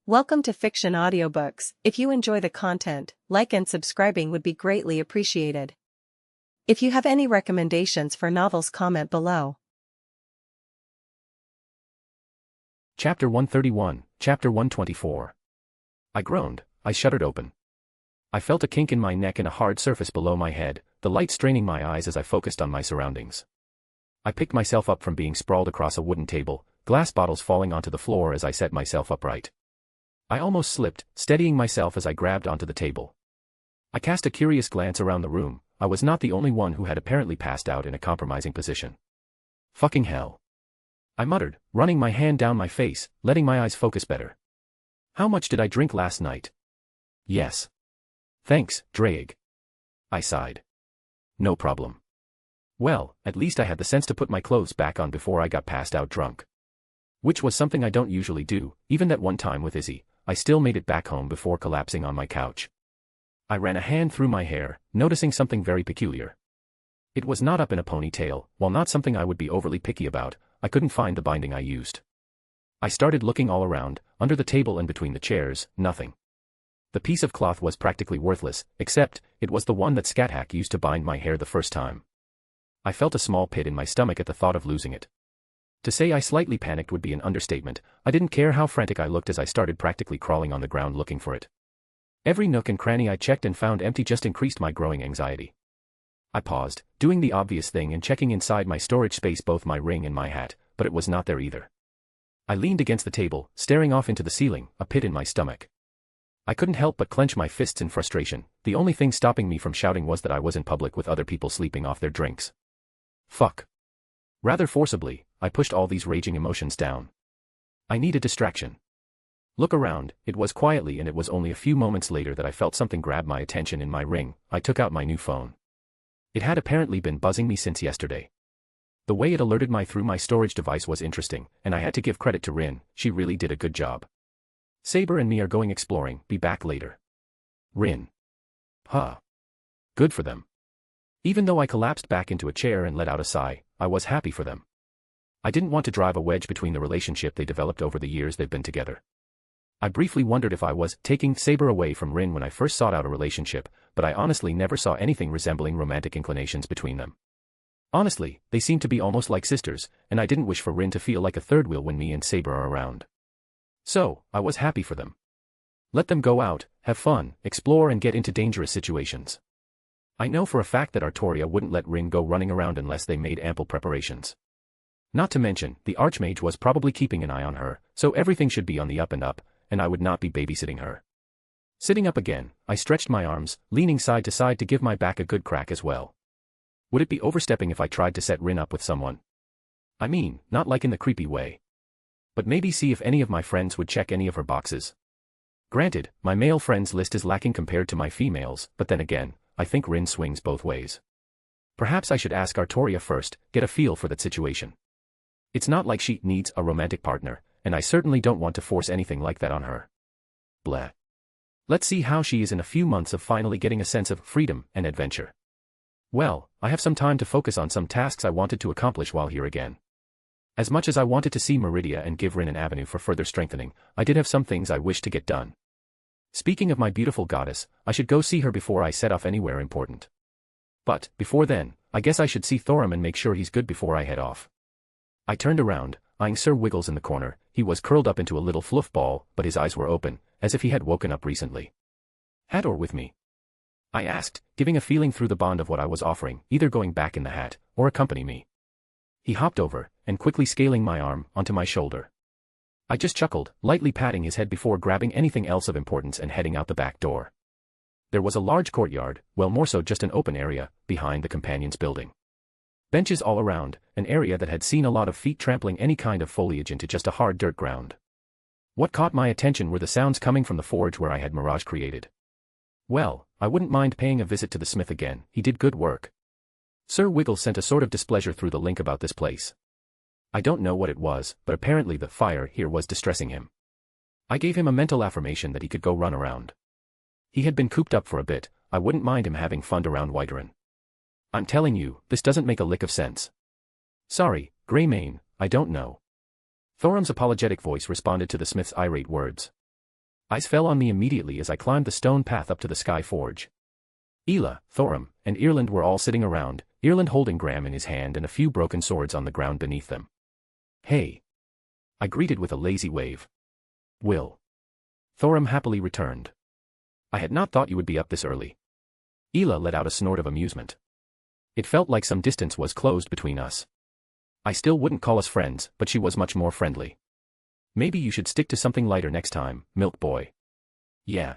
Welcome to Fiction Audiobooks. If you enjoy the content, like and subscribing would be greatly appreciated. If you have any recommendations for novels, comment below. Chapter 131, Chapter 124. I groaned, I shuddered open. I felt a kink in my neck and a hard surface below my head, the light straining my eyes as I focused on my surroundings. I picked myself up from being sprawled across a wooden table, glass bottles falling onto the floor as I set myself upright. I almost slipped, steadying myself as I grabbed onto the table. I cast a curious glance around the room. I was not the only one who had apparently passed out in a compromising position. Fucking hell. I muttered, running my hand down my face, letting my eyes focus better. How much did I drink last night? Yes. Thanks, Drake. I sighed. No problem. Well, at least I had the sense to put my clothes back on before I got passed out drunk. Which was something I don't usually do. Even that one time with Izzy, I still made it back home before collapsing on my couch. I ran a hand through my hair, noticing something very peculiar. It was not up in a ponytail. While not something I would be overly picky about, I couldn't find the binding I used. I started looking all around, under the table and between the chairs, nothing. The piece of cloth was practically worthless, except, it was the one that Scathack used to bind my hair the first time. I felt a small pit in my stomach at the thought of losing it. To say I slightly panicked would be an understatement. I didn't care how frantic I looked as I started practically crawling on the ground looking for it. Every nook and cranny I checked and found empty just increased my growing anxiety. I paused, doing the obvious thing and checking inside my storage space both my ring and my hat, but it was not there either. I leaned against the table, staring off into the ceiling, a pit in my stomach. I couldn't help but clench my fists in frustration. The only thing stopping me from shouting was that I was in public with other people sleeping off their drinks. Fuck. Rather forcibly, I pushed all these raging emotions down. I need a distraction. Look around. It was quietly, and it was only a few moments later that I felt something grab my attention in my ring. I took out my new phone. It had apparently been buzzing me since yesterday. The way it alerted me through my storage device was interesting, and I had to give credit to Rin. She really did a good job. Saber and me are going exploring. Be back later. Rin. Huh. Good for them. Even though I collapsed back into a chair and let out a sigh, I was happy for them. I didn't want to drive a wedge between the relationship they developed over the years they've been together. I briefly wondered if I was taking Saber away from Rin when I first sought out a relationship, but I honestly never saw anything resembling romantic inclinations between them. Honestly, they seemed to be almost like sisters, and I didn't wish for Rin to feel like a third wheel when me and Saber are around. So, I was happy for them. Let them go out, have fun, explore and get into dangerous situations. I know for a fact that Artoria wouldn't let Rin go running around unless they made ample preparations. Not to mention, the Archmage was probably keeping an eye on her, so everything should be on the up and up, and I would not be babysitting her. Sitting up again, I stretched my arms, leaning side to side to give my back a good crack as well. Would it be overstepping if I tried to set Rin up with someone? I mean, not like in the creepy way. But maybe see if any of my friends would check any of her boxes. Granted, my male friends list is lacking compared to my females, but then again, I think Rin swings both ways. Perhaps I should ask Artoria first, get a feel for that situation. It's not like she needs a romantic partner, and I certainly don't want to force anything like that on her. Bleh. Let's see how she is in a few months of finally getting a sense of freedom and adventure. Well, I have some time to focus on some tasks I wanted to accomplish while here again. As much as I wanted to see Meridia and give Rin an avenue for further strengthening, I did have some things I wished to get done. Speaking of my beautiful goddess, I should go see her before I set off anywhere important. But, before then, I guess I should see Thorum and make sure he's good before I head off. I turned around, eyeing Sir Wiggles in the corner. He was curled up into a little fluff ball, but his eyes were open, as if he had woken up recently. Hat or with me? I asked, giving a feeling through the bond of what I was offering, either going back in the hat, or accompany me. He hopped over, and quickly scaling my arm, onto my shoulder. I just chuckled, lightly patting his head before grabbing anything else of importance and heading out the back door. There was a large courtyard, well more so just an open area, behind the companion's building. Benches all around, an area that had seen a lot of feet trampling any kind of foliage into just a hard dirt ground. What caught my attention were the sounds coming from the forge where I had Mirage created. Well, I wouldn't mind paying a visit to the smith again, he did good work. Sir Wiggles sent a sort of displeasure through the link about this place. I don't know what it was, but apparently the fire here was distressing him. I gave him a mental affirmation that he could go run around. He had been cooped up for a bit. I wouldn't mind him having fun around Whiterin. I'm telling you, this doesn't make a lick of sense. Sorry, Greymane, I don't know. Thorum's apologetic voice responded to the smith's irate words. Eyes fell on me immediately as I climbed the stone path up to the Sky Forge. Ela, Thorum, and Irland were all sitting around, Irland holding Graham in his hand and a few broken swords on the ground beneath them. "Hey," I greeted with a lazy wave. "Will." Thorum happily returned. "I had not thought you would be up this early." Ela let out a snort of amusement. It felt like some distance was closed between us. I still wouldn't call us friends, but she was much more friendly. "Maybe you should stick to something lighter next time, Milk Boy." Yeah.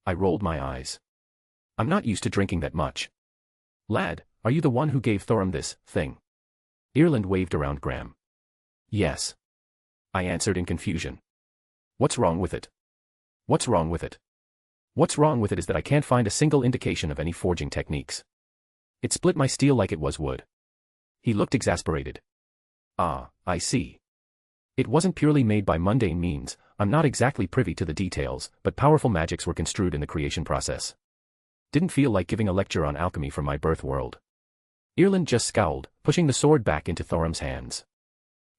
I rolled my eyes. "I'm not used to drinking that much." "Lad, are you the one who gave Thorum this thing?" Irland waved around Graham. "Yes," I answered in confusion. "What's wrong with it?" "What's wrong with it? What's wrong with it is that I can't find a single indication of any forging techniques. It split my steel like it was wood." He looked exasperated. "Ah, I see. It wasn't purely made by mundane means. I'm not exactly privy to the details, but powerful magics were construed in the creation process. Didn't feel like giving a lecture on alchemy from my birth world." Irland just scowled, pushing the sword back into Thorum's hands.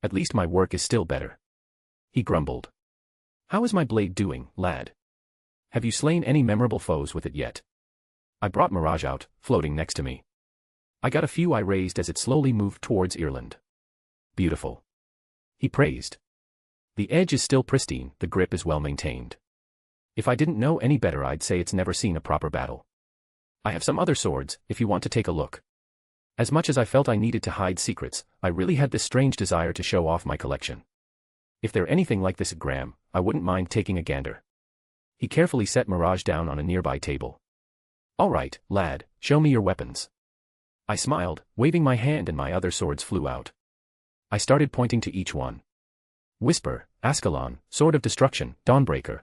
"At least my work is still better," he grumbled. "How is my blade doing, lad? Have you slain any memorable foes with it yet?" I brought Mirage out, floating next to me. I got a few I raised as it slowly moved towards Irland. "Beautiful," he praised. "The edge is still pristine, the grip is well maintained. If I didn't know any better, I'd say it's never seen a proper battle. I have some other swords, if you want to take a look." As much as I felt I needed to hide secrets, I really had this strange desire to show off my collection. "If they're anything like this at Graham, I wouldn't mind taking a gander." He carefully set Mirage down on a nearby table. "All right, lad, show me your weapons." I smiled, waving my hand, and my other swords flew out. I started pointing to each one. Whisper, Ascalon, Sword of Destruction, Dawnbreaker.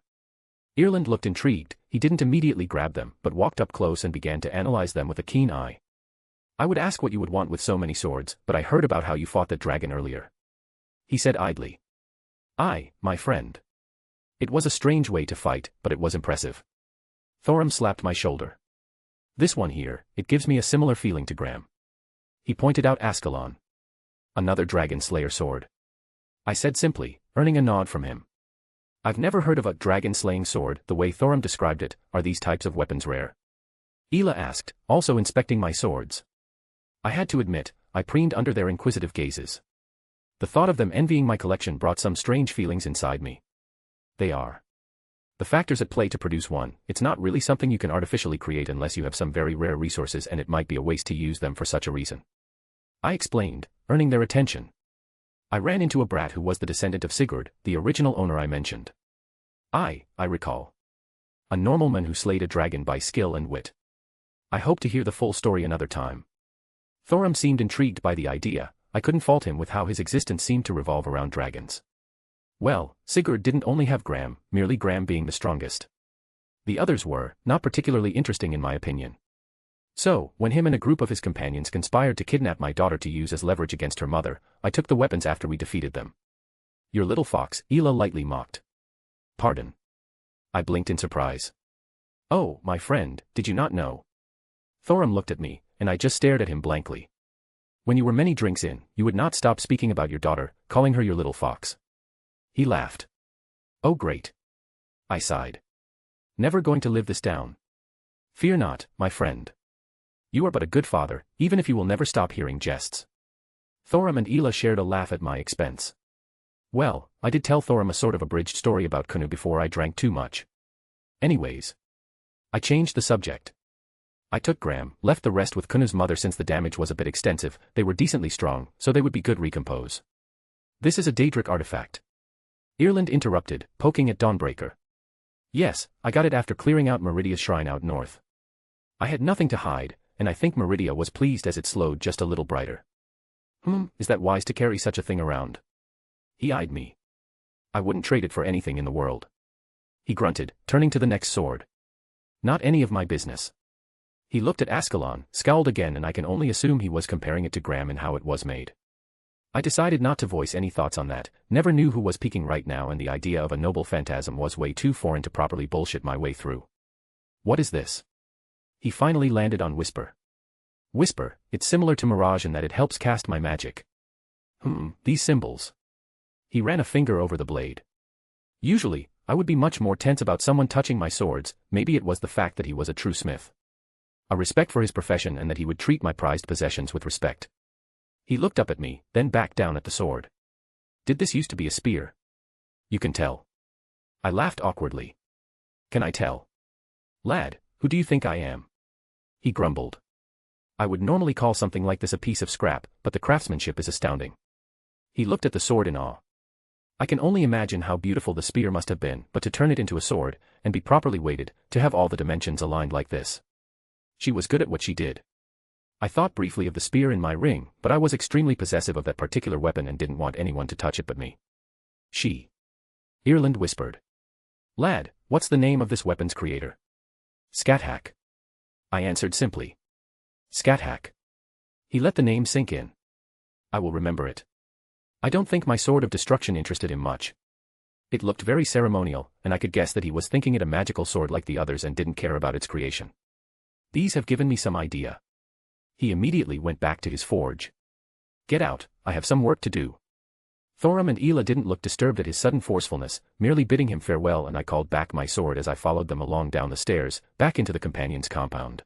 Irland looked intrigued. He didn't immediately grab them, but walked up close and began to analyze them with a keen eye. "I would ask what you would want with so many swords, but I heard about how you fought that dragon earlier," he said idly. "Aye, my friend. It was a strange way to fight, but it was impressive." Thorum slapped my shoulder. "This one here, it gives me a similar feeling to Graham." He pointed out Ascalon. "Another dragon slayer sword," I said simply, earning a nod from him. "I've never heard of a dragon-slaying sword the way Thorum described it. Are these types of weapons rare?" Ela asked, also inspecting my swords. I had to admit, I preened under their inquisitive gazes. The thought of them envying my collection brought some strange feelings inside me. They are. The factors at play to produce one, it's not really something you can artificially create unless you have some very rare resources, and it might be a waste to use them for such a reason. I explained, earning their attention. I ran into a brat who was the descendant of Sigurd, the original owner I mentioned. I recall. A normal man who slayed a dragon by skill and wit. I hope to hear the full story another time. Thorum seemed intrigued by the idea. I couldn't fault him with how his existence seemed to revolve around dragons. Well, Sigurd didn't only have Graham, merely Graham being the strongest. The others were, not particularly interesting in my opinion. So, when him and a group of his companions conspired to kidnap my daughter to use as leverage against her mother, I took the weapons after we defeated them. "Your little fox," Ela lightly mocked. "Pardon?" I blinked in surprise. "Oh, my friend, did you not know?" Thorum looked at me, and I just stared at him blankly. "When you were many drinks in, you would not stop speaking about your daughter, calling her your little fox." He laughed. "Oh great." I sighed. "Never going to live this down." "Fear not, my friend. You are but a good father, even if you will never stop hearing jests." Thorum and Ela shared a laugh at my expense. Well, I did tell Thorum a sort of abridged story about Kunu before I drank too much. Anyways. I changed the subject. I took Graham, left the rest with Kunu's mother since the damage was a bit extensive. They were decently strong, so they would be good recompose. "This is a Daedric artifact," Irland interrupted, poking at Dawnbreaker. "Yes, I got it after clearing out Meridia's shrine out north. I had nothing to hide, and I think Meridia was pleased as it slowed just a little brighter." Is that wise to carry such a thing around?" He eyed me. "I wouldn't trade it for anything in the world." He grunted, turning to the next sword. "Not any of my business." He looked at Ascalon, scowled again, and I can only assume he was comparing it to Graham and how it was made. I decided not to voice any thoughts on that, never knew who was peeking right now, and the idea of a noble phantasm was way too foreign to properly bullshit my way through. "What is this?" He finally landed on Whisper. "Whisper, it's similar to Mirage in that it helps cast my magic." These symbols." He ran a finger over the blade. "Usually, I would be much more tense about someone touching my swords. Maybe it was the fact that he was a true smith. A respect for his profession and that he would treat my prized possessions with respect. He looked up at me, then back down at the sword. Did this used to be a spear? You can tell. I laughed awkwardly. Can I tell? Lad, who do you think I am? He grumbled. I would normally call something like this a piece of scrap, but the craftsmanship is astounding. He looked at the sword in awe. I can only imagine how beautiful the spear must have been, but to turn it into a sword, and be properly weighted, to have all the dimensions aligned like this. She was good at what she did. I thought briefly of the spear in my ring, but I was extremely possessive of that particular weapon and didn't want anyone to touch it but me. She. Ireland whispered. Lad, what's the name of this weapon's creator? Scathack. I answered simply. Scathack. He let the name sink in. I will remember it. I don't think my sword of destruction interested him much. It looked very ceremonial, and I could guess that he was thinking it a magical sword like the others and didn't care about its creation. These have given me some idea. He immediately went back to his forge. Get out, I have some work to do. Thorum and Ela didn't look disturbed at his sudden forcefulness, merely bidding him farewell, and I called back my sword as I followed them along down the stairs, back into the companion's compound.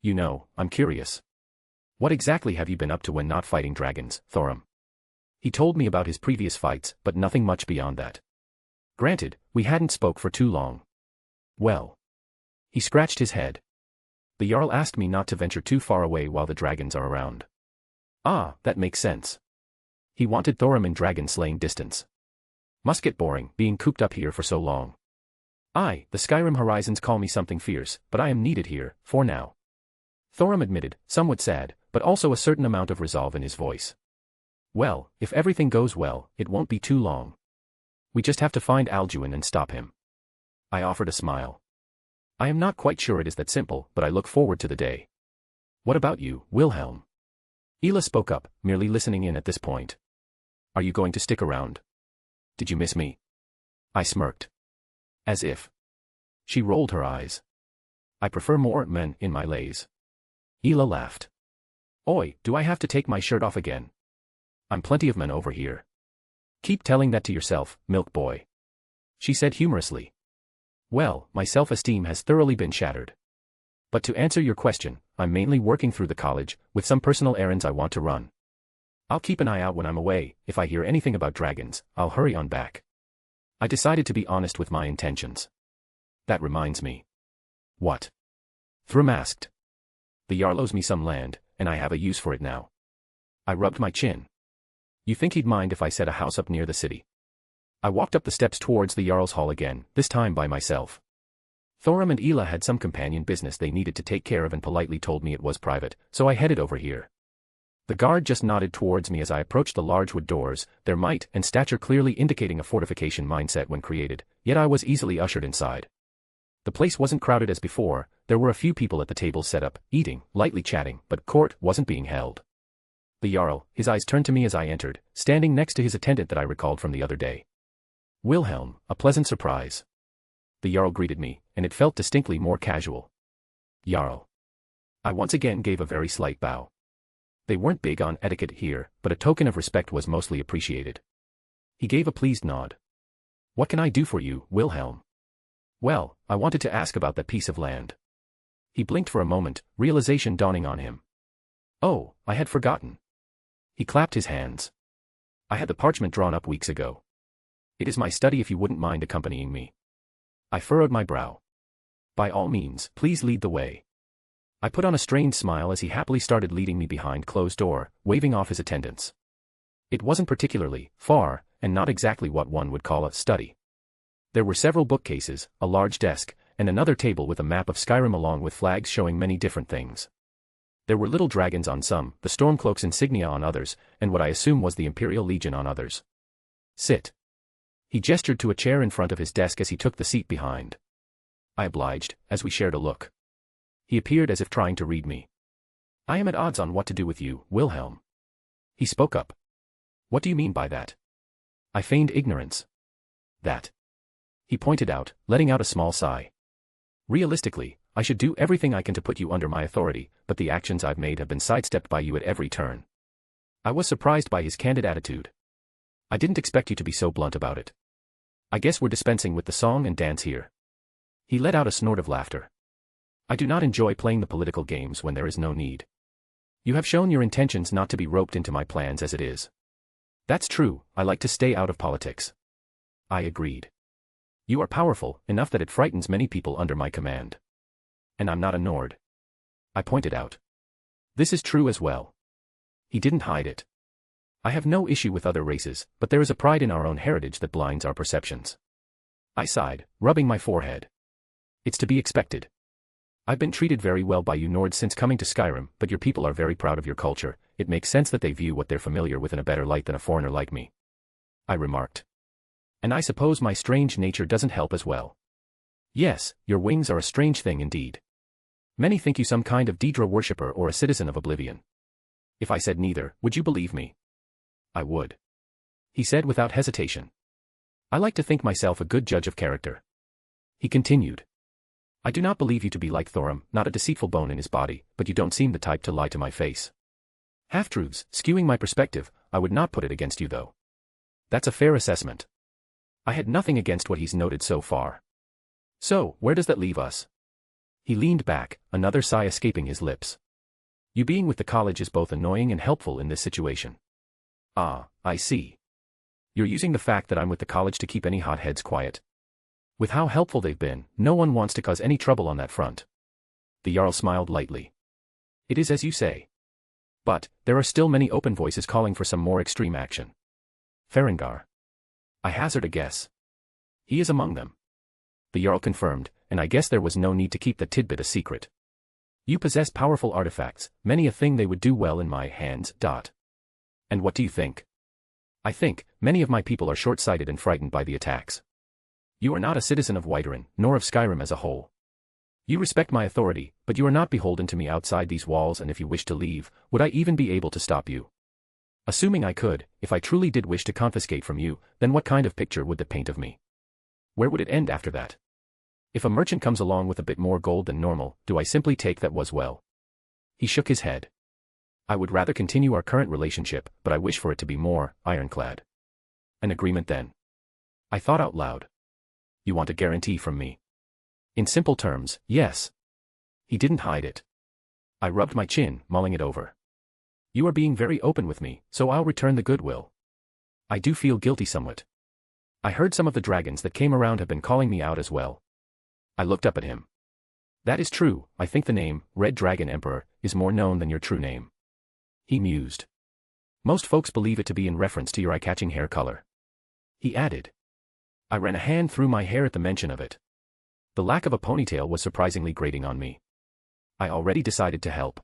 You know, I'm curious. What exactly have you been up to when not fighting dragons, Thorum? He told me about his previous fights, but nothing much beyond that. Granted, we hadn't spoke for too long. Well. He scratched his head. The Jarl asked me not to venture too far away while the dragons are around. Ah, that makes sense. He wanted Thorum in dragon-slaying distance. Must get boring, being cooped up here for so long. Aye, the Skyrim horizons call me something fierce, but I am needed here, for now. Thorum admitted, somewhat sad, but also a certain amount of resolve in his voice. Well, if everything goes well, it won't be too long. We just have to find Alduin and stop him. I offered a smile. I am not quite sure it is that simple, but I look forward to the day. What about you, Wilhelm? Ela spoke up, merely listening in at this point. Are you going to stick around? Did you miss me? I smirked. As if. She rolled her eyes. I prefer more men in my lays. Ela laughed. Oi, do I have to take my shirt off again? I'm plenty of men over here. Keep telling that to yourself, milk boy. She said humorously. Well, my self-esteem has thoroughly been shattered. But to answer your question, I'm mainly working through the college, with some personal errands I want to run. I'll keep an eye out when I'm away. If I hear anything about dragons, I'll hurry on back. I decided to be honest with my intentions. That reminds me. What? Thrum asked. The Jarl owes me some land, and I have a use for it now. I rubbed my chin. You think he'd mind if I set a house up near the city? I walked up the steps towards the Jarl's hall again, this time by myself. Thorum and Ela had some companion business they needed to take care of and politely told me it was private, so I headed over here. The guard just nodded towards me as I approached the large wood doors, their might and stature clearly indicating a fortification mindset when created, yet I was easily ushered inside. The place wasn't crowded as before, there were a few people at the tables set up, eating, lightly chatting, but court wasn't being held. The Jarl, his eyes turned to me as I entered, standing next to his attendant that I recalled from the other day. Wilhelm, a pleasant surprise. The Jarl greeted me, and it felt distinctly more casual. Jarl. I once again gave a very slight bow. They weren't big on etiquette here, but a token of respect was mostly appreciated. He gave a pleased nod. What can I do for you, Wilhelm? Well, I wanted to ask about that piece of land. He blinked for a moment, realization dawning on him. Oh, I had forgotten. He clapped his hands. I had the parchment drawn up weeks ago. It is my study if you wouldn't mind accompanying me. I furrowed my brow. By all means, please lead the way. I put on a strained smile as he happily started leading me behind closed door, waving off his attendants. It wasn't particularly far, and not exactly what one would call a study. There were several bookcases, a large desk, and another table with a map of Skyrim along with flags showing many different things. There were little dragons on some, the Stormcloak's insignia on others, and what I assume was the Imperial Legion on others. Sit. He gestured to a chair in front of his desk as he took the seat behind. I obliged, as we shared a look. He appeared as if trying to read me. I am at odds on what to do with you, Wilhelm. He spoke up. What do you mean by that? I feigned ignorance. That. He pointed out, letting out a small sigh. Realistically, I should do everything I can to put you under my authority, but the actions I've made have been sidestepped by you at every turn. I was surprised by his candid attitude. I didn't expect you to be so blunt about it. I guess we're dispensing with the song and dance here. He let out a snort of laughter. I do not enjoy playing the political games when there is no need. You have shown your intentions not to be roped into my plans as it is. That's true, I like to stay out of politics. I agreed. You are powerful, enough that it frightens many people under my command. And I'm not a Nord. I pointed out. This is true as well. He didn't hide it. I have no issue with other races, but there is a pride in our own heritage that blinds our perceptions. I sighed, rubbing my forehead. It's to be expected. I've been treated very well by you Nords since coming to Skyrim, but your people are very proud of your culture. It makes sense that they view what they're familiar with in a better light than a foreigner like me. I remarked. And I suppose my strange nature doesn't help as well. Yes, your wings are a strange thing indeed. Many think you some kind of Daedra worshipper or a citizen of oblivion. If I said neither, would you believe me? I would. He said without hesitation. I like to think myself a good judge of character. He continued. I do not believe you to be like Thorum, not a deceitful bone in his body, but you don't seem the type to lie to my face. Half-truths, skewing my perspective, I would not put it against you though. That's a fair assessment. I had nothing against what he's noted so far. So, where does that leave us? He leaned back, another sigh escaping his lips. You being with the college is both annoying and helpful in this situation. Ah, I see. You're using the fact that I'm with the college to keep any hotheads quiet. With how helpful they've been, no one wants to cause any trouble on that front. The Jarl smiled lightly. It is as you say. But, there are still many open voices calling for some more extreme action. Farengar. I hazard a guess. He is among them. The Jarl confirmed, and I guess there was no need to keep the tidbit a secret. You possess powerful artifacts, many a thing they would do well in my hands. And what do you think? I think, many of my people are short-sighted and frightened by the attacks. You are not a citizen of Whiterun, nor of Skyrim as a whole. You respect my authority, but you are not beholden to me outside these walls, and if you wish to leave, would I even be able to stop you? Assuming I could, if I truly did wish to confiscate from you, then what kind of picture would that paint of me? Where would it end after that? If a merchant comes along with a bit more gold than normal, do I simply take that was well? He shook his head. I would rather continue our current relationship, but I wish for it to be more ironclad. An agreement then. I thought out loud. You want a guarantee from me? In simple terms, yes. He didn't hide it. I rubbed my chin, mulling it over. You are being very open with me, so I'll return the goodwill. I do feel guilty somewhat. I heard some of the dragons that came around have been calling me out as well. I looked up at him. That is true, I think the name, Red Dragon Emperor, is more known than your true name. He mused. Most folks believe it to be in reference to your eye-catching hair color. He added. I ran a hand through my hair at the mention of it. The lack of a ponytail was surprisingly grating on me. I already decided to help.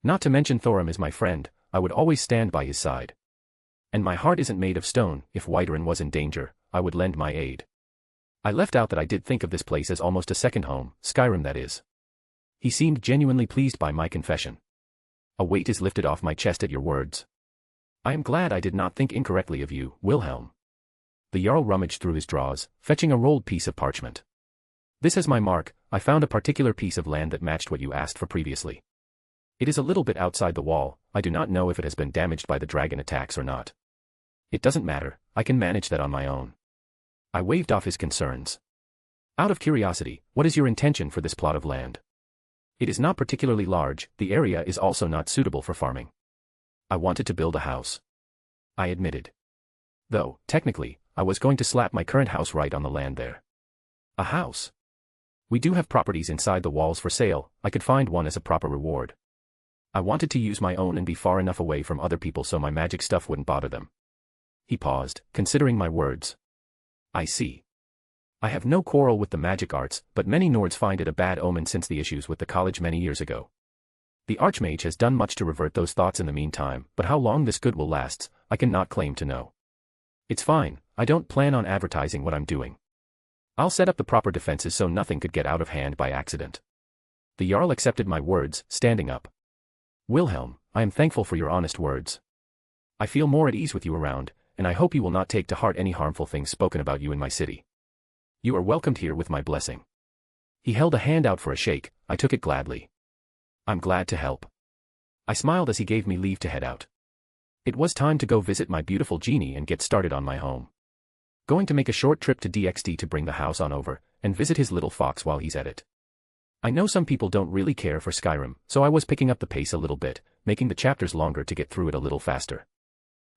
Not to mention Thorum is my friend, I would always stand by his side. And my heart isn't made of stone, if Whiterun was in danger, I would lend my aid. I left out that I did think of this place as almost a second home, Skyrim that is. He seemed genuinely pleased by my confession. A weight is lifted off my chest at your words. I am glad I did not think incorrectly of you, Wilhelm. The Jarl rummaged through his drawers, fetching a rolled piece of parchment. This is my mark, I found a particular piece of land that matched what you asked for previously. It is a little bit outside the wall, I do not know if it has been damaged by the dragon attacks or not. It doesn't matter, I can manage that on my own. I waved off his concerns. Out of curiosity, what is your intention for this plot of land? It is not particularly large, the area is also not suitable for farming. I wanted to build a house. I admitted. Though, technically, I was going to slap my current house right on the land there. A house? We do have properties inside the walls for sale, I could find one as a proper reward. I wanted to use my own and be far enough away from other people so my magic stuff wouldn't bother them. He paused, considering my words. I see. I have no quarrel with the magic arts, but many Nords find it a bad omen since the issues with the college many years ago. The Archmage has done much to revert those thoughts in the meantime, but how long this goodwill lasts, I cannot claim to know. It's fine, I don't plan on advertising what I'm doing. I'll set up the proper defenses so nothing could get out of hand by accident. The Jarl accepted my words, standing up. Wilhelm, I am thankful for your honest words. I feel more at ease with you around, and I hope you will not take to heart any harmful things spoken about you in my city. You are welcomed here with my blessing. He held a hand out for a shake, I took it gladly. I'm glad to help. I smiled as he gave me leave to head out. It was time to go visit my beautiful genie and get started on my home. Going to make a short trip to DXD to bring the house on over, and visit his little fox while he's at it. I know some people don't really care for Skyrim, so I was picking up the pace a little bit, making the chapters longer to get through it a little faster.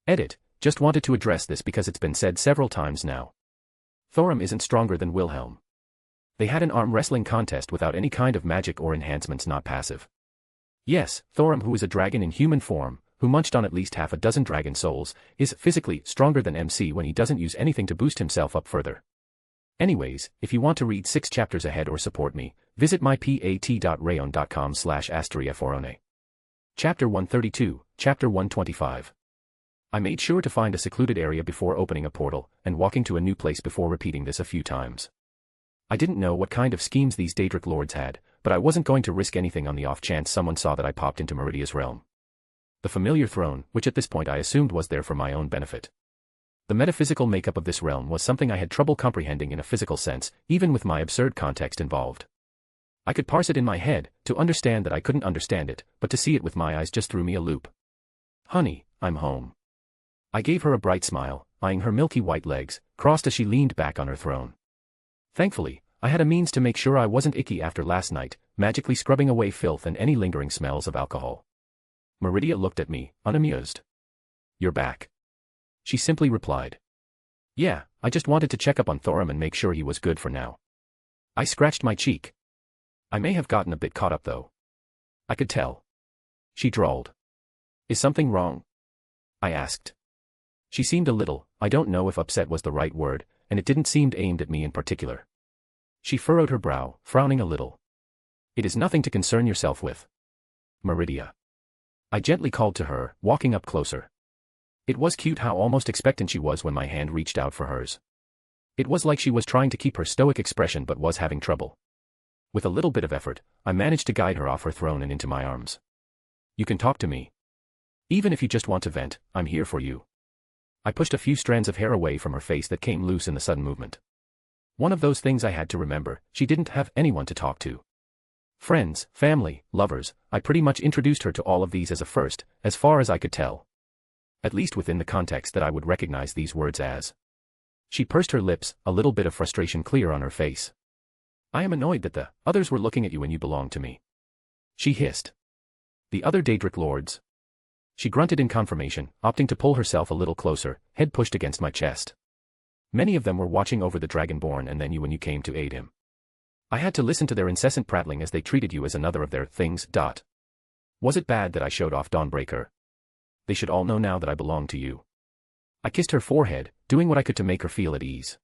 Edit, just wanted to address this because it's been said several times now. Thorum isn't stronger than Wilhelm. They had an arm wrestling contest without any kind of magic or enhancements, not passive. Yes, Thorum, who is a dragon in human form, who munched on at least half a dozen dragon souls, is physically stronger than MC when he doesn't use anything to boost himself up further. Anyways, if you want to read 6 chapters ahead or support me, visit mypat.rayon.com/asteria4one. Chapter 132, Chapter 125. I made sure to find a secluded area before opening a portal, and walking to a new place before repeating this a few times. I didn't know what kind of schemes these Daedric lords had, but I wasn't going to risk anything on the off chance someone saw that I popped into Meridia's realm. The familiar throne, which at this point I assumed was there for my own benefit. The metaphysical makeup of this realm was something I had trouble comprehending in a physical sense, even with my absurd context involved. I could parse it in my head, to understand that I couldn't understand it, but to see it with my eyes just threw me a loop. Honey, I'm home. I gave her a bright smile, eyeing her milky white legs, crossed as she leaned back on her throne. Thankfully, I had a means to make sure I wasn't icky after last night, magically scrubbing away filth and any lingering smells of alcohol. Meridia looked at me, unamused. You're back. She simply replied. Yeah, I just wanted to check up on Thorum and make sure he was good for now. I scratched my cheek. I may have gotten a bit caught up though. I could tell. She drawled. Is something wrong? I asked. She seemed a little, I don't know if upset was the right word, and it didn't seem aimed at me in particular. She furrowed her brow, frowning a little. It is nothing to concern yourself with. Meridia. I gently called to her, walking up closer. It was cute how almost expectant she was when my hand reached out for hers. It was like she was trying to keep her stoic expression but was having trouble. With a little bit of effort, I managed to guide her off her throne and into my arms. You can talk to me. Even if you just want to vent, I'm here for you. I pushed a few strands of hair away from her face that came loose in the sudden movement. One of those things I had to remember, she didn't have anyone to talk to. Friends, family, lovers, I pretty much introduced her to all of these as a first, as far as I could tell. At least within the context that I would recognize these words as. She pursed her lips, a little bit of frustration clear on her face. I am annoyed that the others were looking at you when you belonged to me. She hissed. The other Daedric lords. She grunted in confirmation, opting to pull herself a little closer, head pushed against my chest. Many of them were watching over the Dragonborn and then you when you came to aid him. I had to listen to their incessant prattling as they treated you as another of their things. Was it bad that I showed off Dawnbreaker? They should all know now that I belong to you. I kissed her forehead, doing what I could to make her feel at ease.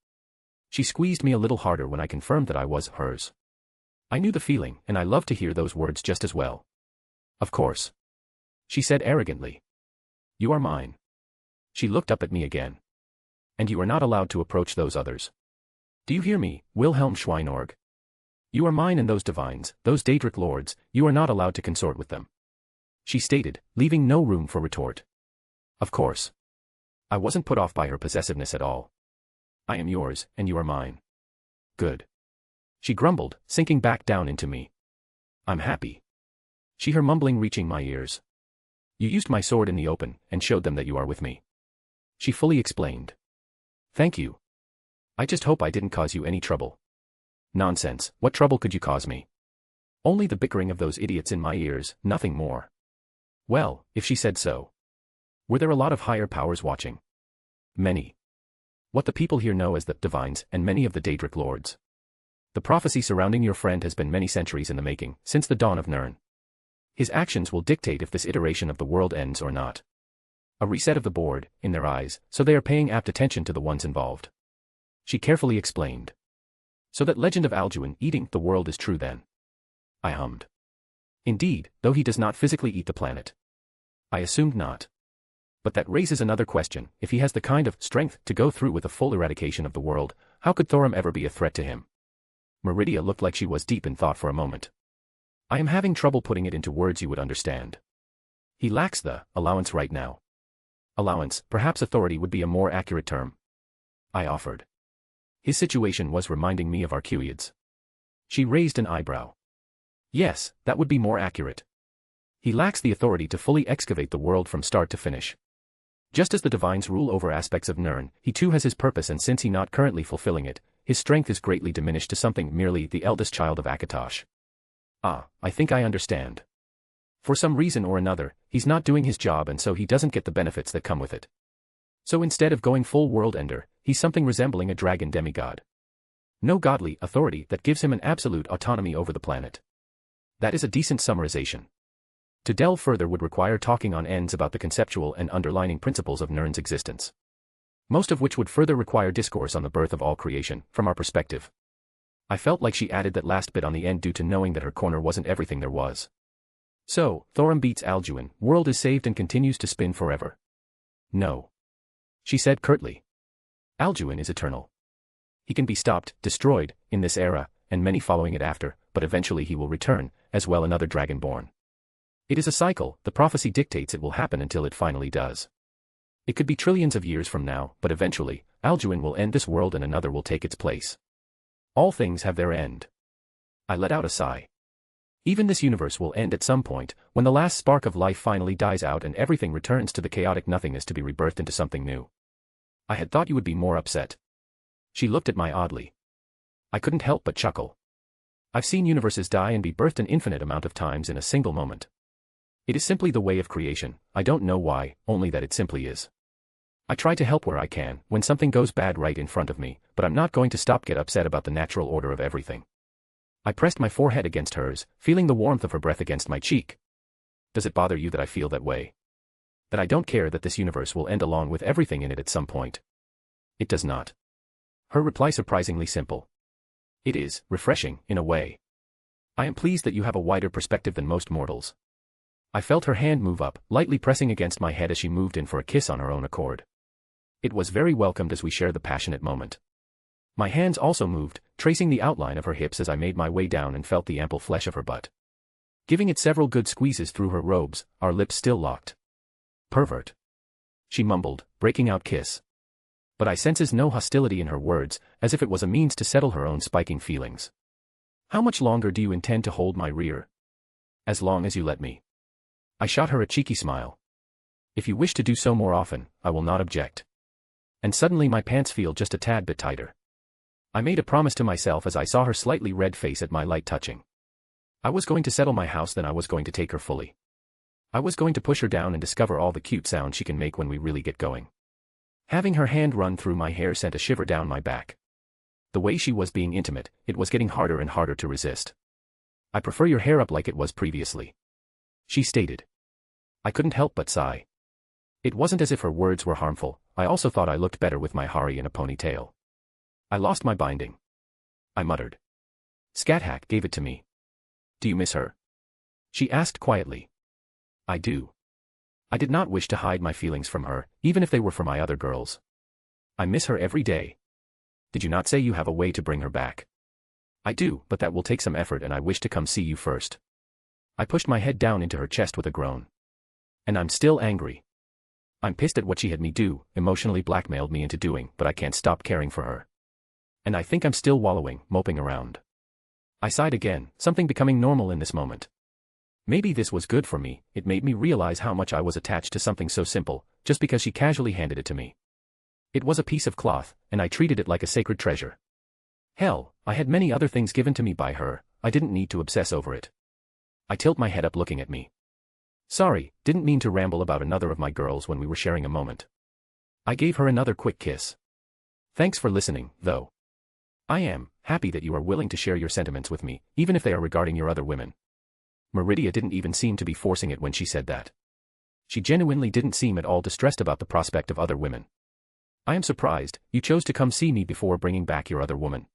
She squeezed me a little harder when I confirmed that I was hers. I knew the feeling, and I loved to hear those words just as well. Of course. She said arrogantly. You are mine. She looked up at me again. And you are not allowed to approach those others. Do you hear me, Wilhelm Schweinorg? You are mine and those divines, those Daedric lords, you are not allowed to consort with them. She stated, leaving no room for retort. Of course. I wasn't put off by her possessiveness at all. I am yours, and you are mine. Good. She grumbled, sinking back down into me. I'm happy. She her mumbling reaching my ears. You used my sword in the open, and showed them that you are with me. She fully explained. Thank you. I just hope I didn't cause you any trouble. Nonsense, what trouble could you cause me? Only the bickering of those idiots in my ears, nothing more. Well, if she said so. Were there a lot of higher powers watching? Many. What the people here know as the divines and many of the Daedric lords. The prophecy surrounding your friend has been many centuries in the making, since the dawn of Nirn. His actions will dictate if this iteration of the world ends or not. A reset of the board, in their eyes, so they are paying apt attention to the ones involved. She carefully explained. So that legend of Alduin eating the world is true then. I hummed. Indeed, though he does not physically eat the planet. I assumed not. But that raises another question, if he has the kind of strength to go through with a full eradication of the world, how could Thorum ever be a threat to him? Meridia looked like she was deep in thought for a moment. I am having trouble putting it into words you would understand. He lacks the allowance right now. Allowance, perhaps authority would be a more accurate term. I offered. His situation was reminding me of Arcuids. She raised an eyebrow. Yes, that would be more accurate. He lacks the authority to fully excavate the world from start to finish. Just as the divines rule over aspects of Nirn, he too has his purpose, and since he not currently fulfilling it, his strength is greatly diminished to something merely the eldest child of Akatosh. Ah, I think I understand. For some reason or another, he's not doing his job and so he doesn't get the benefits that come with it. So instead of going full world ender, he's something resembling a dragon demigod. No godly authority that gives him an absolute autonomy over the planet. That is a decent summarization. To delve further would require talking on ends about the conceptual and underlying principles of Nirn's existence. Most of which would further require discourse on the birth of all creation, from our perspective. I felt like she added that last bit on the end due to knowing that her corner wasn't everything there was. So, Thorum beats Alduin, world is saved and continues to spin forever. No. She said curtly. Alduin is eternal. He can be stopped, destroyed, in this era, and many following it after, but eventually he will return, as well another dragonborn. It is a cycle, the prophecy dictates it will happen until it finally does. It could be trillions of years from now, but eventually, Alduin will end this world and another will take its place. All things have their end. I let out a sigh. Even this universe will end at some point, when the last spark of life finally dies out and everything returns to the chaotic nothingness to be rebirthed into something new. I had thought you would be more upset. She looked at me oddly. I couldn't help but chuckle. I've seen universes die and be birthed an infinite amount of times in a single moment. It is simply the way of creation, I don't know why, only that it simply is. I try to help where I can, when something goes bad right in front of me, but I'm not going to get upset about the natural order of everything. I pressed my forehead against hers, feeling the warmth of her breath against my cheek. Does it bother you that I feel that way? That I don't care that this universe will end along with everything in it at some point? It does not. Her reply surprisingly simple. It is, refreshing, in a way. I am pleased that you have a wider perspective than most mortals. I felt her hand move up, lightly pressing against my head as she moved in for a kiss on her own accord. It was very welcomed as we shared the passionate moment. My hands also moved, tracing the outline of her hips as I made my way down and felt the ample flesh of her butt. Giving it several good squeezes through her robes, our lips still locked. Pervert. She mumbled, breaking out kiss. But I senses no hostility in her words, as if it was a means to settle her own spiking feelings. How much longer do you intend to hold my rear? As long as you let me. I shot her a cheeky smile. If you wish to do so more often, I will not object. And suddenly my pants feel just a tad bit tighter. I made a promise to myself as I saw her slightly red face at my light touching. I was going to settle my house, then I was going to take her fully. I was going to push her down and discover all the cute sounds she can make when we really get going. Having her hand run through my hair sent a shiver down my back. The way she was being intimate, it was getting harder and harder to resist. I prefer your hair up like it was previously, she stated. I couldn't help but sigh. It wasn't as if her words were harmful, I also thought I looked better with my hari in a ponytail. I lost my binding. I muttered. Scathack gave it to me. Do you miss her? She asked quietly. I do. I did not wish to hide my feelings from her, even if they were for my other girls. I miss her every day. Did you not say you have a way to bring her back? I do, but that will take some effort and I wish to come see you first. I pushed my head down into her chest with a groan. And I'm still angry. I'm pissed at what she had me do, emotionally blackmailed me into doing, but I can't stop caring for her. And I think I'm still wallowing, moping around. I sighed again, something becoming normal in this moment. Maybe this was good for me, it made me realize how much I was attached to something so simple, just because she casually handed it to me. It was a piece of cloth, and I treated it like a sacred treasure. Hell, I had many other things given to me by her, I didn't need to obsess over it. I tilt my head up looking at me. Sorry, didn't mean to ramble about another of my girls when we were sharing a moment. I gave her another quick kiss. Thanks for listening, though. I am happy that you are willing to share your sentiments with me, even if they are regarding your other women. Meridia didn't even seem to be forcing it when she said that. She genuinely didn't seem at all distressed about the prospect of other women. I am surprised, you chose to come see me before bringing back your other woman.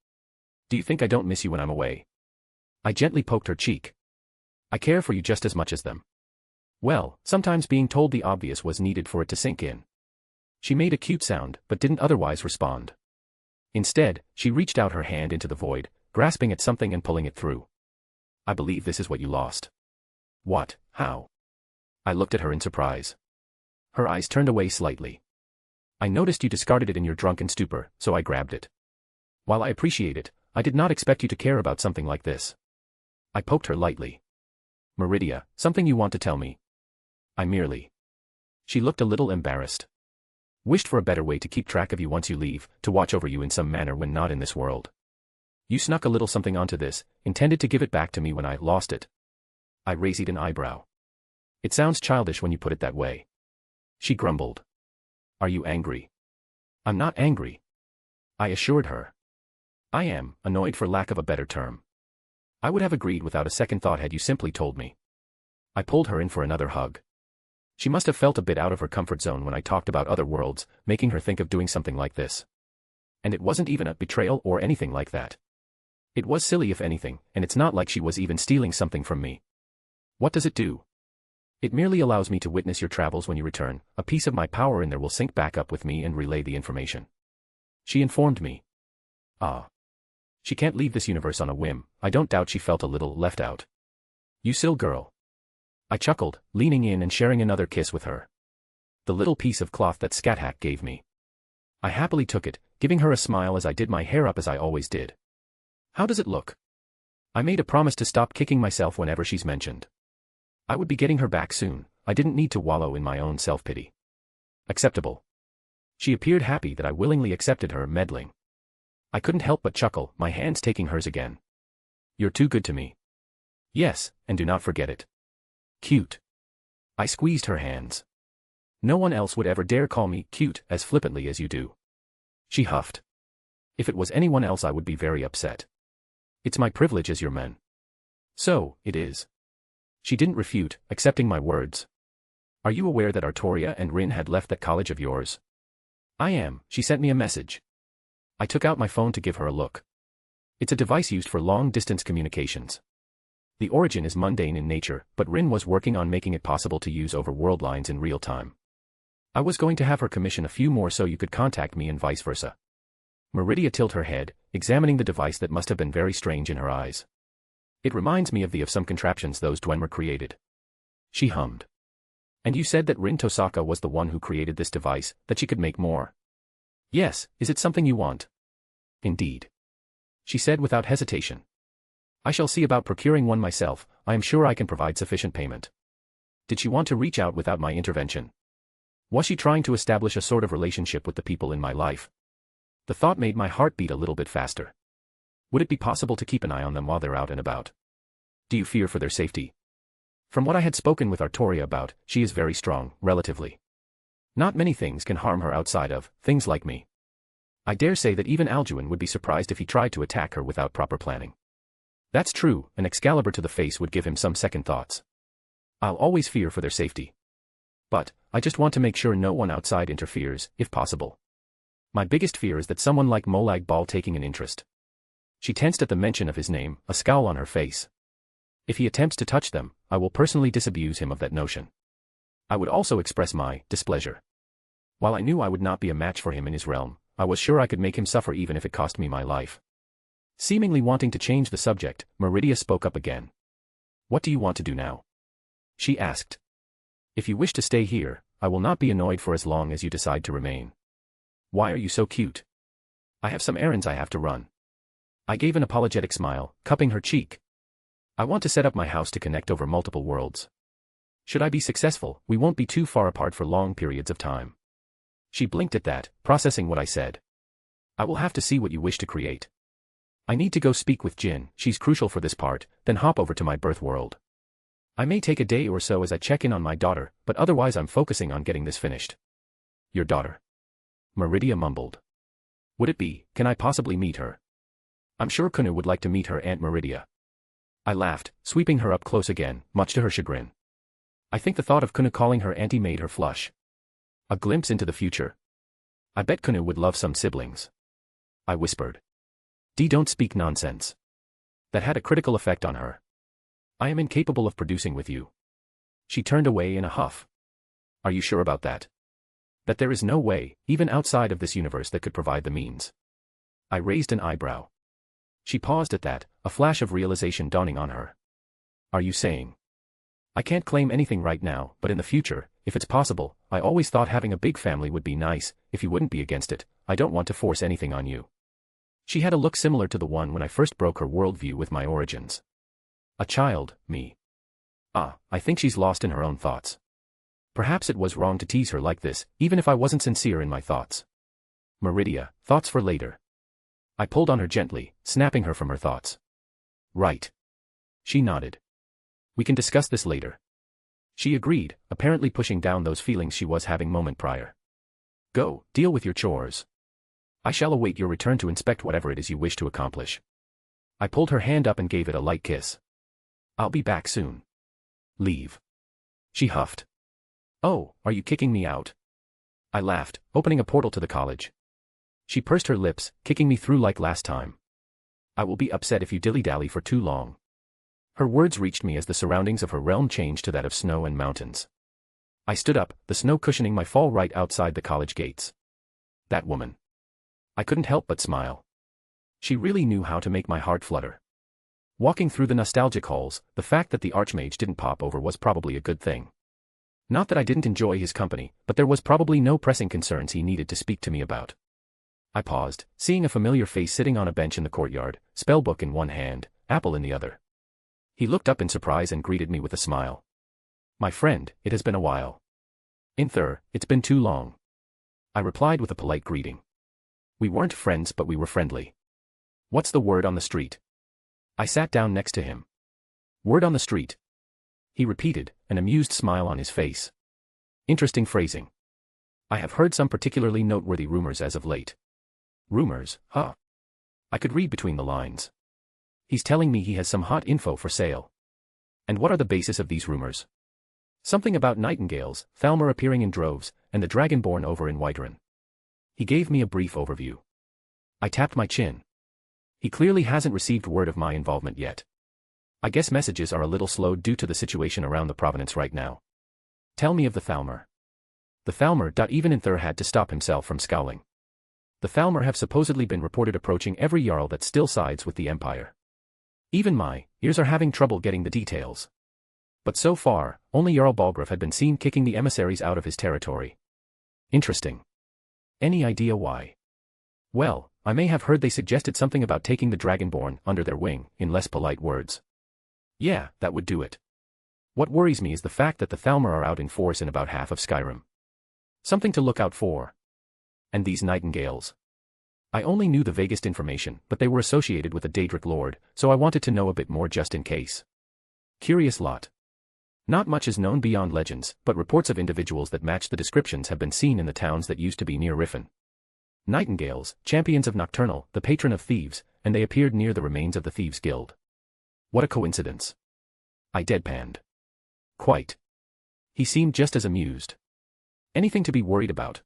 Do you think I don't miss you when I'm away? I gently poked her cheek. I care for you just as much as them. Well, sometimes being told the obvious was needed for it to sink in. She made a cute sound, but didn't otherwise respond. Instead, she reached out her hand into the void, grasping at something and pulling it through. I believe this is what you lost. What? How? I looked at her in surprise. Her eyes turned away slightly. I noticed you discarded it in your drunken stupor, so I grabbed it. While I appreciate it, I did not expect you to care about something like this. I poked her lightly. Meridia, something you want to tell me? I merely. She looked a little embarrassed. Wished for a better way to keep track of you once you leave, to watch over you in some manner when not in this world. You snuck a little something onto this, intended to give it back to me when I lost it. I raised an eyebrow. It sounds childish when you put it that way. She grumbled. Are you angry? I'm not angry. I assured her. I am, annoyed for lack of a better term. I would have agreed without a second thought had you simply told me. I pulled her in for another hug. She must have felt a bit out of her comfort zone when I talked about other worlds, making her think of doing something like this. And it wasn't even a betrayal or anything like that. It was silly if anything, and it's not like she was even stealing something from me. What does it do? It merely allows me to witness your travels when you return. A piece of my power in there will sync back up with me and relay the information. She informed me. Ah. She can't leave this universe on a whim. I don't doubt she felt a little left out. You silly girl. I chuckled, leaning in and sharing another kiss with her. The little piece of cloth that Scathack gave me. I happily took it, giving her a smile as I did my hair up as I always did. How does it look? I made a promise to stop kicking myself whenever she's mentioned. I would be getting her back soon. I didn't need to wallow in my own self-pity. Acceptable. She appeared happy that I willingly accepted her meddling. I couldn't help but chuckle, my hands taking hers again. You're too good to me. Yes, and do not forget it. Cute. I squeezed her hands. No one else would ever dare call me cute as flippantly as you do. She huffed. If it was anyone else I would be very upset. It's my privilege as your man. So, it is. She didn't refute, accepting my words. Are you aware that Artoria and Rin had left that college of yours? I am, she sent me a message. I took out my phone to give her a look. It's a device used for long-distance communications. The origin is mundane in nature, but Rin was working on making it possible to use over world lines in real time. I was going to have her commission a few more so you could contact me and vice versa. Meridia tilted her head, examining the device that must have been very strange in her eyes. It reminds me of some contraptions those Dwemer created. She hummed. And you said that Rin Tosaka was the one who created this device, that she could make more. Yes, is it something you want? Indeed. She said without hesitation. I shall see about procuring one myself. I am sure I can provide sufficient payment. Did she want to reach out without my intervention? Was she trying to establish a sort of relationship with the people in my life? The thought made my heart beat a little bit faster. Would it be possible to keep an eye on them while they're out and about? Do you fear for their safety? From what I had spoken with Artoria about, she is very strong, relatively. Not many things can harm her outside of things like me. I dare say that even Alduin would be surprised if he tried to attack her without proper planning. That's true, an Excalibur to the face would give him some second thoughts. I'll always fear for their safety. But, I just want to make sure no one outside interferes, if possible. My biggest fear is that someone like Molag Bal taking an interest. She tensed at the mention of his name, a scowl on her face. If he attempts to touch them, I will personally disabuse him of that notion. I would also express my displeasure. While I knew I would not be a match for him in his realm, I was sure I could make him suffer even if it cost me my life. Seemingly wanting to change the subject, Meridia spoke up again. What do you want to do now? She asked. If you wish to stay here, I will not be annoyed for as long as you decide to remain. Why are you so cute? I have some errands I have to run. I gave an apologetic smile, cupping her cheek. I want to set up my house to connect over multiple worlds. Should I be successful, we won't be too far apart for long periods of time. She blinked at that, processing what I said. I will have to see what you wish to create. I need to go speak with Jin, she's crucial for this part, then hop over to my birth world. I may take a day or so as I check in on my daughter, but otherwise I'm focusing on getting this finished. Your daughter? Meridia mumbled. Would it be, can I possibly meet her? I'm sure Kunu would like to meet her Aunt Meridia. I laughed, sweeping her up close again, much to her chagrin. I think the thought of Kunu calling her auntie made her flush. A glimpse into the future. I bet Kunu would love some siblings. I whispered. Don't speak nonsense. That had a critical effect on her. I am incapable of producing with you. She turned away in a huff. Are you sure about that? That there is no way, even outside of this universe, that could provide the means? I raised an eyebrow. She paused at that, a flash of realization dawning on her. Are you saying? I can't claim anything right now, but in the future, if it's possible, I always thought having a big family would be nice. If you wouldn't be against it, I don't want to force anything on you. She had a look similar to the one when I first broke her worldview with my origins. A child, me. I think she's lost in her own thoughts. Perhaps it was wrong to tease her like this, even if I wasn't sincere in my thoughts. Meridia, thoughts for later. I pulled on her gently, snapping her from her thoughts. Right. She nodded. We can discuss this later. She agreed, apparently pushing down those feelings she was having moment prior. Go, deal with your chores. I shall await your return to inspect whatever it is you wish to accomplish. I pulled her hand up and gave it a light kiss. I'll be back soon. Leave. She huffed. Oh, are you kicking me out? I laughed, opening a portal to the college. She pursed her lips, kicking me through like last time. I will be upset if you dilly-dally for too long. Her words reached me as the surroundings of her realm changed to that of snow and mountains. I stood up, the snow cushioning my fall right outside the college gates. That woman. I couldn't help but smile. She really knew how to make my heart flutter. Walking through the nostalgic halls, the fact that the Archmage didn't pop over was probably a good thing. Not that I didn't enjoy his company, but there was probably no pressing concerns he needed to speak to me about. I paused, seeing a familiar face sitting on a bench in the courtyard, spellbook in one hand, apple in the other. He looked up in surprise and greeted me with a smile. My friend, it has been a while. Inther, it's been too long. I replied with a polite greeting. We weren't friends but we were friendly. What's the word on the street? I sat down next to him. Word on the street. He repeated, an amused smile on his face. Interesting phrasing. I have heard some particularly noteworthy rumors as of late. Rumors, huh? I could read between the lines. He's telling me he has some hot info for sale. And what are the basis of these rumors? Something about nightingales, Thalmor appearing in droves, and the dragonborn over in Whiterun. He gave me a brief overview. I tapped my chin. He clearly hasn't received word of my involvement yet. I guess messages are a little slowed due to the situation around the province right now. Tell me of the Thalmor. The Thalmor. Even Inther had to stop himself from scowling. The Thalmor have supposedly been reported approaching every Jarl that still sides with the Empire. Even my ears are having trouble getting the details. But so far, only Jarl Balgruuf had been seen kicking the emissaries out of his territory. Interesting. Any idea why? Well, I may have heard they suggested something about taking the Dragonborn under their wing, in less polite words. Yeah, that would do it. What worries me is the fact that the Thalmor are out in force in about half of Skyrim. Something to look out for. And these nightingales. I only knew the vaguest information, but they were associated with a Daedric lord, so I wanted to know a bit more just in case. Curious lot. Not much is known beyond legends, but reports of individuals that match the descriptions have been seen in the towns that used to be near Riffin. Nightingales, champions of Nocturnal, the patron of thieves, and they appeared near the remains of the Thieves' Guild. What a coincidence. I deadpanned. Quite. He seemed just as amused. Anything to be worried about?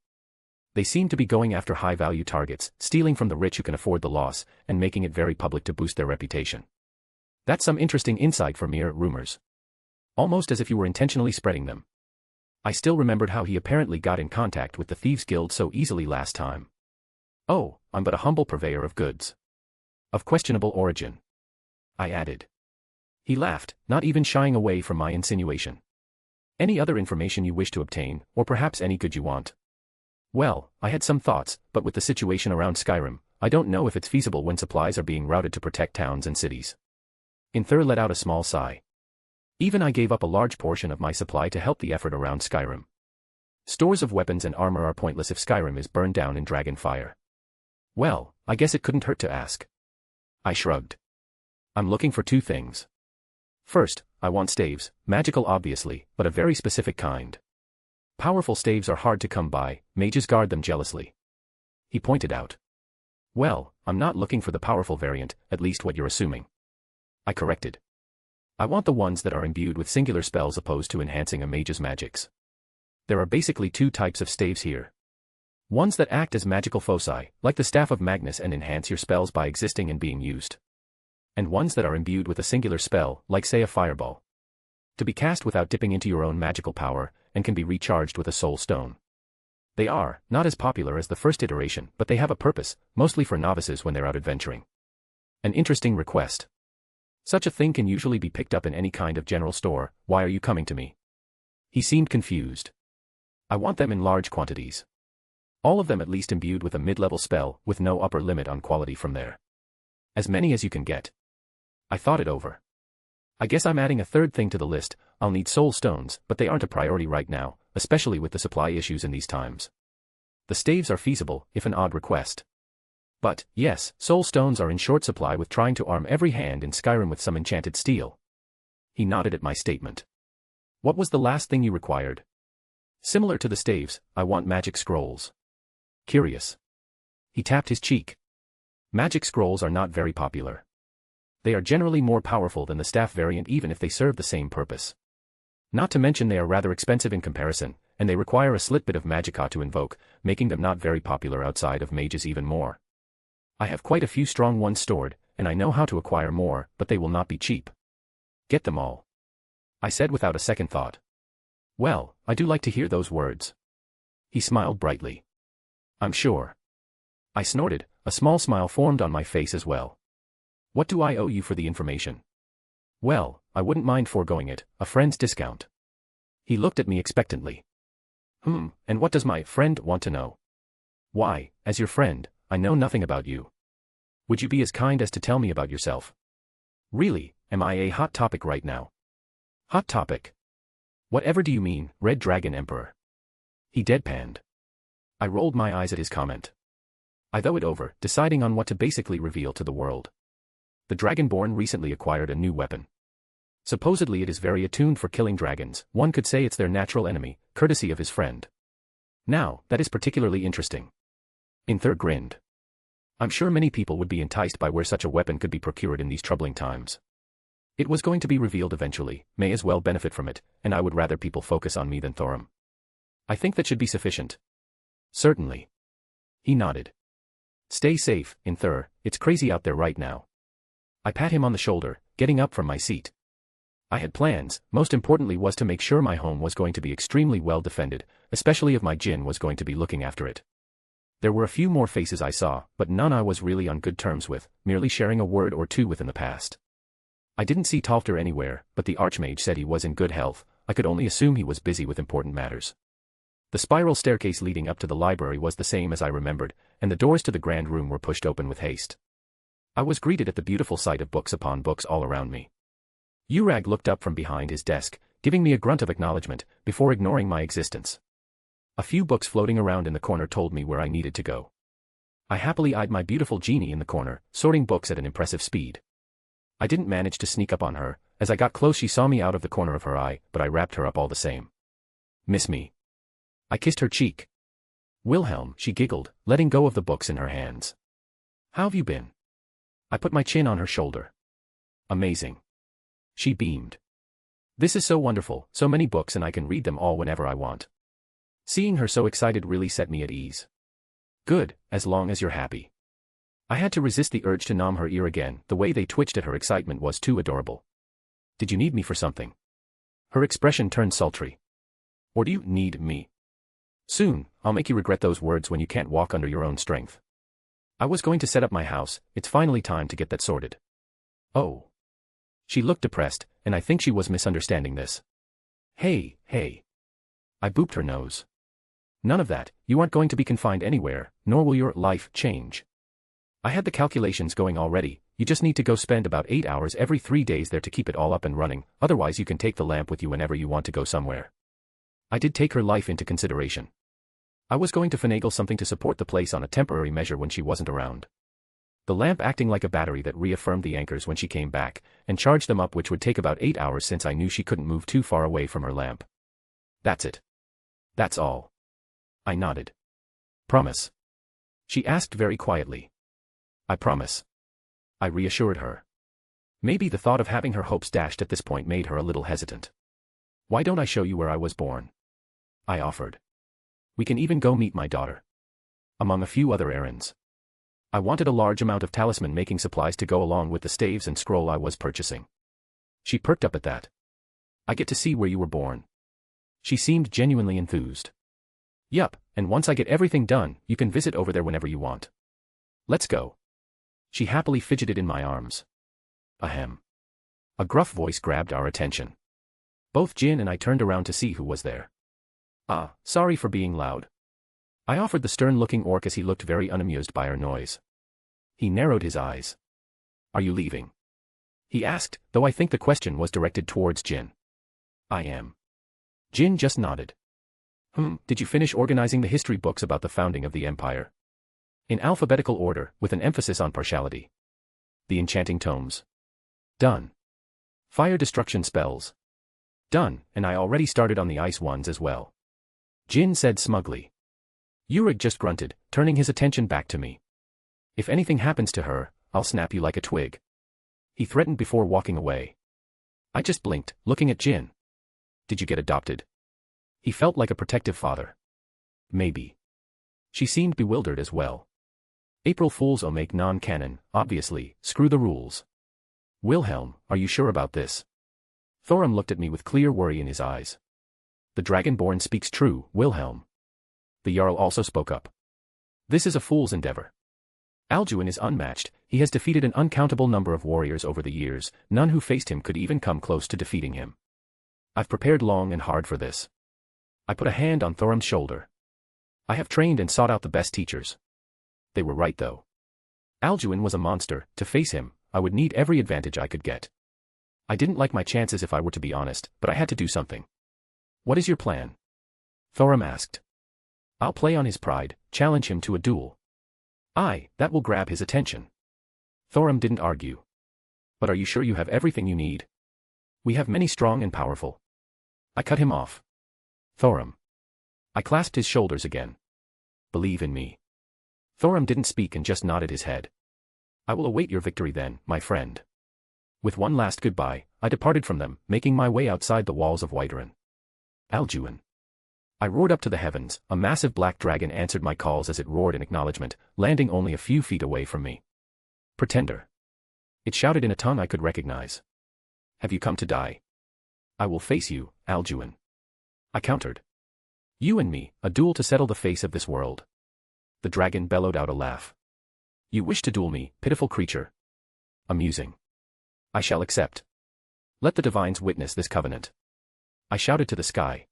They seem to be going after high-value targets, stealing from the rich who can afford the loss, and making it very public to boost their reputation. That's some interesting insight for mere rumors. Almost as if you were intentionally spreading them. I still remembered how he apparently got in contact with the Thieves' Guild so easily last time. Oh, I'm but a humble purveyor of goods. Of questionable origin. I added. He laughed, not even shying away from my insinuation. Any other information you wish to obtain, or perhaps any good you want? Well, I had some thoughts, but with the situation around Skyrim, I don't know if it's feasible when supplies are being routed to protect towns and cities. Inther let out a small sigh. Even I gave up a large portion of my supply to help the effort around Skyrim. Stores of weapons and armor are pointless if Skyrim is burned down in dragon fire. Well, I guess it couldn't hurt to ask. I shrugged. I'm looking for two things. First, I want staves, magical obviously, but a very specific kind. Powerful staves are hard to come by, mages guard them jealously. He pointed out. Well, I'm not looking for the powerful variant, at least what you're assuming. I corrected. I want the ones that are imbued with singular spells opposed to enhancing a mage's magics. There are basically two types of staves here. Ones that act as magical foci, like the Staff of Magnus, and enhance your spells by existing and being used. And ones that are imbued with a singular spell, like say a fireball. To be cast without dipping into your own magical power, and can be recharged with a soul stone. They are not as popular as the first iteration, but they have a purpose, mostly for novices when they're out adventuring. An interesting request. Such a thing can usually be picked up in any kind of general store. Why are you coming to me? He seemed confused. I want them in large quantities. All of them at least imbued with a mid-level spell, with no upper limit on quality from there. As many as you can get. I thought it over. I guess I'm adding a third thing to the list. I'll need soul stones, but they aren't a priority right now. especially with the supply issues in these times. The staves are feasible, if an odd request. But, yes, soul stones are in short supply with trying to arm every hand in Skyrim with some enchanted steel. He nodded at my statement. What was the last thing you required? Similar to the staves, I want magic scrolls. Curious. He tapped his cheek. Magic scrolls are not very popular. They are generally more powerful than the staff variant even if they serve the same purpose. Not to mention they are rather expensive in comparison, and they require a slit bit of magicka to invoke, making them not very popular outside of mages even more. I have quite a few strong ones stored, and I know how to acquire more, but they will not be cheap. Get them all, I said without a second thought. Well, I do like to hear those words. He smiled brightly. I'm sure. I snorted, a small smile formed on my face as well. What do I owe you for the information? Well, I wouldn't mind foregoing it, a friend's discount. He looked at me expectantly. And what does my friend want to know? Why, as your friend, I know nothing about you. Would you be as kind as to tell me about yourself? Really, am I a hot topic right now? Hot topic? Whatever do you mean, Red Dragon Emperor? He deadpanned. I rolled my eyes at his comment. I thought it over, deciding on what to basically reveal to the world. The Dragonborn recently acquired a new weapon. Supposedly it is very attuned for killing dragons, one could say it's their natural enemy, courtesy of his friend. Now, that is particularly interesting. Thur grinned. I'm sure many people would be enticed by where such a weapon could be procured in these troubling times. It was going to be revealed eventually, may as well benefit from it, and I would rather people focus on me than Thorum. I think that should be sufficient. Certainly. He nodded. Stay safe, Thur, it's crazy out there right now. I pat him on the shoulder, getting up from my seat. I had plans, most importantly was to make sure my home was going to be extremely well defended, especially if my djinn was going to be looking after it. There were a few more faces I saw, but none I was really on good terms with, merely sharing a word or two with in the past. I didn't see Tolfter anywhere, but the Archmage said he was in good health. I could only assume he was busy with important matters. The spiral staircase leading up to the library was the same as I remembered, and the doors to the grand room were pushed open with haste. I was greeted at the beautiful sight of books upon books all around me. Urag looked up from behind his desk, giving me a grunt of acknowledgement, before ignoring my existence. A few books floating around in the corner told me where I needed to go. I happily eyed my beautiful genie in the corner, sorting books at an impressive speed. I didn't manage to sneak up on her. As I got close she saw me out of the corner of her eye, but I wrapped her up all the same. Miss me. I kissed her cheek. Wilhelm, she giggled, letting go of the books in her hands. How have you been? I put my chin on her shoulder. Amazing. She beamed. This is so wonderful, so many books and I can read them all whenever I want. Seeing her so excited really set me at ease. Good, as long as you're happy. I had to resist the urge to nom her ear again, the way they twitched at her excitement was too adorable. Did you need me for something? Her expression turned sultry. Or do you need me? Soon, I'll make you regret those words when you can't walk under your own strength. I was going to set up my house, it's finally time to get that sorted. Oh. She looked depressed, and I think she was misunderstanding this. Hey. I booped her nose. None of that, you aren't going to be confined anywhere, nor will your life change. I had the calculations going already, you just need to go spend about 8 hours every 3 days there to keep it all up and running, otherwise you can take the lamp with you whenever you want to go somewhere. I did take her life into consideration. I was going to finagle something to support the place on a temporary measure when she wasn't around. The lamp acting like a battery that reaffirmed the anchors when she came back, and charged them up, which would take about 8 hours since I knew she couldn't move too far away from her lamp. That's it. That's all. I nodded. Promise? She asked very quietly. I promise. I reassured her. Maybe the thought of having her hopes dashed at this point made her a little hesitant. Why don't I show you where I was born? I offered. We can even go meet my daughter. Among a few other errands. I wanted a large amount of talisman-making supplies to go along with the staves and scroll I was purchasing. She perked up at that. I get to see where you were born. She seemed genuinely enthused. Yup, and once I get everything done, you can visit over there whenever you want. Let's go. She happily fidgeted in my arms. Ahem. A gruff voice grabbed our attention. Both Jin and I turned around to see who was there. Sorry for being loud. I offered the stern-looking orc as he looked very unamused by our noise. He narrowed his eyes. Are you leaving? He asked, though I think the question was directed towards Jin. I am. Jin just nodded. Did you finish organizing the history books about the founding of the Empire? In alphabetical order, with an emphasis on partiality. The enchanting tomes. Done. Fire destruction spells. Done, and I already started on the ice ones as well. Jin said smugly. Yurig just grunted, turning his attention back to me. If anything happens to her, I'll snap you like a twig. He threatened before walking away. I just blinked, looking at Jin. Did you get adopted? He felt like a protective father. Maybe. She seemed bewildered as well. April Fools make non-canon, obviously, screw the rules. Wilhelm, are you sure about this? Thorum looked at me with clear worry in his eyes. The Dragonborn speaks true, Wilhelm. The Jarl also spoke up. This is a fool's endeavor. Alduin is unmatched, he has defeated an uncountable number of warriors over the years, none who faced him could even come close to defeating him. I've prepared long and hard for this. I put a hand on Thorum's shoulder. I have trained and sought out the best teachers. They were right though. Alduin was a monster, to face him, I would need every advantage I could get. I didn't like my chances if I were to be honest, but I had to do something. What is your plan? Thorum asked. I'll play on his pride, challenge him to a duel. That will grab his attention. Thorum didn't argue. But are you sure you have everything you need? We have many strong and powerful. I cut him off. Thorum. I clasped his shoulders again. Believe in me. Thorum didn't speak and just nodded his head. I will await your victory then, my friend. With one last goodbye, I departed from them, making my way outside the walls of Whiterun. Alduin. I roared up to the heavens, a massive black dragon answered my calls as it roared in acknowledgement, landing only a few feet away from me. Pretender. It shouted in a tongue I could recognize. Have you come to die? I will face you, Alduin. I countered. You and me, a duel to settle the face of this world. The dragon bellowed out a laugh. You wish to duel me, pitiful creature? Amusing. I shall accept. Let the divines witness this covenant. I shouted to the sky.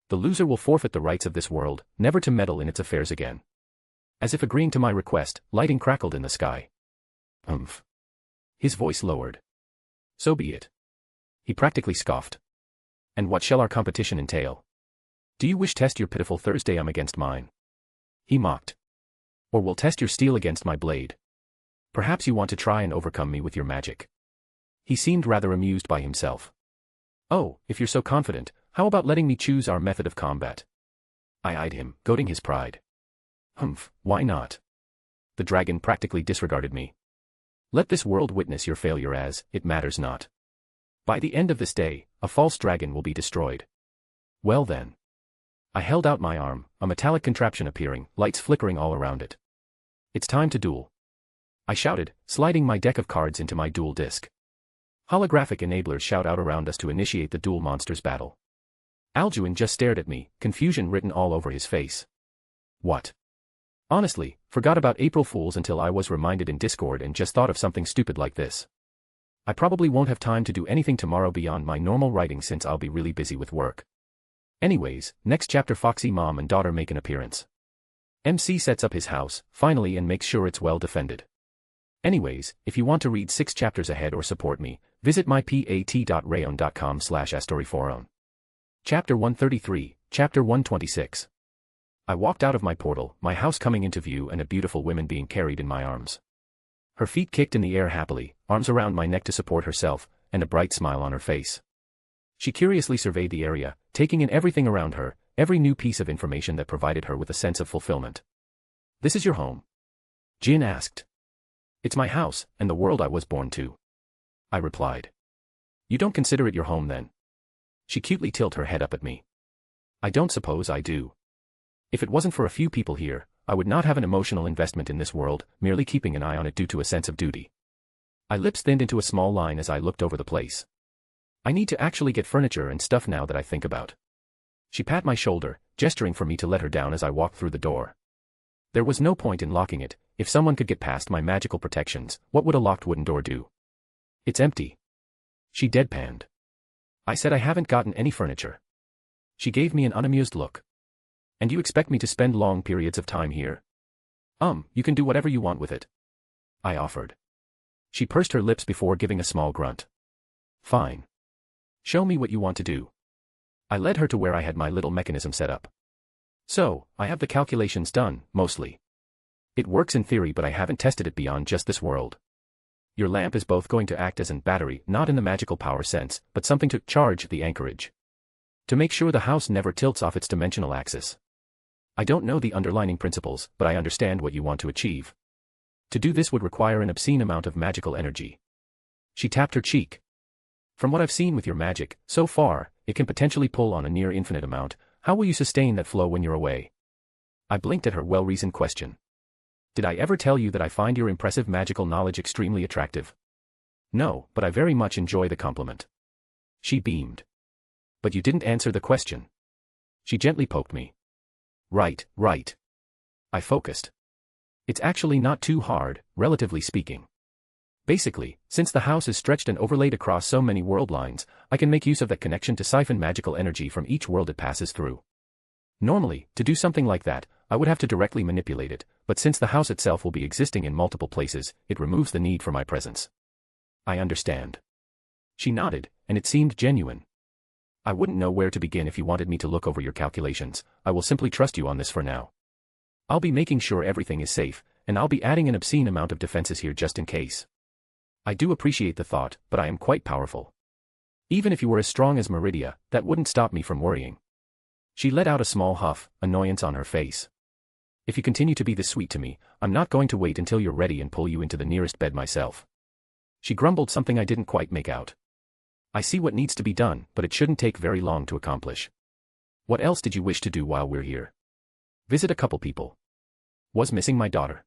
The loser will forfeit the rights of this world, never to meddle in its affairs again. As if agreeing to my request, lightning crackled in the sky. His voice lowered. So be it. He practically scoffed. And what shall our competition entail? Do you wish test your pitiful Thursday against mine? He mocked. Or will test your steel against my blade? Perhaps you want to try and overcome me with your magic. He seemed rather amused by himself. Oh, if you're so confident, how about letting me choose our method of combat? I eyed him, goading his pride. Why not? The dragon practically disregarded me. Let this world witness your failure as, it matters not. By the end of this day, a false dragon will be destroyed. Well then. I held out my arm, a metallic contraption appearing, lights flickering all around it. It's time to duel. I shouted, sliding my deck of cards into my duel disc. Holographic enablers shout out around us to initiate the duel monsters battle. Alduin just stared at me, confusion written all over his face. What? Honestly, forgot about April Fools until I was reminded in Discord and just thought of something stupid like this. I probably won't have time to do anything tomorrow beyond my normal writing since I'll be really busy with work. Anyways, next chapter Foxy mom and daughter make an appearance. MC sets up his house, finally, and makes sure it's well defended. Anyways, if you want to read 6 chapters ahead or support me, visit mypat.rayon.com/astoryforon. Chapter 133, Chapter 126. I walked out of my portal, my house coming into view and a beautiful woman being carried in my arms. Her feet kicked in the air happily, arms around my neck to support herself, and a bright smile on her face. She curiously surveyed the area, taking in everything around her, every new piece of information that provided her with a sense of fulfillment. This is your home? Jin asked. It's my house, and the world I was born to. I replied. You don't consider it your home then? She cutely tilted her head up at me. I don't suppose I do. If it wasn't for a few people here, I would not have an emotional investment in this world, merely keeping an eye on it due to a sense of duty. My lips thinned into a small line as I looked over the place. I need to actually get furniture and stuff now that I think about. She pat my shoulder, gesturing for me to let her down as I walked through the door. There was no point in locking it. If someone could get past my magical protections, what would a locked wooden door do? It's empty. She deadpanned. I said I haven't gotten any furniture. She gave me an unamused look. And you expect me to spend long periods of time here? You can do whatever you want with it. I offered. She pursed her lips before giving a small grunt. Fine. Show me what you want to do. I led her to where I had my little mechanism set up. So, I have the calculations done, mostly. It works in theory, but I haven't tested it beyond just this world. Your lamp is both going to act as an battery, not in the magical power sense, but something to charge the anchorage. To make sure the house never tilts off its dimensional axis. I don't know the underlying principles, but I understand what you want to achieve. To do this would require an obscene amount of magical energy. She tapped her cheek. From what I've seen with your magic, so far, it can potentially pull on a near infinite amount. How will you sustain that flow when you're away? I blinked at her well-reasoned question. Did I ever tell you that I find your impressive magical knowledge extremely attractive? No, but I very much enjoy the compliment. She beamed. But you didn't answer the question. She gently poked me. Right. I focused. It's actually not too hard, relatively speaking. Basically, since the house is stretched and overlaid across so many world lines, I can make use of that connection to siphon magical energy from each world it passes through. Normally, to do something like that, I would have to directly manipulate it, but since the house itself will be existing in multiple places, it removes the need for my presence. I understand. She nodded, and it seemed genuine. I wouldn't know where to begin if you wanted me to look over your calculations. I will simply trust you on this for now. I'll be making sure everything is safe, and I'll be adding an obscene amount of defenses here just in case. I do appreciate the thought, but I am quite powerful. Even if you were as strong as Meridia, that wouldn't stop me from worrying. She let out a small huff, annoyance on her face. If you continue to be this sweet to me, I'm not going to wait until you're ready and pull you into the nearest bed myself. She grumbled something I didn't quite make out. I see what needs to be done, but it shouldn't take very long to accomplish. What else did you wish to do while we're here? Visit a couple people. Was missing my daughter.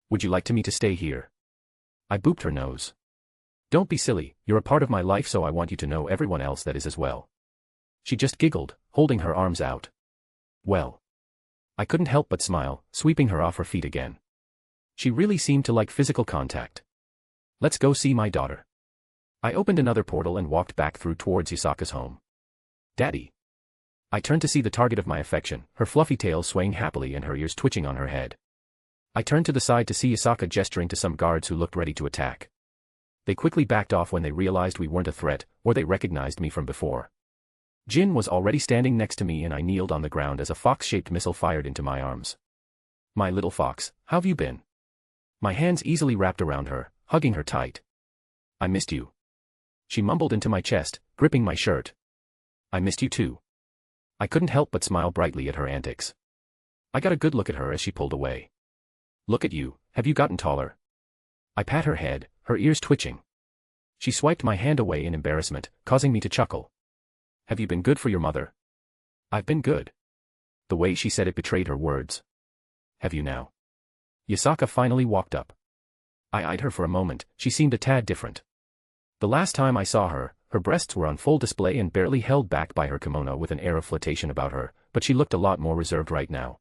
Would you like me to stay here? I booped her nose. Don't be silly, you're a part of my life, so I want you to know everyone else that is as well. She just giggled, holding her arms out. Well. I couldn't help but smile, sweeping her off her feet again. She really seemed to like physical contact. Let's go see my daughter. I opened another portal and walked back through towards Yasaka's home. Daddy. I turned to see the target of my affection, her fluffy tail swaying happily and her ears twitching on her head. I turned to the side to see Yasaka gesturing to some guards who looked ready to attack. They quickly backed off when they realized we weren't a threat, or they recognized me from before. Jin was already standing next to me and I kneeled on the ground as a fox-shaped missile fired into my arms. My little fox, how've you been? My hands easily wrapped around her, hugging her tight. I missed you. She mumbled into my chest, gripping my shirt. I missed you too. I couldn't help but smile brightly at her antics. I got a good look at her as she pulled away. Look at you, have you gotten taller? I pat her head, her ears twitching. She swiped my hand away in embarrassment, causing me to chuckle. Have you been good for your mother? I've been good. The way she said it betrayed her words. Have you now? Yasaka finally walked up. I eyed her for a moment, she seemed a tad different. The last time I saw her, her breasts were on full display and barely held back by her kimono with an air of flirtation about her, but she looked a lot more reserved right now.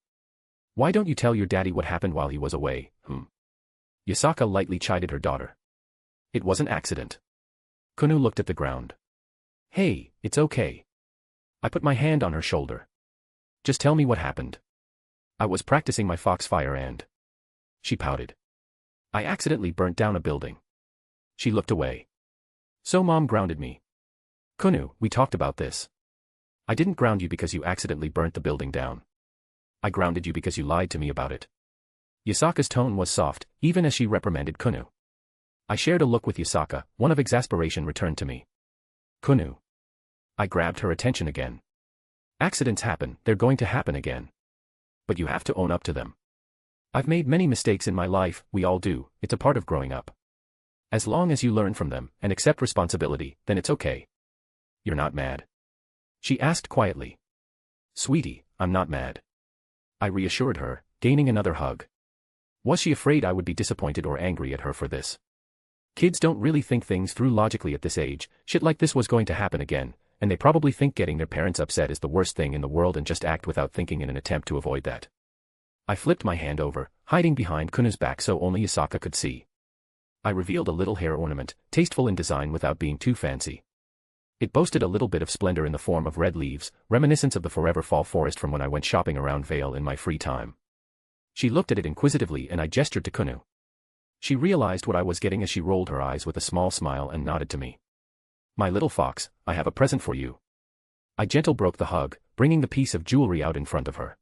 Why don't you tell your daddy what happened while he was away, Yasaka lightly chided her daughter. It was an accident. Kunu looked at the ground. Hey, it's okay. I put my hand on her shoulder. Just tell me what happened. I was practicing my foxfire and... She pouted. I accidentally burnt down a building. She looked away. So Mom grounded me. Kunu, we talked about this. I didn't ground you because you accidentally burnt the building down. I grounded you because you lied to me about it. Yasaka's tone was soft, even as she reprimanded Kunu. I shared a look with Yasaka, one of exasperation returned to me. Kunu. I grabbed her attention again. Accidents happen, they're going to happen again. But you have to own up to them. I've made many mistakes in my life, we all do, it's a part of growing up. As long as you learn from them and accept responsibility, then it's okay. You're not mad? She asked quietly. Sweetie, I'm not mad. I reassured her, gaining another hug. Was she afraid I would be disappointed or angry at her for this? Kids don't really think things through logically at this age, shit like this was going to happen again, and they probably think getting their parents upset is the worst thing in the world and just act without thinking in an attempt to avoid that. I flipped my hand over, hiding behind Kunu's back so only Yasaka could see. I revealed a little hair ornament, tasteful in design without being too fancy. It boasted a little bit of splendor in the form of red leaves, reminiscence of the forever fall forest from when I went shopping around Vale in my free time. She looked at it inquisitively and I gestured to Kunu. She realized what I was getting as she rolled her eyes with a small smile and nodded to me. My little fox, I have a present for you. I gentle broke the hug, bringing the piece of jewelry out in front of her.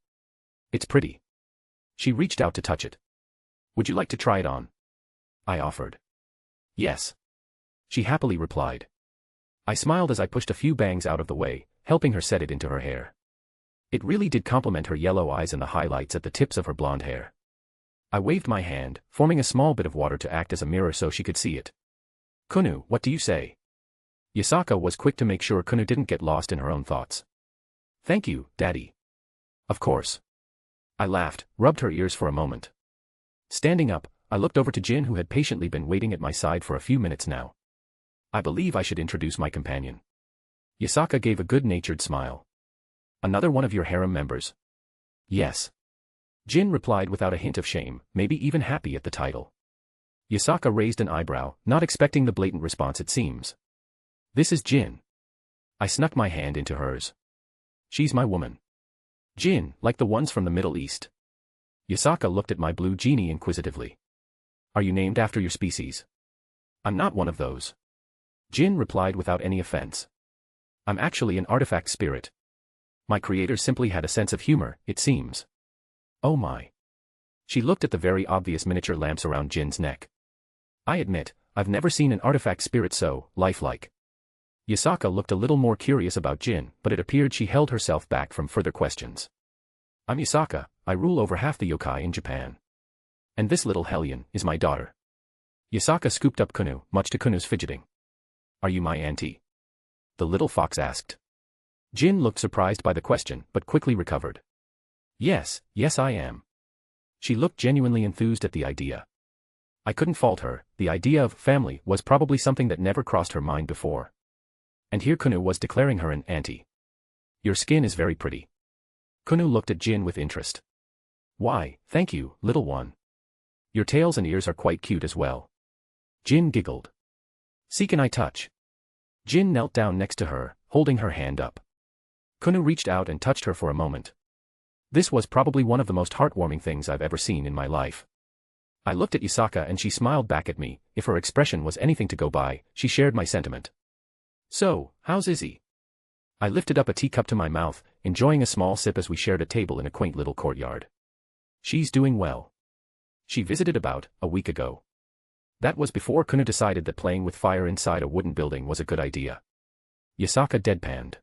It's pretty. She reached out to touch it. Would you like to try it on? I offered. Yes. She happily replied. I smiled as I pushed a few bangs out of the way, helping her set it into her hair. It really did complement her yellow eyes and the highlights at the tips of her blonde hair. I waved my hand, forming a small bit of water to act as a mirror so she could see it. Kunu, what do you say? Yasaka was quick to make sure Kunu didn't get lost in her own thoughts. Thank you, Daddy. Of course. I laughed, rubbed her ears for a moment. Standing up, I looked over to Jin, who had patiently been waiting at my side for a few minutes now. I believe I should introduce my companion. Yasaka gave a good-natured smile. Another one of your harem members? Yes. Jin replied without a hint of shame, maybe even happy at the title. Yasaka raised an eyebrow, not expecting the blatant response it seems. This is Jin. I snuck my hand into hers. She's my woman. Jin, like the ones from the Middle East. Yasaka looked at my blue genie inquisitively. Are you named after your species? I'm not one of those. Jin replied without any offense. I'm actually an artifact spirit. My creator simply had a sense of humor, it seems. Oh my. She looked at the very obvious miniature lamps around Jin's neck. I admit, I've never seen an artifact spirit so lifelike. Yasaka looked a little more curious about Jin, but it appeared she held herself back from further questions. I'm Yasaka, I rule over half the yokai in Japan. And this little hellion is my daughter. Yasaka scooped up Kunu, much to Kunu's fidgeting. Are you my auntie? The little fox asked. Jin looked surprised by the question, but quickly recovered. Yes, I am. She looked genuinely enthused at the idea. I couldn't fault her, the idea of family was probably something that never crossed her mind before. And here Kunu was declaring her an auntie. Your skin is very pretty. Kunu looked at Jin with interest. Why, thank you, little one. Your tails and ears are quite cute as well. Jin giggled. See, can I touch? Jin knelt down next to her, holding her hand up. Kunu reached out and touched her for a moment. This was probably one of the most heartwarming things I've ever seen in my life. I looked at Yasaka and she smiled back at me. If her expression was anything to go by, she shared my sentiment. So, how's Izzy? I lifted up a teacup to my mouth, enjoying a small sip as we shared a table in a quaint little courtyard. She's doing well. She visited about a week ago. That was before Kunu decided that playing with fire inside a wooden building was a good idea. Yasaka deadpanned.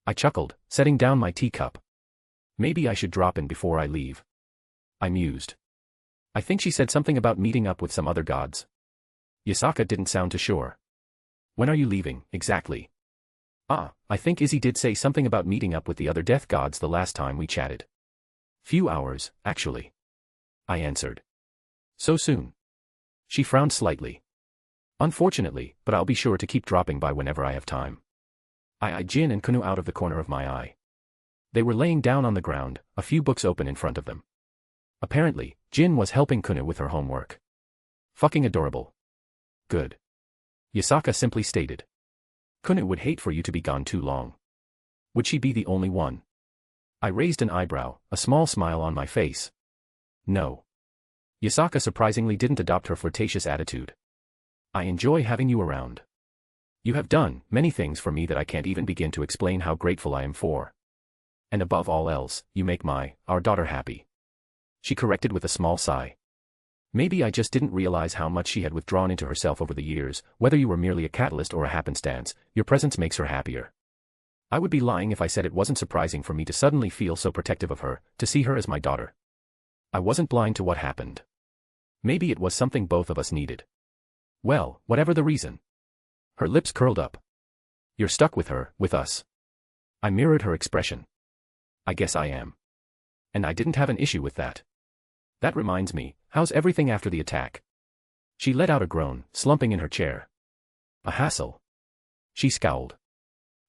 I chuckled, setting down my teacup. Maybe I should drop in before I leave. I mused. I think she said something about meeting up with some other gods. Yasaka didn't sound too sure. When are you leaving, exactly? I think Izzy did say something about meeting up with the other death gods the last time we chatted. Few hours, actually. I answered. So soon? She frowned slightly. Unfortunately, but I'll be sure to keep dropping by whenever I have time. I eyed Jin and Kunu out of the corner of my eye. They were laying down on the ground, a few books open in front of them. Apparently, Jin was helping Kunu with her homework. Fucking adorable. Good. Yasaka simply stated. Kunu would hate for you to be gone too long. Would she be the only one? I raised an eyebrow, a small smile on my face. No. Yasaka surprisingly didn't adopt her flirtatious attitude. I enjoy having you around. You have done many things for me that I can't even begin to explain how grateful I am for. And above all else, you make our daughter happy. She corrected with a small sigh. Maybe I just didn't realize how much she had withdrawn into herself over the years. Whether you were merely a catalyst or a happenstance, your presence makes her happier. I would be lying if I said it wasn't surprising for me to suddenly feel so protective of her, to see her as my daughter. I wasn't blind to what happened. Maybe it was something both of us needed. Well, whatever the reason. Her lips curled up. You're stuck with her, with us. I mirrored her expression. I guess I am. And I didn't have an issue with that. That reminds me, how's everything after the attack? She let out a groan, slumping in her chair. A hassle. She scowled.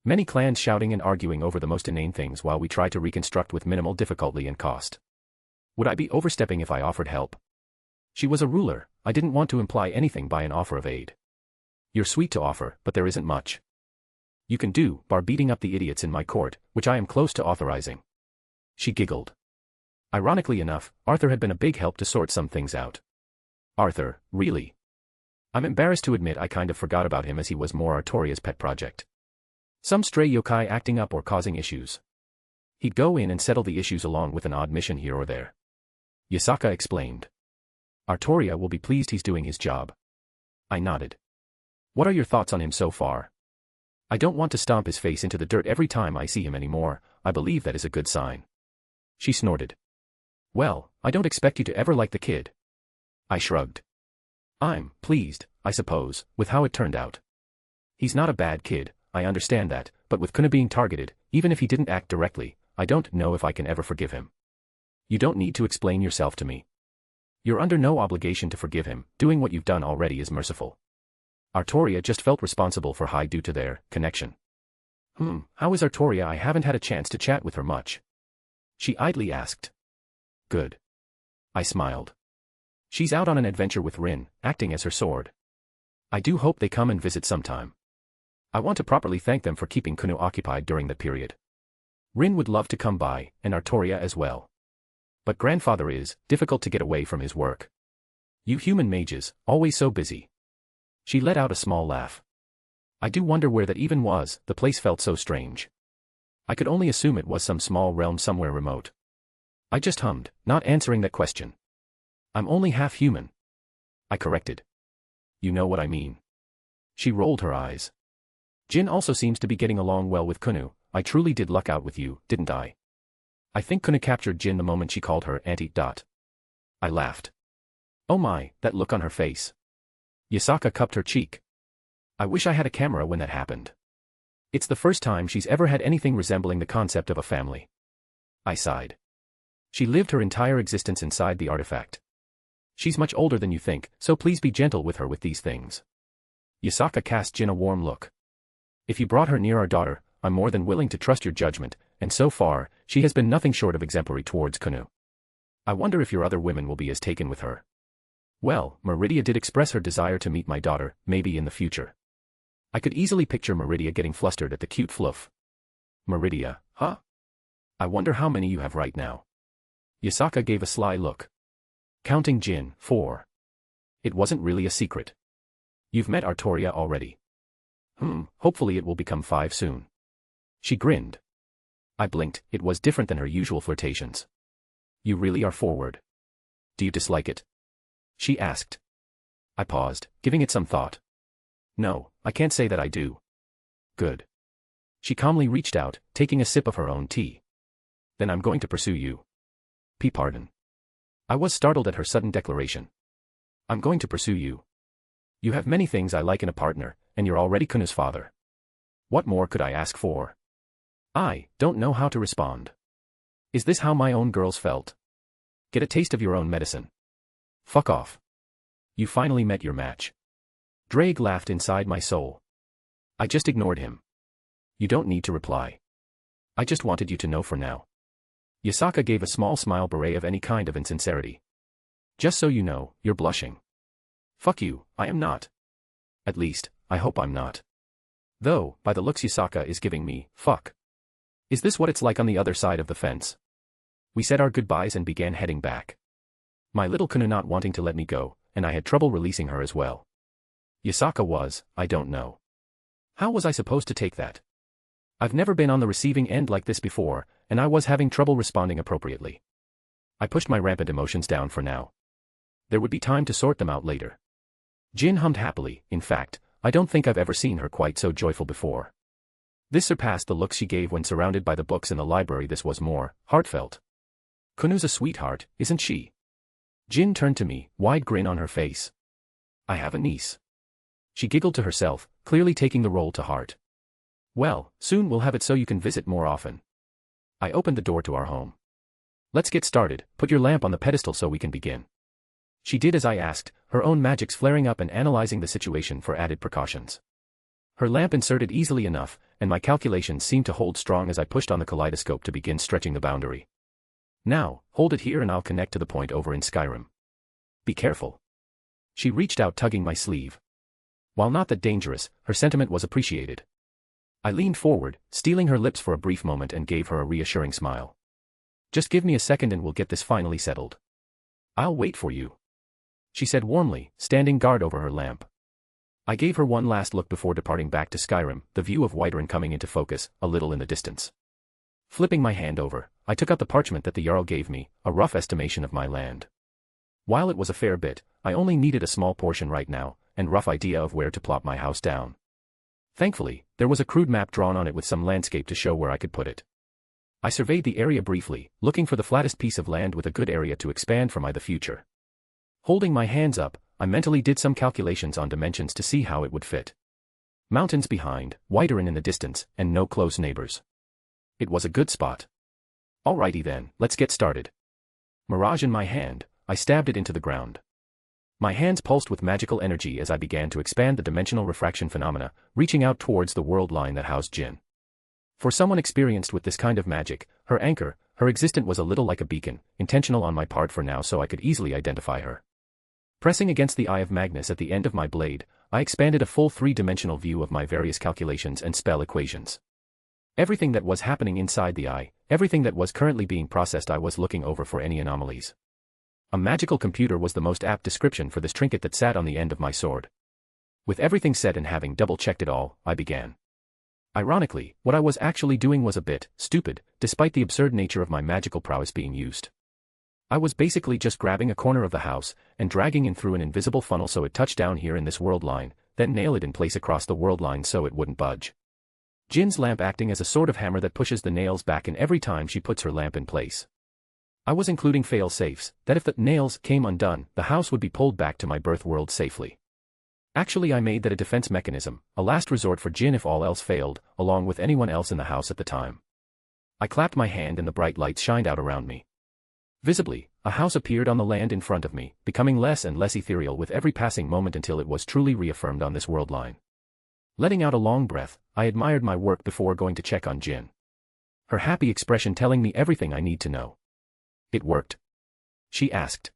Many clans shouting and arguing over the most inane things while we try to reconstruct with minimal difficulty and cost. Would I be overstepping if I offered help? She was a ruler, I didn't want to imply anything by an offer of aid. You're sweet to offer, but there isn't much you can do, bar beating up the idiots in my court, which I am close to authorizing. She giggled. Ironically enough, Arthur had been a big help to sort some things out. Arthur, really? I'm embarrassed to admit I kind of forgot about him, as he was more Artoria's pet project. Some stray yokai acting up or causing issues. He'd go in and settle the issues along with an odd mission here or there. Yasaka explained. Artoria will be pleased he's doing his job. I nodded. What are your thoughts on him so far? I don't want to stomp his face into the dirt every time I see him anymore. I believe that is a good sign. She snorted. Well, I don't expect you to ever like the kid. I shrugged. I'm pleased, I suppose, with how it turned out. He's not a bad kid, I understand that, but with Kuna being targeted, even if he didn't act directly, I don't know if I can ever forgive him. You don't need to explain yourself to me. You're under no obligation to forgive him, doing what you've done already is merciful. Artoria just felt responsible for Hai due to their connection. How is Artoria? I haven't had a chance to chat with her much. She idly asked. Good. I smiled. She's out on an adventure with Rin, acting as her sword. I do hope they come and visit sometime. I want to properly thank them for keeping Kunu occupied during that period. Rin would love to come by, and Artoria as well. But grandfather is difficult to get away from his work. You human mages, always so busy. She let out a small laugh. I do wonder where that even was, the place felt so strange. I could only assume it was some small realm somewhere remote. I just hummed, not answering that question. I'm only half human. I corrected. You know what I mean. She rolled her eyes. Jin also seems to be getting along well with Kunu. I truly did luck out with you, didn't I? I think Kunu captured Jin the moment she called her Auntie. I laughed. Oh my, that look on her face. Yasaka cupped her cheek. I wish I had a camera when that happened. It's the first time she's ever had anything resembling the concept of a family. I sighed. She lived her entire existence inside the artifact. She's much older than you think, so please be gentle with her with these things. Yasaka cast Jin a warm look. If you brought her near our daughter, I'm more than willing to trust your judgment, and so far, she has been nothing short of exemplary towards Kunu. I wonder if your other women will be as taken with her. Well, Meridia did express her desire to meet my daughter, maybe in the future. I could easily picture Meridia getting flustered at the cute fluff. Meridia, huh? I wonder how many you have right now. Yasaka gave a sly look. Counting Jin, 4. It wasn't really a secret. You've met Artoria already. Hopefully it will become 5 soon. She grinned. I blinked, it was different than her usual flirtations. You really are forward. Do you dislike it? She asked. I paused, giving it some thought. No, I can't say that I do. Good. She calmly reached out, taking a sip of her own tea. Then I'm going to pursue you. Pardon. I was startled at her sudden declaration. I'm going to pursue you. You have many things I like in a partner, and you're already Kunu's father. What more could I ask for? I don't know how to respond. Is this how my own girls felt? Get a taste of your own medicine. Fuck off. You finally met your match. Drake laughed inside my soul. I just ignored him. You don't need to reply. I just wanted you to know for now. Yasaka gave a small smile bereft of any kind of insincerity. Just so you know, you're blushing. Fuck you, I am not. At least, I hope I'm not. Though, by the looks Yasaka is giving me, fuck. Is this what it's like on the other side of the fence? We said our goodbyes and began heading back. My little Kunu not wanting to let me go, and I had trouble releasing her as well. Yasaka was, I don't know. How was I supposed to take that? I've never been on the receiving end like this before, and I was having trouble responding appropriately. I pushed my rampant emotions down for now. There would be time to sort them out later. Jin hummed happily. In fact, I don't think I've ever seen her quite so joyful before. This surpassed the looks she gave when surrounded by the books in the library. This was more heartfelt. Kunu's a sweetheart, isn't she? Jin turned to me, wide grin on her face. I have a niece. She giggled to herself, clearly taking the role to heart. Well, soon we'll have it so you can visit more often. I opened the door to our home. Let's get started, put your lamp on the pedestal so we can begin. She did as I asked, her own magics flaring up and analyzing the situation for added precautions. Her lamp inserted easily enough, and my calculations seemed to hold strong as I pushed on the kaleidoscope to begin stretching the boundary. Now, hold it here and I'll connect to the point over in Skyrim. Be careful. She reached out tugging my sleeve. While not that dangerous, her sentiment was appreciated. I leaned forward, stealing her lips for a brief moment and gave her a reassuring smile. Just give me a second and we'll get this finally settled. I'll wait for you. She said warmly, standing guard over her lamp. I gave her one last look before departing back to Skyrim, the view of Whiterun coming into focus, a little in the distance. Flipping my hand over, I took out the parchment that the Jarl gave me, a rough estimation of my land. While it was a fair bit, I only needed a small portion right now, and rough idea of where to plop my house down. Thankfully, there was a crude map drawn on it with some landscape to show where I could put it. I surveyed the area briefly, looking for the flattest piece of land with a good area to expand from the future. Holding my hands up, I mentally did some calculations on dimensions to see how it would fit. Mountains behind, Whiterun in the distance, and no close neighbors. It was a good spot. Alrighty then, let's get started. Mirage in my hand, I stabbed it into the ground. My hands pulsed with magical energy as I began to expand the dimensional refraction phenomena, reaching out towards the world line that housed Jin. For someone experienced with this kind of magic, her anchor, her existence was a little like a beacon, intentional on my part for now so I could easily identify her. Pressing against the Eye of Magnus at the end of my blade, I expanded a full three-dimensional view of my various calculations and spell equations. Everything that was happening inside the eye, everything that was currently being processed, I was looking over for any anomalies. A magical computer was the most apt description for this trinket that sat on the end of my sword. With everything said and having double-checked it all, I began. Ironically, what I was actually doing was a bit stupid, despite the absurd nature of my magical prowess being used. I was basically just grabbing a corner of the house and dragging in through an invisible funnel so it touched down here in this world line, then nail it in place across the world line so it wouldn't budge. Jin's lamp acting as a sort of hammer that pushes the nails back in every time she puts her lamp in place. I was including fail-safes, that if the nails came undone, the house would be pulled back to my birth world safely. Actually, I made that a defense mechanism, a last resort for Jin if all else failed, along with anyone else in the house at the time. I clapped my hand and the bright lights shined out around me. Visibly, a house appeared on the land in front of me, becoming less and less ethereal with every passing moment until it was truly reaffirmed on this world line. Letting out a long breath, I admired my work before going to check on Jin. Her happy expression telling me everything I need to know. It worked. She asked.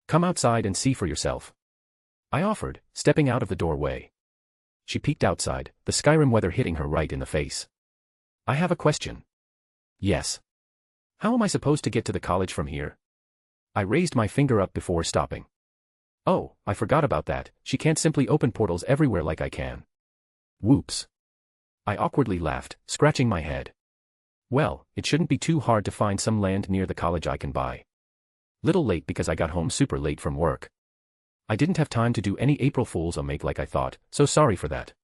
Come outside and see for yourself. I offered, stepping out of the doorway. She peeked outside, the Skyrim weather hitting her right in the face. I have a question. Yes. How am I supposed to get to the college from here? I raised my finger up before stopping. Oh, I forgot about that, she can't simply open portals everywhere like I can. Whoops. I awkwardly laughed, scratching my head. Well, it shouldn't be too hard to find some land near the college I can buy. Little late because I got home super late from work. I didn't have time to do any April Fool's make like I thought, so sorry for that.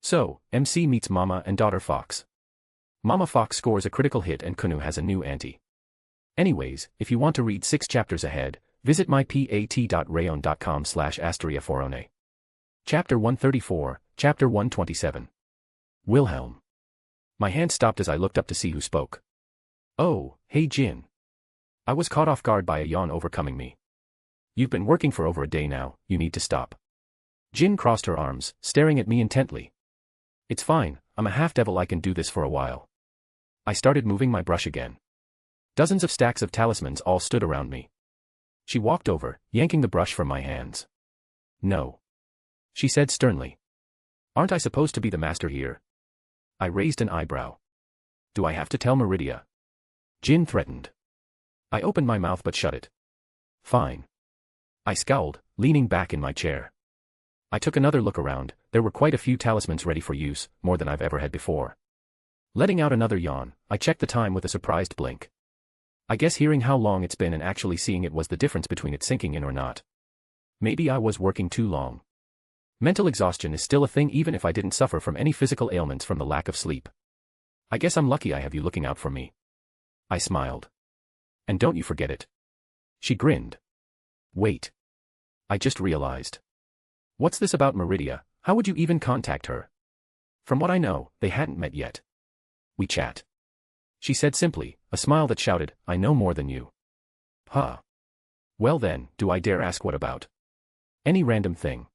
So, MC meets Mama and Daughter Fox. Mama Fox scores a critical hit and Kunu has a new auntie. Anyways, if you want to read 6 chapters ahead, visit mypat.rayon.com/AsteriaForone. Chapter 134, Chapter 127. Wilhelm. My hand stopped as I looked up to see who spoke. Oh, hey Jin. I was caught off guard by a yawn overcoming me. You've been working for over a day now, you need to stop. Jin crossed her arms, staring at me intently. It's fine, I'm a half-devil, I can do this for a while. I started moving my brush again. Dozens of stacks of talismans all stood around me. She walked over, yanking the brush from my hands. No. She said sternly. Aren't I supposed to be the master here? I raised an eyebrow. Do I have to tell Meridia? Jin threatened. I opened my mouth but shut it. Fine. I scowled, leaning back in my chair. I took another look around, there were quite a few talismans ready for use, more than I've ever had before. Letting out another yawn, I checked the time with a surprised blink. I guess hearing how long it's been and actually seeing it was the difference between it sinking in or not. Maybe I was working too long. Mental exhaustion is still a thing even if I didn't suffer from any physical ailments from the lack of sleep. I guess I'm lucky I have you looking out for me. I smiled. And don't you forget it. She grinned. Wait. I just realized. What's this about Meridia? How would you even contact her? From what I know, they hadn't met yet. We chat. She said simply, a smile that shouted, I know more than you. Huh. Well then, do I dare ask what about? Any random thing.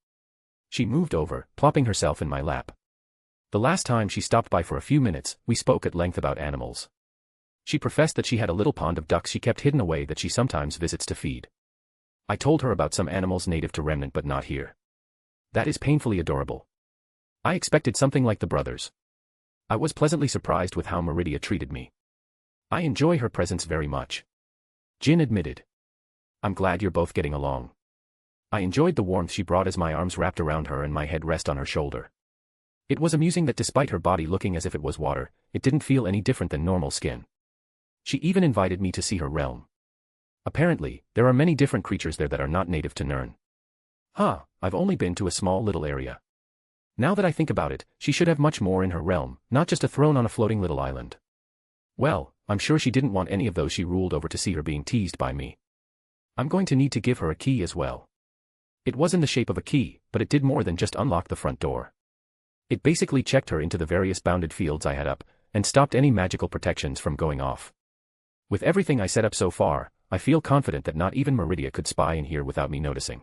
She moved over, plopping herself in my lap. The last time she stopped by for a few minutes, we spoke at length about animals. She professed that she had a little pond of ducks she kept hidden away that she sometimes visits to feed. I told her about some animals native to Remnant but not here. That is painfully adorable. I expected something like the brothers. I was pleasantly surprised with how Meridia treated me. I enjoy her presence very much. Jin admitted. I'm glad you're both getting along. I enjoyed the warmth she brought as my arms wrapped around her and my head rested on her shoulder. It was amusing that despite her body looking as if it was water, it didn't feel any different than normal skin. She even invited me to see her realm. Apparently, there are many different creatures there that are not native to Nirn. I've only been to a small little area. Now that I think about it, she should have much more in her realm, not just a throne on a floating little island. Well, I'm sure she didn't want any of those she ruled over to see her being teased by me. I'm going to need to give her a key as well. It was in the shape of a key, but it did more than just unlock the front door. It basically checked her into the various bounded fields I had up, and stopped any magical protections from going off. With everything I set up so far, I feel confident that not even Meridia could spy in here without me noticing.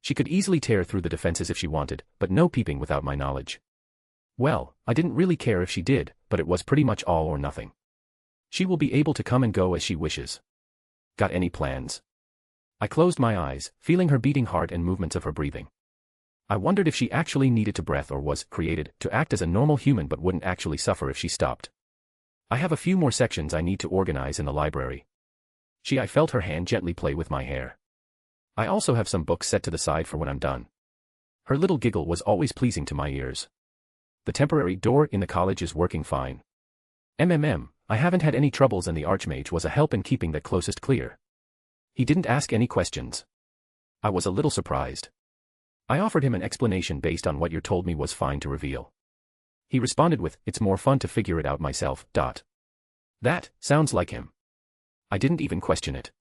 She could easily tear through the defenses if she wanted, but no peeping without my knowledge. Well, I didn't really care if she did, but it was pretty much all or nothing. She will be able to come and go as she wishes. Got any plans? I closed my eyes, feeling her beating heart and movements of her breathing. I wondered if she actually needed to breathe or was created to act as a normal human but wouldn't actually suffer if she stopped. I have a few more sections I need to organize in the library. I felt her hand gently play with my hair. I also have some books set to the side for when I'm done. Her little giggle was always pleasing to my ears. The temporary door in the college is working fine. I haven't had any troubles and the Archmage was a help in keeping that closest clear. He didn't ask any questions. I was a little surprised. I offered him an explanation based on what you told me was fine to reveal. He responded with, "It's more fun to figure it out myself." That sounds like him. I didn't even question it.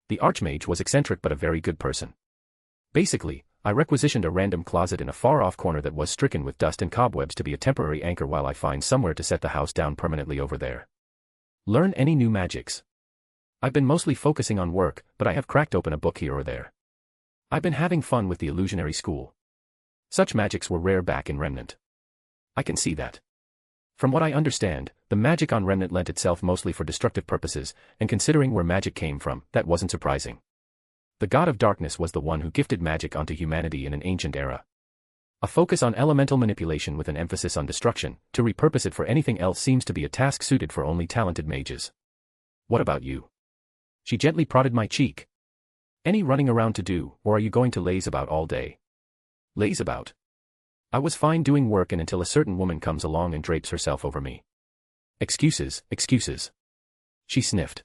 The Archmage was eccentric but a very good person. Basically, I requisitioned a random closet in a far-off corner that was stricken with dust and cobwebs to be a temporary anchor while I find somewhere to set the house down permanently over there. Learn any new magics. I've been mostly focusing on work, but I have cracked open a book here or there. I've been having fun with the illusionary school. Such magics were rare back in Remnant. I can see that. From what I understand, the magic on Remnant lent itself mostly for destructive purposes, and considering where magic came from, that wasn't surprising. The god of darkness was the one who gifted magic onto humanity in an ancient era. A focus on elemental manipulation with an emphasis on destruction, to repurpose it for anything else seems to be a task suited for only talented mages. What about you? She gently prodded my cheek. Any running around to do, or are you going to laze about all day? Laze about? I was fine doing work and until a certain woman comes along and drapes herself over me. Excuses. She sniffed.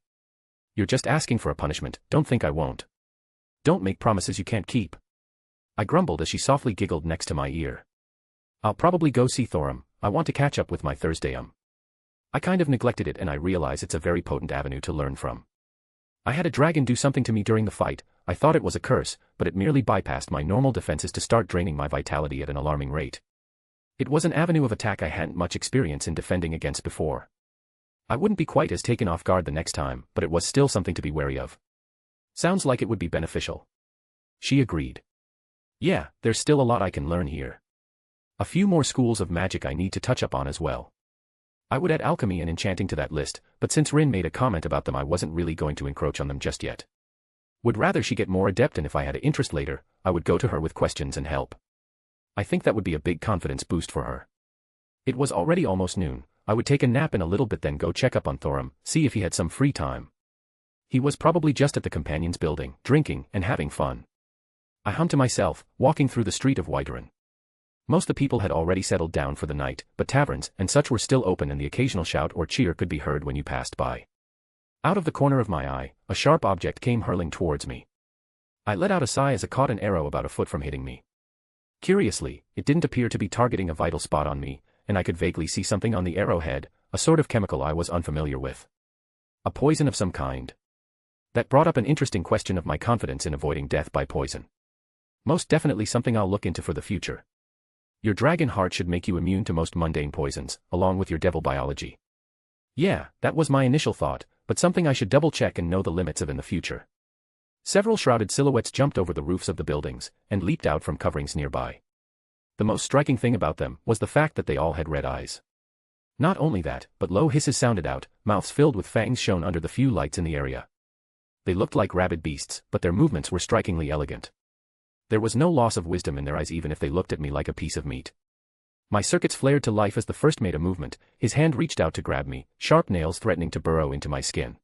You're just asking for a punishment, don't think I won't. Don't make promises you can't keep. I grumbled as she softly giggled next to my ear. I'll probably go see Thorum, I want to catch up with my Thursday. I kind of neglected it and I realize it's a very potent avenue to learn from. I had a dragon do something to me during the fight. I thought it was a curse, but it merely bypassed my normal defenses to start draining my vitality at an alarming rate. It was an avenue of attack I hadn't much experience in defending against before. I wouldn't be quite as taken off guard the next time, but it was still something to be wary of. Sounds like it would be beneficial. She agreed. Yeah, there's still a lot I can learn here. A few more schools of magic I need to touch up on as well. I would add alchemy and enchanting to that list, but since Rin made a comment about them I wasn't really going to encroach on them just yet. Would rather she get more adept, and if I had an interest later, I would go to her with questions and help. I think that would be a big confidence boost for her. It was already almost noon. I would take a nap in a little bit then go check up on Thorum, see if he had some free time. He was probably just at the companions building, drinking and having fun. I hummed to myself, walking through the street of Whiterun. Most of the people had already settled down for the night, but taverns and such were still open and the occasional shout or cheer could be heard when you passed by. Out of the corner of my eye, a sharp object came hurling towards me. I let out a sigh as it caught an arrow about a foot from hitting me. Curiously, it didn't appear to be targeting a vital spot on me, and I could vaguely see something on the arrowhead, a sort of chemical I was unfamiliar with. A poison of some kind. That brought up an interesting question of my confidence in avoiding death by poison. Most definitely something I'll look into for the future. Your dragon heart should make you immune to most mundane poisons, along with your devil biology. Yeah, that was my initial thought, but something I should double-check and know the limits of in the future. Several shrouded silhouettes jumped over the roofs of the buildings, and leaped out from coverings nearby. The most striking thing about them was the fact that they all had red eyes. Not only that, but low hisses sounded out, mouths filled with fangs shone under the few lights in the area. They looked like rabid beasts, but their movements were strikingly elegant. There was no loss of wisdom in their eyes even if they looked at me like a piece of meat. My circuits flared to life as the first made a movement, his hand reached out to grab me, sharp nails threatening to burrow into my skin.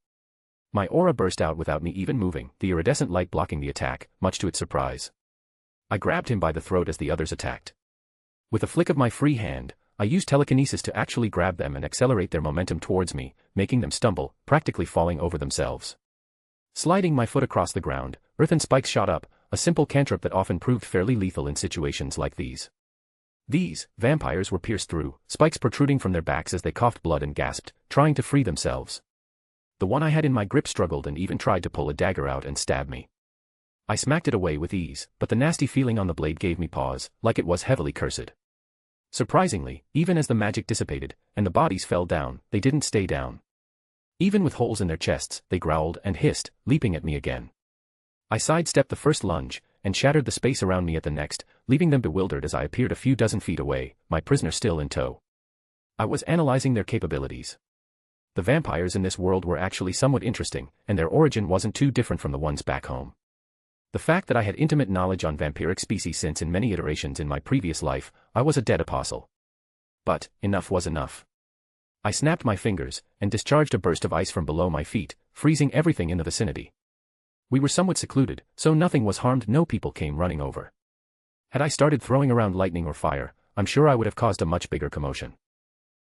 My aura burst out without me even moving, the iridescent light blocking the attack, much to its surprise. I grabbed him by the throat as the others attacked. With a flick of my free hand, I used telekinesis to actually grab them and accelerate their momentum towards me, making them stumble, practically falling over themselves. Sliding my foot across the ground, earthen spikes shot up, a simple cantrip that often proved fairly lethal in situations like these. These vampires were pierced through, spikes protruding from their backs as they coughed blood and gasped, trying to free themselves. The one I had in my grip struggled and even tried to pull a dagger out and stab me. I smacked it away with ease, but the nasty feeling on the blade gave me pause, like it was heavily cursed. Surprisingly, even as the magic dissipated, and the bodies fell down, they didn't stay down. Even with holes in their chests, they growled and hissed, leaping at me again. I sidestepped the first lunge, and shattered the space around me at the next, leaving them bewildered as I appeared a few dozen feet away, my prisoner still in tow. I was analyzing their capabilities. The vampires in this world were actually somewhat interesting, and their origin wasn't too different from the ones back home. The fact that I had intimate knowledge on vampiric species since in many iterations in my previous life, I was a dead apostle. But, enough was enough. I snapped my fingers, and discharged a burst of ice from below my feet, freezing everything in the vicinity. We were somewhat secluded, so nothing was harmed, no people came running over. Had I started throwing around lightning or fire, I'm sure I would have caused a much bigger commotion.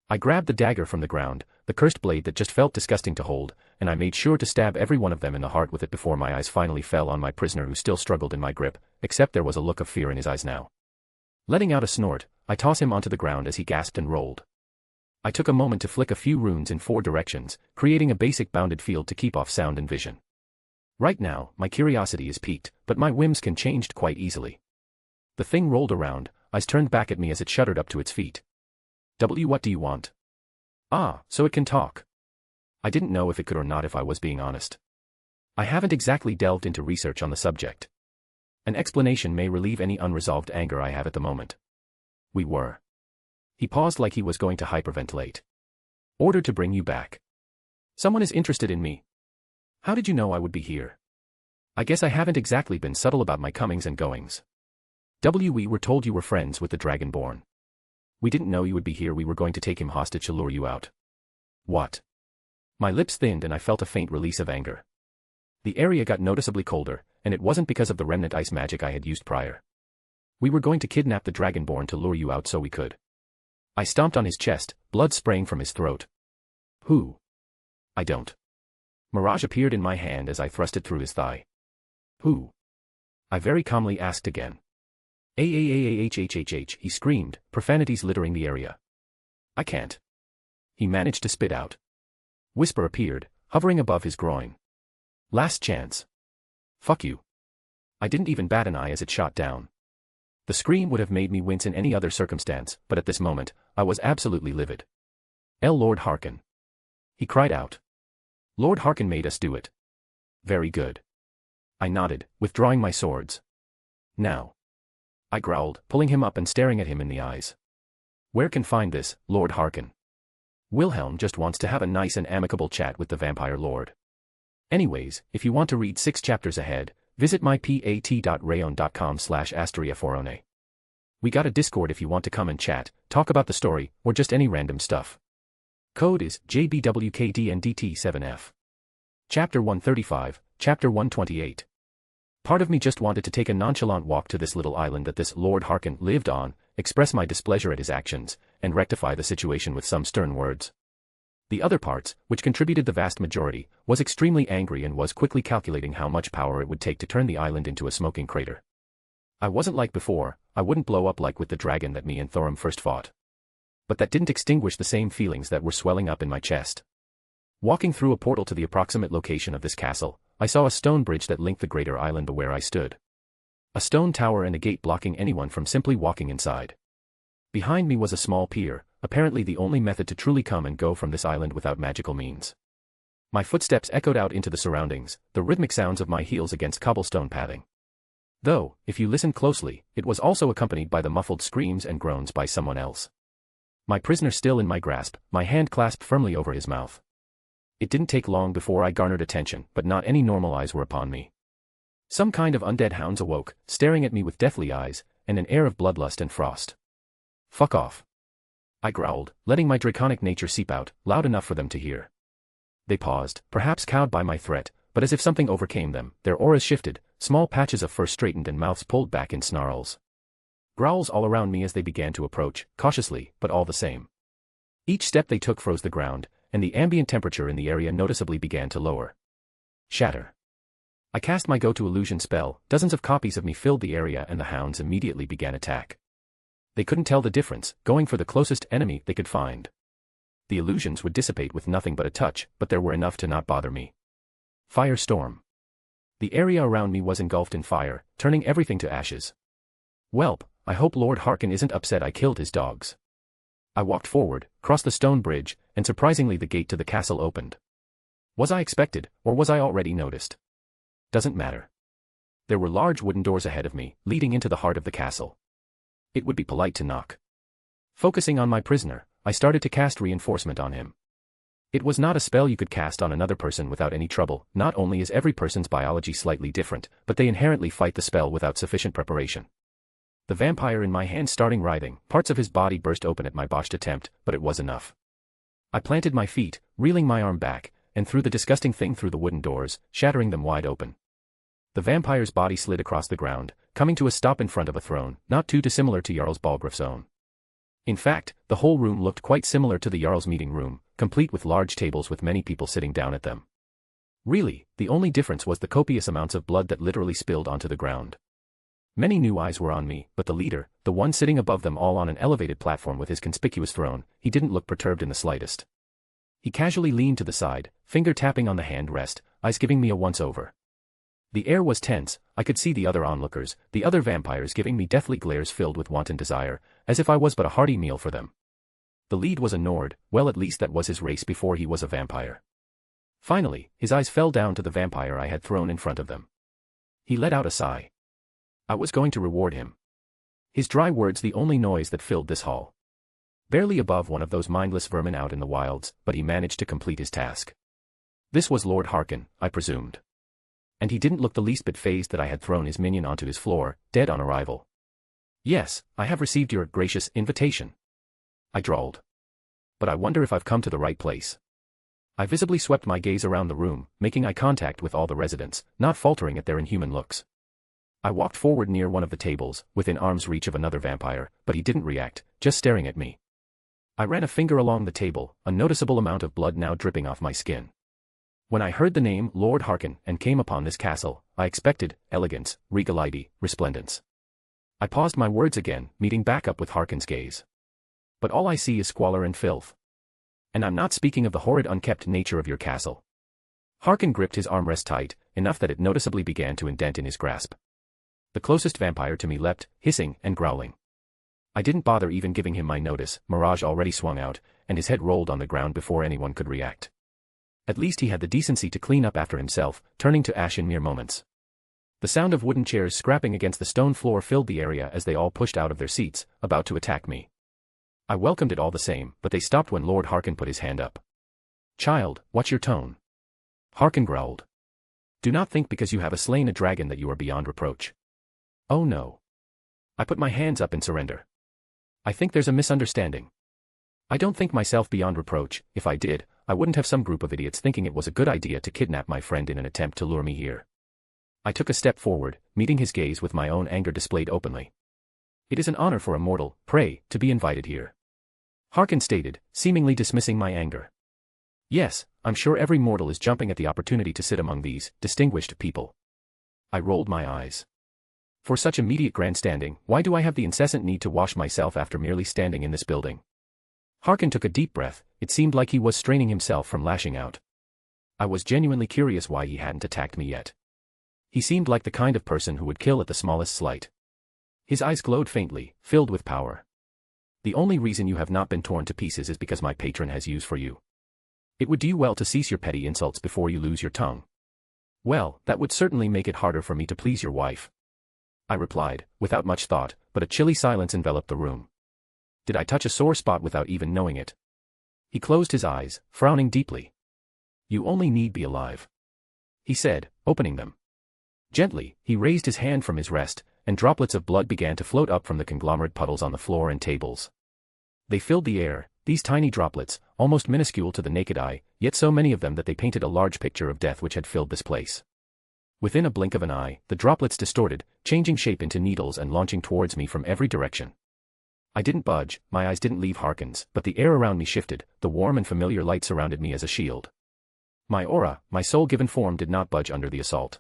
I grabbed the dagger from the ground, the cursed blade that just felt disgusting to hold, and I made sure to stab every one of them in the heart with it before my eyes finally fell on my prisoner who still struggled in my grip, except there was a look of fear in his eyes now. Letting out a snort, I tossed him onto the ground as he gasped and rolled. I took a moment to flick a few runes in 4 directions, creating a basic bounded field to keep off sound and vision. Right now, my curiosity is piqued, but my whims can change quite easily. The thing rolled around, eyes turned back at me as it shuddered up to its feet. What do you want? Ah, so it can talk. I didn't know if it could or not if I was being honest. I haven't exactly delved into research on the subject. An explanation may relieve any unresolved anger I have at the moment. We were. He paused like he was going to hyperventilate. Ordered to bring you back. Someone is interested in me. How did you know I would be here? I guess I haven't exactly been subtle about my comings and goings. We were told you were friends with the Dragonborn. We didn't know you would be here, we were going to take him hostage to lure you out. What? My lips thinned and I felt a faint release of anger. The area got noticeably colder, and it wasn't because of the remnant ice magic I had used prior. We were going to kidnap the Dragonborn to lure you out so we could. I stomped on his chest, blood spraying from his throat. Who? I don't. Mirage appeared in my hand as I thrust it through his thigh. Who? I very calmly asked again. He screamed, profanities littering the area. I can't. He managed to spit out. Whisper appeared, hovering above his groin. Last chance. Fuck you. I didn't even bat an eye as it shot down. The scream would have made me wince in any other circumstance, but at this moment, I was absolutely livid. Lord Harkin. He cried out. Lord Harkin made us do it. Very good. I nodded, withdrawing my swords. Now. I growled, pulling him up and staring at him in the eyes. Where can find this, Lord Harkin? Wilhelm just wants to have a nice and amicable chat with the vampire lord. Anyways, if you want to read 6 chapters ahead, visit mypat.rayon.com/asteriaforone. We got a Discord if you want to come and chat, talk about the story, or just any random stuff. Code is JBWKDNDT7F. Chapter 135, Chapter 128. Part of me just wanted to take a nonchalant walk to this little island that this Lord Harkin lived on, express my displeasure at his actions, and rectify the situation with some stern words. The other parts, which contributed the vast majority, was extremely angry and was quickly calculating how much power it would take to turn the island into a smoking crater. I wasn't like before, I wouldn't blow up like with the dragon that me and Thorum first fought. But that didn't extinguish the same feelings that were swelling up in my chest. Walking through a portal to the approximate location of this castle, I saw a stone bridge that linked the greater island to where I stood. A stone tower and a gate blocking anyone from simply walking inside. Behind me was a small pier, apparently the only method to truly come and go from this island without magical means. My footsteps echoed out into the surroundings, the rhythmic sounds of my heels against cobblestone pathing. Though, if you listen closely, it was also accompanied by the muffled screams and groans by someone else. My prisoner still in my grasp, my hand clasped firmly over his mouth. It didn't take long before I garnered attention, but not any normal eyes were upon me. Some kind of undead hounds awoke, staring at me with deathly eyes, and an air of bloodlust and frost. Fuck off. I growled, letting my draconic nature seep out, loud enough for them to hear. They paused, perhaps cowed by my threat, but as if something overcame them, their auras shifted, small patches of fur straightened and mouths pulled back in snarls. Growls all around me as they began to approach, cautiously, but all the same. Each step they took froze the ground, and the ambient temperature in the area noticeably began to lower. Shatter. I cast my go-to illusion spell, dozens of copies of me filled the area and the hounds immediately began attack. They couldn't tell the difference, going for the closest enemy they could find. The illusions would dissipate with nothing but a touch, but there were enough to not bother me. Firestorm. The area around me was engulfed in fire, turning everything to ashes. Welp, I hope Lord Harkin isn't upset I killed his dogs. I walked forward, crossed the stone bridge, and surprisingly the gate to the castle opened. Was I expected, or was I already noticed? Doesn't matter. There were large wooden doors ahead of me, leading into the heart of the castle. It would be polite to knock. Focusing on my prisoner, I started to cast reinforcement on him. It was not a spell you could cast on another person without any trouble. Not only is every person's biology slightly different, but they inherently fight the spell without sufficient preparation. The vampire in my hand starting writhing, parts of his body burst open at my botched attempt, but it was enough. I planted my feet, reeling my arm back, and threw the disgusting thing through the wooden doors, shattering them wide open. The vampire's body slid across the ground, coming to a stop in front of a throne, not too dissimilar to Jarl's Balgruuf's own. In fact, the whole room looked quite similar to the Jarl's meeting room, complete with large tables with many people sitting down at them. Really, the only difference was the copious amounts of blood that literally spilled onto the ground. Many new eyes were on me, but the leader, the one sitting above them all on an elevated platform with his conspicuous throne, he didn't look perturbed in the slightest. He casually leaned to the side, finger tapping on the hand rest, eyes giving me a once-over. The air was tense. I could see the other onlookers, the other vampires giving me deathly glares filled with wanton desire, as if I was but a hearty meal for them. The lead was a Nord, well at least that was his race before he was a vampire. Finally, his eyes fell down to the vampire I had thrown in front of them. He let out a sigh. I was going to reward him. His dry words the only noise that filled this hall. Barely above one of those mindless vermin out in the wilds, but he managed to complete his task. This was Lord Harkin, I presumed. And he didn't look the least bit fazed that I had thrown his minion onto his floor, dead on arrival. Yes, I have received your gracious invitation, I drawled. But I wonder if I've come to the right place. I visibly swept my gaze around the room, making eye contact with all the residents, not faltering at their inhuman looks. I walked forward near one of the tables, within arm's reach of another vampire, but he didn't react, just staring at me. I ran a finger along the table, a noticeable amount of blood now dripping off my skin. When I heard the name Lord Harkin and came upon this castle, I expected elegance, regality, resplendence. I paused my words again, meeting back up with Harkin's gaze. But all I see is squalor and filth. And I'm not speaking of the horrid unkept nature of your castle. Harkin gripped his armrest tight, enough that it noticeably began to indent in his grasp. The closest vampire to me leapt, hissing and growling. I didn't bother even giving him my notice. Mirage already swung out, and his head rolled on the ground before anyone could react. At least he had the decency to clean up after himself, turning to ash in mere moments. The sound of wooden chairs scrapping against the stone floor filled the area as they all pushed out of their seats, about to attack me. I welcomed it all the same, but they stopped when Lord Harkin put his hand up. Child, watch your tone. Harkin growled. Do not think because you have slain a dragon that you are beyond reproach. Oh no. I put my hands up in surrender. I think there's a misunderstanding. I don't think myself beyond reproach. If I did, I wouldn't have some group of idiots thinking it was a good idea to kidnap my friend in an attempt to lure me here. I took a step forward, meeting his gaze with my own anger displayed openly. It is an honor for a mortal, pray, to be invited here. Harkin stated, seemingly dismissing my anger. Yes, I'm sure every mortal is jumping at the opportunity to sit among these distinguished people. I rolled my eyes. For such immediate grandstanding, why do I have the incessant need to wash myself after merely standing in this building? Harkin took a deep breath. It seemed like he was straining himself from lashing out. I was genuinely curious why he hadn't attacked me yet. He seemed like the kind of person who would kill at the smallest slight. His eyes glowed faintly, filled with power. The only reason you have not been torn to pieces is because my patron has use for you. It would do you well to cease your petty insults before you lose your tongue. Well, that would certainly make it harder for me to please your wife. I replied, without much thought, but a chilly silence enveloped the room. Did I touch a sore spot without even knowing it? He closed his eyes, frowning deeply. You only need be alive, he said, opening them. Gently, he raised his hand from his rest, and droplets of blood began to float up from the conglomerate puddles on the floor and tables. They filled the air, these tiny droplets, almost minuscule to the naked eye, yet so many of them that they painted a large picture of death which had filled this place. Within a blink of an eye, the droplets distorted, changing shape into needles and launching towards me from every direction. I didn't budge, my eyes didn't leave Harkin's, but the air around me shifted, the warm and familiar light surrounded me as a shield. My aura, my soul-given form did not budge under the assault.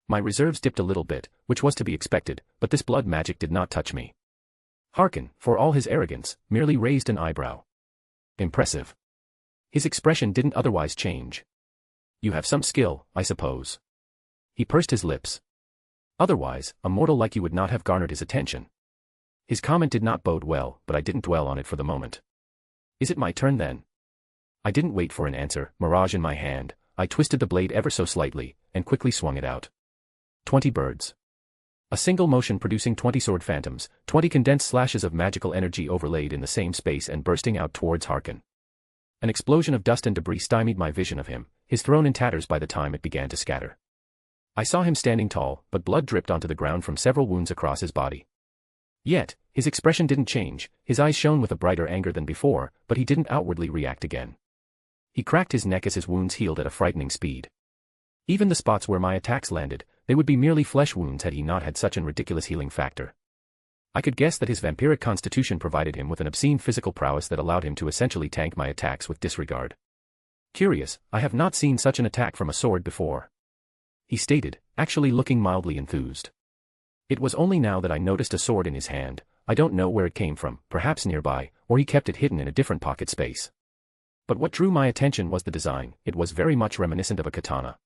My reserves dipped a little bit, which was to be expected, but this blood magic did not touch me. Harkin, for all his arrogance, merely raised an eyebrow. Impressive. His expression didn't otherwise change. You have some skill, I suppose. He pursed his lips. Otherwise, a mortal like you would not have garnered his attention. His comment did not bode well, but I didn't dwell on it for the moment. Is it my turn then? I didn't wait for an answer, mirage in my hand, I twisted the blade ever so slightly, and quickly swung it out. 20 birds. A single motion producing 20 sword phantoms, 20 condensed slashes of magical energy overlaid in the same space and bursting out towards Harkin. An explosion of dust and debris stymied my vision of him, his throne in tatters by the time it began to scatter. I saw him standing tall, but blood dripped onto the ground from several wounds across his body. Yet, his expression didn't change, his eyes shone with a brighter anger than before, but he didn't outwardly react again. He cracked his neck as his wounds healed at a frightening speed. Even the spots where my attacks landed, they would be merely flesh wounds had he not had such an ridiculous healing factor. I could guess that his vampiric constitution provided him with an obscene physical prowess that allowed him to essentially tank my attacks with disregard. Curious, I have not seen such an attack from a sword before. He stated, actually looking mildly enthused. It was only now that I noticed a sword in his hand. I don't know where it came from, perhaps nearby, or he kept it hidden in a different pocket space. But what drew my attention was the design, it was very much reminiscent of a katana.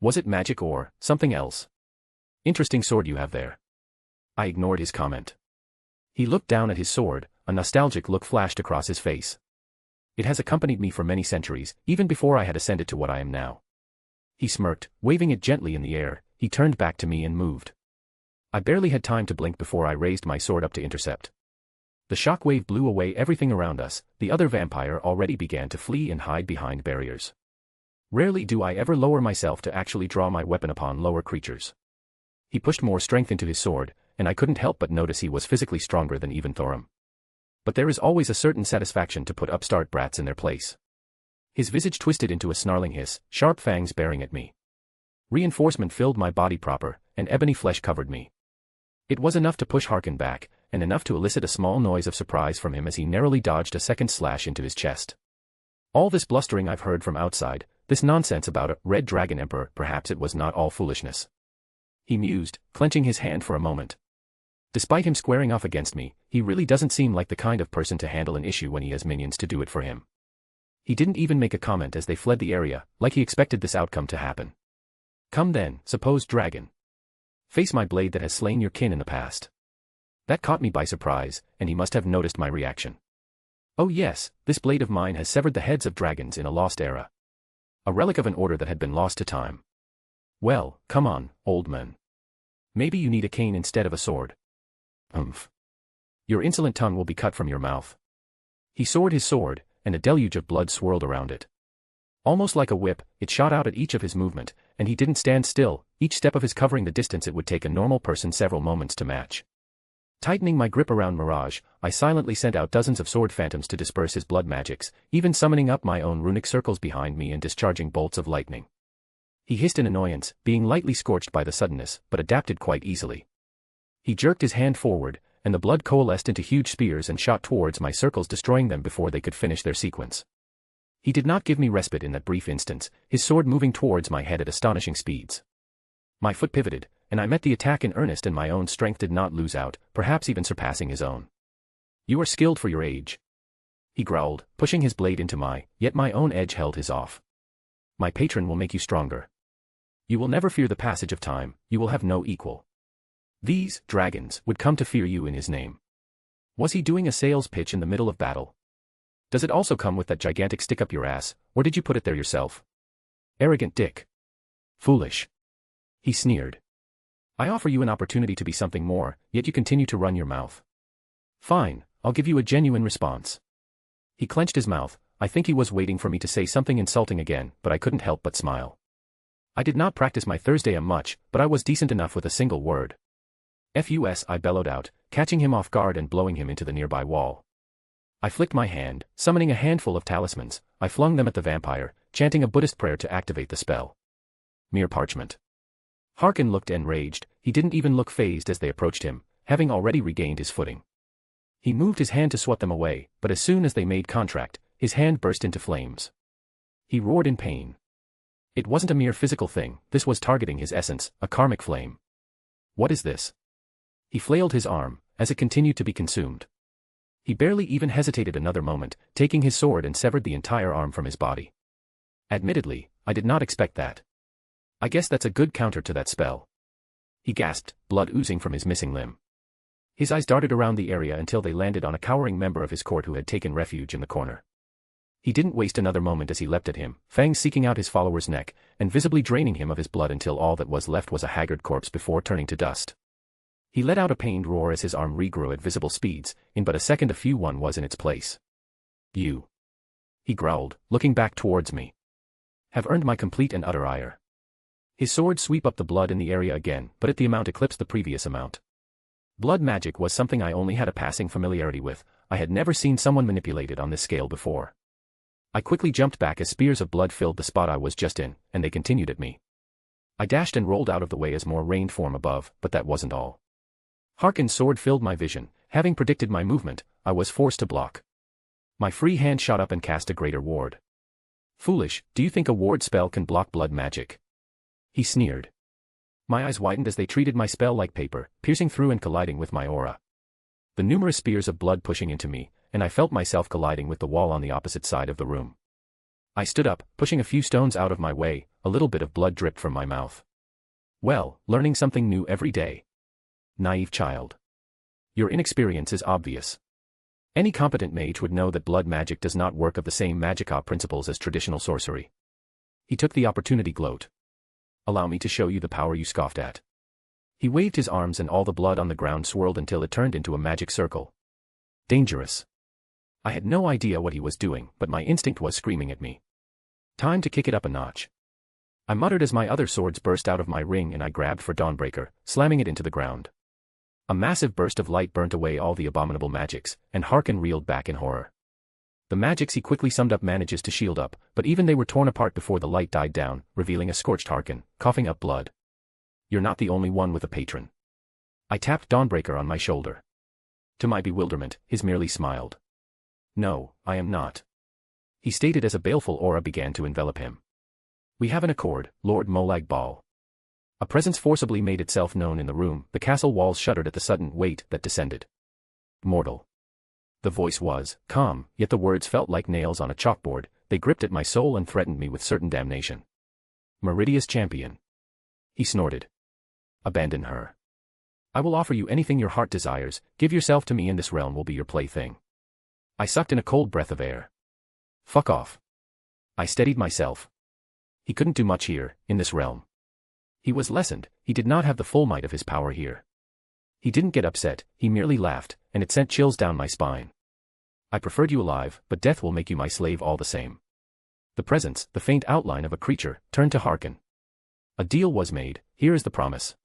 Was it magic or something else? Interesting sword you have there. I ignored his comment. He looked down at his sword, a nostalgic look flashed across his face. It has accompanied me for many centuries, even before I had ascended to what I am now. He smirked, waving it gently in the air, he turned back to me and moved. I barely had time to blink before I raised my sword up to intercept. The shockwave blew away everything around us, the other vampire already began to flee and hide behind barriers. Rarely do I ever lower myself to actually draw my weapon upon lower creatures. He pushed more strength into his sword, and I couldn't help but notice he was physically stronger than even Thorum. But there is always a certain satisfaction to put upstart brats in their place. His visage twisted into a snarling hiss, sharp fangs baring at me. Reinforcement filled my body proper, and ebony flesh covered me. It was enough to push Harkin back, and enough to elicit a small noise of surprise from him as he narrowly dodged a second slash into his chest. All this blustering I've heard from outside, this nonsense about a red dragon emperor, perhaps it was not all foolishness. He mused, clenching his hand for a moment. Despite him squaring off against me, he really doesn't seem like the kind of person to handle an issue when he has minions to do it for him. He didn't even make a comment as they fled the area, like he expected this outcome to happen. Come then, supposed dragon. Face my blade that has slain your kin in the past. That caught me by surprise, and he must have noticed my reaction. Oh yes, this blade of mine has severed the heads of dragons in a lost era. A relic of an order that had been lost to time. Well, come on, old man. Maybe you need a cane instead of a sword. Your insolent tongue will be cut from your mouth. He soared his sword, and a deluge of blood swirled around it. Almost like a whip, it shot out at each of his movement, and he didn't stand still, each step of his covering the distance it would take a normal person several moments to match. Tightening my grip around Mirage, I silently sent out dozens of sword phantoms to disperse his blood magics, even summoning up my own runic circles behind me and discharging bolts of lightning. He hissed in annoyance, being lightly scorched by the suddenness, but adapted quite easily. He jerked his hand forward, and the blood coalesced into huge spears and shot towards my circles, destroying them before they could finish their sequence. He did not give me respite in that brief instance, his sword moving towards my head at astonishing speeds. My foot pivoted, and I met the attack in earnest, and my own strength did not lose out, perhaps even surpassing his own. You are skilled for your age. He growled, pushing his blade into yet my own edge held his off. My patron will make you stronger. You will never fear the passage of time, you will have no equal. These dragons would come to fear you in his name. Was he doing a sales pitch in the middle of battle? Does it also come with that gigantic stick up your ass, or did you put it there yourself? Arrogant dick. Foolish. He sneered. I offer you an opportunity to be something more, yet you continue to run your mouth. Fine, I'll give you a genuine response. He clenched his mouth, I think he was waiting for me to say something insulting again, but I couldn't help but smile. I did not practice my Thursday much, but I was decent enough with a single word. FUS, I bellowed out, catching him off guard and blowing him into the nearby wall. I flicked my hand, summoning a handful of talismans, I flung them at the vampire, chanting a Buddhist prayer to activate the spell. Mere parchment. Harkin looked enraged. He didn't even look fazed as they approached him, having already regained his footing. He moved his hand to swat them away, but as soon as they made contact, his hand burst into flames. He roared in pain. It wasn't a mere physical thing, this was targeting his essence, a karmic flame. What is this? He flailed his arm, as it continued to be consumed. He barely even hesitated another moment, taking his sword and severed the entire arm from his body. Admittedly, I did not expect that. I guess that's a good counter to that spell. He gasped, blood oozing from his missing limb. His eyes darted around the area until they landed on a cowering member of his court who had taken refuge in the corner. He didn't waste another moment as he leapt at him, fangs seeking out his follower's neck, and visibly draining him of his blood until all that was left was a haggard corpse before turning to dust. He let out a pained roar as his arm regrew at visible speeds, in but a second a few one was in its place. You. He growled, looking back towards me. Have earned my complete and utter ire. His sword swept up the blood in the area again, but at the amount eclipsed the previous amount. Blood magic was something I only had a passing familiarity with, I had never seen someone manipulate it on this scale before. I quickly jumped back as spears of blood filled the spot I was just in, and they continued at me. I dashed and rolled out of the way as more rained from above, but that wasn't all. Harkin's sword filled my vision, having predicted my movement, I was forced to block. My free hand shot up and cast a greater ward. Foolish, do you think a ward spell can block blood magic? He sneered. My eyes widened as they treated my spell like paper, piercing through and colliding with my aura. The numerous spears of blood pushing into me, and I felt myself colliding with the wall on the opposite side of the room. I stood up, pushing a few stones out of my way, a little bit of blood dripped from my mouth. Well, learning something new every day. Naive child. Your inexperience is obvious. Any competent mage would know that blood magic does not work of the same magica principles as traditional sorcery. He took the opportunity gloat. Allow me to show you the power you scoffed at. He waved his arms and all the blood on the ground swirled until it turned into a magic circle. Dangerous. I had no idea what he was doing, but my instinct was screaming at me. Time to kick it up a notch. I muttered as my other swords burst out of my ring and I grabbed for Dawnbreaker, slamming it into the ground. A massive burst of light burnt away all the abominable magics, and Harkin reeled back in horror. The magics he quickly summed up manages to shield up, but even they were torn apart before the light died down, revealing a scorched Harkin, coughing up blood. You're not the only one with a patron. I tapped Dawnbreaker on my shoulder. To my bewilderment, his merely smiled. No, I am not. He stated as a baleful aura began to envelop him. We have an accord, Lord Molag Bal. A presence forcibly made itself known in the room, the castle walls shuddered at the sudden weight that descended. Mortal. The voice was calm, yet the words felt like nails on a chalkboard, they gripped at my soul and threatened me with certain damnation. Meridia's champion. He snorted. Abandon her. I will offer you anything your heart desires, give yourself to me and this realm will be your plaything. I sucked in a cold breath of air. Fuck off. I steadied myself. He couldn't do much here, in this realm. He was lessened, he did not have the full might of his power here. He didn't get upset, he merely laughed, and it sent chills down my spine. I preferred you alive, but death will make you my slave all the same. The presence, the faint outline of a creature, turned to Harkin. A deal was made, here is the promise.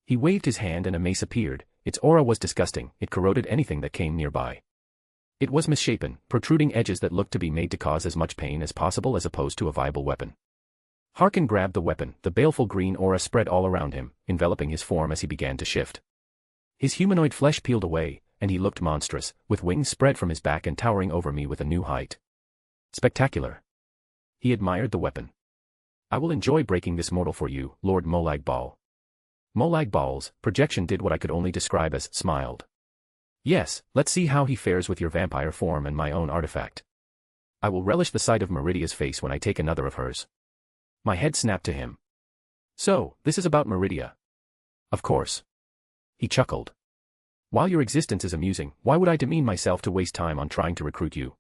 He waved his hand and a mace appeared, its aura was disgusting, it corroded anything that came nearby. It was misshapen, protruding edges that looked to be made to cause as much pain as possible as opposed to a viable weapon. Harkin grabbed the weapon, the baleful green aura spread all around him, enveloping his form as he began to shift. His humanoid flesh peeled away, and he looked monstrous, with wings spread from his back and towering over me with a new height. Spectacular. He admired the weapon. I will enjoy breaking this mortal for you, Lord Molag Bal. Molag Bal's projection did what I could only describe as smiled. Yes, let's see how he fares with your vampire form and my own artifact. I will relish the sight of Meridia's face when I take another of hers. My head snapped to him. So, this is about Meridia. Of course. He chuckled. While your existence is amusing, why would I demean myself to waste time on trying to recruit you?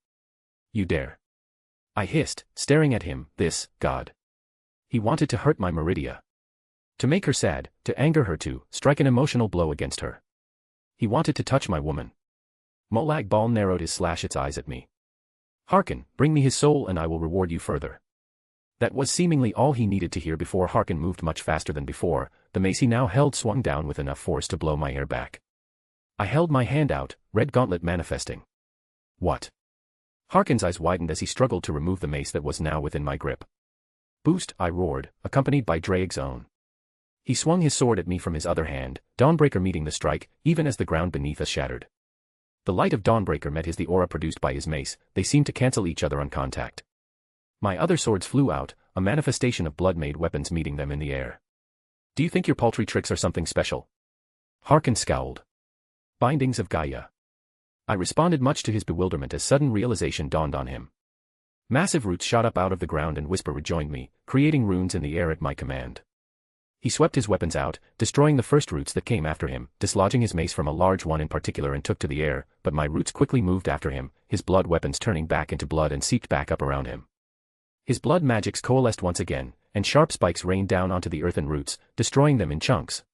You dare. I hissed, staring at him, this, God. He wanted to hurt my Meridia. To make her sad, to anger her to, strike an emotional blow against her. He wanted to touch my woman. Molag Bal narrowed his its eyes at me. Harkin, bring me his soul and I will reward you further. That was seemingly all he needed to hear before Harkin moved much faster than before, the mace he now held swung down with enough force to blow my hair back. I held my hand out, red gauntlet manifesting. What? Harkin's eyes widened as he struggled to remove the mace that was now within my grip. Boost, I roared, accompanied by Draig's own. He swung his sword at me from his other hand, Dawnbreaker meeting the strike, even as the ground beneath us shattered. The light of Dawnbreaker met the aura produced by his mace, they seemed to cancel each other on contact. My other swords flew out, a manifestation of blood-made weapons meeting them in the air. Do you think your paltry tricks are something special? Harkin scowled. Bindings of Gaia. I responded much to his bewilderment as sudden realization dawned on him. Massive roots shot up out of the ground and Whisper rejoined me, creating runes in the air at my command. He swept his weapons out, destroying the first roots that came after him, dislodging his mace from a large one in particular and took to the air, but my roots quickly moved after him, his blood weapons turning back into blood and seeped back up around him. His blood magics coalesced once again, and sharp spikes rained down onto the earthen roots, destroying them in chunks.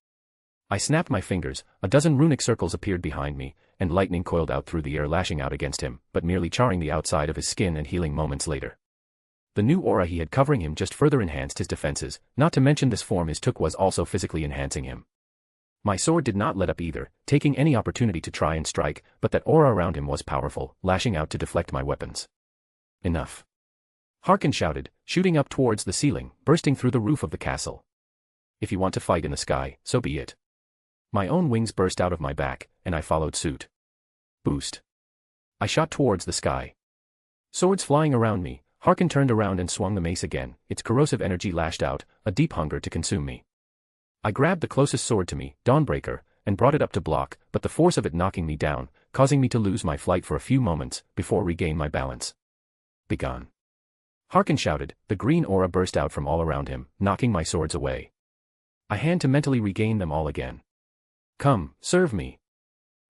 I snapped my fingers, a dozen runic circles appeared behind me, and lightning coiled out through the air lashing out against him, but merely charring the outside of his skin and healing moments later. The new aura he had covering him just further enhanced his defenses, not to mention this form his took was also physically enhancing him. My sword did not let up either, taking any opportunity to try and strike, but that aura around him was powerful, lashing out to deflect my weapons. Enough. Harkin shouted, shooting up towards the ceiling, bursting through the roof of the castle. If you want to fight in the sky, so be it. My own wings burst out of my back, and I followed suit. Boost. I shot towards the sky. Swords flying around me, Harkin turned around and swung the mace again, its corrosive energy lashed out, a deep hunger to consume me. I grabbed the closest sword to me, Dawnbreaker, and brought it up to block, but the force of it knocking me down, causing me to lose my flight for a few moments, before regain my balance. Begone. Harkin shouted, the green aura burst out from all around him, knocking my swords away. I had to mentally regain them all again. Come, serve me.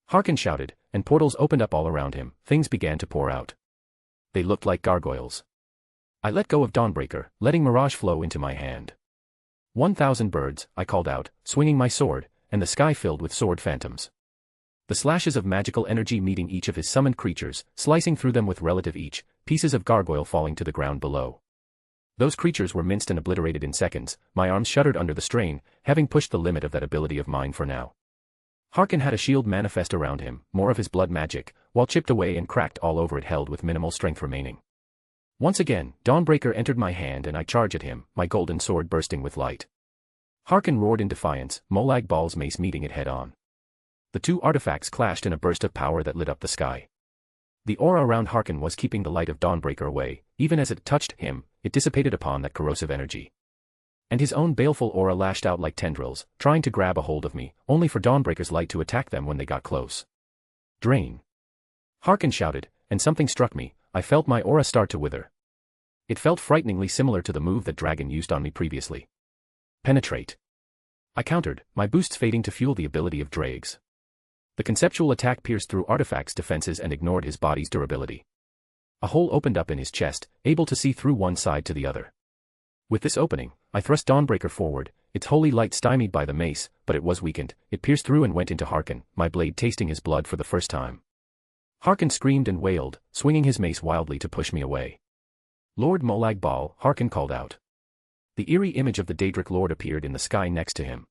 Harkin shouted, and portals opened up all around him, things began to pour out. They looked like gargoyles. I let go of Dawnbreaker, letting Mirage flow into my hand. 1,000 birds, I called out, swinging my sword, and the sky filled with sword phantoms. The slashes of magical energy meeting each of his summoned creatures, slicing through them with relative each, pieces of gargoyle falling to the ground below. Those creatures were minced and obliterated in seconds, my arms shuddered under the strain, having pushed the limit of that ability of mine for now. Harkin had a shield manifest around him, more of his blood magic, while chipped away and cracked all over it held with minimal strength remaining. Once again, Dawnbreaker entered my hand and I charged at him, my golden sword bursting with light. Harkin roared in defiance, Molag Bal's mace meeting it head-on. The two artifacts clashed in a burst of power that lit up the sky. The aura around Harkin was keeping the light of Dawnbreaker away, even as it touched him, it dissipated upon that corrosive energy. And his own baleful aura lashed out like tendrils, trying to grab a hold of me, only for Dawnbreaker's light to attack them when they got close. Drain. Harkin shouted, and something struck me, I felt my aura start to wither. It felt frighteningly similar to the move that Dragon used on me previously. Penetrate. I countered, my boosts fading to fuel the ability of Drags. The conceptual attack pierced through Artifact's defenses and ignored his body's durability. A hole opened up in his chest, able to see through one side to the other. With this opening, I thrust Dawnbreaker forward, its holy light stymied by the mace, but it was weakened, it pierced through and went into Harkin, my blade tasting his blood for the first time. Harkin screamed and wailed, swinging his mace wildly to push me away. Lord Molag Bal, Harkin called out. The eerie image of the Daedric Lord appeared in the sky next to him.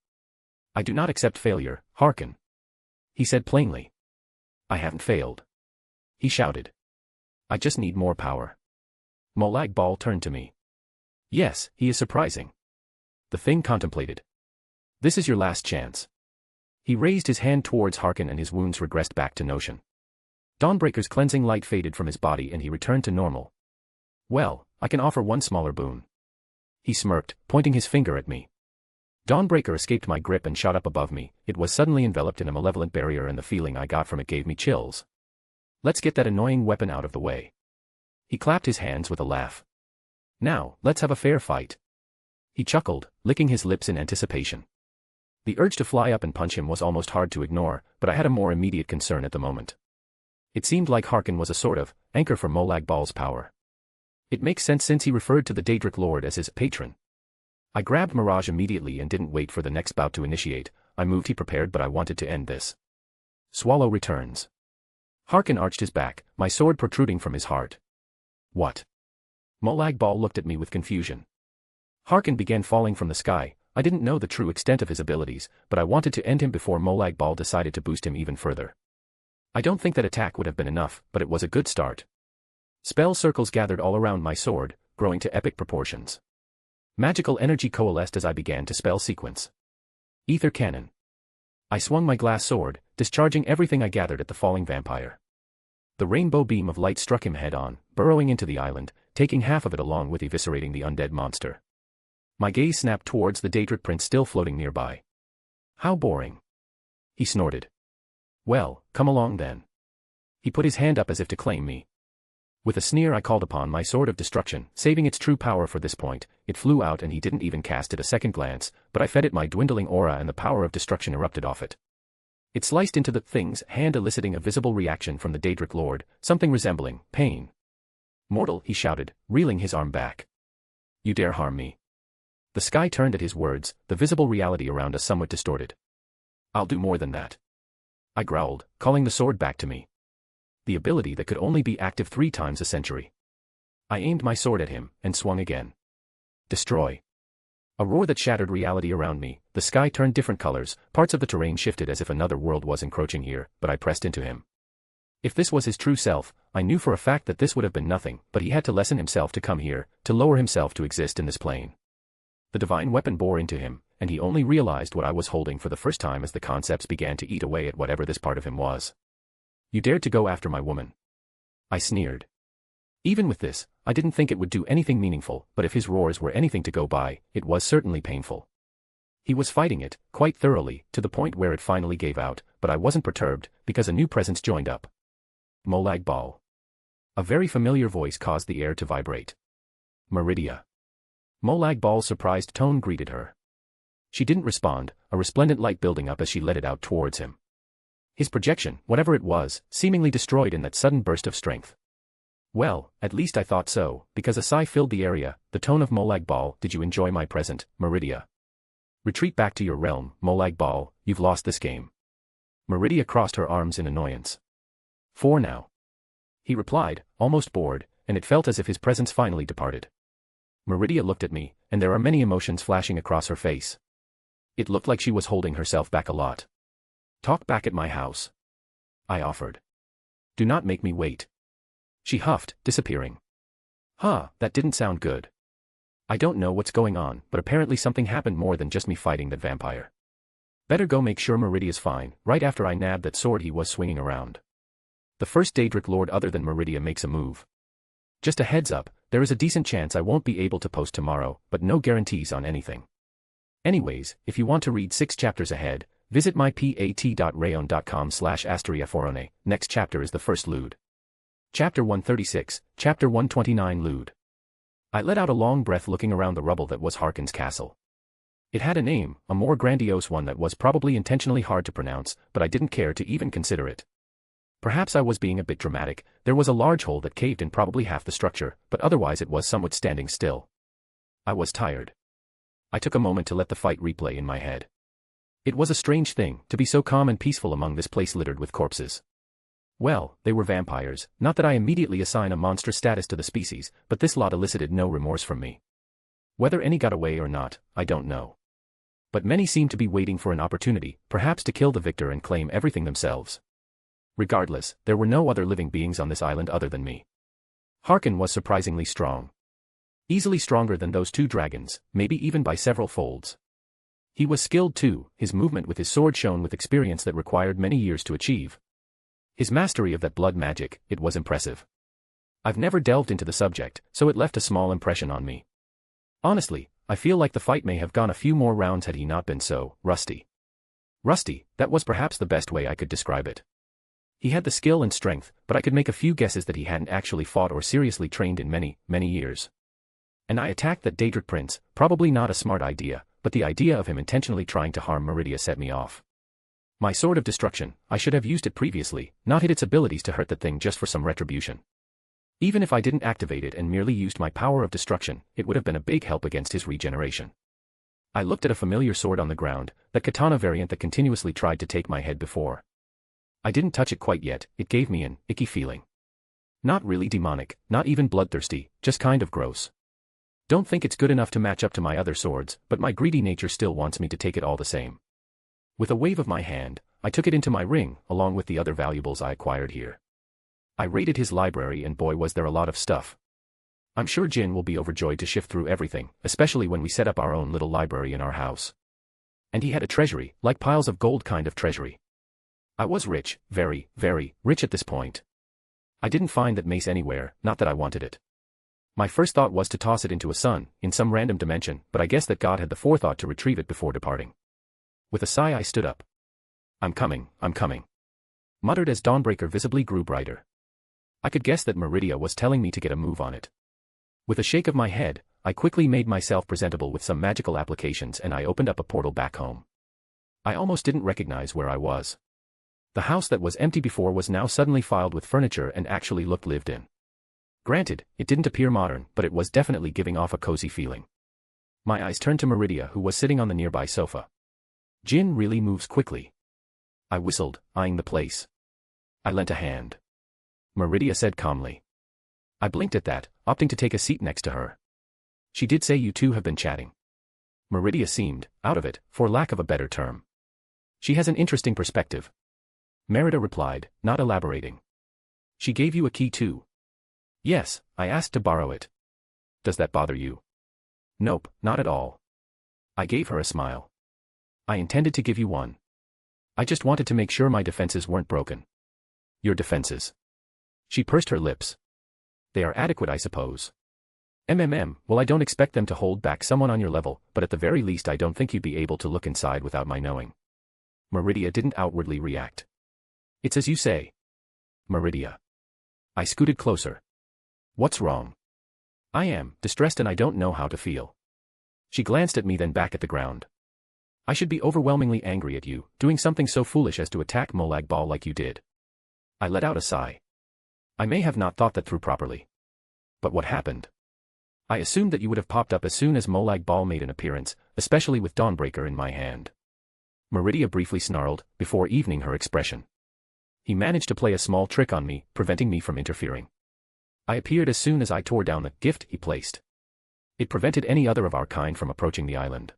I do not accept failure, Harkin. He said plainly. I haven't failed. He shouted. I just need more power. Molag Bal turned to me. Yes, he is surprising. The thing contemplated. This is your last chance. He raised his hand towards Harkin and his wounds regressed back to notion. Dawnbreaker's cleansing light faded from his body and he returned to normal. Well, I can offer one smaller boon. He smirked, pointing his finger at me. Dawnbreaker escaped my grip and shot up above me, it was suddenly enveloped in a malevolent barrier and the feeling I got from it gave me chills. Let's get that annoying weapon out of the way. He clapped his hands with a laugh. Now, let's have a fair fight. He chuckled, licking his lips in anticipation. The urge to fly up and punch him was almost hard to ignore, but I had a more immediate concern at the moment. It seemed like Harkin was a sort of anchor for Molag Bal's power. It makes sense since he referred to the Daedric Lord as his patron. I grabbed Mirage immediately and didn't wait for the next bout to initiate, I moved he prepared but I wanted to end this. Swallow returns. Harkin arched his back, my sword protruding from his heart. What? Molag Bal looked at me with confusion. Harkin began falling from the sky, I didn't know the true extent of his abilities, but I wanted to end him before Molag Bal decided to boost him even further. I don't think that attack would have been enough, but it was a good start. Spell circles gathered all around my sword, growing to epic proportions. Magical energy coalesced as I began to spell sequence. Ether cannon. I swung my glass sword, discharging everything I gathered at the falling vampire. The rainbow beam of light struck him head-on, burrowing into the island, taking half of it along with eviscerating the undead monster. My gaze snapped towards the Daedric prince still floating nearby. How boring. He snorted. Well, come along then. He put his hand up as if to claim me. With a sneer I called upon my sword of destruction, saving its true power for this point. It flew out and he didn't even cast it a second glance, but I fed it my dwindling aura and the power of destruction erupted off it. It sliced into the thing's hand, eliciting a visible reaction from the Daedric lord, something resembling pain. Mortal, he shouted, reeling his arm back. You dare harm me. The sky turned at his words, the visible reality around us somewhat distorted. I'll do more than that. I growled, calling the sword back to me. The ability that could only be active 3 times a century. I aimed my sword at him, and swung again. Destroy. A roar that shattered reality around me, the sky turned different colors, parts of the terrain shifted as if another world was encroaching here, but I pressed into him. If this was his true self, I knew for a fact that this would have been nothing, but he had to lessen himself to come here, to lower himself to exist in this plane. The divine weapon bore into him, and he only realized what I was holding for the first time as the concepts began to eat away at whatever this part of him was. You dared to go after my woman. I sneered. Even with this, I didn't think it would do anything meaningful, but if his roars were anything to go by, it was certainly painful. He was fighting it, quite thoroughly, to the point where it finally gave out, but I wasn't perturbed, because a new presence joined up. Molag Bal. A very familiar voice caused the air to vibrate. Meridia. Molag Bal's surprised tone greeted her. She didn't respond, a resplendent light building up as she let it out towards him. His projection, whatever it was, seemingly destroyed in that sudden burst of strength. Well, at least I thought so, because a sigh filled the area, the tone of Molag Bal. Did you enjoy my present, Meridia? Retreat back to your realm, Molag Bal, you've lost this game. Meridia crossed her arms in annoyance. For now. He replied, almost bored, and it felt as if his presence finally departed. Meridia looked at me, and there are many emotions flashing across her face. It looked like she was holding herself back a lot. Talk back at my house. I offered. Do not make me wait. She huffed, disappearing. Huh, that didn't sound good. I don't know what's going on, but apparently something happened more than just me fighting that vampire. Better go make sure Meridia's fine. Right after I nabbed that sword he was swinging around. The first Daedric lord other than Meridia makes a move. Just a heads up, there is a decent chance I won't be able to post tomorrow, but no guarantees on anything. Anyways, if you want to read 6 chapters ahead, visit mypat.rayon.com/asteriaforone. Next chapter is the first Lude. Chapter 136, Chapter 129 Lude. I let out a long breath looking around the rubble that was Harkon's castle. It had a name, a more grandiose one that was probably intentionally hard to pronounce, but I didn't care to even consider it. Perhaps I was being a bit dramatic. There was a large hole that caved in probably half the structure, but otherwise it was somewhat standing still. I was tired. I took a moment to let the fight replay in my head. It was a strange thing, to be so calm and peaceful among this place littered with corpses. Well, they were vampires, not that I immediately assign a monster status to the species, but this lot elicited no remorse from me. Whether any got away or not, I don't know. But many seemed to be waiting for an opportunity, perhaps to kill the victor and claim everything themselves. Regardless, there were no other living beings on this island other than me. Harkon was surprisingly strong. Easily stronger than those 2 dragons, maybe even by several folds. He was skilled too, his movement with his sword shone with experience that required many years to achieve. His mastery of that blood magic, it was impressive. I've never delved into the subject, so it left a small impression on me. Honestly, I feel like the fight may have gone a few more rounds had he not been so rusty. Rusty, that was perhaps the best way I could describe it. He had the skill and strength, but I could make a few guesses that he hadn't actually fought or seriously trained in many, many years. And I attacked that Daedric prince, probably not a smart idea, but the idea of him intentionally trying to harm Meridia set me off. My sword of destruction, I should have used it previously, not hid its abilities to hurt that thing just for some retribution. Even if I didn't activate it and merely used my power of destruction, it would have been a big help against his regeneration. I looked at a familiar sword on the ground, that katana variant that continuously tried to take my head before. I didn't touch it quite yet, it gave me an icky feeling. Not really demonic, not even bloodthirsty, just kind of gross. Don't think it's good enough to match up to my other swords, but my greedy nature still wants me to take it all the same. With a wave of my hand, I took it into my ring, along with the other valuables I acquired here. I raided his library and boy was there a lot of stuff. I'm sure Jin will be overjoyed to shift through everything, especially when we set up our own little library in our house. And he had a treasury, like piles of gold kind of treasury. I was rich, very, very rich at this point. I didn't find that mace anywhere, not that I wanted it. My first thought was to toss it into a sun, in some random dimension, but I guess that God had the forethought to retrieve it before departing. With a sigh I stood up. I'm coming, muttered as Dawnbreaker visibly grew brighter. I could guess that Meridia was telling me to get a move on it. With a shake of my head, I quickly made myself presentable with some magical applications and I opened up a portal back home. I almost didn't recognize where I was. The house that was empty before was now suddenly filled with furniture and actually looked lived in. Granted, it didn't appear modern, but it was definitely giving off a cozy feeling. My eyes turned to Meridia, who was sitting on the nearby sofa. Jin really moves quickly. I whistled, eyeing the place. I lent a hand. Meridia said calmly. I blinked at that, opting to take a seat next to her. She did say you two have been chatting. Meridia seemed out of it, for lack of a better term. She has an interesting perspective. Meridia replied, not elaborating. She gave you a key too. Yes, I asked to borrow it. Does that bother you? Nope, not at all. I gave her a smile. I intended to give you one. I just wanted to make sure my defenses weren't broken. Your defenses? She pursed her lips. They are adequate, I suppose. Well, I don't expect them to hold back someone on your level, but at the very least I don't think you'd be able to look inside without my knowing. Meridia didn't outwardly react. It's as you say. Meridia. I scooted closer. What's wrong? I am distressed and I don't know how to feel. She glanced at me then back at the ground. I should be overwhelmingly angry at you, doing something so foolish as to attack Molag Bal like you did. I let out a sigh. I may have not thought that through properly. But what happened? I assumed that you would have popped up as soon as Molag Bal made an appearance, especially with Dawnbreaker in my hand. Meridia briefly snarled, before evening her expression. He managed to play a small trick on me, preventing me from interfering. I appeared as soon as I tore down the gift he placed. It prevented any other of our kind from approaching the island.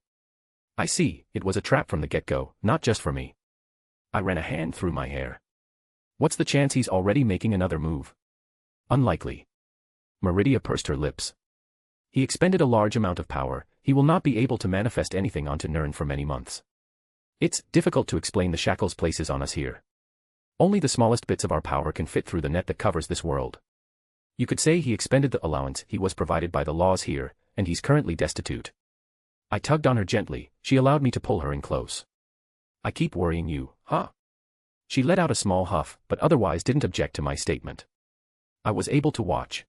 I see, it was a trap from the get-go, not just for me. I ran a hand through my hair. What's the chance he's already making another move? Unlikely. Meridia pursed her lips. He expended a large amount of power, he will not be able to manifest anything onto Nirn for many months. It's difficult to explain the shackles places on us here. Only the smallest bits of our power can fit through the net that covers this world. You could say he expended the allowance he was provided by the laws here, and he's currently destitute. I tugged on her gently, she allowed me to pull her in close. I keep worrying you, huh? She let out a small huff, but otherwise didn't object to my statement. I was able to watch.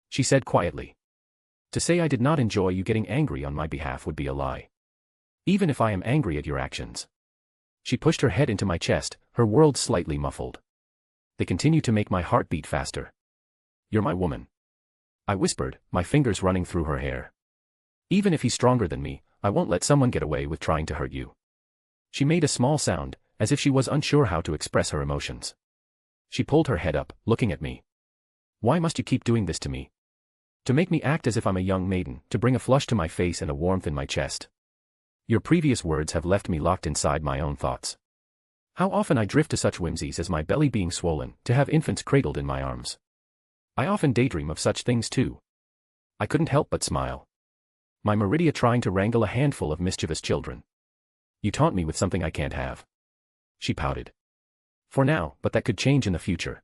She said quietly. To say I did not enjoy you getting angry on my behalf would be a lie. Even if I am angry at your actions. She pushed her head into my chest, her words slightly muffled. They continue to make my heart beat faster. You're my woman. I whispered, my fingers running through her hair. Even if he's stronger than me, I won't let someone get away with trying to hurt you. She made a small sound, as if she was unsure how to express her emotions. She pulled her head up, looking at me. Why must you keep doing this to me? To make me act as if I'm a young maiden, to bring a flush to my face and a warmth in my chest. Your previous words have left me locked inside my own thoughts. How often I drift to such whimsies as my belly being swollen, to have infants cradled in my arms. I often daydream of such things too. I couldn't help but smile. My Meridia trying to wrangle a handful of mischievous children. You taunt me with something I can't have. She pouted. For now, but that could change in the future.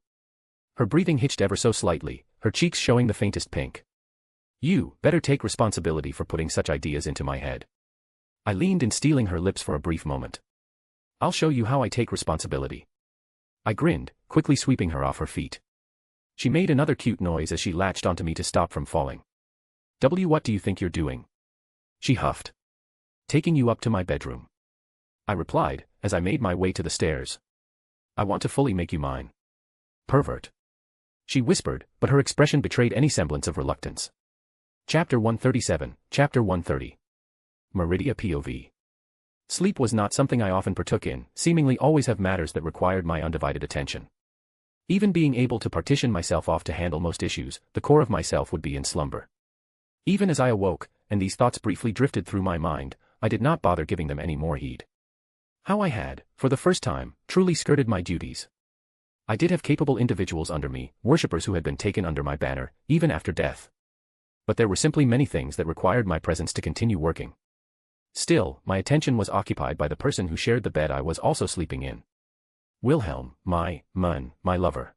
Her breathing hitched ever so slightly, her cheeks showing the faintest pink. You better take responsibility for putting such ideas into my head. I leaned in, stealing her lips for a brief moment. I'll show you how I take responsibility. I grinned, quickly sweeping her off her feet. She made another cute noise as she latched onto me to stop from falling. What do you think you're doing? She huffed. Taking you up to my bedroom. I replied, as I made my way to the stairs. I want to fully make you mine. Pervert. She whispered, but her expression betrayed any semblance of reluctance. Chapter 137, Chapter 130. Meridia POV. Sleep was not something I often partook in, seemingly always have matters that required my undivided attention. Even being able to partition myself off to handle most issues, the core of myself would be in slumber. Even as I awoke, and these thoughts briefly drifted through my mind, I did not bother giving them any more heed. How I had, for the first time, truly skirted my duties. I did have capable individuals under me, worshippers who had been taken under my banner, even after death. But there were simply many things that required my presence to continue working. Still, my attention was occupied by the person who shared the bed I was also sleeping in. Wilhelm, my lover.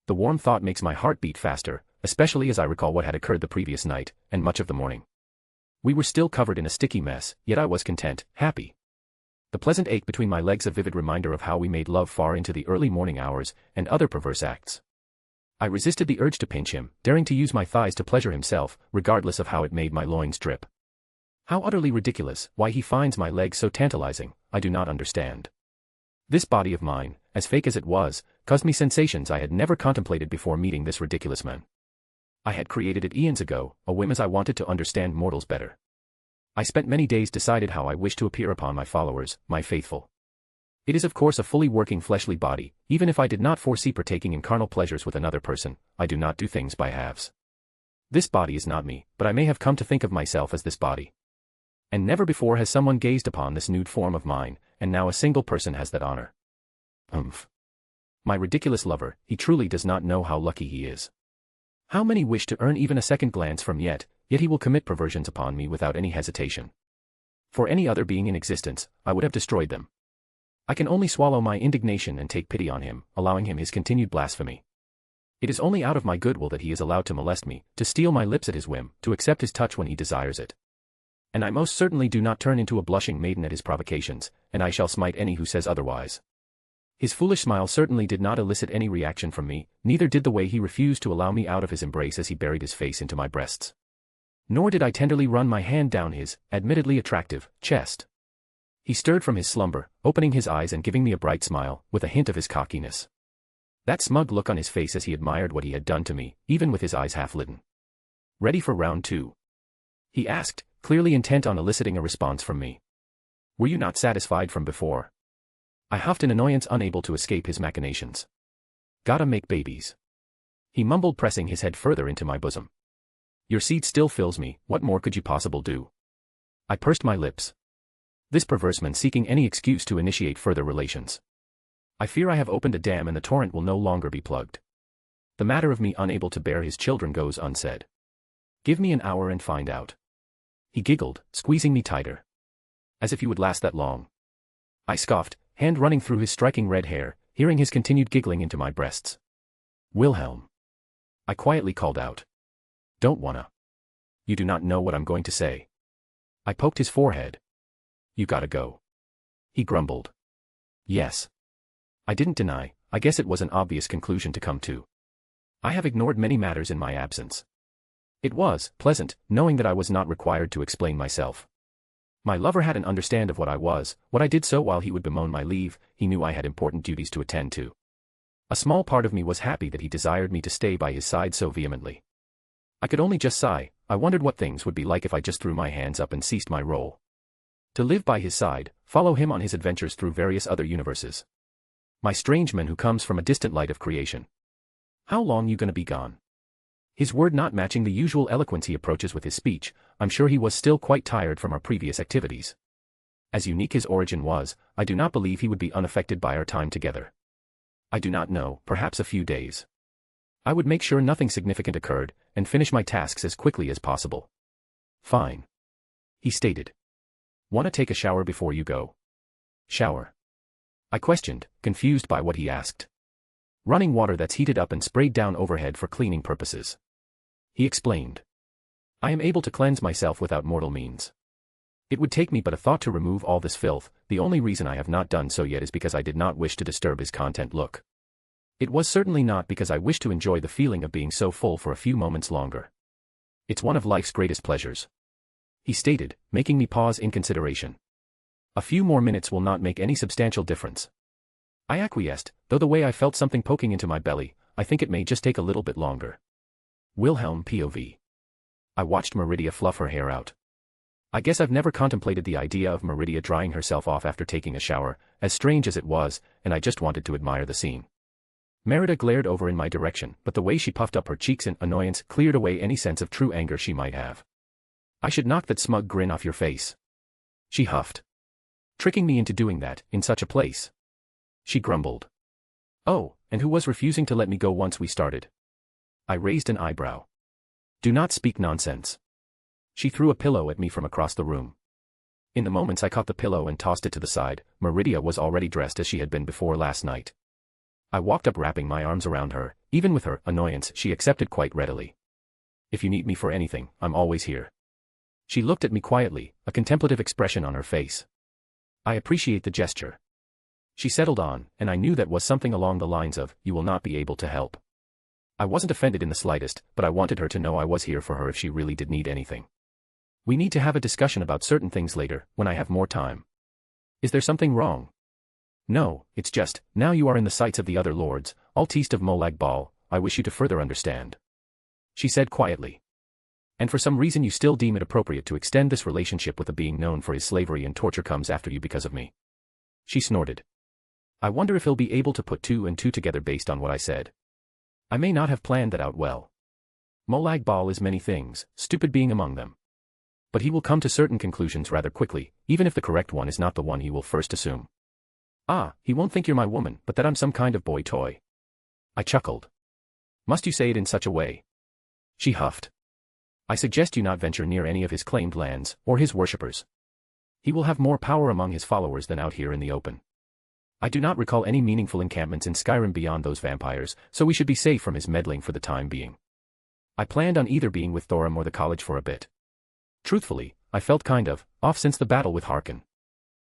The warm thought makes my heart beat faster, especially as I recall what had occurred the previous night, and much of the morning. We were still covered in a sticky mess, yet I was content, happy. The pleasant ache between my legs a vivid reminder of how we made love far into the early morning hours, and other perverse acts. I resisted the urge to pinch him, daring to use my thighs to pleasure himself, regardless of how it made my loins drip. How utterly ridiculous, why he finds my legs so tantalizing, I do not understand. This body of mine, as fake as it was, caused me sensations I had never contemplated before meeting this ridiculous man. I had created it eons ago, a whim as I wanted to understand mortals better. I spent many days decided how I wished to appear upon my followers, my faithful. It is of course a fully working fleshly body, even if I did not foresee partaking in carnal pleasures with another person, I do not do things by halves. This body is not me, but I may have come to think of myself as this body. And never before has someone gazed upon this nude form of mine, and now a single person has that honor. My ridiculous lover, he truly does not know how lucky he is. How many wish to earn even a second glance from yet he will commit perversions upon me without any hesitation. For any other being in existence, I would have destroyed them. I can only swallow my indignation and take pity on him, allowing him his continued blasphemy. It is only out of my goodwill that he is allowed to molest me, to steal my lips at his whim, to accept his touch when he desires it. And I most certainly do not turn into a blushing maiden at his provocations, and I shall smite any who says otherwise. His foolish smile certainly did not elicit any reaction from me, neither did the way he refused to allow me out of his embrace as he buried his face into my breasts. Nor did I tenderly run my hand down his, admittedly attractive, chest. He stirred from his slumber, opening his eyes and giving me a bright smile, with a hint of his cockiness. That smug look on his face as he admired what he had done to me, even with his eyes half-lidden. "Ready for round 2?" he asked, clearly intent on eliciting a response from me. "Were you not satisfied from before?" I huffed in annoyance, unable to escape his machinations. "Gotta make babies," he mumbled, pressing his head further into my bosom. "Your seed still fills me, what more could you possibly do?" I pursed my lips. This perverse man seeking any excuse to initiate further relations. I fear I have opened a dam and the torrent will no longer be plugged. The matter of me unable to bear his children goes unsaid. Give me an hour and find out. He giggled, squeezing me tighter. "As if you would last that long." I scoffed, hand running through his striking red hair, hearing his continued giggling into my breasts. "Wilhelm," I quietly called out. "Don't wanna. You do not know what I'm going to say." I poked his forehead. "You gotta go," he grumbled. "Yes." I didn't deny, I guess it was an obvious conclusion to come to. I have ignored many matters in my absence. It was pleasant, knowing that I was not required to explain myself. My lover had an understand of what I was, what I did, so while he would bemoan my leave, he knew I had important duties to attend to. A small part of me was happy that he desired me to stay by his side so vehemently. I could only just sigh. I wondered what things would be like if I just threw my hands up and ceased my role. To live by his side, follow him on his adventures through various other universes. My strange man who comes from a distant light of creation. "How long you gonna be gone?" His word not matching the usual eloquence he approaches with his speech, I'm sure he was still quite tired from our previous activities. As unique his origin was, I do not believe he would be unaffected by our time together. I do not know, perhaps a few days. I would make sure nothing significant occurred, and finish my tasks as quickly as possible. "Fine," he stated. "Wanna take a shower before you go?" "Shower?" I questioned, confused by what he asked. "Running water that's heated up and sprayed down overhead for cleaning purposes," he explained. "I am able to cleanse myself without mortal means. It would take me but a thought to remove all this filth. The only reason I have not done so yet is because I did not wish to disturb his content look. It was certainly not because I wished to enjoy the feeling of being so full for a few moments longer. It's one of life's greatest pleasures," he stated, making me pause in consideration. "A few more minutes will not make any substantial difference." I acquiesced, though the way I felt something poking into my belly, I think it may just take a little bit longer. Wilhelm POV. I watched Meridia fluff her hair out. I guess I've never contemplated the idea of Meridia drying herself off after taking a shower, as strange as it was, and I just wanted to admire the scene. Meridia glared over in my direction, but the way she puffed up her cheeks in annoyance cleared away any sense of true anger she might have. "I should knock that smug grin off your face," she huffed. "Tricking me into doing that, in such a place," she grumbled. "Oh, and who was refusing to let me go once we started?" I raised an eyebrow. "Do not speak nonsense." She threw a pillow at me from across the room. In the moments I caught the pillow and tossed it to the side, Meridia was already dressed as she had been before last night. I walked up wrapping my arms around her. Even with her annoyance, she accepted quite readily. If you need me for anything, I'm always here. She looked at me quietly, a contemplative expression on her face. I appreciate the gesture. She settled on, and I knew that was something along the lines of, you will not be able to help. I wasn't offended in the slightest, but I wanted her to know I was here for her if she really did need anything. We need to have a discussion about certain things later, when I have more time. Is there something wrong? No, it's just, now you are in the sights of the other lords, all teased of Molag Bal, I wish you to further understand. She said quietly. And for some reason you still deem it appropriate to extend this relationship with a being known for his slavery and torture comes after you because of me. She snorted. I wonder if he'll be able to put 2 and 2 together based on what I said. I may not have planned that out well. Molag Bal is many things, stupid being among them. But he will come to certain conclusions rather quickly, even if the correct one is not the one he will first assume. Ah, he won't think you're my woman, but that I'm some kind of boy toy. I chuckled. Must you say it in such a way? She huffed. I suggest you not venture near any of his claimed lands, or his worshippers. He will have more power among his followers than out here in the open. I do not recall any meaningful encampments in Skyrim beyond those vampires, so we should be safe from his meddling for the time being. I planned on either being with Thorum or the college for a bit. Truthfully, I felt kind of off since the battle with Harkon.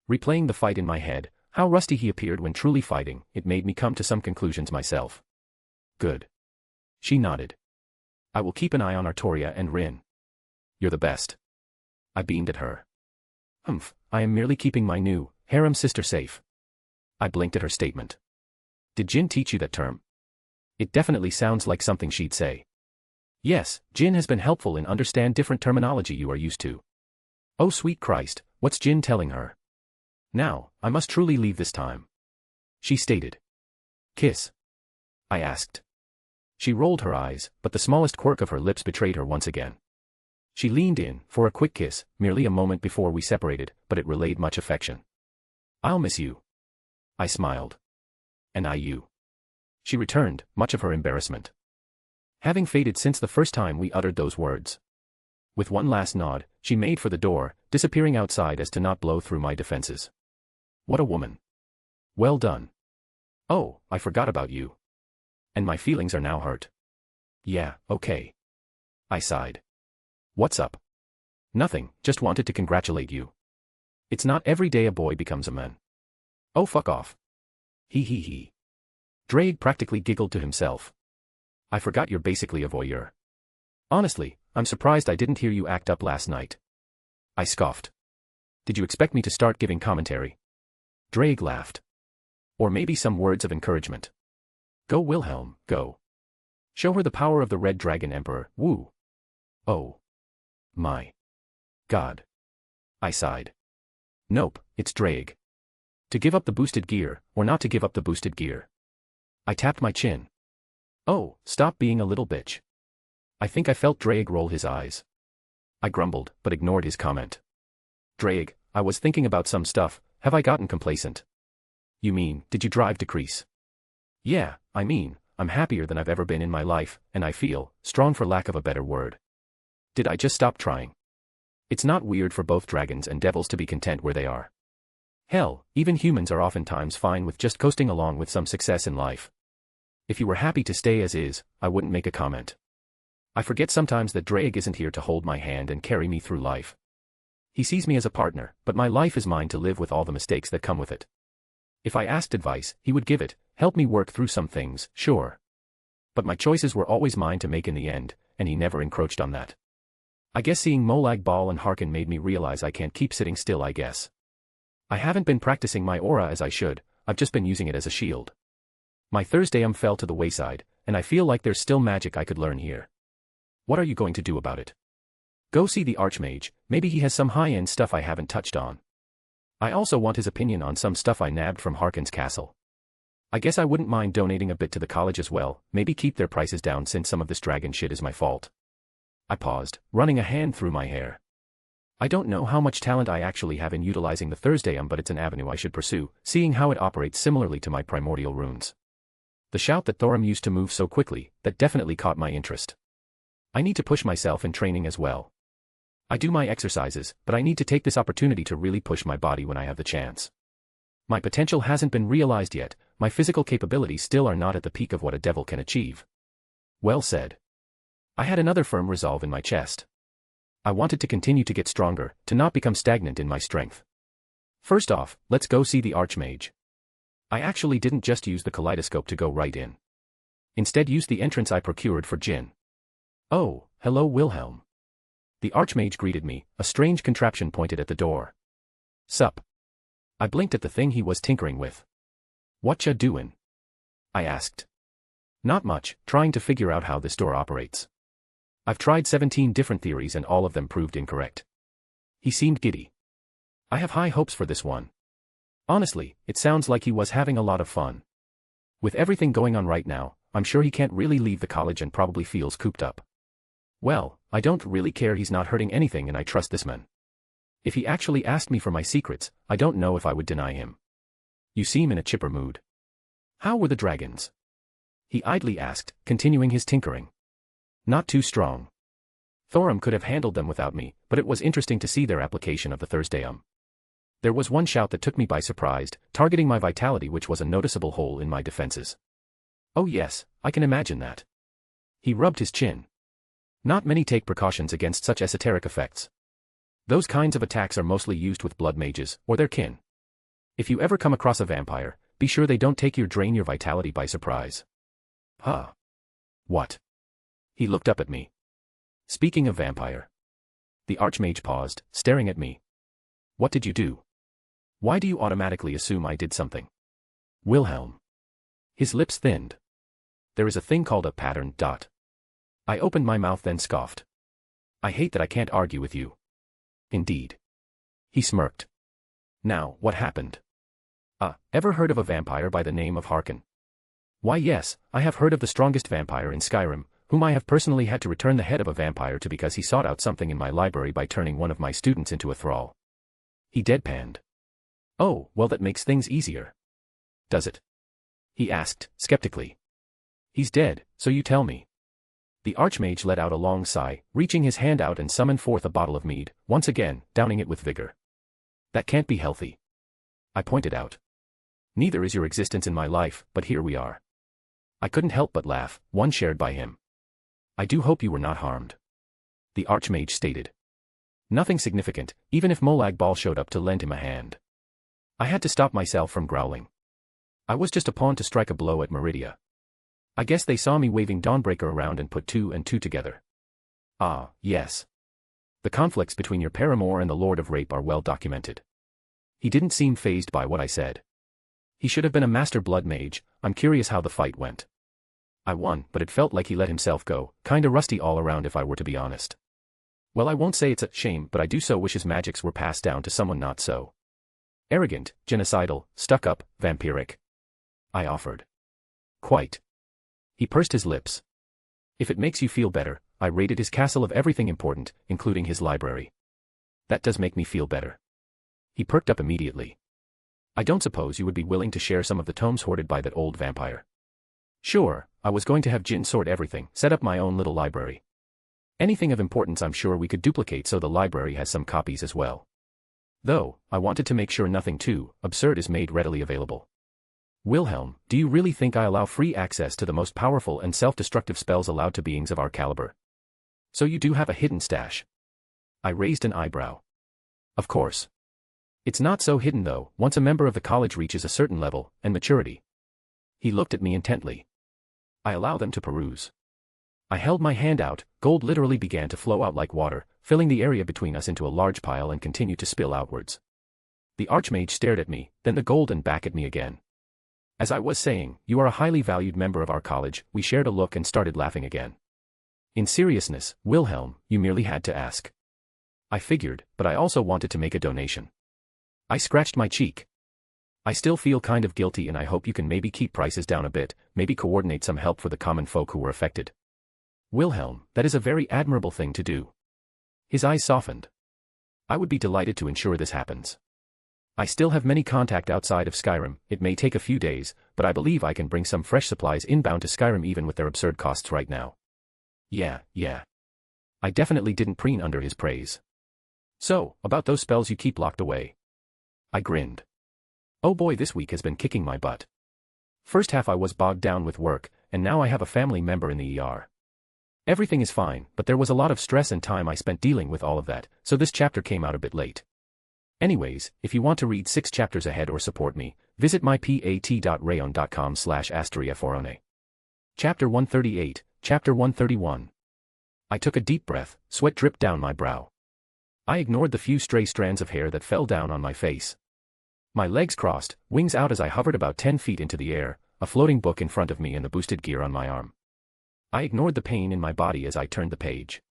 Replaying the fight in my head, how rusty he appeared when truly fighting, it made me come to some conclusions myself. Good. She nodded. I will keep an eye on Artoria and Rin. You're the best. I beamed at her. I am merely keeping my new harem sister safe. I blinked at her statement. Did Jin teach you that term? It definitely sounds like something she'd say. Yes, Jin has been helpful in understand different terminology you are used to. Oh sweet Christ, what's Jin telling her? Now, I must truly leave this time. She stated. Kiss? I asked. She rolled her eyes, but the smallest quirk of her lips betrayed her once again. She leaned in, for a quick kiss, merely a moment before we separated, but it relayed much affection. I'll miss you. I smiled. And I you. She returned, much of her embarrassment having faded since the first time we uttered those words. With one last nod, she made for the door, disappearing outside as to not blow through my defenses. What a woman. Well done. Oh, I forgot about you. And my feelings are now hurt. Yeah, okay. I sighed. What's up? Nothing, just wanted to congratulate you. It's not every day a boy becomes a man. Oh fuck off. He. Drake practically giggled to himself. I forgot you're basically a voyeur. Honestly, I'm surprised I didn't hear you act up last night. I scoffed. Did you expect me to start giving commentary? Drake laughed. Or maybe some words of encouragement. Go Wilhelm, go. Show her the power of the Red Dragon Emperor, woo. Oh. My. God. I sighed. Nope, it's Drake. To give up the boosted gear, or not to give up the boosted gear. I tapped my chin. Oh, stop being a little bitch. I think I felt Drake roll his eyes. I grumbled, but ignored his comment. Drake, I was thinking about some stuff, have I gotten complacent? You mean, did you drive to Crease? Yeah, I mean, I'm happier than I've ever been in my life, and I feel strong for lack of a better word. Did I just stop trying? It's not weird for both dragons and devils to be content where they are. Hell, even humans are oftentimes fine with just coasting along with some success in life. If you were happy to stay as is, I wouldn't make a comment. I forget sometimes that Drake isn't here to hold my hand and carry me through life. He sees me as a partner, but my life is mine to live with all the mistakes that come with it. If I asked advice, he would give it, help me work through some things, sure. But my choices were always mine to make in the end, and he never encroached on that. I guess seeing Molag Bal and Harkon made me realize I can't keep sitting still, I guess. I haven't been practicing my aura as I should, I've just been using it as a shield. My Thursday fell to the wayside, and I feel like there's still magic I could learn here. What are you going to do about it? Go see the Archmage, maybe he has some high-end stuff I haven't touched on. I also want his opinion on some stuff I nabbed from Harkon's castle. I guess I wouldn't mind donating a bit to the college as well, maybe keep their prices down since some of this dragon shit is my fault. I paused, running a hand through my hair. I don't know how much talent I actually have in utilizing the Thursday but it's an avenue I should pursue, seeing how it operates similarly to my primordial runes. The shout that Thorum used to move so quickly, that definitely caught my interest. I need to push myself in training as well. I do my exercises, but I need to take this opportunity to really push my body when I have the chance. My potential hasn't been realized yet, my physical capabilities still are not at the peak of what a devil can achieve. Well said. I had another firm resolve in my chest. I wanted to continue to get stronger, to not become stagnant in my strength. First off, let's go see the Archmage. I actually didn't just use the kaleidoscope to go right in. Instead used the entrance I procured for Jin. Oh, hello Wilhelm. The Archmage greeted me, a strange contraption pointed at the door. Sup? I blinked at the thing he was tinkering with. Whatcha doin'? I asked. Not much, trying to figure out how this door operates. I've tried 17 different theories and all of them proved incorrect. He seemed giddy. I have high hopes for this one. Honestly, it sounds like he was having a lot of fun. With everything going on right now, I'm sure he can't really leave the college and probably feels cooped up. Well, I don't really care, he's not hurting anything and I trust this man. If he actually asked me for my secrets, I don't know if I would deny him. You seem in a chipper mood. How were the dragons? He idly asked, continuing his tinkering. Not too strong. Thorum could have handled them without me, but it was interesting to see their application of the Thursday. There was one shout that took me by surprise, targeting my vitality, which was a noticeable hole in my defenses. Oh yes, I can imagine that. He rubbed his chin. Not many take precautions against such esoteric effects. Those kinds of attacks are mostly used with blood mages, or their kin. If you ever come across a vampire, be sure they don't drain your vitality by surprise. Huh. What? He looked up at me. Speaking of vampire. The Archmage paused, staring at me. What did you do? Why do you automatically assume I did something? Wilhelm. His lips thinned. There is a thing called a pattern. I opened my mouth then scoffed. I hate that I can't argue with you. Indeed. He smirked. Now, what happened? Ever heard of a vampire by the name of Harkin? Why yes, I have heard of the strongest vampire in Skyrim, whom I have personally had to return the head of a vampire to because he sought out something in my library by turning one of my students into a thrall. He deadpanned. Oh, well that makes things easier. Does it? He asked, skeptically. He's dead, so you tell me. The Archmage let out a long sigh, reaching his hand out and summoned forth a bottle of mead, once again, downing it with vigor. That can't be healthy. I pointed out. Neither is your existence in my life, but here we are. I couldn't help but laugh, one shared by him. I do hope you were not harmed. The Archmage stated. Nothing significant, even if Molag Bal showed up to lend him a hand. I had to stop myself from growling. I was just a pawn to strike a blow at Meridia. I guess they saw me waving Dawnbreaker around and put two and two together. Ah, yes. The conflicts between your paramour and the Lord of Rape are well documented. He didn't seem fazed by what I said. He should have been a master blood mage. I'm curious how the fight went. I won, but it felt like he let himself go, kinda rusty all around if I were to be honest. Well, I won't say it's a shame, but I do so wish his magics were passed down to someone not so arrogant, genocidal, stuck-up, vampiric. I offered. Quite. He pursed his lips. If it makes you feel better, I raided his castle of everything important, including his library. That does make me feel better. He perked up immediately. I don't suppose you would be willing to share some of the tomes hoarded by that old vampire. Sure, I was going to have Jin sort everything, set up my own little library. Anything of importance I'm sure we could duplicate so the library has some copies as well. Though, I wanted to make sure nothing too absurd is made readily available. Wilhelm, do you really think I allow free access to the most powerful and self-destructive spells allowed to beings of our caliber? So you do have a hidden stash? I raised an eyebrow. Of course. It's not so hidden though, once a member of the college reaches a certain level and maturity. He looked at me intently. I allow them to peruse. I held my hand out, gold literally began to flow out like water, filling the area between us into a large pile and continued to spill outwards. The Archmage stared at me, then the gold and back at me again. As I was saying, you are a highly valued member of our college. We shared a look and started laughing again. In seriousness, Wilhelm, you merely had to ask. I figured, but I also wanted to make a donation. I scratched my cheek. I still feel kind of guilty and I hope you can maybe keep prices down a bit, maybe coordinate some help for the common folk who were affected. Wilhelm, that is a very admirable thing to do. His eyes softened. I would be delighted to ensure this happens. I still have many contact outside of Skyrim. It may take a few days, but I believe I can bring some fresh supplies inbound to Skyrim even with their absurd costs right now. Yeah. I definitely didn't preen under his praise. So, about those spells you keep locked away. I grinned. Oh boy, this week has been kicking my butt. First half I was bogged down with work, and now I have a family member in the ER. Everything is fine, but there was a lot of stress and time I spent dealing with all of that, so this chapter came out a bit late. Anyways, if you want to read 6 chapters ahead or support me, visit mypat.rayon.com/asteriaforone. Chapter 138, Chapter 131. I took a deep breath, sweat dripped down my brow. I ignored the few stray strands of hair that fell down on my face. My legs crossed, wings out as I hovered about 10 feet into the air, a floating book in front of me and the boosted gear on my arm. I ignored the pain in my body as I turned the page.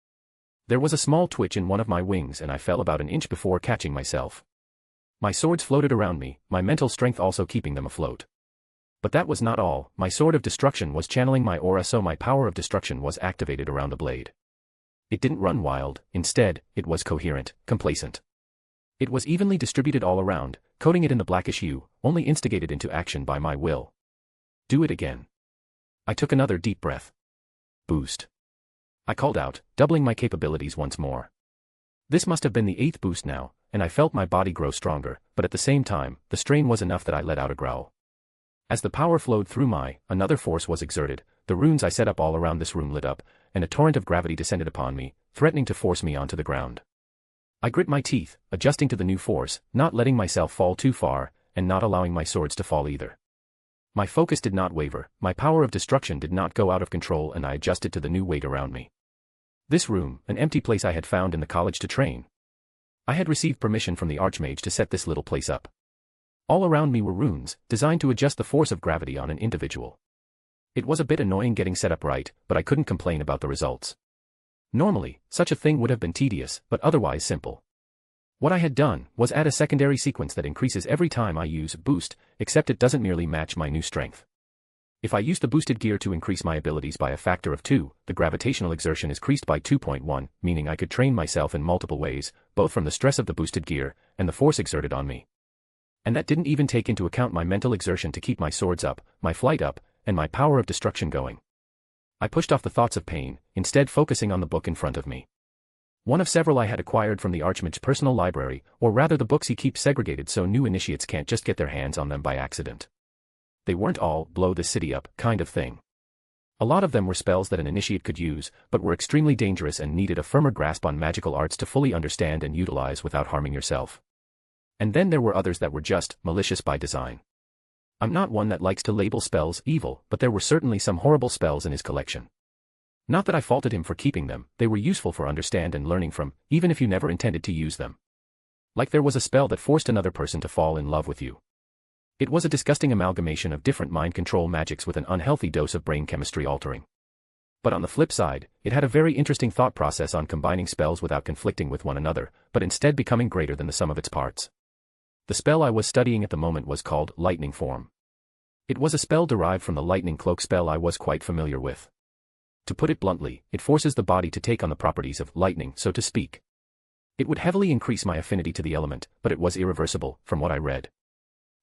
There was a small twitch in one of my wings and I fell about an inch before catching myself. My swords floated around me, my mental strength also keeping them afloat. But that was not all. My sword of destruction was channeling my aura, so my power of destruction was activated around the blade. It didn't run wild, instead, it was coherent, complacent. It was evenly distributed all around, coating it in the blackish hue, only instigated into action by my will. Do it again. I took another deep breath. Boost. I called out, doubling my capabilities once more. This must have been the 8th boost now, and I felt my body grow stronger, but at the same time, the strain was enough that I let out a growl. As the power flowed through another force was exerted, the runes I set up all around this room lit up, and a torrent of gravity descended upon me, threatening to force me onto the ground. I grit my teeth, adjusting to the new force, not letting myself fall too far, and not allowing my swords to fall either. My focus did not waver, my power of destruction did not go out of control, and I adjusted to the new weight around me. This room, an empty place I had found in the college to train. I had received permission from the Archmage to set this little place up. All around me were runes, designed to adjust the force of gravity on an individual. It was a bit annoying getting set up right, but I couldn't complain about the results. Normally, such a thing would have been tedious, but otherwise simple. What I had done was add a secondary sequence that increases every time I use boost, except it doesn't merely match my new strength. If I use the boosted gear to increase my abilities by a factor of 2, the gravitational exertion is increased by 2.1, meaning I could train myself in multiple ways, both from the stress of the boosted gear and the force exerted on me. And that didn't even take into account my mental exertion to keep my swords up, my flight up, and my power of destruction going. I pushed off the thoughts of pain, instead focusing on the book in front of me. One of several I had acquired from the Archmage's personal library, or rather the books he keeps segregated so new initiates can't just get their hands on them by accident. They weren't all blow the city up kind of thing. A lot of them were spells that an initiate could use, but were extremely dangerous and needed a firmer grasp on magical arts to fully understand and utilize without harming yourself. And then there were others that were just malicious by design. I'm not one that likes to label spells evil, but there were certainly some horrible spells in his collection. Not that I faulted him for keeping them, they were useful for understand and learning from, even if you never intended to use them. Like there was a spell that forced another person to fall in love with you. It was a disgusting amalgamation of different mind control magics with an unhealthy dose of brain chemistry altering. But on the flip side, it had a very interesting thought process on combining spells without conflicting with one another, but instead becoming greater than the sum of its parts. The spell I was studying at the moment was called Lightning Form. It was a spell derived from the lightning cloak spell I was quite familiar with. To put it bluntly, it forces the body to take on the properties of lightning, so to speak. It would heavily increase my affinity to the element, but it was irreversible, from what I read.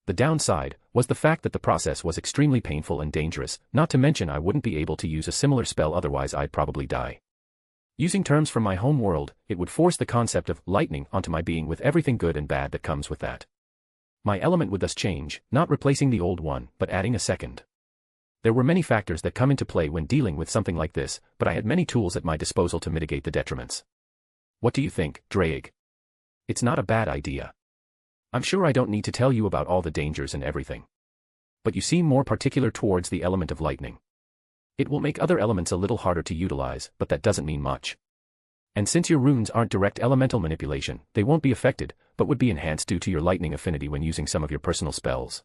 The downside was the fact that the process was extremely painful and dangerous, not to mention I wouldn't be able to use a similar spell, otherwise I'd probably die. Using terms from my home world, it would force the concept of lightning onto my being with everything good and bad that comes with that. My element would thus change, not replacing the old one, but adding a second. There were many factors that come into play when dealing with something like this, but I had many tools at my disposal to mitigate the detriments. What do you think, Drake? It's not a bad idea. I'm sure I don't need to tell you about all the dangers and everything. But you seem more particular towards the element of lightning. It will make other elements a little harder to utilize, but that doesn't mean much. And since your runes aren't direct elemental manipulation, they won't be affected, but would be enhanced due to your lightning affinity when using some of your personal spells.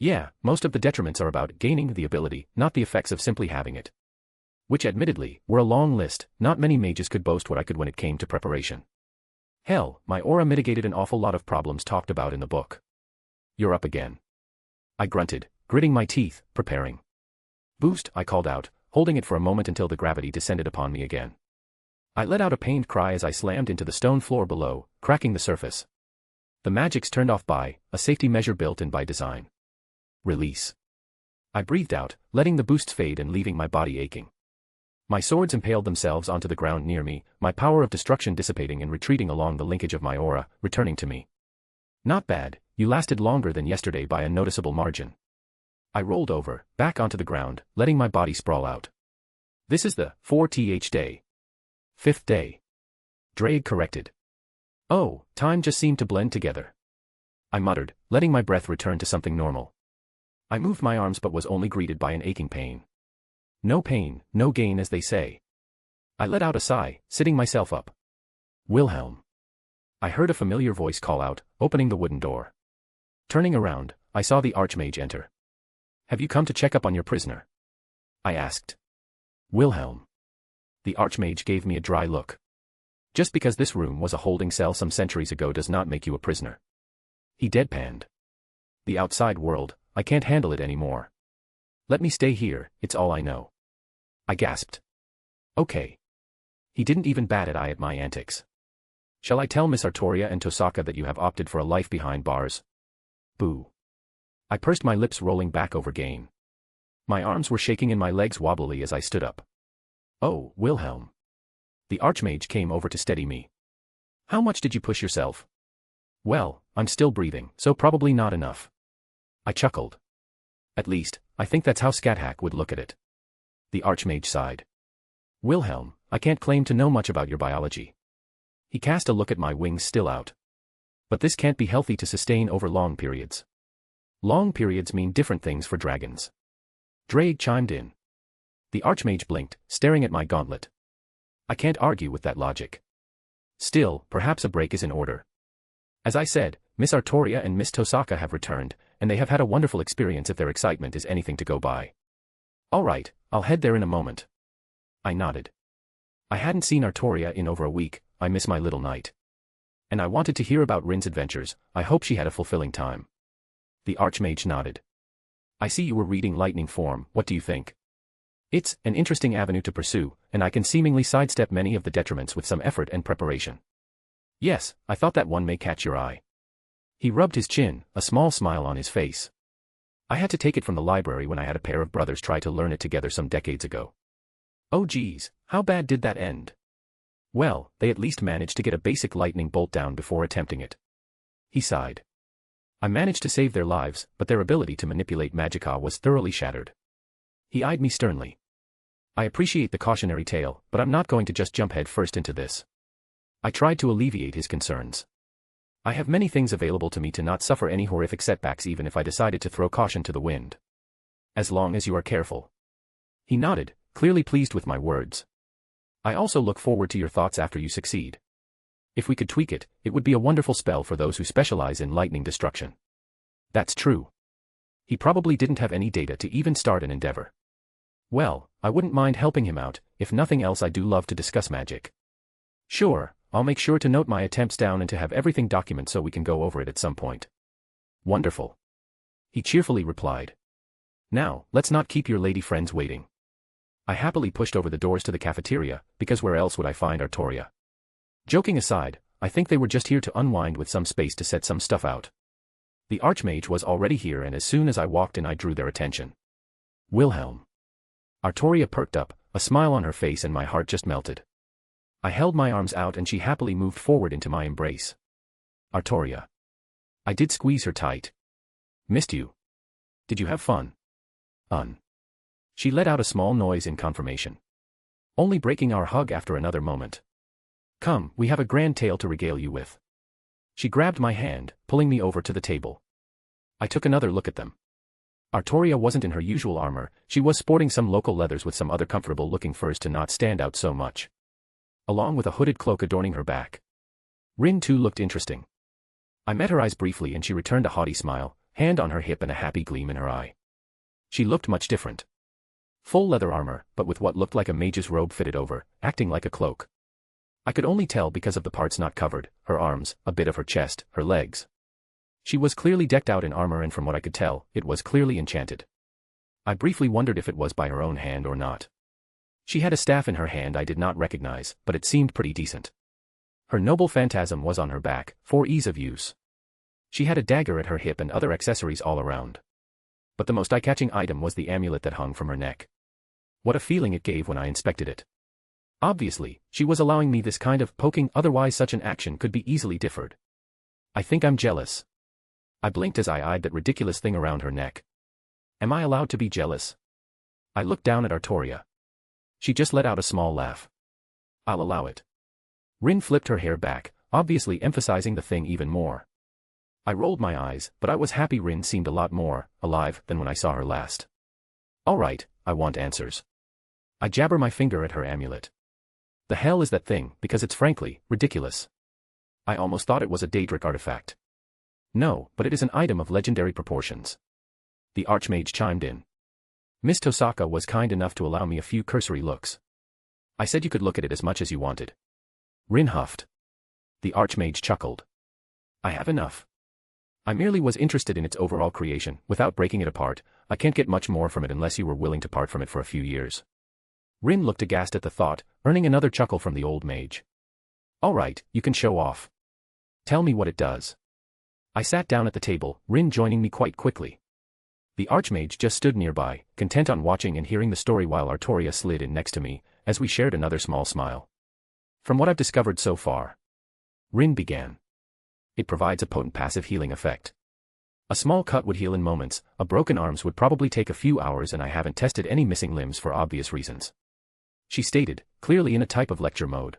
Yeah, most of the detriments are about gaining the ability, not the effects of simply having it. Which admittedly, were a long list, not many mages could boast what I could when it came to preparation. Hell, my aura mitigated an awful lot of problems talked about in the book. You're up again. I grunted, gritting my teeth, preparing. Boost, I called out, holding it for a moment until the gravity descended upon me again. I let out a pained cry as I slammed into the stone floor below, cracking the surface. The magics turned off by a safety measure built in by design. Release. I breathed out, letting the boosts fade and leaving my body aching. My swords impaled themselves onto the ground near me, my power of destruction dissipating and retreating along the linkage of my aura, returning to me. Not bad, you lasted longer than yesterday by a noticeable margin. I rolled over, back onto the ground, letting my body sprawl out. This is the 4th day. 5th day. Drake corrected. Oh, time just seemed to blend together. I muttered, letting my breath return to something normal. I moved my arms but was only greeted by an aching pain. No pain, no gain as they say. I let out a sigh, sitting myself up. Wilhelm. I heard a familiar voice call out, opening the wooden door. Turning around, I saw the Archmage enter. Have you come to check up on your prisoner? I asked. Wilhelm. The Archmage gave me a dry look. Just because this room was a holding cell some centuries ago does not make you a prisoner. He deadpanned. The outside world, I can't handle it anymore. Let me stay here, it's all I know. I gasped. Okay. He didn't even bat an eye at my antics. Shall I tell Miss Artoria and Tosaka that you have opted for a life behind bars? Boo. I pursed my lips, rolling back over gain. My arms were shaking and my legs wobbly as I stood up. Oh, Wilhelm. The Archmage came over to steady me. How much did you push yourself? Well, I'm still breathing, so probably not enough. I chuckled. At least, I think that's how Scathack would look at it. The Archmage sighed. Wilhelm, I can't claim to know much about your biology. He cast a look at my wings still out. But this can't be healthy to sustain over long periods. Long periods mean different things for dragons. Drake chimed in. The Archmage blinked, staring at my gauntlet. I can't argue with that logic. Still, perhaps a break is in order. As I said, Miss Artoria and Miss Tosaka have returned, and they have had a wonderful experience if their excitement is anything to go by. All right, I'll head there in a moment. I nodded. I hadn't seen Artoria in over a week, I miss my little knight. And I wanted to hear about Rin's adventures, I hope she had a fulfilling time. The Archmage nodded. I see you were reading Lightning Form, what do you think? It's an interesting avenue to pursue, and I can seemingly sidestep many of the detriments with some effort and preparation. Yes, I thought that one may catch your eye. He rubbed his chin, a small smile on his face. I had to take it from the library when I had a pair of brothers try to learn it together some decades ago. Oh geez, how bad did that end? Well, they at least managed to get a basic lightning bolt down before attempting it. He sighed. I managed to save their lives, but their ability to manipulate magicka was thoroughly shattered. He eyed me sternly. I appreciate the cautionary tale, but I'm not going to just jump head first into this. I tried to alleviate his concerns. I have many things available to me to not suffer any horrific setbacks even if I decided to throw caution to the wind. As long as you are careful. He nodded, clearly pleased with my words. I also look forward to your thoughts after you succeed. If we could tweak it, it would be a wonderful spell for those who specialize in lightning destruction. That's true. He probably didn't have any data to even start an endeavor. Well, I wouldn't mind helping him out, if nothing else I do love to discuss magic. Sure, I'll make sure to note my attempts down and to have everything documented so we can go over it at some point. Wonderful. He cheerfully replied. Now, let's not keep your lady friends waiting. I happily pushed over the doors to the cafeteria, because where else would I find Artoria? Joking aside, I think they were just here to unwind with some space to set some stuff out. The Archmage was already here and as soon as I walked in I drew their attention. Wilhelm. Artoria perked up, a smile on her face and my heart just melted. I held my arms out and she happily moved forward into my embrace. Artoria. I did squeeze her tight. Missed you. Did you have fun? She let out a small noise in confirmation. Only breaking our hug after another moment. Come, we have a grand tale to regale you with. She grabbed my hand, pulling me over to the table. I took another look at them. Artoria wasn't in her usual armor, she was sporting some local leathers with some other comfortable-looking furs to not stand out so much. Along with a hooded cloak adorning her back. Rin too looked interesting. I met her eyes briefly and she returned a haughty smile, hand on her hip and a happy gleam in her eye. She looked much different. Full leather armor, but with what looked like a mage's robe fitted over, acting like a cloak. I could only tell because of the parts not covered, her arms, a bit of her chest, her legs. She was clearly decked out in armor and from what I could tell, it was clearly enchanted. I briefly wondered if it was by her own hand or not. She had a staff in her hand I did not recognize, but it seemed pretty decent. Her noble phantasm was on her back, for ease of use. She had a dagger at her hip and other accessories all around. But the most eye-catching item was the amulet that hung from her neck. What a feeling it gave when I inspected it. Obviously, she was allowing me this kind of poking, otherwise such an action could be easily differed. I think I'm jealous. I blinked as I eyed that ridiculous thing around her neck. Am I allowed to be jealous? I looked down at Artoria. She just let out a small laugh. I'll allow it. Rin flipped her hair back, obviously emphasizing the thing even more. I rolled my eyes, but I was happy Rin seemed a lot more alive than when I saw her last. All right, I want answers. I jabber my finger at her amulet. The hell is that thing, because it's frankly ridiculous. I almost thought it was a Daedric artifact. No, but it is an item of legendary proportions. The Archmage chimed in. Miss Tosaka was kind enough to allow me a few cursory looks. I said you could look at it as much as you wanted. Rin huffed. The Archmage chuckled. I have enough. I merely was interested in its overall creation, without breaking it apart. I can't get much more from it unless you were willing to part from it for a few years. Rin looked aghast at the thought, earning another chuckle from the old mage. All right, you can show off. Tell me what it does. I sat down at the table, Rin joining me quite quickly. The Archmage just stood nearby, content on watching and hearing the story while Artoria slid in next to me, as we shared another small smile. From what I've discovered so far, Rin began. It provides a potent passive healing effect. A small cut would heal in moments, a broken arms would probably take a few hours, and I haven't tested any missing limbs for obvious reasons. She stated, clearly in a type of lecture mode.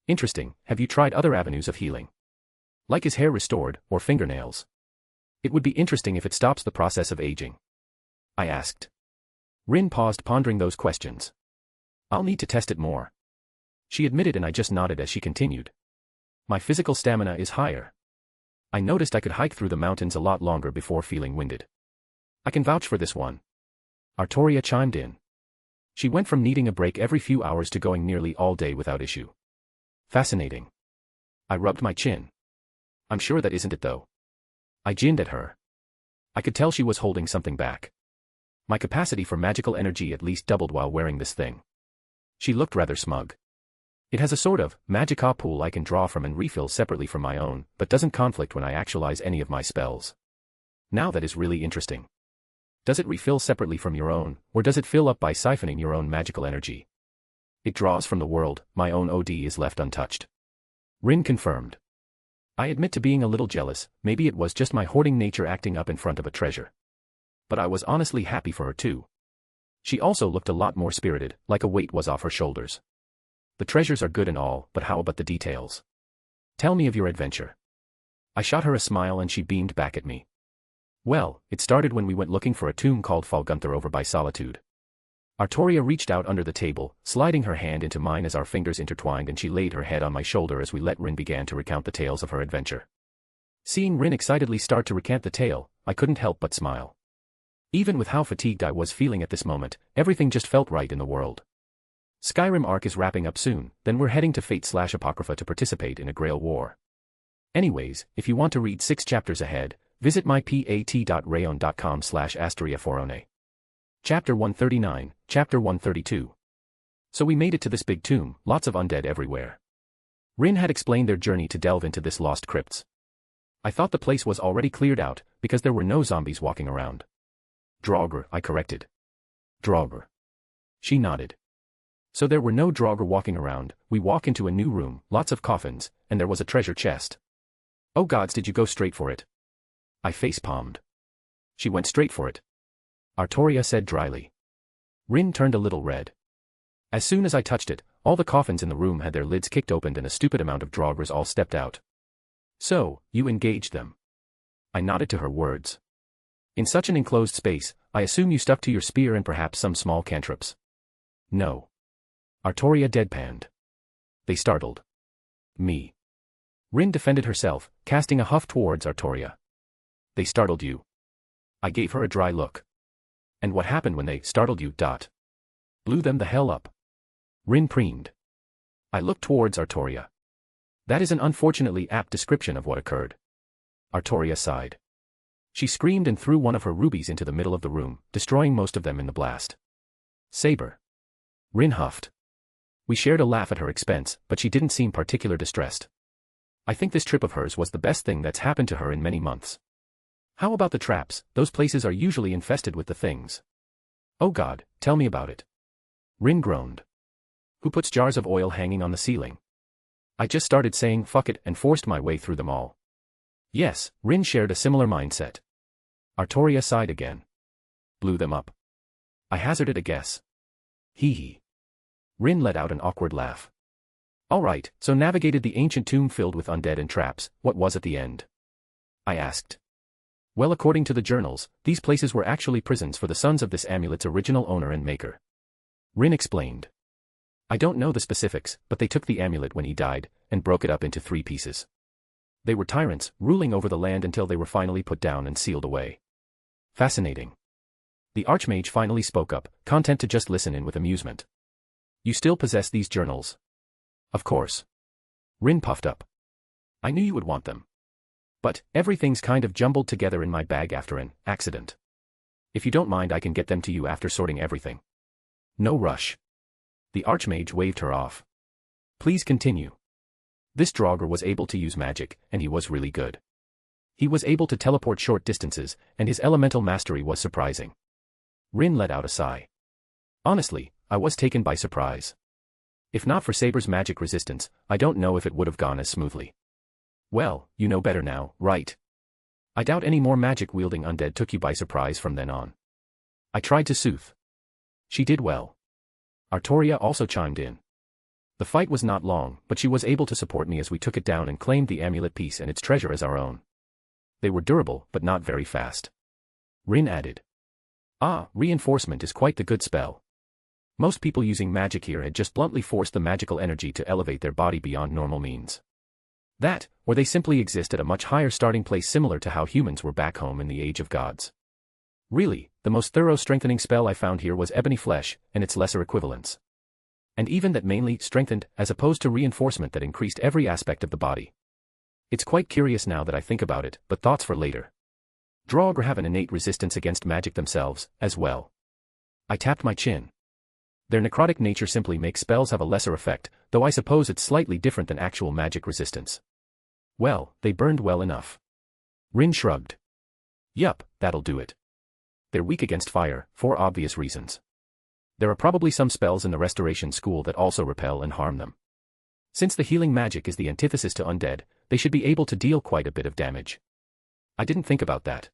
Interesting, have you tried other avenues of healing? Like is hair restored, or fingernails? It would be interesting if it stops the process of aging. I asked. Rin paused, pondering those questions. I'll need to test it more. She admitted, and I just nodded as she continued. My physical stamina is higher. I noticed I could hike through the mountains a lot longer before feeling winded. I can vouch for this one. Artoria chimed in. She went from needing a break every few hours to going nearly all day without issue. Fascinating. I rubbed my chin. I'm sure that isn't it though. I ginned at her. I could tell she was holding something back. My capacity for magical energy at least doubled while wearing this thing. She looked rather smug. It has a sort of magica pool I can draw from and refill separately from my own, but doesn't conflict when I actualize any of my spells. Now that is really interesting. Does it refill separately from your own, or does it fill up by siphoning your own magical energy? It draws from the world, my own OD is left untouched. Rin confirmed. I admit to being a little jealous, maybe it was just my hoarding nature acting up in front of a treasure. But I was honestly happy for her too. She also looked a lot more spirited, like a weight was off her shoulders. The treasures are good and all, but how about the details? Tell me of your adventure. I shot her a smile and she beamed back at me. Well, it started when we went looking for a tomb called Falgunther over by Solitude. Artoria reached out under the table, sliding her hand into mine as our fingers intertwined, and she laid her head on my shoulder as we let Rin began to recount the tales of her adventure. Seeing Rin excitedly start to recant the tale, I couldn't help but smile. Even with how fatigued I was feeling at this moment, everything just felt right in the world. Skyrim arc is wrapping up soon, then we're heading to Fate/Apocrypha to participate in a Grail war. Anyways, if you want to read 6 chapters ahead, visit mypat.rayon.com/AsteriaForone. Chapter 139, Chapter 132. So we made it to this big tomb, lots of undead everywhere. Rin had explained their journey to delve into this lost crypts. I thought the place was already cleared out, because there were no zombies walking around. Draugr, I corrected. Draugr. She nodded. So there were no Draugr walking around. We walk into a new room, lots of coffins, and there was a treasure chest. Oh gods, did you go straight for it? I face-palmed. She went straight for it. Artoria said dryly. Rin turned a little red. As soon as I touched it, all the coffins in the room had their lids kicked open and a stupid amount of Draugrs all stepped out. So, you engaged them. I nodded to her words. In such an enclosed space, I assume you stuck to your spear and perhaps some small cantrips. No. Artoria deadpanned. They startled me. Rin defended herself, casting a huff towards Artoria. They startled you. I gave her a dry look. And what happened when they startled you? Blew them the hell up. Rin preened. I looked towards Artoria. That is an unfortunately apt description of what occurred. Artoria sighed. She screamed and threw one of her rubies into the middle of the room, destroying most of them in the blast. Saber. Rin huffed. We shared a laugh at her expense, but she didn't seem particularly distressed. I think this trip of hers was the best thing that's happened to her in many months. How about the traps? Those places are usually infested with the things. Oh god, tell me about it. Rin groaned. Who puts jars of oil hanging on the ceiling? I just started saying fuck it and forced my way through them all. Yes, Rin shared a similar mindset. Artoria sighed again. Blew them up. I hazarded a guess. Hee hee. Rin let out an awkward laugh. Alright, so navigated the ancient tomb filled with undead and traps, what was at the end? I asked. Well, according to the journals, these places were actually prisons for the sons of this amulet's original owner and maker. Rin explained. I don't know the specifics, but they took the amulet when he died, and broke it up into 3 pieces. They were tyrants, ruling over the land until they were finally put down and sealed away. Fascinating. The Archmage finally spoke up, content to just listen in with amusement. You still possess these journals? Of course. Rin puffed up. I knew you would want them. But, everything's kind of jumbled together in my bag after an accident. If you don't mind, I can get them to you after sorting everything. No rush. The Archmage waved her off. Please continue. This Draugr was able to use magic, and he was really good. He was able to teleport short distances, and his elemental mastery was surprising. Rin let out a sigh. Honestly, I was taken by surprise. If not for Saber's magic resistance, I don't know if it would have gone as smoothly. Well, you know better now, right? I doubt any more magic-wielding undead took you by surprise from then on. I tried to soothe. She did well. Artoria also chimed in. The fight was not long, but she was able to support me as we took it down and claimed the amulet piece and its treasure as our own. They were durable, but not very fast. Rin added. Ah, reinforcement is quite the good spell. Most people using magic here had just bluntly forced the magical energy to elevate their body beyond normal means. That, or they simply exist at a much higher starting place similar to how humans were back home in the Age of Gods. Really, the most thorough strengthening spell I found here was Ebony Flesh, and its lesser equivalents. And even that mainly strengthened, as opposed to reinforcement that increased every aspect of the body. It's quite curious now that I think about it, but thoughts for later. Draugr have an innate resistance against magic themselves, as well. I tapped my chin. Their necrotic nature simply makes spells have a lesser effect, though I suppose it's slightly different than actual magic resistance. Well, they burned well enough. Rin shrugged. Yup, that'll do it. They're weak against fire, for obvious reasons. There are probably some spells in the Restoration School that also repel and harm them. Since the healing magic is the antithesis to undead, they should be able to deal quite a bit of damage. I didn't think about that.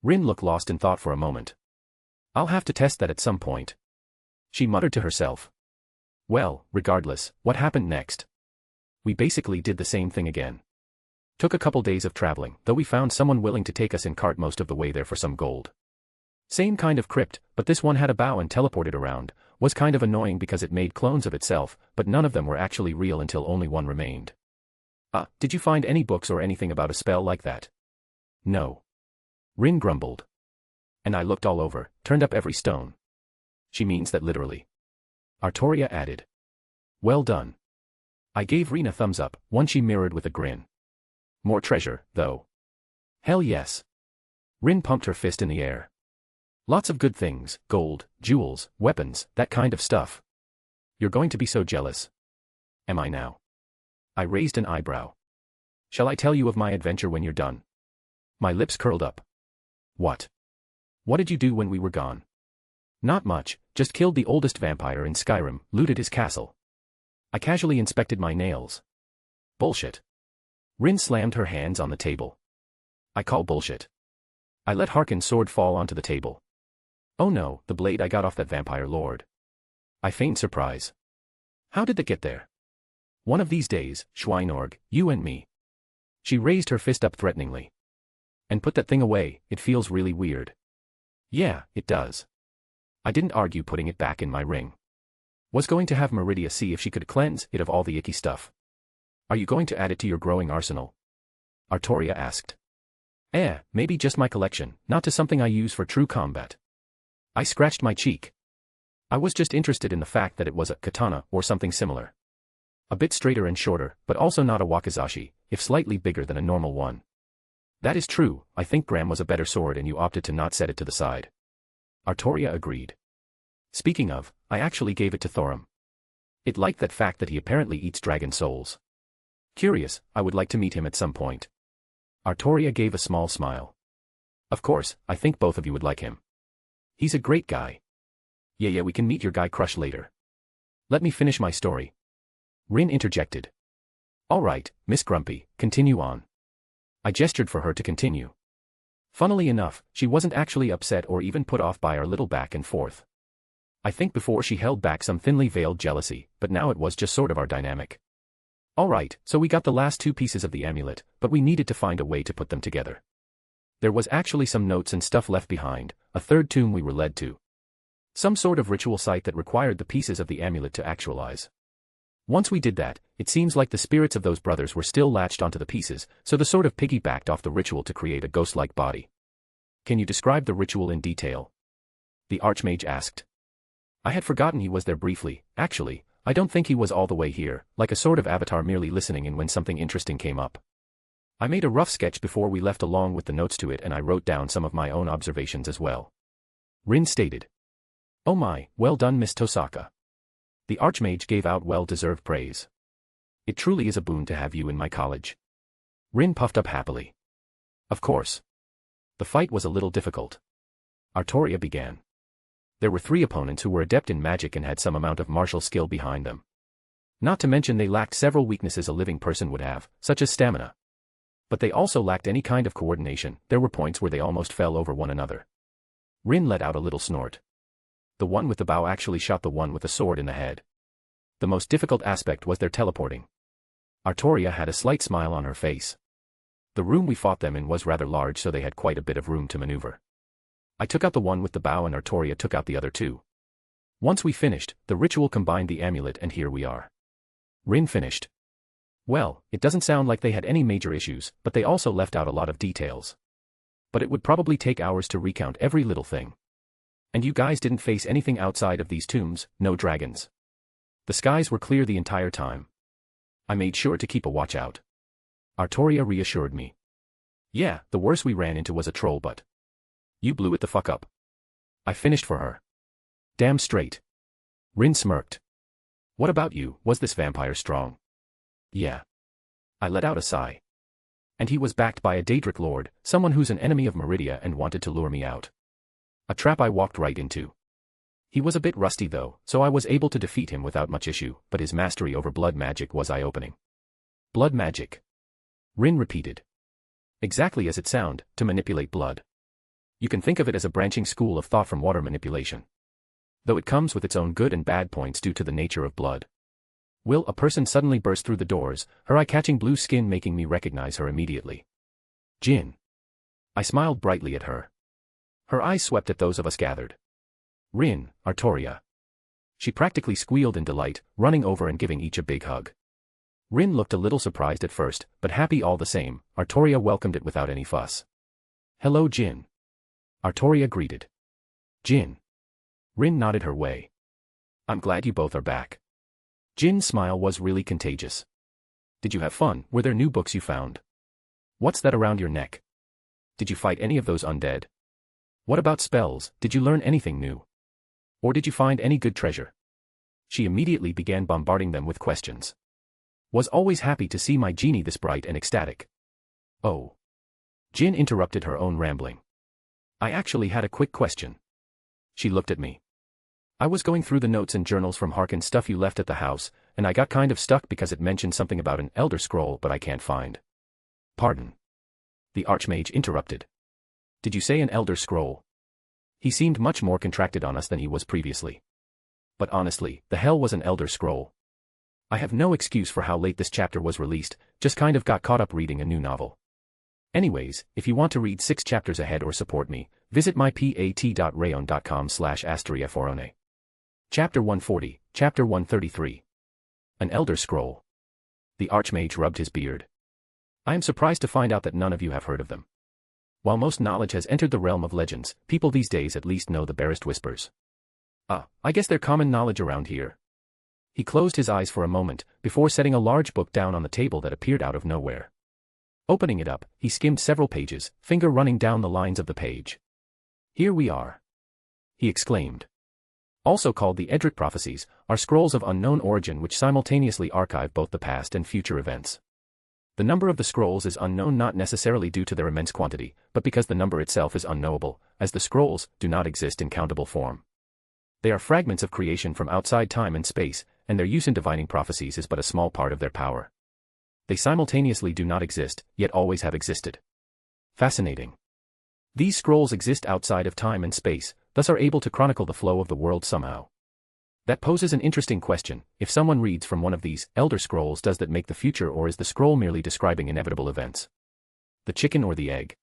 Rin looked lost in thought for a moment. I'll have to test that at some point. She muttered to herself. Well, regardless, what happened next? We basically did the same thing again. Took a couple days of traveling, though we found someone willing to take us in cart most of the way there for some gold. Same kind of crypt, but this one had a bow and teleported around, was kind of annoying because it made clones of itself, but none of them were actually real until only one remained. Did you find any books or anything about a spell like that? No. Rin grumbled. And I looked all over, turned up every stone. She means that literally. Artoria added. Well done. I gave Rin a thumbs up, one she mirrored with a grin. More treasure, though. Hell yes. Rin pumped her fist in the air. Lots of good things, gold, jewels, weapons, that kind of stuff. You're going to be so jealous. Am I now? I raised an eyebrow. Shall I tell you of my adventure when you're done? My lips curled up. What? What did you do when we were gone? Not much, just killed the oldest vampire in Skyrim, looted his castle. I casually inspected my nails. Bullshit. Rin slammed her hands on the table. I call bullshit. I let Harkin's sword fall onto the table. Oh no, the blade I got off that vampire lord. I feigned surprise. How did that get there? One of these days, Schweinorg, you and me. She raised her fist up threateningly. And put that thing away, it feels really weird. Yeah, it does. I didn't argue putting it back in my ring. Was going to have Meridia see if she could cleanse it of all the icky stuff. Are you going to add it to your growing arsenal? Artoria asked. Maybe just my collection, not to something I use for true combat. I scratched my cheek. I was just interested in the fact that it was a katana or something similar. A bit straighter and shorter, but also not a wakizashi, if slightly bigger than a normal one. That is true, I think Graham was a better sword and you opted to not set it to the side. Artoria agreed. Speaking of, I actually gave it to Thorum. It liked that fact that he apparently eats dragon souls. Curious, I would like to meet him at some point. Artoria gave a small smile. Of course, I think both of you would like him. He's a great guy. Yeah, we can meet your guy crush later. Let me finish my story. Rin interjected. All right, Miss Grumpy, continue on. I gestured for her to continue. Funnily enough, she wasn't actually upset or even put off by our little back and forth. I think before she held back some thinly veiled jealousy, but now it was just sort of our dynamic. All right, so we got the last 2 pieces of the amulet, but we needed to find a way to put them together. There was actually some notes and stuff left behind, a 3rd tomb we were led to. Some sort of ritual site that required the pieces of the amulet to actualize. Once we did that, it seems like the spirits of those brothers were still latched onto the pieces, so the sort of piggybacked off the ritual to create a ghost-like body. Can you describe the ritual in detail? The Archmage asked. I had forgotten he was there briefly. Actually, I don't think he was all the way here, like a sort of avatar merely listening in when something interesting came up. I made a rough sketch before we left along with the notes to it, and I wrote down some of my own observations as well. Rin stated. Oh my, well done, Miss Tosaka. The Archmage gave out well-deserved praise. It truly is a boon to have you in my college. Rin puffed up happily. Of course. The fight was a little difficult. Artoria began. There were 3 opponents who were adept in magic and had some amount of martial skill behind them. Not to mention they lacked several weaknesses a living person would have, such as stamina. But they also lacked any kind of coordination. There were points where they almost fell over one another. Rin let out a little snort. The one with the bow actually shot the one with the sword in the head. The most difficult aspect was their teleporting. Artoria had a slight smile on her face. The room we fought them in was rather large, so they had quite a bit of room to maneuver. I took out the one with the bow and Artoria took out the other 2. Once we finished, the ritual combined the amulet and here we are. Rin finished. Well, it doesn't sound like they had any major issues, but they also left out a lot of details. But it would probably take hours to recount every little thing. And you guys didn't face anything outside of these tombs, no dragons. The skies were clear the entire time. I made sure to keep a watch out. Artoria reassured me. Yeah, the worst we ran into was a troll, but you blew it the fuck up. I finished for her. Damn straight. Rin smirked. What about you, was this vampire strong? Yeah. I let out a sigh. And he was backed by a Daedric lord, someone who's an enemy of Meridia and wanted to lure me out. A trap I walked right into. He was a bit rusty though, so I was able to defeat him without much issue, but his mastery over blood magic was eye-opening. Blood magic. Rin repeated. Exactly as it sounded, to manipulate blood. You can think of it as a branching school of thought from water manipulation. Though it comes with its own good and bad points due to the nature of blood. Will a person suddenly burst through the doors, her eye-catching blue skin making me recognize her immediately. Jin. I smiled brightly at her. Her eyes swept at those of us gathered. Rin, Artoria. She practically squealed in delight, running over and giving each a big hug. Rin looked a little surprised at first, but happy all the same. Artoria welcomed it without any fuss. Hello, Jin. Artoria greeted. Jin. Rin nodded her way. I'm glad you both are back. Jin's smile was really contagious. Did you have fun? Were there new books you found? What's that around your neck? Did you fight any of those undead? What about spells? Did you learn anything new? Or did you find any good treasure? She immediately began bombarding them with questions. Was always happy to see my genie this bright and ecstatic. Oh. Jin interrupted her own rambling. I actually had a quick question. She looked at me. I was going through the notes and journals from Harkin stuff you left at the house, and I got kind of stuck because it mentioned something about an Elder Scroll but I can't find. Pardon. The Archmage interrupted. Did you say an Elder Scroll? He seemed much more contracted on us than he was previously. But honestly, the hell was an Elder Scroll? I have no excuse for how late this chapter was released, just kind of got caught up reading a new novel. Anyways, if you want to read 6 chapters ahead or support me, visit mypat.rayon.com/asteriaforone. Chapter 140, Chapter 133. An Elder Scroll. The Archmage rubbed his beard. I am surprised to find out that none of you have heard of them. While most knowledge has entered the realm of legends, people these days at least know the barest whispers. I guess they're common knowledge around here. He closed his eyes for a moment, before setting a large book down on the table that appeared out of nowhere. Opening it up, he skimmed several pages, finger running down the lines of the page. Here we are. He exclaimed. Also called the Edric Prophecies, are scrolls of unknown origin which simultaneously archive both the past and future events. The number of the scrolls is unknown not necessarily due to their immense quantity, but because the number itself is unknowable, as the scrolls do not exist in countable form. They are fragments of creation from outside time and space, and their use in divining prophecies is but a small part of their power. They simultaneously do not exist, yet always have existed. Fascinating. These scrolls exist outside of time and space, thus are able to chronicle the flow of the world somehow. That poses an interesting question: if someone reads from one of these Elder Scrolls, does that make the future, or is the scroll merely describing inevitable events? The chicken or the egg?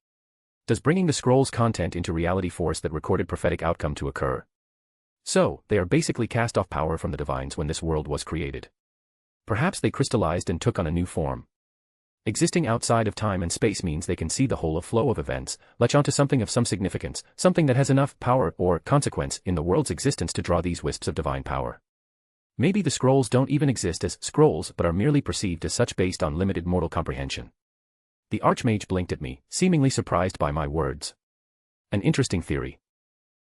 Does bringing the scroll's content into reality force that recorded prophetic outcome to occur? So, they are basically cast off power from the divines when this world was created. Perhaps they crystallized and took on a new form. Existing outside of time and space means they can see the whole flow of events, latch onto something of some significance, something that has enough power or consequence in the world's existence to draw these wisps of divine power. Maybe the scrolls don't even exist as scrolls but are merely perceived as such based on limited mortal comprehension. The Archmage blinked at me, seemingly surprised by my words. An interesting theory.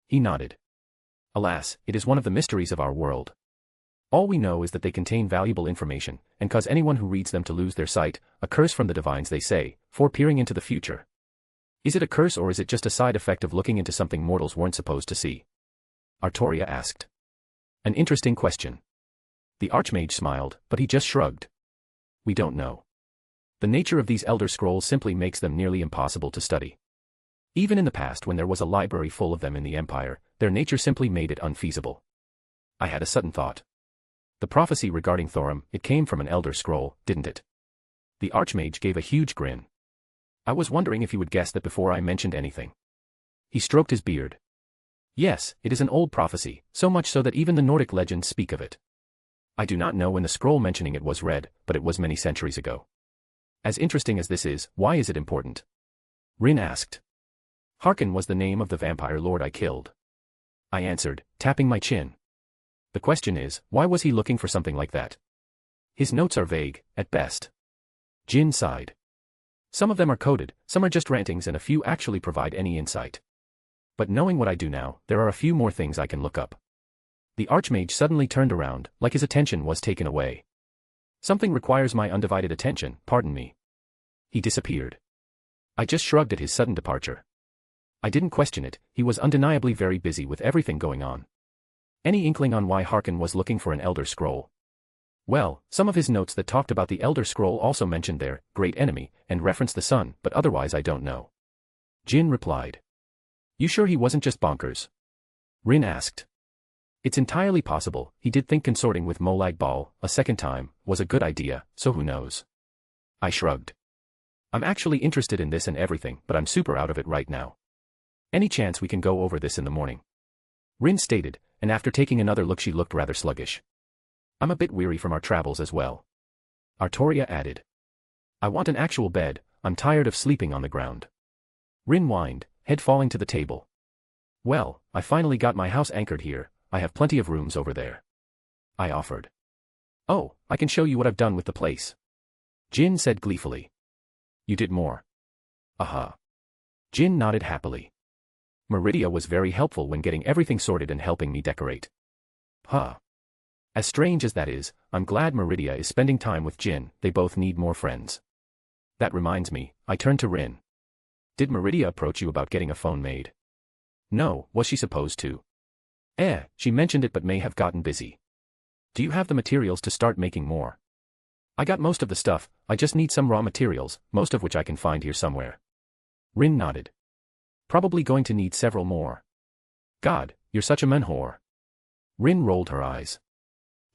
He nodded. Alas, it is one of the mysteries of our world. All we know is that they contain valuable information, and cause anyone who reads them to lose their sight, a curse from the divines, they say, for peering into the future. Is it a curse, or is it just a side effect of looking into something mortals weren't supposed to see? Artoria asked. An interesting question. The Archmage smiled, but he just shrugged. We don't know. The nature of these Elder Scrolls simply makes them nearly impossible to study. Even in the past, when there was a library full of them in the Empire, their nature simply made it unfeasible. I had a sudden thought. The prophecy regarding Thorum, it came from an Elder Scroll, didn't it? The Archmage gave a huge grin. I was wondering if he would guess that before I mentioned anything. He stroked his beard. Yes, it is an old prophecy, so much so that even the Nordic legends speak of it. I do not know when the scroll mentioning it was read, but it was many centuries ago. As interesting as this is, why is it important? Rin asked. Harkon was the name of the vampire lord I killed. I answered, tapping my chin. The question is, why was he looking for something like that? His notes are vague, at best. Jin sighed. Some of them are coded, some are just rantings, and a few actually provide any insight. But knowing what I do now, there are a few more things I can look up. The Archmage suddenly turned around, like his attention was taken away. Something requires my undivided attention, pardon me. He disappeared. I just shrugged at his sudden departure. I didn't question it, he was undeniably very busy with everything going on. Any inkling on why Harkon was looking for an Elder Scroll? Well, some of his notes that talked about the Elder Scroll also mentioned their great enemy and referenced the sun, but otherwise I don't know. Jin replied. You sure he wasn't just bonkers? Rin asked. It's entirely possible. He did think consorting with Molag Bal a second time was a good idea, so who knows? I shrugged. I'm actually interested in this and everything, but I'm super out of it right now. Any chance we can go over this in the morning? Rin stated, and after taking another look she looked rather sluggish. I'm a bit weary from our travels as well. Artoria added. I want an actual bed, I'm tired of sleeping on the ground. Rin whined, head falling to the table. Well, I finally got my house anchored here, I have plenty of rooms over there. I offered. Oh, I can show you what I've done with the place. Jin said gleefully. You did more. Aha. Jin nodded happily. Meridia was very helpful when getting everything sorted and helping me decorate. Huh. As strange as that is, I'm glad Meridia is spending time with Jin, they both need more friends. That reminds me, I turned to Rin. Did Meridia approach you about getting a phone made? No, was she supposed to? She mentioned it but may have gotten busy. Do you have the materials to start making more? I got most of the stuff, I just need some raw materials, most of which I can find here somewhere. Rin nodded. Probably going to need several more. God, you're such a menhor. Rin rolled her eyes.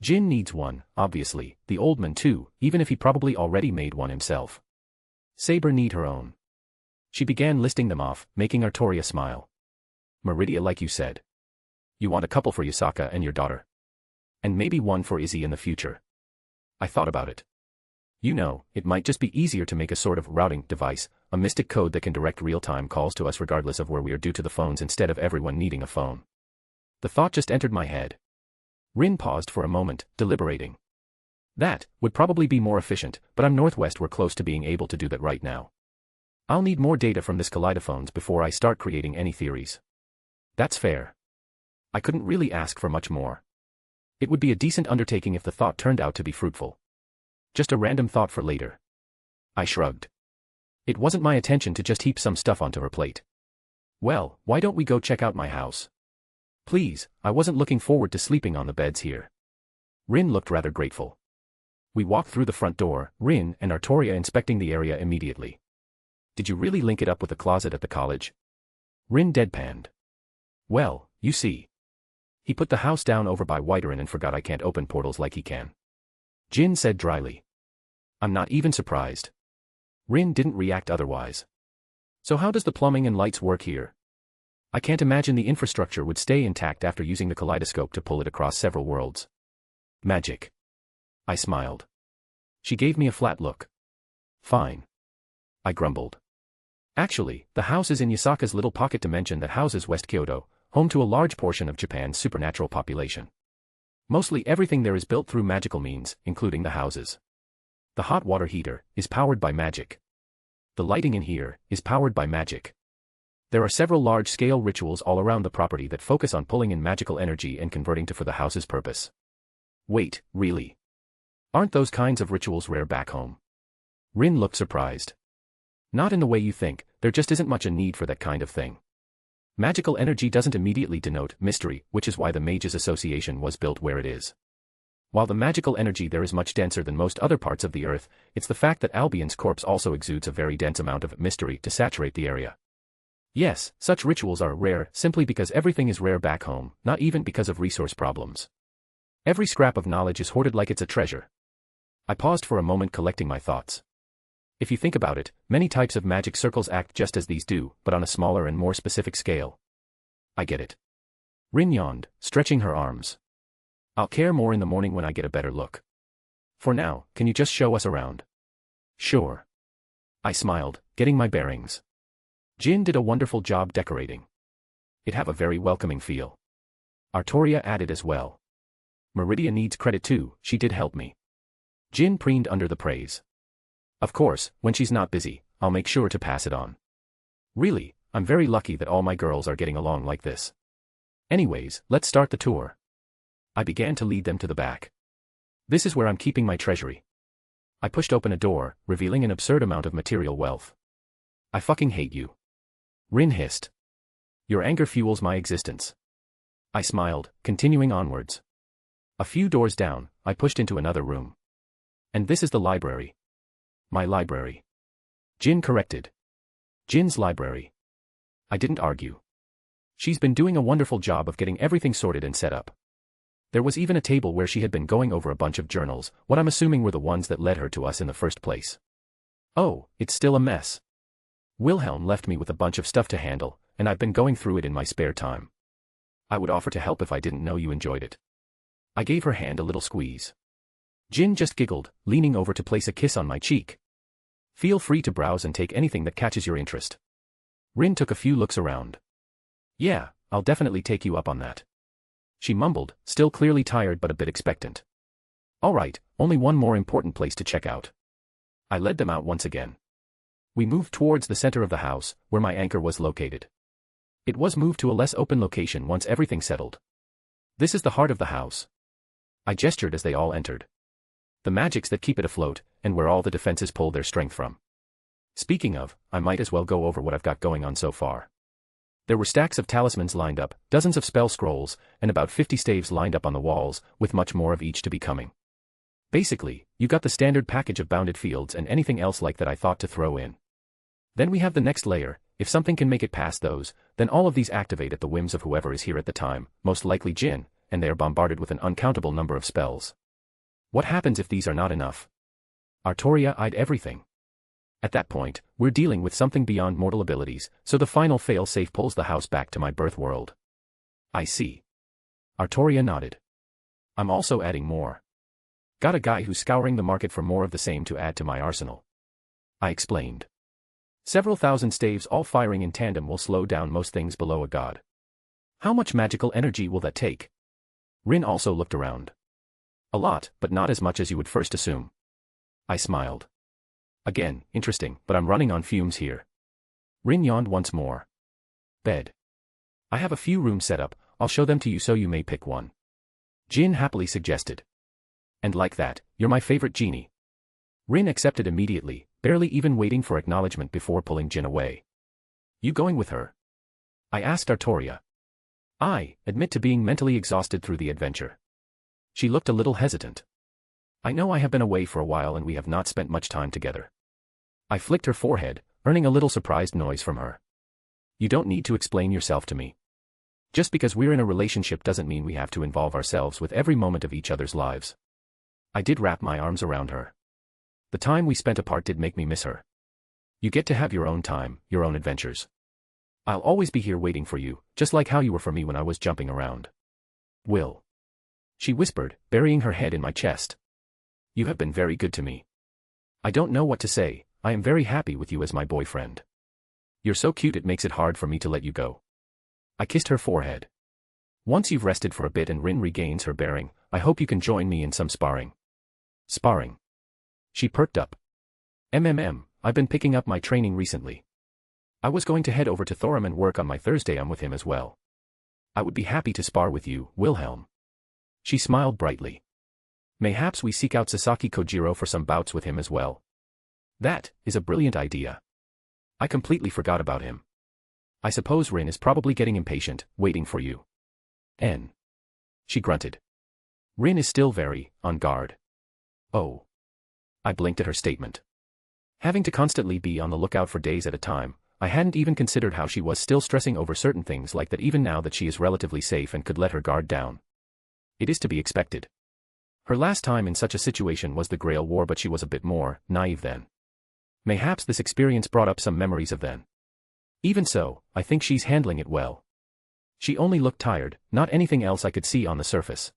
Jin needs one, obviously, the old man too, even if he probably already made one himself. Saber need her own. She began listing them off, making Artoria smile. Meridia, like you said. You want a couple for Yasaka and your daughter. And maybe one for Izzy in the future. I thought about it. You know, it might just be easier to make a sort of routing device, a mystic code that can direct real-time calls to us regardless of where we are due to the phones instead of everyone needing a phone. The thought just entered my head. Rin paused for a moment, deliberating. That would probably be more efficient, but I'm northwest, we're close to being able to do that right now. I'll need more data from this Kaleidophones before I start creating any theories. That's fair. I couldn't really ask for much more. It would be a decent undertaking if the thought turned out to be fruitful. Just a random thought for later. I shrugged. It wasn't my intention to just heap some stuff onto her plate. Well, why don't we go check out my house? Please, I wasn't looking forward to sleeping on the beds here. Rin looked rather grateful. We walked through the front door, Rin and Artoria inspecting the area immediately. Did you really link it up with the closet at the college? Rin deadpanned. Well, you see. He put the house down over by Whiterin and forgot I can't open portals like he can. Jin said dryly. I'm not even surprised. Rin didn't react otherwise. So how does the plumbing and lights work here? I can't imagine the infrastructure would stay intact after using the kaleidoscope to pull it across several worlds. Magic. I smiled. She gave me a flat look. Fine. I grumbled. Actually, the house is in Yasaka's little pocket dimension that houses West Kyoto, home to a large portion of Japan's supernatural population. Mostly everything there is built through magical means, including the houses. The hot water heater is powered by magic. The lighting in here is powered by magic. There are several large-scale rituals all around the property that focus on pulling in magical energy and converting to for the house's purpose. Wait, really? Aren't those kinds of rituals rare back home? Rin looked surprised. Not in the way you think, there just isn't much a need for that kind of thing. Magical energy doesn't immediately denote mystery, which is why the Mages Association was built where it is. While the magical energy there is much denser than most other parts of the earth, it's the fact that Albion's corpse also exudes a very dense amount of mystery to saturate the area. Yes, such rituals are rare simply because everything is rare back home, not even because of resource problems. Every scrap of knowledge is hoarded like it's a treasure. I paused for a moment collecting my thoughts. If you think about it, many types of magic circles act just as these do, but on a smaller and more specific scale. I get it. Rin yawned, stretching her arms. I'll care more in the morning when I get a better look. For now, can you just show us around? Sure. I smiled, getting my bearings. Jin did a wonderful job decorating. It have a very welcoming feel. Artoria added as well. Meridia needs credit too, she did help me. Jin preened under the praise. Of course, when she's not busy, I'll make sure to pass it on. Really, I'm very lucky that all my girls are getting along like this. Anyways, let's start the tour. I began to lead them to the back. This is where I'm keeping my treasury. I pushed open a door, revealing an absurd amount of material wealth. I fucking hate you. Rin hissed. Your anger fuels my existence. I smiled, continuing onwards. A few doors down, I pushed into another room. And this is the library. My library. Jin corrected. Jin's library. I didn't argue. She's been doing a wonderful job of getting everything sorted and set up. There was even a table where she had been going over a bunch of journals, what I'm assuming were the ones that led her to us in the first place. Oh, it's still a mess. Wilhelm left me with a bunch of stuff to handle, and I've been going through it in my spare time. I would offer to help if I didn't know you enjoyed it. I gave her hand a little squeeze. Jin just giggled, leaning over to place a kiss on my cheek. Feel free to browse and take anything that catches your interest. Rin took a few looks around. Yeah, I'll definitely take you up on that. She mumbled, still clearly tired but a bit expectant. All right, only one more important place to check out. I led them out once again. We moved towards the center of the house, where my anchor was located. It was moved to a less open location once everything settled. This is the heart of the house. I gestured as they all entered. The magics that keep it afloat, and where all the defenses pull their strength from. Speaking of, I might as well go over what I've got going on so far. There were stacks of talismans lined up, dozens of spell scrolls, and about 50 staves lined up on the walls, with much more of each to be coming. Basically, you got the standard package of bounded fields and anything else like that I thought to throw in. Then we have the next layer. If something can make it past those, then all of these activate at the whims of whoever is here at the time, most likely Jin, and they are bombarded with an uncountable number of spells. What happens if these are not enough? Artoria eyed everything. At that point, we're dealing with something beyond mortal abilities, so the final fail-safe pulls the house back to my birth world. I see. Artoria nodded. I'm also adding more. Got a guy who's scouring the market for more of the same to add to my arsenal. I explained. Several thousand staves all firing in tandem will slow down most things below a god. How much magical energy will that take? Rin also looked around. A lot, but not as much as you would first assume. I smiled. Again, interesting, but I'm running on fumes here. Rin yawned once more. Bed. I have a few rooms set up, I'll show them to you so you may pick one. Jin happily suggested. And like that, you're my favorite genie. Rin accepted immediately, barely even waiting for acknowledgement before pulling Jin away. You going with her? I asked Artoria. I admit to being mentally exhausted through the adventure. She looked a little hesitant. I know I have been away for a while and we have not spent much time together. I flicked her forehead, earning a little surprised noise from her. You don't need to explain yourself to me. Just because we're in a relationship doesn't mean we have to involve ourselves with every moment of each other's lives. I did wrap my arms around her. The time we spent apart did make me miss her. You get to have your own time, your own adventures. I'll always be here waiting for you, just like how you were for me when I was jumping around. Will. She whispered, burying her head in my chest. You have been very good to me. I don't know what to say, I am very happy with you as my boyfriend. You're so cute it makes it hard for me to let you go. I kissed her forehead. Once you've rested for a bit and Rin regains her bearing, I hope you can join me in some sparring. Sparring. She perked up. I've been picking up my training recently. I was going to head over to Thorum and work on my Thursday with him as well. I would be happy to spar with you, Wilhelm. She smiled brightly. Mayhaps we seek out Sasaki Kojiro for some bouts with him as well. That is a brilliant idea. I completely forgot about him. I suppose Rin is probably getting impatient, waiting for you. She grunted. Rin is still very on guard. Oh. I blinked at her statement. Having to constantly be on the lookout for days at a time, I hadn't even considered how she was still stressing over certain things like that even now that she is relatively safe and could let her guard down. It is to be expected. Her last time in such a situation was the Grail War, but she was a bit more naive then. Mayhaps this experience brought up some memories of then. Even so, I think she's handling it well. She only looked tired, not anything else I could see on the surface.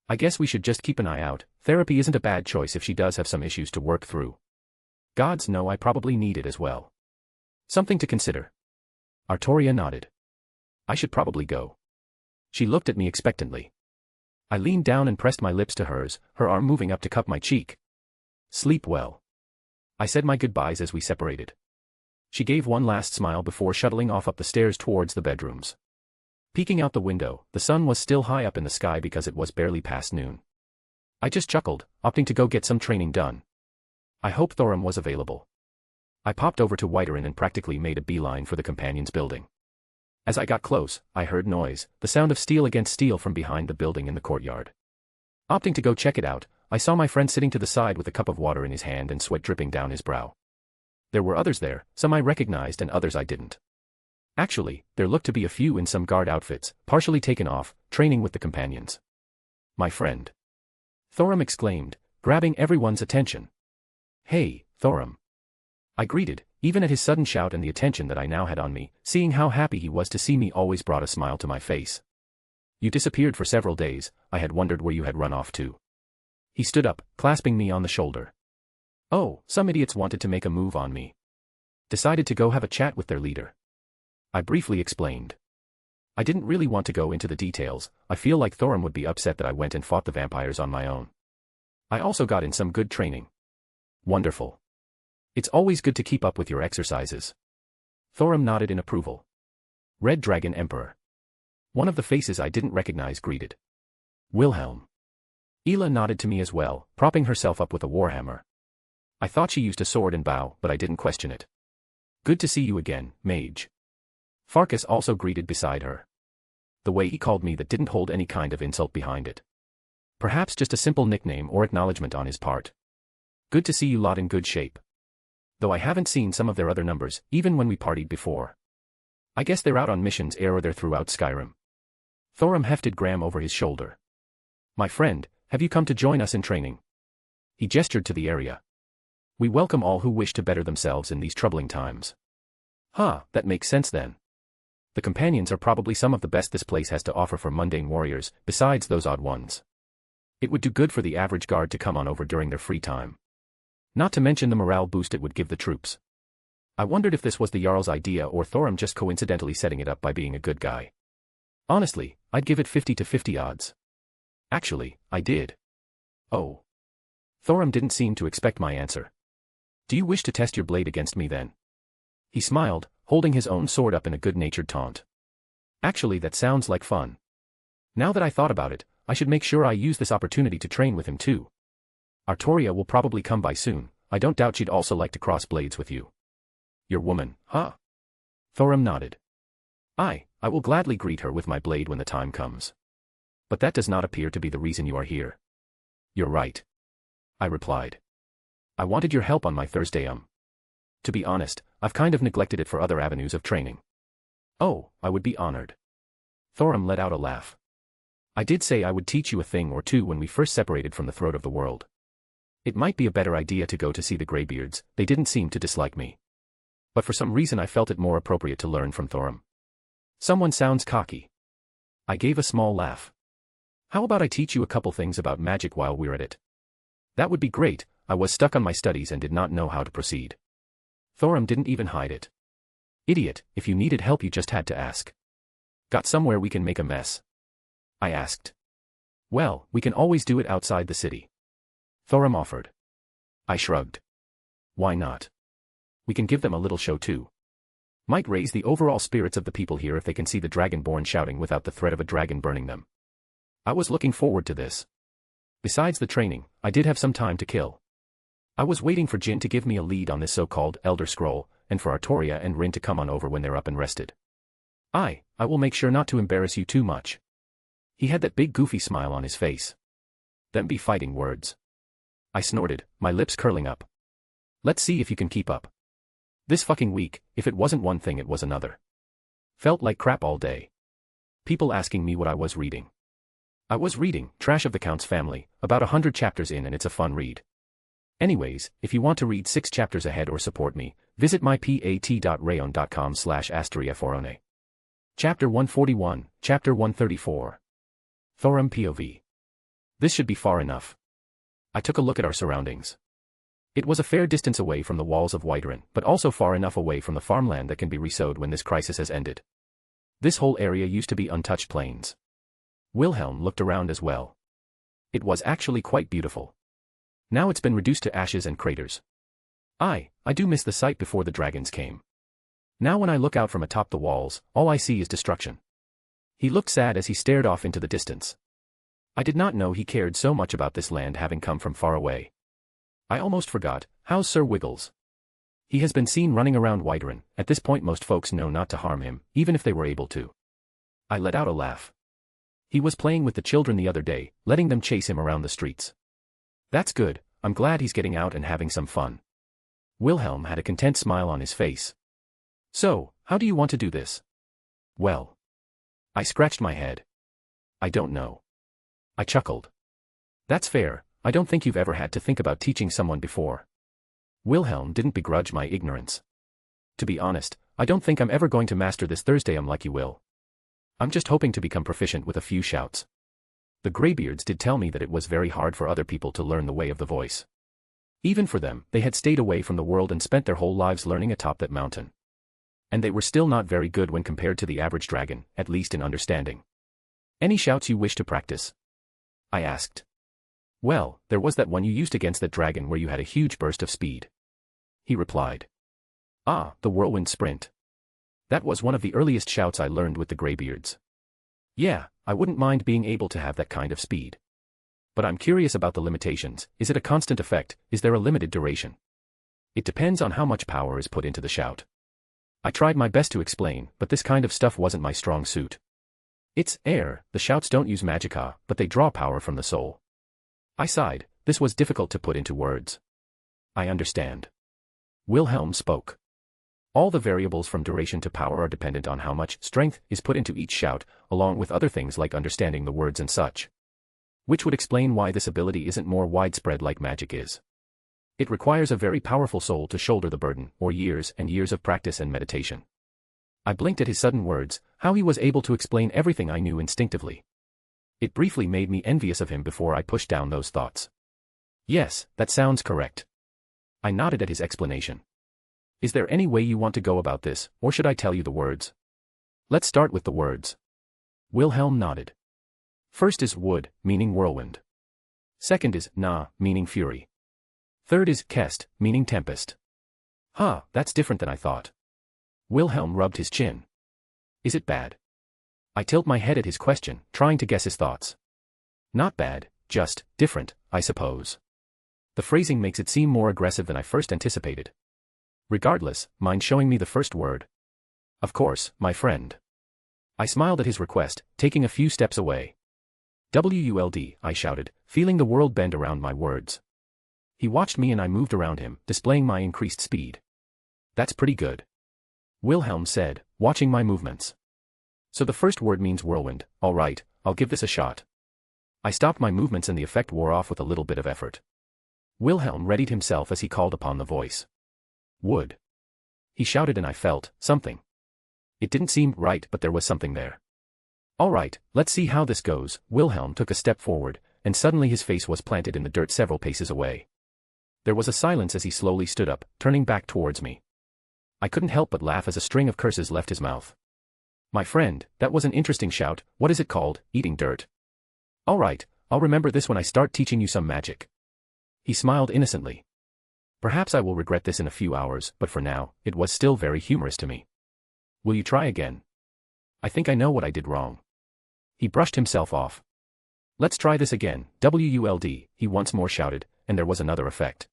I guess we should just keep an eye out. Therapy isn't a bad choice if she does have some issues to work through. Gods know I probably need it as well. Something to consider. Artoria nodded. I should probably go. She looked at me expectantly. I leaned down and pressed my lips to hers, her arm moving up to cup my cheek. Sleep well. I said my goodbyes as we separated. She gave one last smile before shuttling off up the stairs towards the bedrooms. Peeking out the window, the sun was still high up in the sky because it was barely past noon. I just chuckled, opting to go get some training done. I hope Thorum was available. I popped over to Whiterin and practically made a beeline for the Companions building. As I got close, I heard noise, the sound of steel against steel from behind the building in the courtyard. Opting to go check it out, I saw my friend sitting to the side with a cup of water in his hand and sweat dripping down his brow. There were others there, some I recognized and others I didn't. Actually, there looked to be a few in some guard outfits, partially taken off, training with the Companions. My friend. Thorum exclaimed, grabbing everyone's attention. Hey, Thorum. I greeted, even at his sudden shout and the attention that I now had on me, seeing how happy he was to see me always brought a smile to my face. You disappeared for several days, I had wondered where you had run off to. He stood up, clasping me on the shoulder. Oh, some idiots wanted to make a move on me. Decided to go have a chat with their leader. I briefly explained. I didn't really want to go into the details, I feel like Thorum would be upset that I went and fought the vampires on my own. I also got in some good training. Wonderful. It's always good to keep up with your exercises. Thorum nodded in approval. Red Dragon Emperor. One of the faces I didn't recognize greeted. Wilhelm. Ela nodded to me as well, propping herself up with a warhammer. I thought she used a sword and bow, but I didn't question it. Good to see you again, mage. Farkas also greeted beside her. The way he called me that didn't hold any kind of insult behind it. Perhaps just a simple nickname or acknowledgement on his part. Good to see you lot in good shape. Though I haven't seen some of their other numbers, even when we partied before. I guess they're out on missions or they're throughout Skyrim. Thorum hefted Graham over his shoulder. My friend, have you come to join us in training? He gestured to the area. We welcome all who wish to better themselves in these troubling times. That makes sense then. The Companions are probably some of the best this place has to offer for mundane warriors, besides those odd ones. It would do good for the average guard to come on over during their free time. Not to mention the morale boost it would give the troops. I wondered if this was the Jarl's idea or Thorum just coincidentally setting it up by being a good guy. Honestly, I'd give it 50-50 odds. Actually, I did. Oh. Thorum didn't seem to expect my answer. Do you wish to test your blade against me then? He smiled, holding his own sword up in a good-natured taunt. Actually, that sounds like fun. Now that I thought about it, I should make sure I use this opportunity to train with him too. Artoria will probably come by soon, I don't doubt she'd also like to cross blades with you. Your woman, huh? Thorum nodded. I will gladly greet her with my blade when the time comes. But that does not appear to be the reason you are here. You're right, I replied. I wanted your help on my Thursday. To be honest, I've kind of neglected it for other avenues of training. Oh, I would be honored. Thorum let out a laugh. I did say I would teach you a thing or two when we first separated from the throat of the world. It might be a better idea to go to see the Greybeards, they didn't seem to dislike me. But for some reason I felt it more appropriate to learn from Thorum. Someone sounds cocky. I gave a small laugh. How about I teach you a couple things about magic while we're at it? That would be great. I was stuck on my studies and did not know how to proceed. Thorum didn't even hide it. Idiot, if you needed help you just had to ask. Got somewhere we can make a mess? I asked. Well, we can always do it outside the city. Thorum offered. I shrugged. Why not? We can give them a little show too. Might raise the overall spirits of the people here if they can see the Dragonborn shouting without the threat of a dragon burning them. I was looking forward to this. Besides the training, I did have some time to kill. I was waiting for Jin to give me a lead on this so-called Elder Scroll, and for Artoria and Rin to come on over when they're up and rested. I will make sure not to embarrass you too much. He had that big goofy smile on his face. Them be fighting words. I snorted, my lips curling up. Let's see if you can keep up. This fucking week, if it wasn't one thing it was another. Felt like crap all day. People asking me what I was reading. I was reading Trash of the Count's Family, about 100 chapters in and it's a fun read. Anyways, if you want to read 6 chapters ahead or support me, visit mypat.rayon.com/asteriaforone. Chapter 141, Chapter 134. Thorum POV. This should be far enough. I took a look at our surroundings. It was a fair distance away from the walls of Whiterun, but also far enough away from the farmland that can be resowed when this crisis has ended. This whole area used to be untouched plains. Wilhelm looked around as well. It was actually quite beautiful. Now it's been reduced to ashes and craters. I do miss the sight before the dragons came. Now when I look out from atop the walls, all I see is destruction. He looked sad as he stared off into the distance. I did not know he cared so much about this land having come from far away. I almost forgot, how's Sir Wiggles? He has been seen running around Whiterun. At this point most folks know not to harm him, even if they were able to. I let out a laugh. He was playing with the children the other day, letting them chase him around the streets. That's good, I'm glad he's getting out and having some fun. Wilhelm had a content smile on his face. So, how do you want to do this? Well. I scratched my head. I don't know. I chuckled. That's fair, I don't think you've ever had to think about teaching someone before. Wilhelm didn't begrudge my ignorance. To be honest, I don't think I'm ever going to master this Thursday like you will. I'm just hoping to become proficient with a few shouts. The Greybeards did tell me that it was very hard for other people to learn the way of the voice. Even for them, they had stayed away from the world and spent their whole lives learning atop that mountain. And they were still not very good when compared to the average dragon, at least in understanding. Any shouts you wish to practice? I asked. Well, there was that one you used against that dragon where you had a huge burst of speed. He replied. Ah, the whirlwind sprint. That was one of the earliest shouts I learned with the Greybeards. Yeah, I wouldn't mind being able to have that kind of speed. But I'm curious about the limitations. Is it a constant effect? Is there a limited duration? It depends on how much power is put into the shout. I tried my best to explain, but this kind of stuff wasn't my strong suit. It's air, the shouts don't use magicka, but they draw power from the soul. I sighed, this was difficult to put into words. I understand. Wilhelm spoke. All the variables from duration to power are dependent on how much strength is put into each shout, along with other things like understanding the words and such. Which would explain why this ability isn't more widespread like magic is. It requires a very powerful soul to shoulder the burden, or years and years of practice and meditation. I blinked at his sudden words, how he was able to explain everything I knew instinctively. It briefly made me envious of him before I pushed down those thoughts. Yes, that sounds correct. I nodded at his explanation. Is there any way you want to go about this, or should I tell you the words? Let's start with the words. Wilhelm nodded. First is wood, meaning whirlwind. Second is na, meaning fury. Third is kest, meaning tempest. Huh, that's different than I thought. Wilhelm rubbed his chin. Is it bad? I tilted my head at his question, trying to guess his thoughts. Not bad, just different, I suppose. The phrasing makes it seem more aggressive than I first anticipated. Regardless, mind showing me the first word? Of course, my friend. I smiled at his request, taking a few steps away. WULD, I shouted, feeling the world bend around my words. He watched me and I moved around him, displaying my increased speed. That's pretty good, Wilhelm said, watching my movements. So the first word means whirlwind. All right, I'll give this a shot. I stopped my movements and the effect wore off with a little bit of effort. Wilhelm readied himself as he called upon the voice. Wood. He shouted and I felt something. It didn't seem right, but there was something there. All right, let's see how this goes. Wilhelm took a step forward, and suddenly his face was planted in the dirt several paces away. There was a silence as he slowly stood up, turning back towards me. I couldn't help but laugh as a string of curses left his mouth. My friend, that was an interesting shout. What is it called? Eating dirt. All right, I'll remember this when I start teaching you some magic. He smiled innocently. Perhaps I will regret this in a few hours, but for now, it was still very humorous to me. Will you try again? I think I know what I did wrong. He brushed himself off. Let's try this again. WULD, he once more shouted, and there was another effect.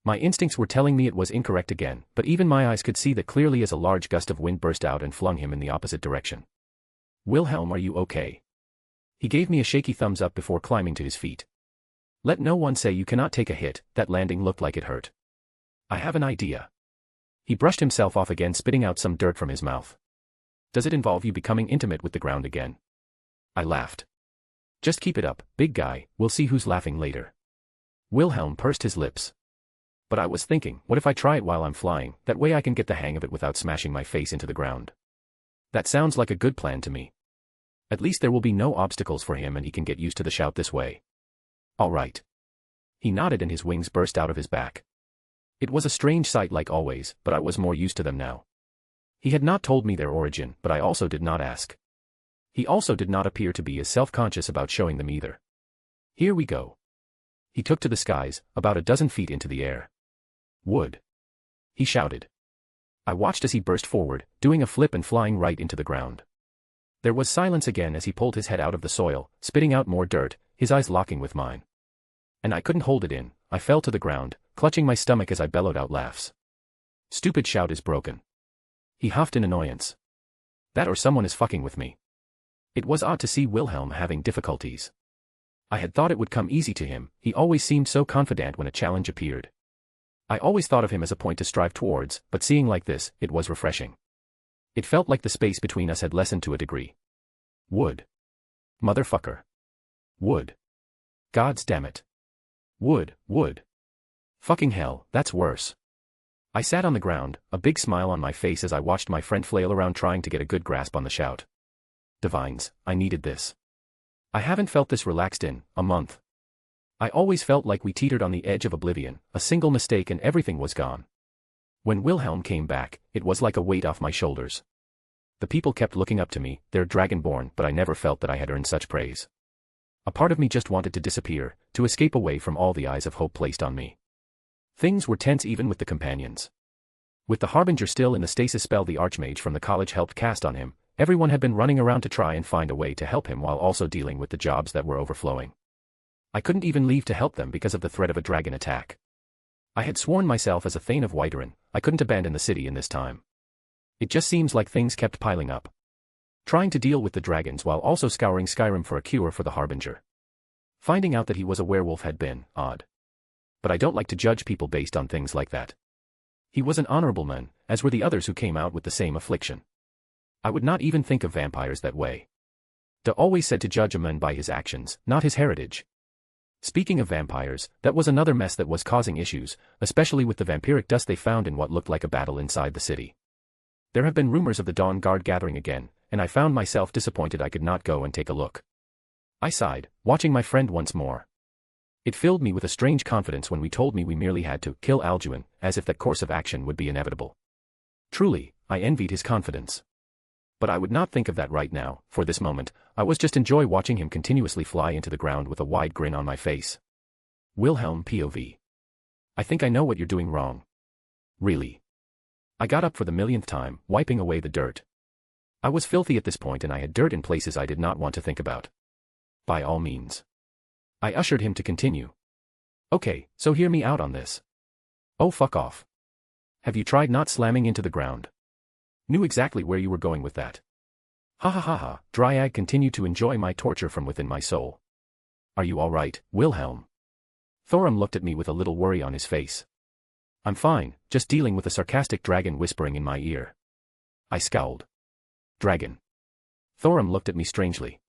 My instincts were telling me it was incorrect again, but even my eyes could see that clearly as a large gust of wind burst out and flung him in the opposite direction. Wilhelm, are you okay? He gave me a shaky thumbs up before climbing to his feet. Let no one say you cannot take a hit. That landing looked like it hurt. I have an idea. He brushed himself off again, spitting out some dirt from his mouth. Does it involve you becoming intimate with the ground again? I laughed. Just keep it up, big guy, we'll see who's laughing later. Wilhelm pursed his lips. But I was thinking, what if I try it while I'm flying? That way I can get the hang of it without smashing my face into the ground. That sounds like a good plan to me. At least there will be no obstacles for him and he can get used to the shout this way. All right. He nodded and his wings burst out of his back. It was a strange sight like always, but I was more used to them now. He had not told me their origin, but I also did not ask. He also did not appear to be as self-conscious about showing them either. Here we go. He took to the skies, about a dozen feet into the air. Wood. He shouted. I watched as he burst forward, doing a flip and flying right into the ground. There was silence again as he pulled his head out of the soil, spitting out more dirt, his eyes locking with mine. And I couldn't hold it in. I fell to the ground, clutching my stomach as I bellowed out laughs. Stupid shout is broken. He huffed in annoyance. That or someone is fucking with me. It was odd to see Wilhelm having difficulties. I had thought it would come easy to him. He always seemed so confident when a challenge appeared. I always thought of him as a point to strive towards, but seeing like this, it was refreshing. It felt like the space between us had lessened to a degree. Wood. Motherfucker. Wood. Gods damn it. Wood. Fucking hell, that's worse. I sat on the ground, a big smile on my face as I watched my friend flail around trying to get a good grasp on the shout. Divines, I needed this. I haven't felt this relaxed in a month. I always felt like we teetered on the edge of oblivion, a single mistake and everything was gone. When Wilhelm came back, it was like a weight off my shoulders. The people kept looking up to me, they're dragonborn, but I never felt that I had earned such praise. A part of me just wanted to disappear, to escape away from all the eyes of hope placed on me. Things were tense even with the companions. With the Harbinger still in the stasis spell the Archmage from the college helped cast on him, everyone had been running around to try and find a way to help him while also dealing with the jobs that were overflowing. I couldn't even leave to help them because of the threat of a dragon attack. I had sworn myself as a Thane of Whiterun, I couldn't abandon the city in this time. It just seems like things kept piling up. Trying to deal with the dragons while also scouring Skyrim for a cure for the Harbinger. Finding out that he was a werewolf had been odd. But I don't like to judge people based on things like that. He was an honorable man, as were the others who came out with the same affliction. I would not even think of vampires that way. De always said to judge a man by his actions, not his heritage. Speaking of vampires, that was another mess that was causing issues, especially with the vampiric dust they found in what looked like a battle inside the city. There have been rumors of the Dawn Guard gathering again, and I found myself disappointed I could not go and take a look. I sighed, watching my friend once more. It filled me with a strange confidence when we told me we merely had to kill Alduin, as if that course of action would be inevitable. Truly, I envied his confidence. But I would not think of that right now. For this moment, I was just enjoy watching him continuously fly into the ground with a wide grin on my face. Wilhelm POV. I think I know what you're doing wrong. Really. I got up for the millionth time, wiping away the dirt. I was filthy at this point and I had dirt in places I did not want to think about. By all means. I ushered him to continue. Okay, so hear me out on this. Oh fuck off. Have you tried not slamming into the ground? Knew exactly where you were going with that. Ha ha ha ha, Dryad continued to enjoy my torture from within my soul. Are you all right, Wilhelm? Thorum looked at me with a little worry on his face. I'm fine, just dealing with a sarcastic dragon whispering in my ear. I scowled. Dragon. Thorum looked at me strangely.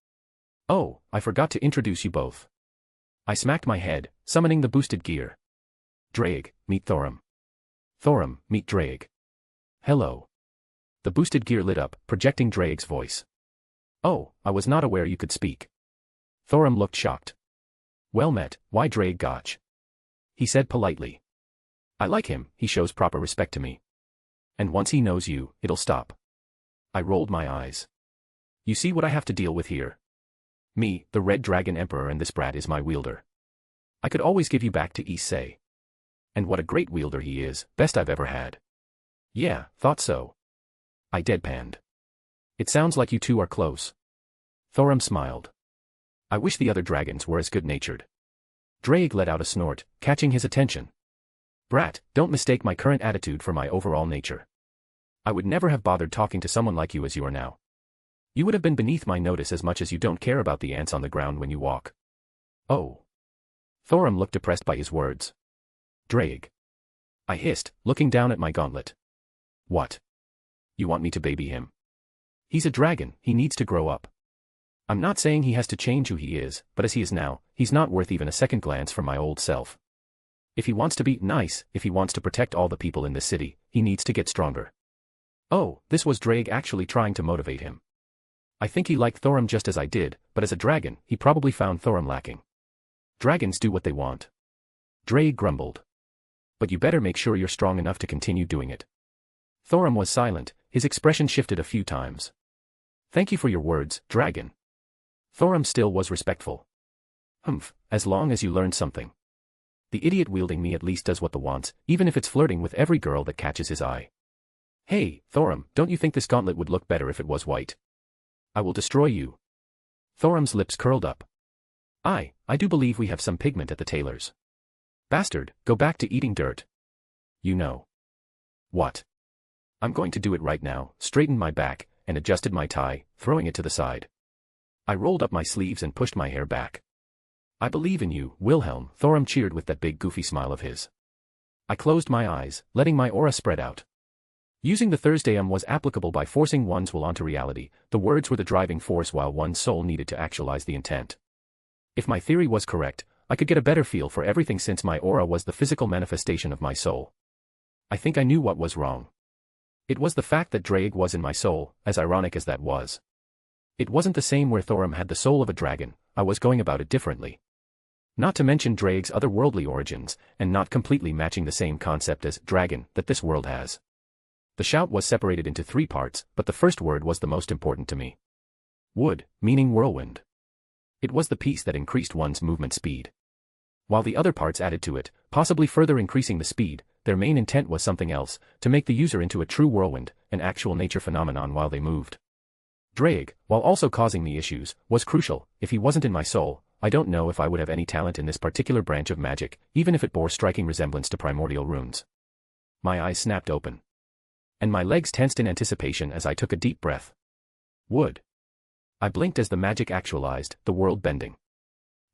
Oh, I forgot to introduce you both. I smacked my head, summoning the boosted gear. Drake, meet Thorum. Thorum, meet Drake. Hello. The boosted gear lit up, projecting Drake's voice. Oh, I was not aware you could speak. Thorum looked shocked. Well met, why Drake Gotch? He said politely. I like him, he shows proper respect to me. And once he knows you, it'll stop. I rolled my eyes. You see what I have to deal with here? Me, the Red Dragon Emperor, and this brat is my wielder. I could always give you back to Issei. And what a great wielder he is, best I've ever had. Yeah, thought so. I deadpanned. It sounds like you two are close. Thorum smiled. I wish the other dragons were as good-natured. Drake let out a snort, catching his attention. Brat, don't mistake my current attitude for my overall nature. I would never have bothered talking to someone like you as you are now. You would have been beneath my notice as much as you don't care about the ants on the ground when you walk. Oh. Thorum looked depressed by his words. Drake. I hissed, looking down at my gauntlet. What? You want me to baby him? He's a dragon, he needs to grow up. I'm not saying he has to change who he is, but as he is now, he's not worth even a second glance from my old self. If he wants to be nice, if he wants to protect all the people in this city, he needs to get stronger. Oh, this was Drake actually trying to motivate him. I think he liked Thorum just as I did, but as a dragon, he probably found Thorum lacking. Dragons do what they want. Drake grumbled. But you better make sure you're strong enough to continue doing it. Thorum was silent, his expression shifted a few times. Thank you for your words, dragon. Thorum still was respectful. Humph, as long as you learned something. The idiot wielding me at least does what the wants, even if it's flirting with every girl that catches his eye. Hey, Thorum, don't you think this gauntlet would look better if it was white? I will destroy you. Thorum's lips curled up. I do believe we have some pigment at the tailor's. Bastard, go back to eating dirt. You know. What? I'm going to do it right now, straightened my back, and adjusted my tie, throwing it to the side. I rolled up my sleeves and pushed my hair back. I believe in you, Wilhelm, Thorum cheered with that big goofy smile of his. I closed my eyes, letting my aura spread out. Using the Thursday was applicable by forcing one's will onto reality, the words were the driving force while one's soul needed to actualize the intent. If my theory was correct, I could get a better feel for everything since my aura was the physical manifestation of my soul. I think I knew what was wrong. It was the fact that Drake was in my soul, as ironic as that was. It wasn't the same where Thorum had the soul of a dragon, I was going about it differently. Not to mention Drake's otherworldly origins, and not completely matching the same concept as dragon that this world has. The shout was separated into 3 parts, but the first word was the most important to me. Wood, meaning whirlwind. It was the piece that increased one's movement speed. While the other parts added to it, possibly further increasing the speed, their main intent was something else, to make the user into a true whirlwind, an actual nature phenomenon while they moved. Drake, while also causing me issues, was crucial. If he wasn't in my soul, I don't know if I would have any talent in this particular branch of magic, even if it bore striking resemblance to primordial runes. My eyes snapped open. And my legs tensed in anticipation as I took a deep breath. Wood. I blinked as the magic actualized, the world bending.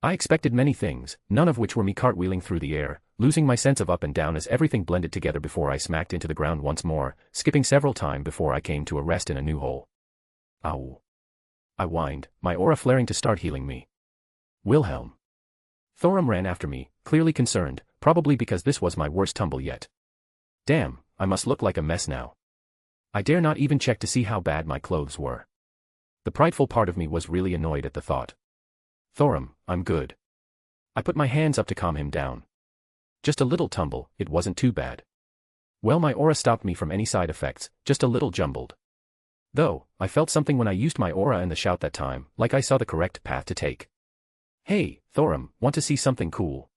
I expected many things, none of which were me cartwheeling through the air, losing my sense of up and down as everything blended together before I smacked into the ground once more, skipping several times before I came to a rest in a new hole. Ow. I whined, my aura flaring to start healing me. Wilhelm. Thorum ran after me, clearly concerned, probably because this was my worst tumble yet. Damn, I must look like a mess now. I dare not even check to see how bad my clothes were. The prideful part of me was really annoyed at the thought. Thorum, I'm good. I put my hands up to calm him down. Just a little tumble, it wasn't too bad. Well, my aura stopped me from any side effects, just a little jumbled. Though, I felt something when I used my aura and the shout that time, like I saw the correct path to take. Hey, Thorum, want to see something cool?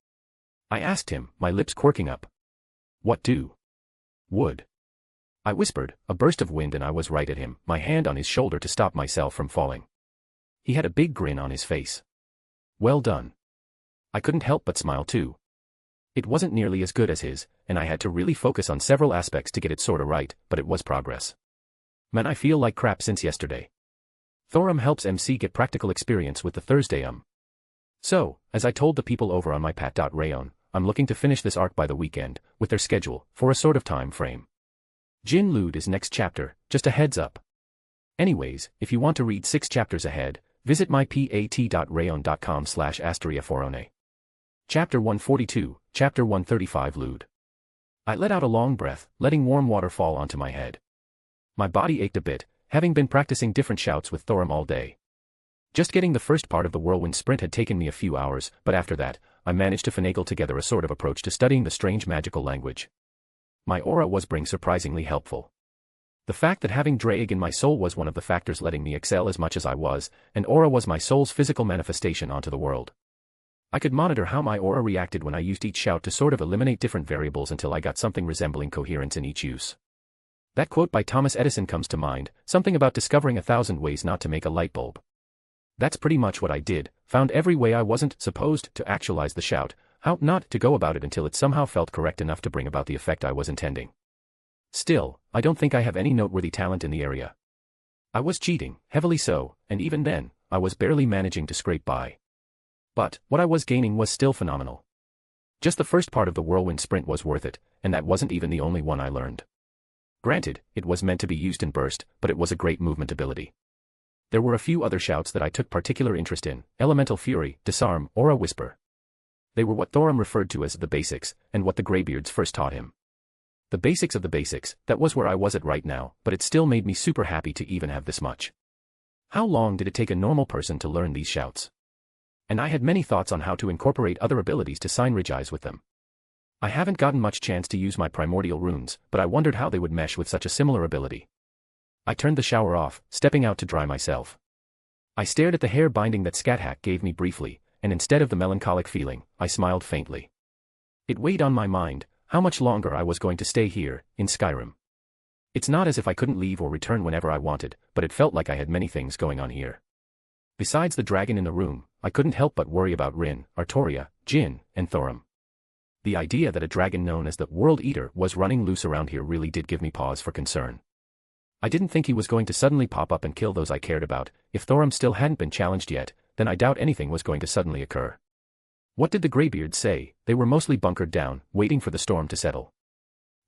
I asked him, my lips quirking up. What do? Wood. I whispered, a burst of wind, and I was right at him, my hand on his shoulder to stop myself from falling. He had a big grin on his face. Well done. I couldn't help but smile too. It wasn't nearly as good as his, and I had to really focus on several aspects to get it sorta right, but it was progress. Man, I feel like crap since yesterday. Thorum helps MC get practical experience with the Thursday. So, as I told the people over on my pat.rayon, I'm looking to finish this arc by the weekend, with their schedule, for a sort of time frame. Interlude is next chapter, just a heads up. Anyways, if you want to read 6 chapters ahead, visit my pat.rayon.com/asteriaforone. Chapter 142, Chapter 135 Lude. I let out a long breath, letting warm water fall onto my head. My body ached a bit, having been practicing different shouts with Thorum all day. Just getting the first part of the whirlwind sprint had taken me a few hours, but after that, I managed to finagle together a sort of approach to studying the strange magical language. My aura was surprisingly helpful. The fact that having Drag in my soul was one of the factors letting me excel as much as I was, and aura was my soul's physical manifestation onto the world. I could monitor how my aura reacted when I used each shout to sort of eliminate different variables until I got something resembling coherence in each use. That quote by Thomas Edison comes to mind, something about discovering 1,000 ways not to make a light bulb. That's pretty much what I did, found every way I wasn't supposed to actualize the shout, how not to go about it until it somehow felt correct enough to bring about the effect I was intending. Still, I don't think I have any noteworthy talent in the area. I was cheating, heavily so, and even then, I was barely managing to scrape by. But, what I was gaining was still phenomenal. Just the first part of the whirlwind sprint was worth it, and that wasn't even the only one I learned. Granted, it was meant to be used in burst, but it was a great movement ability. There were a few other shouts that I took particular interest in: Elemental Fury, Disarm, Aura Whisper. They were what Thorum referred to as the basics, and what the Greybeards first taught him. The basics of the basics, that was where I was at right now, but it still made me super happy to even have this much. How long did it take a normal person to learn these shouts? And I had many thoughts on how to incorporate other abilities to synergize with them. I haven't gotten much chance to use my primordial runes, but I wondered how they would mesh with such a similar ability. I turned the shower off, stepping out to dry myself. I stared at the hair binding that Scathack gave me briefly, and instead of the melancholic feeling, I smiled faintly. It weighed on my mind, how much longer I was going to stay here, in Skyrim. It's not as if I couldn't leave or return whenever I wanted, but it felt like I had many things going on here. Besides the dragon in the room, I couldn't help but worry about Rin, Artoria, Jin, and Thorum. The idea that a dragon known as the World Eater was running loose around here really did give me pause for concern. I didn't think he was going to suddenly pop up and kill those I cared about. If Thorum still hadn't been challenged yet, then I doubt anything was going to suddenly occur. What did the Greybeards say? They were mostly bunkered down, waiting for the storm to settle.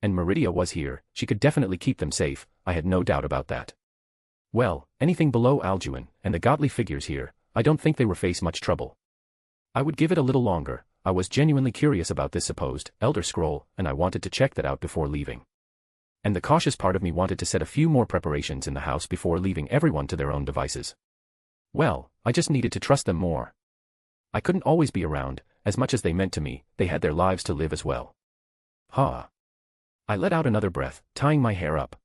And Meridia was here, she could definitely keep them safe, I had no doubt about that. Well, anything below Alduin, and the godly figures here, I don't think they will face much trouble. I would give it a little longer. I was genuinely curious about this supposed Elder Scroll, and I wanted to check that out before leaving. And the cautious part of me wanted to set a few more preparations in the house before leaving everyone to their own devices. Well, I just needed to trust them more. I couldn't always be around, as much as they meant to me, they had their lives to live as well. I let out another breath, tying my hair up.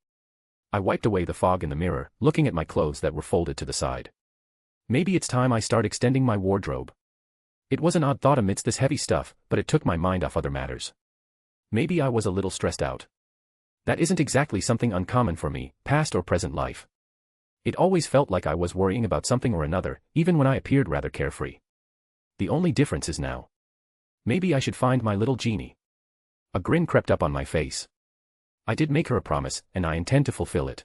I wiped away the fog in the mirror, looking at my clothes that were folded to the side. Maybe it's time I start extending my wardrobe. It was an odd thought amidst this heavy stuff, but it took my mind off other matters. Maybe I was a little stressed out. That isn't exactly something uncommon for me, past or present life. It always felt like I was worrying about something or another, even when I appeared rather carefree. The only difference is now. Maybe I should find my little genie. A grin crept up on my face. I did make her a promise, and I intend to fulfill it.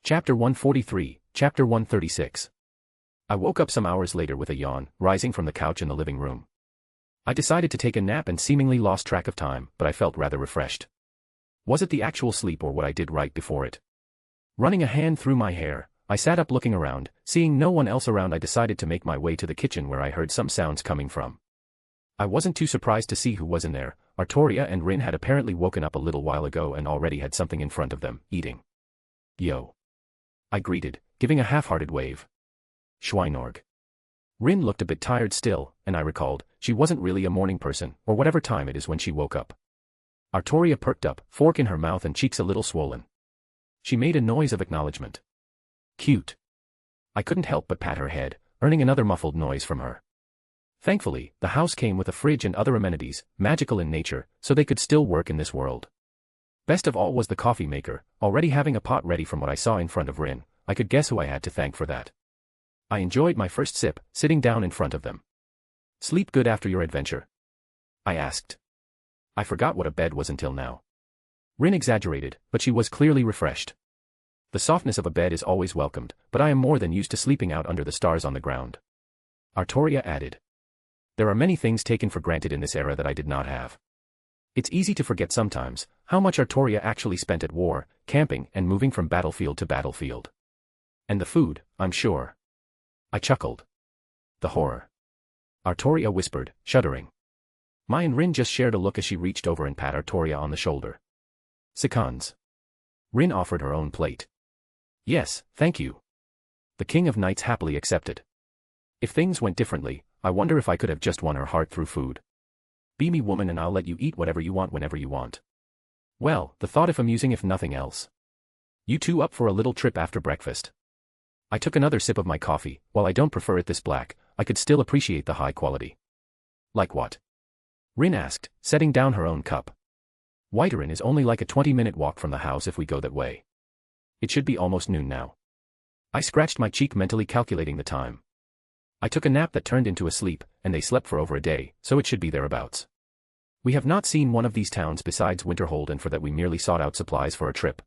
Chapter 143, Chapter 136. I woke up some hours later with a yawn, rising from the couch in the living room. I decided to take a nap and seemingly lost track of time, but I felt rather refreshed. Was it the actual sleep or what I did right before it? Running a hand through my hair, I sat up looking around. Seeing no one else around, I decided to make my way to the kitchen where I heard some sounds coming from. I wasn't too surprised to see who was in there. Artoria and Rin had apparently woken up a little while ago and already had something in front of them, eating. Yo. I greeted, giving a half-hearted wave. Schweinorg. Rin looked a bit tired still, and I recalled, she wasn't really a morning person, or whatever time it is when she woke up. Artoria perked up, fork in her mouth and cheeks a little swollen. She made a noise of acknowledgement. Cute. I couldn't help but pat her head, earning another muffled noise from her. Thankfully, the house came with a fridge and other amenities, magical in nature, so they could still work in this world. Best of all was the coffee maker, already having a pot ready. From what I saw in front of Rin, I could guess who I had to thank for that. I enjoyed my first sip, sitting down in front of them. Sleep good after your adventure? I asked. I forgot what a bed was until now. Rin exaggerated, but she was clearly refreshed. The softness of a bed is always welcomed, but I am more than used to sleeping out under the stars on the ground. Artoria added. There are many things taken for granted in this era that I did not have. It's easy to forget sometimes how much Artoria actually spent at war, camping, and moving from battlefield to battlefield. And the food, I'm sure. I chuckled. The horror. Artoria whispered, shuddering. Mai and Rin just shared a look as she reached over and pat Artoria on the shoulder. Seconds. Rin offered her own plate. Yes, thank you. The King of Knights happily accepted. If things went differently, I wonder if I could have just won her heart through food. Be me, woman, and I'll let you eat whatever you want whenever you want. Well, the thought if amusing if nothing else. You two up for a little trip after breakfast? I took another sip of my coffee. While I don't prefer it this black, I could still appreciate the high quality. Like what? Rin asked, setting down her own cup. Whiterin is only like a 20-minute walk from the house if we go that way. It should be almost noon now. I scratched my cheek mentally calculating the time. I took a nap that turned into a sleep, and they slept for over a day, so it should be thereabouts. We have not seen one of these towns besides Winterhold, and for that we merely sought out supplies for a trip.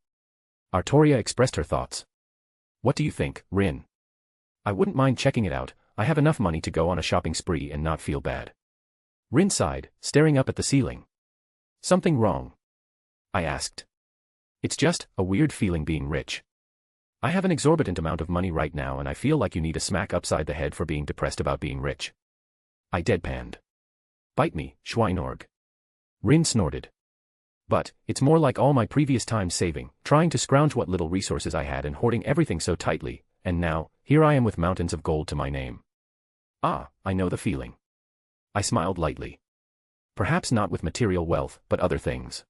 Artoria expressed her thoughts. What do you think, Rin? I wouldn't mind checking it out. I have enough money to go on a shopping spree and not feel bad. Rin sighed, staring up at the ceiling. Something wrong? I asked. It's just a weird feeling being rich. I have an exorbitant amount of money right now and I feel like you need a smack upside the head for being depressed about being rich. I deadpanned. Bite me, Schweinorg. Rin snorted. But, it's more like all my previous times saving, trying to scrounge what little resources I had and hoarding everything so tightly, and now, here I am with mountains of gold to my name. Ah, I know the feeling. I smiled lightly. Perhaps not with material wealth, but other things.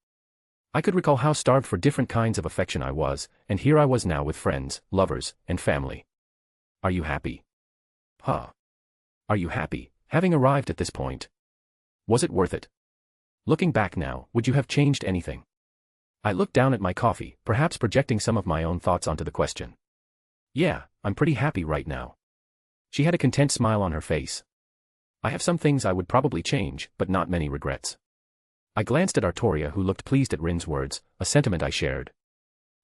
I could recall how starved for different kinds of affection I was, and here I was now with friends, lovers, and family. Are you happy? Huh. Are you happy, having arrived at this point? Was it worth it? Looking back now, would you have changed anything? I looked down at my coffee, perhaps projecting some of my own thoughts onto the question. Yeah, I'm pretty happy right now. She had a content smile on her face. I have some things I would probably change, but not many regrets. I glanced at Artoria, who looked pleased at Rin's words, a sentiment I shared.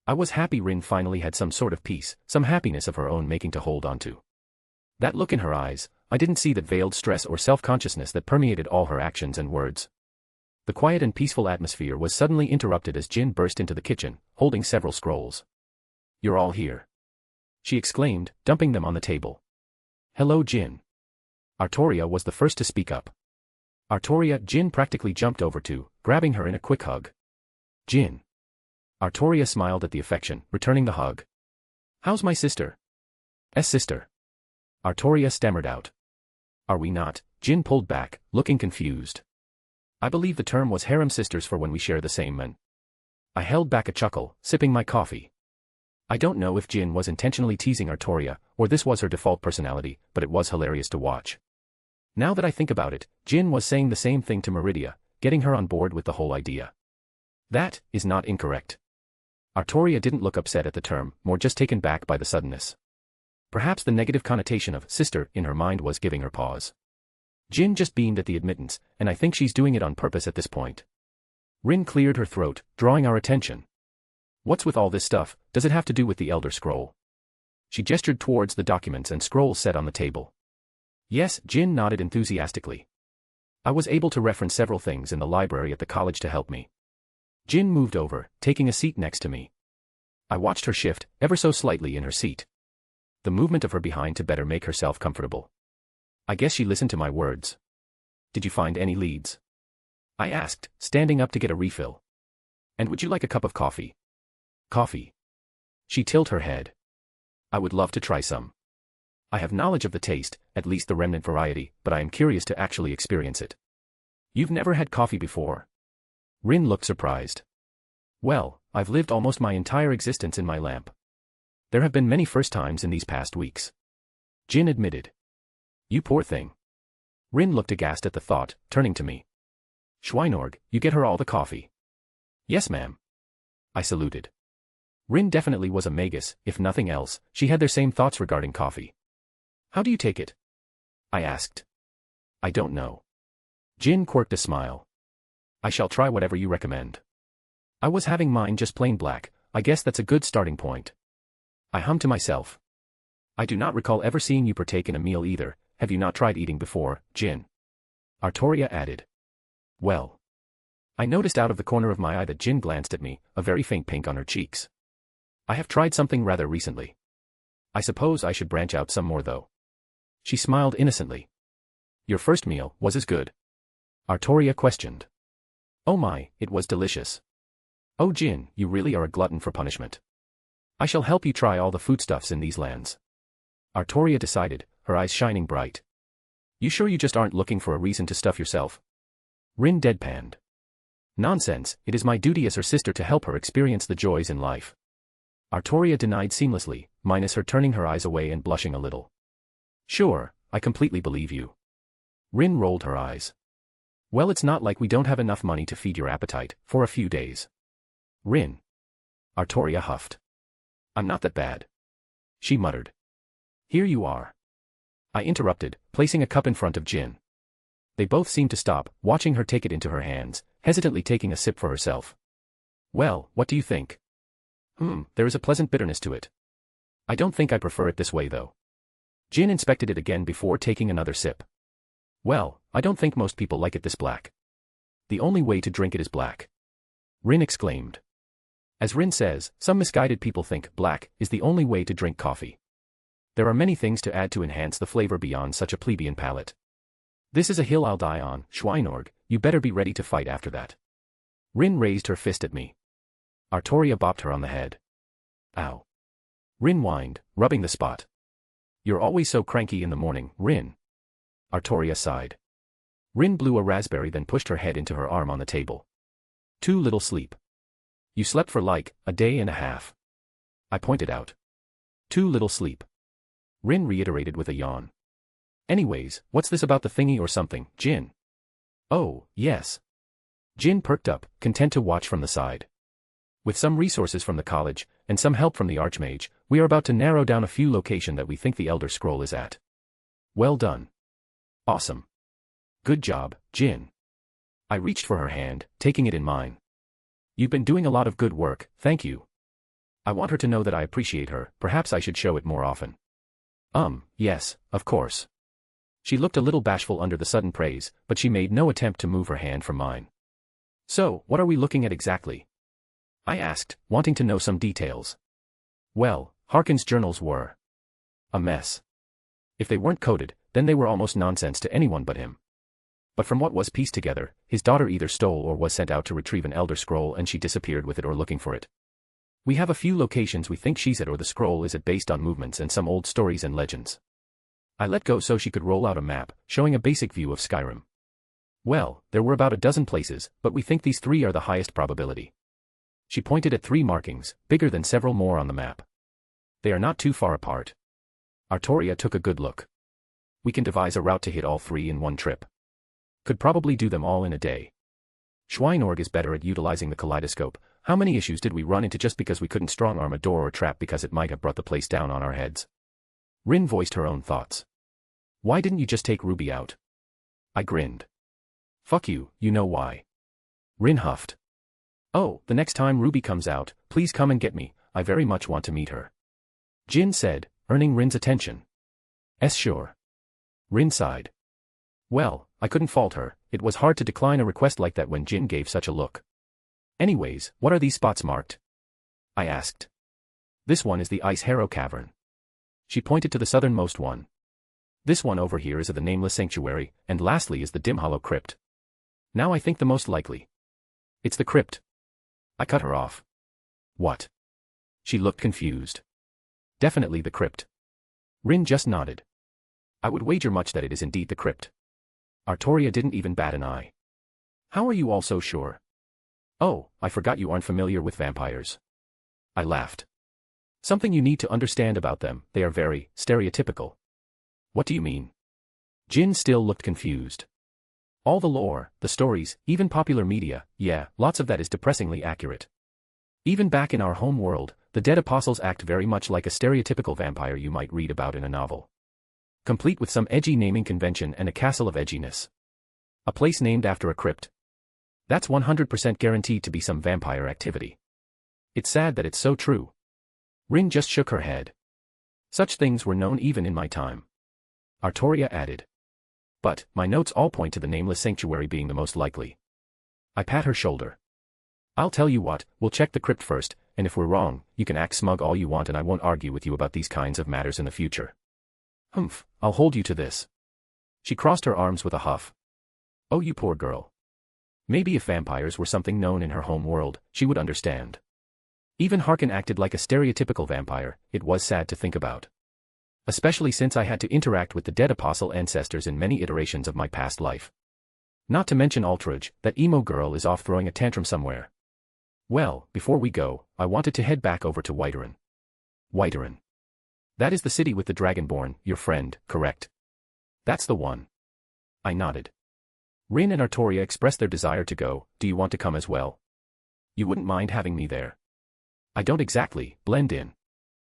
I was happy Rin finally had some sort of peace, some happiness of her own making to hold on to. That look in her eyes, I didn't see that veiled stress or self-consciousness that permeated all her actions and words. The quiet and peaceful atmosphere was suddenly interrupted as Jin burst into the kitchen, holding several scrolls. You're all here. She exclaimed, dumping them on the table. Hello, Jin. Artoria was the first to speak up. Artoria, Jin practically jumped over to, grabbing her in a quick hug. Jin. Artoria smiled at the affection, returning the hug. How's my sister? Sister. Artoria stammered out. Are we not? Jin pulled back, looking confused. I believe the term was harem sisters for when we share the same men. I held back a chuckle, sipping my coffee. I don't know if Jin was intentionally teasing Artoria, or this was her default personality, but it was hilarious to watch. Now that I think about it, Jin was saying the same thing to Meridia, getting her on board with the whole idea. That is not incorrect. Artoria didn't look upset at the term, more just taken back by the suddenness. Perhaps the negative connotation of sister in her mind was giving her pause. Jin just beamed at the admittance, and I think she's doing it on purpose at this point. Rin cleared her throat, drawing our attention. What's with all this stuff? Does it have to do with the Elder Scroll? She gestured towards the documents and scrolls set on the table. Yes, Jin nodded enthusiastically. I was able to reference several things in the library at the college to help me. Jin moved over, taking a seat next to me. I watched her shift, ever so slightly in her seat. The movement of her behind to better make herself comfortable. I guess she listened to my words. Did you find any leads? I asked, standing up to get a refill. And would you like a cup of coffee? Coffee. She tilted her head. I would love to try some. I have knowledge of the taste, at least the remnant variety, but I am curious to actually experience it. You've never had coffee before? Rin looked surprised. Well, I've lived almost my entire existence in my lamp. There have been many first times in these past weeks. Jin admitted. You poor thing. Rin looked aghast at the thought, turning to me. Schweinorg, you get her all the coffee. Yes, ma'am. I saluted. Rin definitely was a magus, if nothing else, she had their same thoughts regarding coffee. How do you take it? I asked. I don't know. Jin quirked a smile. I shall try whatever you recommend. I was having mine just plain black, I guess that's a good starting point. I hummed to myself. I do not recall ever seeing you partake in a meal either. Have you not tried eating before, Jin? Artoria added. Well. I noticed out of the corner of my eye that Jin glanced at me, a very faint pink on her cheeks. I have tried something rather recently. I suppose I should branch out some more though. She smiled innocently. Your first meal was as good? Artoria questioned. Oh my, it was delicious. Oh Jin, you really are a glutton for punishment. I shall help you try all the foodstuffs in these lands. Artoria decided, her eyes shining bright. You sure you just aren't looking for a reason to stuff yourself? Rin deadpanned. Nonsense, it is my duty as her sister to help her experience the joys in life. Artoria denied seamlessly, minus her turning her eyes away and blushing a little. Sure, I completely believe you. Rin rolled her eyes. Well, it's not like we don't have enough money to feed your appetite, for a few days. Rin. Artoria huffed. I'm not that bad. She muttered. Here you are. I interrupted, placing a cup in front of Jin. They both seemed to stop, watching her take it into her hands, hesitantly taking a sip for herself. Well, what do you think? There is a pleasant bitterness to it. I don't think I prefer it this way though. Jin inspected it again before taking another sip. Well, I don't think most people like it this black. The only way to drink it is black. Rin exclaimed. As Rin says, some misguided people think black is the only way to drink coffee. There are many things to add to enhance the flavor beyond such a plebeian palate. This is a hill I'll die on, Schweinorg, you better be ready to fight after that. Rin raised her fist at me. Artoria bopped her on the head. Ow. Rin whined, rubbing the spot. You're always so cranky in the morning, Rin. Artoria sighed. Rin blew a raspberry then pushed her head into her arm on the table. Too little sleep. You slept for like, a day and a half. I pointed out. Too little sleep. Rin reiterated with a yawn. Anyways, what's this about the thingy or something, Jin? Oh, yes. Jin perked up, content to watch from the side. With some resources from the college, and some help from the Archmage, we are about to narrow down a few locations that we think the Elder Scroll is at. Well done. Awesome. Good job, Jin. I reached for her hand, taking it in mine. You've been doing a lot of good work, thank you. I want her to know that I appreciate her, perhaps I should show it more often. Yes, of course. She looked a little bashful under the sudden praise, but she made no attempt to move her hand from mine. So, what are we looking at exactly? I asked, wanting to know some details. Well, Harkin's journals were a mess. If they weren't coded, then they were almost nonsense to anyone but him. But from what was pieced together, his daughter either stole or was sent out to retrieve an Elder Scroll and she disappeared with it or looking for it. We have a few locations we think she's at or the scroll is at based on movements and some old stories and legends. I let go so she could roll out a map, showing a basic view of Skyrim. Well, there were about a dozen places, but we think these 3 are the highest probability. She pointed at 3 markings, bigger than several more on the map. They are not too far apart. Artoria took a good look. We can devise a route to hit all 3 in one trip. Could probably do them all in a day. Schweinorg is better at utilizing the kaleidoscope. How many issues did we run into just because we couldn't strong-arm a door or trap because it might have brought the place down on our heads? Rin voiced her own thoughts. Why didn't you just take Ruby out? I grinned. Fuck you, you know why. Rin huffed. Oh, the next time Ruby comes out, please come and get me, I very much want to meet her. Jin said, earning Rin's attention. Sure. Rin sighed. Well, I couldn't fault her, it was hard to decline a request like that when Jin gave such a look. Anyways, what are these spots marked? I asked. This one is the Ice Harrow Cavern. She pointed to the southernmost one. This one over here is of the Nameless Sanctuary, and lastly is the Dim Hollow Crypt. Now I think the most likely. It's the crypt. I cut her off. What? She looked confused. Definitely the crypt. Rin just nodded. I would wager much that it is indeed the crypt. Artoria didn't even bat an eye. How are you all so sure? Oh, I forgot you aren't familiar with vampires. I laughed. Something you need to understand about them, they are very stereotypical. What do you mean? Jin still looked confused. All the lore, the stories, even popular media, yeah, lots of that is depressingly accurate. Even back in our home world, the dead apostles act very much like a stereotypical vampire you might read about in a novel. Complete with some edgy naming convention and a castle of edginess. A place named after a crypt. That's 100% guaranteed to be some vampire activity. It's sad that it's so true. Rin just shook her head. Such things were known even in my time. Artoria added. But, my notes all point to the nameless sanctuary being the most likely. I pat her shoulder. I'll tell you what, we'll check the crypt first, and if we're wrong, you can act smug all you want and I won't argue with you about these kinds of matters in the future. Humph, I'll hold you to this. She crossed her arms with a huff. Oh, you poor girl. Maybe if vampires were something known in her home world, she would understand. Even Harkin acted like a stereotypical vampire, it was sad to think about. Especially since I had to interact with the dead apostle ancestors in many iterations of my past life. Not to mention Ultrage, that emo girl is off throwing a tantrum somewhere. Well, before we go, I wanted to head back over to Whiterin. Whiterin. That is the city with the Dragonborn, your friend, correct? That's the one. I nodded. Rin and Artoria expressed their desire to go. Do you want to come as well? You wouldn't mind having me there. I don't exactly blend in.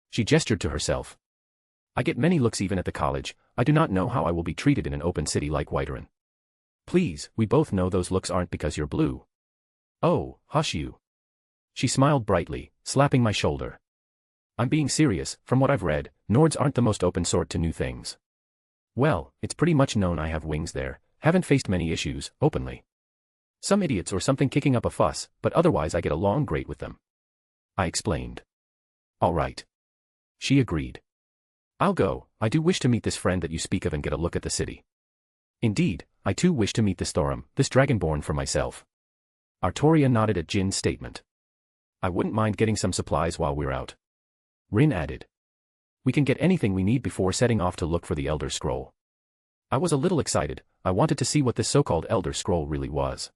She gestured to herself. I get many looks even at the college. I do not know how I will be treated in an open city like Whiterin. Please, we both know those looks aren't because you're blue. Oh, hush you. She smiled brightly, slapping my shoulder. I'm being serious. From what I've read, Nords aren't the most open sort to new things. Well, it's pretty much known I have wings there, haven't faced many issues, openly. Some idiots or something kicking up a fuss, but otherwise I get along great with them. I explained. All right. She agreed. I'll go. I do wish to meet this friend that you speak of and get a look at the city. Indeed, I too wish to meet this Thorum, this Dragonborn for myself. Artoria nodded at Jin's statement. I wouldn't mind getting some supplies while we're out. Rin added. We can get anything we need before setting off to look for the Elder Scroll. I was a little excited. I wanted to see what this so-called Elder Scroll really was.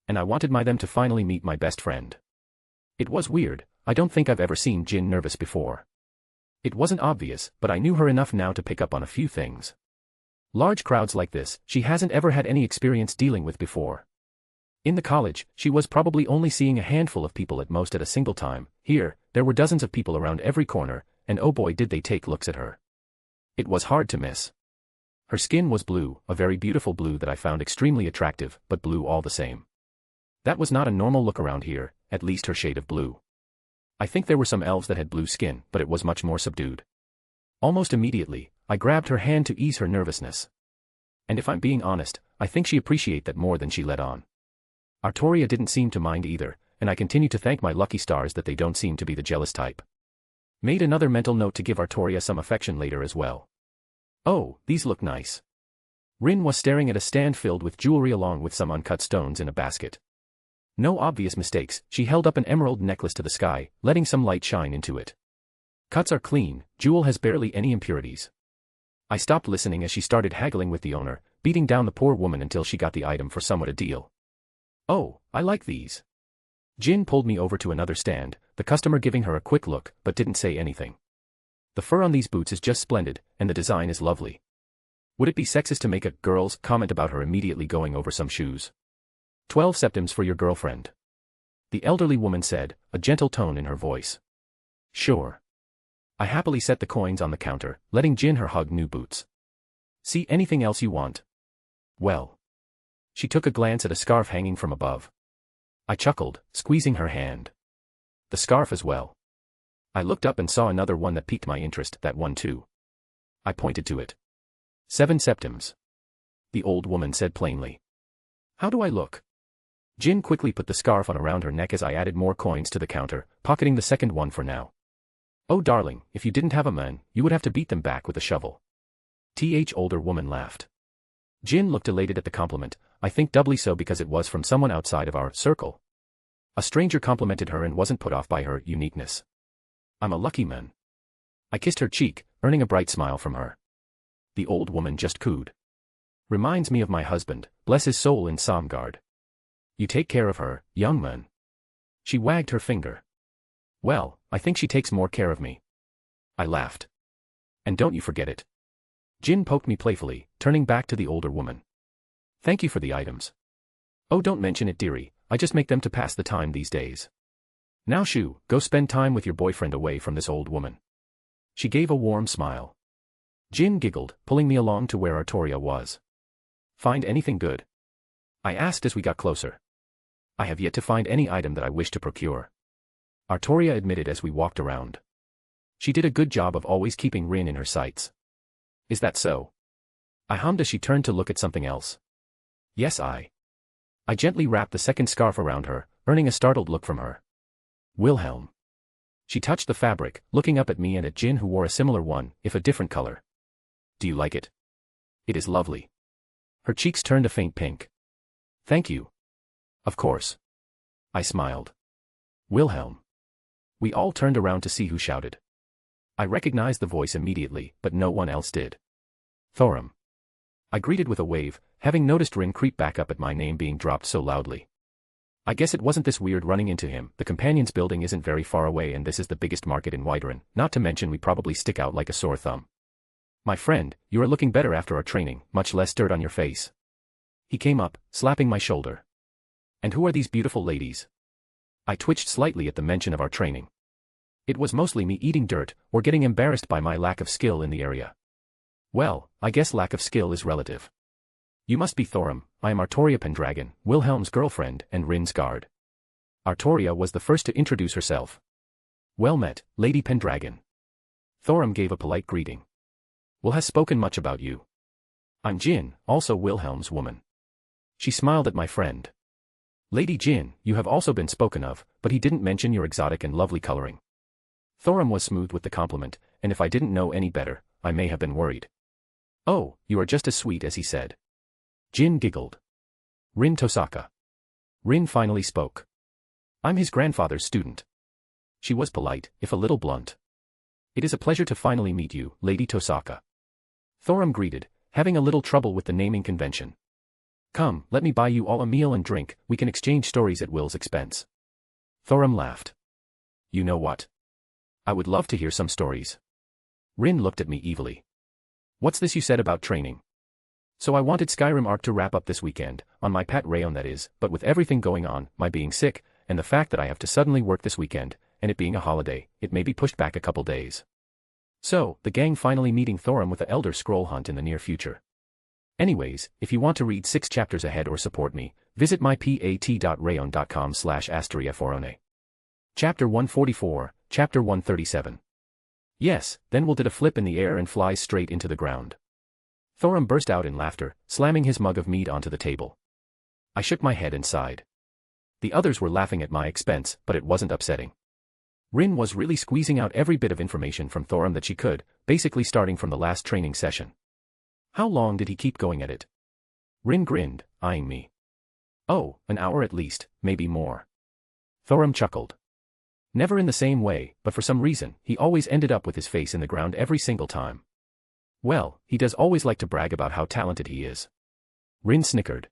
And I wanted them to finally meet my best friend. It was weird. I don't think I've ever seen Jin nervous before. It wasn't obvious, but I knew her enough now to pick up on a few things. Large crowds like this, she hasn't ever had any experience dealing with before. In the college, she was probably only seeing a handful of people at most at a single time. Here, there were dozens of people around every corner, and oh boy did they take looks at her. It was hard to miss. Her skin was blue, a very beautiful blue that I found extremely attractive, but blue all the same. That was not a normal look around here, at least her shade of blue. I think there were some elves that had blue skin, but it was much more subdued. Almost immediately, I grabbed her hand to ease her nervousness. And if I'm being honest, I think she appreciated that more than she let on. Artoria didn't seem to mind either, and I continue to thank my lucky stars that they don't seem to be the jealous type. Made another mental note to give Artoria some affection later as well. Oh, these look nice. Rin was staring at a stand filled with jewelry along with some uncut stones in a basket. No obvious mistakes, she held up an emerald necklace to the sky, letting some light shine into it. Cuts are clean, jewel has barely any impurities. I stopped listening as she started haggling with the owner, beating down the poor woman until she got the item for somewhat a deal. Oh, I like these. Jin pulled me over to another stand, the customer giving her a quick look, but didn't say anything. The fur on these boots is just splendid, and the design is lovely. Would it be sexist to make a girl's comment about her immediately going over some shoes? 12 septims for your girlfriend. The elderly woman said, a gentle tone in her voice. Sure. I happily set the coins on the counter, letting Jin her hug new boots. See anything else you want? Well. She took a glance at a scarf hanging from above. I chuckled, squeezing her hand. The scarf as well. I looked up and saw another one that piqued my interest, that one too. I pointed to it. 7 septims. The old woman said plainly. How do I look? Jin quickly put the scarf on around her neck as I added more coins to the counter, pocketing the second one for now. Oh darling, if you didn't have a man, you would have to beat them back with a shovel. Older woman laughed. Jin looked elated at the compliment, I think doubly so because it was from someone outside of our circle. A stranger complimented her and wasn't put off by her uniqueness. I'm a lucky man. I kissed her cheek, earning a bright smile from her. The old woman just cooed. Reminds me of my husband, bless his soul in Somgard. You take care of her, young man. She wagged her finger. Well, I think she takes more care of me. I laughed. And don't you forget it. Jin poked me playfully, turning back to the older woman. Thank you for the items. Oh, don't mention it, dearie, I just make them to pass the time these days. Now shoo, go spend time with your boyfriend away from this old woman. She gave a warm smile. Jin giggled, pulling me along to where Artoria was. Find anything good? I asked as we got closer. I have yet to find any item that I wish to procure. Artoria admitted as we walked around. She did a good job of always keeping Rin in her sights. Is that so? I hummed as she turned to look at something else. Yes, I gently wrapped the second scarf around her, earning a startled look from her. Wilhelm. She touched the fabric, looking up at me and at Jin, who wore a similar one, if a different color. Do you like it? It is lovely. Her cheeks turned a faint pink. Thank you. Of course. I smiled. Wilhelm. We all turned around to see who shouted. I recognized the voice immediately, but no one else did. Thorum. I greeted with a wave, having noticed Rin creep back up at my name being dropped so loudly. I guess it wasn't this weird running into him. The Companions building isn't very far away and this is the biggest market in Whiterun, not to mention we probably stick out like a sore thumb. My friend, you are looking better after our training, much less dirt on your face. He came up, slapping my shoulder. And who are these beautiful ladies? I twitched slightly at the mention of our training. It was mostly me eating dirt, or getting embarrassed by my lack of skill in the area. Well, I guess lack of skill is relative. You must be Thorum. I am Artoria Pendragon, Wilhelm's girlfriend and Rin's guard. Artoria was the first to introduce herself. Well met, Lady Pendragon. Thorum gave a polite greeting. Will has spoken much about you. I'm Jin, also Wilhelm's woman. She smiled at my friend. Lady Jin, you have also been spoken of, but he didn't mention your exotic and lovely coloring. Thorum was smooth with the compliment, and if I didn't know any better, I may have been worried. Oh, you are just as sweet as he said. Jin giggled. Rin Tosaka. Rin finally spoke. I'm his grandfather's student. She was polite, if a little blunt. It is a pleasure to finally meet you, Lady Tosaka. Thorum greeted, having a little trouble with the naming convention. Come, let me buy you all a meal and drink, we can exchange stories at Will's expense. Thorum laughed. You know what? I would love to hear some stories. Rin looked at me evilly. What's this you said about training? So I wanted Skyrim Arc to wrap up this weekend, on my Pat Rayon that is, but with everything going on, my being sick, and the fact that I have to suddenly work this weekend, and it being a holiday, it may be pushed back a couple days. So, the gang finally meeting Thorum with the Elder Scroll hunt in the near future. Anyways, if you want to read 6 chapters ahead or support me, visit my pat.rayon.com/asteriaforone. Chapter 144, Chapter 137. Yes, then Will did a flip in the air and flies straight into the ground. Thorum burst out in laughter, slamming his mug of mead onto the table. I shook my head and sighed. The others were laughing at my expense, but it wasn't upsetting. Rin was really squeezing out every bit of information from Thorum that she could, basically starting from the last training session. How long did he keep going at it? Rin grinned, eyeing me. Oh, an hour at least, maybe more. Thorum chuckled. Never in the same way, but for some reason, he always ended up with his face in the ground every single time. Well, he does always like to brag about how talented he is. Rin snickered.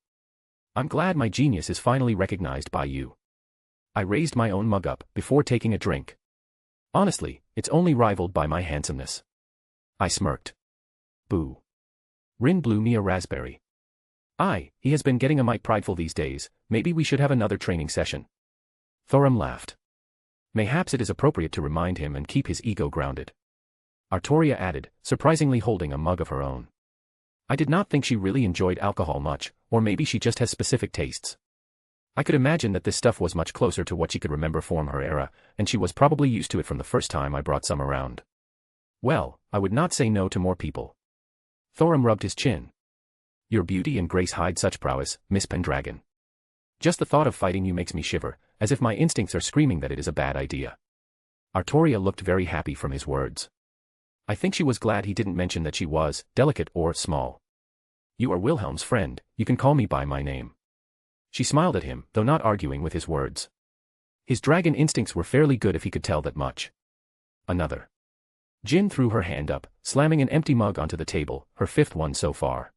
I'm glad my genius is finally recognized by you. I raised my own mug up before taking a drink. Honestly, it's only rivaled by my handsomeness. I smirked. Boo. Rin blew me a raspberry. He has been getting a mite prideful these days, maybe we should have another training session. Thorum laughed. Mayhaps it is appropriate to remind him and keep his ego grounded. Artoria added, surprisingly holding a mug of her own. I did not think she really enjoyed alcohol much, or maybe she just has specific tastes. I could imagine that this stuff was much closer to what she could remember from her era, and she was probably used to it from the first time I brought some around. Well, I would not say no to more people. Thorum rubbed his chin. Your beauty and grace hide such prowess, Miss Pendragon. Just the thought of fighting you makes me shiver, as if my instincts are screaming that it is a bad idea. Artoria looked very happy from his words. I think she was glad he didn't mention that she was delicate or small. You are Wilhelm's friend, you can call me by my name. She smiled at him, though not arguing with his words. His dragon instincts were fairly good if he could tell that much. Another. Jin threw her hand up, slamming an empty mug onto the table, her 5th one so far.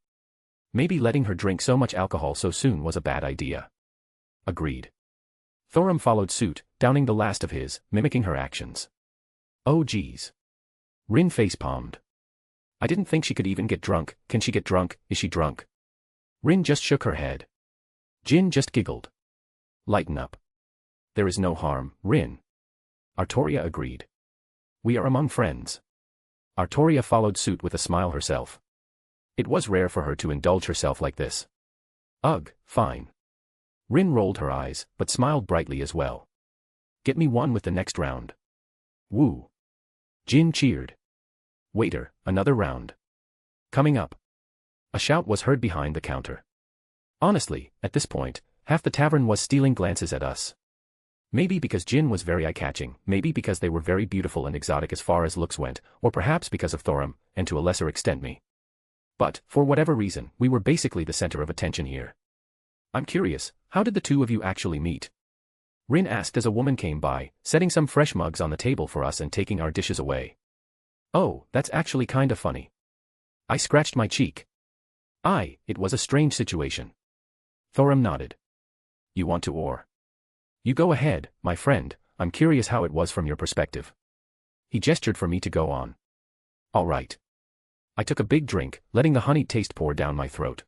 Maybe letting her drink so much alcohol so soon was a bad idea. Agreed. Thorum followed suit, downing the last of his, mimicking her actions. Oh geez. Rin face-palmed. I didn't think she could even get drunk. Can she get drunk? Is she drunk? Rin just shook her head. Jin just giggled. Lighten up. There is no harm, Rin. Artoria agreed. We are among friends. Artoria followed suit with a smile herself. It was rare for her to indulge herself like this. Ugh, fine. Rin rolled her eyes, but smiled brightly as well. Get me one with the next round. Woo. Jin cheered. Waiter, another round. Coming up. A shout was heard behind the counter. Honestly, at this point, half the tavern was stealing glances at us. Maybe because Jin was very eye-catching, maybe because they were very beautiful and exotic as far as looks went, or perhaps because of Thorum, and to a lesser extent me. But, for whatever reason, we were basically the center of attention here. I'm curious, how did the two of you actually meet? Rin asked as a woman came by, setting some fresh mugs on the table for us and taking our dishes away. Oh, that's actually kinda funny. I scratched my cheek. It was a strange situation. Thorum nodded. You want to or? You go ahead, my friend, I'm curious how it was from your perspective. He gestured for me to go on. All right. I took a big drink, letting the honey taste pour down my throat.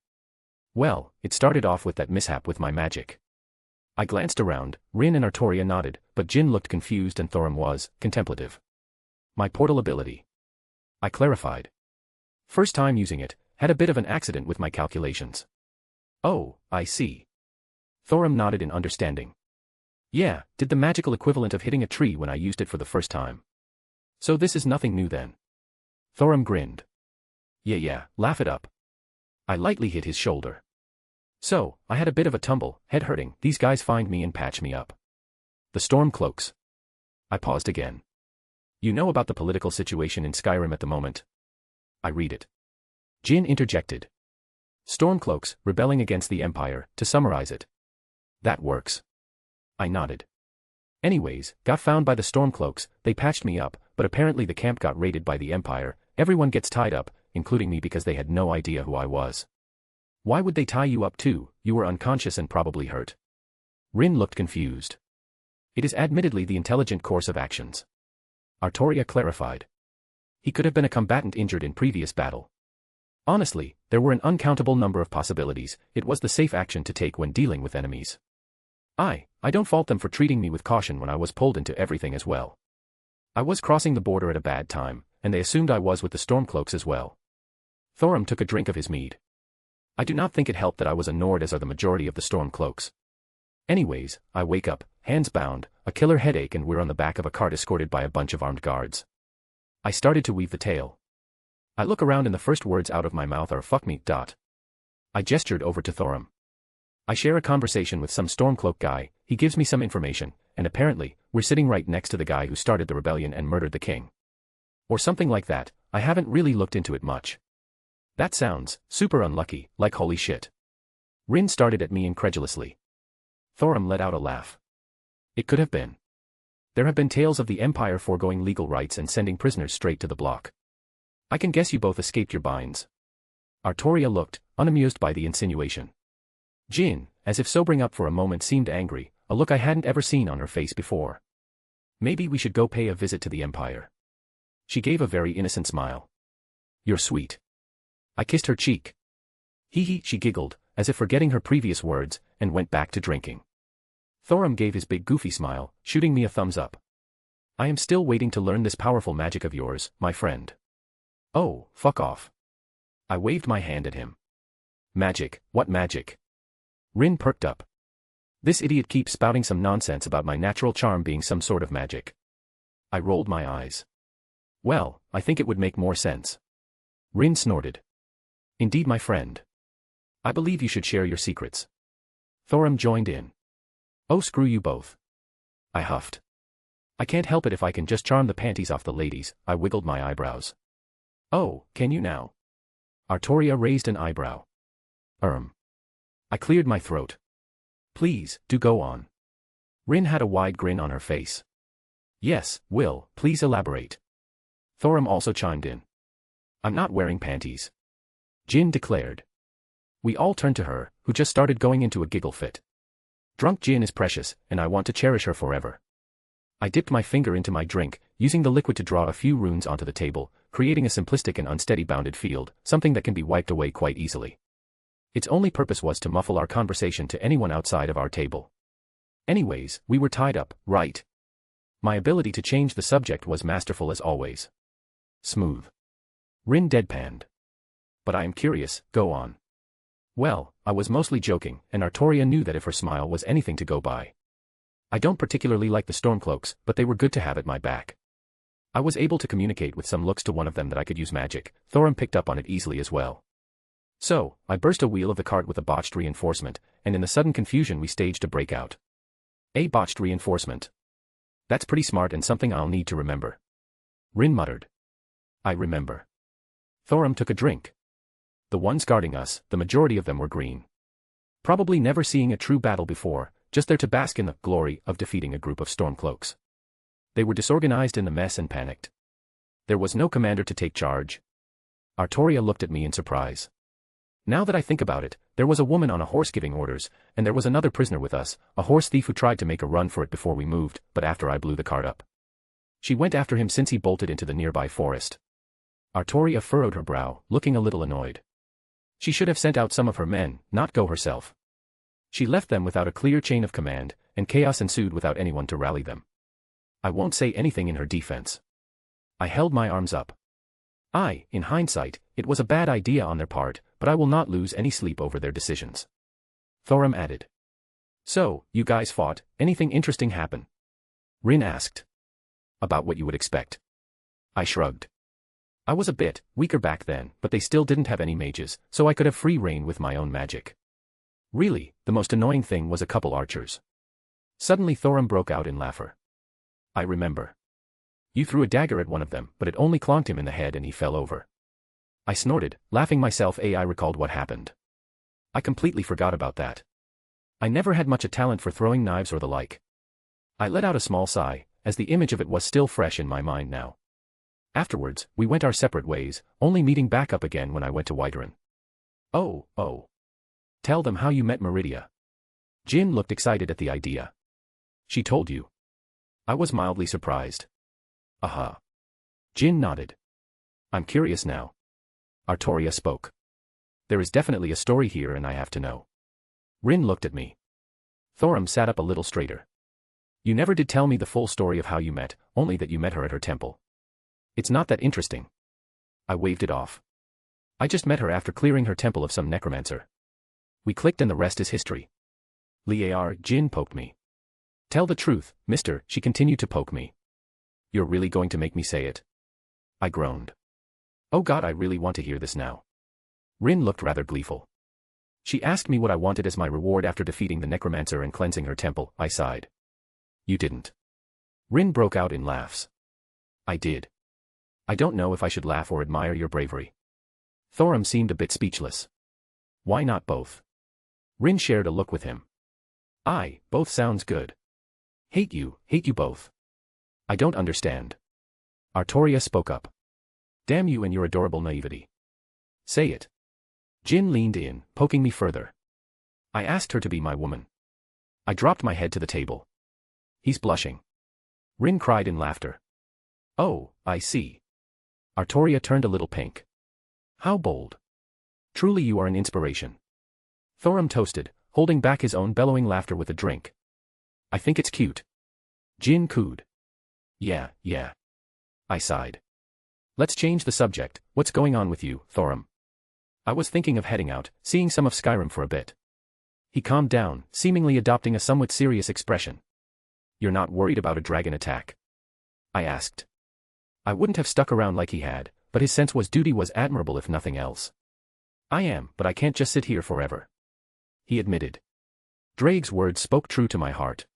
Well, it started off with that mishap with my magic. I glanced around, Rin and Artoria nodded, but Jin looked confused and Thorum was contemplative. My portal ability. I clarified. First time using it, had a bit of an accident with my calculations. Oh, I see. Thorum nodded in understanding. Yeah, did the magical equivalent of hitting a tree when I used it for the first time. So this is nothing new then. Thorum grinned. Yeah, laugh it up. I lightly hit his shoulder. So, I had a bit of a tumble, head hurting, these guys find me and patch me up. The storm cloaks. I paused again. You know about the political situation in Skyrim at the moment? I read it. Jin interjected. Stormcloaks, rebelling against the Empire, to summarize it. That works. I nodded. Anyways, got found by the Stormcloaks, they patched me up, but apparently the camp got raided by the Empire, everyone gets tied up, including me because they had no idea who I was. Why would they tie you up too? You were unconscious and probably hurt. Rin looked confused. It is admittedly the intelligent course of actions. Artoria clarified. He could have been a combatant injured in previous battle. Honestly, there were an uncountable number of possibilities, it was the safe action to take when dealing with enemies. I don't fault them for treating me with caution when I was pulled into everything as well. I was crossing the border at a bad time, and they assumed I was with the Stormcloaks as well. Thorum took a drink of his mead. I do not think it helped that I was a Nord as are the majority of the Stormcloaks. Anyways, I wake up, hands bound, a killer headache and we're on the back of a cart escorted by a bunch of armed guards. I started to weave the tale. I look around and the first words out of my mouth are fuck me. I gestured over to Thorum. I share a conversation with some Stormcloak guy, he gives me some information, and apparently, we're sitting right next to the guy who started the rebellion and murdered the king. Or something like that, I haven't really looked into it much. That sounds super unlucky, like holy shit. Rin started at me incredulously. Thorum let out a laugh. It could have been. There have been tales of the Empire foregoing legal rights and sending prisoners straight to the block. I can guess you both escaped your binds. Artoria looked, unamused by the insinuation. Jin, as if sobering up for a moment, seemed angry, a look I hadn't ever seen on her face before. Maybe we should go pay a visit to the Empire. She gave a very innocent smile. You're sweet. I kissed her cheek. Hee, she giggled, as if forgetting her previous words, and went back to drinking. Thorum gave his big goofy smile, shooting me a thumbs up. I am still waiting to learn this powerful magic of yours, my friend. Oh, fuck off. I waved my hand at him. Magic, what magic? Rin perked up. This idiot keeps spouting some nonsense about my natural charm being some sort of magic. I rolled my eyes. Well, I think it would make more sense. Rin snorted. Indeed, my friend. I believe you should share your secrets. Thorum joined in. Oh, screw you both. I huffed. I can't help it if I can just charm the panties off the ladies, I wiggled my eyebrows. Oh, can you now? Artoria raised an eyebrow. I cleared my throat. Please, do go on. Rin had a wide grin on her face. Yes, Will, please elaborate. Thorum also chimed in. I'm not wearing panties. Jin declared. We all turned to her, who just started going into a giggle fit. Drunk Jin is precious, and I want to cherish her forever. I dipped my finger into my drink, using the liquid to draw a few runes onto the table, creating a simplistic and unsteady bounded field, something that can be wiped away quite easily. Its only purpose was to muffle our conversation to anyone outside of our table. Anyways, we were tied up, right? My ability to change the subject was masterful as always. Smooth. Rin deadpanned. But I am curious, go on. Well, I was mostly joking, and Artoria knew that if her smile was anything to go by. I don't particularly like the Stormcloaks, but they were good to have at my back. I was able to communicate with some looks to one of them that I could use magic. Thorum picked up on it easily as well. So, I burst a wheel of the cart with a botched reinforcement, and in the sudden confusion we staged a breakout. A botched reinforcement. That's pretty smart and something I'll need to remember. Rin muttered. I remember. Thorum took a drink. The ones guarding us, the majority of them were green. Probably never seeing a true battle before, just there to bask in the glory of defeating a group of stormcloaks. They were disorganized in the mess and panicked. There was no commander to take charge. Artoria looked at me in surprise. Now that I think about it, there was a woman on a horse giving orders, and there was another prisoner with us, a horse thief who tried to make a run for it before we moved, but after I blew the cart up. She went after him since he bolted into the nearby forest. Artoria furrowed her brow, looking a little annoyed. She should have sent out some of her men, not go herself. She left them without a clear chain of command, and chaos ensued without anyone to rally them. I won't say anything in her defense. I held my arms up. In hindsight, it was a bad idea on their part, but I will not lose any sleep over their decisions. Thorum added. So, you guys fought, anything interesting happen? Rin asked. About what you would expect. I shrugged. I was a bit weaker back then, but they still didn't have any mages, so I could have free reign with my own magic. Really, the most annoying thing was a couple archers. Suddenly Thorum broke out in laughter. I remember. You threw a dagger at one of them, but it only clonked him in the head and he fell over. I snorted, laughing myself. I recalled what happened. I completely forgot about that. I never had much a talent for throwing knives or the like. I let out a small sigh, as the image of it was still fresh in my mind now. Afterwards, we went our separate ways, only meeting back up again when I went to Whiterun. Oh. Tell them how you met Meridia. Jin looked excited at the idea. She told you. I was mildly surprised. Aha. Jin nodded. I'm curious now. Artoria spoke. There is definitely a story here and I have to know. Rin looked at me. Thorum sat up a little straighter. You never did tell me the full story of how you met, only that you met her at her temple. It's not that interesting. I waved it off. I just met her after clearing her temple of some necromancer. We clicked and the rest is history. Jin poked me. Tell the truth, mister, she continued to poke me. You're really going to make me say it? I groaned. Oh God, I really want to hear this now. Rin looked rather gleeful. She asked me what I wanted as my reward after defeating the necromancer and cleansing her temple. I sighed. You didn't. Rin broke out in laughs. I did. I don't know if I should laugh or admire your bravery. Thorum seemed a bit speechless. Why not both? Rin shared a look with him. Both sounds good. Hate you both. I don't understand. Artoria spoke up. Damn you and your adorable naivety. Say it. Jin leaned in, poking me further. I asked her to be my woman. I dropped my head to the table. He's blushing. Rin cried in laughter. Oh, I see. Artoria turned a little pink. How bold. Truly you are an inspiration. Thorum toasted, holding back his own bellowing laughter with a drink. I think it's cute. Jin cooed. Yeah. I sighed. Let's change the subject. What's going on with you, Thorum? I was thinking of heading out, seeing some of Skyrim for a bit. He calmed down, seemingly adopting a somewhat serious expression. You're not worried about a dragon attack? I asked. I wouldn't have stuck around like he had, but his sense was duty was admirable if nothing else. I am, but I can't just sit here forever. He admitted. Drake's words spoke true to my heart.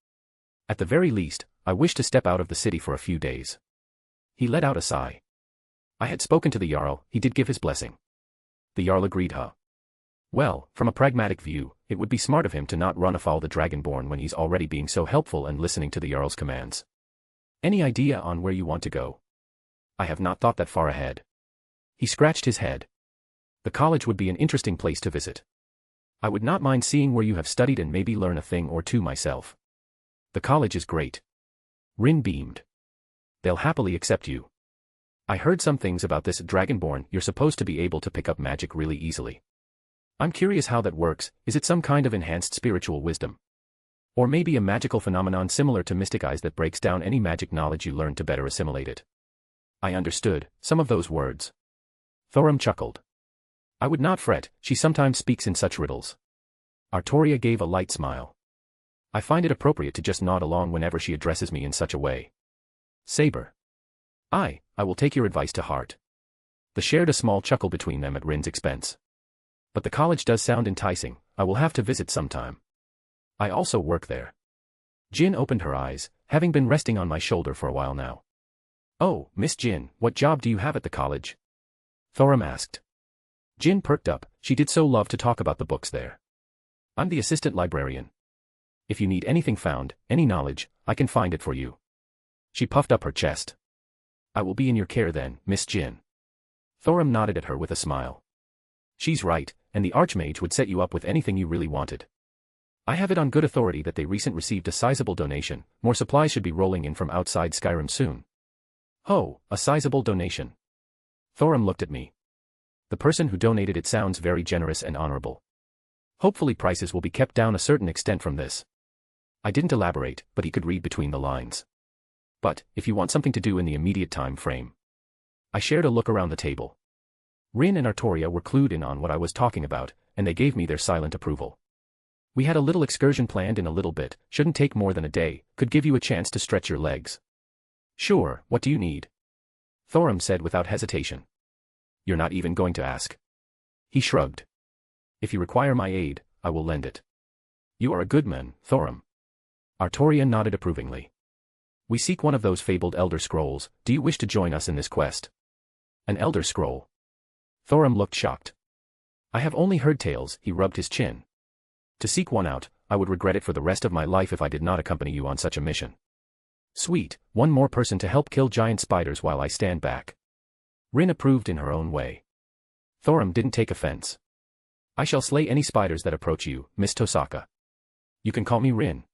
At the very least, I wish to step out of the city for a few days. He let out a sigh. I had spoken to the Jarl, he did give his blessing. The Jarl agreed, huh? Well, from a pragmatic view, it would be smart of him to not run afoul the Dragonborn when he's already being so helpful and listening to the Jarl's commands. Any idea on where you want to go? I have not thought that far ahead. He scratched his head. The college would be an interesting place to visit. I would not mind seeing where you have studied and maybe learn a thing or two myself. The college is great. Rin beamed. They'll happily accept you. I heard some things about this Dragonborn. You're supposed to be able to pick up magic really easily. I'm curious how that works. Is it some kind of enhanced spiritual wisdom? Or maybe a magical phenomenon similar to Mystic Eyes that breaks down any magic knowledge you learn to better assimilate it? I understood some of those words. Thorum chuckled. I would not fret, she sometimes speaks in such riddles. Artoria gave a light smile. I find it appropriate to just nod along whenever she addresses me in such a way. Saber. I will take your advice to heart. They shared a small chuckle between them at Rin's expense. But the college does sound enticing, I will have to visit sometime. I also work there. Jin opened her eyes, having been resting on my shoulder for a while now. Oh, Miss Jin, what job do you have at the college? Thorum asked. Jin perked up, she did so love to talk about the books there. I'm the assistant librarian. If you need anything found, any knowledge, I can find it for you. She puffed up her chest. I will be in your care then, Miss Jin. Thorum nodded at her with a smile. She's right, and the Archmage would set you up with anything you really wanted. I have it on good authority that they recently received a sizable donation, more supplies should be rolling in from outside Skyrim soon. Oh, a sizable donation. Thorum looked at me. The person who donated it sounds very generous and honorable. Hopefully prices will be kept down a certain extent from this. I didn't elaborate, but he could read between the lines. But, if you want something to do in the immediate time frame. I shared a look around the table. Rin and Artoria were clued in on what I was talking about, and they gave me their silent approval. We had a little excursion planned in a little bit, shouldn't take more than a day, could give you a chance to stretch your legs. Sure, what do you need? Thorum said without hesitation. You're not even going to ask. He shrugged. If you require my aid, I will lend it. You are a good man, Thorum. Artoria nodded approvingly. We seek one of those fabled Elder Scrolls, do you wish to join us in this quest? An Elder Scroll? Thorum looked shocked. I have only heard tales, he rubbed his chin. To seek one out, I would regret it for the rest of my life if I did not accompany you on such a mission. Sweet, one more person to help kill giant spiders while I stand back. Rin approved in her own way. Thorum didn't take offense. I shall slay any spiders that approach you, Miss Tosaka. You can call me Rin.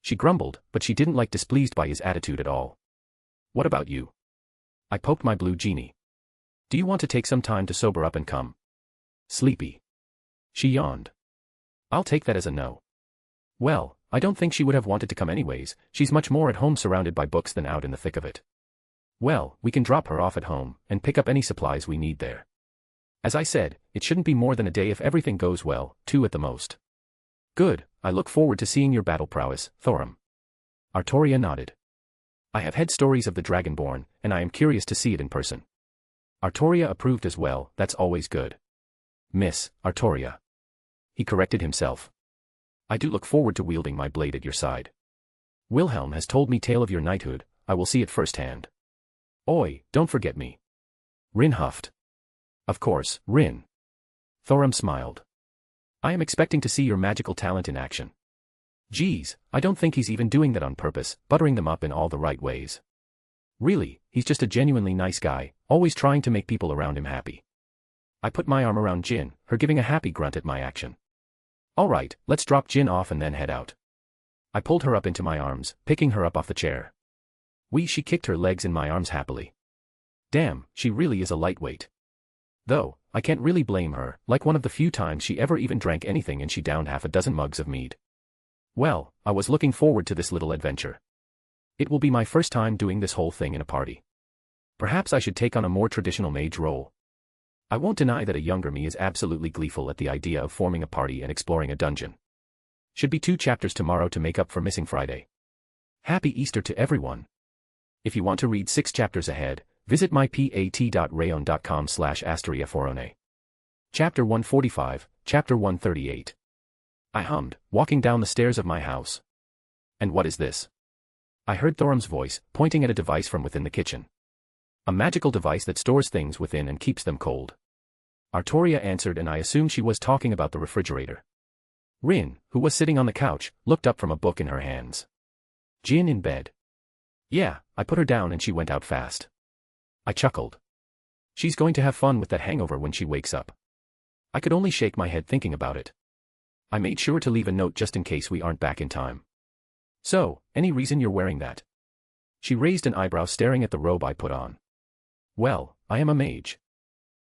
She grumbled, but she didn't look displeased by his attitude at all. What about you? I poked my blue genie. Do you want to take some time to sober up and come? Sleepy. She yawned. I'll take that as a no. Well, I don't think she would have wanted to come anyways, she's much more at home surrounded by books than out in the thick of it. Well, we can drop her off at home, and pick up any supplies we need there. As I said, it shouldn't be more than a day if everything goes well, 2 at the most. Good, I look forward to seeing your battle prowess, Thorum. Artoria nodded. I have heard stories of the Dragonborn, and I am curious to see it in person. Artoria approved as well, that's always good. Miss Artoria. He corrected himself. I do look forward to wielding my blade at your side. Wilhelm has told me tale of your knighthood, I will see it firsthand. Oi, don't forget me. Rin huffed. Of course, Rin. Thorum smiled. I am expecting to see your magical talent in action. Geez, I don't think he's even doing that on purpose, buttering them up in all the right ways. Really, he's just a genuinely nice guy, always trying to make people around him happy. I put my arm around Jin, her giving a happy grunt at my action. Alright, let's drop Jin off and then head out. I pulled her up into my arms, picking her up off the chair. She kicked her legs in my arms happily. Damn, she really is a lightweight. Though, I can't really blame her, like one of the few times she ever even drank anything and she downed half a dozen mugs of mead. Well, I was looking forward to this little adventure. It will be my first time doing this whole thing in a party. Perhaps I should take on a more traditional mage role. I won't deny that a younger me is absolutely gleeful at the idea of forming a party and exploring a dungeon. Should be 2 chapters tomorrow to make up for missing Friday. Happy Easter to everyone. If you want to read 6 chapters ahead, visit mypat.rayon.com/asteriaforone. Chapter 145, Chapter 138. I hummed, walking down the stairs of my house. And what is this? I heard Thorum's voice, pointing at a device from within the kitchen. A magical device that stores things within and keeps them cold. Artoria answered and I assumed she was talking about the refrigerator. Rin, who was sitting on the couch, looked up from a book in her hands. Jin in bed. Yeah, I put her down and she went out fast. I chuckled. She's going to have fun with that hangover when she wakes up. I could only shake my head thinking about it. I made sure to leave a note just in case we aren't back in time. So, any reason you're wearing that? She raised an eyebrow staring at the robe I put on. Well, I am a mage.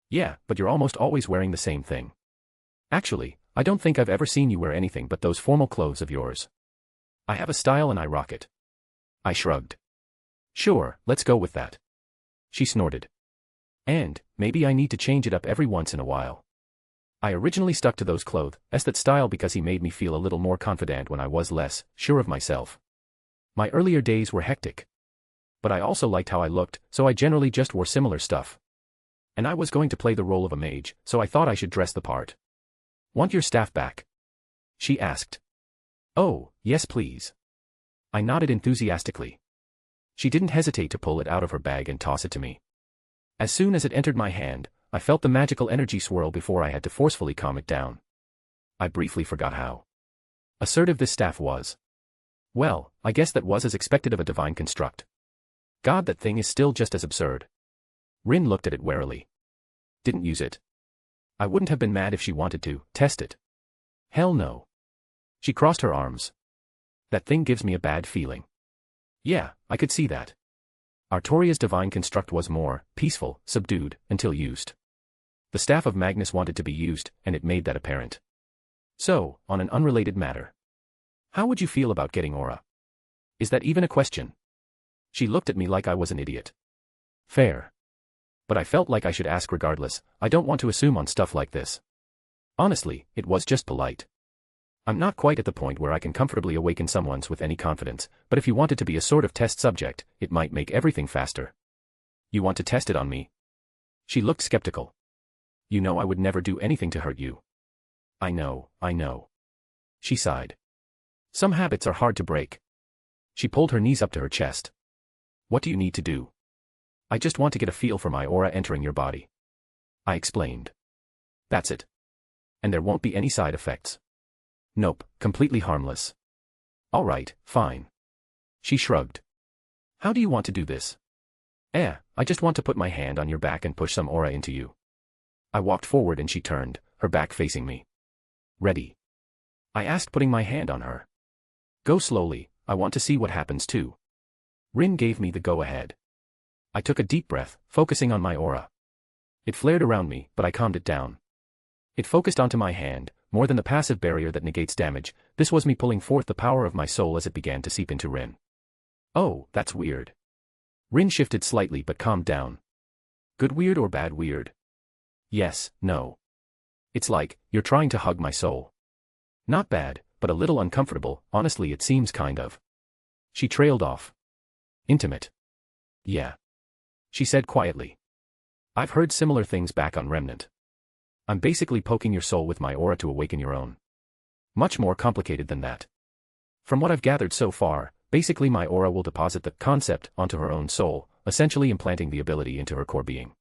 Yeah, but you're almost always wearing the same thing. Actually, I don't think I've ever seen you wear anything but those formal clothes of yours. I have a style and I rock it. I shrugged. Sure, let's go with that. She snorted. And, maybe I need to change it up every once in a while. I originally stuck to those clothes, that style because he made me feel a little more confident when I was less sure of myself. My earlier days were hectic. But I also liked how I looked, so I generally just wore similar stuff. And I was going to play the role of a mage, so I thought I should dress the part. Want your staff back? She asked. Oh, yes please. I nodded enthusiastically. She didn't hesitate to pull it out of her bag and toss it to me. As soon as it entered my hand, I felt the magical energy swirl before I had to forcefully calm it down. I briefly forgot how assertive this staff was. Well, I guess that was as expected of a divine construct. God, that thing is still just as absurd. Rin looked at it warily. Didn't use it. I wouldn't have been mad if she wanted to test it. Hell no. She crossed her arms. That thing gives me a bad feeling. Yeah, I could see that. Artoria's divine construct was more peaceful, subdued, until used. The staff of Magnus wanted to be used, and it made that apparent. So, on an unrelated matter. How would you feel about getting aura? Is that even a question? She looked at me like I was an idiot. Fair. But I felt like I should ask regardless. I don't want to assume on stuff like this. Honestly, it was just polite. I'm not quite at the point where I can comfortably awaken someone's with any confidence, but if you wanted to be a sort of test subject, it might make everything faster. You want to test it on me? She looked skeptical. You know I would never do anything to hurt you. I know. She sighed. Some habits are hard to break. She pulled her knees up to her chest. What do you need to do? I just want to get a feel for my aura entering your body. I explained. That's it. And there won't be any side effects. Nope, completely harmless. All right, fine. She shrugged. How do you want to do this? I just want to put my hand on your back and push some aura into you. I walked forward and she turned, her back facing me. Ready? I asked, putting my hand on her. Go slowly, I want to see what happens too. Rin gave me the go-ahead. I took a deep breath, focusing on my aura. It flared around me, but I calmed it down. It focused onto my hand. More than the passive barrier that negates damage, this was me pulling forth the power of my soul as it began to seep into Rin. Oh, that's weird. Rin shifted slightly but calmed down. Good weird or bad weird? Yes, no. It's like, you're trying to hug my soul. Not bad, but a little uncomfortable, honestly it seems kind of. She trailed off. Intimate. Yeah. She said quietly. I've heard similar things back on Remnant. I'm basically poking your soul with my aura to awaken your own. Much more complicated than that. From what I've gathered so far, basically my aura will deposit the concept onto her own soul, essentially implanting the ability into her core being.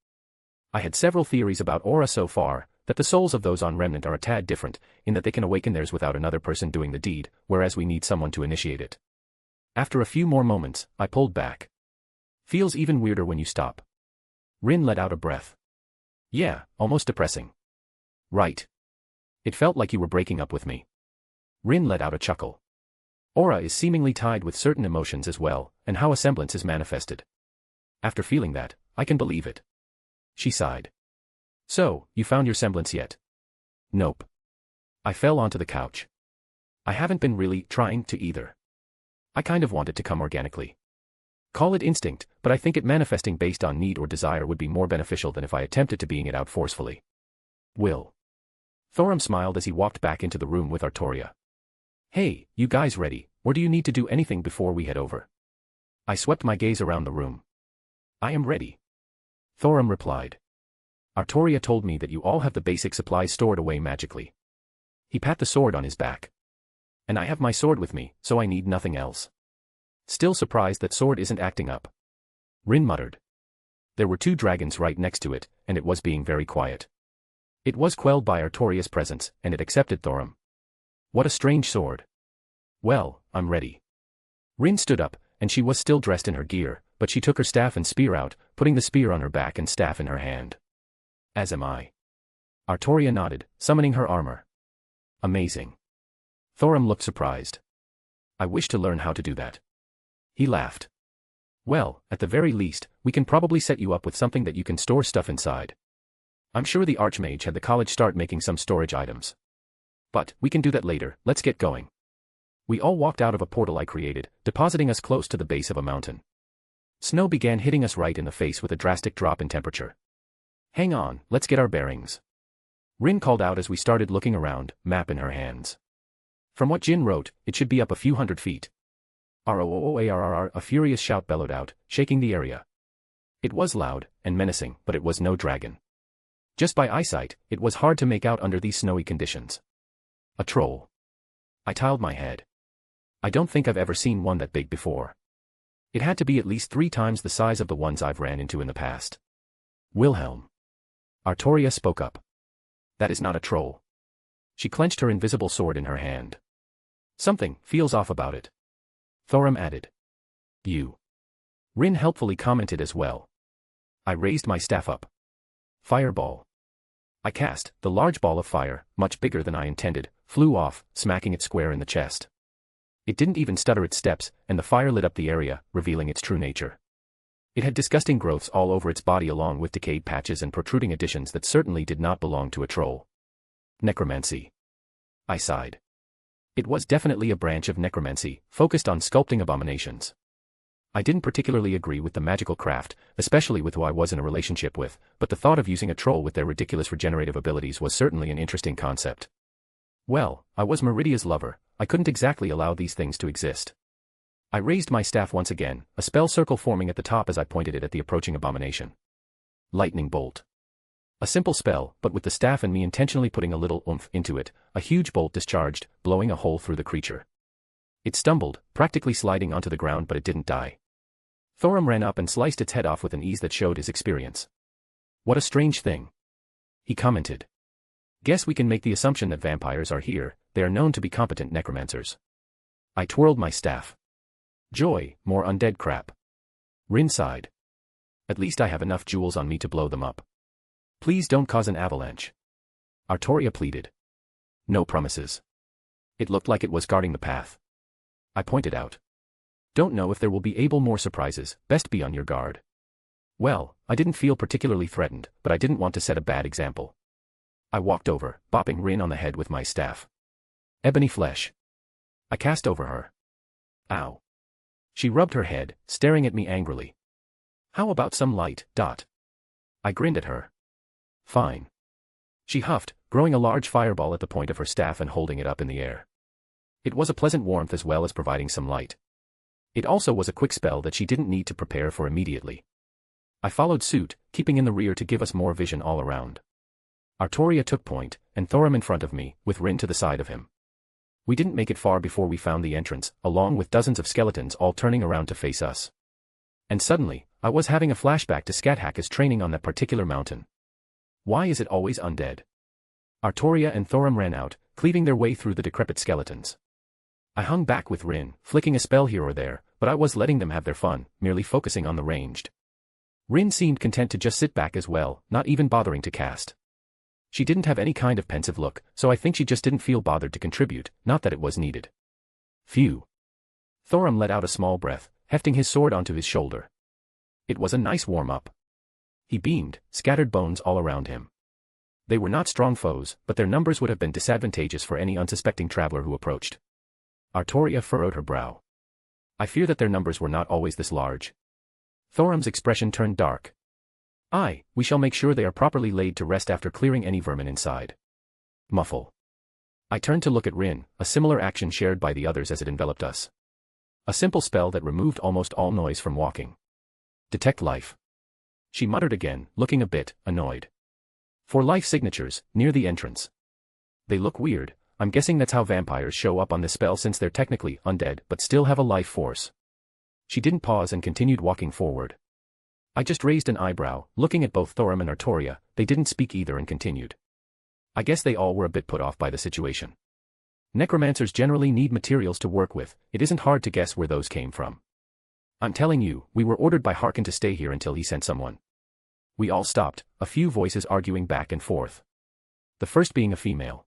I had several theories about aura so far, that the souls of those on Remnant are a tad different, in that they can awaken theirs without another person doing the deed, whereas we need someone to initiate it. After a few more moments, I pulled back. Feels even weirder when you stop. Rin let out a breath. Yeah, almost depressing. Right. It felt like you were breaking up with me. Rin let out a chuckle. Aura is seemingly tied with certain emotions as well, and how a semblance is manifested. After feeling that, I can believe it. She sighed. So, you found your semblance yet? Nope. I fell onto the couch. I haven't been really trying to either. I kind of want it to come organically. Call it instinct, but I think it manifesting based on need or desire would be more beneficial than if I attempted to being it out forcefully. Will. Thorum smiled as he walked back into the room with Artoria. Hey, you guys ready, or do you need to do anything before we head over? I swept my gaze around the room. I am ready. Thorum replied. Artoria told me that you all have the basic supplies stored away magically. He pat the sword on his back. And I have my sword with me, so I need nothing else. Still surprised that sword isn't acting up. Rin muttered. There were 2 dragons right next to it, and it was being very quiet. It was quelled by Artoria's presence, and it accepted Thorum. What a strange sword. Well, I'm ready. Rin stood up, and she was still dressed in her gear, but she took her staff and spear out, putting the spear on her back and staff in her hand. As am I. Artoria nodded, summoning her armor. Amazing. Thorum looked surprised. I wish to learn how to do that. He laughed. Well, at the very least, we can probably set you up with something that you can store stuff inside. I'm sure the Archmage had the college start making some storage items. But, we can do that later, let's get going. We all walked out of a portal I created, depositing us close to the base of a mountain. Snow began hitting us right in the face with a drastic drop in temperature. Hang on, let's get our bearings. Rin called out as we started looking around, map in her hands. From what Jin wrote, it should be up a few hundred feet. "Roarr!" A furious shout bellowed out, shaking the area. It was loud and menacing, but it was no dragon. Just by eyesight, it was hard to make out under these snowy conditions. A troll. I tiled my head. I don't think I've ever seen one that big before. It had to be at least 3 times the size of the ones I've ran into in the past. "Wilhelm." Artoria spoke up. "That is not a troll." She clenched her invisible sword in her hand. "Something feels off about it." Thorum added. "You." Rin helpfully commented as well. I raised my staff up. "Fireball." I cast. The large ball of fire, much bigger than I intended, flew off, smacking it square in the chest. It didn't even stutter its steps, and the fire lit up the area, revealing its true nature. It had disgusting growths all over its body along with decayed patches and protruding additions that certainly did not belong to a troll. Necromancy. I sighed. It was definitely a branch of necromancy, focused on sculpting abominations. I didn't particularly agree with the magical craft, especially with who I was in a relationship with, but the thought of using a troll with their ridiculous regenerative abilities was certainly an interesting concept. Well, I was Meridia's lover, I couldn't exactly allow these things to exist. I raised my staff once again, a spell circle forming at the top as I pointed it at the approaching abomination. Lightning bolt. A simple spell, but with the staff and me intentionally putting a little oomph into it, a huge bolt discharged, blowing a hole through the creature. It stumbled, practically sliding onto the ground, but it didn't die. Thorum ran up and sliced its head off with an ease that showed his experience. "What a strange thing," he commented. "Guess we can make the assumption that vampires are here, they are known to be competent necromancers." I twirled my staff. "Joy, more undead crap." Rin sighed. "At least I have enough jewels on me to blow them up." "Please don't cause an avalanche," Artoria pleaded. "No promises." It looked like it was guarding the path. I pointed out. "Don't know if there will be more surprises, best be on your guard." Well, I didn't feel particularly threatened, but I didn't want to set a bad example. I walked over, bopping Rin on the head with my staff. "Ebony flesh." I cast over her. "Ow." She rubbed her head, staring at me angrily. "How about some light, Dot?" I grinned at her. "Fine." She huffed, growing a large fireball at the point of her staff and holding it up in the air. It was a pleasant warmth as well as providing some light. It also was a quick spell that she didn't need to prepare for immediately. I followed suit, keeping in the rear to give us more vision all around. Artoria took point, and Thorum in front of me, with Rin to the side of him. We didn't make it far before we found the entrance, along with dozens of skeletons all turning around to face us. And suddenly, I was having a flashback to Scathacca's training on that particular mountain. Why is it always undead? Artoria and Thorum ran out, cleaving their way through the decrepit skeletons. I hung back with Rin, flicking a spell here or there, but I was letting them have their fun, merely focusing on the ranged. Rin seemed content to just sit back as well, not even bothering to cast. She didn't have any kind of pensive look, so I think she just didn't feel bothered to contribute, not that it was needed. Phew. Thorum let out a small breath, hefting his sword onto his shoulder. It was a nice warm-up. He beamed, scattered bones all around him. They were not strong foes, but their numbers would have been disadvantageous for any unsuspecting traveler who approached. Artoria furrowed her brow. I fear that their numbers were not always this large. Thorum's expression turned dark. "Aye, we shall make sure they are properly laid to rest after clearing any vermin inside." Muffle. I turned to look at Rin, a similar action shared by the others as it enveloped us. A simple spell that removed almost all noise from walking. Detect life. She muttered again, looking a bit annoyed. "For life signatures, near the entrance. They look weird. I'm guessing that's how vampires show up on this spell since they're technically undead but still have a life force." She didn't pause and continued walking forward. I just raised an eyebrow, looking at both Thorum and Artoria. They didn't speak either and continued. I guess they all were a bit put off by the situation. Necromancers generally need materials to work with, it isn't hard to guess where those came from. "I'm telling you, we were ordered by Harkin to stay here until he sent someone." We all stopped, a few voices arguing back and forth. The first being a female.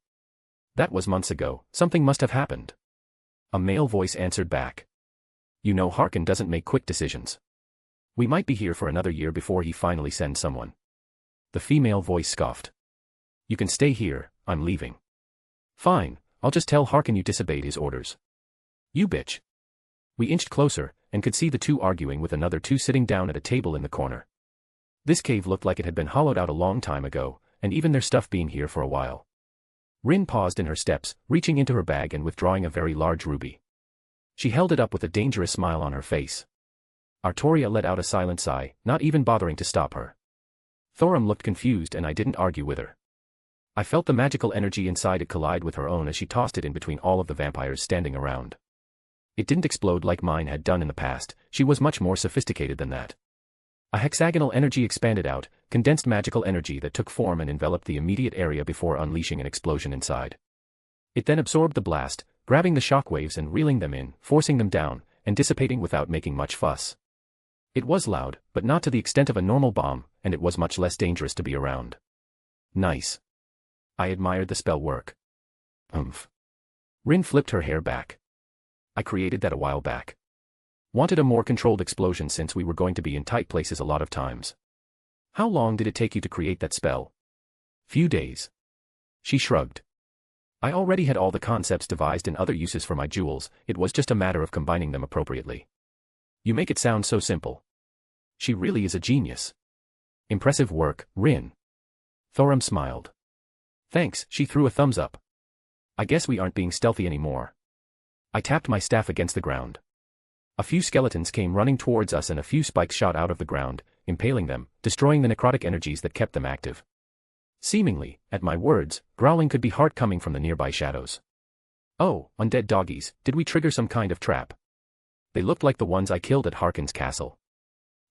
"That was months ago, something must have happened." A male voice answered back. "You know Harkin doesn't make quick decisions. We might be here for another year before he finally sends someone." The female voice scoffed. "You can stay here, I'm leaving." "Fine, I'll just tell Harkin you disobeyed his orders." "You bitch." We inched closer, and could see the two arguing with another two sitting down at a table in the corner. This cave looked like it had been hollowed out a long time ago, and even their stuff being here for a while. Rin paused in her steps, reaching into her bag and withdrawing a very large ruby. She held it up with a dangerous smile on her face. Artoria let out a silent sigh, not even bothering to stop her. Thorum looked confused and I didn't argue with her. I felt the magical energy inside it collide with her own as she tossed it in between all of the vampires standing around. It didn't explode like mine had done in the past, she was much more sophisticated than that. A hexagonal energy expanded out, condensed magical energy that took form and enveloped the immediate area before unleashing an explosion inside. It then absorbed the blast, grabbing the shockwaves and reeling them in, forcing them down, and dissipating without making much fuss. It was loud, but not to the extent of a normal bomb, and it was much less dangerous to be around. Nice. I admired the spell work. Rin flipped her hair back. I created that a while back. Wanted a more controlled explosion since we were going to be in tight places a lot of times. How long did it take you to create that spell? Few days. She shrugged. I already had all the concepts devised and other uses for my jewels, it was just a matter of combining them appropriately. You make it sound so simple. She really is a genius. Impressive work, Rin. Thorum smiled. Thanks, she threw a thumbs up. I guess we aren't being stealthy anymore. I tapped my staff against the ground. A few skeletons came running towards us and a few spikes shot out of the ground, impaling them, destroying the necrotic energies that kept them active. Seemingly, at my words, growling could be heard coming from the nearby shadows. Oh, undead doggies, did we trigger some kind of trap? They looked like the ones I killed at Harkin's castle.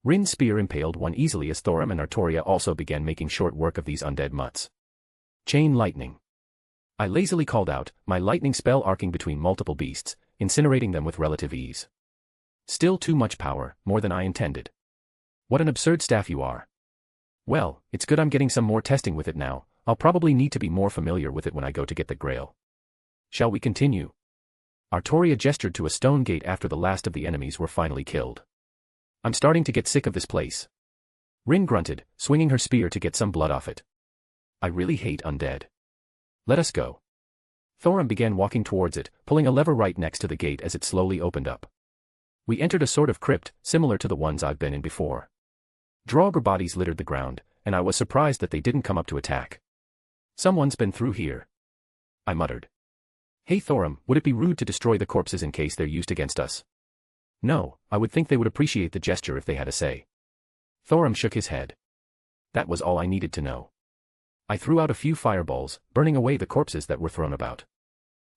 Rin's spear impaled one easily as Thorum and Artoria also began making short work of these undead mutts. Chain lightning. I lazily called out, my lightning spell arcing between multiple beasts, incinerating them with relative ease. Still too much power, more than I intended. What an absurd staff you are. Well, it's good I'm getting some more testing with it now, I'll probably need to be more familiar with it when I go to get the grail. Shall we continue? Artoria gestured to a stone gate after the last of the enemies were finally killed. I'm starting to get sick of this place. Rin grunted, swinging her spear to get some blood off it. I really hate undead. Let us go. Thorum began walking towards it, pulling a lever right next to the gate as it slowly opened up. We entered a sort of crypt, similar to the ones I've been in before. Draugr bodies littered the ground, and I was surprised that they didn't come up to attack. Someone's been through here. I muttered. Hey Thorum, would it be rude to destroy the corpses in case they're used against us? No, I would think they would appreciate the gesture if they had a say. Thorum shook his head. That was all I needed to know. I threw out a few fireballs, burning away the corpses that were thrown about.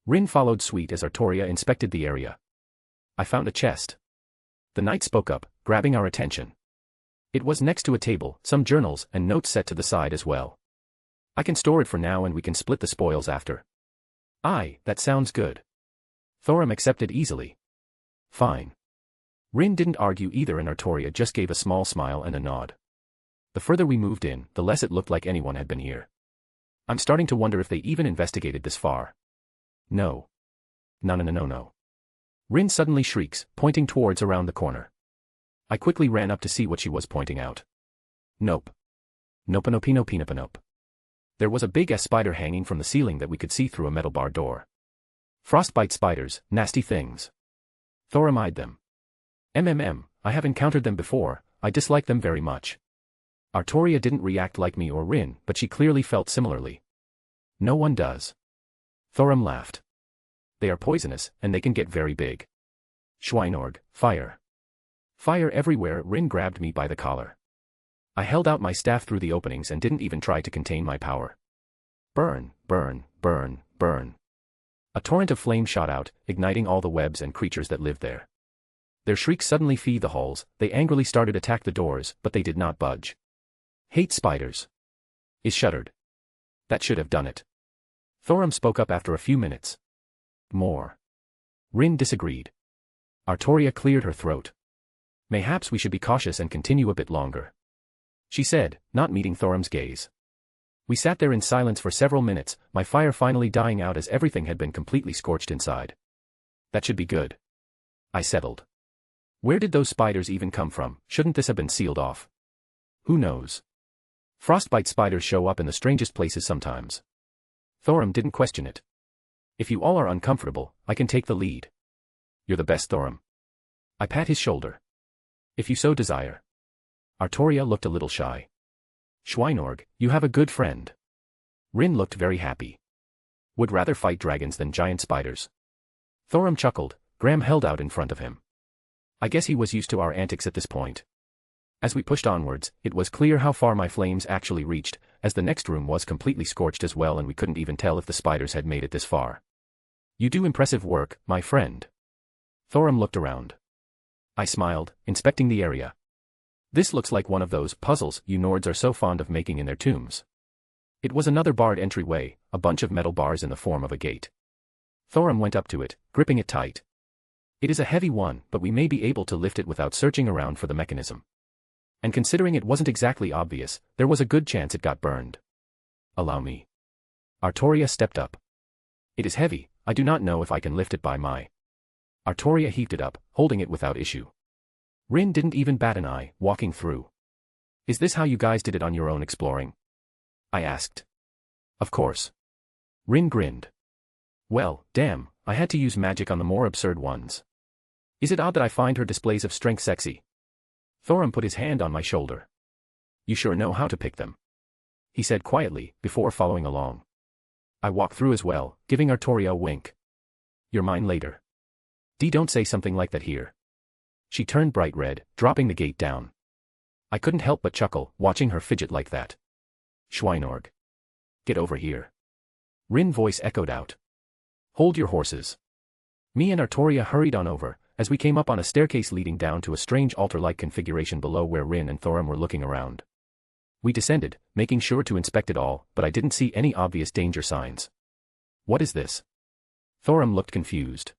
Rin followed suit as Artoria inspected the area. I found a chest. The knight spoke up, grabbing our attention. It was next to a table, some journals and notes set to the side as well. I can store it for now and we can split the spoils after. Aye, that sounds good. Thorum accepted easily. Fine. Rin didn't argue either and Artoria just gave a small smile and a nod. The further we moved in, the less it looked like anyone had been here. I'm starting to wonder if they even investigated this far. No. No. Rin suddenly shrieks, pointing towards around the corner. I quickly ran up to see what she was pointing out. Nope. Nope. There was a big-ass spider hanging from the ceiling that we could see through a metal bar door. Frostbite spiders, nasty things. Thorum eyed them. I have encountered them before, I dislike them very much. Artoria didn't react like me or Rin, but she clearly felt similarly. No one does. Thorum laughed. They are poisonous, and they can get very big. Schweinorg, fire. Fire everywhere. Rin grabbed me by the collar. I held out my staff through the openings and didn't even try to contain my power. Burn. A torrent of flame shot out, igniting all the webs and creatures that lived there. Their shrieks suddenly filled the halls, they angrily started to attack the doors, but they did not budge. Hate spiders. Is shuddered. That should have done it. Thorum spoke up after a few minutes. More. Rin disagreed. Artoria cleared her throat. Mayhaps we should be cautious and continue a bit longer. She said, not meeting Thorum's gaze. We sat there in silence for several minutes, my fire finally dying out as everything had been completely scorched inside. That should be good. I settled. Where did those spiders even come from? Shouldn't this have been sealed off? Who knows? Frostbite spiders show up in the strangest places sometimes. Thorum didn't question it. If you all are uncomfortable, I can take the lead. You're the best, Thorum. I pat his shoulder. If you so desire. Artoria looked a little shy. Schweinorg, you have a good friend. Rin looked very happy. Would rather fight dragons than giant spiders. Thorum chuckled, Graham held out in front of him. I guess he was used to our antics at this point. As we pushed onwards, it was clear how far my flames actually reached, as the next room was completely scorched as well and we couldn't even tell if the spiders had made it this far. You do impressive work, my friend. Thorum looked around. I smiled, inspecting the area. This looks like one of those puzzles you Nords are so fond of making in their tombs. It was another barred entryway, a bunch of metal bars in the form of a gate. Thorum went up to it, gripping it tight. It is a heavy one, but we may be able to lift it without searching around for the mechanism. And considering it wasn't exactly obvious, there was a good chance it got burned. Allow me. Artoria stepped up. It is heavy, I do not know if I can lift it by my. Artoria heaved it up, holding it without issue. Rin didn't even bat an eye, walking through. Is this how you guys did it on your own exploring? I asked. Of course. Rin grinned. Well, damn, I had to use magic on the more absurd ones. Is it odd that I find her displays of strength sexy? Thorum put his hand on my shoulder. You sure know how to pick them. He said quietly, before following along. I walked through as well, giving Artoria a wink. You're mine later. Don't say something like that here. She turned bright red, dropping the gate down. I couldn't help but chuckle, watching her fidget like that. Schweinorg. Get over here. Rin's voice echoed out. Hold your horses. Me and Artoria hurried on over, as we came up on a staircase leading down to a strange altar-like configuration below where Rin and Thorum were looking around. We descended, making sure to inspect it all, but I didn't see any obvious danger signs. What is this? Thorum looked confused.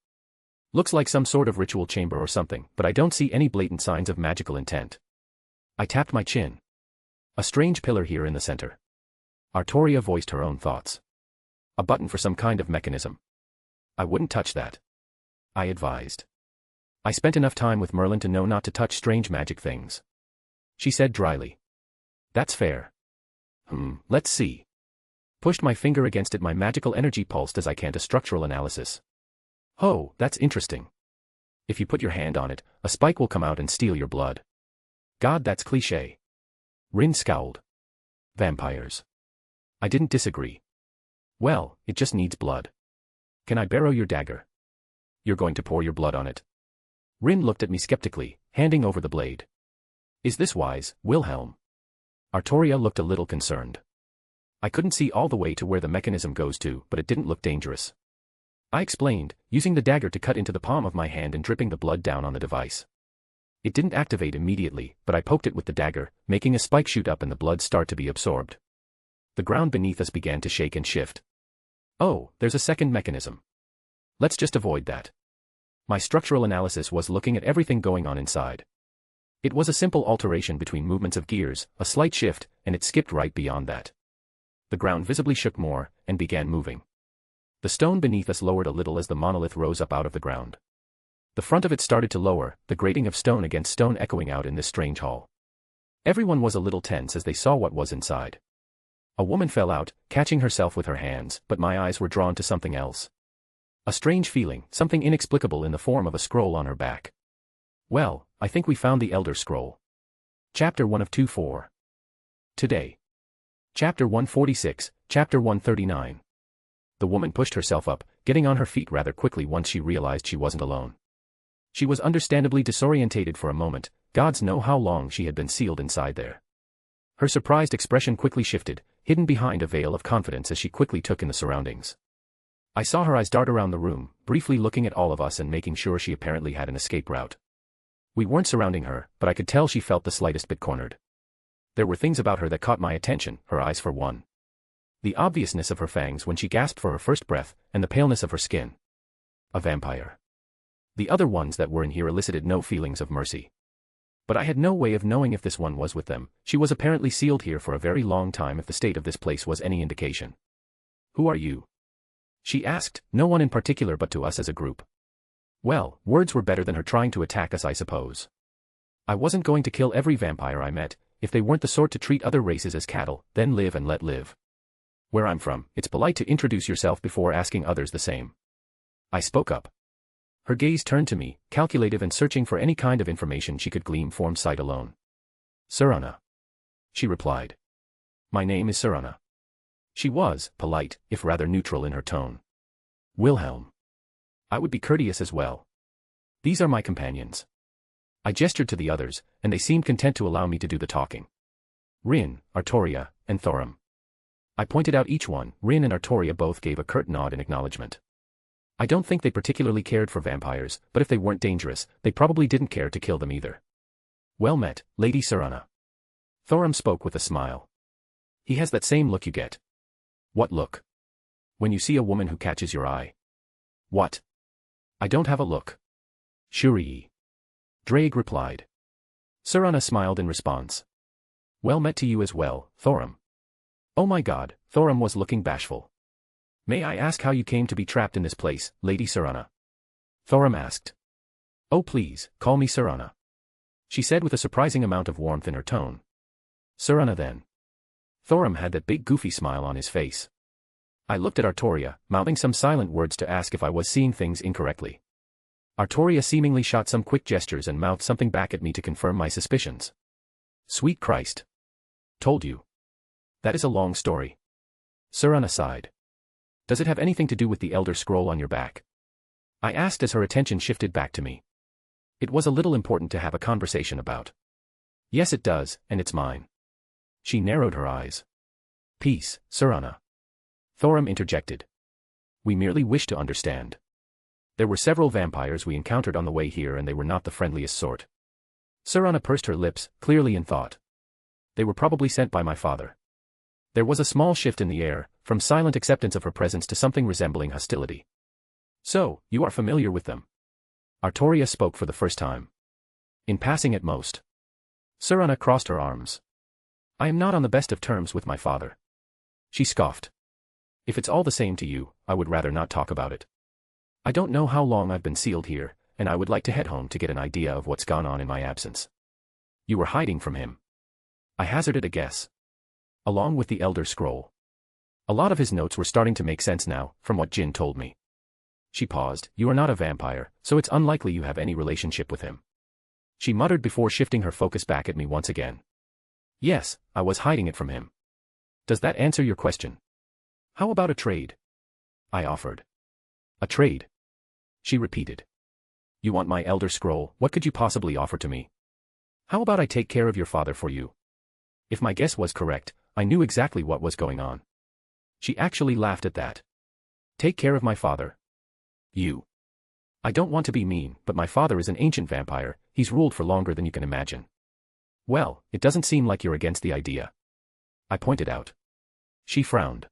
Looks like some sort of ritual chamber or something, but I don't see any blatant signs of magical intent. I tapped my chin. A strange pillar here in the center. Artoria voiced her own thoughts. A button for some kind of mechanism. I wouldn't touch that. I advised. I spent enough time with Merlin to know not to touch strange magic things. She said dryly. That's fair. Let's see. Pushed my finger against it, my magical energy pulsed as I canned a structural analysis. Oh, that's interesting. If you put your hand on it, a spike will come out and steal your blood. God, that's cliché. Rin scowled. Vampires. I didn't disagree. Well, it just needs blood. Can I borrow your dagger? You're going to pour your blood on it. Rin looked at me skeptically, handing over the blade. Is this wise, Wilhelm? Artoria looked a little concerned. I couldn't see all the way to where the mechanism goes to, but it didn't look dangerous. I explained, using the dagger to cut into the palm of my hand and dripping the blood down on the device. It didn't activate immediately, but I poked it with the dagger, making a spike shoot up and the blood start to be absorbed. The ground beneath us began to shake and shift. Oh, there's a second mechanism. Let's just avoid that. My structural analysis was looking at everything going on inside. It was a simple alteration between movements of gears, a slight shift, and it skipped right beyond that. The ground visibly shook more, and began moving. The stone beneath us lowered a little as the monolith rose up out of the ground. The front of it started to lower, the grating of stone against stone echoing out in this strange hall. Everyone was a little tense as they saw what was inside. A woman fell out, catching herself with her hands, but my eyes were drawn to something else. A strange feeling, something inexplicable in the form of a scroll on her back. Well, I think we found the Elder Scroll. Chapter 1 of 2-4. Today. Chapter 146, Chapter 139. The woman pushed herself up, getting on her feet rather quickly once she realized she wasn't alone. She was understandably disorientated for a moment, gods know how long she had been sealed inside there. Her surprised expression quickly shifted, hidden behind a veil of confidence as she quickly took in the surroundings. I saw her eyes dart around the room, briefly looking at all of us and making sure she apparently had an escape route. We weren't surrounding her, but I could tell she felt the slightest bit cornered. There were things about her that caught my attention, her eyes for one. The obviousness of her fangs when she gasped for her first breath, and the paleness of her skin. A vampire. The other ones that were in here elicited no feelings of mercy. But I had no way of knowing if this one was with them. She was apparently sealed here for a very long time if the state of this place was any indication. Who are you? She asked, no one in particular but to us as a group. Well, words were better than her trying to attack us, I suppose. I wasn't going to kill every vampire I met, if they weren't the sort to treat other races as cattle, then live and let live. Where I'm from, it's polite to introduce yourself before asking others the same. I spoke up. Her gaze turned to me, calculative and searching for any kind of information she could glean from sight alone. Serana. She replied. My name is Serana. She was, polite, if rather neutral in her tone. Wilhelm. I would be courteous as well. These are my companions. I gestured to the others, and they seemed content to allow me to do the talking. Rin, Artoria, and Thorum. I pointed out each one. Rin and Artoria both gave a curt nod in acknowledgement. I don't think they particularly cared for vampires, but if they weren't dangerous, they probably didn't care to kill them either. Well met, Lady Serana. Thorum spoke with a smile. He has that same look you get. What look? When you see a woman who catches your eye. What? I don't have a look. Shuri. Drake replied. Serana smiled in response. Well met to you as well, Thorum. Oh my god, Thorum was looking bashful. May I ask how you came to be trapped in this place, Lady Serana? Thorum asked. Oh please, call me Serana. She said with a surprising amount of warmth in her tone. Serana then. Thorum had that big goofy smile on his face. I looked at Artoria, mouthing some silent words to ask if I was seeing things incorrectly. Artoria seemingly shot some quick gestures and mouthed something back at me to confirm my suspicions. Sweet Christ. Told you. That is a long story. Serana sighed. Does it have anything to do with the Elder Scroll on your back? I asked as her attention shifted back to me. It was a little important to have a conversation about. Yes it does, and it's mine. She narrowed her eyes. Peace, Serana. Thorum interjected. We merely wish to understand. There were several vampires we encountered on the way here and they were not the friendliest sort. Serana pursed her lips, clearly in thought. They were probably sent by my father. There was a small shift in the air, from silent acceptance of her presence to something resembling hostility. So, you are familiar with them? Artoria spoke for the first time. In passing at most. Serana crossed her arms. I am not on the best of terms with my father. She scoffed. If it's all the same to you, I would rather not talk about it. I don't know how long I've been sealed here, and I would like to head home to get an idea of what's gone on in my absence. You were hiding from him. I hazarded a guess. Along with the Elder Scroll. A lot of his notes were starting to make sense now, from what Jin told me. She paused. You are not a vampire, so it's unlikely you have any relationship with him. She muttered before shifting her focus back at me once again. Yes, I was hiding it from him. Does that answer your question? How about a trade? I offered. A trade? She repeated. You want my Elder Scroll? What could you possibly offer to me? How about I take care of your father for you? If my guess was correct, I knew exactly what was going on. She actually laughed at that. Take care of my father? You. I don't want to be mean, but my father is an ancient vampire. He's ruled for longer than you can imagine. Well, it doesn't seem like you're against the idea. I pointed out. She frowned.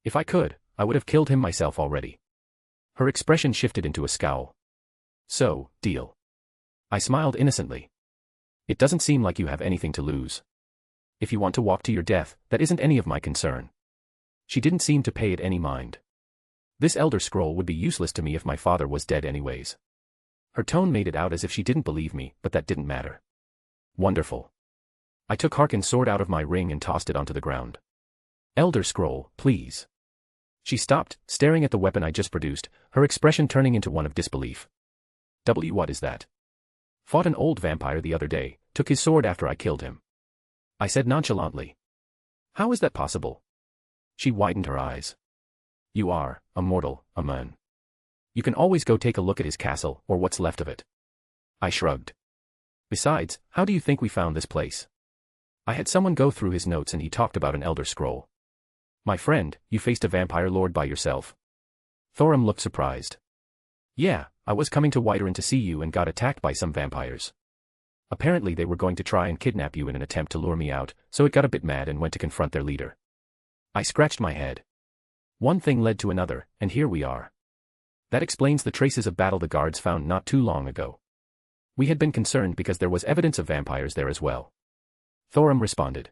If I could, I would have killed him myself already. Her expression shifted into a scowl. So, deal. I smiled innocently. It doesn't seem like you have anything to lose. If you want to walk to your death, that isn't any of my concern. She didn't seem to pay it any mind. This Elder Scroll would be useless to me if my father was dead anyways. Her tone made it out as if she didn't believe me, but that didn't matter. Wonderful. I took Harkin's sword out of my ring and tossed it onto the ground. Elder Scroll, please. She stopped, staring at the weapon I just produced, her expression turning into one of disbelief. What is that? Fought an old vampire the other day, took his sword after I killed him. I said nonchalantly. How is that possible? She widened her eyes. You are, a mortal, a man. You can always go take a look at his castle, or what's left of it. I shrugged. Besides, how do you think we found this place? I had someone go through his notes and he talked about an Elder Scroll. My friend, you faced a vampire lord by yourself. Thorum looked surprised. Yeah, I was coming to Whiterun to see you and got attacked by some vampires. Apparently they were going to try and kidnap you in an attempt to lure me out, so it got a bit mad and went to confront their leader. I scratched my head. One thing led to another, and here we are. That explains the traces of battle the guards found not too long ago. We had been concerned because there was evidence of vampires there as well. Thorum responded.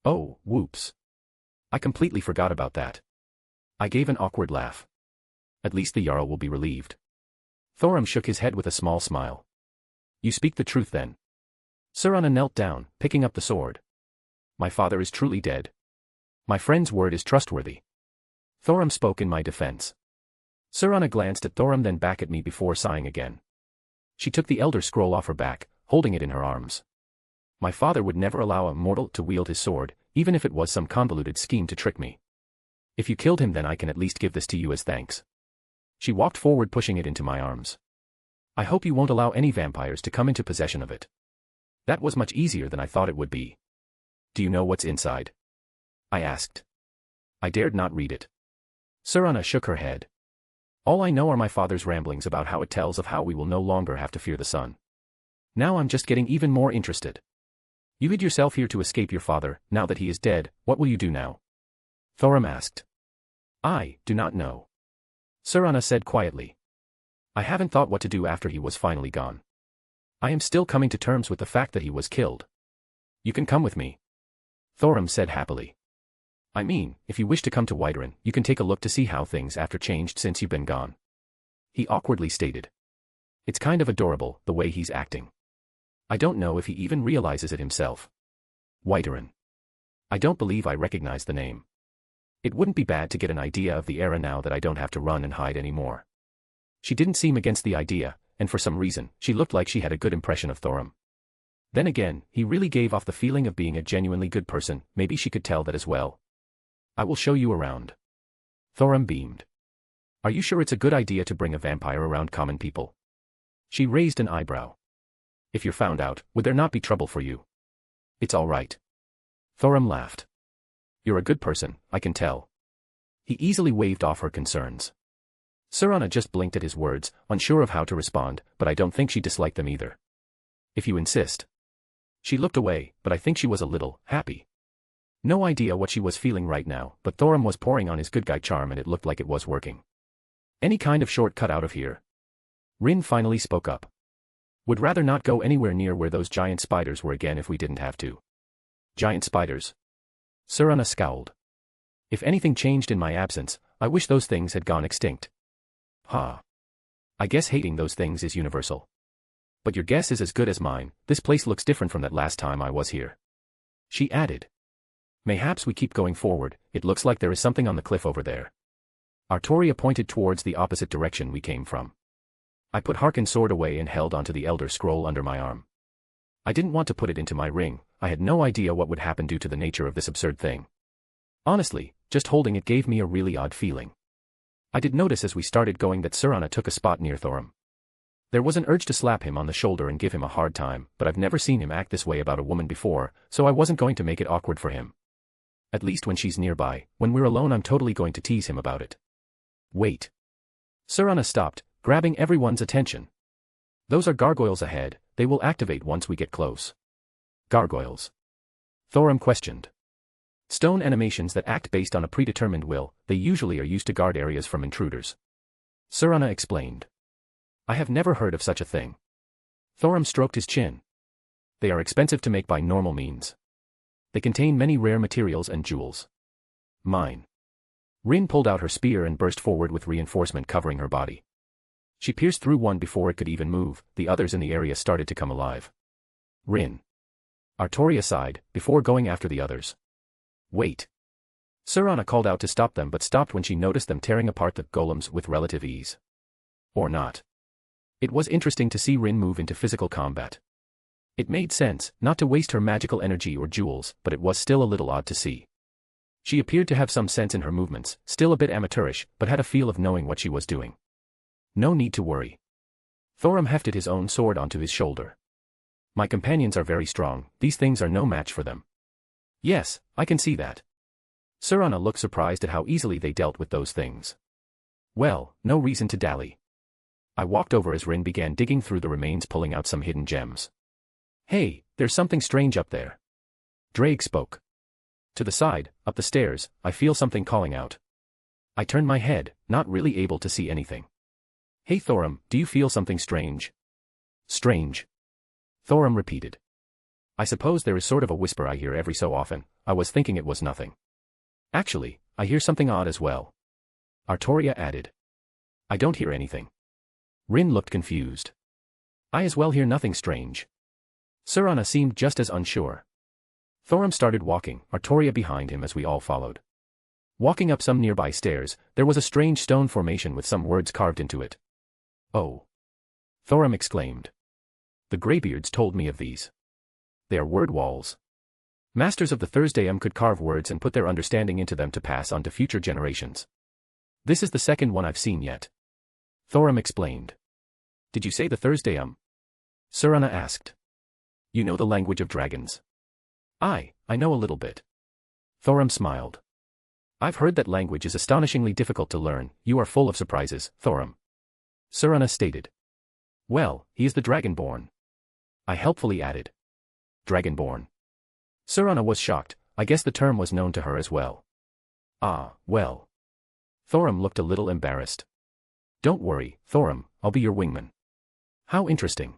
Oh, whoops. I completely forgot about that. I gave an awkward laugh. At least the Jarl will be relieved. Thorum shook his head with a small smile. You speak the truth then. Serana knelt down, picking up the sword. My father is truly dead. My friend's word is trustworthy. Thorum spoke in my defense. Serana glanced at Thorum then back at me before sighing again. She took the Elder Scroll off her back, holding it in her arms. My father would never allow a mortal to wield his sword, even if it was some convoluted scheme to trick me. If you killed him then I can at least give this to you as thanks. She walked forward pushing it into my arms. I hope you won't allow any vampires to come into possession of it. That was much easier than I thought it would be. Do you know what's inside? I asked. I dared not read it. Serana shook her head. All I know are my father's ramblings about how it tells of how we will no longer have to fear the sun. Now I'm just getting even more interested. You hid yourself here to escape your father. Now that he is dead, what will you do now? Thorum asked. I do not know. Serana said quietly. I haven't thought what to do after he was finally gone. I am still coming to terms with the fact that he was killed. You can come with me. Thorum said happily. I mean, if you wish to come to Whiterun, you can take a look to see how things after changed since you've been gone. He awkwardly stated. It's kind of adorable, the way he's acting. I don't know if he even realizes it himself. Whiterun. I don't believe I recognize the name. It wouldn't be bad to get an idea of the era now that I don't have to run and hide anymore. She didn't seem against the idea, and for some reason, she looked like she had a good impression of Thorum. Then again, he really gave off the feeling of being a genuinely good person. Maybe she could tell that as well. I will show you around. Thorum beamed. Are you sure it's a good idea to bring a vampire around common people? She raised an eyebrow. If you're found out, would there not be trouble for you? It's all right. Thorum laughed. You're a good person, I can tell. He easily waved off her concerns. Serana just blinked at his words, unsure of how to respond, but I don't think she disliked them either. If you insist. She looked away, but I think she was a little happy. No idea what she was feeling right now, but Thorum was pouring on his good guy charm and it looked like it was working. Any kind of shortcut out of here? Rin finally spoke up. Would rather not go anywhere near where those giant spiders were again if we didn't have to. Giant spiders? Serana scowled. If anything changed in my absence, I wish those things had gone extinct. Ha. I guess hating those things is universal. But your guess is as good as mine. This place looks different from that last time I was here. She added. Mayhaps we keep going forward, it looks like there is something on the cliff over there. Artoria pointed towards the opposite direction we came from. I put Harkin's sword away and held onto the Elder Scroll under my arm. I didn't want to put it into my ring. I had no idea what would happen due to the nature of this absurd thing. Honestly, just holding it gave me a really odd feeling. I did notice as we started going that Serana took a spot near Thorum. There was an urge to slap him on the shoulder and give him a hard time, but I've never seen him act this way about a woman before, so I wasn't going to make it awkward for him. At least when she's nearby. When we're alone I'm totally going to tease him about it. Wait. Serana stopped, grabbing everyone's attention. Those are gargoyles ahead, they will activate once we get close. Gargoyles? Thorum questioned. Stone animations that act based on a predetermined will, they usually are used to guard areas from intruders. Serana explained. I have never heard of such a thing. Thorum stroked his chin. They are expensive to make by normal means. They contain many rare materials and jewels. Mine. Rin pulled out her spear and burst forward with reinforcement covering her body. She pierced through one before it could even move, the others in the area started to come alive. Rin. Artoria sighed, before going after the others. Wait. Serana called out to stop them but stopped when she noticed them tearing apart the golems with relative ease. Or not. It was interesting to see Rin move into physical combat. It made sense, not to waste her magical energy or jewels, but it was still a little odd to see. She appeared to have some sense in her movements, still a bit amateurish, but had a feel of knowing what she was doing. No need to worry. Thorum hefted his own sword onto his shoulder. My companions are very strong, these things are no match for them. Yes, I can see that. Serana looked surprised at how easily they dealt with those things. Well, no reason to dally. I walked over as Rin began digging through the remains pulling out some hidden gems. Hey, there's something strange up there. Drake spoke. To the side, up the stairs, I feel something calling out. I turned my head, not really able to see anything. Hey Thorum, do you feel something strange? Strange. Thorum repeated. I suppose there is sort of a whisper I hear every so often. I was thinking it was nothing. Actually, I hear something odd as well. Artoria added. I don't hear anything. Rin looked confused. I as well hear nothing strange. Serana seemed just as unsure. Thorum started walking, Artoria behind him as we all followed. Walking up some nearby stairs, there was a strange stone formation with some words carved into it. Oh. Thorum exclaimed. The Greybeards told me of these. They are word walls. Masters of the Thursdayum could carve words and put their understanding into them to pass on to future generations. This is the second one I've seen yet. Thorum explained. Did you say the Thursday? Surana asked. You know the language of dragons? I know a little bit. Thorum smiled. I've heard that language is astonishingly difficult to learn. You are full of surprises, Thorum. Surana stated. Well, he is the Dragonborn. I helpfully added. Dragonborn. Surana was shocked. I guess the term was known to her as well. Ah, well. Thorum looked a little embarrassed. Don't worry, Thorum, I'll be your wingman. How interesting.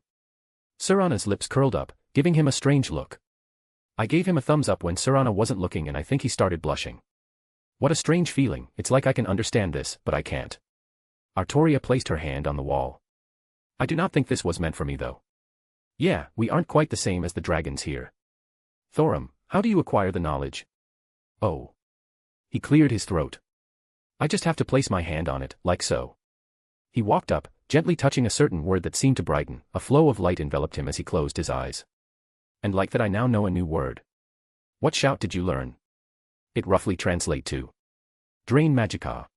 Surana's lips curled up, giving him a strange look. I gave him a thumbs up when Surana wasn't looking and I think he started blushing. What a strange feeling, it's like I can understand this, but I can't. Artoria placed her hand on the wall. I do not think this was meant for me though. Yeah, we aren't quite the same as the dragons here. Thorum, how do you acquire the knowledge? Oh. He cleared his throat. I just have to place my hand on it, like so. He walked up, gently touching a certain word that seemed to brighten. A flow of light enveloped him as he closed his eyes. And like that I now know a new word. What shout did you learn? It roughly translate to Drain Magica.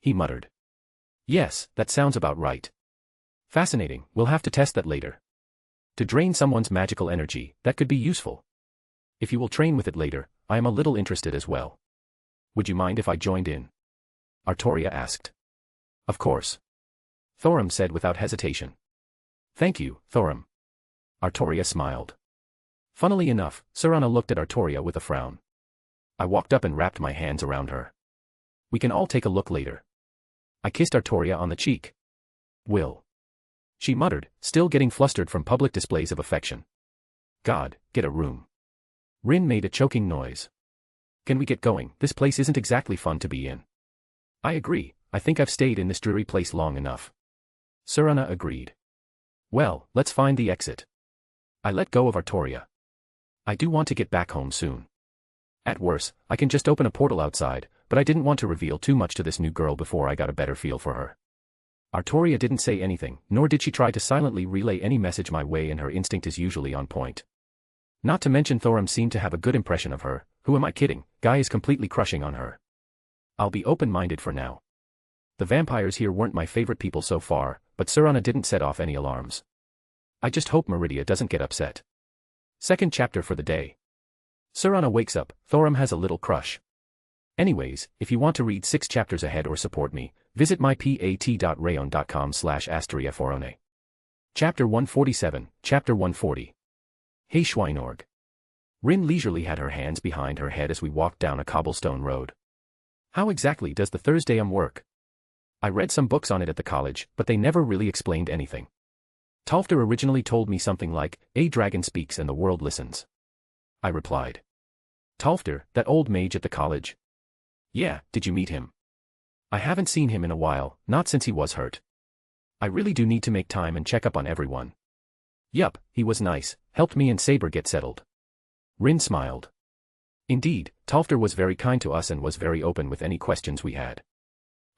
He muttered. Yes, that sounds about right. Fascinating, we'll have to test that later. To drain someone's magical energy, that could be useful. If you will train with it later, I am a little interested as well. Would you mind if I joined in? Artoria asked. Of course. Thorum said without hesitation. Thank you, Thorum. Artoria smiled. Funnily enough, Surana looked at Artoria with a frown. I walked up and wrapped my hands around her. We can all take a look later. I kissed Artoria on the cheek. Will. She muttered, still getting flustered from public displays of affection. God, get a room. Rin made a choking noise. Can we get going? This place isn't exactly fun to be in. I agree, I think I've stayed in this dreary place long enough. Surana agreed. Well, let's find the exit. I let go of Artoria. I do want to get back home soon. At worst, I can just open a portal outside, but I didn't want to reveal too much to this new girl before I got a better feel for her. Artoria didn't say anything, nor did she try to silently relay any message my way, and her instinct is usually on point. Not to mention Thorum seemed to have a good impression of her. Who am I kidding? Guy is completely crushing on her. I'll be open-minded for now. The vampires here weren't my favorite people so far, but Surana didn't set off any alarms. I just hope Meridia doesn't get upset. Second chapter for the day. Surana wakes up. Thorum has a little crush. Anyways, if you want to read 6 chapters ahead or support me, visit mypat.rayon.com/astriaforone. Chapter 147, Chapter 140. Hey Schweinorg. Rin leisurely had her hands behind her head as we walked down a cobblestone road. How exactly does the Thursday work? I read some books on it at the college, but they never really explained anything. Talfter originally told me something like, a dragon speaks and the world listens. I replied. Talfter, that old mage at the college? Yeah, did you meet him? I haven't seen him in a while, not since he was hurt. I really do need to make time and check up on everyone. Yup, he was nice, helped me and Saber get settled. Rin smiled. Indeed, Talfter was very kind to us and was very open with any questions we had.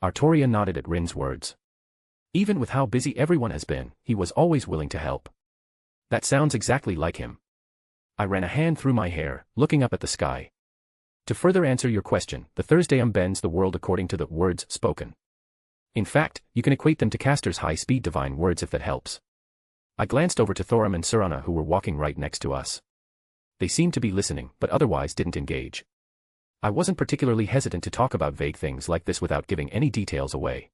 Artoria nodded at Rin's words. Even with how busy everyone has been, he was always willing to help. That sounds exactly like him. I ran a hand through my hair, looking up at the sky. To further answer your question, the Thursday bends the world according to the words spoken. In fact, you can equate them to casters' high-speed divine words if that helps. I glanced over to Thorum and Surana who were walking right next to us. They seemed to be listening, but otherwise didn't engage. I wasn't particularly hesitant to talk about vague things like this without giving any details away.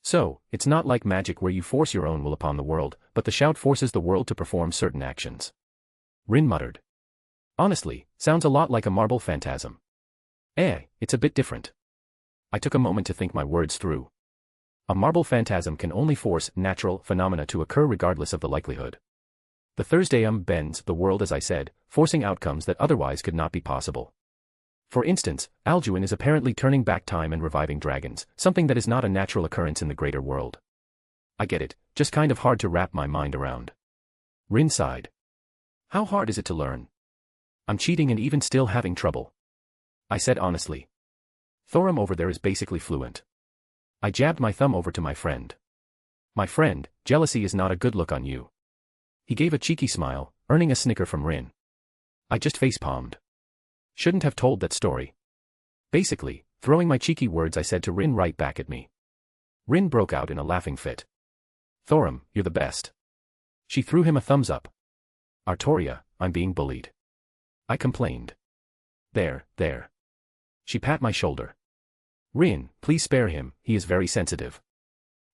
So, it's not like magic where you force your own will upon the world, but the shout forces the world to perform certain actions. Rin muttered. Honestly, sounds a lot like a marble phantasm. It's a bit different. I took a moment to think my words through. A marble phantasm can only force natural phenomena to occur regardless of the likelihood. The Thursday bends the world as I said, forcing outcomes that otherwise could not be possible. For instance, Alduin is apparently turning back time and reviving dragons, something that is not a natural occurrence in the greater world. I get it, just kind of hard to wrap my mind around. Rin sighed. How hard is it to learn? I'm cheating and even still having trouble. I said honestly. Thorum over there is basically fluent. I jabbed my thumb over to my friend. My friend, jealousy is not a good look on you. He gave a cheeky smile, earning a snicker from Rin. I just facepalmed. Shouldn't have told that story. Basically, throwing my cheeky words I said to Rin right back at me. Rin broke out in a laughing fit. Thorum, you're the best. She threw him a thumbs up. Artoria, I'm being bullied. I complained. There. She pat my shoulder. Rin, please spare him, he is very sensitive.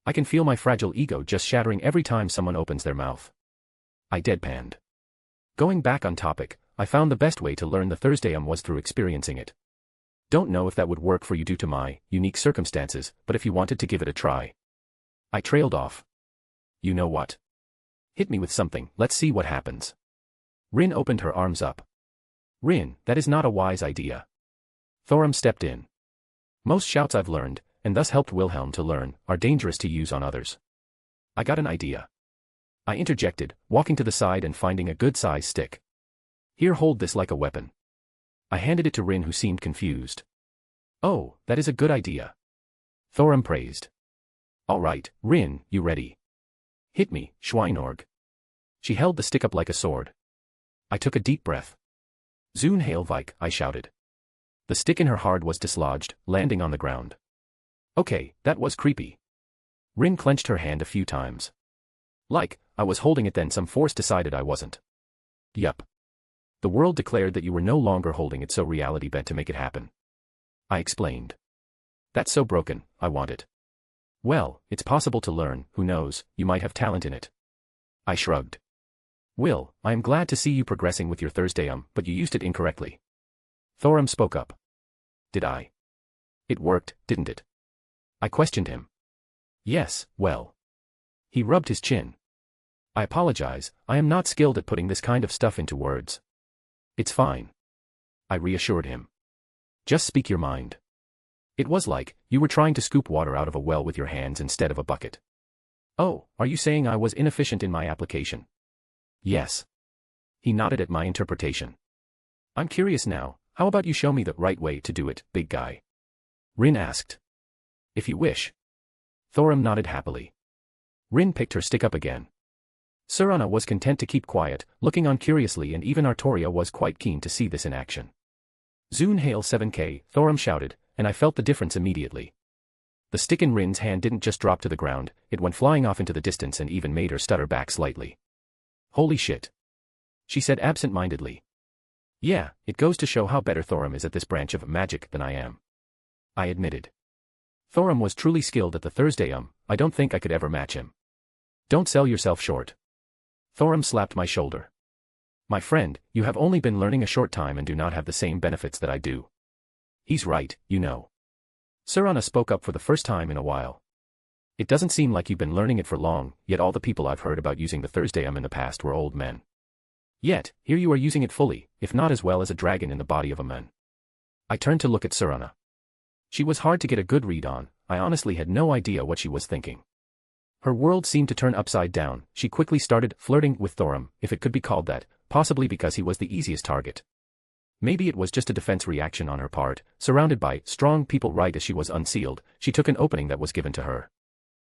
I can feel my fragile ego just shattering every time someone opens their mouth. I deadpanned. Going back on topic, I found the best way to learn the Thursdayum was through experiencing it. Don't know if that would work for you due to my unique circumstances, but if you wanted to give it a try. I trailed off. You know what? Hit me with something, let's see what happens. Rin opened her arms up. Rin, that is not a wise idea. Thorum stepped in. Most shouts I've learned, and thus helped Wilhelm to learn, are dangerous to use on others. I got an idea. I interjected, walking to the side and finding a good-sized stick. Here, hold this like a weapon. I handed it to Rin, who seemed confused. Oh, that is a good idea. Thorum praised. All right, Rin, you ready? Hit me, Schweinorg. She held the stick up like a sword. I took a deep breath. Zoon Hailvike, I shouted. The stick in her heart was dislodged, landing on the ground. Okay, that was creepy. Rin clenched her hand a few times. Like, I was holding it, then some force decided I wasn't. Yup. The world declared that you were no longer holding it, so reality bent to make it happen. I explained. That's so broken, I want it. Well, it's possible to learn, who knows, you might have talent in it. I shrugged. Will, I am glad to see you progressing with your Thursdayum, but you used it incorrectly. Thorum spoke up. Did I? It worked, didn't it? I questioned him. Yes, well. He rubbed his chin. I apologize, I am not skilled at putting this kind of stuff into words. It's fine. I reassured him. Just speak your mind. It was like, you were trying to scoop water out of a well with your hands instead of a bucket. Oh, are you saying I was inefficient in my application? Yes. He nodded at my interpretation. I'm curious now, how about you show me the right way to do it, big guy? Rin asked. If you wish. Thorum nodded happily. Rin picked her stick up again. Serana was content to keep quiet, looking on curiously, and even Artoria was quite keen to see this in action. Zoon Hail 7K, Thorum shouted, and I felt the difference immediately. The stick in Rin's hand didn't just drop to the ground, it went flying off into the distance and even made her stutter back slightly. Holy shit. She said absent-mindedly. Yeah, it goes to show how better Thorum is at this branch of magic than I am. I admitted. Thorum was truly skilled at the Thursdayum, I don't think I could ever match him. Don't sell yourself short. Thorum slapped my shoulder. My friend, you have only been learning a short time and do not have the same benefits that I do. He's right, you know. Serana spoke up for the first time in a while. It doesn't seem like you've been learning it for long, yet all the people I've heard about using the Thursdayum in the past were old men. Yet, here you are using it fully, if not as well as a dragon in the body of a man. I turned to look at Serana. She was hard to get a good read on, I honestly had no idea what she was thinking. Her world seemed to turn upside down, she quickly started flirting with Thorum, if it could be called that, possibly because he was the easiest target. Maybe it was just a defense reaction on her part, surrounded by strong people right as she was unsealed, she took an opening that was given to her.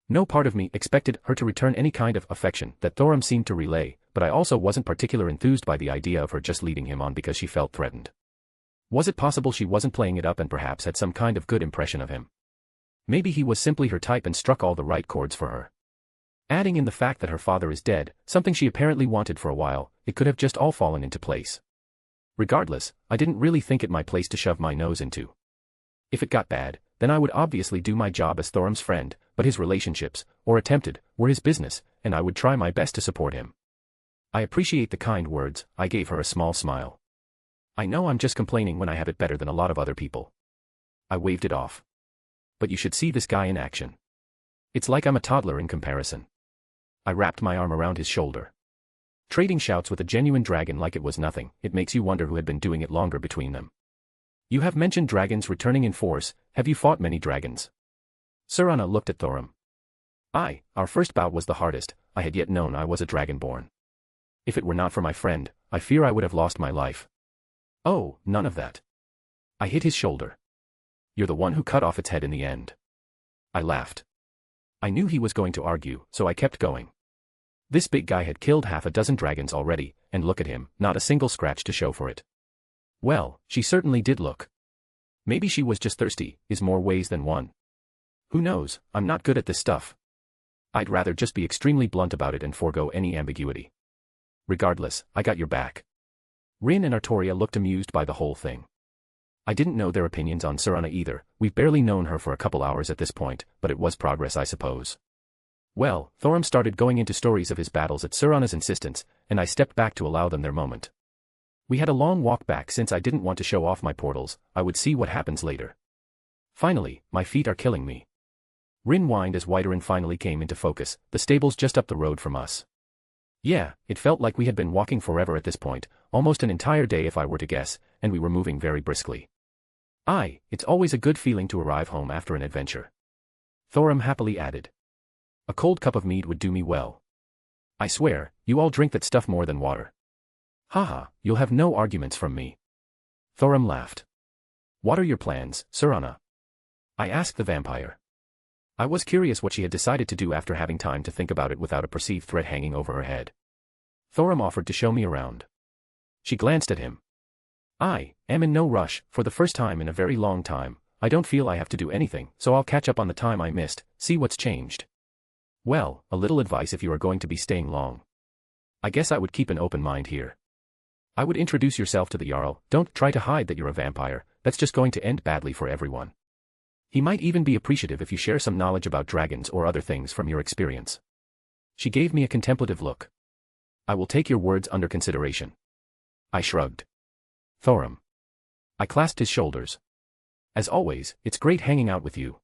No part of me expected her to return any kind of affection that Thorum seemed to relay, but I also wasn't particularly enthused by the idea of her just leading him on because she felt threatened. Was it possible she wasn't playing it up and perhaps had some kind of good impression of him? Maybe he was simply her type and struck all the right chords for her. Adding in the fact that her father is dead, something she apparently wanted for a while, it could have just all fallen into place. Regardless, I didn't really think it my place to shove my nose into. If it got bad, then I would obviously do my job as Thorum's friend, but his relationships, or attempted, were his business, and I would try my best to support him. I appreciate the kind words, I gave her a small smile. I know I'm just complaining when I have it better than a lot of other people. I waved it off. But you should see this guy in action. It's like I'm a toddler in comparison. I wrapped my arm around his shoulder. Trading shouts with a genuine dragon like it was nothing, it makes you wonder who had been doing it longer between them. You have mentioned dragons returning in force, have you fought many dragons? Serana looked at Thorum. Our first bout was the hardest, I had yet known I was a dragonborn. If it were not for my friend, I fear I would have lost my life. Oh, none of that. I hit his shoulder. You're the one who cut off its head in the end. I laughed. I knew he was going to argue, so I kept going. This big guy had killed half a dozen dragons already, and look at him, not a single scratch to show for it. Well, she certainly did look. Maybe she was just thirsty, is more ways than one. Who knows, I'm not good at this stuff. I'd rather just be extremely blunt about it and forego any ambiguity. Regardless, I got your back. Rin and Artoria looked amused by the whole thing. I didn't know their opinions on Serana either. We've barely known her for a couple hours at this point, but it was progress, I suppose. Well, Thorum started going into stories of his battles at Serana's insistence, and I stepped back to allow them their moment. We had a long walk back since I didn't want to show off my portals. I would see what happens later. Finally, my feet are killing me. Rin whined as Whiterin finally came into focus, the stables just up the road from us. Yeah, it felt like we had been walking forever at this point, almost an entire day if I were to guess, and we were moving very briskly. It's always a good feeling to arrive home after an adventure. Thorum happily added. A cold cup of mead would do me well. I swear, you all drink that stuff more than water. Haha, you'll have no arguments from me. Thorum laughed. What are your plans, Serana? I asked the vampire. I was curious what she had decided to do after having time to think about it without a perceived threat hanging over her head. Thorum offered to show me around. She glanced at him. I am in no rush. For the first time in a very long time, I don't feel I have to do anything, so I'll catch up on the time I missed, see what's changed. Well, a little advice if you are going to be staying long. I guess I would keep an open mind here. I would introduce yourself to the Jarl. Don't try to hide that you're a vampire, that's just going to end badly for everyone. He might even be appreciative if you share some knowledge about dragons or other things from your experience. She gave me a contemplative look. I will take your words under consideration. I shrugged. Thorum. I clasped his shoulders. As always, it's great hanging out with you.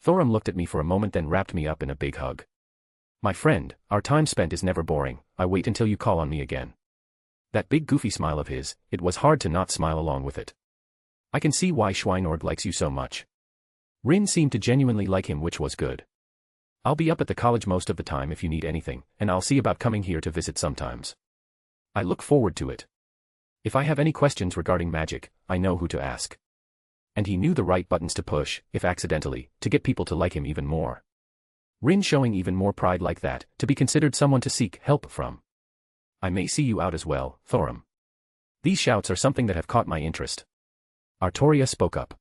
Thorum looked at me for a moment, then wrapped me up in a big hug. My friend, our time spent is never boring. I wait until you call on me again. That big goofy smile of his, it was hard to not smile along with it. I can see why Schweinorg likes you so much. Rin seemed to genuinely like him, which was good. I'll be up at the college most of the time if you need anything, and I'll see about coming here to visit sometimes. I look forward to it. If I have any questions regarding magic, I know who to ask. And he knew the right buttons to push, if accidentally, to get people to like him even more. Rin showing even more pride like that, to be considered someone to seek help from. I may see you out as well, Thorum. These shouts are something that have caught my interest. Artoria spoke up.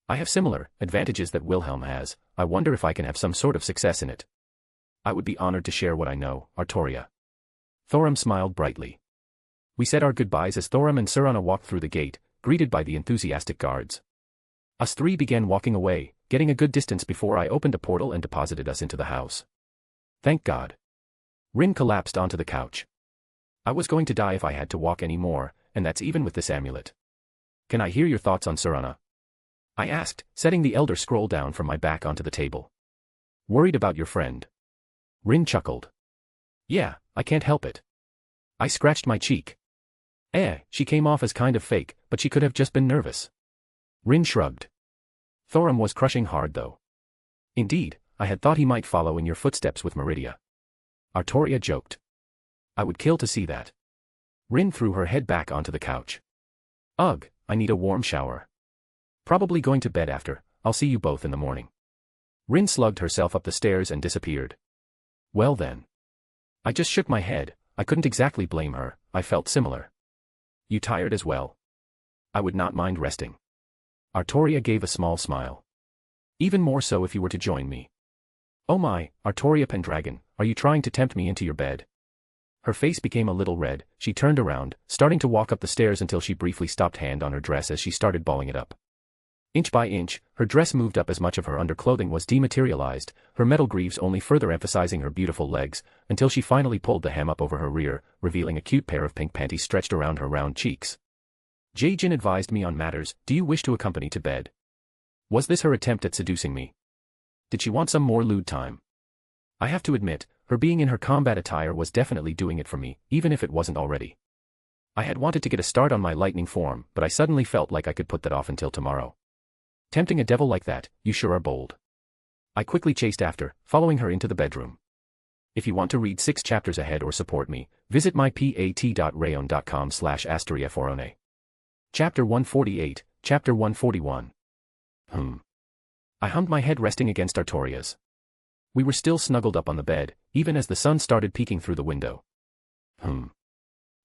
I have similar advantages that Wilhelm has. I wonder if I can have some sort of success in it. I would be honored to share what I know, Artoria. Thorum smiled brightly. We said our goodbyes as Thorum and Serana walked through the gate, greeted by the enthusiastic guards. Us three began walking away, getting a good distance before I opened a portal and deposited us into the house. Thank God. Rin collapsed onto the couch. I was going to die if I had to walk any more, and that's even with this amulet. Can I hear your thoughts on Serana? I asked, setting the Elder Scroll down from my back onto the table. Worried about your friend? Rin chuckled. Yeah, I can't help it. I scratched my cheek. She came off as kind of fake, but she could have just been nervous. Rin shrugged. Thorum was crushing hard though. Indeed, I had thought he might follow in your footsteps with Meridia. Artoria joked. I would kill to see that. Rin threw her head back onto the couch. Ugh, I need a warm shower. Probably going to bed after. I'll see you both in the morning. Rin slugged herself up the stairs and disappeared. Well then. I just shook my head. I couldn't exactly blame her. I felt similar. You tired as well? I would not mind resting. Artoria gave a small smile. Even more so if you were to join me. Oh my, Artoria Pendragon, are you trying to tempt me into your bed? Her face became a little red. She turned around, starting to walk up the stairs until she briefly stopped hand on her dress as she started balling it up. Inch by inch, her dress moved up as much of her underclothing was dematerialized, her metal greaves only further emphasizing her beautiful legs, until she finally pulled the hem up over her rear, revealing a cute pair of pink panties stretched around her round cheeks. Jae-jin advised me on matters. Do you wish to accompany to bed? Was this her attempt at seducing me? Did she want some more lewd time? I have to admit, her being in her combat attire was definitely doing it for me, even if it wasn't already. I had wanted to get a start on my lightning form, but I suddenly felt like I could put that off until tomorrow. Tempting a devil like that, you sure are bold. I quickly chased after, following her into the bedroom. If you want to read 6 chapters ahead or support me, visit mypat.rayon.com/asteriaforone. Chapter 148, Chapter 141. I hummed my head resting against Artoria's. We were still snuggled up on the bed, even as the sun started peeking through the window.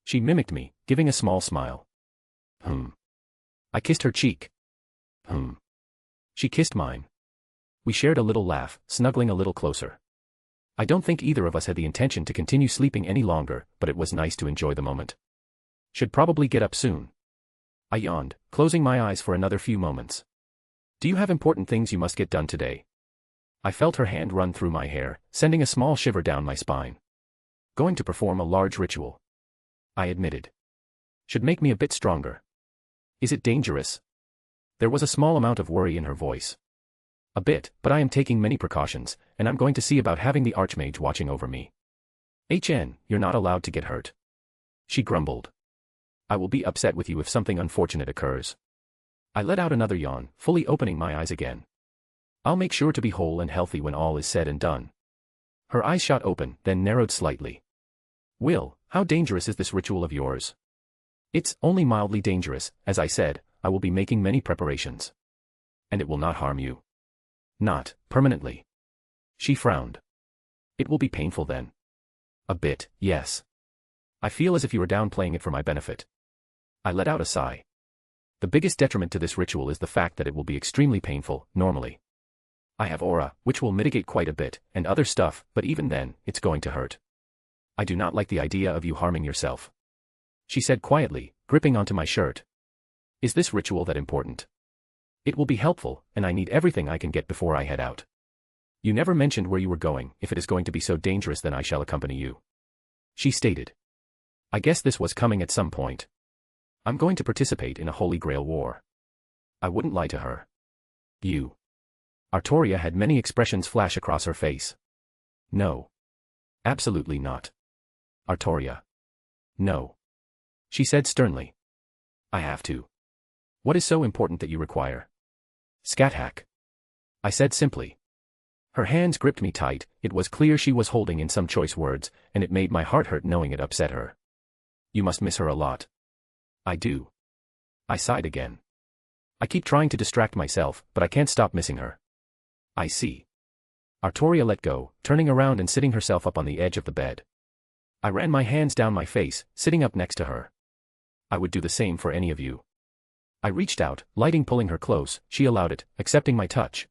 She mimicked me, giving a small smile. I kissed her cheek. She kissed mine. We shared a little laugh, snuggling a little closer. I don't think either of us had the intention to continue sleeping any longer, but it was nice to enjoy the moment. Should probably get up soon. I yawned, closing my eyes for another few moments. Do you have important things you must get done today? I felt her hand run through my hair, sending a small shiver down my spine. Going to perform a large ritual. I admitted. Should make me a bit stronger. Is it dangerous? There was a small amount of worry in her voice. A bit, but I am taking many precautions, and I'm going to see about having the Archmage watching over me. You're not allowed to get hurt. She grumbled. I will be upset with you if something unfortunate occurs. I let out another yawn, fully opening my eyes again. I'll make sure to be whole and healthy when all is said and done. Her eyes shot open, then narrowed slightly. Will, how dangerous is this ritual of yours? It's only mildly dangerous, as I said, I will be making many preparations. And it will not harm you. Not permanently. She frowned. It will be painful then. A bit, yes. I feel as if you were downplaying it for my benefit. I let out a sigh. The biggest detriment to this ritual is the fact that it will be extremely painful, normally. I have aura, which will mitigate quite a bit, and other stuff, but even then, it's going to hurt. I do not like the idea of you harming yourself. She said quietly, gripping onto my shirt. Is this ritual that important? It will be helpful, and I need everything I can get before I head out. You never mentioned where you were going. If it is going to be so dangerous, then I shall accompany you. She stated. I guess this was coming at some point. I'm going to participate in a Holy Grail war. I wouldn't lie to her. You. Artoria had many expressions flash across her face. No. Absolutely not. Artoria. No. She said sternly. I have to. What is so important that you require? Scat-hack. I said simply. Her hands gripped me tight. It was clear she was holding in some choice words, and it made my heart hurt knowing it upset her. You must miss her a lot. I do. I sighed again. I keep trying to distract myself, but I can't stop missing her. I see. Artoria let go, turning around and sitting herself up on the edge of the bed. I ran my hands down my face, sitting up next to her. I would do the same for any of you. I reached out, lighting pulling her close. She allowed it, accepting my touch.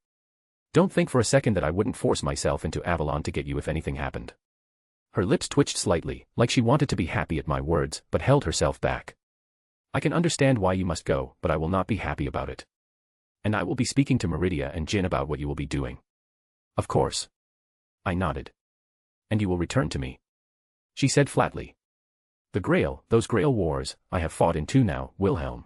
Don't think for a second that I wouldn't force myself into Avalon to get you if anything happened. Her lips twitched slightly, like she wanted to be happy at my words, but held herself back. I can understand why you must go, but I will not be happy about it. And I will be speaking to Meridia and Jin about what you will be doing. Of course. I nodded. And you will return to me. She said flatly. The Grail, those Grail wars, I have fought in 2 now, Wilhelm.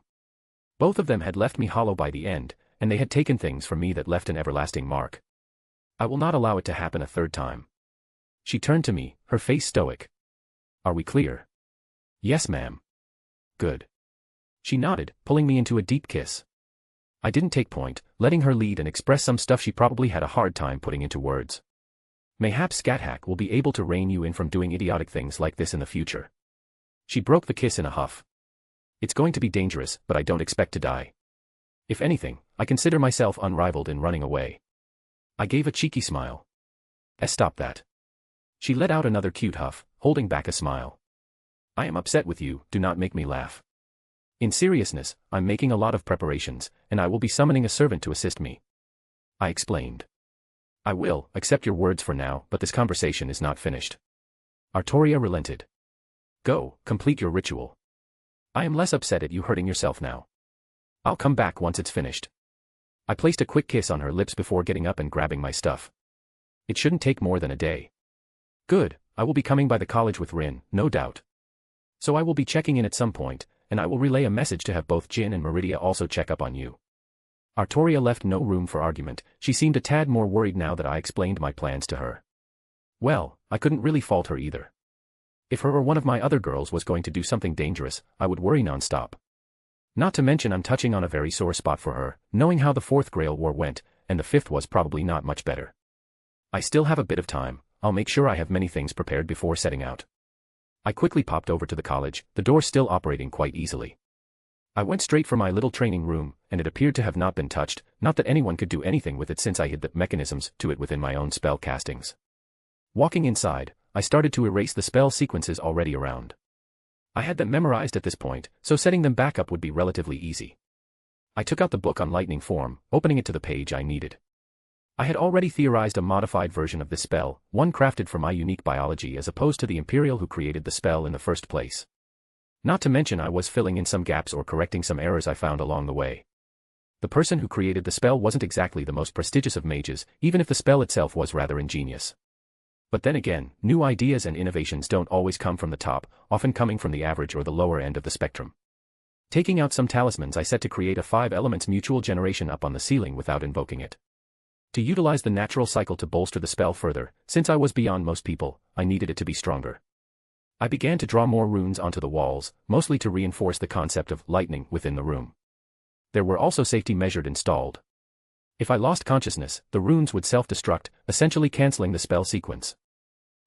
Both of them had left me hollow by the end, and they had taken things from me that left an everlasting mark. I will not allow it to happen a 3rd time. She turned to me, her face stoic. Are we clear? Yes, ma'am. Good. She nodded, pulling me into a deep kiss. I didn't take point, letting her lead and express some stuff she probably had a hard time putting into words. Mayhaps Scat-hack will be able to rein you in from doing idiotic things like this in the future. She broke the kiss in a huff. It's going to be dangerous, but I don't expect to die. If anything, I consider myself unrivaled in running away. I gave a cheeky smile. Stop that. She let out another cute huff, holding back a smile. I am upset with you, do not make me laugh. In seriousness, I'm making a lot of preparations, and I will be summoning a servant to assist me. I explained. I will accept your words for now, but this conversation is not finished. Artoria relented. Go, complete your ritual. I am less upset at you hurting yourself now. I'll come back once it's finished. I placed a quick kiss on her lips before getting up and grabbing my stuff. It shouldn't take more than a day. Good, I will be coming by the college with Rin, no doubt. So I will be checking in at some point, and I will relay a message to have both Jin and Meridia also check up on you. Artoria left no room for argument. She seemed a tad more worried now that I explained my plans to her. Well, I couldn't really fault her either. If her or one of my other girls was going to do something dangerous, I would worry non-stop. Not to mention I'm touching on a very sore spot for her, knowing how the 4th Grail War went, and the 5th was probably not much better. I still have a bit of time. I'll make sure I have many things prepared before setting out. I quickly popped over to the college, the door still operating quite easily. I went straight for my little training room, and it appeared to have not been touched, not that anyone could do anything with it since I hid the mechanisms to it within my own spell castings. Walking inside, I started to erase the spell sequences already around. I had them memorized at this point, so setting them back up would be relatively easy. I took out the book on lightning form, opening it to the page I needed. I had already theorized a modified version of this spell, one crafted for my unique biology as opposed to the Imperial who created the spell in the first place. Not to mention I was filling in some gaps or correcting some errors I found along the way. The person who created the spell wasn't exactly the most prestigious of mages, even if the spell itself was rather ingenious. But then again, new ideas and innovations don't always come from the top, often coming from the average or the lower end of the spectrum. Taking out some talismans, I set to create a 5 elements mutual generation up on the ceiling without invoking it. To utilize the natural cycle to bolster the spell further, since I was beyond most people, I needed it to be stronger. I began to draw more runes onto the walls, mostly to reinforce the concept of lightning within the room. There were also safety measures installed. If I lost consciousness, the runes would self-destruct, essentially cancelling the spell sequence.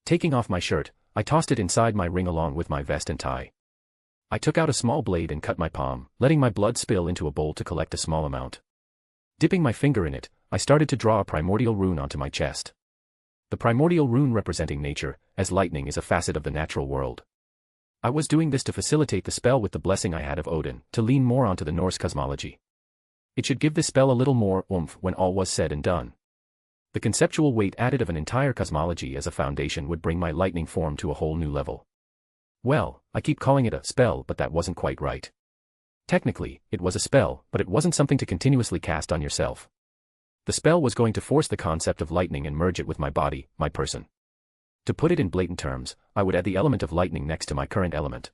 Taking off my shirt, I tossed it inside my ring along with my vest and tie. I took out a small blade and cut my palm, letting my blood spill into a bowl to collect a small amount. Dipping my finger in it, I started to draw a primordial rune onto my chest. The primordial rune representing nature, as lightning is a facet of the natural world. I was doing this to facilitate the spell with the blessing I had of Odin, to lean more onto the Norse cosmology. It should give this spell a little more oomph when all was said and done. The conceptual weight added of an entire cosmology as a foundation would bring my lightning form to a whole new level. Well, I keep calling it a spell, but that wasn't quite right. Technically, it was a spell, but it wasn't something to continuously cast on yourself. The spell was going to force the concept of lightning and merge it with my body, my person. To put it in blatant terms, I would add the element of lightning next to my current element.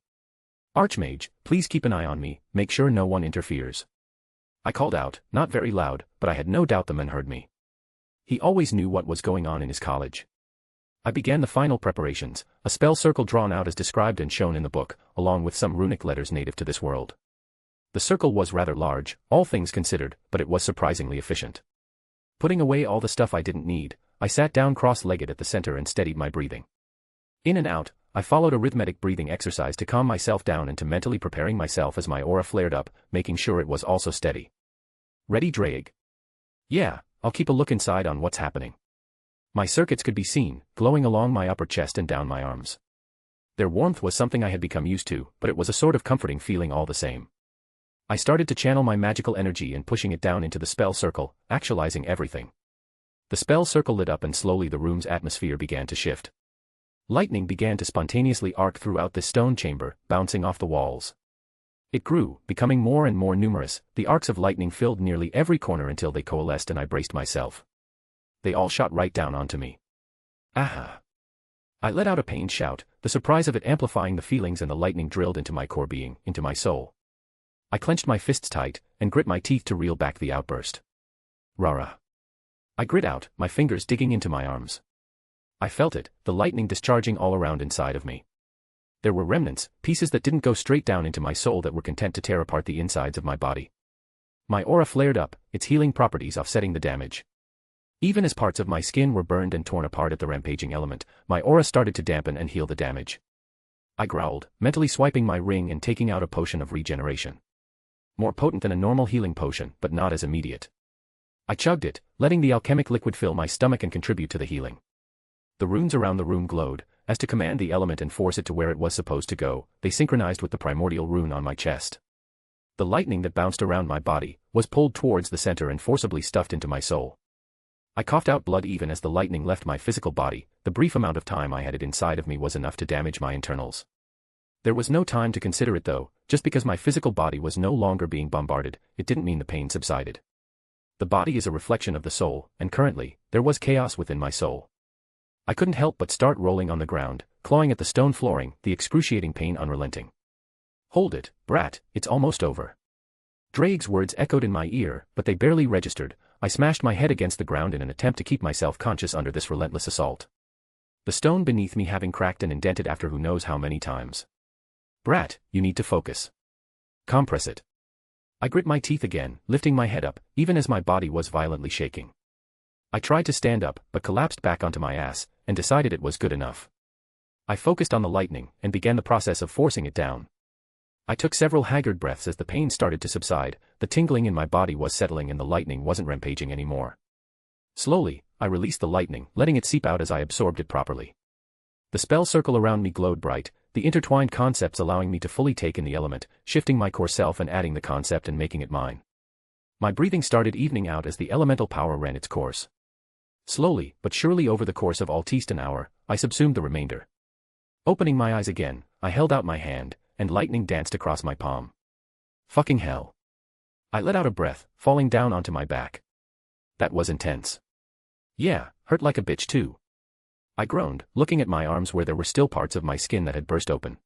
Archmage, please keep an eye on me, make sure no one interferes. I called out, not very loud, but I had no doubt the man heard me. He always knew what was going on in his college. I began the final preparations, a spell circle drawn out as described and shown in the book, along with some runic letters native to this world. The circle was rather large, all things considered, but it was surprisingly efficient. Putting away all the stuff I didn't need, I sat down cross-legged at the center and steadied my breathing. In and out, I followed a rhythmic breathing exercise to calm myself down and to mentally preparing myself as my aura flared up, making sure it was also steady. Ready, Drake? Yeah, I'll keep a look inside on what's happening. My circuits could be seen, glowing along my upper chest and down my arms. Their warmth was something I had become used to, but it was a sort of comforting feeling all the same. I started to channel my magical energy and pushing it down into the spell circle, actualizing everything. The spell circle lit up and slowly the room's atmosphere began to shift. Lightning began to spontaneously arc throughout this stone chamber, bouncing off the walls. It grew, becoming more and more numerous, the arcs of lightning filled nearly every corner until they coalesced and I braced myself. They all shot right down onto me. Aha! I let out a pained shout, the surprise of it amplifying the feelings, and the lightning drilled into my core being, into my soul. I clenched my fists tight, and grit my teeth to reel back the outburst. Rara! I grit out, my fingers digging into my arms. I felt it, the lightning discharging all around inside of me. There were remnants, pieces that didn't go straight down into my soul that were content to tear apart the insides of my body. My aura flared up, its healing properties offsetting the damage. Even as parts of my skin were burned and torn apart at the rampaging element, my aura started to dampen and heal the damage. I growled, mentally swiping my ring and taking out a potion of regeneration. More potent than a normal healing potion, but not as immediate. I chugged it, letting the alchemic liquid fill my stomach and contribute to the healing. The runes around the room glowed, as to command the element and force it to where it was supposed to go, they synchronized with the primordial rune on my chest. The lightning that bounced around my body was pulled towards the center and forcibly stuffed into my soul. I coughed out blood even as the lightning left my physical body. The brief amount of time I had it inside of me was enough to damage my internals. There was no time to consider it though, just because my physical body was no longer being bombarded, it didn't mean the pain subsided. The body is a reflection of the soul, and currently, there was chaos within my soul. I couldn't help but start rolling on the ground, clawing at the stone flooring, the excruciating pain unrelenting. Hold it, brat, it's almost over. Drake's words echoed in my ear, but they barely registered. I smashed my head against the ground in an attempt to keep myself conscious under this relentless assault. The stone beneath me having cracked and indented after who knows how many times. Brat, you need to focus. Compress it. I grit my teeth again, lifting my head up, even as my body was violently shaking. I tried to stand up, but collapsed back onto my ass, and decided it was good enough. I focused on the lightning, and began the process of forcing it down. I took several haggard breaths as the pain started to subside, the tingling in my body was settling and the lightning wasn't rampaging anymore. Slowly, I released the lightning, letting it seep out as I absorbed it properly. The spell circle around me glowed bright, the intertwined concepts allowing me to fully take in the element, shifting my core self and adding the concept and making it mine. My breathing started evening out as the elemental power ran its course. Slowly, but surely over the course of almost an hour, I subsumed the remainder. Opening my eyes again, I held out my hand, and lightning danced across my palm. Fucking hell. I let out a breath, falling down onto my back. That was intense. Yeah, hurt like a bitch too. I groaned, looking at my arms where there were still parts of my skin that had burst open.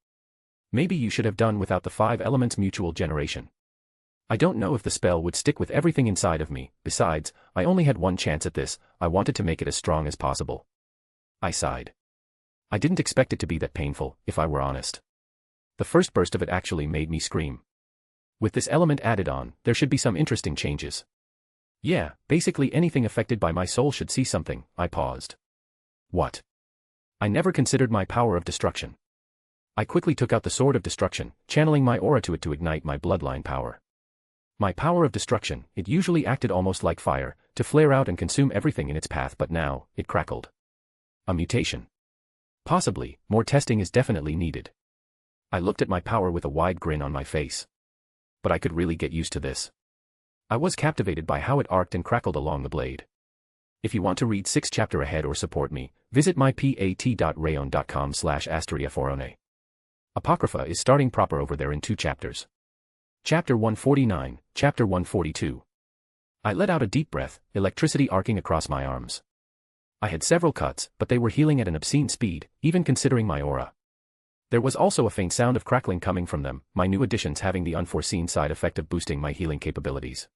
Maybe you should have done without the 5 elements mutual generation. I don't know if the spell would stick with everything inside of me, besides, I only had one chance at this, I wanted to make it as strong as possible. I sighed. I didn't expect it to be that painful, if I were honest. The first burst of it actually made me scream. With this element added on, there should be some interesting changes. Yeah, basically anything affected by my soul should see something. I paused. What? I never considered my power of destruction. I quickly took out the sword of destruction, channeling my aura to it to ignite my bloodline power. My power of destruction, it usually acted almost like fire, to flare out and consume everything in its path, but now, it crackled. A mutation. Possibly, more testing is definitely needed. I looked at my power with a wide grin on my face. But I could really get used to this. I was captivated by how it arced and crackled along the blade. If you want to read 6 chapter ahead or support me, visit my pat.rayon.com/AsteriaForone. Apocrypha is starting proper over there in 2 chapters. Chapter 149, Chapter 142. I let out a deep breath, electricity arcing across my arms. I had several cuts, but they were healing at an obscene speed, even considering my aura. There was also a faint sound of crackling coming from them, my new additions having the unforeseen side effect of boosting my healing capabilities.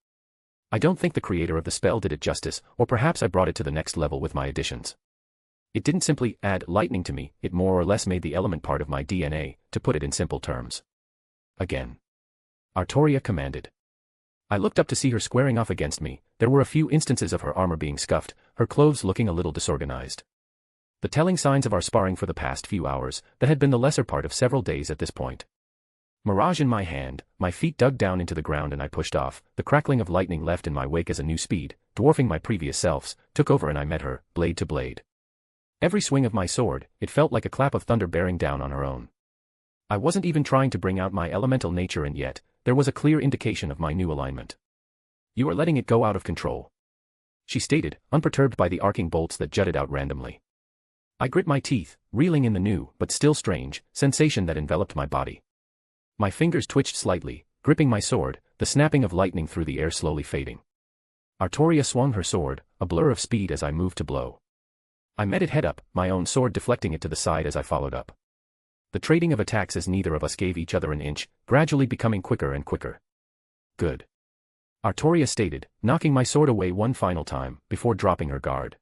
I don't think the creator of the spell did it justice, or perhaps I brought it to the next level with my additions. It didn't simply add lightning to me, it more or less made the element part of my DNA, to put it in simple terms. Again. Artoria commanded. I looked up to see her squaring off against me. There were a few instances of her armor being scuffed, her clothes looking a little disorganized. The telling signs of our sparring for the past few hours, that had been the lesser part of several days at this point. Mirage in my hand, my feet dug down into the ground and I pushed off, the crackling of lightning left in my wake as a new speed, dwarfing my previous selves, took over and I met her, blade to blade. Every swing of my sword, it felt like a clap of thunder bearing down on her own. I wasn't even trying to bring out my elemental nature and yet, there was a clear indication of my new alignment. You are letting it go out of control, she stated, unperturbed by the arcing bolts that jutted out randomly. I grit my teeth, reeling in the new, but still strange, sensation that enveloped my body. My fingers twitched slightly, gripping my sword, the snapping of lightning through the air slowly fading. Artoria swung her sword, a blur of speed as I moved to blow. I met it head up, my own sword deflecting it to the side as I followed up. The trading of attacks as neither of us gave each other an inch, gradually becoming quicker and quicker. Good. Artoria stated, knocking my sword away one final time, before dropping her guard.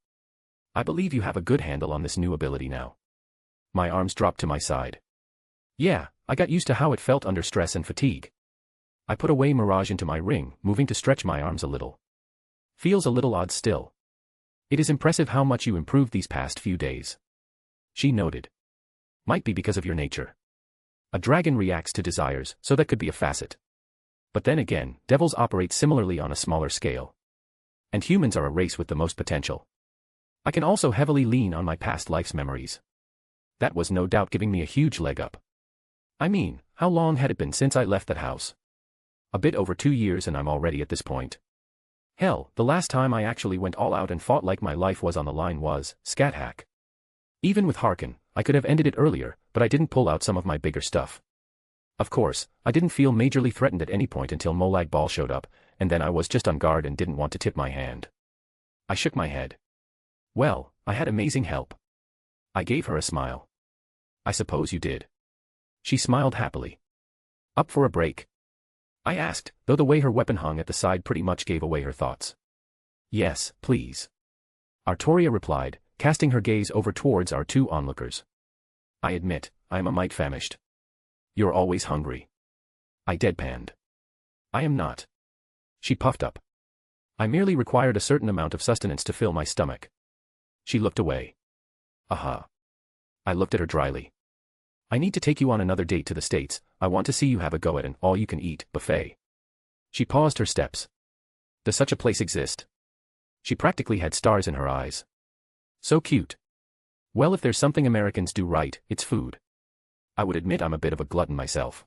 I believe you have a good handle on this new ability now. My arms dropped to my side. Yeah, I got used to how it felt under stress and fatigue. I put away Mirage into my ring, moving to stretch my arms a little. Feels a little odd still. It is impressive how much you improved these past few days. She noted. Might be because of your nature. A dragon reacts to desires, so that could be a facet. But then again, devils operate similarly on a smaller scale. And humans are a race with the most potential. I can also heavily lean on my past life's memories. That was no doubt giving me a huge leg up. I mean, how long had it been since I left that house? A bit over 2 years and I'm already at this point. Hell, the last time I actually went all out and fought like my life was on the line was, Scat Hack. Even with Harkin, I could have ended it earlier, but I didn't pull out some of my bigger stuff. Of course, I didn't feel majorly threatened at any point until Molag Bal showed up, and then I was just on guard and didn't want to tip my hand. I shook my head. Well, I had amazing help. I gave her a smile. I suppose you did. She smiled happily. Up for a break? I asked, though the way her weapon hung at the side pretty much gave away her thoughts. Yes, please. Artoria replied, casting her gaze over towards our 2 onlookers. I admit, I am a mite famished. You're always hungry. I deadpanned. I am not. She puffed up. I merely required a certain amount of sustenance to fill my stomach. She looked away. Aha. I looked at her dryly. I need to take you on another date to the States. I want to see you have a go at an all-you-can-eat buffet. She paused her steps. Does such a place exist? She practically had stars in her eyes. So cute. Well, if there's something Americans do right, it's food. I would admit I'm a bit of a glutton myself.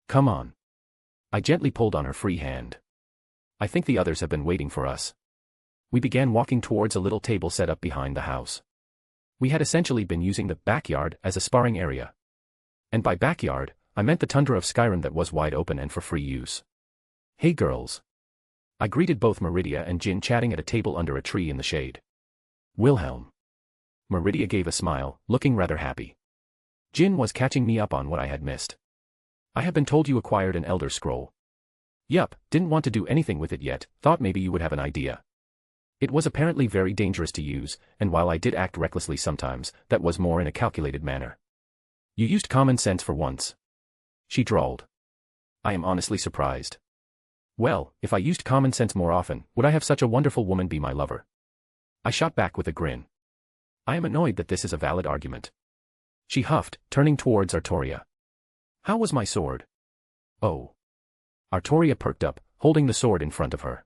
Come on. I gently pulled on her free hand. I think the others have been waiting for us. We began walking towards a little table set up behind the house. We had essentially been using the backyard as a sparring area. And by backyard, I meant the tundra of Skyrim that was wide open and for free use. "Hey girls." I greeted both Meridia and Jin chatting at a table under a tree in the shade. "Wilhelm." Meridia gave a smile, looking rather happy. Jin was catching me up on what I had missed. "I have been told you acquired an Elder Scroll." "Yup, didn't want to do anything with it yet, thought maybe you would have an idea." It was apparently very dangerous to use, and while I did act recklessly sometimes, that was more in a calculated manner. "You used common sense for once," she drawled. "I am honestly surprised." "Well, if I used common sense more often, would I have such a wonderful woman be my lover?" I shot back with a grin. "I am annoyed that this is a valid argument." She huffed, turning towards Artoria. "How was my sword?" "Oh." Artoria perked up, holding the sword in front of her.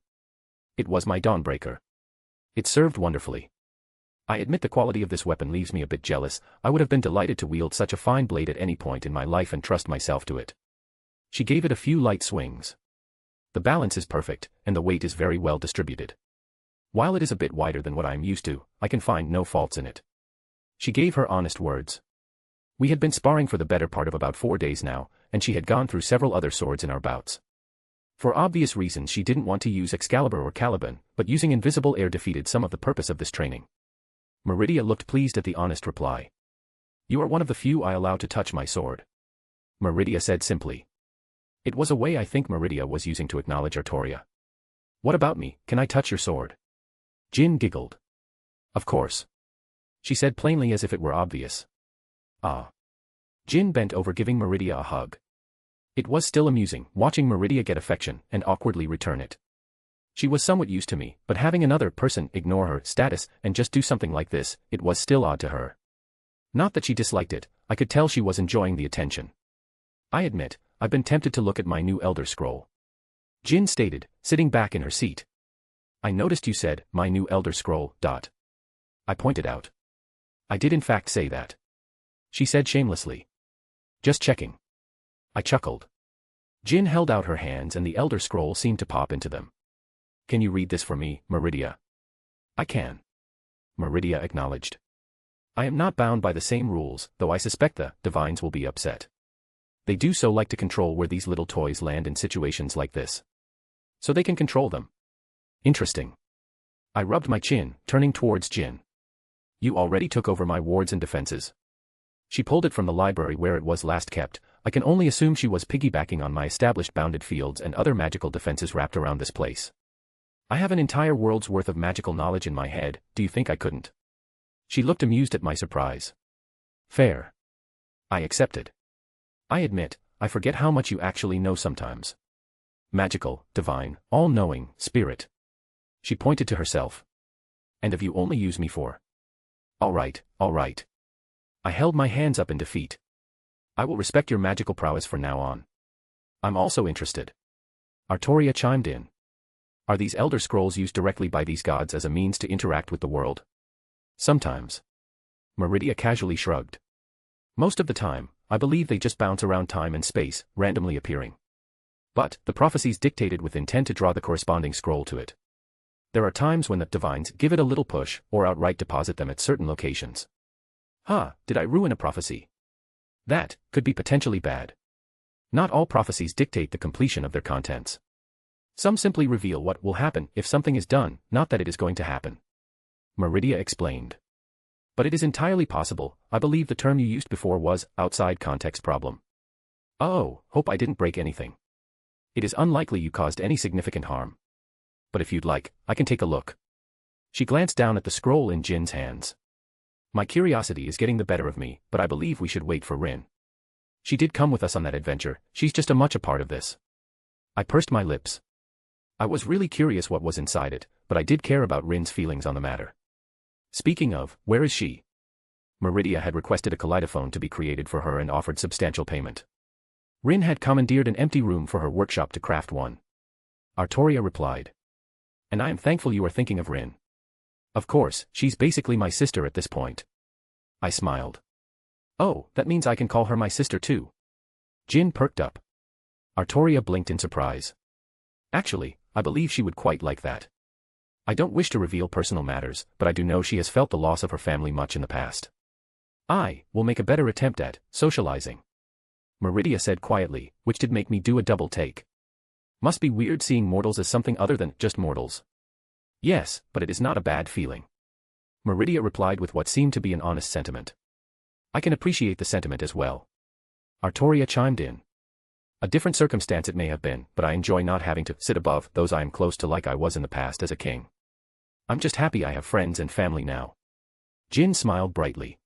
"It was my Dawnbreaker. It served wonderfully. I admit the quality of this weapon leaves me a bit jealous. I would have been delighted to wield such a fine blade at any point in my life and trust myself to it." She gave it a few light swings. "The balance is perfect, and the weight is very well distributed. While it is a bit wider than what I am used to, I can find no faults in it." She gave her honest words. We had been sparring for the better part of about 4 days now, and she had gone through several other swords in our bouts. For obvious reasons she didn't want to use Excalibur or Caliban, but using invisible air defeated some of the purpose of this training. Meridia looked pleased at the honest reply. "You are one of the few I allow to touch my sword," Meridia said simply. It was a way I think Meridia was using to acknowledge Artoria. "What about me, can I touch your sword?" Jin giggled. "Of course," she said plainly as if it were obvious. "Ah." Jin bent over giving Meridia a hug. It was still amusing, watching Meridia get affection and awkwardly return it. She was somewhat used to me, but having another person ignore her status and just do something like this, it was still odd to her. Not that she disliked it, I could tell she was enjoying the attention. "I admit, I've been tempted to look at my new Elder Scroll," Jin stated, sitting back in her seat. "I noticed you said, my new Elder Scroll, .. I pointed out. "I did in fact say that," she said shamelessly. "Just checking." I chuckled. Jin held out her hands and the Elder Scroll seemed to pop into them. "Can you read this for me, Meridia?" "I can," Meridia acknowledged. "I am not bound by the same rules, though I suspect the divines will be upset. They do so like to control where these little toys land in situations like this. So they can control them." "Interesting." I rubbed my chin, turning towards Jin. "You already took over my wards and defenses." She pulled it from the library where it was last kept. I can only assume she was piggybacking on my established bounded fields and other magical defenses wrapped around this place. "I have an entire world's worth of magical knowledge in my head, do you think I couldn't?" She looked amused at my surprise. "Fair." I accepted. "I admit, I forget how much you actually know sometimes. Magical, divine, all-knowing, spirit." She pointed to herself. "And if you only use me for..." All right. I held my hands up in defeat. "I will respect your magical prowess from now on." "I'm also interested." Artoria chimed in. "Are these Elder Scrolls used directly by these gods as a means to interact with the world?" "Sometimes." Meridia casually shrugged. "Most of the time, I believe they just bounce around time and space, randomly appearing. But the prophecies dictated with intent to draw the corresponding scroll to it. There are times when the divines give it a little push, or outright deposit them at certain locations." Did I ruin a prophecy? That could be potentially bad. Not all prophecies dictate the completion of their contents. Some simply reveal what will happen if something is done, not that it is going to happen. Meridia explained. "But it is entirely possible, I believe the term you used before was, outside context problem." "Oh, hope I didn't break anything." "It is unlikely you caused any significant harm. But if you'd like, I can take a look." She glanced down at the scroll in Jin's hands. "My curiosity is getting the better of me, but I believe we should wait for Rin. She did come with us on that adventure, she's just as much a part of this." I pursed my lips. I was really curious what was inside it, but I did care about Rin's feelings on the matter. "Speaking of, where is she?" Meridia had requested a kaleidophone to be created for her and offered substantial payment. Rin had commandeered an empty room for her workshop to craft one. Artoria replied. "And I am thankful you are thinking of Rin. Of course, she's basically my sister at this point." I smiled. "Oh, that means I can call her my sister too." Jin perked up. Artoria blinked in surprise. "Actually, I believe she would quite like that." I don't wish to reveal personal matters, but I do know she has felt the loss of her family much in the past. I will make a better attempt at socializing, Meridia said quietly, which did make me do a double take. Must be weird seeing mortals as something other than just mortals. Yes, but it is not a bad feeling. Meridia replied with what seemed to be an honest sentiment. I can appreciate the sentiment as well. Artoria chimed in. A different circumstance it may have been, but I enjoy not having to sit above those I am close to like I was in the past as a king. I'm just happy I have friends and family now. Jin smiled brightly.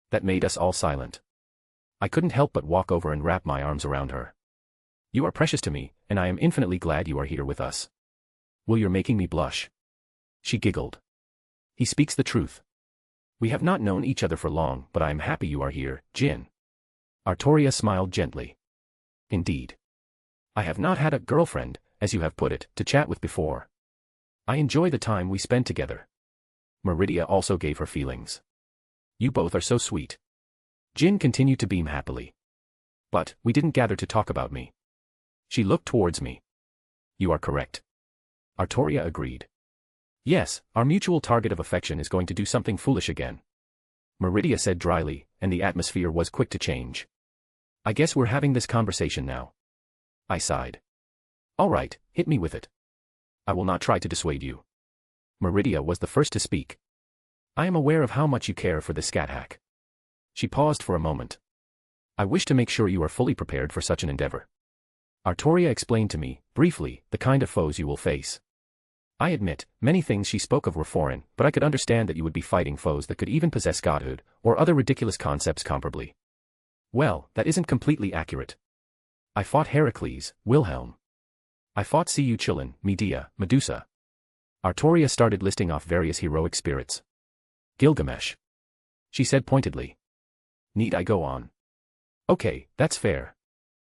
That made us all silent. I couldn't help but walk over and wrap my arms around her. You are precious to me, and I am infinitely glad you are here with us. Will, you're making me blush. She giggled. He speaks the truth. We have not known each other for long, but I am happy you are here, Jin. Artoria smiled gently. Indeed. I have not had a girlfriend, as you have put it, to chat with before. I enjoy the time we spend together. Meridia also gave her feelings. You both are so sweet. Jin continued to beam happily. But we didn't gather to talk about me. She looked towards me. You are correct. Artoria agreed. Yes, our mutual target of affection is going to do something foolish again. Meridia said dryly, and the atmosphere was quick to change. I guess we're having this conversation now. I sighed. All right, hit me with it. I will not try to dissuade you. Meridia was the first to speak. I am aware of how much you care for the scat hack. She paused for a moment. I wish to make sure you are fully prepared for such an endeavor. Artoria explained to me, briefly, the kind of foes you will face. I admit, many things she spoke of were foreign, but I could understand that you would be fighting foes that could even possess godhood, or other ridiculous concepts comparably. Well, that isn't completely accurate. I fought Heracles, Wilhelm. I fought Cu Chilin, Medea, Medusa. Artoria started listing off various heroic spirits. Gilgamesh. She said pointedly. Need I go on? Okay, that's fair.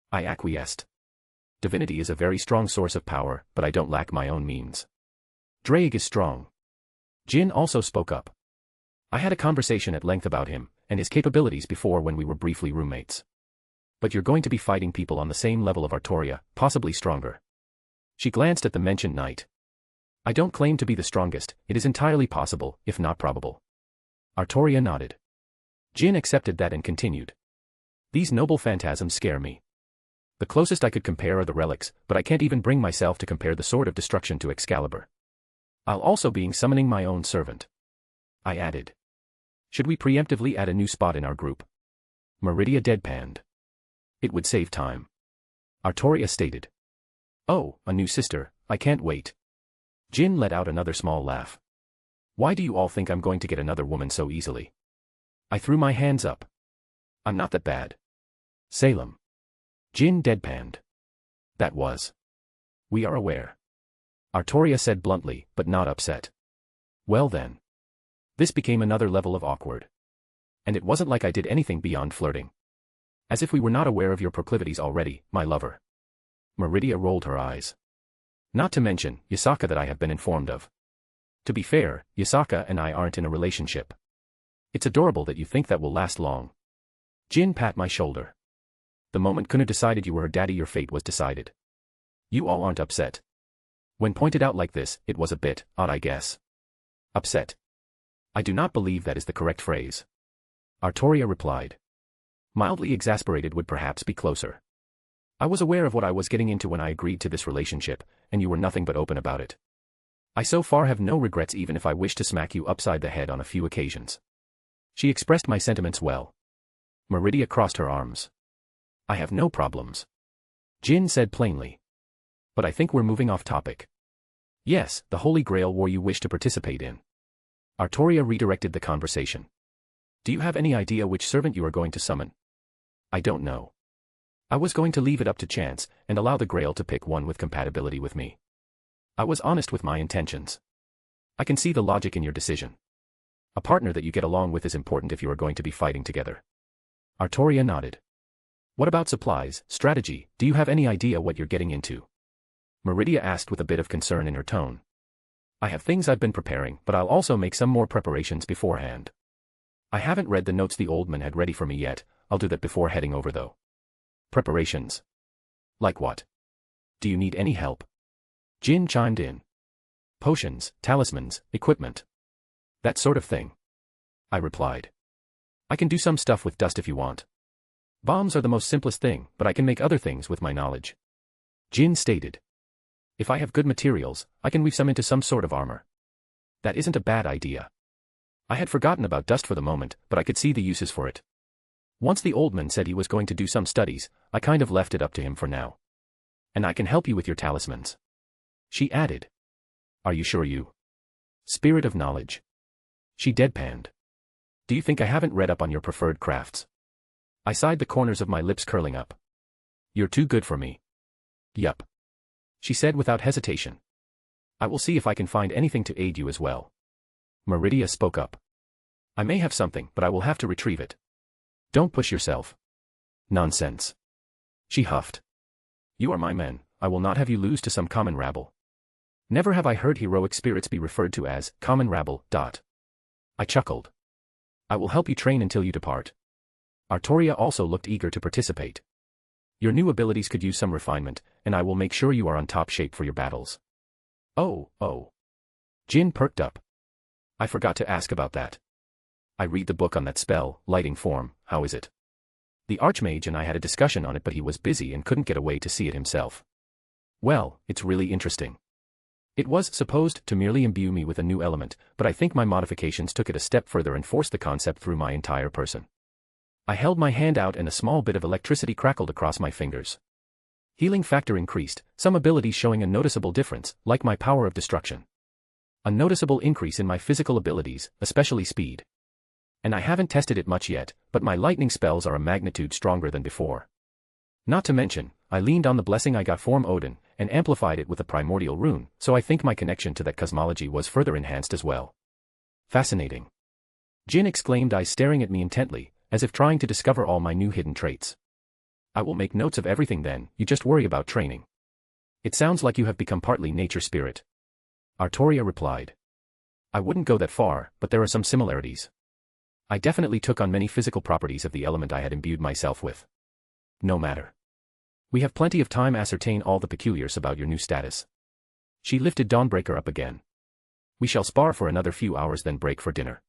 I acquiesced. Divinity is a very strong source of power, but I don't lack my own means. Drake is strong. Jin also spoke up. I had a conversation at length about him, and his capabilities before when we were briefly roommates. But you're going to be fighting people on the same level of Artoria, possibly stronger. She glanced at the mentioned knight. I don't claim to be the strongest, it is entirely possible, if not probable. Artoria nodded. Jin accepted that and continued. These noble phantasms scare me. The closest I could compare are the relics, but I can't even bring myself to compare the sword of destruction to Excalibur. I'll also be summoning my own servant. I added. Should we preemptively add a new spot in our group? Meridia deadpanned. It would save time. Artoria stated. Oh, a new sister, I can't wait. Jin let out another small laugh. Why do you all think I'm going to get another woman so easily? I threw my hands up. I'm not that bad. Salem. Jin deadpanned. That was. We are aware. Artoria said bluntly, but not upset. Well then. This became another level of awkward. And it wasn't like I did anything beyond flirting. As if we were not aware of your proclivities already, my lover. Meridia rolled her eyes. Not to mention, Yasaka that I have been informed of. To be fair, Yasaka and I aren't in a relationship. It's adorable that you think that will last long. Jin pat my shoulder. The moment Kuna decided you were her daddy, your fate was decided. You all aren't upset. When pointed out like this, it was a bit odd, I guess. Upset. I do not believe that is the correct phrase. Artoria replied. Mildly exasperated would perhaps be closer. I was aware of what I was getting into when I agreed to this relationship, and you were nothing but open about it. I so far have no regrets even if I wish to smack you upside the head on a few occasions. She expressed my sentiments well. Meridia crossed her arms. I have no problems. Jin said plainly. But I think we're moving off topic. Yes, the Holy Grail war you wish to participate in. Artoria redirected the conversation. Do you have any idea which servant you are going to summon? I don't know. I was going to leave it up to chance, and allow the Grail to pick one with compatibility with me. I was honest with my intentions. I can see the logic in your decision. A partner that you get along with is important if you are going to be fighting together. Artoria nodded. What about supplies, strategy, do you have any idea what you're getting into? Meridia asked with a bit of concern in her tone. I have things I've been preparing, but I'll also make some more preparations beforehand. I haven't read the notes the old man had ready for me yet, I'll do that before heading over though. Preparations. Like what? Do you need any help? Jin chimed in. Potions, talismans, equipment. That sort of thing. I replied. I can do some stuff with dust if you want. Bombs are the most simplest thing, but I can make other things with my knowledge. Jin stated. If I have good materials, I can weave some into some sort of armor. That isn't a bad idea. I had forgotten about dust for the moment, but I could see the uses for it. Once the old man said he was going to do some studies, I kind of left it up to him for now. And I can help you with your talismans. She added. Are you sure you? Spirit of knowledge. She deadpanned. Do you think I haven't read up on your preferred crafts? I sighed, the corners of my lips curling up. You're too good for me. Yup. She said without hesitation. I will see if I can find anything to aid you as well. Meridia spoke up. I may have something, but I will have to retrieve it. Don't push yourself. Nonsense. She huffed. You are my men, I will not have you lose to some common rabble. Never have I heard heroic spirits be referred to as common rabble. I chuckled. I will help you train until you depart. Artoria also looked eager to participate. Your new abilities could use some refinement, and I will make sure you are on top shape for your battles. Oh. Jin perked up. I forgot to ask about that. I read the book on that spell, lighting form, how is it? The Archmage and I had a discussion on it, but he was busy and couldn't get away to see it himself. Well, it's really interesting. It was supposed to merely imbue me with a new element, but I think my modifications took it a step further and forced the concept through my entire person. I held my hand out and a small bit of electricity crackled across my fingers. Healing factor increased, some abilities showing a noticeable difference, like my power of destruction. A noticeable increase in my physical abilities, especially speed. And I haven't tested it much yet, but my lightning spells are a magnitude stronger than before. Not to mention, I leaned on the blessing I got from Odin, and amplified it with a primordial rune, so I think my connection to that cosmology was further enhanced as well. Fascinating. Jin exclaimed, eyes staring at me intently, as if trying to discover all my new hidden traits. I will make notes of everything then, you just worry about training. It sounds like you have become partly nature spirit. Artoria replied. I wouldn't go that far, but there are some similarities. I definitely took on many physical properties of the element I had imbued myself with. No matter. We have plenty of time to ascertain all the peculiars about your new status. She lifted Dawnbreaker up again. We shall spar for another few hours, then break for dinner.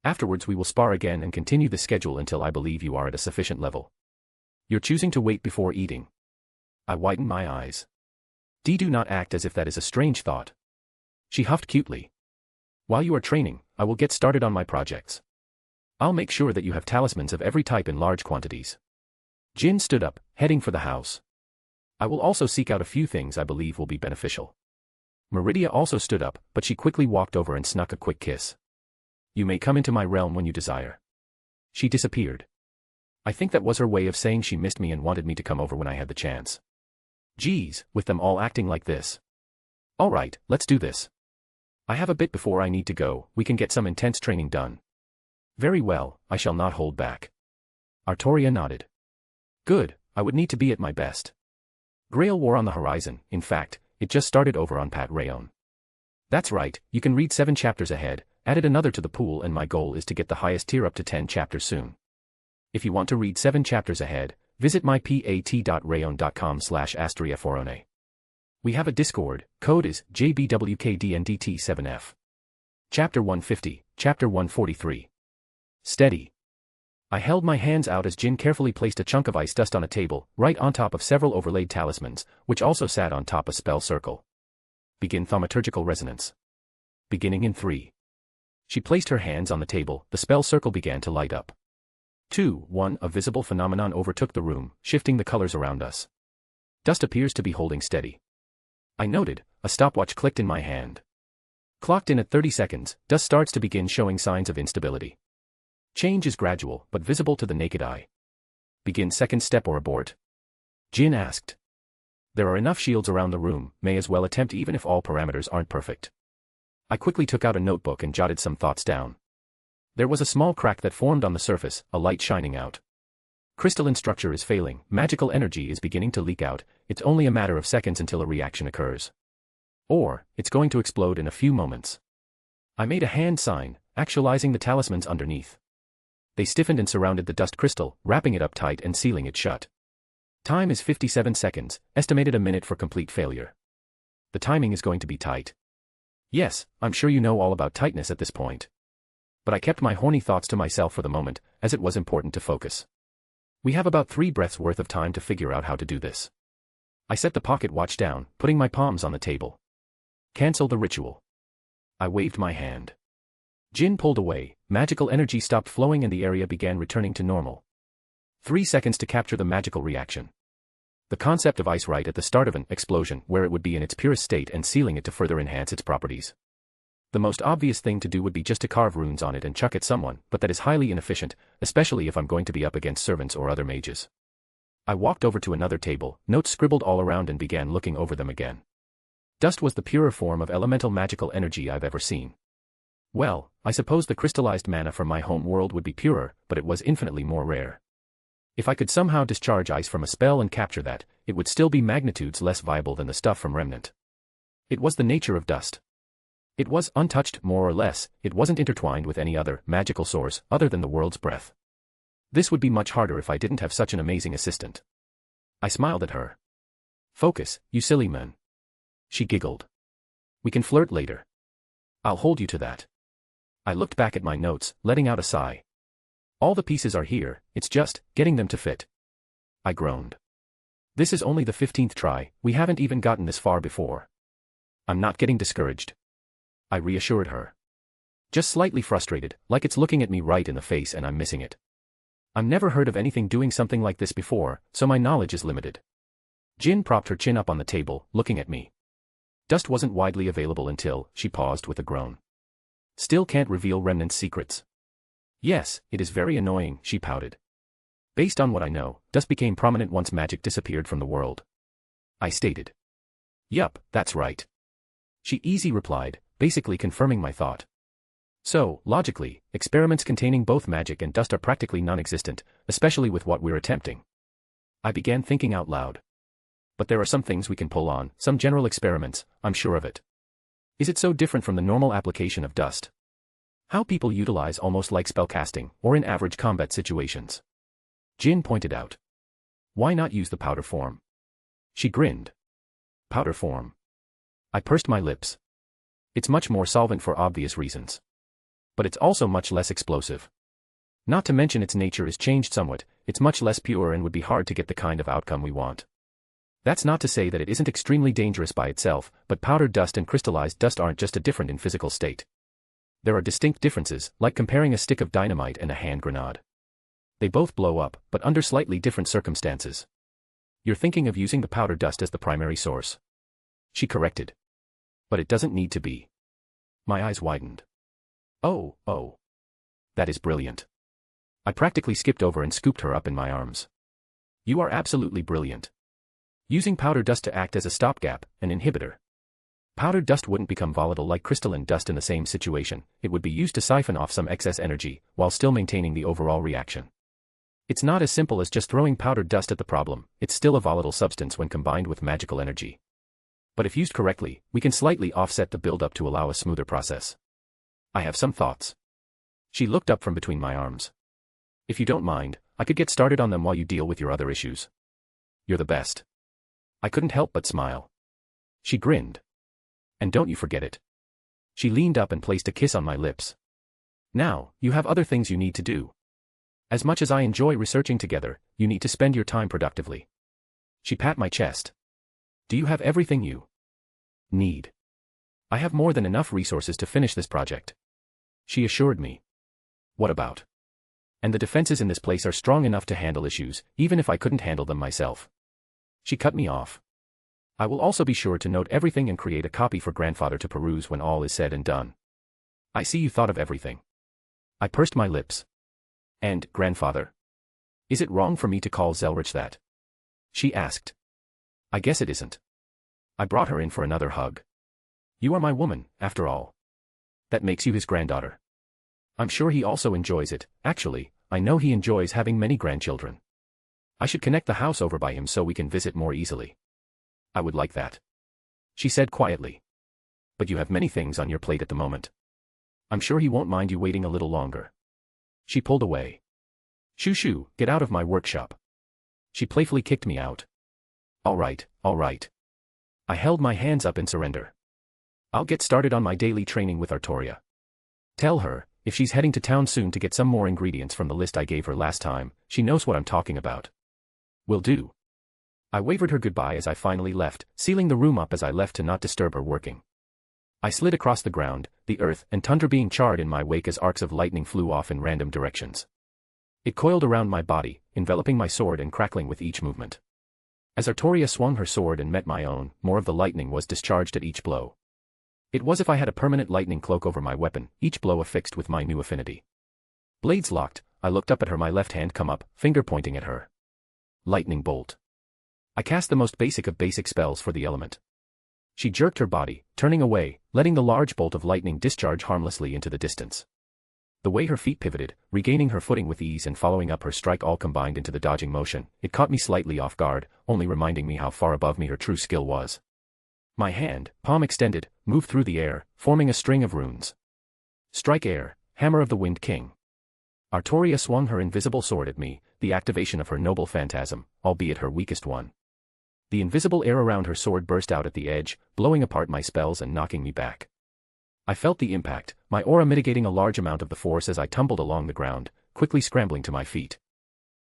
Afterwards we will spar again and continue the schedule until I believe you are at a sufficient level. You're choosing to wait before eating. I widened my eyes. Do not act as if that is a strange thought. She huffed cutely. While you are training, I will get started on my projects. I'll make sure that you have talismans of every type in large quantities. Jin stood up, heading for the house. I will also seek out a few things I believe will be beneficial. Meridia also stood up, but she quickly walked over and snuck a quick kiss. You may come into my realm when you desire. She disappeared. I think that was her way of saying she missed me and wanted me to come over when I had the chance. Geez, with them all acting like this. All right, let's do this. I have a bit before I need to go, we can get some intense training done. Very well, I shall not hold back. Artoria nodded. Good, I would need to be at my best. Grail war on the horizon, in fact, it just started over on Pat Rayon. That's right, you can read 7 chapters ahead, added another to the pool, and my goal is to get the highest tier up to 10 chapters soon. If you want to read 7 chapters ahead, visit mypat.rayon.com/astriaforone. We have a Discord, code is JBWKDNDT7F. Chapter 150, Chapter 143. Steady. I held my hands out as Jin carefully placed a chunk of ice dust on a table, right on top of several overlaid talismans, which also sat on top a spell circle. Begin thaumaturgical resonance. Beginning in 3. She placed her hands on the table, the spell circle began to light up. 2, 1, a visible phenomenon overtook the room, shifting the colors around us. Dust appears to be holding steady. I noted, a stopwatch clicked in my hand. Clocked in at 30 seconds, dust starts to begin showing signs of instability. Change is gradual, but visible to the naked eye. Begin second step or abort? Jin asked. There are enough shields around the room, may as well attempt even if all parameters aren't perfect. I quickly took out a notebook and jotted some thoughts down. There was a small crack that formed on the surface, a light shining out. Crystalline structure is failing, magical energy is beginning to leak out, it's only a matter of seconds until a reaction occurs. Or, it's going to explode in a few moments. I made a hand sign, actualizing the talismans underneath. They stiffened and surrounded the dust crystal, wrapping it up tight and sealing it shut. Time is 57 seconds, estimated a minute for complete failure. The timing is going to be tight. Yes, I'm sure you know all about tightness at this point. But I kept my horny thoughts to myself for the moment, as it was important to focus. We have about 3 breaths worth of time to figure out how to do this. I set the pocket watch down, putting my palms on the table. Cancel the ritual. I waved my hand. Jin pulled away, magical energy stopped flowing and the area began returning to normal. 3 seconds to capture the magical reaction. The concept of ice right at the start of an explosion where it would be in its purest state and sealing it to further enhance its properties. The most obvious thing to do would be just to carve runes on it and chuck at someone, but that is highly inefficient, especially if I'm going to be up against servants or other mages. I walked over to another table, notes scribbled all around and began looking over them again. Dust was the purer form of elemental magical energy I've ever seen. Well, I suppose the crystallized mana from my home world would be purer, but it was infinitely more rare. If I could somehow discharge ice from a spell and capture that, it would still be magnitudes less viable than the stuff from Remnant. It was the nature of dust. It was untouched, more or less, it wasn't intertwined with any other magical source other than the world's breath. This would be much harder if I didn't have such an amazing assistant. I smiled at her. Focus, you silly man. She giggled. We can flirt later. I'll hold you to that. I looked back at my notes, letting out a sigh. All the pieces are here, it's just getting them to fit. I groaned. This is only the 15th try, we haven't even gotten this far before. I'm not getting discouraged. I reassured her. Just slightly frustrated, like it's looking at me right in the face and I'm missing it. I've never heard of anything doing something like this before, so my knowledge is limited. Jin propped her chin up on the table, looking at me. Dust wasn't widely available until, she paused with a groan. Still can't reveal Remnant's secrets. Yes, it is very annoying, she pouted. Based on what I know, dust became prominent once magic disappeared from the world. I stated. Yup, that's right. She easy replied, basically confirming my thought. So, logically, experiments containing both magic and dust are practically non-existent, especially with what we're attempting. I began thinking out loud. But there are some things we can pull on, some general experiments, I'm sure of it. Is it so different from the normal application of dust? How people utilize almost like spellcasting, or in average combat situations. Jin pointed out. Why not use the powder form? She grinned. Powder form. I pursed my lips. It's much more solvent for obvious reasons. But it's also much less explosive. Not to mention its nature is changed somewhat, it's much less pure and would be hard to get the kind of outcome we want. That's not to say that it isn't extremely dangerous by itself, but powdered dust and crystallized dust aren't just different in physical state. There are distinct differences, like comparing a stick of dynamite and a hand grenade. They both blow up, but under slightly different circumstances. You're thinking of using the powder dust as the primary source. She corrected. But it doesn't need to be. My eyes widened. Oh. That is brilliant. I practically skipped over and scooped her up in my arms. You are absolutely brilliant. Using powder dust to act as a stopgap, an inhibitor. Powdered dust wouldn't become volatile like crystalline dust in the same situation, it would be used to siphon off some excess energy, while still maintaining the overall reaction. It's not as simple as just throwing powdered dust at the problem, it's still a volatile substance when combined with magical energy. But if used correctly, we can slightly offset the buildup to allow a smoother process. I have some thoughts. She looked up from between my arms. If you don't mind, I could get started on them while you deal with your other issues. You're the best. I couldn't help but smile. She grinned. And don't you forget it. She leaned up and placed a kiss on my lips. Now, you have other things you need to do. As much as I enjoy researching together, you need to spend your time productively. She pat my chest. Do you have everything you need? I have more than enough resources to finish this project. She assured me. What about? And the defenses in this place are strong enough to handle issues, even if I couldn't handle them myself. She cut me off. I will also be sure to note everything and create a copy for grandfather to peruse when all is said and done. I see you thought of everything. I pursed my lips. And, grandfather? Is it wrong for me to call Zelretch that? She asked. I guess it isn't. I brought her in for another hug. You are my woman, after all. That makes you his granddaughter. I'm sure he also enjoys it, actually, I know he enjoys having many grandchildren. I should connect the house over by him so we can visit more easily. I would like that. She said quietly. But you have many things on your plate at the moment. I'm sure he won't mind you waiting a little longer. She pulled away. Shoo, get out of my workshop. She playfully kicked me out. All right. I held my hands up in surrender. I'll get started on my daily training with Artoria. Tell her, if she's heading to town soon to get some more ingredients from the list I gave her last time, she knows what I'm talking about. Will do. I waved her goodbye as I finally left, sealing the room up as I left to not disturb her working. I slid across the ground, the earth and tundra being charred in my wake as arcs of lightning flew off in random directions. It coiled around my body, enveloping my sword and crackling with each movement. As Artoria swung her sword and met my own, more of the lightning was discharged at each blow. It was as if I had a permanent lightning cloak over my weapon, each blow affixed with my new affinity. Blades locked, I looked up at her, my left hand come up, finger pointing at her. Lightning bolt. I cast the most basic of basic spells for the element. She jerked her body, turning away, letting the large bolt of lightning discharge harmlessly into the distance. The way her feet pivoted, regaining her footing with ease and following up her strike all combined into the dodging motion, it caught me slightly off guard, only reminding me how far above me her true skill was. My hand, palm extended, moved through the air, forming a string of runes. Strike air, hammer of the Wind King. Artoria swung her invisible sword at me, the activation of her noble phantasm, albeit her weakest one. The invisible air around her sword burst out at the edge, blowing apart my spells and knocking me back. I felt the impact, my aura mitigating a large amount of the force as I tumbled along the ground, quickly scrambling to my feet.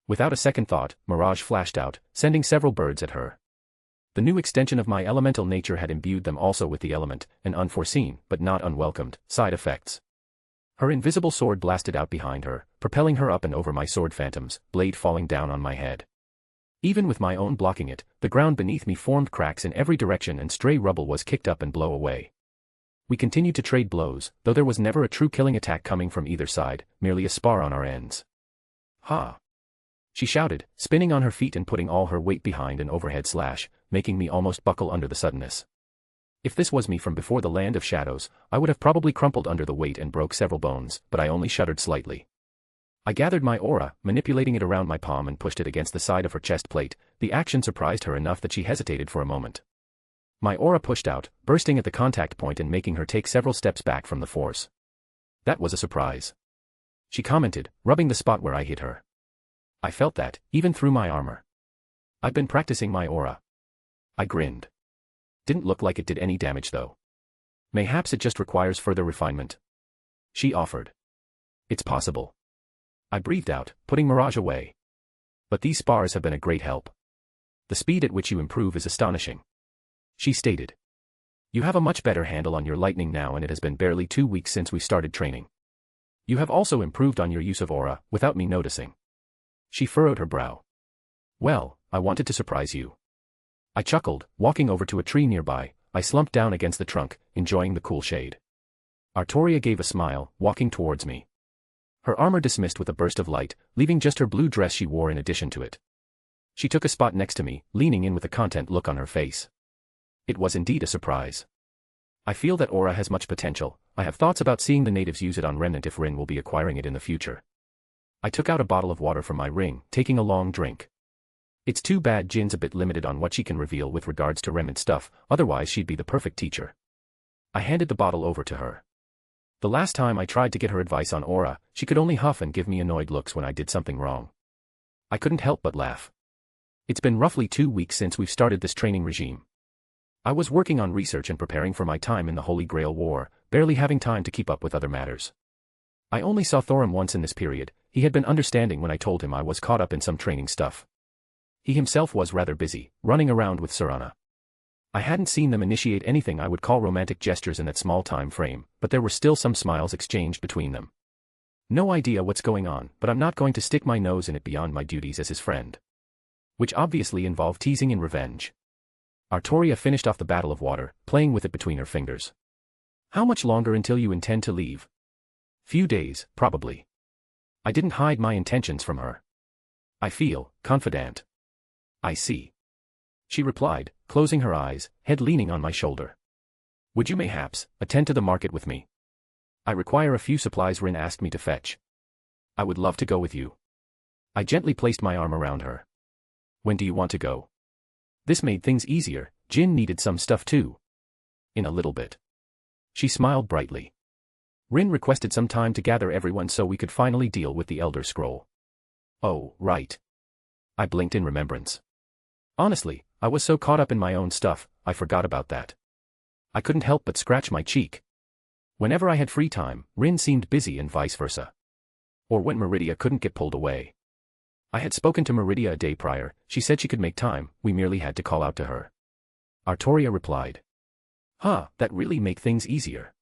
Without a second thought, Mirage flashed out, sending several birds at her. The new extension of my elemental nature had imbued them also with the element, an unforeseen, but not unwelcomed, side effects. Her invisible sword blasted out behind her, propelling her up and over my sword phantoms, blade falling down on my head. Even with my own blocking it, the ground beneath me formed cracks in every direction and stray rubble was kicked up and blown away. We continued to trade blows, though there was never a true killing attack coming from either side, merely a spar on our ends. Ha! She shouted, spinning on her feet and putting all her weight behind an overhead slash, making me almost buckle under the suddenness. If this was me from before the land of shadows, I would have probably crumpled under the weight and broke several bones, but I only shuddered slightly. I gathered my aura, manipulating it around my palm and pushed it against the side of her chest plate. The action surprised her enough that she hesitated for a moment. My aura pushed out, bursting at the contact point and making her take several steps back from the force. That was a surprise. She commented, rubbing the spot where I hit her. I felt that, even through my armor. I've been practicing my aura. I grinned. Didn't look like it did any damage though. Mayhaps it just requires further refinement. She offered. It's possible. I breathed out, putting Mirage away. But these spars have been a great help. The speed at which you improve is astonishing. She stated. You have a much better handle on your lightning now and it has been barely 2 weeks since we started training. You have also improved on your use of aura, without me noticing. She furrowed her brow. Well, I wanted to surprise you. I chuckled, walking over to a tree nearby. I slumped down against the trunk, enjoying the cool shade. Artoria gave a smile, walking towards me. Her armor dismissed with a burst of light, leaving just her blue dress she wore in addition to it. She took a spot next to me, leaning in with a content look on her face. It was indeed a surprise. I feel that aura has much potential. I have thoughts about seeing the natives use it on Remnant if Rin will be acquiring it in the future. I took out a bottle of water from my ring, taking a long drink. It's too bad Jin's a bit limited on what she can reveal with regards to Remnant stuff, otherwise she'd be the perfect teacher. I handed the bottle over to her. The last time I tried to get her advice on aura, she could only huff and give me annoyed looks when I did something wrong. I couldn't help but laugh. It's been roughly 2 weeks since we've started this training regime. I was working on research and preparing for my time in the Holy Grail War, barely having time to keep up with other matters. I only saw Thorum once in this period. He had been understanding when I told him I was caught up in some training stuff. He himself was rather busy, running around with Serana. I hadn't seen them initiate anything I would call romantic gestures in that small time frame, but there were still some smiles exchanged between them. No idea what's going on, but I'm not going to stick my nose in it beyond my duties as his friend. Which obviously involved teasing and revenge. Artoria finished off the bottle of water, playing with it between her fingers. How much longer until you intend to leave? Few days, probably. I didn't hide my intentions from her. I feel confident. I see. She replied, closing her eyes, head leaning on my shoulder. Would you mayhaps attend to the market with me? I require a few supplies Rin asked me to fetch. I would love to go with you. I gently placed my arm around her. When do you want to go? This made things easier. Jin needed some stuff too. In a little bit. She smiled brightly. Rin requested some time to gather everyone so we could finally deal with the Elder Scroll. Oh, right. I blinked in remembrance. Honestly, I was so caught up in my own stuff, I forgot about that. I couldn't help but scratch my cheek. Whenever I had free time, Rin seemed busy and vice versa. Or when Meridia couldn't get pulled away. I had spoken to Meridia a day prior, she said she could make time, we merely had to call out to her. Artoria replied. Huh, that really make things easier.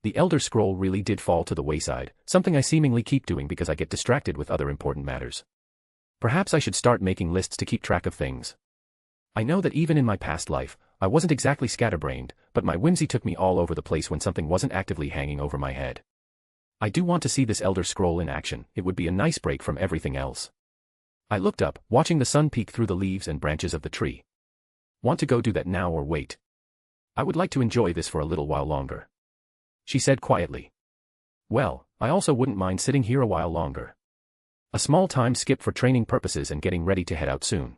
The Elder Scroll really did fall to the wayside, something I seemingly keep doing because I get distracted with other important matters. Perhaps I should start making lists to keep track of things. I know that even in my past life, I wasn't exactly scatterbrained, but my whimsy took me all over the place when something wasn't actively hanging over my head. I do want to see this Elder Scroll in action, it would be a nice break from everything else. I looked up, watching the sun peek through the leaves and branches of the tree. Want to go do that now or wait? I would like to enjoy this for a little while longer. She said quietly. Well, I also wouldn't mind sitting here a while longer. A small time skip for training purposes and getting ready to head out soon.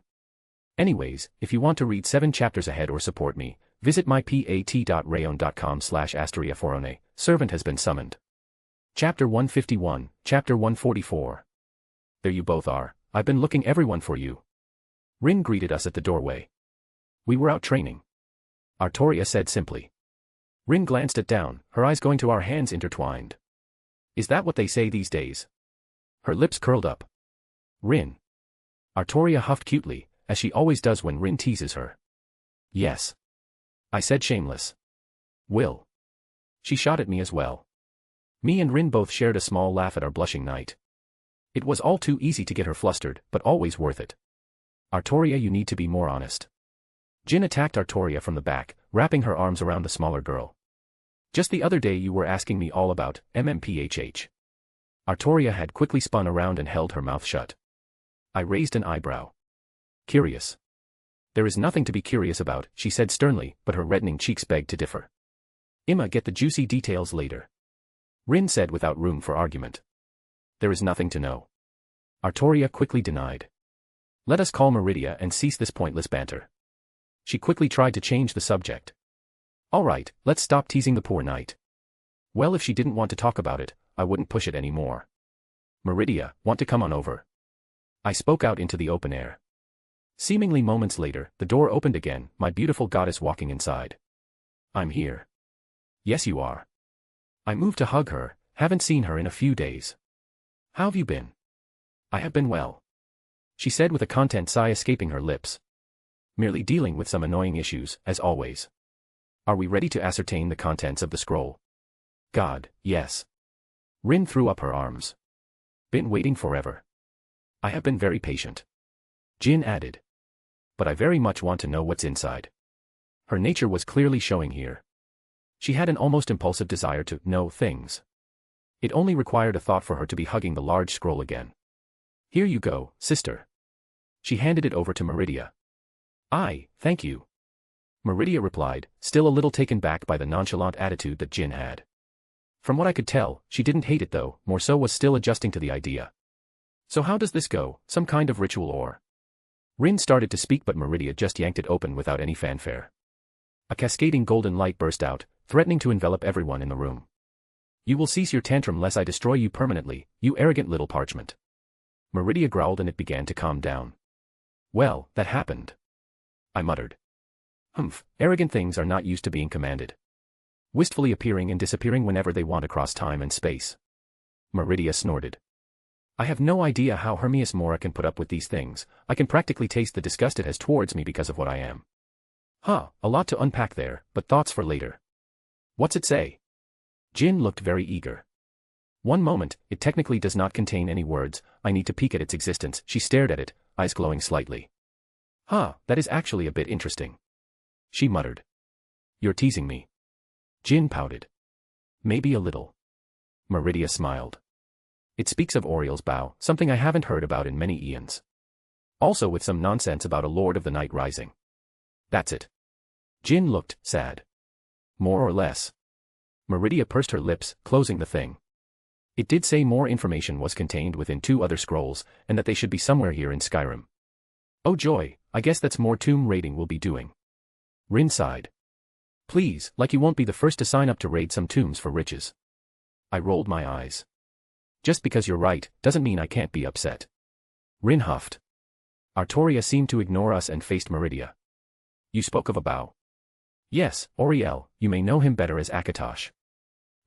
Anyways, if you want to read 7 chapters ahead or support me, visit mypat.rayon.com/asteriaforone, servant has been summoned. Chapter 151, Chapter 144. There you both are, I've been looking everyone for you. Rin greeted us at the doorway. We were out training. Artoria said simply. Rin glanced it down, her eyes going to our hands intertwined. Is that what they say these days? Her lips curled up. Rin. Artoria huffed cutely, as she always does when Rin teases her. Yes. I said shameless. Will. She shot at me as well. Me and Rin both shared a small laugh at our blushing night. It was all too easy to get her flustered, but always worth it. Artoria, you need to be more honest. Jin attacked Artoria from the back, wrapping her arms around the smaller girl. Just the other day you were asking me all about MMPHH. Artoria had quickly spun around and held her mouth shut. I raised an eyebrow. Curious. There is nothing to be curious about, she said sternly, but her reddening cheeks begged to differ. Imma, get the juicy details later. Rin said without room for argument. There is nothing to know. Artoria quickly denied. Let us call Meridia and cease this pointless banter. She quickly tried to change the subject. All right, let's stop teasing the poor knight. Well, if she didn't want to talk about it, I wouldn't push it any more. Meridia, want to come on over? I spoke out into the open air. Seemingly moments later, the door opened again, my beautiful goddess walking inside. I'm here. Yes, you are. I moved to hug her, haven't seen her in a few days. How have you been? I have been well. She said with a content sigh escaping her lips. Merely dealing with some annoying issues, as always. Are we ready to ascertain the contents of the scroll? God, yes. Rin threw up her arms. Been waiting forever. I have been very patient. Jin added. But I very much want to know what's inside. Her nature was clearly showing here. She had an almost impulsive desire to know things. It only required a thought for her to be hugging the large scroll again. Here you go, sister. She handed it over to Meridia. Thank you. Meridia replied, still a little taken back by the nonchalant attitude that Jin had. From what I could tell, she didn't hate it though, more so was still adjusting to the idea. So how does this go, some kind of ritual or? Rin started to speak but Meridia just yanked it open without any fanfare. A cascading golden light burst out, threatening to envelop everyone in the room. You will cease your tantrum lest I destroy you permanently, you arrogant little parchment. Meridia growled and it began to calm down. Well, that happened. I muttered. Humph, arrogant things are not used to being commanded. Wistfully appearing and disappearing whenever they want across time and space. Meridia snorted. I have no idea how Hermias Mora can put up with these things, I can practically taste the disgust it has towards me because of what I am. A lot to unpack there, but thoughts for later. What's it say? Jin looked very eager. One moment, it technically does not contain any words, I need to peek at its existence, she stared at it, eyes glowing slightly. That is actually a bit interesting. She muttered. You're teasing me. Jin pouted. Maybe a little. Meridia smiled. It speaks of Oriel's bow, something I haven't heard about in many eons. Also with some nonsense about a Lord of the Night rising. That's it. Jin looked sad. More or less. Meridia pursed her lips, closing the thing. It did say more information was contained within 2 other scrolls, and that they should be somewhere here in Skyrim. Oh joy, I guess that's more tomb raiding we'll be doing. Rin sighed. Please, like you won't be the first to sign up to raid some tombs for riches. I rolled my eyes. Just because you're right, doesn't mean I can't be upset. Rin huffed. Artoria seemed to ignore us and faced Meridia. You spoke of a bow. Yes, Oriel, you may know him better as Akatosh.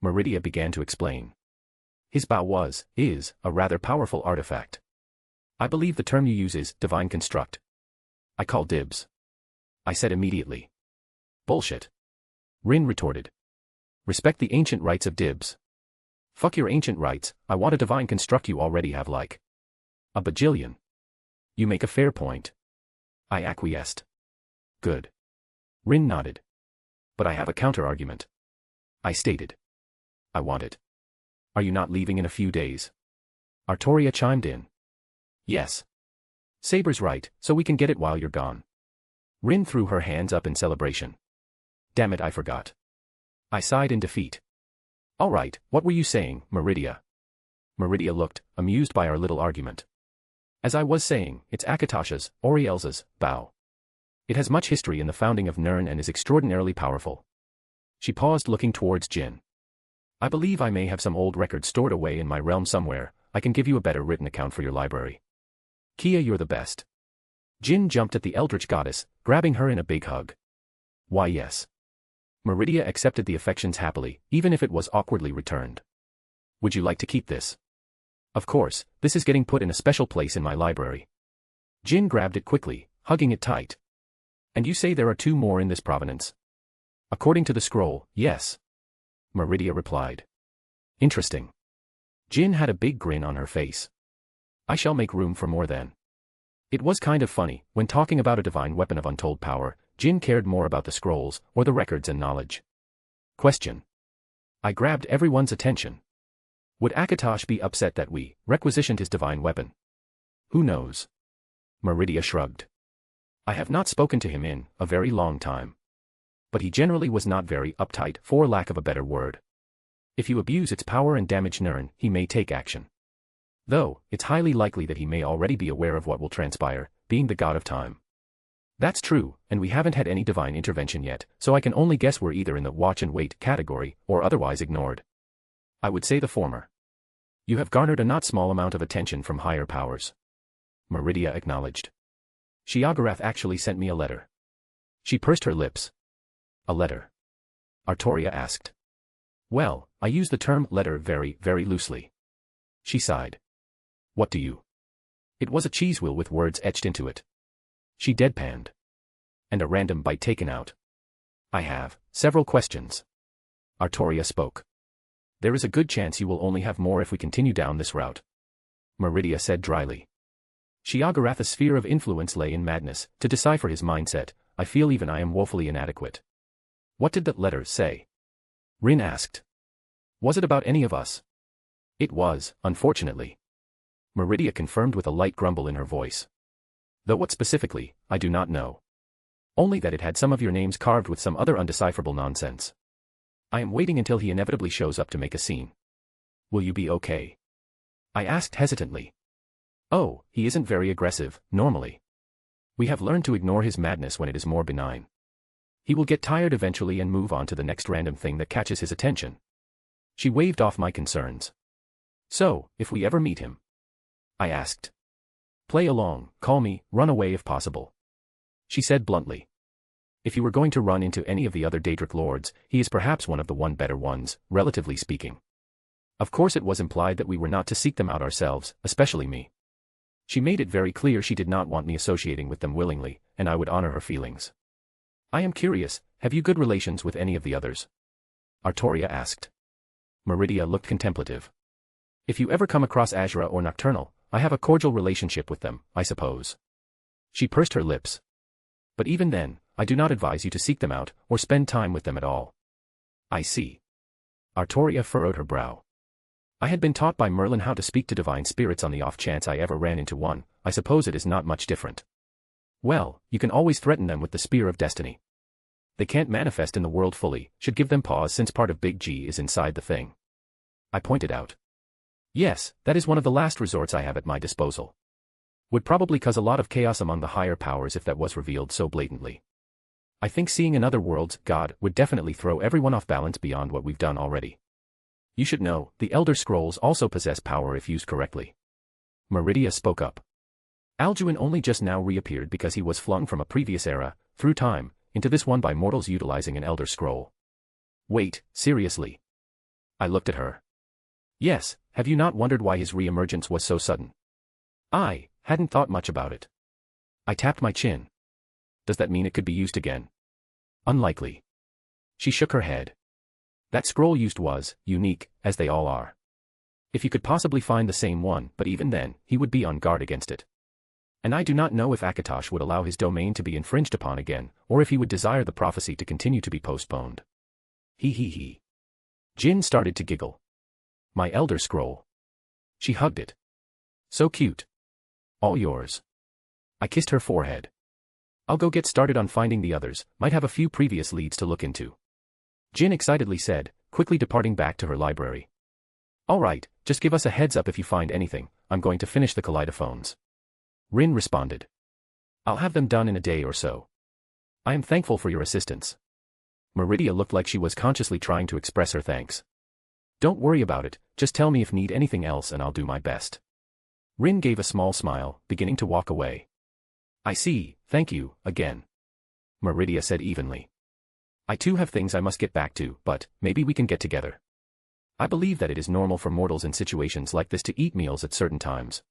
Meridia began to explain. His bow is, a rather powerful artifact. I believe the term you use is divine construct. I call dibs. I said immediately. Bullshit. Rin retorted. Respect the ancient rights of dibs. Fuck your ancient rights, I want a divine construct you already have like a bajillion. You make a fair point. I acquiesced. Good. Rin nodded. But I have a counter-argument. I stated. I want it. Are you not leaving in a few days? Artoria chimed in. Yes. Saber's right, so we can get it while you're gone. Rin threw her hands up in celebration. Damn it, I forgot. I sighed in defeat. All right, what were you saying, Meridia? Meridia looked, amused by our little argument. As I was saying, it's Akatosh's, Oriel's, bow. It has much history in the founding of Nirn and is extraordinarily powerful. She paused, looking towards Jin. I believe I may have some old records stored away in my realm somewhere. I can give you a better written account for your library. Kia, you're the best. Jin jumped at the eldritch goddess, grabbing her in a big hug. Why yes. Meridia accepted the affections happily, even if it was awkwardly returned. Would you like to keep this? Of course, this is getting put in a special place in my library. Jin grabbed it quickly, hugging it tight. And you say there are 2 more in this provenance? According to the scroll, yes. Meridia replied. Interesting. Jin had a big grin on her face. I shall make room for more then. It was kind of funny, when talking about a divine weapon of untold power, Jin cared more about the scrolls, or the records and knowledge. Question. I grabbed everyone's attention. Would Akatosh be upset that we requisitioned his divine weapon? Who knows? Meridia shrugged. I have not spoken to him in a very long time. But he generally was not very uptight, for lack of a better word. If you abuse its power and damage Nirn, he may take action. Though, it's highly likely that he may already be aware of what will transpire, being the god of time. That's true, and we haven't had any divine intervention yet, so I can only guess we're either in the watch and wait category, or otherwise ignored. I would say the former. You have garnered a not small amount of attention from higher powers. Meridia acknowledged. Shiagarath actually sent me a letter. She pursed her lips. A letter? Artoria asked. Well, I use the term letter very, very loosely. She sighed. What do you? It was a cheese wheel with words etched into it. She deadpanned. And a random bite taken out. I have several questions. Artoria spoke. There is a good chance you will only have more if we continue down this route. Meridia said dryly. Shiagarath's sphere of influence lay in madness. To decipher his mindset, I feel even I am woefully inadequate. What did that letter say? Rin asked. Was it about any of us? It was, unfortunately. Meridia confirmed with a light grumble in her voice. Though what specifically, I do not know. Only that it had some of your names carved with some other undecipherable nonsense. I am waiting until he inevitably shows up to make a scene. Will you be okay? I asked hesitantly. Oh, he isn't very aggressive, normally. We have learned to ignore his madness when it is more benign. He will get tired eventually and move on to the next random thing that catches his attention. She waved off my concerns. So, if we ever meet him? I asked. Play along, call me, run away if possible. She said bluntly. If you were going to run into any of the other Daedric lords, he is perhaps one of the better ones, relatively speaking. Of course it was implied that we were not to seek them out ourselves, especially me. She made it very clear she did not want me associating with them willingly, and I would honor her feelings. I am curious, have you good relations with any of the others? Artoria asked. Meridia looked contemplative. If you ever come across Azura or Nocturnal, I have a cordial relationship with them, I suppose. She pursed her lips. But even then, I do not advise you to seek them out, or spend time with them at all. I see. Artoria furrowed her brow. I had been taught by Merlin how to speak to divine spirits on the off chance I ever ran into one. I suppose it is not much different. Well, you can always threaten them with the Spear of Destiny. They can't manifest in the world fully, should give them pause since part of Big G is inside the thing. I pointed out. Yes, that is one of the last resorts I have at my disposal. Would probably cause a lot of chaos among the higher powers if that was revealed so blatantly. I think seeing another world's god would definitely throw everyone off balance beyond what we've done already. You should know, the Elder Scrolls also possess power if used correctly. Meridia spoke up. Alduin only just now reappeared because he was flung from a previous era, through time, into this one by mortals utilizing an elder scroll. Wait, seriously? I looked at her. Yes, have you not wondered why his re-emergence was so sudden? I hadn't thought much about it. I tapped my chin. Does that mean it could be used again? Unlikely. She shook her head. That scroll used was unique, as they all are. If you could possibly find the same one, but even then, he would be on guard against it. And I do not know if Akatosh would allow his domain to be infringed upon again, or if he would desire the prophecy to continue to be postponed. He. Jin started to giggle. My elder scroll. She hugged it. So cute. All yours. I kissed her forehead. I'll go get started on finding the others, might have a few previous leads to look into. Jin excitedly said, quickly departing back to her library. All right, just give us a heads up if you find anything, I'm going to finish the kaleidophones. Rin responded. I'll have them done in a day or so. I am thankful for your assistance. Meridia looked like she was consciously trying to express her thanks. Don't worry about it, just tell me if need anything else and I'll do my best. Rin gave a small smile, beginning to walk away. I see, thank you, again. Meridia said evenly. I too have things I must get back to, but maybe we can get together. I believe that it is normal for mortals in situations like this to eat meals at certain times.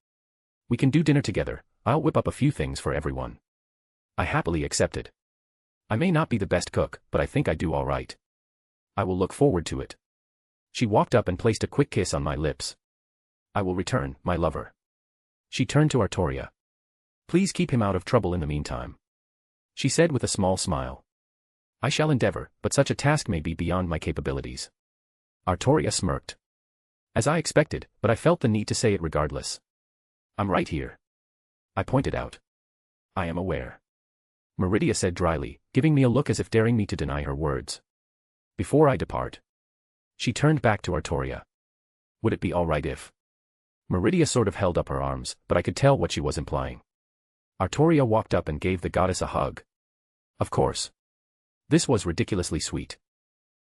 We can do dinner together, I'll whip up a few things for everyone. I happily accepted. I may not be the best cook, but I think I do all right. I will look forward to it. She walked up and placed a quick kiss on my lips. I will return, my lover. She turned to Artoria. Please keep him out of trouble in the meantime. She said with a small smile. I shall endeavor, but such a task may be beyond my capabilities. Artoria smirked. As I expected, but I felt the need to say it regardless. I'm right here. I pointed out. I am aware. Meridia said dryly, giving me a look as if daring me to deny her words. Before I depart. She turned back to Artoria. Would it be all right if? Meridia sort of held up her arms, but I could tell what she was implying. Artoria walked up and gave the goddess a hug. Of course. This was ridiculously sweet.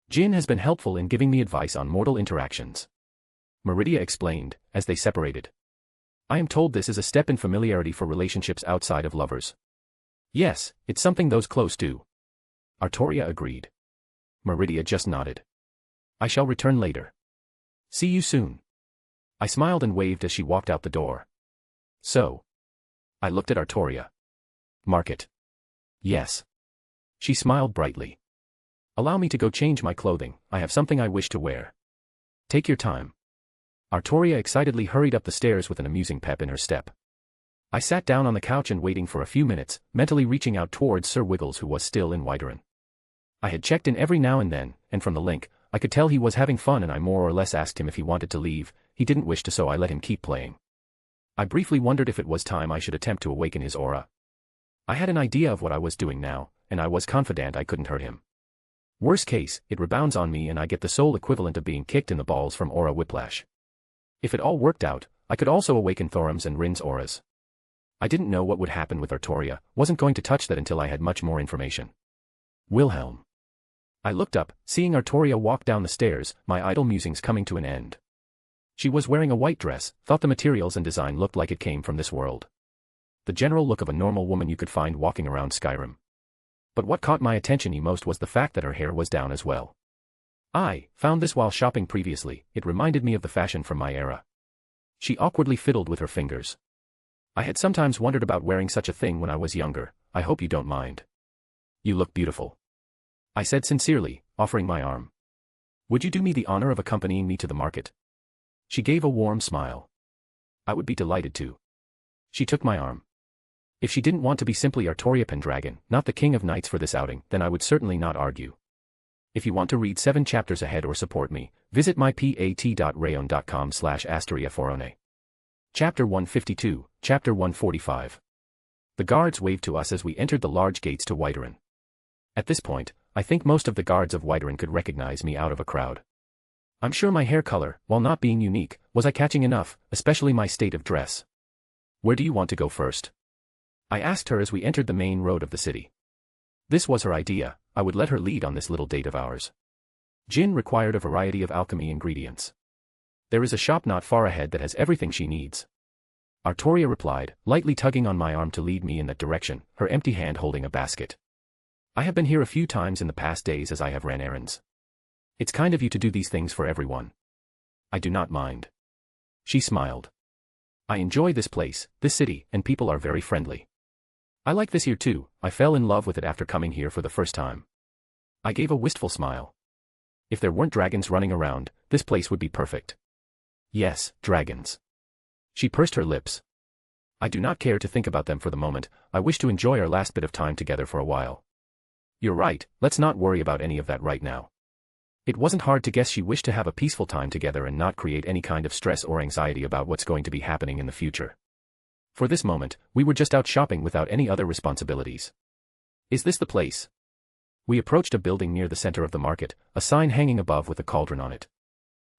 Jin has been helpful in giving me advice on mortal interactions. Meridia explained, as they separated. I am told this is a step in familiarity for relationships outside of lovers. Yes, it's something those close do. Artoria agreed. Meridia just nodded. I shall return later. See you soon. I smiled and waved as she walked out the door. So. I looked at Artoria. Market. Yes. She smiled brightly. Allow me to go change my clothing, I have something I wish to wear. Take your time. Artoria excitedly hurried up the stairs with an amusing pep in her step. I sat down on the couch and waiting for a few minutes, mentally reaching out towards Sir Wiggles who was still in Whiteron. I had checked in every now and then, and from the link, I could tell he was having fun and I more or less asked him if he wanted to leave. He didn't wish to, so I let him keep playing. I briefly wondered if it was time I should attempt to awaken his aura. I had an idea of what I was doing now, and I was confident I couldn't hurt him. Worst case, it rebounds on me and I get the soul equivalent of being kicked in the balls from aura whiplash. If it all worked out, I could also awaken Thorum's and Rin's auras. I didn't know what would happen with Artoria, wasn't going to touch that until I had much more information. Wilhelm. I looked up, seeing Artoria walk down the stairs, my idle musings coming to an end. She was wearing a white dress, thought the materials and design looked like it came from this world. The general look of a normal woman you could find walking around Skyrim. But what caught my attention most was the fact that her hair was down as well. I found this while shopping previously, it reminded me of the fashion from my era. She awkwardly fiddled with her fingers. I had sometimes wondered about wearing such a thing when I was younger, I hope you don't mind. You look beautiful. I said sincerely, offering my arm. Would you do me the honor of accompanying me to the market? She gave a warm smile. I would be delighted to. She took my arm. If she didn't want to be simply Artoria Pendragon, not the King of Knights for this outing, then I would certainly not argue. If you want to read 7 chapters ahead or support me, visit mypat.rayon.com/asteriaforone. Chapter 152, Chapter 145. The guards waved to us as we entered the large gates to Whiteron. At this point, I think most of the guards of Whiteron could recognize me out of a crowd. I'm sure my hair color, while not being unique, was eye-catching enough, especially my state of dress. Where do you want to go first? I asked her as we entered the main road of the city. This was her idea, I would let her lead on this little date of ours. Jin required a variety of alchemy ingredients. There is a shop not far ahead that has everything she needs. Artoria replied, lightly tugging on my arm to lead me in that direction, her empty hand holding a basket. I have been here a few times in the past days as I have ran errands. It's kind of you to do these things for everyone. I do not mind. She smiled. I enjoy this place, this city, and people are very friendly. I like this here too. I fell in love with it after coming here for the first time. I gave a wistful smile. If there weren't dragons running around, this place would be perfect. Yes, dragons. She pursed her lips. I do not care to think about them for the moment. I wish to enjoy our last bit of time together for a while. You're right, let's not worry about any of that right now. It wasn't hard to guess she wished to have a peaceful time together and not create any kind of stress or anxiety about what's going to be happening in the future. For this moment, we were just out shopping without any other responsibilities. Is this the place? We approached a building near the center of the market, a sign hanging above with a cauldron on it.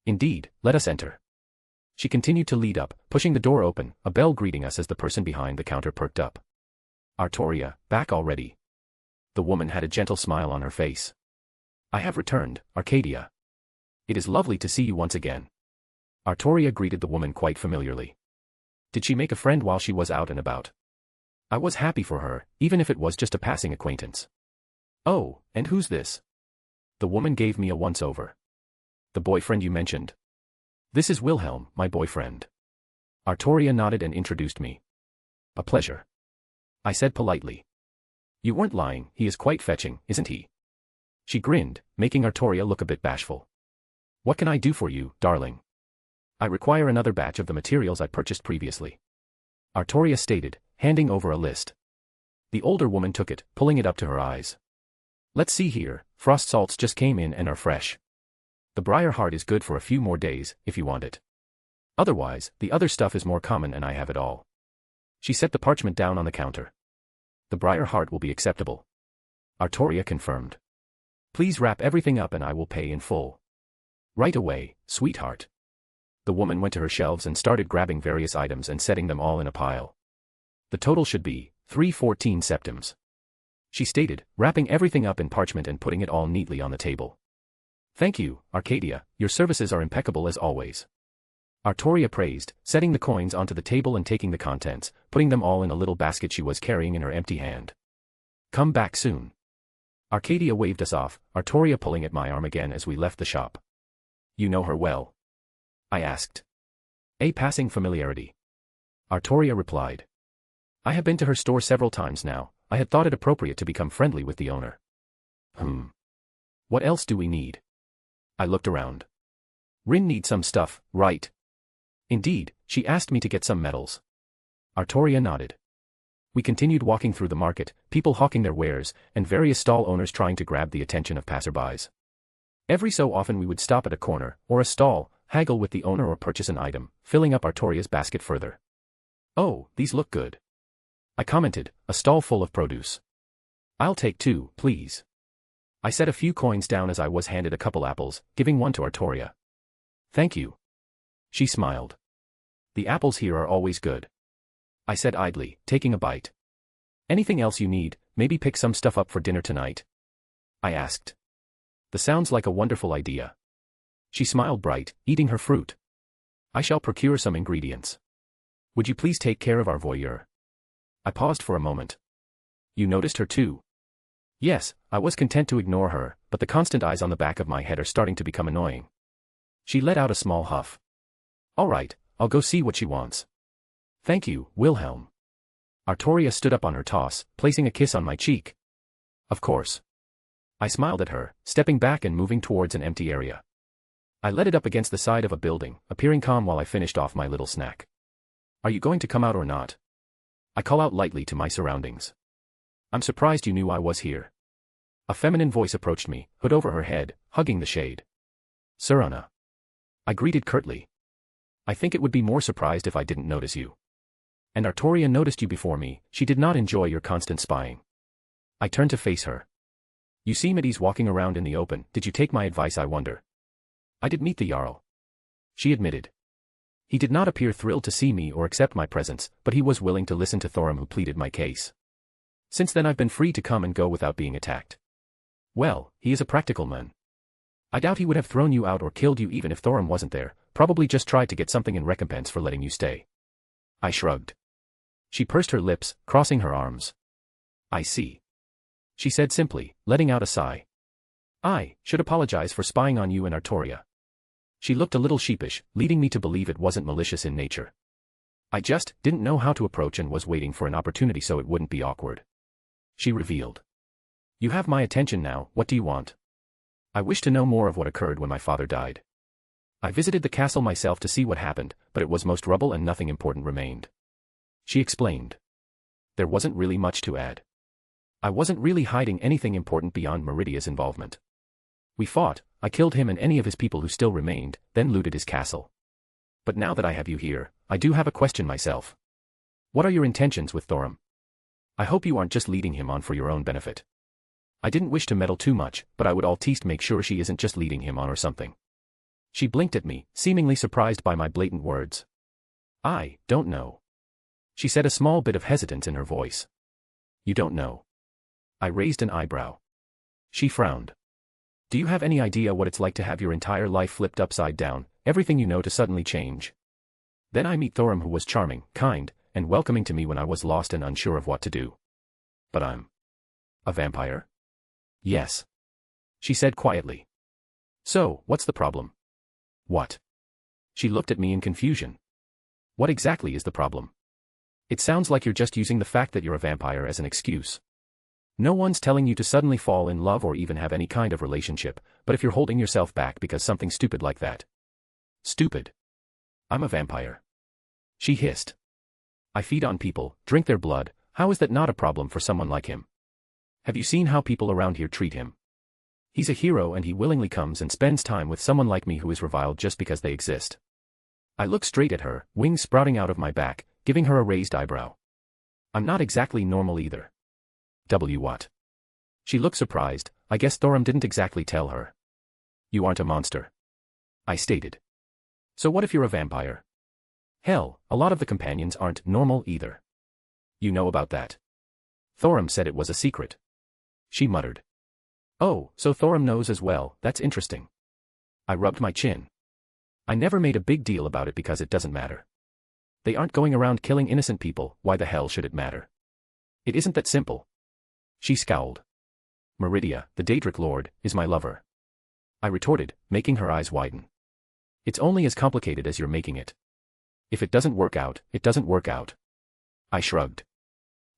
Indeed, let us enter. She continued to lead up, pushing the door open, a bell greeting us as the person behind the counter perked up. Artoria, back already? The woman had a gentle smile on her face. I have returned, Arcadia. It is lovely to see you once again. Artoria greeted the woman quite familiarly. Did she make a friend while she was out and about? I was happy for her, even if it was just a passing acquaintance. Oh, and who's this? The woman gave me a once-over. The boyfriend you mentioned. This is Wilhelm, my boyfriend. Artoria nodded and introduced me. A pleasure. I said politely. You weren't lying, he is quite fetching, isn't he? She grinned, making Artoria look a bit bashful. What can I do for you, darling? I require another batch of the materials I purchased previously. Artoria stated, handing over a list. The older woman took it, pulling it up to her eyes. Let's see here, frost salts just came in and are fresh. The briar heart is good for a few more days, if you want it. Otherwise, the other stuff is more common and I have it all. She set the parchment down on the counter. The briar heart will be acceptable. Artoria confirmed. Please wrap everything up and I will pay in full. Right away, sweetheart. The woman went to her shelves and started grabbing various items and setting them all in a pile. The total should be 314 septims. She stated, wrapping everything up in parchment and putting it all neatly on the table. Thank you, Arcadia, your services are impeccable as always. Artoria praised, setting the coins onto the table and taking the contents, putting them all in a little basket she was carrying in her empty hand. Come back soon. Arcadia waved us off, Artoria pulling at my arm again as we left the shop. You know her well? I asked. A passing familiarity. Artoria replied. I have been to her store several times now. I had thought it appropriate to become friendly with the owner. What else do we need? I looked around. Rin needs some stuff, right? Indeed, she asked me to get some metals. Artoria nodded. We continued walking through the market, people hawking their wares, and various stall owners trying to grab the attention of passerbys. Every so often we would stop at a corner, or a stall, haggle with the owner or purchase an item, filling up Artoria's basket further. Oh, these look good. I commented, a stall full of produce. I'll take 2, please. I set a few coins down as I was handed a couple apples, giving one to Artoria. Thank you. She smiled. The apples here are always good. I said idly, taking a bite. Anything else you need, maybe pick some stuff up for dinner tonight? I asked. That sounds like a wonderful idea. She smiled bright, eating her fruit. I shall procure some ingredients. Would you please take care of our voyeur? I paused for a moment. You noticed her too? Yes, I was content to ignore her, but the constant eyes on the back of my head are starting to become annoying. She let out a small huff. All right, I'll go see what she wants. Thank you, Wilhelm. Artoria stood up on her toss, placing a kiss on my cheek. Of course. I smiled at her, stepping back and moving towards an empty area. I let it up against the side of a building, appearing calm while I finished off my little snack. Are you going to come out or not? I call out lightly to my surroundings. I'm surprised you knew I was here. A feminine voice approached me, hood over her head, hugging the shade. Surana. I greeted curtly. I think it would be more surprised if I didn't notice you. And Artoria noticed you before me, she did not enjoy your constant spying. I turned to face her. You seem at ease walking around in the open, did you take my advice I wonder? I did meet the Jarl. She admitted. He did not appear thrilled to see me or accept my presence, but he was willing to listen to Thorum who pleaded my case. Since then I've been free to come and go without being attacked. Well, he is a practical man. I doubt he would have thrown you out or killed you even if Thorum wasn't there, probably just tried to get something in recompense for letting you stay. I shrugged. She pursed her lips, crossing her arms. I see. she said simply, letting out a sigh. I should apologize for spying on you and Artoria. She looked a little sheepish, leading me to believe it wasn't malicious in nature. I just didn't know how to approach and was waiting for an opportunity so it wouldn't be awkward. She revealed. You have my attention now, what do you want? I wish to know more of what occurred when my father died. I visited the castle myself to see what happened, but it was most rubble and nothing important remained. She explained. There wasn't really much to add. I wasn't really hiding anything important beyond Meridia's involvement. We fought, I killed him and any of his people who still remained, then looted his castle. But now that I have you here, I do have a question myself. What are your intentions with Thorum? I hope you aren't just leading him on for your own benefit. I didn't wish to meddle too much, but I would at least make sure she isn't just leading him on or something. She blinked at me, seemingly surprised by my blatant words. I don't know. She said, a small bit of hesitance in her voice. You don't know. I raised an eyebrow. She frowned. Do you have any idea what it's like to have your entire life flipped upside down, everything you know to suddenly change? Then I meet Thorum, who was charming, kind, and welcoming to me when I was lost and unsure of what to do. But I'm a vampire? Yes. She said quietly. So, what's the problem? What? She looked at me in confusion. What exactly is the problem? It sounds like you're just using the fact that you're a vampire as an excuse. No one's telling you to suddenly fall in love or even have any kind of relationship, but if you're holding yourself back because something stupid like that. Stupid. I'm a vampire. She hissed. I feed on people, drink their blood, how is that not a problem for someone like him? Have you seen how people around here treat him? He's a hero and he willingly comes and spends time with someone like me who is reviled just because they exist. I look straight at her, wings sprouting out of my back, giving her a raised eyebrow. I'm not exactly normal either. What? She looked surprised. I guess Thorum didn't exactly tell her. You aren't a monster, I stated. So what if you're a vampire? Hell, a lot of the companions aren't normal either. You know about that? Thorum said it was a secret. She muttered. Oh, so Thorum knows as well, that's interesting. I rubbed my chin. I never made a big deal about it because it doesn't matter. They aren't going around killing innocent people, why the hell should it matter? It isn't that simple. She scowled. Meridia, the Daedric Lord, is my lover. I retorted, making her eyes widen. It's only as complicated as you're making it. If it doesn't work out, it doesn't work out. I shrugged.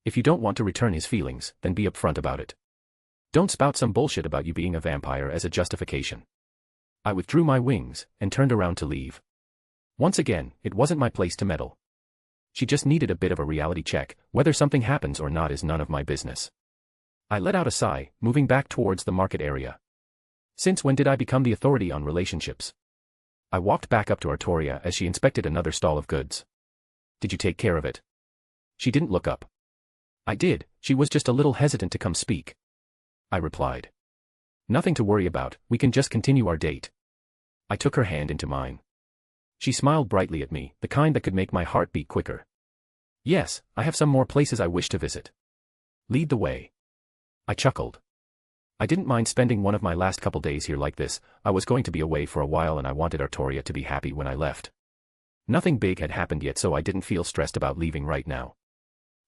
If you don't want to return his feelings, then be upfront about it. Don't spout some bullshit about you being a vampire as a justification. I withdrew my wings, and turned around to leave. Once again, it wasn't my place to meddle. She just needed a bit of a reality check, whether something happens or not is none of my business. I let out a sigh, moving back towards the market area. Since when did I become the authority on relationships? I walked back up to Artoria as she inspected another stall of goods. Did you take care of it? She didn't look up. I did, she was just a little hesitant to come speak. I replied. Nothing to worry about, we can just continue our date. I took her hand into mine. She smiled brightly at me, the kind that could make my heart beat quicker. Yes, I have some more places I wish to visit. Lead the way. I chuckled. I didn't mind spending one of my last couple days here like this. I was going to be away for a while and I wanted Artoria to be happy when I left. Nothing big had happened yet, so I didn't feel stressed about leaving right now.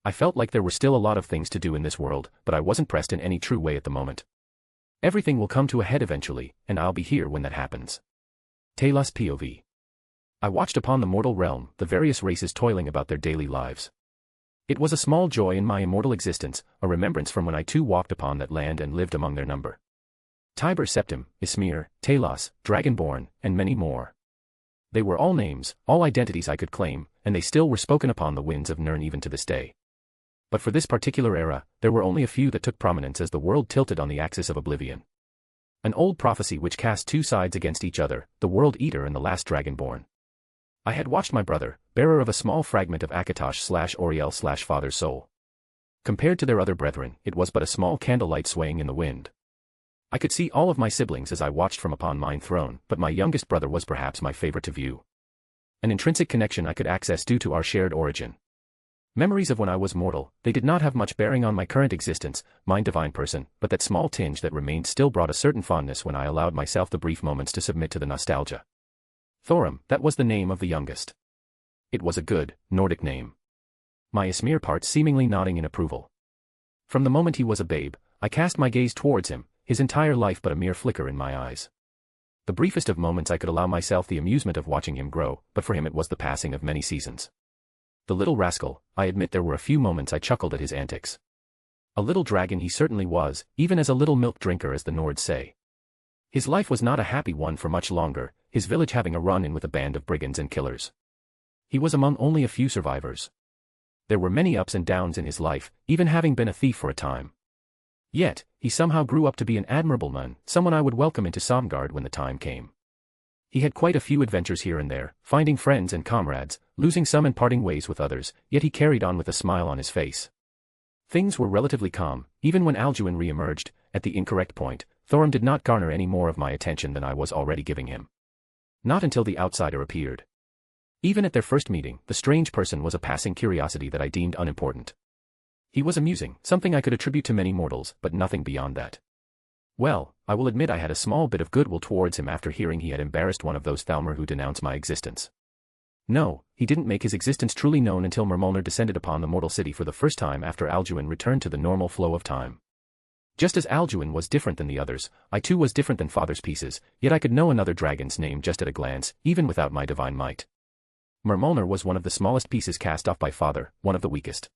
I felt like there were still a lot of things to do in this world, but I wasn't pressed in any true way at the moment. Everything will come to a head eventually, and I'll be here when that happens. Talos POV. I watched upon the mortal realm, the various races toiling about their daily lives. It was a small joy in my immortal existence, a remembrance from when I too walked upon that land and lived among their number. Tiber Septim, Ismir, Talos, Dragonborn, and many more. They were all names, all identities I could claim, and they still were spoken upon the winds of Nirn even to this day. But for this particular era, there were only a few that took prominence as the world tilted on the axis of oblivion. An old prophecy which cast two sides against each other, the World Eater and the last Dragonborn. I had watched my brother, bearer of a small fragment of Akatosh/Oriel/Father's soul. Compared to their other brethren, it was but a small candlelight swaying in the wind. I could see all of my siblings as I watched from upon mine throne, but my youngest brother was perhaps my favorite to view. An intrinsic connection I could access due to our shared origin. Memories of when I was mortal, they did not have much bearing on my current existence, mine divine person, but that small tinge that remained still brought a certain fondness when I allowed myself the brief moments to submit to the nostalgia. Thorum, that was the name of the youngest. It was a good, Nordic name. My Ismir part seemingly nodding in approval. From the moment he was a babe, I cast my gaze towards him, his entire life but a mere flicker in my eyes. The briefest of moments I could allow myself the amusement of watching him grow, but for him it was the passing of many seasons. The little rascal, I admit there were a few moments I chuckled at his antics. A little dragon he certainly was, even as a little milk drinker as the Nords say. His life was not a happy one for much longer, his village having a run-in with a band of brigands and killers. He was among only a few survivors. There were many ups and downs in his life, even having been a thief for a time. Yet, he somehow grew up to be an admirable man, someone I would welcome into Somgard when the time came. He had quite a few adventures here and there, finding friends and comrades, losing some and parting ways with others, yet he carried on with a smile on his face. Things were relatively calm, even when Alduin re-emerged. At the incorrect point, Thorum did not garner any more of my attention than I was already giving him. Not until the outsider appeared. Even at their first meeting, the strange person was a passing curiosity that I deemed unimportant. He was amusing, something I could attribute to many mortals, but nothing beyond that. Well, I will admit I had a small bit of goodwill towards him after hearing he had embarrassed one of those Thalmor who denounced my existence. No, he didn't make his existence truly known until Mermolner descended upon the mortal city for the first time after Alduin returned to the normal flow of time. Just as Alduin was different than the others, I too was different than Father's pieces, yet I could know another dragon's name just at a glance, even without my divine might. Mermolner was one of the smallest pieces cast off by Father, one of the weakest.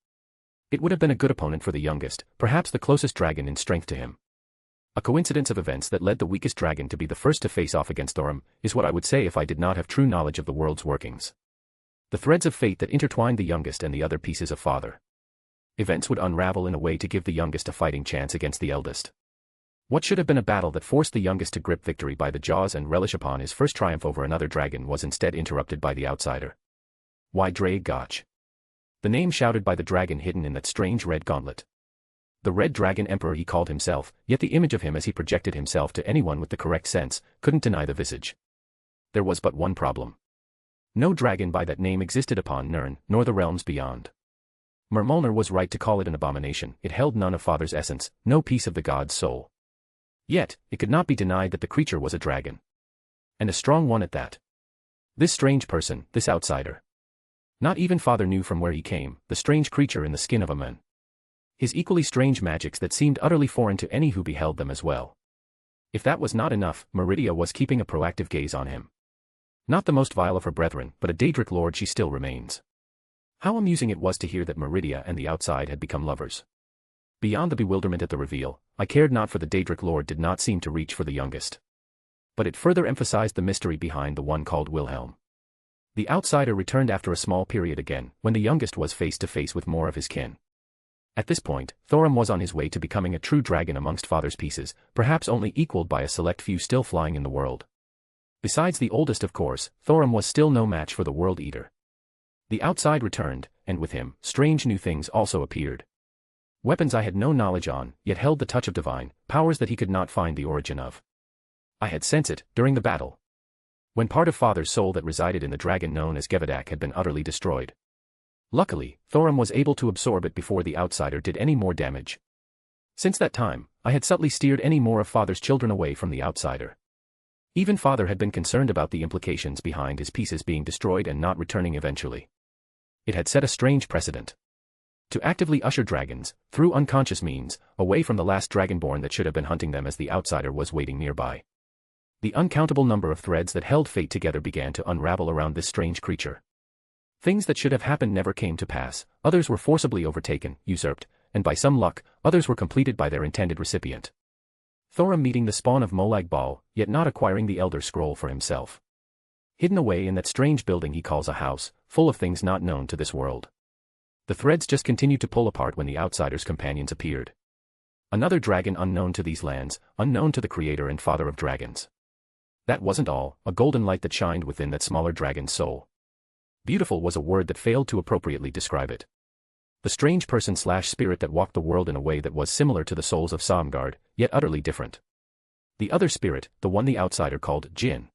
It would have been a good opponent for the youngest, perhaps the closest dragon in strength to him. A coincidence of events that led the weakest dragon to be the first to face off against Thorum, is what I would say if I did not have true knowledge of the world's workings. The threads of fate that intertwined the youngest and the other pieces of Father. Events would unravel in a way to give the youngest a fighting chance against the eldest. What should have been a battle that forced the youngest to grip victory by the jaws and relish upon his first triumph over another dragon was instead interrupted by the outsider. Why Dre Gotch? The name shouted by the dragon hidden in that strange red gauntlet. The Red Dragon Emperor he called himself, yet the image of him as he projected himself to anyone with the correct sense, couldn't deny the visage. There was but one problem. No dragon by that name existed upon Nirn, nor the realms beyond. Mermolner was right to call it an abomination, it held none of Father's essence, no piece of the god's soul. Yet, it could not be denied that the creature was a dragon. And a strong one at that. This strange person, this outsider. Not even Father knew from where he came, the strange creature in the skin of a man. His equally strange magics that seemed utterly foreign to any who beheld them as well. If that was not enough, Meridia was keeping a proactive gaze on him. Not the most vile of her brethren, but a Daedric lord she still remains. How amusing it was to hear that Meridia and the outside had become lovers. Beyond the bewilderment at the reveal, I cared not, for the Daedric lord did not seem to reach for the youngest. But it further emphasized the mystery behind the one called Wilhelm. The outsider returned after a small period again, when the youngest was face to face with more of his kin. At this point, Thorum was on his way to becoming a true dragon amongst Father's pieces, perhaps only equaled by a select few still flying in the world. Besides the oldest of course, Thorum was still no match for the World Eater. The outside returned, and with him, strange new things also appeared. Weapons I had no knowledge on, yet held the touch of divine, powers that he could not find the origin of. I had sensed it, during the battle. When part of Father's soul that resided in the dragon known as Gevadak had been utterly destroyed. Luckily, Thorum was able to absorb it before the outsider did any more damage. Since that time, I had subtly steered any more of Father's children away from the outsider. Even Father had been concerned about the implications behind his pieces being destroyed and not returning eventually. It had set a strange precedent. To actively usher dragons, through unconscious means, away from the last dragonborn that should have been hunting them as the outsider was waiting nearby. The uncountable number of threads that held fate together began to unravel around this strange creature. Things that should have happened never came to pass, others were forcibly overtaken, usurped, and by some luck, others were completed by their intended recipient. Thorum meeting the spawn of Molag Bal, yet not acquiring the Elder Scroll for himself. Hidden away in that strange building he calls a house, full of things not known to this world. The threads just continued to pull apart when the outsider's companions appeared. Another dragon unknown to these lands, unknown to the creator and father of dragons. That wasn't all, a golden light that shined within that smaller dragon's soul. Beautiful was a word that failed to appropriately describe it. The strange person/spirit that walked the world in a way that was similar to the souls of Somgard, yet utterly different. The other spirit, the one the outsider called Jinn.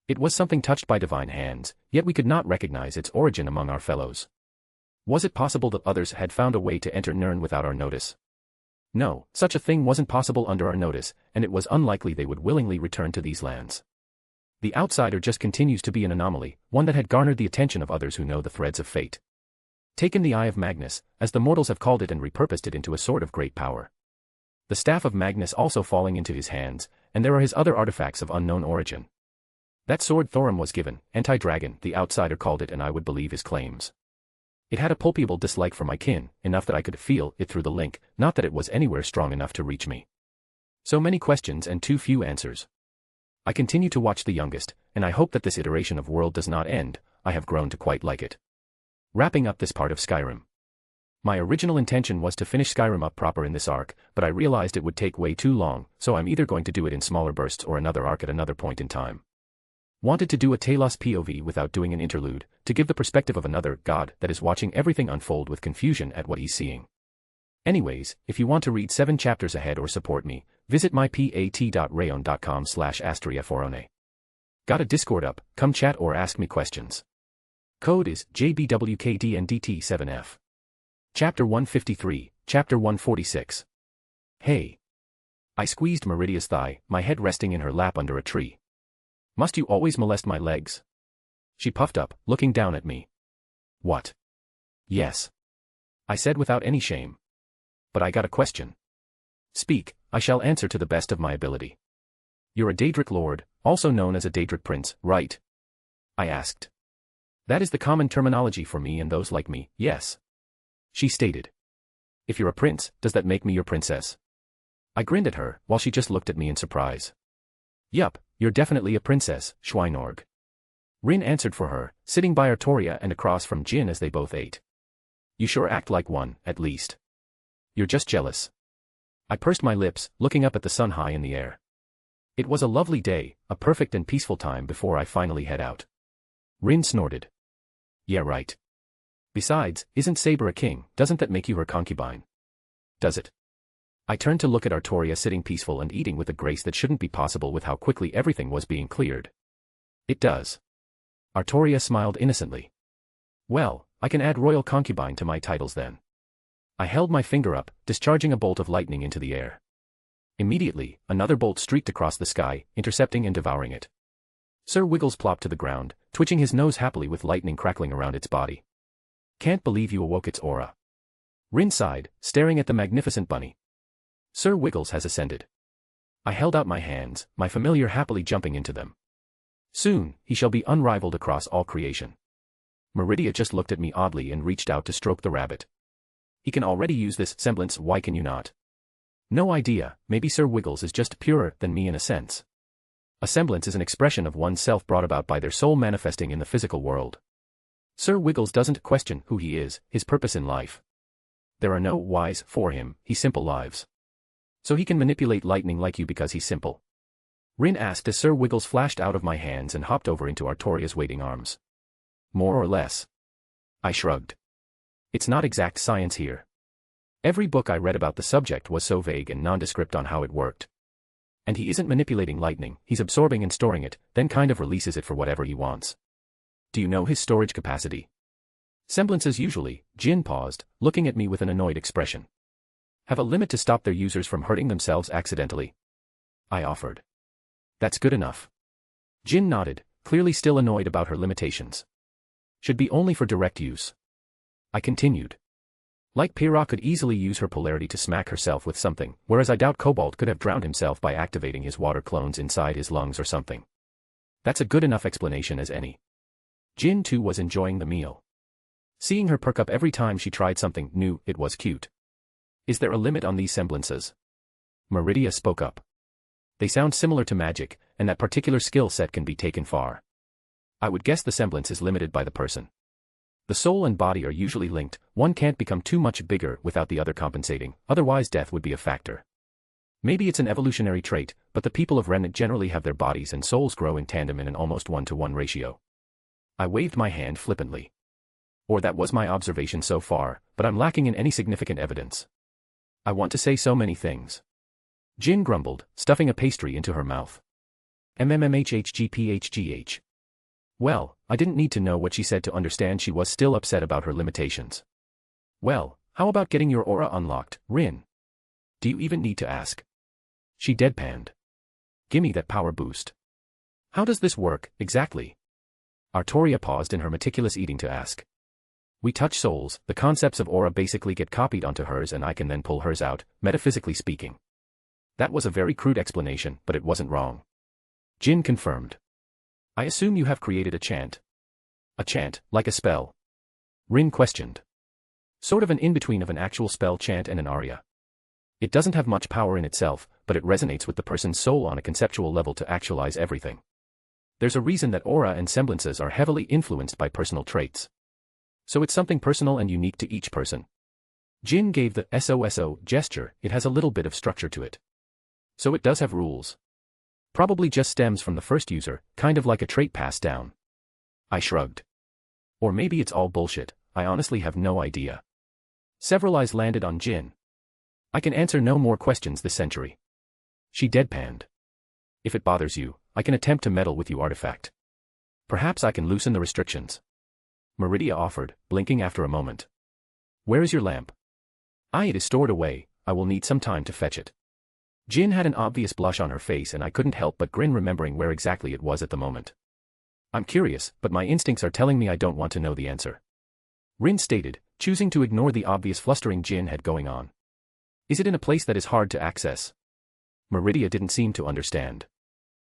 It was something touched by divine hands, yet we could not recognize its origin among our fellows. Was it possible that others had found a way to enter Nirn without our notice? No, such a thing wasn't possible under our notice, and it was unlikely they would willingly return to these lands. The outsider just continues to be an anomaly, one that had garnered the attention of others who know the threads of fate. Taken the Eye of Magnus, as the mortals have called it, and repurposed it into a sword of great power. The Staff of Magnus also falling into his hands, and there are his other artifacts of unknown origin. That sword Thorum was given, anti-dragon, the outsider called it, and I would believe his claims. It had a palpable dislike for my kin, enough that I could feel it through the link, not that it was anywhere strong enough to reach me. So many questions and too few answers. I continue to watch the youngest, and I hope that this iteration of World does not end. I have grown to quite like it. Wrapping up this part of Skyrim. My original intention was to finish Skyrim up proper in this arc, but I realized it would take way too long, so I'm either going to do it in smaller bursts or another arc at another point in time. Wanted to do a Talos POV without doing an interlude, to give the perspective of another god that is watching everything unfold with confusion at what he's seeing. Anyways, if you want to read 7 chapters ahead or support me, visit mypat.rayon.com/astriaforone. Got a Discord up, come chat or ask me questions. Code is JBWKDNDT7F. Chapter 153, Chapter 146. Hey. I squeezed Meridia's thigh, my head resting in her lap under a tree. Must you always molest my legs? She puffed up, looking down at me. What? Yes. I said without any shame. But I got a question. Speak, I shall answer to the best of my ability. You're a Daedric Lord, also known as a Daedric Prince, right? I asked. That is the common terminology for me and those like me, yes. She stated. If you're a prince, does that make me your princess? I grinned at her, while she just looked at me in surprise. Yup, you're definitely a princess, Schweinorg. Rin answered for her, sitting by Artoria and across from Jin as they both ate. You sure act like one, at least. You're just jealous. I pursed my lips, looking up at the sun high in the air. It was a lovely day, a perfect and peaceful time before I finally head out. Rin snorted. Yeah, right. Besides, isn't Saber a king? Doesn't that make you her concubine? Does it? I turned to look at Artoria sitting peaceful and eating with a grace that shouldn't be possible with how quickly everything was being cleared. It does. Artoria smiled innocently. Well, I can add royal concubine to my titles then. I held my finger up, discharging a bolt of lightning into the air. Immediately, another bolt streaked across the sky, intercepting and devouring it. Sir Wiggles plopped to the ground, twitching his nose happily with lightning crackling around its body. Can't believe you awoke its aura. Rin sighed, staring at the magnificent bunny. Sir Wiggles has ascended. I held out my hands, my familiar happily jumping into them. Soon, he shall be unrivaled across all creation. Meridia just looked at me oddly and reached out to stroke the rabbit. He can already use this semblance, why can you not? No idea, maybe Sir Wiggles is just purer than me in a sense. A semblance is an expression of oneself brought about by their soul manifesting in the physical world. Sir Wiggles doesn't question who he is, his purpose in life. There are no whys for him, he simple lives. So he can manipulate lightning like you because he's simple. Rin asked as Sir Wiggles flashed out of my hands and hopped over into Artoria's waiting arms. More or less. I shrugged. It's not exact science here. Every book I read about the subject was so vague and nondescript on how it worked. And he isn't manipulating lightning, he's absorbing and storing it, then kind of releases it for whatever he wants. Do you know his storage capacity? Semblances usually, Jin paused, looking at me with an annoyed expression. Have a limit to stop their users from hurting themselves accidentally. I offered. That's good enough. Jin nodded, clearly still annoyed about her limitations. Should be only for direct use. I continued. Like Pyrrha could easily use her polarity to smack herself with something, whereas I doubt Cobalt could have drowned himself by activating his water clones inside his lungs or something. That's a good enough explanation as any. Jin too was enjoying the meal. Seeing her perk up every time she tried something new, it was cute. Is there a limit on these semblances? Meridia spoke up. They sound similar to magic, and that particular skill set can be taken far. I would guess the semblance is limited by the person. The soul and body are usually linked, one can't become too much bigger without the other compensating, otherwise death would be a factor. Maybe it's an evolutionary trait, but the people of Remnant generally have their bodies and souls grow in tandem in an almost 1-to-1 ratio. I waved my hand flippantly. Or that was my observation so far, but I'm lacking in any significant evidence. I want to say so many things. Jin grumbled, stuffing a pastry into her mouth. MMMHHGPHGH. Well, I didn't need to know what she said to understand she was still upset about her limitations. Well, how about getting your aura unlocked, Rin? Do you even need to ask? She deadpanned. Gimme that power boost. How does this work, exactly? Artoria paused in her meticulous eating to ask. We touch souls, the concepts of aura basically get copied onto hers and I can then pull hers out, metaphysically speaking. That was a very crude explanation, but it wasn't wrong. Jin confirmed. I assume you have created a chant. A chant, like a spell? Rin questioned. Sort of an in-between of an actual spell chant and an aria. It doesn't have much power in itself, but it resonates with the person's soul on a conceptual level to actualize everything. There's a reason that aura and semblances are heavily influenced by personal traits. So it's something personal and unique to each person. Jin gave the SOSO gesture. It has a little bit of structure to it. So it does have rules. Probably just stems from the first user, kind of like a trait passed down. I shrugged. Or maybe it's all bullshit, I honestly have no idea. Several eyes landed on Jin. I can answer no more questions this century. She deadpanned. If it bothers you, I can attempt to meddle with you, artifact. Perhaps I can loosen the restrictions. Meridia offered, blinking after a moment. Where is your lamp? It is stored away, I will need some time to fetch it. Jin had an obvious blush on her face and I couldn't help but grin, remembering where exactly it was at the moment. I'm curious, but my instincts are telling me I don't want to know the answer. Rin stated, choosing to ignore the obvious flustering Jin had going on. Is it in a place that is hard to access? Meridia didn't seem to understand.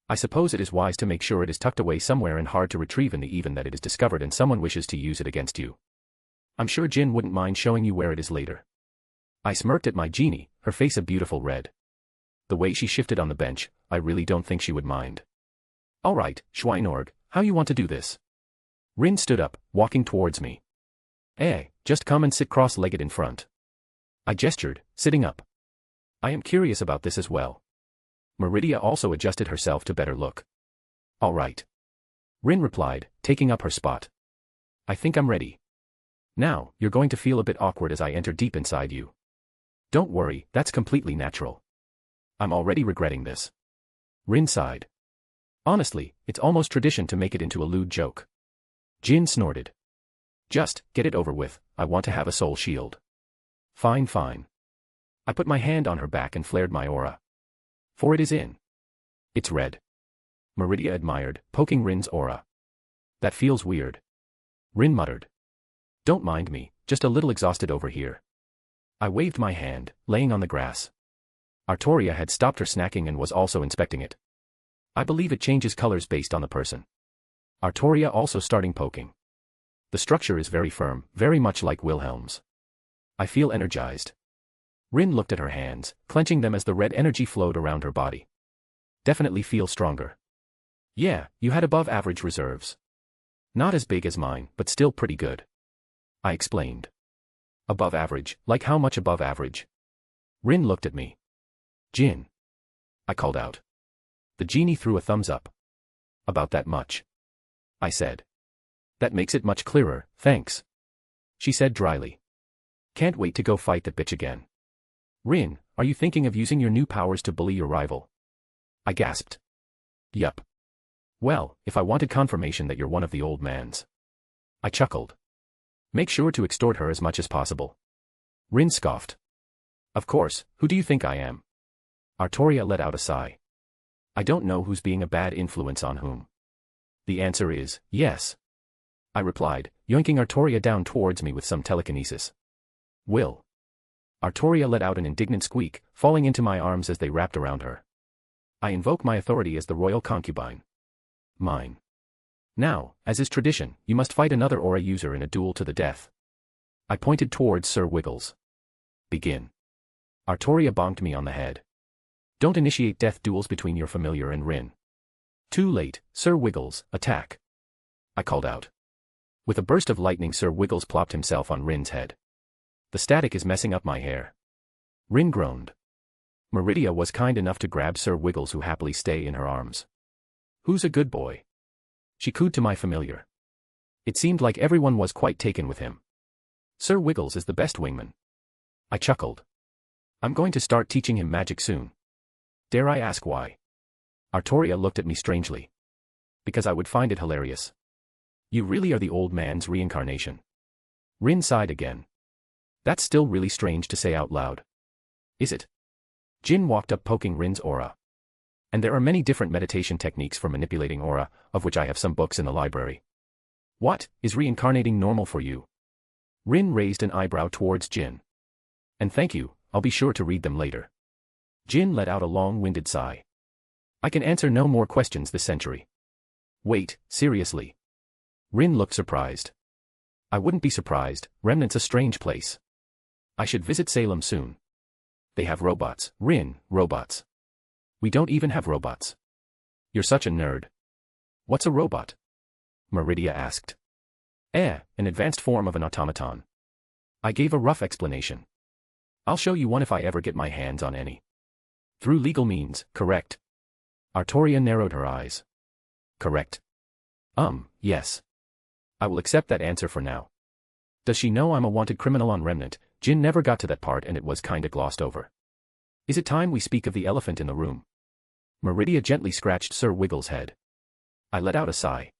I suppose it is wise to make sure it is tucked away somewhere and hard to retrieve in the event that it is discovered and someone wishes to use it against you. I'm sure Jin wouldn't mind showing you where it is later. I smirked at my genie, her face a beautiful red. The way she shifted on the bench, I really don't think she would mind. Alright, Schweinorg, how you want to do this? Rin stood up, walking towards me. Just come and sit cross-legged in front. I gestured, sitting up. I am curious about this as well. Meridia also adjusted herself to better look. Alright. Rin replied, taking up her spot. I think I'm ready. Now, you're going to feel a bit awkward as I enter deep inside you. Don't worry, that's completely natural. I'm already regretting this. Rin sighed. Honestly, it's almost tradition to make it into a lewd joke. Jin snorted. Just, get it over with, I want to have a soul shield. Fine. I put my hand on her back and flared my aura. For it is in. It's red. Meridia admired, poking Rin's aura. That feels weird. Rin muttered. Don't mind me, just a little exhausted over here. I waved my hand, laying on the grass. Artoria had stopped her snacking and was also inspecting it. I believe it changes colors based on the person. Artoria also starting poking. The structure is very firm, very much like Wilhelm's. I feel energized. Rin looked at her hands, clenching them as the red energy flowed around her body. Definitely feel stronger. Yeah, you had above average reserves. Not as big as mine, but still pretty good. I explained. Above average, like how much above average? Rin looked at me. Jin. I called out. The genie threw a thumbs up. About that much. I said. That makes it much clearer, thanks. She said dryly. Can't wait to go fight that bitch again. Rin, are you thinking of using your new powers to bully your rival? I gasped. Yup. Well, if I wanted confirmation that you're one of the old mans. I chuckled. Make sure to extort her as much as possible. Rin scoffed. Of course, who do you think I am? Artoria let out a sigh. I don't know who's being a bad influence on whom. The answer is, yes. I replied, yoinking Artoria down towards me with some telekinesis. Will. Artoria let out an indignant squeak, falling into my arms as they wrapped around her. I invoke my authority as the royal concubine. Mine. Now, as is tradition, you must fight another aura user in a duel to the death. I pointed towards Sir Wiggles. Begin. Artoria bonked me on the head. Don't initiate death duels between your familiar and Rin. Too late, Sir Wiggles, attack. I called out. With a burst of lightning, Sir Wiggles plopped himself on Rin's head. The static is messing up my hair. Rin groaned. Meridia was kind enough to grab Sir Wiggles, who happily stay in her arms. Who's a good boy? She cooed to my familiar. It seemed like everyone was quite taken with him. Sir Wiggles is the best wingman. I chuckled. I'm going to start teaching him magic soon. Dare I ask why? Artoria looked at me strangely. Because I would find it hilarious. You really are the old man's reincarnation. Rin sighed again. That's still really strange to say out loud. Is it? Jin walked up, poking Rin's aura. And there are many different meditation techniques for manipulating aura, of which I have some books in the library. What, is reincarnating normal for you? Rin raised an eyebrow towards Jin. And thank you, I'll be sure to read them later. Jin let out a long-winded sigh. I can answer no more questions this century. Wait, seriously? Rin looked surprised. I wouldn't be surprised, Remnant's a strange place. I should visit Salem soon. They have robots, Rin, robots. We don't even have robots. You're such a nerd. What's a robot? Meridia asked. An advanced form of an automaton. I gave a rough explanation. I'll show you one if I ever get my hands on any. Through legal means, correct? Artoria narrowed her eyes. Correct. Yes. I will accept that answer for now. Does she know I'm a wanted criminal on Remnant? Jin never got to that part and it was kinda glossed over. Is it time we speak of the elephant in the room? Meridia gently scratched Sir Wiggle's head. I let out a sigh.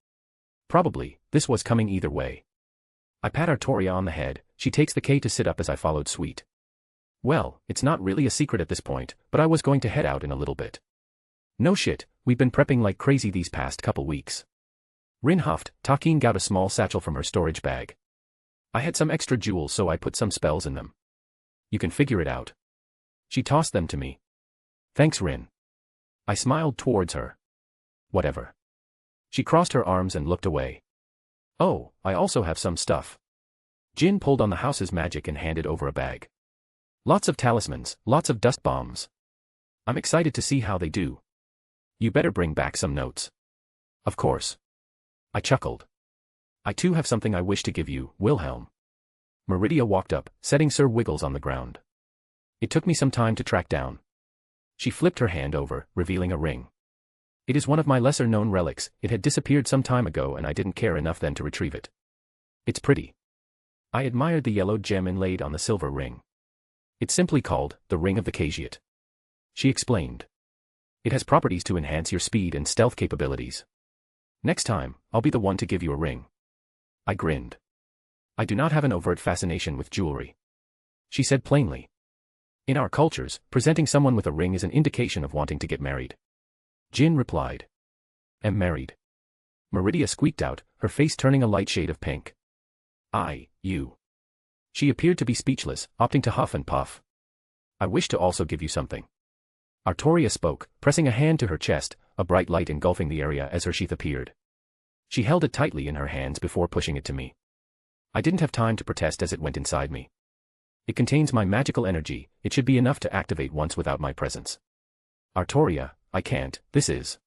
Probably, this was coming either way. I pat Artoria on the head, she takes the K to sit up as I followed suit. Well, it's not really a secret at this point, but I was going to head out in a little bit. No shit, we've been prepping like crazy these past couple weeks. Rin huffed, Takin got a small satchel from her storage bag. I had some extra jewels so I put some spells in them. You can figure it out. She tossed them to me. Thanks Rin. I smiled towards her. Whatever. She crossed her arms and looked away. Oh, I also have some stuff. Jin pulled on the house's magic and handed over a bag. Lots of talismans, lots of dust bombs. I'm excited to see how they do. You better bring back some notes. Of course. I chuckled. I too have something I wish to give you, Wilhelm. Meridia walked up, setting Sir Wiggles on the ground. It took me some time to track down. She flipped her hand over, revealing a ring. It is one of my lesser-known relics, it had disappeared some time ago and I didn't care enough then to retrieve it. It's pretty. I admired the yellowed gem inlaid on the silver ring. It's simply called, the Ring of the Caveat. She explained. It has properties to enhance your speed and stealth capabilities. Next time, I'll be the one to give you a ring. I grinned. I do not have an overt fascination with jewelry. She said plainly. In our cultures, presenting someone with a ring is an indication of wanting to get married. Jin replied. Am married. Meridia squeaked out, her face turning a light shade of pink. You. She appeared to be speechless, opting to huff and puff. I wish to also give you something. Artoria spoke, pressing a hand to her chest, a bright light engulfing the area as her sheath appeared. She held it tightly in her hands before pushing it to me. I didn't have time to protest as it went inside me. It contains my magical energy, it should be enough to activate once without my presence. Artoria, I can't, this is.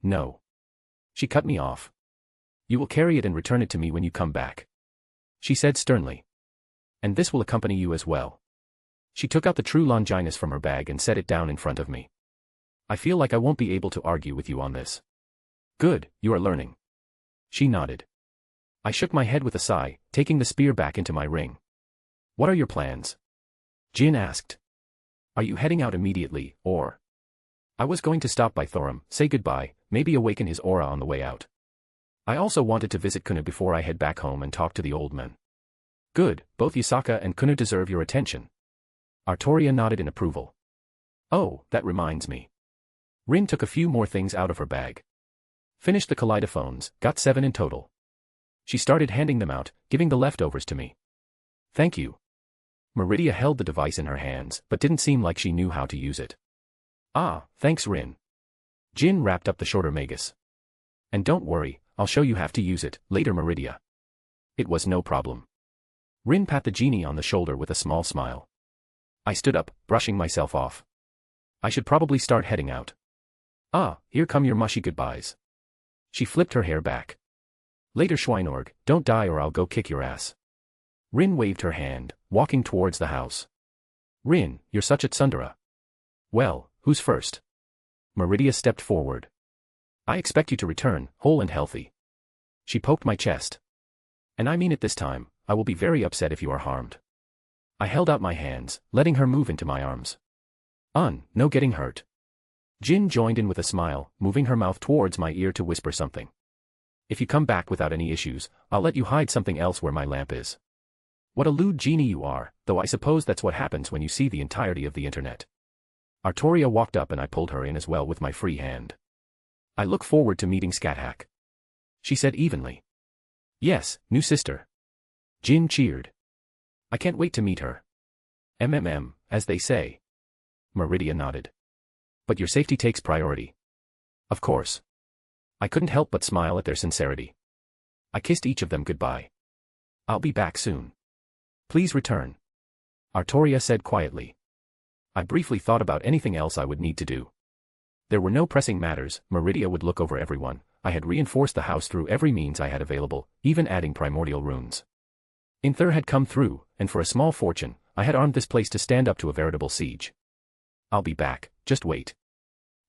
No. She cut me off. You will carry it and return it to me when you come back. She said sternly. And this will accompany you as well. She took out the true Longinus from her bag and set it down in front of me. I feel like I won't be able to argue with you on this. Good, you are learning. She nodded. I shook my head with a sigh, taking the spear back into my ring. What are your plans? Jin asked. Are you heading out immediately, or? I was going to stop by Thorum, say goodbye, maybe awaken his aura on the way out. I also wanted to visit Kuna before I head back home and talk to the old men. Good, both Yasaka and Kuna deserve your attention. Artoria nodded in approval. Oh, that reminds me. Rin took a few more things out of her bag. Finished the kaleidophones, got 7 in total. She started handing them out, giving the leftovers to me. Thank you. Meridia held the device in her hands, but didn't seem like she knew how to use it. Ah, thanks Rin. Jin wrapped up the shorter magus. And don't worry, I'll show you how to use it, later Meridia. It was no problem. Rin pat the genie on the shoulder with a small smile. I stood up, brushing myself off. I should probably start heading out. Ah, here come your mushy goodbyes. She flipped her hair back. Later Schweinorg, don't die or I'll go kick your ass. Rin waved her hand, walking towards the house. Rin, you're such a tsundere. Well, who's first? Meridia stepped forward. I expect you to return, whole and healthy. She poked my chest. And I mean it this time, I will be very upset if you are harmed. I held out my hands, letting her move into my arms. No getting hurt. Jin joined in with a smile, moving her mouth towards my ear to whisper something. If you come back without any issues, I'll let you hide something else where my lamp is. What a lewd genie you are, though I suppose that's what happens when you see the entirety of the internet. Artoria walked up and I pulled her in as well with my free hand. I look forward to meeting Scathack. She said evenly. Yes, new sister. Jin cheered. I can't wait to meet her. MMM, as they say. Meridia nodded. But your safety takes priority. Of course. I couldn't help but smile at their sincerity. I kissed each of them goodbye. I'll be back soon. Please return. Artoria said quietly. I briefly thought about anything else I would need to do. There were no pressing matters. Meridia would look over everyone. I had reinforced the house through every means I had available, even adding primordial runes. Inther had come through, and for a small fortune, I had armed this place to stand up to a veritable siege. I'll be back, just wait.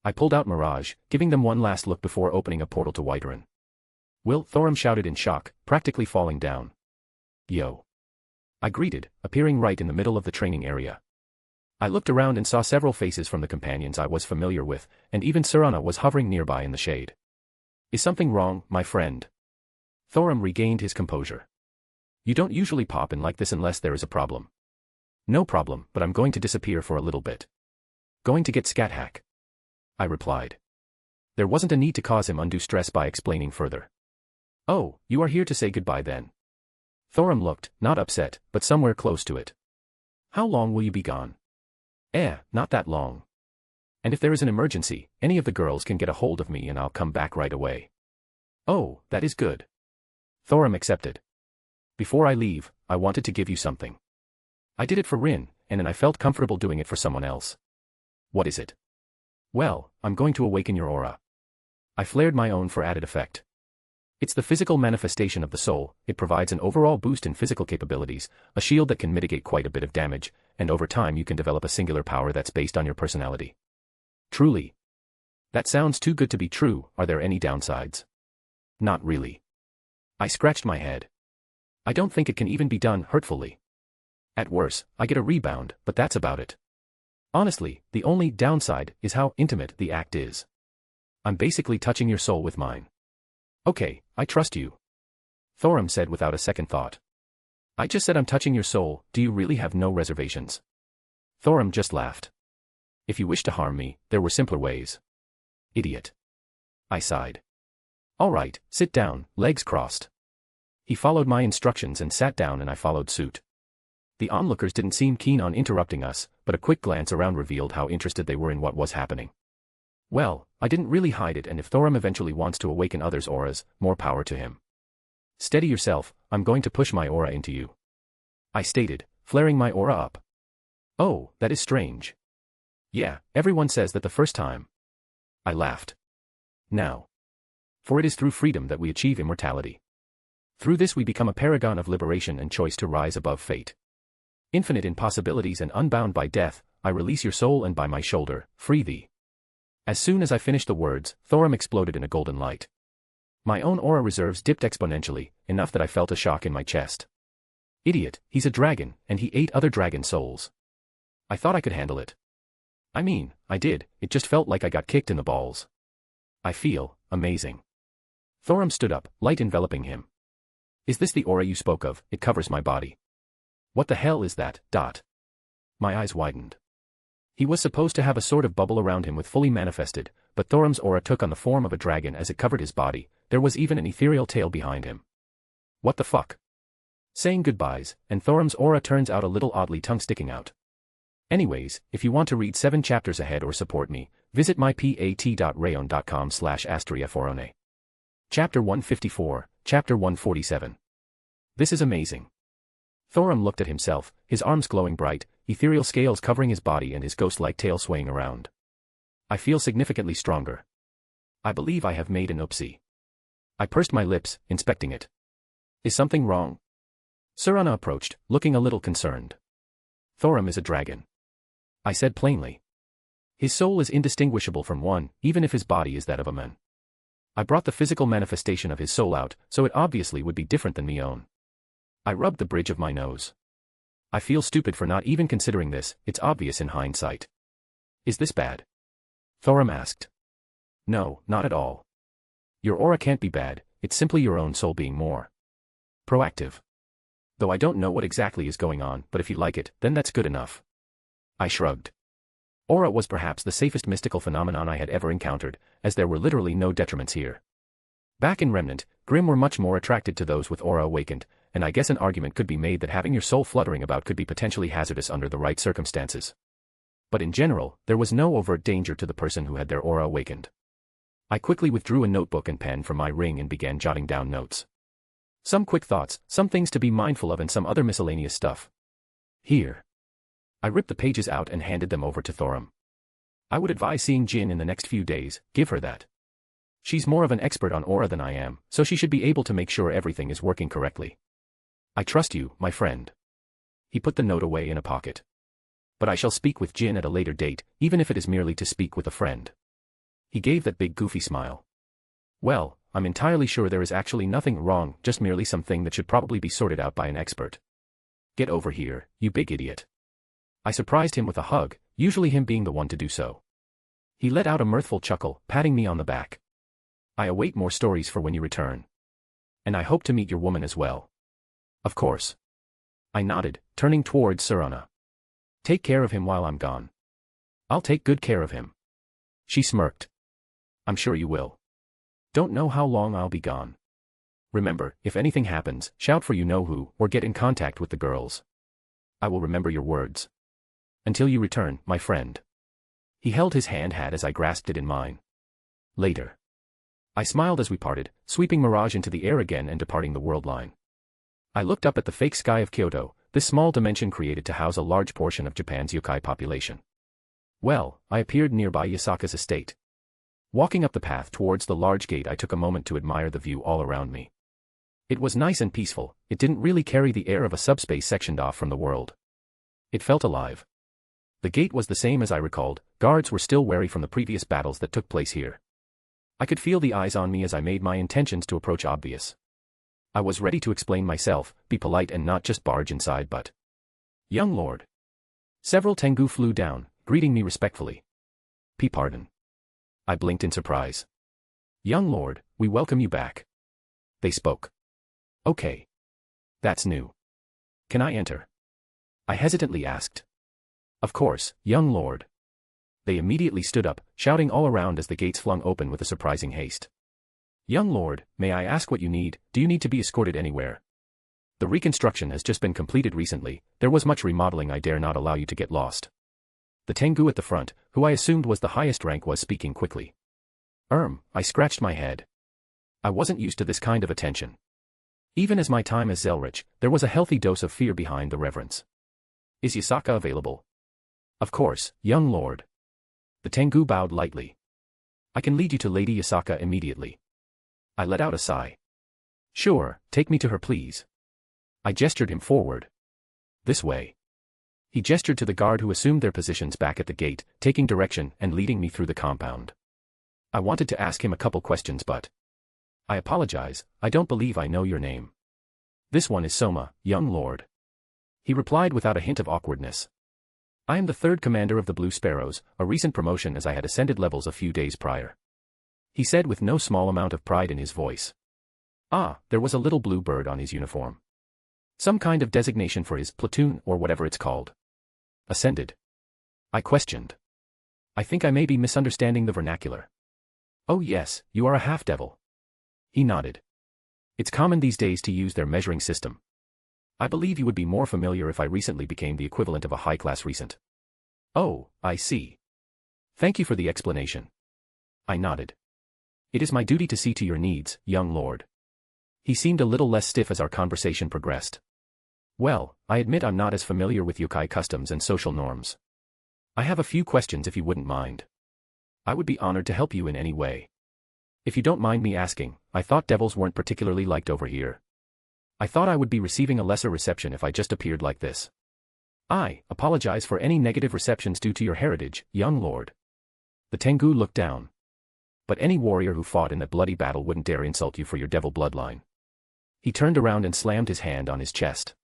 I pulled out Mirage, giving them one last look before opening a portal to Whiterun. Will, Thorum shouted in shock, practically falling down. Yo. I greeted, appearing right in the middle of the training area. I looked around and saw several faces from the companions I was familiar with, and even Serana was hovering nearby in the shade. Is something wrong, my friend? Thorum regained his composure. You don't usually pop in like this unless there is a problem. No problem, but I'm going to disappear for a little bit. Going to get scat hack. I replied. There wasn't a need to cause him undue stress by explaining further. Oh, you are here to say goodbye then. Thorum looked, not upset, but somewhere close to it. How long will you be gone? Not that long. And if there is an emergency, any of the girls can get a hold of me and I'll come back right away. Oh, that is good. Thorum accepted. Before I leave, I wanted to give you something. I did it for Rin, and then I felt comfortable doing it for someone else. What is it? Well, I'm going to awaken your aura. I flared my own for added effect. It's the physical manifestation of the soul. It provides an overall boost in physical capabilities, a shield that can mitigate quite a bit of damage, and over time you can develop a singular power that's based on your personality. Truly. That sounds too good to be true. Are there any downsides? Not really. I scratched my head. I don't think it can even be done hurtfully. At worst, I get a rebound, but that's about it. Honestly, the only downside is how intimate the act is. I'm basically touching your soul with mine. Okay, I trust you. Thorum said without a second thought. I just said I'm touching your soul. Do you really have no reservations? Thorum just laughed. If you wish to harm me, there were simpler ways. Idiot. I sighed. All right, sit down, legs crossed. He followed my instructions and sat down and I followed suit. The onlookers didn't seem keen on interrupting us, but a quick glance around revealed how interested they were in what was happening. Well, I didn't really hide it, and if Thorum eventually wants to awaken others' auras, more power to him. Steady yourself, I'm going to push my aura into you. I stated, flaring my aura up. Oh, that is strange. Yeah, everyone says that the first time. I laughed. Now. For it is through freedom that we achieve immortality. Through this we become a paragon of liberation and choice to rise above fate. Infinite in possibilities and unbound by death, I release your soul and by my shoulder, free thee. As soon as I finished the words, Thorum exploded in a golden light. My own aura reserves dipped exponentially, enough that I felt a shock in my chest. Idiot, he's a dragon, and he ate other dragon souls. I thought I could handle it. I mean, I did, it just felt like I got kicked in the balls. I feel amazing. Thorum stood up, light enveloping him. Is this the aura you spoke of? It covers my body. What the hell is that? My eyes widened. He was supposed to have a sort of bubble around him with fully manifested, but Thorum's aura took on the form of a dragon as it covered his body. There was even an ethereal tail behind him. What the fuck? Saying goodbyes, and Thorum's aura turns out a little oddly tongue sticking out. Anyways, if you want to read 7 chapters ahead or support me, visit mypat.rayon.com/astriaforone. Chapter 154, Chapter 147. This is amazing. Thorum looked at himself, his arms glowing bright, ethereal scales covering his body and his ghost-like tail swaying around. I feel significantly stronger. I believe I have made an oopsie. I pursed my lips, inspecting it. Is something wrong? Serana approached, looking a little concerned. Thorum is a dragon. I said plainly. His soul is indistinguishable from one, even if his body is that of a man. I brought the physical manifestation of his soul out, so it obviously would be different than me own. I rubbed the bridge of my nose. I feel stupid for not even considering this, it's obvious in hindsight. Is this bad? Thorum asked. No, not at all. Your aura can't be bad, it's simply your own soul being more proactive. Though I don't know what exactly is going on, but if you like it, then that's good enough. I shrugged. Aura was perhaps the safest mystical phenomenon I had ever encountered, as there were literally no detriments here. Back in Remnant, Grimm were much more attracted to those with aura awakened, and I guess an argument could be made that having your soul fluttering about could be potentially hazardous under the right circumstances. But in general, there was no overt danger to the person who had their aura awakened. I quickly withdrew a notebook and pen from my ring and began jotting down notes. Some quick thoughts, some things to be mindful of and some other miscellaneous stuff. Here. I ripped the pages out and handed them over to Thorum. I would advise seeing Jin in the next few days, give her that. She's more of an expert on aura than I am, so she should be able to make sure everything is working correctly. I trust you, my friend. He put the note away in a pocket. But I shall speak with Jin at a later date, even if it is merely to speak with a friend. He gave that big goofy smile. Well, I'm entirely sure there is actually nothing wrong, just merely something that should probably be sorted out by an expert. Get over here, you big idiot. I surprised him with a hug, usually him being the one to do so. He let out a mirthful chuckle, patting me on the back. I await more stories for when you return. And I hope to meet your woman as well. Of course. I nodded, turning towards Serana. Take care of him while I'm gone. I'll take good care of him. She smirked. I'm sure you will. Don't know how long I'll be gone. Remember, if anything happens, shout for you-know-who, or get in contact with the girls. I will remember your words. Until you return, my friend. He held his hand as I grasped it in mine. Later. I smiled as we parted, sweeping Mirage into the air again and departing the world line. I looked up at the fake sky of Kyoto, this small dimension created to house a large portion of Japan's yokai population. Well, I appeared nearby Yasaka's estate. Walking up the path towards the large gate, I took a moment to admire the view all around me. It was nice and peaceful, it didn't really carry the air of a subspace sectioned off from the world. It felt alive. The gate was the same as I recalled, guards were still wary from the previous battles that took place here. I could feel the eyes on me as I made my intentions to approach obvious. I was ready to explain myself, be polite and not just barge inside but... Young lord. Several Tengu flew down, greeting me respectfully. Pardon. I blinked in surprise. Young lord, we welcome you back. They spoke. Okay. That's new. Can I enter? I hesitantly asked. Of course, young lord. They immediately stood up, shouting all around as the gates flung open with a surprising haste. Young lord, may I ask what you need? Do you need to be escorted anywhere? The reconstruction has just been completed recently, there was much remodeling, I dare not allow you to get lost. The Tengu at the front, who I assumed was the highest rank, was speaking quickly. I scratched my head. I wasn't used to this kind of attention. Even as my time as Zelretch, there was a healthy dose of fear behind the reverence. Is Yasaka available? Of course, young lord. The Tengu bowed lightly. I can lead you to Lady Yasaka immediately. I let out a sigh. Sure, take me to her please. I gestured him forward. This way. He gestured to the guard who assumed their positions back at the gate, taking direction and leading me through the compound. I wanted to ask him a couple questions but... I apologize, I don't believe I know your name. This one is Soma, young lord. He replied without a hint of awkwardness. I am the third commander of the Blue Sparrows, a recent promotion as I had ascended levels a few days prior. He said with no small amount of pride in his voice. There was a little blue bird on his uniform. Some kind of designation for his platoon or whatever it's called. Ascended. I questioned. I think I may be misunderstanding the vernacular. Oh yes, you are a half-devil. He nodded. It's common these days to use their measuring system. I believe you would be more familiar if I recently became the equivalent of a high-class recent. Oh, I see. Thank you for the explanation. I nodded. It is my duty to see to your needs, young lord. He seemed a little less stiff as our conversation progressed. Well, I admit I'm not as familiar with yokai customs and social norms. I have a few questions if you wouldn't mind. I would be honored to help you in any way. If you don't mind me asking, I thought devils weren't particularly liked over here. I thought I would be receiving a lesser reception if I just appeared like this. I apologize for any negative receptions due to your heritage, young lord. The Tengu looked down. But any warrior who fought in that bloody battle wouldn't dare insult you for your devil bloodline. He turned around and slammed his hand on his chest.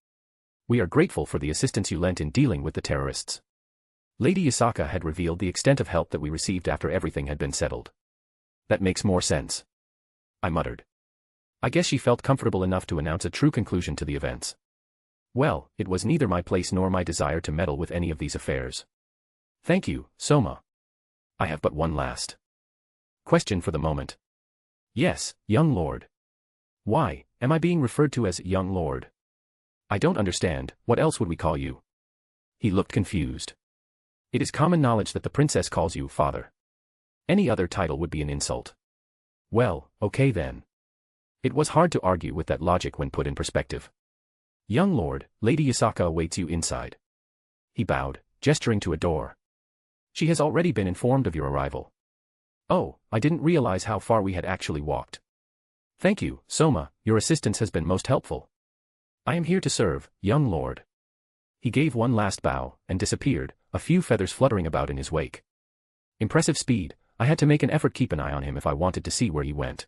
We are grateful for the assistance you lent in dealing with the terrorists. Lady Yasaka had revealed the extent of help that we received after everything had been settled. That makes more sense. I muttered. I guess she felt comfortable enough to announce a true conclusion to the events. Well, it was neither my place nor my desire to meddle with any of these affairs. Thank you, Soma. I have but one last question for the moment. Yes, young lord. Why am I being referred to as young lord? I don't understand, what else would we call you? He looked confused. It is common knowledge that the princess calls you father. Any other title would be an insult. Well, okay then. It was hard to argue with that logic when put in perspective. Young lord, Lady Yasaka awaits you inside. He bowed, gesturing to a door. She has already been informed of your arrival. Oh, I didn't realize how far we had actually walked. Thank you, Soma, your assistance has been most helpful. I am here to serve, young lord. He gave one last bow, and disappeared, a few feathers fluttering about in his wake. Impressive speed, I had to make an effort keep an eye on him if I wanted to see where he went.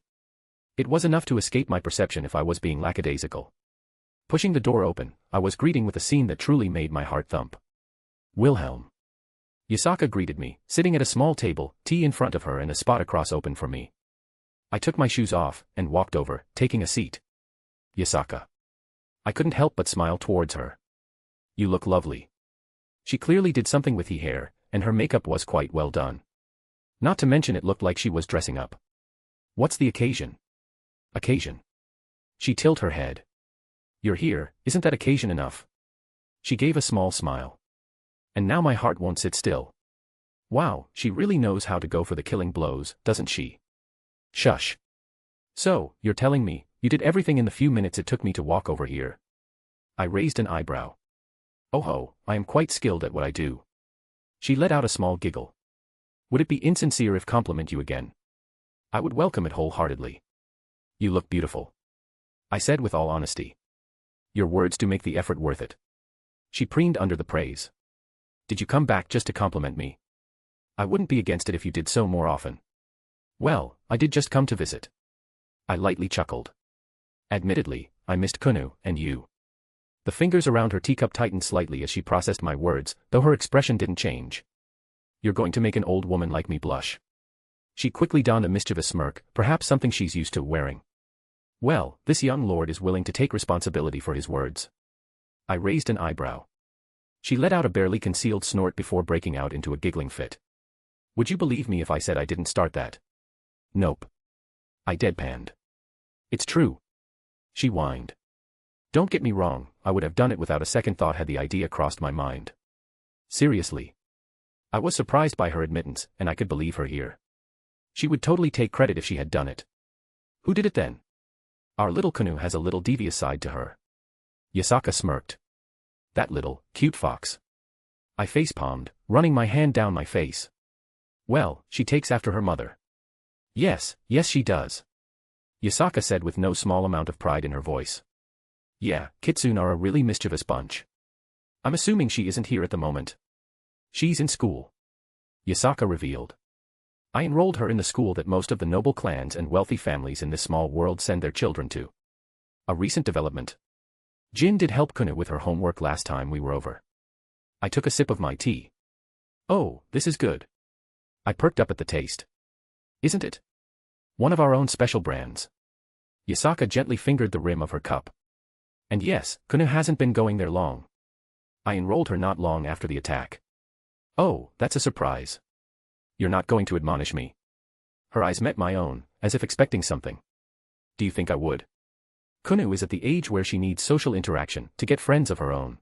It was enough to escape my perception if I was being lackadaisical. Pushing the door open, I was greeting with a scene that truly made my heart thump. Wilhelm. Yasaka greeted me, sitting at a small table, tea in front of her and a spot across open for me. I took my shoes off, and walked over, taking a seat. Yasaka. I couldn't help but smile towards her. You look lovely. She clearly did something with the hair, and her makeup was quite well done. Not to mention it looked like she was dressing up. What's the occasion? Occasion. She tilted her head. You're here, isn't that occasion enough? She gave a small smile. And now my heart won't sit still. Wow, she really knows how to go for the killing blows, doesn't she? Shush. So, you're telling me, you did everything in the few minutes it took me to walk over here? I raised an eyebrow. Oh ho, I am quite skilled at what I do. She let out a small giggle. Would it be insincere if compliment you again? I would welcome it wholeheartedly. You look beautiful. I said with all honesty. Your words do make the effort worth it. She preened under the praise. Did you come back just to compliment me? I wouldn't be against it if you did so more often. Well, I did just come to visit. I lightly chuckled. Admittedly, I missed Kunu and you. The fingers around her teacup tightened slightly as she processed my words, though her expression didn't change. You're going to make an old woman like me blush. She quickly donned a mischievous smirk, perhaps something she's used to wearing. Well, this young lord is willing to take responsibility for his words. I raised an eyebrow. She let out a barely concealed snort before breaking out into a giggling fit. Would you believe me if I said I didn't start that? Nope. I deadpanned. It's true. She whined. Don't get me wrong, I would have done it without a second thought had the idea crossed my mind. Seriously. I was surprised by her admittance, and I could believe her here. She would totally take credit if she had done it. Who did it then? Our little Kanu has a little devious side to her. Yasaka smirked. That little, cute fox. I face-palmed, running my hand down my face. Well, she takes after her mother. Yes she does. Yasaka said with no small amount of pride in her voice. Yeah, kitsune are a really mischievous bunch. I'm assuming she isn't here at the moment. She's in school. Yasaka revealed. I enrolled her in the school that most of the noble clans and wealthy families in this small world send their children to. A recent development. Jin did help Kuna with her homework last time we were over. I took a sip of my tea. Oh, this is good. I perked up at the taste. Isn't it? One of our own special brands. Yasaka gently fingered the rim of her cup. And yes, Kuna hasn't been going there long. I enrolled her not long after the attack. Oh, that's a surprise. You're not going to admonish me. Her eyes met my own, as if expecting something. Do you think I would? Kunu is at the age where she needs social interaction to get friends of her own.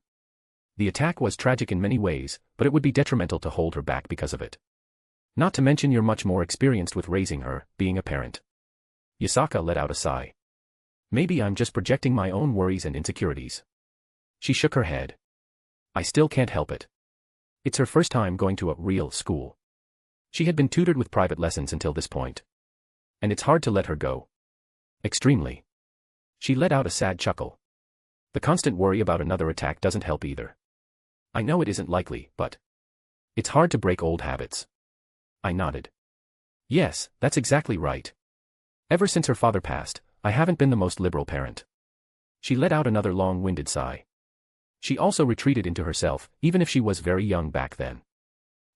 The attack was tragic in many ways, but it would be detrimental to hold her back because of it. Not to mention you're much more experienced with raising her, being a parent. Yasaka let out a sigh. Maybe I'm just projecting my own worries and insecurities. She shook her head. I still can't help it. It's her first time going to a real school. She had been tutored with private lessons until this point. And it's hard to let her go. Extremely. She let out a sad chuckle. The constant worry about another attack doesn't help either. I know it isn't likely, but it's hard to break old habits. I nodded. Yes, that's exactly right. Ever since her father passed, I haven't been the most liberal parent. She let out another long-winded sigh. She also retreated into herself, even if she was very young back then.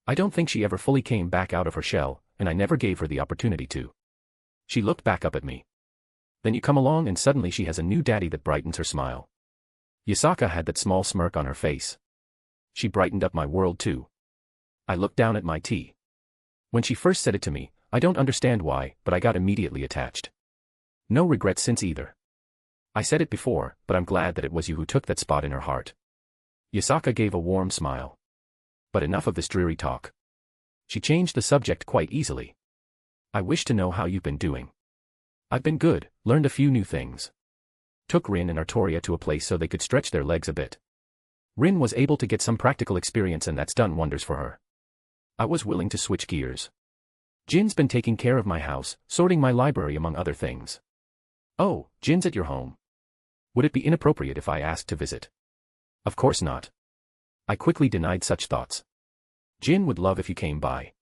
I don't think she ever fully came back out of her shell, and I never gave her the opportunity to. She looked back up at me. Then you come along and suddenly she has a new daddy that brightens her smile. Yasaka had that small smirk on her face. She brightened up my world too. I looked down at my tea. When she first said it to me, I don't understand why, but I got immediately attached. No regrets since either. I said it before, but I'm glad that it was you who took that spot in her heart. Yasaka gave a warm smile. But enough of this dreary talk. She changed the subject quite easily. I wish to know how you've been doing. I've been good, learned a few new things. Took Rin and Artoria to a place so they could stretch their legs a bit. Rin was able to get some practical experience and that's done wonders for her. I was willing to switch gears. Jin's been taking care of my house, sorting my library among other things. Oh, Jin's at your home. Would it be inappropriate if I asked to visit? Of course not. I quickly denied such thoughts. Jin would love if you came by.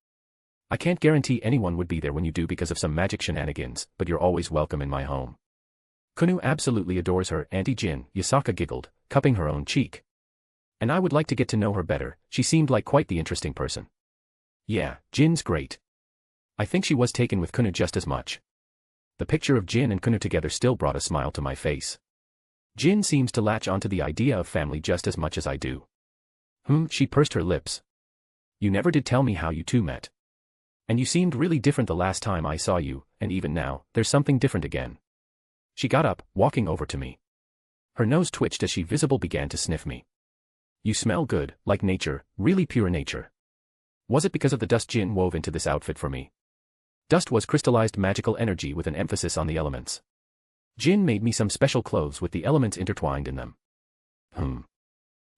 I can't guarantee anyone would be there when you do because of some magic shenanigans, but you're always welcome in my home. Kunu absolutely adores her Auntie Jin, Yasaka giggled, cupping her own cheek. And I would like to get to know her better, she seemed like quite the interesting person. Yeah, Jin's great. I think she was taken with Kunu just as much. The picture of Jin and Kunu together still brought a smile to my face. Jin seems to latch onto the idea of family just as much as I do. She pursed her lips. You never did tell me how you two met. And you seemed really different the last time I saw you, and even now, there's something different again. She got up, walking over to me. Her nose twitched as she visibly began to sniff me. You smell good, like nature, really pure nature. Was it because of the dust Jin wove into this outfit for me? Dust was crystallized magical energy with an emphasis on the elements. Jin made me some special clothes with the elements intertwined in them.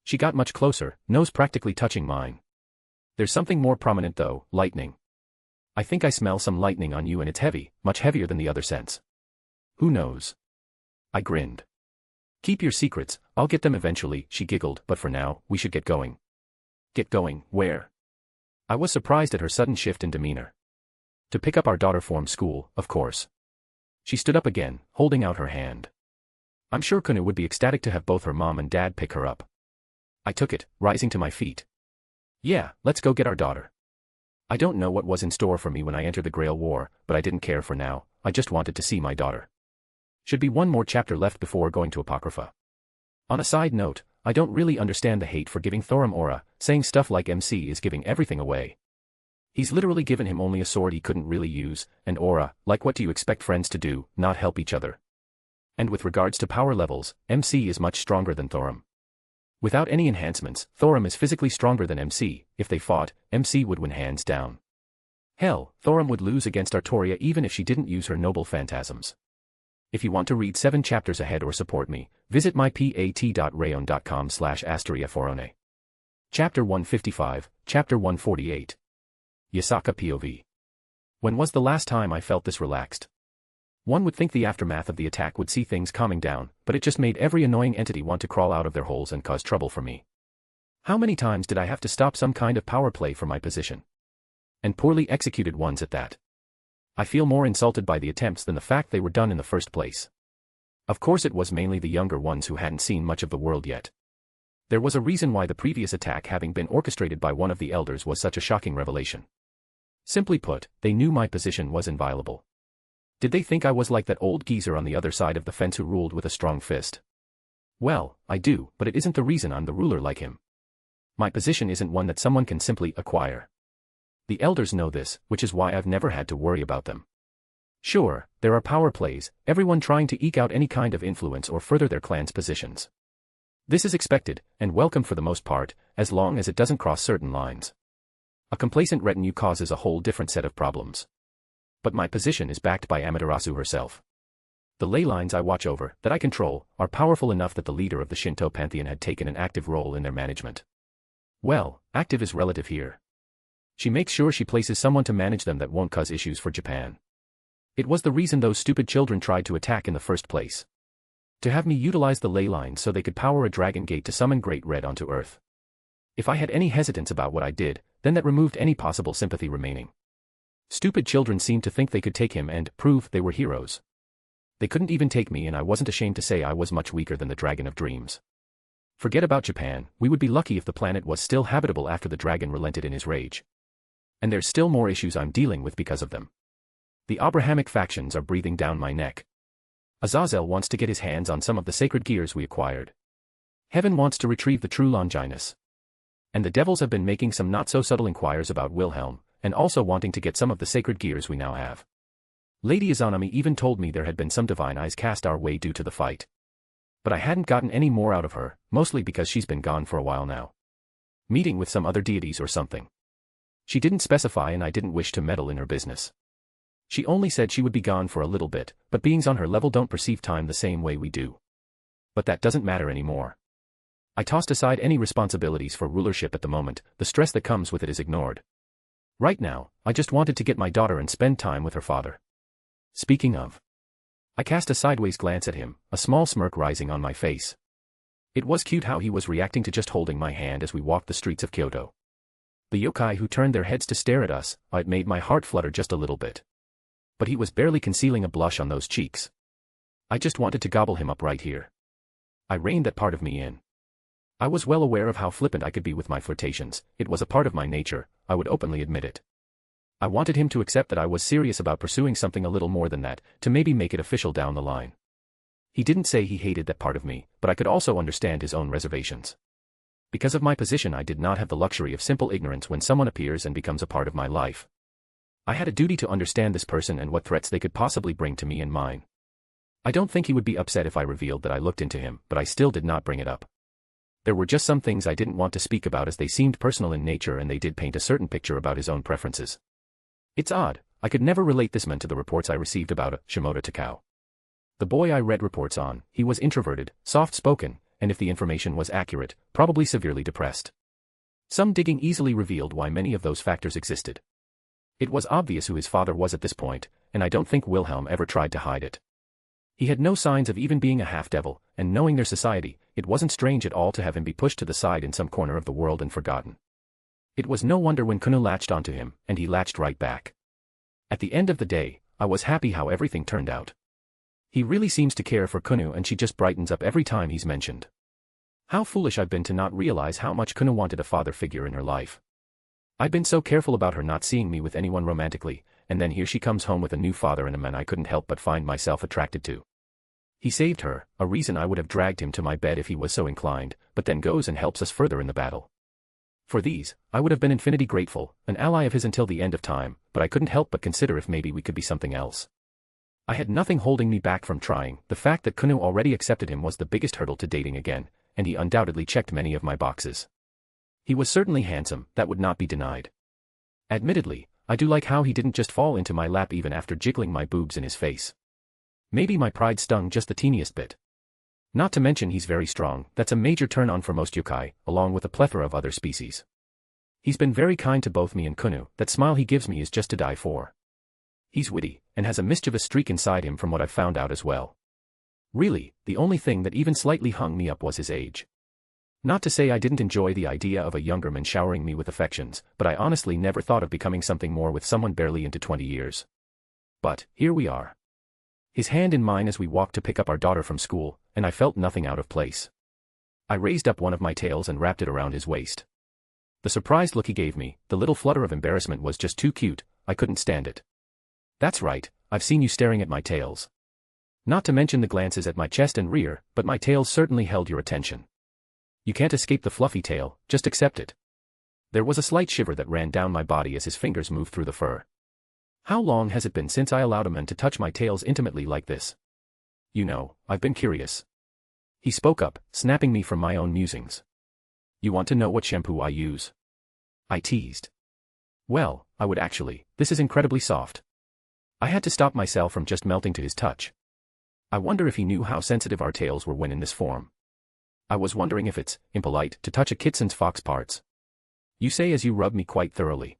She got much closer, nose practically touching mine. There's something more prominent though, lightning. I think I smell some lightning on you and it's heavy, much heavier than the other scents. Who knows? I grinned. Keep your secrets, I'll get them eventually, she giggled, but for now, we should get going. Get going, where? I was surprised at her sudden shift in demeanor. To pick up our daughter from school, of course. She stood up again, holding out her hand. I'm sure Kunu would be ecstatic to have both her mom and dad pick her up. I took it, rising to my feet. Yeah, let's go get our daughter. I don't know what was in store for me when I entered the Grail War, but I didn't care for now, I just wanted to see my daughter. Should be one more chapter left before going to Apocrypha. On a side note, I don't really understand the hate for giving Thorum aura, saying stuff like MC is giving everything away. He's literally given him only a sword he couldn't really use, and aura, like what do you expect friends to do, not help each other? And with regards to power levels, MC is much stronger than Thorum. Without any enhancements, Thorum is physically stronger than MC, if they fought, MC would win hands down. Hell, Thorum would lose against Artoria even if she didn't use her noble phantasms. If you want to read 7 chapters ahead or support me, visit mypat.rayon.com/asteriaforone. Chapter 155, Chapter 148. Yasaka POV. When was the last time I felt this relaxed? One would think the aftermath of the attack would see things calming down, but it just made every annoying entity want to crawl out of their holes and cause trouble for me. How many times did I have to stop some kind of power play for my position? And poorly executed ones at that. I feel more insulted by the attempts than the fact they were done in the first place. Of course it was mainly the younger ones who hadn't seen much of the world yet. There was a reason why the previous attack having been orchestrated by one of the elders was such a shocking revelation. Simply put, they knew my position was inviolable. Did they think I was like that old geezer on the other side of the fence who ruled with a strong fist? Well, I do, but it isn't the reason I'm the ruler like him. My position isn't one that someone can simply acquire. The elders know this, which is why I've never had to worry about them. Sure, there are power plays, everyone trying to eke out any kind of influence or further their clan's positions. This is expected, and welcome for the most part, as long as it doesn't cross certain lines. A complacent retinue causes a whole different set of problems. But my position is backed by Amaterasu herself. The ley lines I watch over, that I control, are powerful enough that the leader of the Shinto pantheon had taken an active role in their management. Well, active is relative here. She makes sure she places someone to manage them that won't cause issues for Japan. It was the reason those stupid children tried to attack in the first place. To have me utilize the ley lines so they could power a dragon gate to summon Great Red onto Earth. If I had any hesitance about what I did, then that removed any possible sympathy remaining. Stupid children seemed to think they could take him and prove they were heroes. They couldn't even take me and I wasn't ashamed to say I was much weaker than the Dragon of Dreams. Forget about Japan, we would be lucky if the planet was still habitable after the dragon relented in his rage. And there's still more issues I'm dealing with because of them. The Abrahamic factions are breathing down my neck. Azazel wants to get his hands on some of the sacred gears we acquired. Heaven wants to retrieve the true Longinus. And the devils have been making some not-so-subtle inquiries about Wilhelm, and also wanting to get some of the sacred gears we now have. Lady Izanami even told me there had been some divine eyes cast our way due to the fight. But I hadn't gotten any more out of her, mostly because she's been gone for a while now. Meeting with some other deities or something. She didn't specify and I didn't wish to meddle in her business. She only said she would be gone for a little bit, but beings on her level don't perceive time the same way we do. But that doesn't matter anymore. I tossed aside any responsibilities for rulership at the moment, the stress that comes with it is ignored. Right now, I just wanted to get my daughter and spend time with her father. Speaking of. I cast a sideways glance at him, a small smirk rising on my face. It was cute how he was reacting to just holding my hand as we walked the streets of Kyoto. The yokai who turned their heads to stare at us, it made my heart flutter just a little bit. But he was barely concealing a blush on those cheeks. I just wanted to gobble him up right here. I reined that part of me in. I was well aware of how flippant I could be with my flirtations, it was a part of my nature, I would openly admit it. I wanted him to accept that I was serious about pursuing something a little more than that, to maybe make it official down the line. He didn't say he hated that part of me, but I could also understand his own reservations. Because of my position I did not have the luxury of simple ignorance when someone appears and becomes a part of my life. I had a duty to understand this person and what threats they could possibly bring to me and mine. I don't think he would be upset if I revealed that I looked into him, but I still did not bring it up. There were just some things I didn't want to speak about as they seemed personal in nature and they did paint a certain picture about his own preferences. It's odd, I could never relate this man to the reports I received about Shimoda Takao. The boy I read reports on, he was introverted, soft-spoken, and if the information was accurate, probably severely depressed. Some digging easily revealed why many of those factors existed. It was obvious who his father was at this point, and I don't think Wilhelm ever tried to hide it. He had no signs of even being a half-devil, and knowing their society, it wasn't strange at all to have him be pushed to the side in some corner of the world and forgotten. It was no wonder when Kuno latched onto him, and he latched right back. At the end of the day, I was happy how everything turned out. He really seems to care for Kuno and she just brightens up every time he's mentioned. How foolish I've been to not realize how much Kuno wanted a father figure in her life. I'd been so careful about her not seeing me with anyone romantically, and then here she comes home with a new father and a man I couldn't help but find myself attracted to. He saved her, a reason I would have dragged him to my bed if he was so inclined, but then goes and helps us further in the battle. For these, I would have been infinity grateful, an ally of his until the end of time, but I couldn't help but consider if maybe we could be something else. I had nothing holding me back from trying, the fact that Kuno already accepted him was the biggest hurdle to dating again, and he undoubtedly checked many of my boxes. He was certainly handsome, that would not be denied. Admittedly, I do like how he didn't just fall into my lap even after jiggling my boobs in his face. Maybe my pride stung just the teeniest bit. Not to mention he's very strong, that's a major turn-on for most yokai, along with a plethora of other species. He's been very kind to both me and Kuno, that smile he gives me is just to die for. He's witty, and has a mischievous streak inside him from what I've found out as well. Really, the only thing that even slightly hung me up was his age. Not to say I didn't enjoy the idea of a younger man showering me with affections, but I honestly never thought of becoming something more with someone barely into 20 years. But, here we are. His hand in mine as we walked to pick up our daughter from school, and I felt nothing out of place. I raised up one of my tails and wrapped it around his waist. The surprised look he gave me, the little flutter of embarrassment was just too cute, I couldn't stand it. That's right, I've seen you staring at my tails. Not to mention the glances at my chest and rear, but my tails certainly held your attention. You can't escape the fluffy tail, just accept it. There was a slight shiver that ran down my body as his fingers moved through the fur. How long has it been since I allowed a man to touch my tails intimately like this? You know, I've been curious. He spoke up, snapping me from my own musings. You want to know what shampoo I use? I teased. Well, I would actually, this is incredibly soft. I had to stop myself from just melting to his touch. I wonder if he knew how sensitive our tails were when in this form. I was wondering if it's impolite to touch a kitsen's fox parts. You say as you rub me quite thoroughly.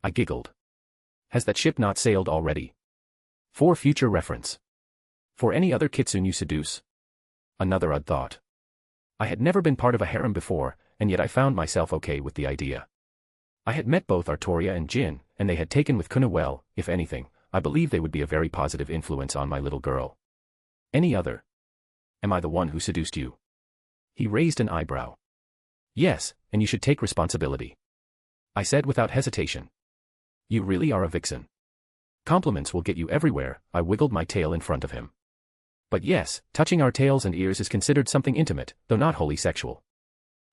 I giggled. Has that ship not sailed already? For future reference. For any other kitsune you seduce? Another odd thought. I had never been part of a harem before, and yet I found myself okay with the idea. I had met both Artoria and Jin, and they had taken with Kuno well, if anything, I believe they would be a very positive influence on my little girl. Any other? Am I the one who seduced you? He raised an eyebrow. Yes, and you should take responsibility. I said without hesitation. You really are a vixen. Compliments will get you everywhere, I wiggled my tail in front of him. But yes, touching our tails and ears is considered something intimate, though not wholly sexual.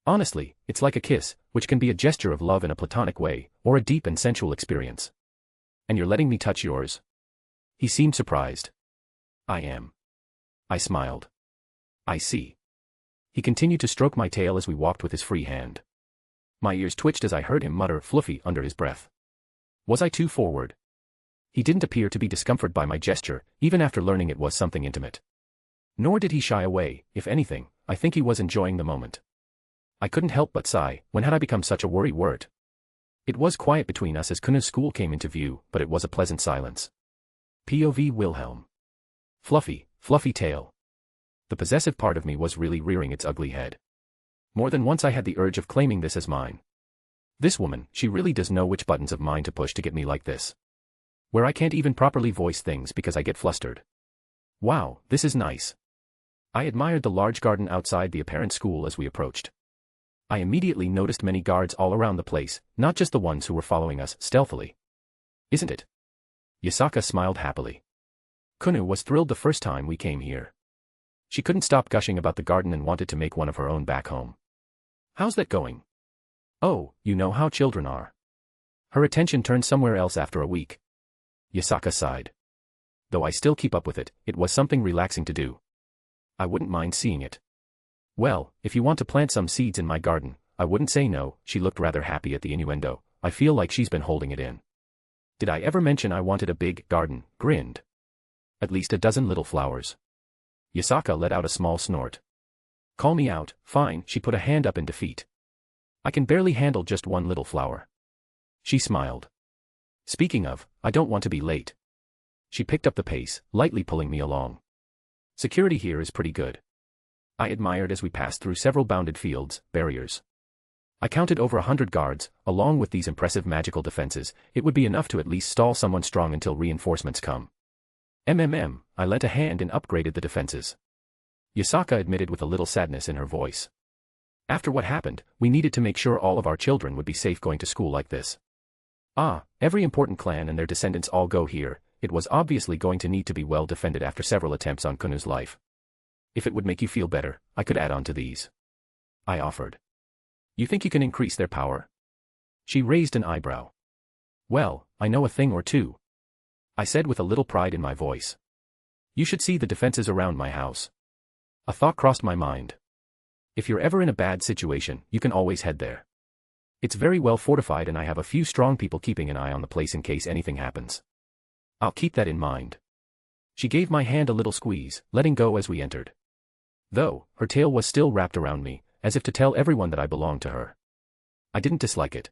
Honestly, it's like a kiss, which can be a gesture of love in a platonic way, or a deep and sensual experience. And you're letting me touch yours? He seemed surprised. I am. I smiled. I see. He continued to stroke my tail as we walked with his free hand. My ears twitched as I heard him mutter "Fluffy" under his breath. Was I too forward? He didn't appear to be discomforted by my gesture, even after learning it was something intimate. Nor did he shy away. If anything, I think he was enjoying the moment. I couldn't help but sigh. When had I become such a worrywart? It was quiet between us as Kunu's school came into view, but it was a pleasant silence. POV Wilhelm. Fluffy, fluffy tail. The possessive part of me was really rearing its ugly head. More than once I had the urge of claiming this as mine. This woman, she really does know which buttons of mine to push to get me like this. Where I can't even properly voice things because I get flustered. Wow, this is nice. I admired the large garden outside the apparent school as we approached. I immediately noticed many guards all around the place, not just the ones who were following us stealthily. Isn't it? Yasaka smiled happily. Kunu was thrilled the first time we came here. She couldn't stop gushing about the garden and wanted to make one of her own back home. How's that going? Oh, you know how children are. Her attention turned somewhere else after a week. Yasaka sighed. Though I still keep up with it, it was something relaxing to do. I wouldn't mind seeing it. Well, if you want to plant some seeds in my garden, I wouldn't say no. She looked rather happy at the innuendo. I feel like she's been holding it in. Did I ever mention I wanted a big garden? Grinned. At least a dozen little flowers. Yasaka let out a small snort. Call me out, fine. She put a hand up in defeat. I can barely handle just one little flower. She smiled. Speaking of, I don't want to be late. She picked up the pace, lightly pulling me along. Security here is pretty good. I admired as we passed through several bounded fields, barriers. I counted over 100 guards. Along with these impressive magical defenses, it would be enough to at least stall someone strong until reinforcements come. I lent a hand and upgraded the defenses. Yasaka admitted with a little sadness in her voice. After what happened, we needed to make sure all of our children would be safe going to school like this. Every important clan and their descendants all go here. It was obviously going to need to be well defended after several attempts on Kunu's life. If it would make you feel better, I could add on to these. I offered. You think you can increase their power? She raised an eyebrow. Well, I know a thing or two. I said with a little pride in my voice. You should see the defenses around my house. A thought crossed my mind. If you're ever in a bad situation, you can always head there. It's very well fortified and I have a few strong people keeping an eye on the place in case anything happens. I'll keep that in mind. She gave my hand a little squeeze, letting go as we entered. Though, her tail was still wrapped around me, as if to tell everyone that I belonged to her. I didn't dislike it.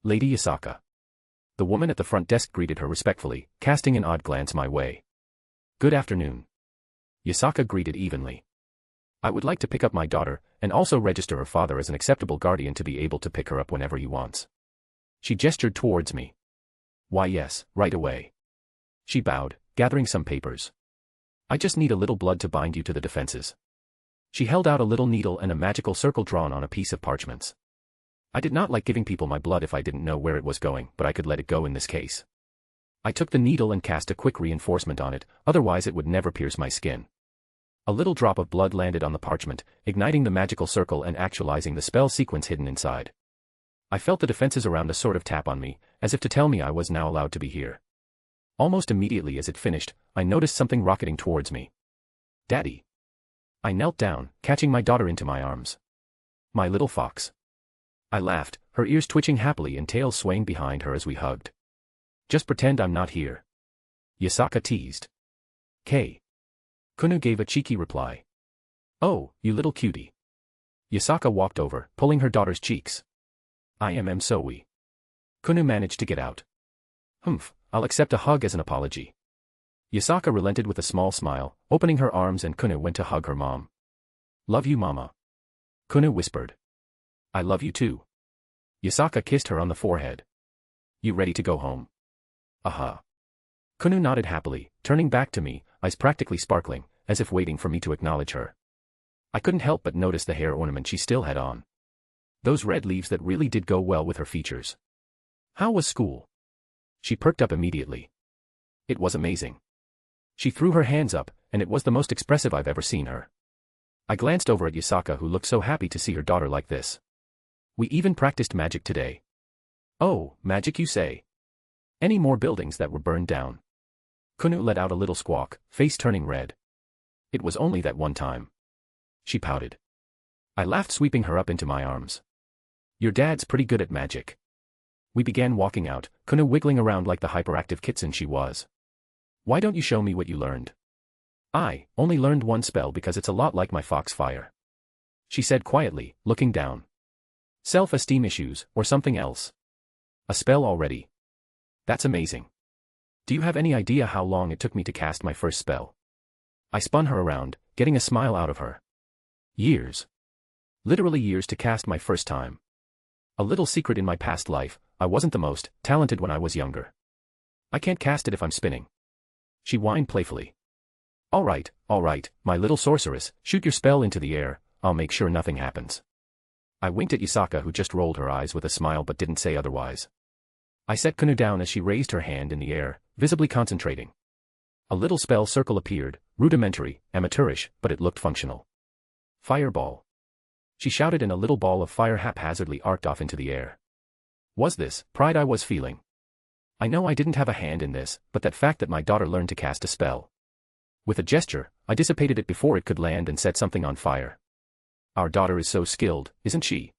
Lady Yasaka. The woman at the front desk greeted her respectfully, casting an odd glance my way. Good afternoon. Yasaka greeted evenly. I would like to pick up my daughter, and also register her father as an acceptable guardian to be able to pick her up whenever he wants. She gestured towards me. Why yes, right away. She bowed, gathering some papers. I just need a little blood to bind you to the defenses. She held out a little needle and a magical circle drawn on a piece of parchments. I did not like giving people my blood if I didn't know where it was going, but I could let it go in this case. I took the needle and cast a quick reinforcement on it, otherwise it would never pierce my skin. A little drop of blood landed on the parchment, igniting the magical circle and actualizing the spell sequence hidden inside. I felt the defenses around a sort of tap on me, as if to tell me I was now allowed to be here. Almost immediately as it finished, I noticed something rocketing towards me. Daddy. I knelt down, catching my daughter into my arms. My little fox. I laughed, her ears twitching happily and tail swaying behind her as we hugged. Just pretend I'm not here. Yasaka teased. K. Kunu gave a cheeky reply. Oh, you little cutie. Yasaka walked over, pulling her daughter's cheeks. I am sorry. Kunu managed to get out. Humph, I'll accept a hug as an apology. Yasaka relented with a small smile, opening her arms and Kunu went to hug her mom. Love you mama. Kunu whispered. I love you too. Yasaka kissed her on the forehead. You ready to go home? Aha. Kunu nodded happily, turning back to me, eyes practically sparkling, as if waiting for me to acknowledge her. I couldn't help but notice the hair ornament she still had on. Those red leaves that really did go well with her features. How was school? She perked up immediately. It was amazing. She threw her hands up, and it was the most expressive I've ever seen her. I glanced over at Yasaka who looked so happy to see her daughter like this. We even practiced magic today. Oh, magic you say? Any more buildings that were burned down? Kunu let out a little squawk, face turning red. It was only that one time. She pouted. I laughed, sweeping her up into my arms. Your dad's pretty good at magic. We began walking out, Kuno wiggling around like the hyperactive kitten she was. Why don't you show me what you learned? I only learned one spell because it's a lot like my foxfire. She said quietly, looking down. Self-esteem issues, or something else. A spell already. That's amazing. Do you have any idea how long it took me to cast my first spell? I spun her around, getting a smile out of her. Years. Literally years to cast my first time. A little secret in my past life, I wasn't the most talented when I was younger. I can't cast it if I'm spinning. She whined playfully. All right, my little sorceress, shoot your spell into the air, I'll make sure nothing happens. I winked at Yasaka, who just rolled her eyes with a smile but didn't say otherwise. I set Kuno down as she raised her hand in the air, visibly concentrating. A little spell circle appeared, rudimentary, amateurish, but it looked functional. Fireball. She shouted, and a little ball of fire haphazardly arced off into the air. Was this pride I was feeling? I know I didn't have a hand in this, but that fact that my daughter learned to cast a spell. With a gesture, I dissipated it before it could land and set something on fire. Our daughter is so skilled, isn't she?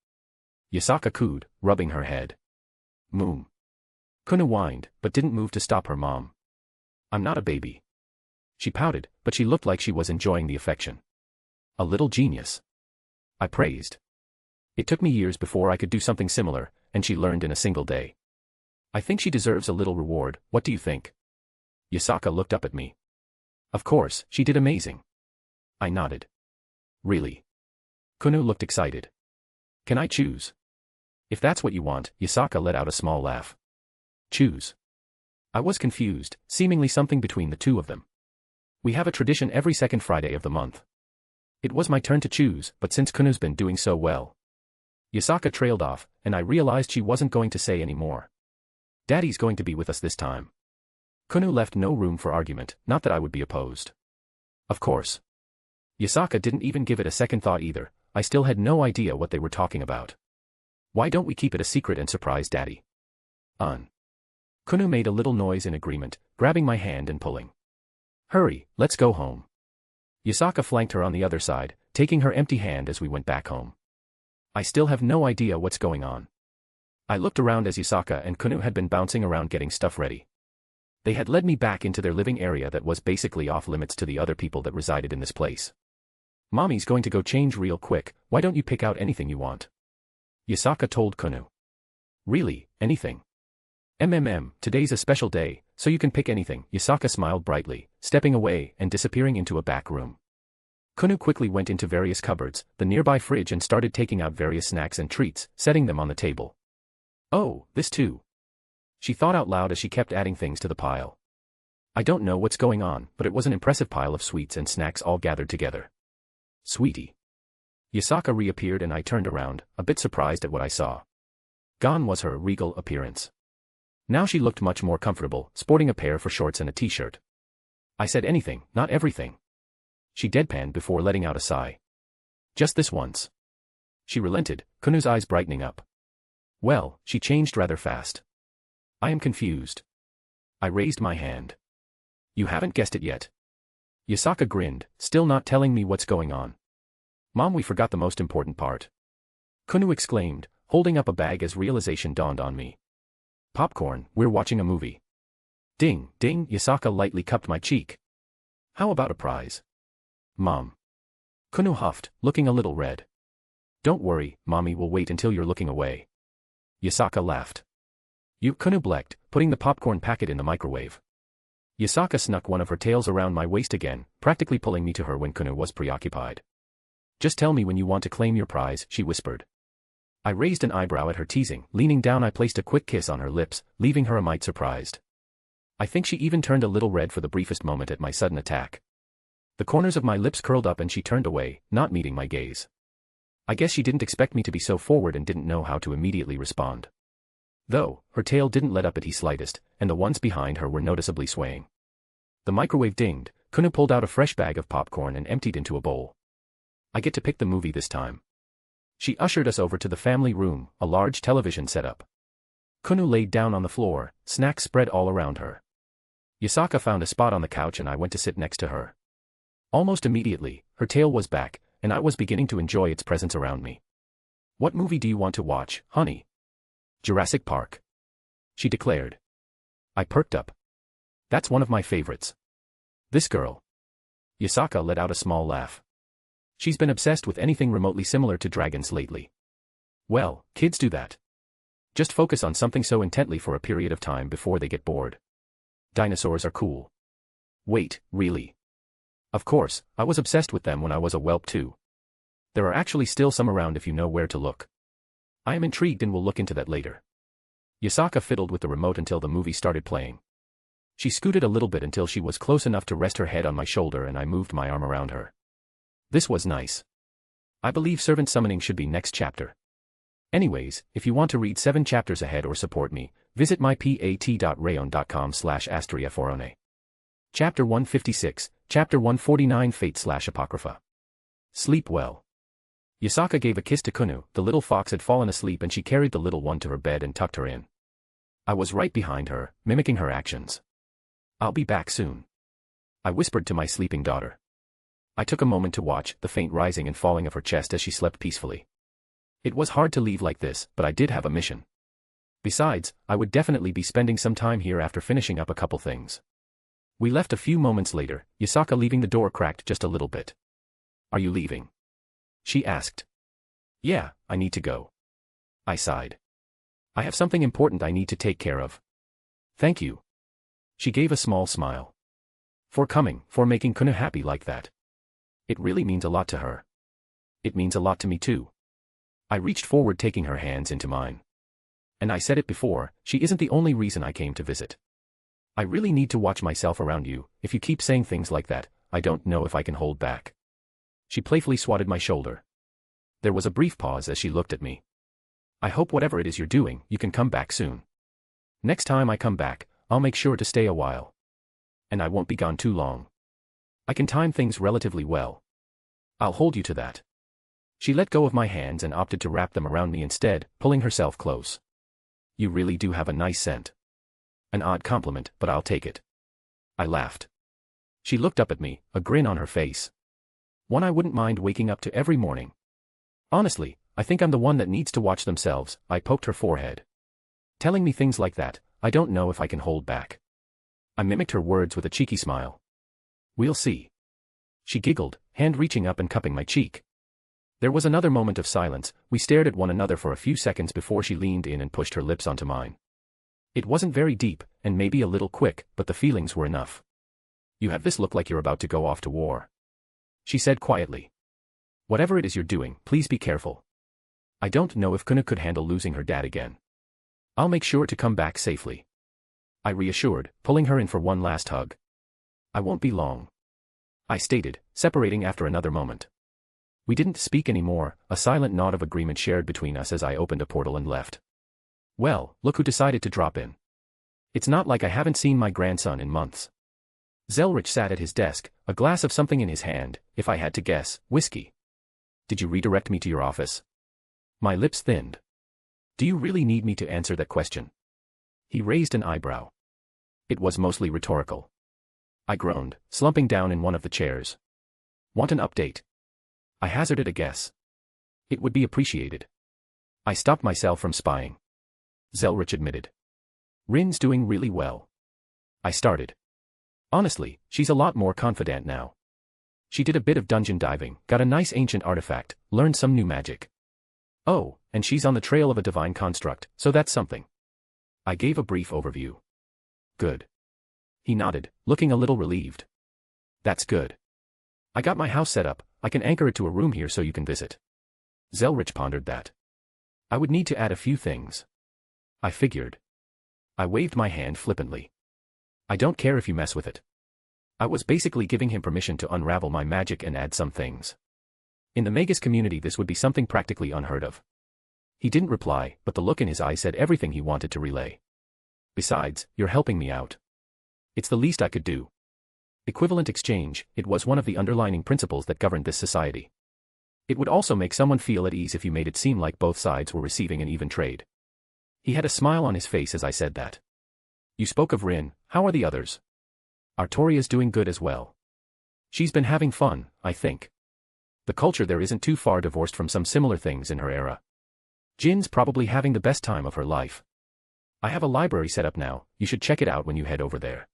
Yasaka cooed, rubbing her head. Moom. Kuno whined, but didn't move to stop her mom. I'm not a baby. She pouted, but she looked like she was enjoying the affection. A little genius. I praised. It took me years before I could do something similar, and she learned in a single day. I think she deserves a little reward, what do you think? Yasaka looked up at me. Of course, she did amazing. I nodded. Really? Kuno looked excited. Can I choose? If that's what you want, Yasaka let out a small laugh. Choose. I was confused, seemingly something between the two of them. We have a tradition every second Friday of the month. It was my turn to choose, but since Kuno's been doing so well. Yasaka trailed off, and I realized she wasn't going to say any more. Daddy's going to be with us this time. Kuno left no room for argument, not that I would be opposed. Of course. Yasaka didn't even give it a second thought either, I still had no idea what they were talking about. Why don't we keep it a secret and surprise Daddy? Kuno made a little noise in agreement, grabbing my hand and pulling. Hurry, let's go home. Yasaka flanked her on the other side, taking her empty hand as we went back home. I still have no idea what's going on. I looked around as Yasaka and Kuno had been bouncing around getting stuff ready. They had led me back into their living area that was basically off limits to the other people that resided in this place. Mommy's going to go change real quick, why don't you pick out anything you want? Yasaka told Kuno. Really, anything? Today's a special day, so you can pick anything. Yasaka smiled brightly, stepping away and disappearing into a back room. Kuno quickly went into various cupboards, the nearby fridge, and started taking out various snacks and treats, setting them on the table. Oh, this too. She thought out loud as she kept adding things to the pile. I don't know what's going on, but it was an impressive pile of sweets and snacks all gathered together. Sweetie. Yasaka reappeared and I turned around, a bit surprised at what I saw. Gone was her regal appearance. Now she looked much more comfortable, sporting a pair of shorts and a t-shirt. I said anything, not everything. She deadpanned before letting out a sigh. Just this once. She relented, Kuno's eyes brightening up. Well, she changed rather fast. I am confused. I raised my hand. You haven't guessed it yet. Yasaka grinned, still not telling me what's going on. Mom, we forgot the most important part. Kuno exclaimed, holding up a bag as realization dawned on me. Popcorn, we're watching a movie. Ding, ding, Yasaka lightly cupped my cheek. How about a prize? Mom. Kuno huffed, looking a little red. Don't worry, Mommy will wait until you're looking away. Yasaka laughed. Kuno blekked, putting the popcorn packet in the microwave. Yasaka snuck one of her tails around my waist again, practically pulling me to her when Kuno was preoccupied. Just tell me when you want to claim your prize, she whispered. I raised an eyebrow at her teasing, leaning down I placed a quick kiss on her lips, leaving her a mite surprised. I think she even turned a little red for the briefest moment at my sudden attack. The corners of my lips curled up and she turned away, not meeting my gaze. I guess she didn't expect me to be so forward and didn't know how to immediately respond. Though, her tail didn't let up at the slightest, and the ones behind her were noticeably swaying. The microwave dinged, Kuno pulled out a fresh bag of popcorn and emptied into a bowl. I get to pick the movie this time. She ushered us over to the family room, a large television set up. Kuno laid down on the floor, snacks spread all around her. Yasaka found a spot on the couch and I went to sit next to her. Almost immediately, her tail was back, and I was beginning to enjoy its presence around me. What movie do you want to watch, honey? Jurassic Park. She declared. I perked up. That's one of my favorites. This girl. Yasaka let out a small laugh. She's been obsessed with anything remotely similar to dragons lately. Well, kids do that. Just focus on something so intently for a period of time before they get bored. Dinosaurs are cool. Wait, really? Of course, I was obsessed with them when I was a whelp too. There are actually still some around if you know where to look. I am intrigued and will look into that later. Yasaka fiddled with the remote until the movie started playing. She scooted a little bit until she was close enough to rest her head on my shoulder and I moved my arm around her. This was nice. I believe servant summoning should be next chapter. Anyways, if you want to read 7 chapters ahead or support me, visit mypat.rayon.com/astriaforone. Chapter 156, Chapter 149 Fate/Apocrypha. Sleep well. Yasaka gave a kiss to Kunu. The little fox had fallen asleep and she carried the little one to her bed and tucked her in. I was right behind her, mimicking her actions. I'll be back soon. I whispered to my sleeping daughter. I took a moment to watch the faint rising and falling of her chest as she slept peacefully. It was hard to leave like this, but I did have a mission. Besides, I would definitely be spending some time here after finishing up a couple things. We left a few moments later, Yasaka leaving the door cracked just a little bit. Are you leaving? She asked. Yeah, I need to go. I sighed. I have something important I need to take care of. Thank you. She gave a small smile. For coming, for making Kuna happy like that. It really means a lot to her. It means a lot to me too. I reached forward taking her hands into mine. And I said it before, she isn't the only reason I came to visit. I really need to watch myself around you. If you keep saying things like that, I don't know if I can hold back. She playfully swatted my shoulder. There was a brief pause as she looked at me. I hope whatever it is you're doing, you can come back soon. Next time I come back, I'll make sure to stay a while. And I won't be gone too long. I can time things relatively well. I'll hold you to that. She let go of my hands and opted to wrap them around me instead, pulling herself close. You really do have a nice scent. An odd compliment, but I'll take it. I laughed. She looked up at me, a grin on her face. One I wouldn't mind waking up to every morning. Honestly, I think I'm the one that needs to watch themselves. I poked her forehead. Telling me things like that, I don't know if I can hold back. I mimicked her words with a cheeky smile. We'll see. She giggled, hand reaching up and cupping my cheek. There was another moment of silence. We stared at one another for a few seconds before she leaned in and pushed her lips onto mine. It wasn't very deep, and maybe a little quick, but the feelings were enough. You have this look like you're about to go off to war. She said quietly. Whatever it is you're doing, please be careful. I don't know if Kuna could handle losing her dad again. I'll make sure to come back safely. I reassured, pulling her in for one last hug. I won't be long. I stated, separating after another moment. We didn't speak anymore, a silent nod of agreement shared between us as I opened a portal and left. Well, look who decided to drop in. It's not like I haven't seen my grandson in months. Zelretch sat at his desk, a glass of something in his hand, if I had to guess, whiskey. Did you redirect me to your office? My lips thinned. Do you really need me to answer that question? He raised an eyebrow. It was mostly rhetorical. I groaned, slumping down in one of the chairs. Want an update? I hazarded a guess. It would be appreciated. I stopped myself from spying. Zelretch admitted. Rin's doing really well. I started. Honestly, she's a lot more confident now. She did a bit of dungeon diving, got a nice ancient artifact, learned some new magic. Oh, and she's on the trail of a divine construct, so that's something. I gave a brief overview. Good. He nodded, looking a little relieved. That's good. I got my house set up, I can anchor it to a room here so you can visit. Zelretch pondered that. I would need to add a few things. I figured. I waved my hand flippantly. I don't care if you mess with it. I was basically giving him permission to unravel my magic and add some things. In the Magus community this would be something practically unheard of. He didn't reply, but the look in his eye said everything he wanted to relay. Besides, you're helping me out. It's the least I could do. Equivalent exchange, it was one of the underlying principles that governed this society. It would also make someone feel at ease if you made it seem like both sides were receiving an even trade. He had a smile on his face as I said that. You spoke of Rin, how are the others? Artoria's doing good as well. She's been having fun, I think. The culture there isn't too far divorced from some similar things in her era. Jin's probably having the best time of her life. I have a library set up now, you should check it out when you head over there.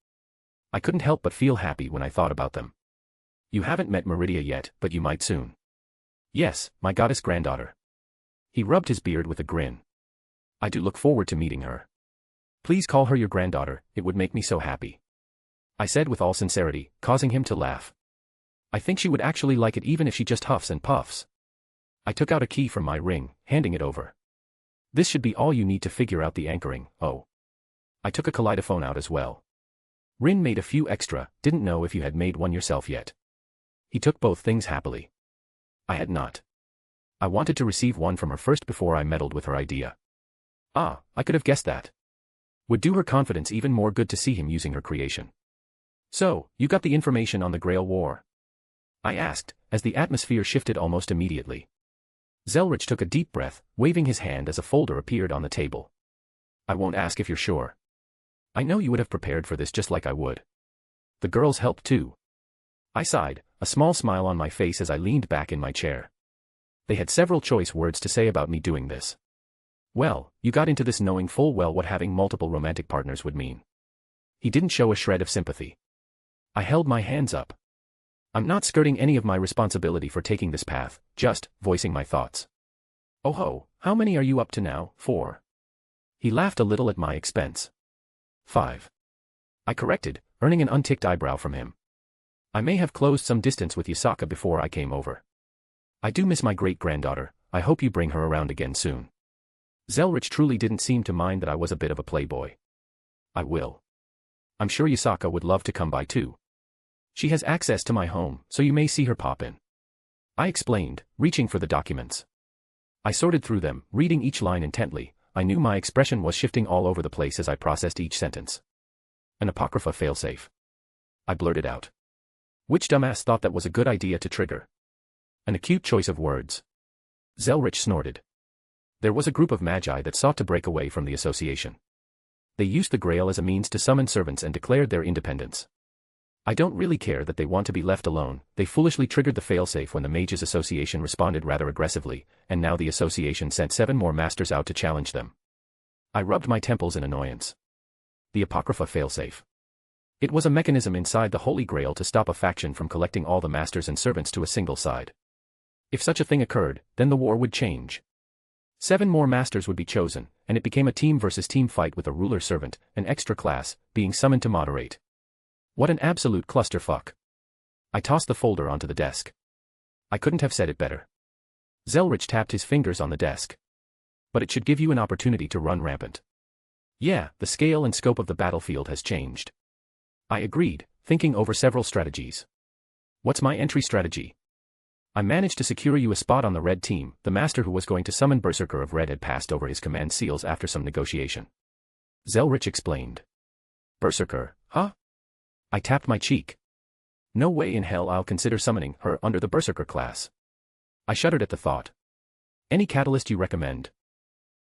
I couldn't help but feel happy when I thought about them. You haven't met Meridia yet, but you might soon. Yes, my goddess granddaughter. He rubbed his beard with a grin. I do look forward to meeting her. Please call her your granddaughter, it would make me so happy. I said with all sincerity, causing him to laugh. I think she would actually like it even if she just huffs and puffs. I took out a key from my ring, handing it over. This should be all you need to figure out the anchoring. Oh. I took a kaleidophone out as well. Rin made a few extra, didn't know if you had made one yourself yet. He took both things happily. I had not. I wanted to receive one from her first before I meddled with her idea. Ah, I could have guessed that. Would do her confidence even more good to see him using her creation. So, you got the information on the Grail War? I asked, as the atmosphere shifted almost immediately. Zelretch took a deep breath, waving his hand as a folder appeared on the table. I won't ask if you're sure. I know you would have prepared for this just like I would. The girls helped too. I sighed, a small smile on my face as I leaned back in my chair. They had several choice words to say about me doing this. Well, you got into this knowing full well what having multiple romantic partners would mean. He didn't show a shred of sympathy. I held my hands up. I'm not skirting any of my responsibility for taking this path, just voicing my thoughts. Oh ho, how many are you up to now? 4. He laughed a little at my expense. 5. I corrected, earning an unticked eyebrow from him. I may have closed some distance with Yasaka before I came over. I do miss my great-granddaughter, I hope you bring her around again soon. Zelretch truly didn't seem to mind that I was a bit of a playboy. I will. I'm sure Yasaka would love to come by too. She has access to my home, so you may see her pop in. I explained, reaching for the documents. I sorted through them, reading each line intently. I knew my expression was shifting all over the place as I processed each sentence. An apocrypha failsafe. I blurted out. Which dumbass thought that was a good idea to trigger? An acute choice of words. Zelretch snorted. There was a group of magi that sought to break away from the association. They used the Grail as a means to summon servants and declared their independence. I don't really care that they want to be left alone. They foolishly triggered the failsafe when the Mages Association responded rather aggressively, and now the association sent 7 more masters out to challenge them. I rubbed my temples in annoyance. The Apocrypha failsafe. It was a mechanism inside the Holy Grail to stop a faction from collecting all the masters and servants to a single side. If such a thing occurred, then the war would change. 7 more masters would be chosen, and it became a team versus team fight with a ruler servant, an extra class, being summoned to moderate. What an absolute clusterfuck. I tossed the folder onto the desk. I couldn't have said it better. Zelretch tapped his fingers on the desk. But it should give you an opportunity to run rampant. Yeah, the scale and scope of the battlefield has changed. I agreed, thinking over several strategies. What's my entry strategy? I managed to secure you a spot on the red team. The master who was going to summon Berserker of Red had passed over his command seals after some negotiation. Zelretch explained. Berserker, huh? I tapped my cheek. No way in hell I'll consider summoning her under the Berserker class. I shuddered at the thought. Any catalyst you recommend?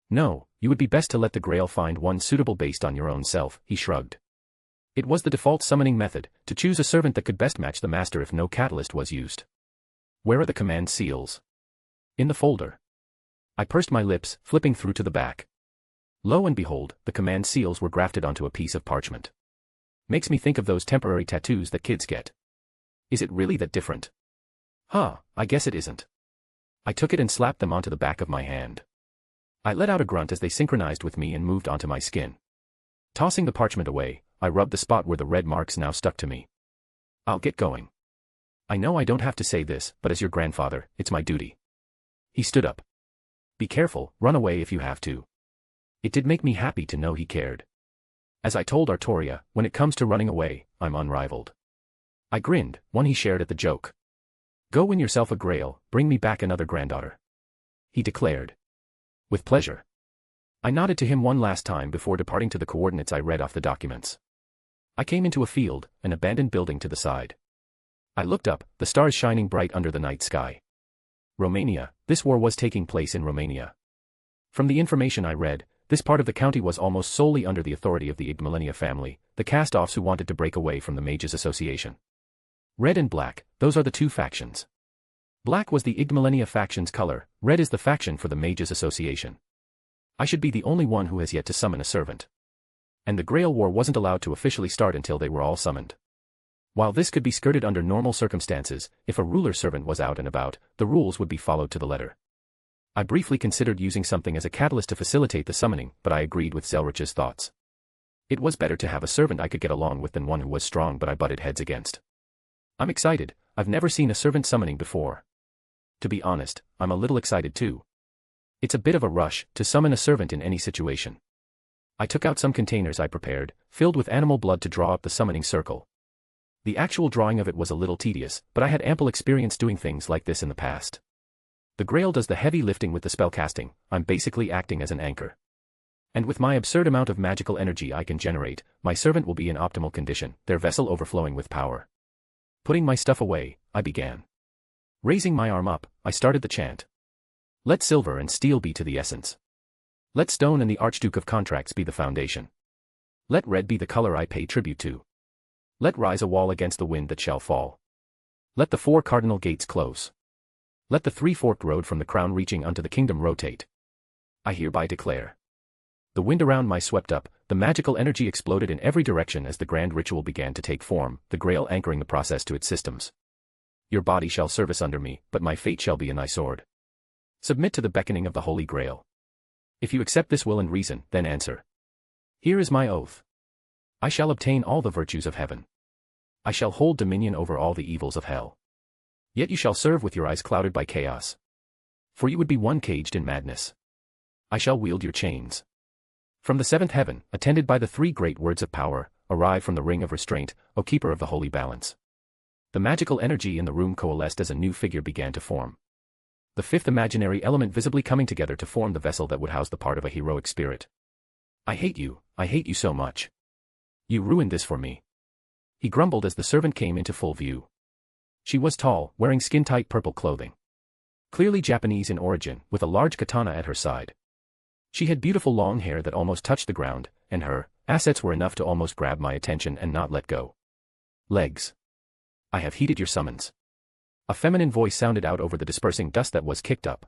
No, you would be best to let the Grail find one suitable based on your own self, he shrugged. It was the default summoning method, to choose a servant that could best match the master if no catalyst was used. Where are the command seals? In the folder. I pursed my lips, flipping through to the back. Lo and behold, the command seals were grafted onto a piece of parchment. Makes me think of those temporary tattoos that kids get. Is it really that different? Huh, I guess it isn't. I took it and slapped them onto the back of my hand. I let out a grunt as they synchronized with me and moved onto my skin. Tossing the parchment away, I rubbed the spot where the red marks now stuck to me. I'll get going. I know I don't have to say this, but as your grandfather, it's my duty. He stood up. Be careful, run away if you have to. It did make me happy to know he cared. As I told Artoria, when it comes to running away, I'm unrivaled. I grinned, one he shared at the joke. Go win yourself a grail, bring me back another granddaughter. He declared. With pleasure. I nodded to him one last time before departing to the coordinates I read off the documents. I came into a field, an abandoned building to the side. I looked up, the stars shining bright under the night sky. Romania, this war was taking place in Romania. From the information I read, this part of the county was almost solely under the authority of the Igdmalenia family, the cast-offs who wanted to break away from the Mages Association. Red and black, those are the 2 factions. Black was the Igdmalenia faction's color, red is the faction for the Mages Association. I should be the only one who has yet to summon a servant. And the Grail War wasn't allowed to officially start until they were all summoned. While this could be skirted under normal circumstances, if a ruler servant was out and about, the rules would be followed to the letter. I briefly considered using something as a catalyst to facilitate the summoning, but I agreed with Zelretch's thoughts. It was better to have a servant I could get along with than one who was strong but I butted heads against. I'm excited. I've never seen a servant summoning before. To be honest, I'm a little excited too. It's a bit of a rush to summon a servant in any situation. I took out some containers I prepared, filled with animal blood to draw up the summoning circle. The actual drawing of it was a little tedious, but I had ample experience doing things like this in the past. The Grail does the heavy lifting with the spell casting. I'm basically acting as an anchor. And with my absurd amount of magical energy I can generate, my servant will be in optimal condition, their vessel overflowing with power. Putting my stuff away, I began. Raising my arm up, I started the chant. Let silver and steel be to the essence. Let stone and the Archduke of Contracts be the foundation. Let red be the color I pay tribute to. Let rise a wall against the wind that shall fall. Let the 4 cardinal gates close. Let the 3-forked road from the crown reaching unto the kingdom rotate. I hereby declare. The wind around my swept up, the magical energy exploded in every direction as the grand ritual began to take form, the Grail anchoring the process to its systems. Your body shall service under me, but my fate shall be in thy sword. Submit to the beckoning of the Holy Grail. If you accept this will and reason, then answer. Here is my oath. I shall obtain all the virtues of heaven. I shall hold dominion over all the evils of hell. Yet you shall serve with your eyes clouded by chaos. For you would be one caged in madness. I shall wield your chains. From the 7th heaven, attended by the 3 great words of power, arrive from the ring of restraint, O keeper of the holy balance. The magical energy in the room coalesced as a new figure began to form. The 5th imaginary element visibly coming together to form the vessel that would house the part of a heroic spirit. I hate you so much. You ruined this for me. He grumbled as the servant came into full view. She was tall, wearing skin-tight purple clothing. Clearly Japanese in origin, with a large katana at her side. She had beautiful long hair that almost touched the ground, and her assets were enough to almost grab my attention and not let go. Legs. I have heeded your summons. A feminine voice sounded out over the dispersing dust that was kicked up.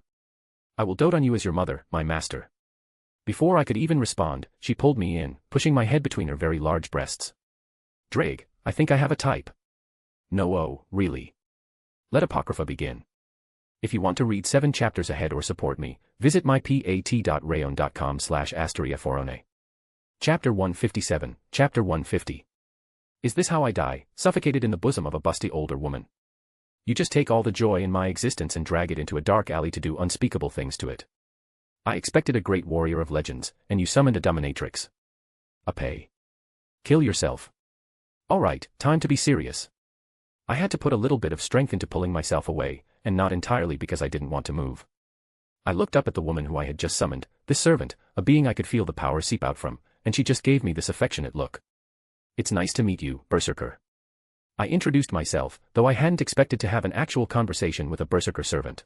I will dote on you as your mother, my master. Before I could even respond, she pulled me in, pushing my head between her very large breasts. Drake, I think I have a type. No, oh, really. Let Apocrypha begin. If you want to read 7 chapters ahead or support me, visit mypat.rayon.com/asteriaforone. Chapter 157, Chapter 150. Is this how I die, suffocated in the bosom of a busty older woman? You just take all the joy in my existence and drag it into a dark alley to do unspeakable things to it. I expected a great warrior of legends, and you summoned a dominatrix. A pay. Kill yourself. Alright, time to be serious. I had to put a little bit of strength into pulling myself away, and not entirely because I didn't want to move. I looked up at the woman who I had just summoned, this servant, a being I could feel the power seep out from, and she just gave me this affectionate look. It's nice to meet you, Berserker. I introduced myself, though I hadn't expected to have an actual conversation with a Berserker servant.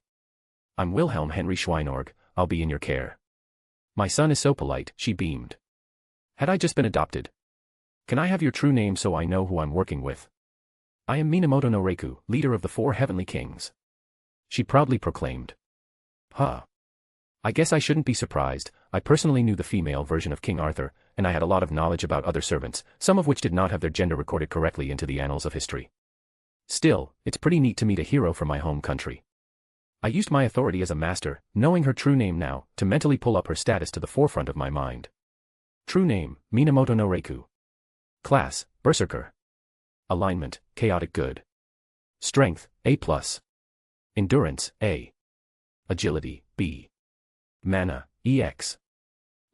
I'm Wilhelm Henry Schweinorg, I'll be in your care. My son is so polite, she beamed. Had I just been adopted? Can I have your true name so I know who I'm working with? I am Minamoto no Reiku, leader of the 4 heavenly kings. She proudly proclaimed. Huh. I guess I shouldn't be surprised. I personally knew the female version of King Arthur, and I had a lot of knowledge about other servants, some of which did not have their gender recorded correctly into the annals of history. Still, it's pretty neat to meet a hero from my home country. I used my authority as a master, knowing her true name now, to mentally pull up her status to the forefront of my mind. True name, Minamoto no Reiku. Class, Berserker. Alignment, chaotic good. Strength, A+. Endurance, A. Agility, B. Mana, EX.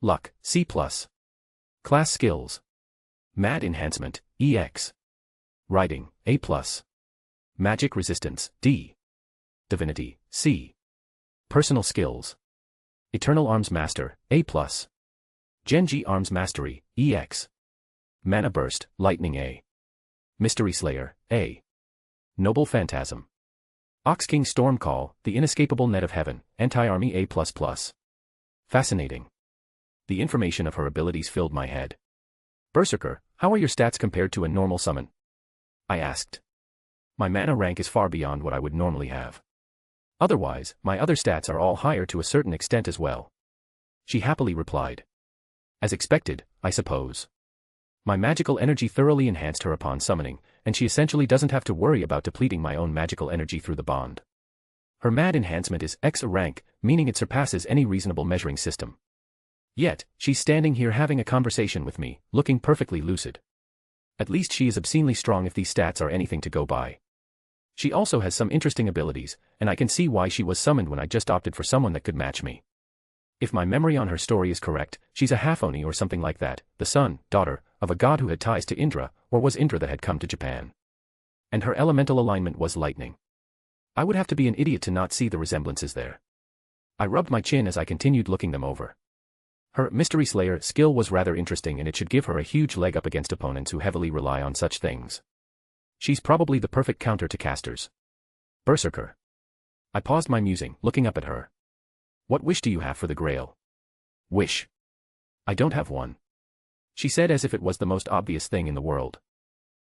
Luck, C+. Class skills. Mad enhancement, EX. Writing, A+. Magic resistance, D. Divinity, C. Personal skills. Eternal Arms Master, A+. Genji Arms Mastery, EX. Mana Burst, Lightning, A. Mystery Slayer, A. Noble Phantasm. Ox King Stormcall, the inescapable net of heaven, anti-army A++. Fascinating. The information of her abilities filled my head. Berserker, how are your stats compared to a normal summon? I asked. My mana rank is far beyond what I would normally have. Otherwise, my other stats are all higher to a certain extent as well. She happily replied. As expected, I suppose. My magical energy thoroughly enhanced her upon summoning, and she essentially doesn't have to worry about depleting my own magical energy through the bond. Her mad enhancement is X rank, meaning it surpasses any reasonable measuring system. Yet, she's standing here having a conversation with me, looking perfectly lucid. At least she is obscenely strong if these stats are anything to go by. She also has some interesting abilities, and I can see why she was summoned when I just opted for someone that could match me. If my memory on her story is correct, she's a half-oni or something like that, the son, daughter, of a god who had ties to Indra, or was Indra that had come to Japan. And her elemental alignment was lightning. I would have to be an idiot to not see the resemblances there. I rubbed my chin as I continued looking them over. Her Mystery Slayer skill was rather interesting, and it should give her a huge leg up against opponents who heavily rely on such things. She's probably the perfect counter to casters. Berserker. I paused my musing, looking up at her. What wish do you have for the grail? Wish. I don't have one. She said as if it was the most obvious thing in the world.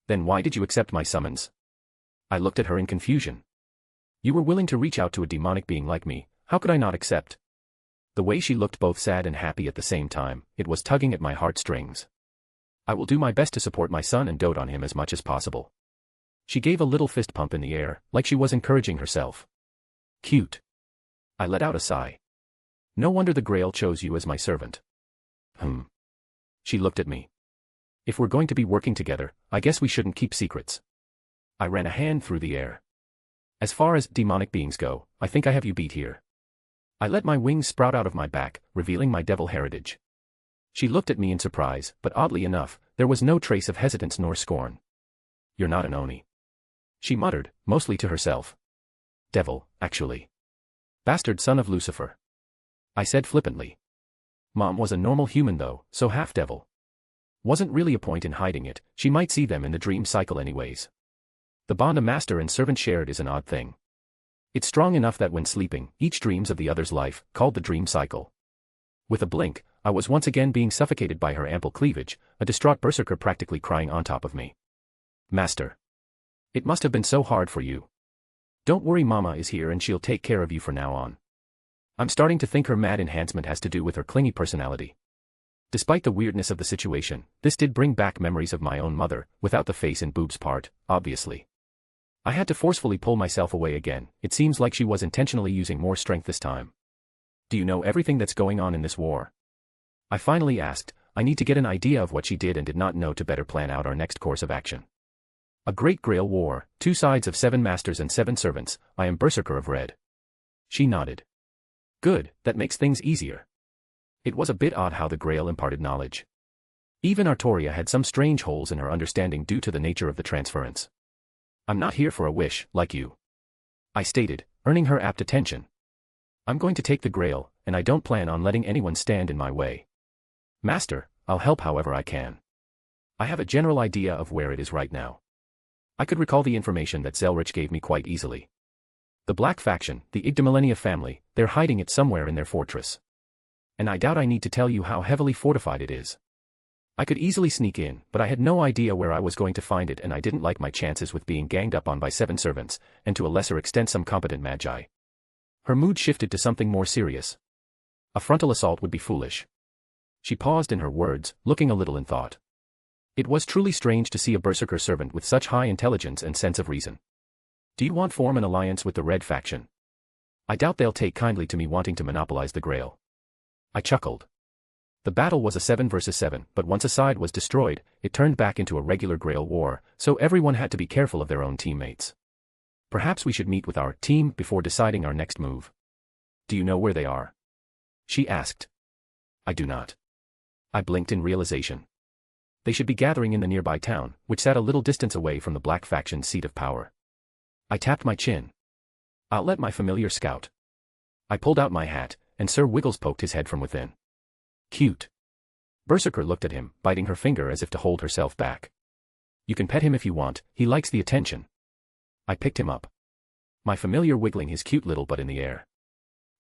Then why did you accept my summons? I looked at her in confusion. You were willing to reach out to a demonic being like me, how could I not accept? The way she looked both sad and happy at the same time, it was tugging at my heartstrings. I will do my best to support my son and dote on him as much as possible. She gave a little fist pump in the air, like she was encouraging herself. Cute. I let out a sigh. No wonder the Grail chose you as my servant. She looked at me. If we're going to be working together, I guess we shouldn't keep secrets. I ran a hand through the air. As far as demonic beings go, I think I have you beat here. I let my wings sprout out of my back, revealing my devil heritage. She looked at me in surprise, but oddly enough, there was no trace of hesitance nor scorn. You're not an Oni. She muttered, mostly to herself. Devil, actually. Bastard son of Lucifer. I said flippantly. Mom was a normal human though, so half-devil. Wasn't really a point in hiding it, she might see them in the dream cycle anyways. The bond a master and servant shared is an odd thing. It's strong enough that when sleeping, each dreams of the other's life, called the dream cycle. With a blink, I was once again being suffocated by her ample cleavage, a distraught berserker practically crying on top of me. Master. It must have been so hard for you. Don't worry, Mama is here and she'll take care of you from now on. I'm starting to think her mad enhancement has to do with her clingy personality. Despite the weirdness of the situation, this did bring back memories of my own mother, without the face and boobs part, obviously. I had to forcefully pull myself away again. It seems like she was intentionally using more strength this time. Do you know everything that's going on in this war? I finally asked. I need to get an idea of what she did and did not know to better plan out our next course of action. A great Grail war, 2 sides of 7 masters and 7 servants, I am Berserker of Red. She nodded. Good, that makes things easier. It was a bit odd how the Grail imparted knowledge. Even Artoria had some strange holes in her understanding due to the nature of the transference. I'm not here for a wish, like you. I stated, earning her apt attention. I'm going to take the Grail, and I don't plan on letting anyone stand in my way. Master, I'll help however I can. I have a general idea of where it is right now. I could recall the information that Zelretch gave me quite easily. The Black Faction, the Igdamillennia family, they're hiding it somewhere in their fortress. And I doubt I need to tell you how heavily fortified it is. I could easily sneak in, but I had no idea where I was going to find it, and I didn't like my chances with being ganged up on by 7 servants, and to a lesser extent some competent magi. Her mood shifted to something more serious. A frontal assault would be foolish. She paused in her words, looking a little in thought. It was truly strange to see a berserker servant with such high intelligence and sense of reason. Do you want to form an alliance with the Red Faction? I doubt they'll take kindly to me wanting to monopolize the Grail. I chuckled. The battle was a 7 versus 7, but once a side was destroyed, it turned back into a regular Grail war, so everyone had to be careful of their own teammates. Perhaps we should meet with our team before deciding our next move. Do you know where they are? She asked. I do not. I blinked in realization. They should be gathering in the nearby town, which sat a little distance away from the Black Faction's seat of power. I tapped my chin. I'll let my familiar scout. I pulled out my hat, and Sir Wiggles poked his head from within. Cute. Berserker looked at him, biting her finger as if to hold herself back. You can pet him if you want, he likes the attention. I picked him up. My familiar wiggling his cute little butt in the air.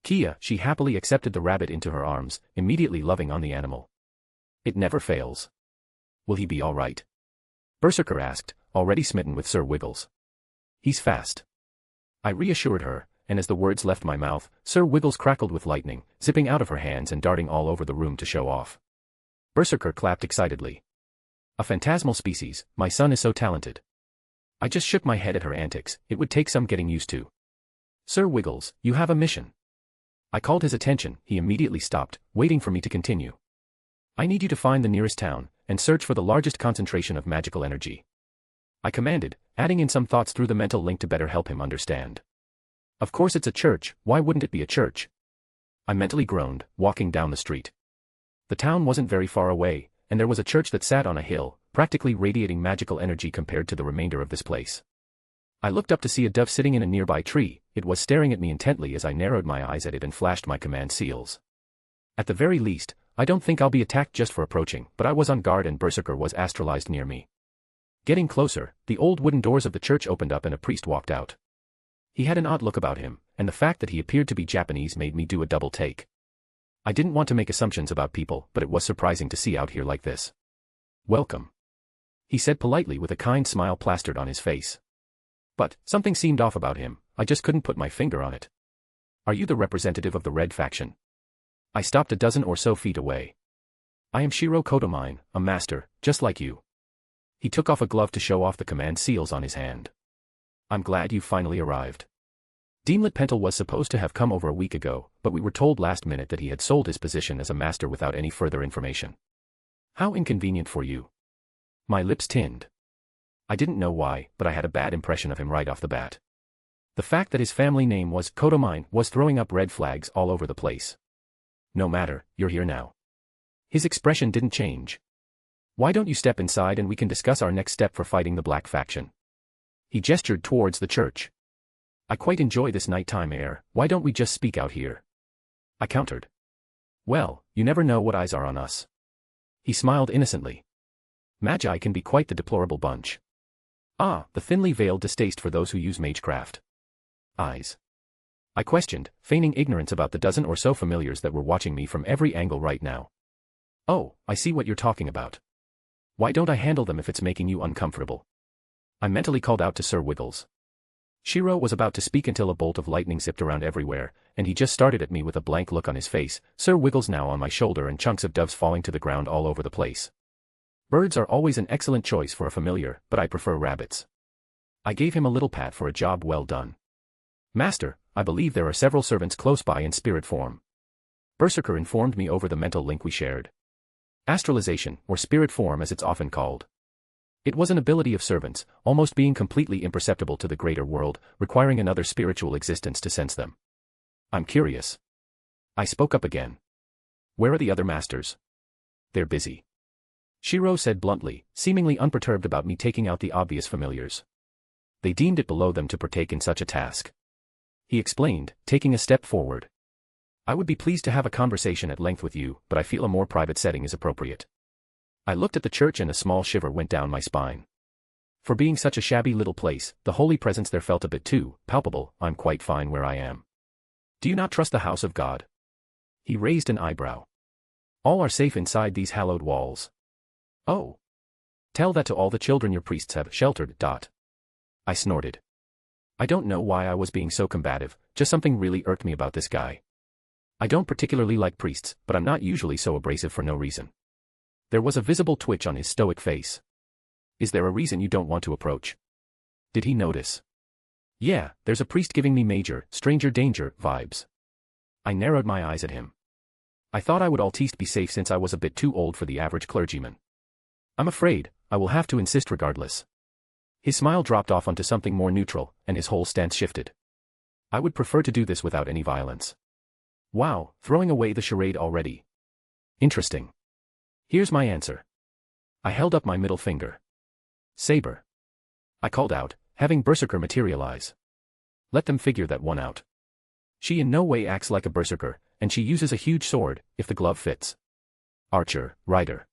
Kia, she happily accepted the rabbit into her arms, immediately loving on the animal. It never fails. Will he be all right? Berserker asked, already smitten with Sir Wiggles. He's fast. I reassured her, and as the words left my mouth, Sir Wiggles crackled with lightning, zipping out of her hands and darting all over the room to show off. Berserker clapped excitedly. A phantasmal species, my son is so talented. I just shook my head at her antics, it would take some getting used to. Sir Wiggles, you have a mission. I called his attention, he immediately stopped, waiting for me to continue. I need you to find the nearest town, and search for the largest concentration of magical energy. I commanded, adding in some thoughts through the mental link to better help him understand. Of course it's a church, why wouldn't it be a church? I mentally groaned, walking down the street. The town wasn't very far away, and there was a church that sat on a hill, practically radiating magical energy compared to the remainder of this place. I looked up to see a dove sitting in a nearby tree, it was staring at me intently as I narrowed my eyes at it and flashed my command seals. At the very least, I don't think I'll be attacked just for approaching, but I was on guard and Berserker was astralized near me. Getting closer, the old wooden doors of the church opened up and a priest walked out. He had an odd look about him, and the fact that he appeared to be Japanese made me do a double take. I didn't want to make assumptions about people, but it was surprising to see out here like this. Welcome. He said politely with a kind smile plastered on his face. But, something seemed off about him, I just couldn't put my finger on it. Are you the representative of the Red faction? I stopped a dozen or so feet away. I am Shiro Kotomine, a master, just like you. He took off a glove to show off the command seals on his hand. I'm glad you finally arrived. Deemlet Pentel was supposed to have come over a week ago, but we were told last minute that he had sold his position as a master without any further information. How inconvenient for you. My lips tinned. I didn't know why, but I had a bad impression of him right off the bat. The fact that his family name was Kotomine was throwing up red flags all over the place. No matter, you're here now. His expression didn't change. Why don't you step inside and we can discuss our next step for fighting the Black faction? He gestured towards the church. I quite enjoy this nighttime air, why don't we just speak out here? I countered. Well, you never know what eyes are on us. He smiled innocently. Magi can be quite the deplorable bunch. Ah, the thinly veiled distaste for those who use magecraft. Eyes. I questioned, feigning ignorance about the dozen or so familiars that were watching me from every angle right now. Oh, I see what you're talking about. Why don't I handle them if it's making you uncomfortable? I mentally called out to Sir Wiggles. Shiro was about to speak until a bolt of lightning zipped around everywhere, and he just started at me with a blank look on his face, Sir Wiggles now on my shoulder and chunks of doves falling to the ground all over the place. Birds are always an excellent choice for a familiar, but I prefer rabbits. I gave him a little pat for a job well done. Master, I believe there are several servants close by in spirit form. Berserker informed me over the mental link we shared. Astralization, or spirit form as it's often called. It was an ability of servants, almost being completely imperceptible to the greater world, requiring another spiritual existence to sense them. I'm curious. I spoke up again. Where are the other masters? They're busy. Shiro said bluntly, seemingly unperturbed about me taking out the obvious familiars. They deemed it below them to partake in such a task. He explained, taking a step forward. I would be pleased to have a conversation at length with you, but I feel a more private setting is appropriate. I looked at the church and a small shiver went down my spine. For being such a shabby little place, the holy presence there felt a bit too palpable. I'm quite fine where I am. Do you not trust the house of God? He raised an eyebrow. All are safe inside these hallowed walls. Oh. Tell that to all the children your priests have sheltered. I snorted. I don't know why I was being so combative, just something really irked me about this guy. I don't particularly like priests, but I'm not usually so abrasive for no reason. There was a visible twitch on his stoic face. Is there a reason you don't want to approach? Did he notice? Yeah, there's a priest giving me major, stranger danger vibes. I narrowed my eyes at him. I thought I would at least be safe since I was a bit too old for the average clergyman. I'm afraid, I will have to insist regardless. His smile dropped off onto something more neutral, and his whole stance shifted. I would prefer to do this without any violence. Wow, throwing away the charade already. Interesting. Here's my answer. I held up my middle finger. Saber. I called out, having Berserker materialize. Let them figure that one out. She in no way acts like a Berserker, and she uses a huge sword, if the glove fits. Archer, rider.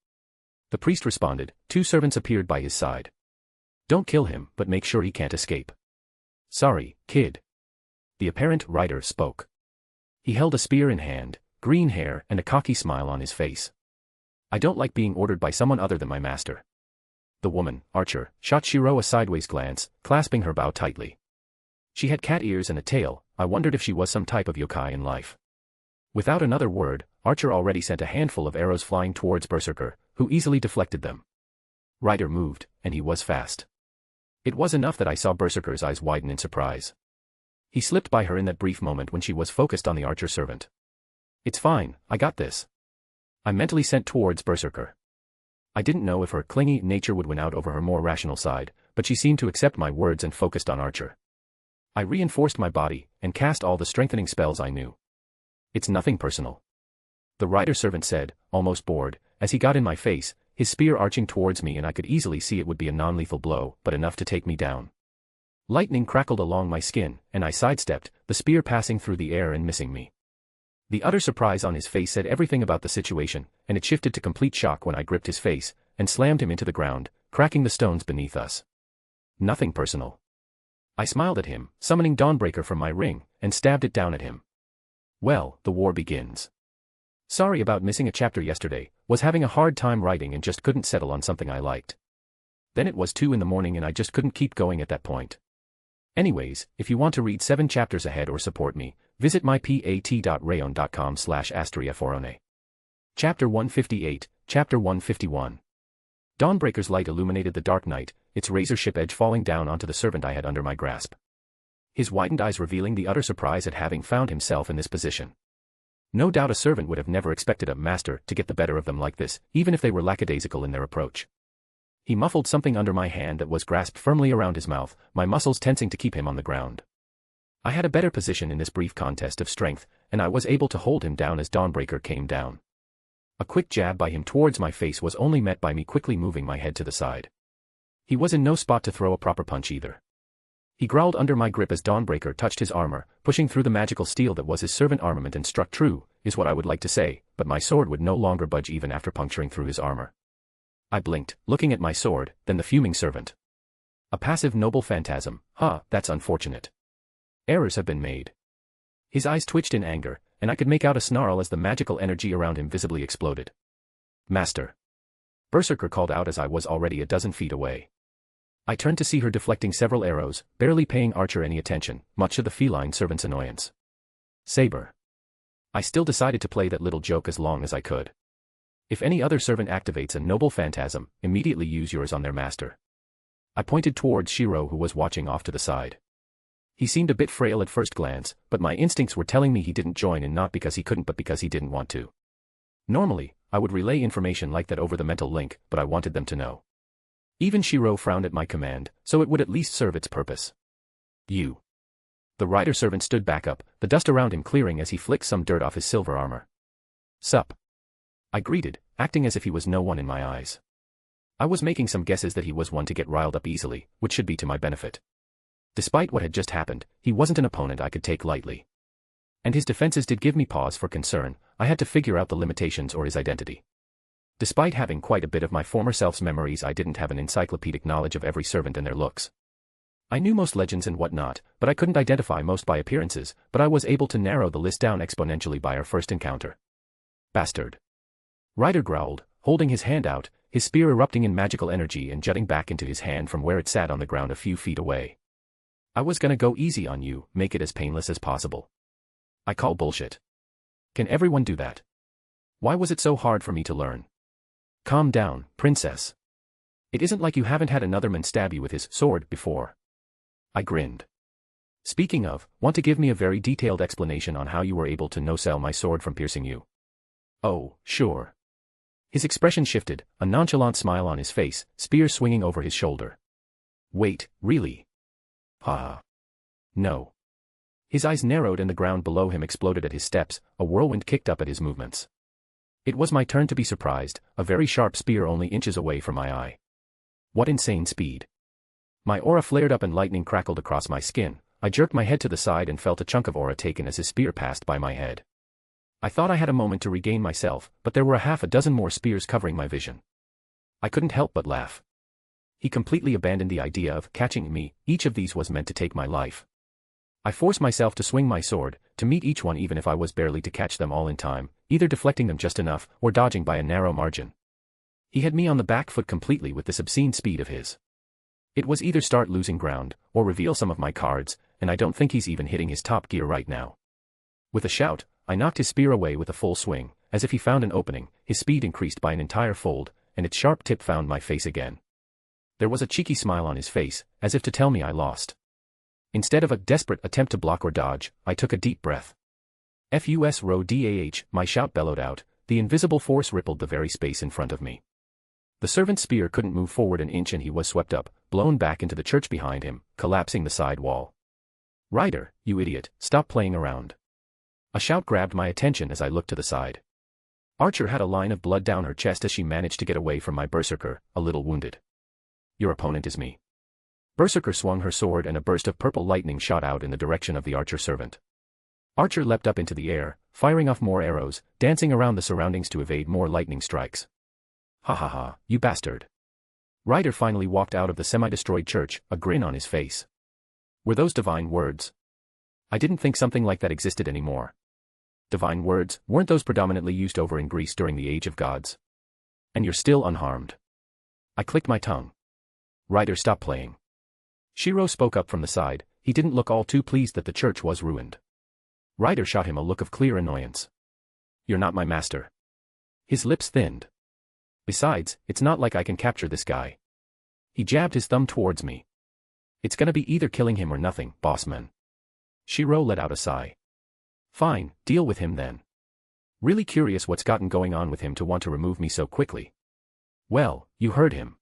The priest responded, 2 servants appeared by his side. Don't kill him, but make sure he can't escape. Sorry, kid. The apparent rider spoke. He held a spear in hand, green hair and a cocky smile on his face. I don't like being ordered by someone other than my master. The woman, Archer, shot Shiro a sideways glance, clasping her bow tightly. She had cat ears and a tail. I wondered if she was some type of yokai in life. Without another word, Archer already sent a handful of arrows flying towards Berserker, who easily deflected them. Rider moved, and he was fast. It was enough that I saw Berserker's eyes widen in surprise. He slipped by her in that brief moment when she was focused on the Archer servant. "It's fine, I got this." I mentally sent towards Berserker. I didn't know if her clingy nature would win out over her more rational side, but she seemed to accept my words and focused on Archer. I reinforced my body, and cast all the strengthening spells I knew. "It's nothing personal," the rider servant said, almost bored, as he got in my face, his spear arching towards me, and I could easily see it would be a non-lethal blow, but enough to take me down. Lightning crackled along my skin, and I sidestepped, the spear passing through the air and missing me. The utter surprise on his face said everything about the situation, and it shifted to complete shock when I gripped his face, and slammed him into the ground, cracking the stones beneath us. "Nothing personal." I smiled at him, summoning Dawnbreaker from my ring, and stabbed it down at him. "Well, the war begins. Sorry about missing a chapter yesterday, was having a hard time writing and just couldn't settle on something I liked. Then it was 2 in the morning and I just couldn't keep going at that point. Anyways, if you want to read 7 chapters ahead or support me, visit mypat.rayon.com/astriaforone. Chapter 158, Chapter 151. Dawnbreaker's light illuminated the dark night, its razor-sharp edge falling down onto the servant I had under my grasp. His widened eyes revealing the utter surprise at having found himself in this position. No doubt a servant would have never expected a master to get the better of them like this, even if they were lackadaisical in their approach. He muffled something under my hand that was grasped firmly around his mouth, my muscles tensing to keep him on the ground. I had a better position in this brief contest of strength, and I was able to hold him down as Dawnbreaker came down. A quick jab by him towards my face was only met by me quickly moving my head to the side. He was in no spot to throw a proper punch either. He growled under my grip as Dawnbreaker touched his armor, pushing through the magical steel that was his servant armament and struck true, is what I would like to say, but my sword would no longer budge even after puncturing through his armor. I blinked, looking at my sword, then the fuming servant. A passive noble phantasm, that's unfortunate. Errors have been made. His eyes twitched in anger, and I could make out a snarl as the magical energy around him visibly exploded. "Master!" Berserker called out as I was already a dozen feet away. I turned to see her deflecting several arrows, barely paying Archer any attention, much to the feline servant's annoyance. "Saber." I still decided to play that little joke as long as I could. "If any other servant activates a noble phantasm, immediately use yours on their master." I pointed towards Shiro who was watching off to the side. He seemed a bit frail at first glance, but my instincts were telling me he didn't join in not because he couldn't but because he didn't want to. Normally, I would relay information like that over the mental link, but I wanted them to know. Even Shiro frowned at my command, so it would at least serve its purpose. "You." The rider servant stood back up, the dust around him clearing as he flicked some dirt off his silver armor. "Sup?" I greeted, acting as if he was no one in my eyes. I was making some guesses that he was one to get riled up easily, which should be to my benefit. Despite what had just happened, he wasn't an opponent I could take lightly. And his defenses did give me pause for concern. I had to figure out the limitations or his identity. Despite having quite a bit of my former self's memories, I didn't have an encyclopedic knowledge of every servant and their looks. I knew most legends and whatnot, but I couldn't identify most by appearances, but I was able to narrow the list down exponentially by our first encounter. "Bastard." Ryder growled, holding his hand out, his spear erupting in magical energy and jutting back into his hand from where it sat on the ground a few feet away. "I was gonna go easy on you, make it as painless as possible." I call bullshit. Can everyone do that? Why was it so hard for me to learn? Calm down, princess. It isn't like you haven't had another man stab you with his sword before. I grinned. Speaking of, want to give me a very detailed explanation on how you were able to no-sell my sword from piercing you? Oh, sure. His expression shifted, a nonchalant smile on his face, spear swinging over his shoulder. Wait, really? Ha. No. His eyes narrowed and the ground below him exploded at his steps, a whirlwind kicked up at his movements. It was my turn to be surprised, a very sharp spear only inches away from my eye. What insane speed. My aura flared up and lightning crackled across my skin. I jerked my head to the side and felt a chunk of aura taken as his spear passed by my head. I thought I had a moment to regain myself, but there were a half a dozen more spears covering my vision. I couldn't help but laugh. He completely abandoned the idea of catching me, each of these was meant to take my life. I forced myself to swing my sword, to meet each one even if I was barely to catch them all in time, either deflecting them just enough, or dodging by a narrow margin. He had me on the back foot completely with this obscene speed of his. It was either start losing ground, or reveal some of my cards, and I don't think he's even hitting his top gear right now. With a shout, I knocked his spear away with a full swing. As if he found an opening, his speed increased by an entire fold, and its sharp tip found my face again. There was a cheeky smile on his face, as if to tell me I lost. Instead of a desperate attempt to block or dodge, I took a deep breath. "Fus Ro Dah," my shout bellowed out. The invisible force rippled the very space in front of me. The servant's spear couldn't move forward an inch and he was swept up, blown back into the church behind him, collapsing the side wall. "Ryder, you idiot, stop playing around." A shout grabbed my attention as I looked to the side. Archer had a line of blood down her chest as she managed to get away from my berserker, a little wounded. "Your opponent is me." Berserker swung her sword and a burst of purple lightning shot out in the direction of the archer servant. Archer leapt up into the air, firing off more arrows, dancing around the surroundings to evade more lightning strikes. "Ha ha ha, you bastard." Ryder finally walked out of the semi-destroyed church, a grin on his face. Were those divine words? I didn't think something like that existed anymore. Divine words, weren't those predominantly used over in Greece during the Age of Gods? And you're still unharmed. I clicked my tongue. Ryder, stop playing. Shiro spoke up from the side. He didn't look all too pleased that the church was ruined. Ryder shot him a look of clear annoyance. "You're not my master." His lips thinned. "Besides, it's not like I can capture this guy." He jabbed his thumb towards me. "It's gonna be either killing him or nothing, bossman." Shiro let out a sigh. "Fine, deal with him then. Really curious what's gotten going on with him to want to remove me so quickly." "Well, you heard him."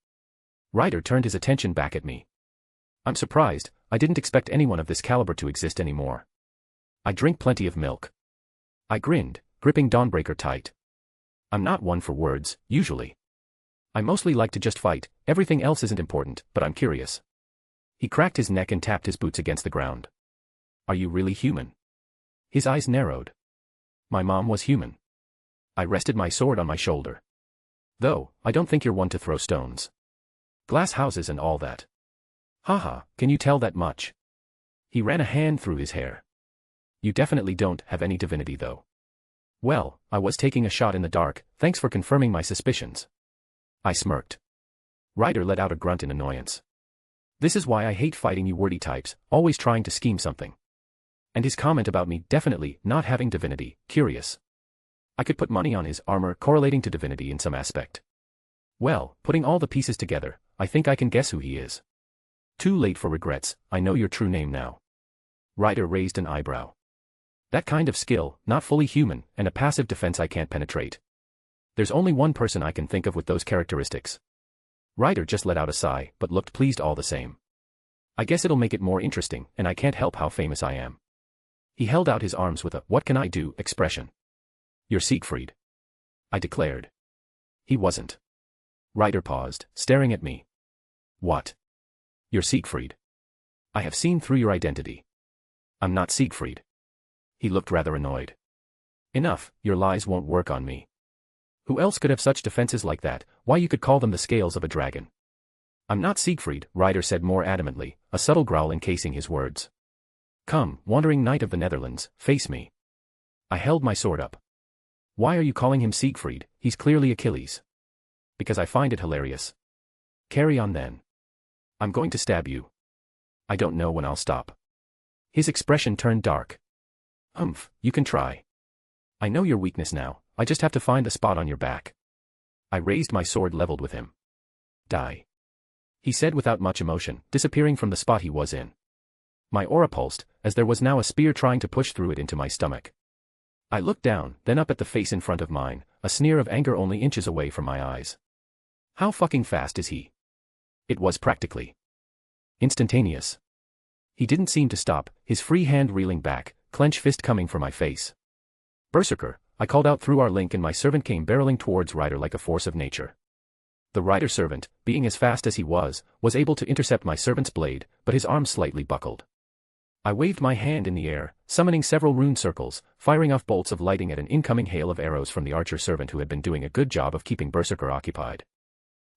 Ryder turned his attention back at me. "I'm surprised, I didn't expect anyone of this caliber to exist anymore. I drink plenty of milk." I grinned, gripping Dawnbreaker tight. I'm not one for words, usually. I mostly like to just fight, everything else isn't important, but I'm curious. He cracked his neck and tapped his boots against the ground. "Are you really human?" His eyes narrowed. "My mom was human." I rested my sword on my shoulder. "Though, I don't think you're one to throw stones. Glass houses and all that." "Haha, can you tell that much?" He ran a hand through his hair. "You definitely don't have any divinity though." "Well, I was taking a shot in the dark, thanks for confirming my suspicions." I smirked. Ryder let out a grunt in annoyance. "This is why I hate fighting you wordy types, always trying to scheme something." And his comment about me definitely not having divinity, curious. I could put money on his armor correlating to divinity in some aspect. Well, putting all the pieces together, I think I can guess who he is. "Too late for regrets, I know your true name now." Ryder raised an eyebrow. "That kind of skill, not fully human, and a passive defense I can't penetrate. There's only one person I can think of with those characteristics." Ryder just let out a sigh, but looked pleased all the same. "I guess it'll make it more interesting, and I can't help how famous I am." He held out his arms with a "what can I do" expression. "You're Siegfried," I declared. He wasn't. Ryder paused, staring at me. "What? You're Siegfried? I have seen through your identity." "I'm not Siegfried." He looked rather annoyed. "Enough, your lies won't work on me. Who else could have such defenses like that? Why, you could call them the scales of a dragon." "I'm not Siegfried," Ryder said more adamantly, a subtle growl encasing his words. "Come, wandering knight of the Netherlands, face me." I held my sword up. "Why are you calling him Siegfried? He's clearly Achilles." "Because I find it hilarious." "Carry on then." "I'm going to stab you." "I don't know when I'll stop." His expression turned dark. You can try. I know your weakness now, I just have to find a spot on your back." I raised my sword leveled with him. "Die," he said without much emotion, disappearing from the spot he was in. My aura pulsed, as there was now a spear trying to push through it into my stomach. I looked down, then up at the face in front of mine, a sneer of anger only inches away from my eyes. How fucking fast is he? It was practically instantaneous. He didn't seem to stop, his free hand reeling back, clench fist coming for my face. "Berserker," I called out through our link, and my servant came barreling towards Ryder like a force of nature. The Ryder servant, being as fast as he was able to intercept my servant's blade, but his arm slightly buckled. I waved my hand in the air, summoning several rune circles, firing off bolts of lightning at an incoming hail of arrows from the archer servant who had been doing a good job of keeping Berserker occupied.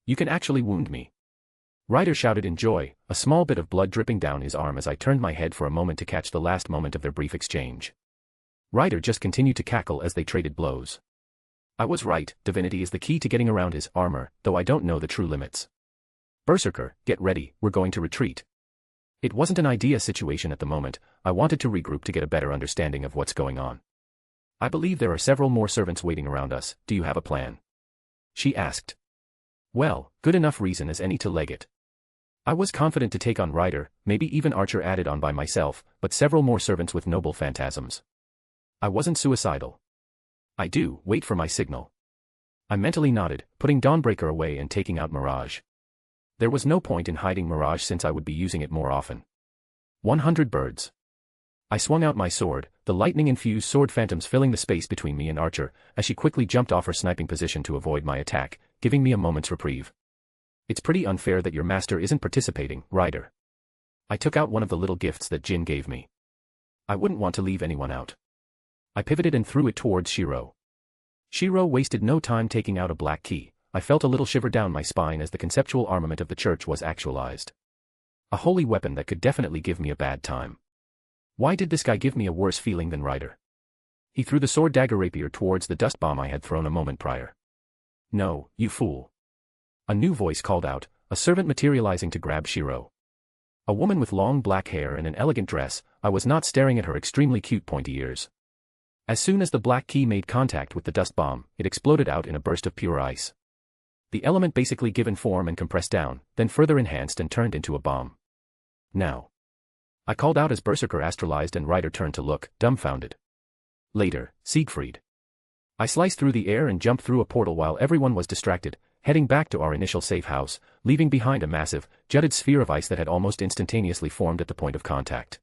"You can actually wound me." Ryder shouted in joy, a small bit of blood dripping down his arm as I turned my head for a moment to catch the last moment of their brief exchange. Ryder just continued to cackle as they traded blows. I was right, divinity is the key to getting around his armor, though I don't know the true limits. "Berserker, get ready, we're going to retreat." It wasn't an idea situation at the moment. I wanted to regroup to get a better understanding of what's going on. I believe there are several more servants waiting around us. Do you have a plan? She asked. Well, good enough reason as any to leg it. I was confident to take on Ryder, maybe even Archer added on by myself, but several more servants with noble phantasms. I wasn't suicidal. I do, wait for my signal. I mentally nodded, putting Dawnbreaker away and taking out Mirage. There was no point in hiding Mirage since I would be using it more often. 100 birds. I swung out my sword, the lightning-infused sword phantoms filling the space between me and Archer, as she quickly jumped off her sniping position to avoid my attack, giving me a moment's reprieve. It's pretty unfair that your master isn't participating, Ryder. I took out one of the little gifts that Jin gave me. I wouldn't want to leave anyone out. I pivoted and threw it towards Shiro. Shiro wasted no time taking out a black key. I felt a little shiver down my spine as the conceptual armament of the church was actualized. A holy weapon that could definitely give me a bad time. Why did this guy give me a worse feeling than Ryder? He threw the sword dagger rapier towards the dust bomb I had thrown a moment prior. No, you fool. A new voice called out, a servant materializing to grab Shiro. A woman with long black hair and an elegant dress. I was not staring at her extremely cute pointy ears. As soon as the black key made contact with the dust bomb, it exploded out in a burst of pure ice. The element basically given form and compressed down, then further enhanced and turned into a bomb. Now. I called out as Berserker astralized and Ryder turned to look, dumbfounded. Later, Siegfried. I sliced through the air and jumped through a portal while everyone was distracted, heading back to our initial safe house, leaving behind a massive, jutted sphere of ice that had almost instantaneously formed at the point of contact.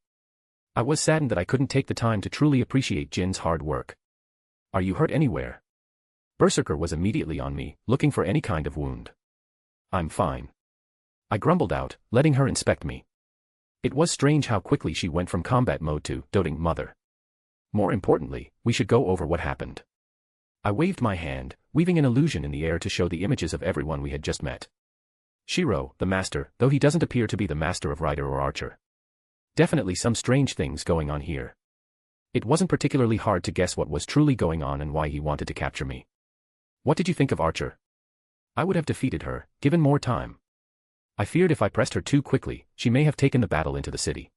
I was saddened that I couldn't take the time to truly appreciate Jin's hard work. Are you hurt anywhere? Berserker was immediately on me, looking for any kind of wound. I'm fine. I grumbled out, letting her inspect me. It was strange how quickly she went from combat mode to doting mother. More importantly, we should go over what happened. I waved my hand, weaving an illusion in the air to show the images of everyone we had just met. Shiro, the master, though he doesn't appear to be the master of Ryder or Archer. Definitely some strange things going on here. It wasn't particularly hard to guess what was truly going on and why he wanted to capture me. What did you think of Archer? I would have defeated her, given more time. I feared if I pressed her too quickly, she may have taken the battle into the city.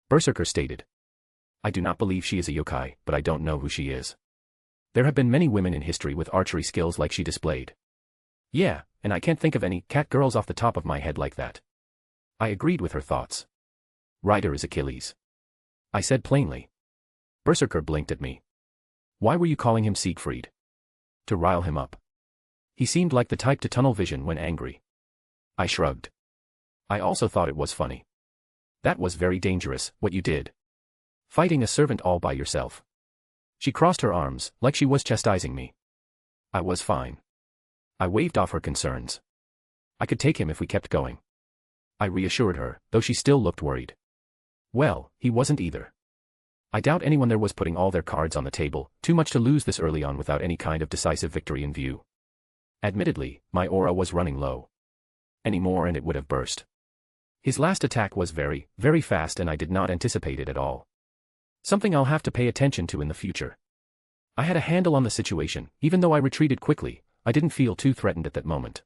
Berserker stated. I do not believe she is a yokai, but I don't know who she is. There have been many women in history with archery skills like she displayed. Yeah, and I can't think of any cat girls off the top of my head like that. I agreed with her thoughts. Ryder is Achilles. I said plainly. Berserker blinked at me. Why were you calling him Siegfried? To rile him up. He seemed like the type to tunnel vision when angry. I shrugged. I also thought it was funny. That was very dangerous, what you did. Fighting a servant all by yourself. She crossed her arms, like she was chastising me. I was fine. I waved off her concerns. I could take him if we kept going. I reassured her, though she still looked worried. Well, he wasn't either. I doubt anyone there was putting all their cards on the table, too much to lose this early on without any kind of decisive victory in view. Admittedly, my aura was running low. Any more and it would have burst. His last attack was very, very fast and I did not anticipate it at all. Something I'll have to pay attention to in the future. I had a handle on the situation, even though I retreated quickly, I didn't feel too threatened at that moment.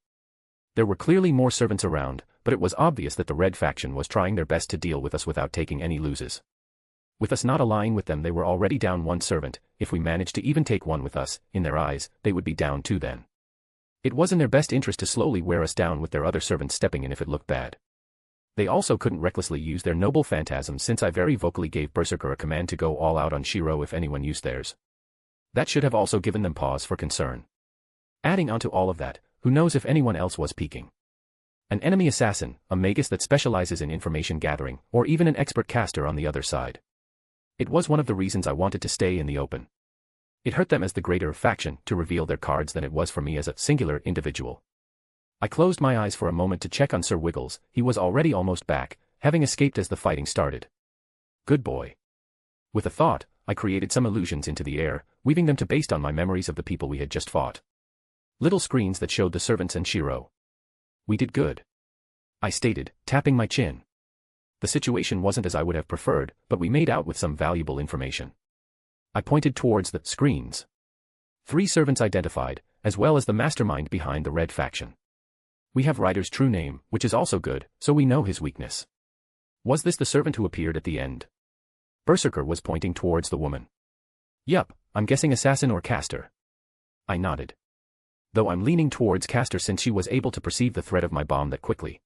There were clearly more servants around, but it was obvious that the Red faction was trying their best to deal with us without taking any losses. With us not allying with them they were already down one servant, if we managed to even take one with us, in their eyes, they would be down two then. It was in their best interest to slowly wear us down with their other servants stepping in if it looked bad. They also couldn't recklessly use their noble phantasms since I very vocally gave Berserker a command to go all out on Shiro if anyone used theirs. That should have also given them pause for concern. Adding onto all of that, who knows if anyone else was peeking. An enemy assassin, a magus that specializes in information gathering, or even an expert caster on the other side. It was one of the reasons I wanted to stay in the open. It hurt them as the greater faction to reveal their cards than it was for me as a singular individual. I closed my eyes for a moment to check on Sir Wiggles. He was already almost back, having escaped as the fighting started. Good boy. With a thought, I created some illusions into the air, weaving them to based on my memories of the people we had just fought. Little screens that showed the servants and Shiro. We did good. I stated, tapping my chin. The situation wasn't as I would have preferred, but we made out with some valuable information. I pointed towards the screens. 3 servants identified, as well as the mastermind behind the Red faction. We have Ryder's true name, which is also good, so we know his weakness. Was this the servant who appeared at the end? Berserker was pointing towards the woman. Yup, I'm guessing assassin or caster. I nodded. Though I'm leaning towards caster since she was able to perceive the threat of my bomb that quickly.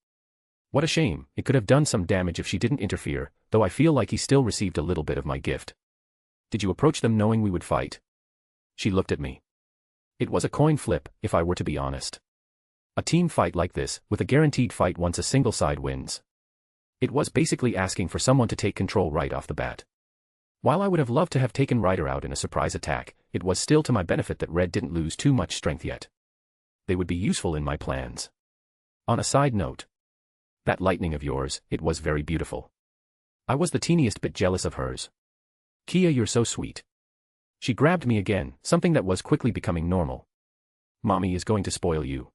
What a shame, it could have done some damage if she didn't interfere, though I feel like he still received a little bit of my gift. Did you approach them knowing we would fight? She looked at me. It was a coin flip, if I were to be honest. A team fight like this, with a guaranteed fight once a single side wins. It was basically asking for someone to take control right off the bat. While I would have loved to have taken Ryder out in a surprise attack, it was still to my benefit that Red didn't lose too much strength yet. They would be useful in my plans. On a side note. That lightning of yours, it was very beautiful. I was the teeniest bit jealous of hers. Kia, you're so sweet. She grabbed me again, something that was quickly becoming normal. Mommy is going to spoil you.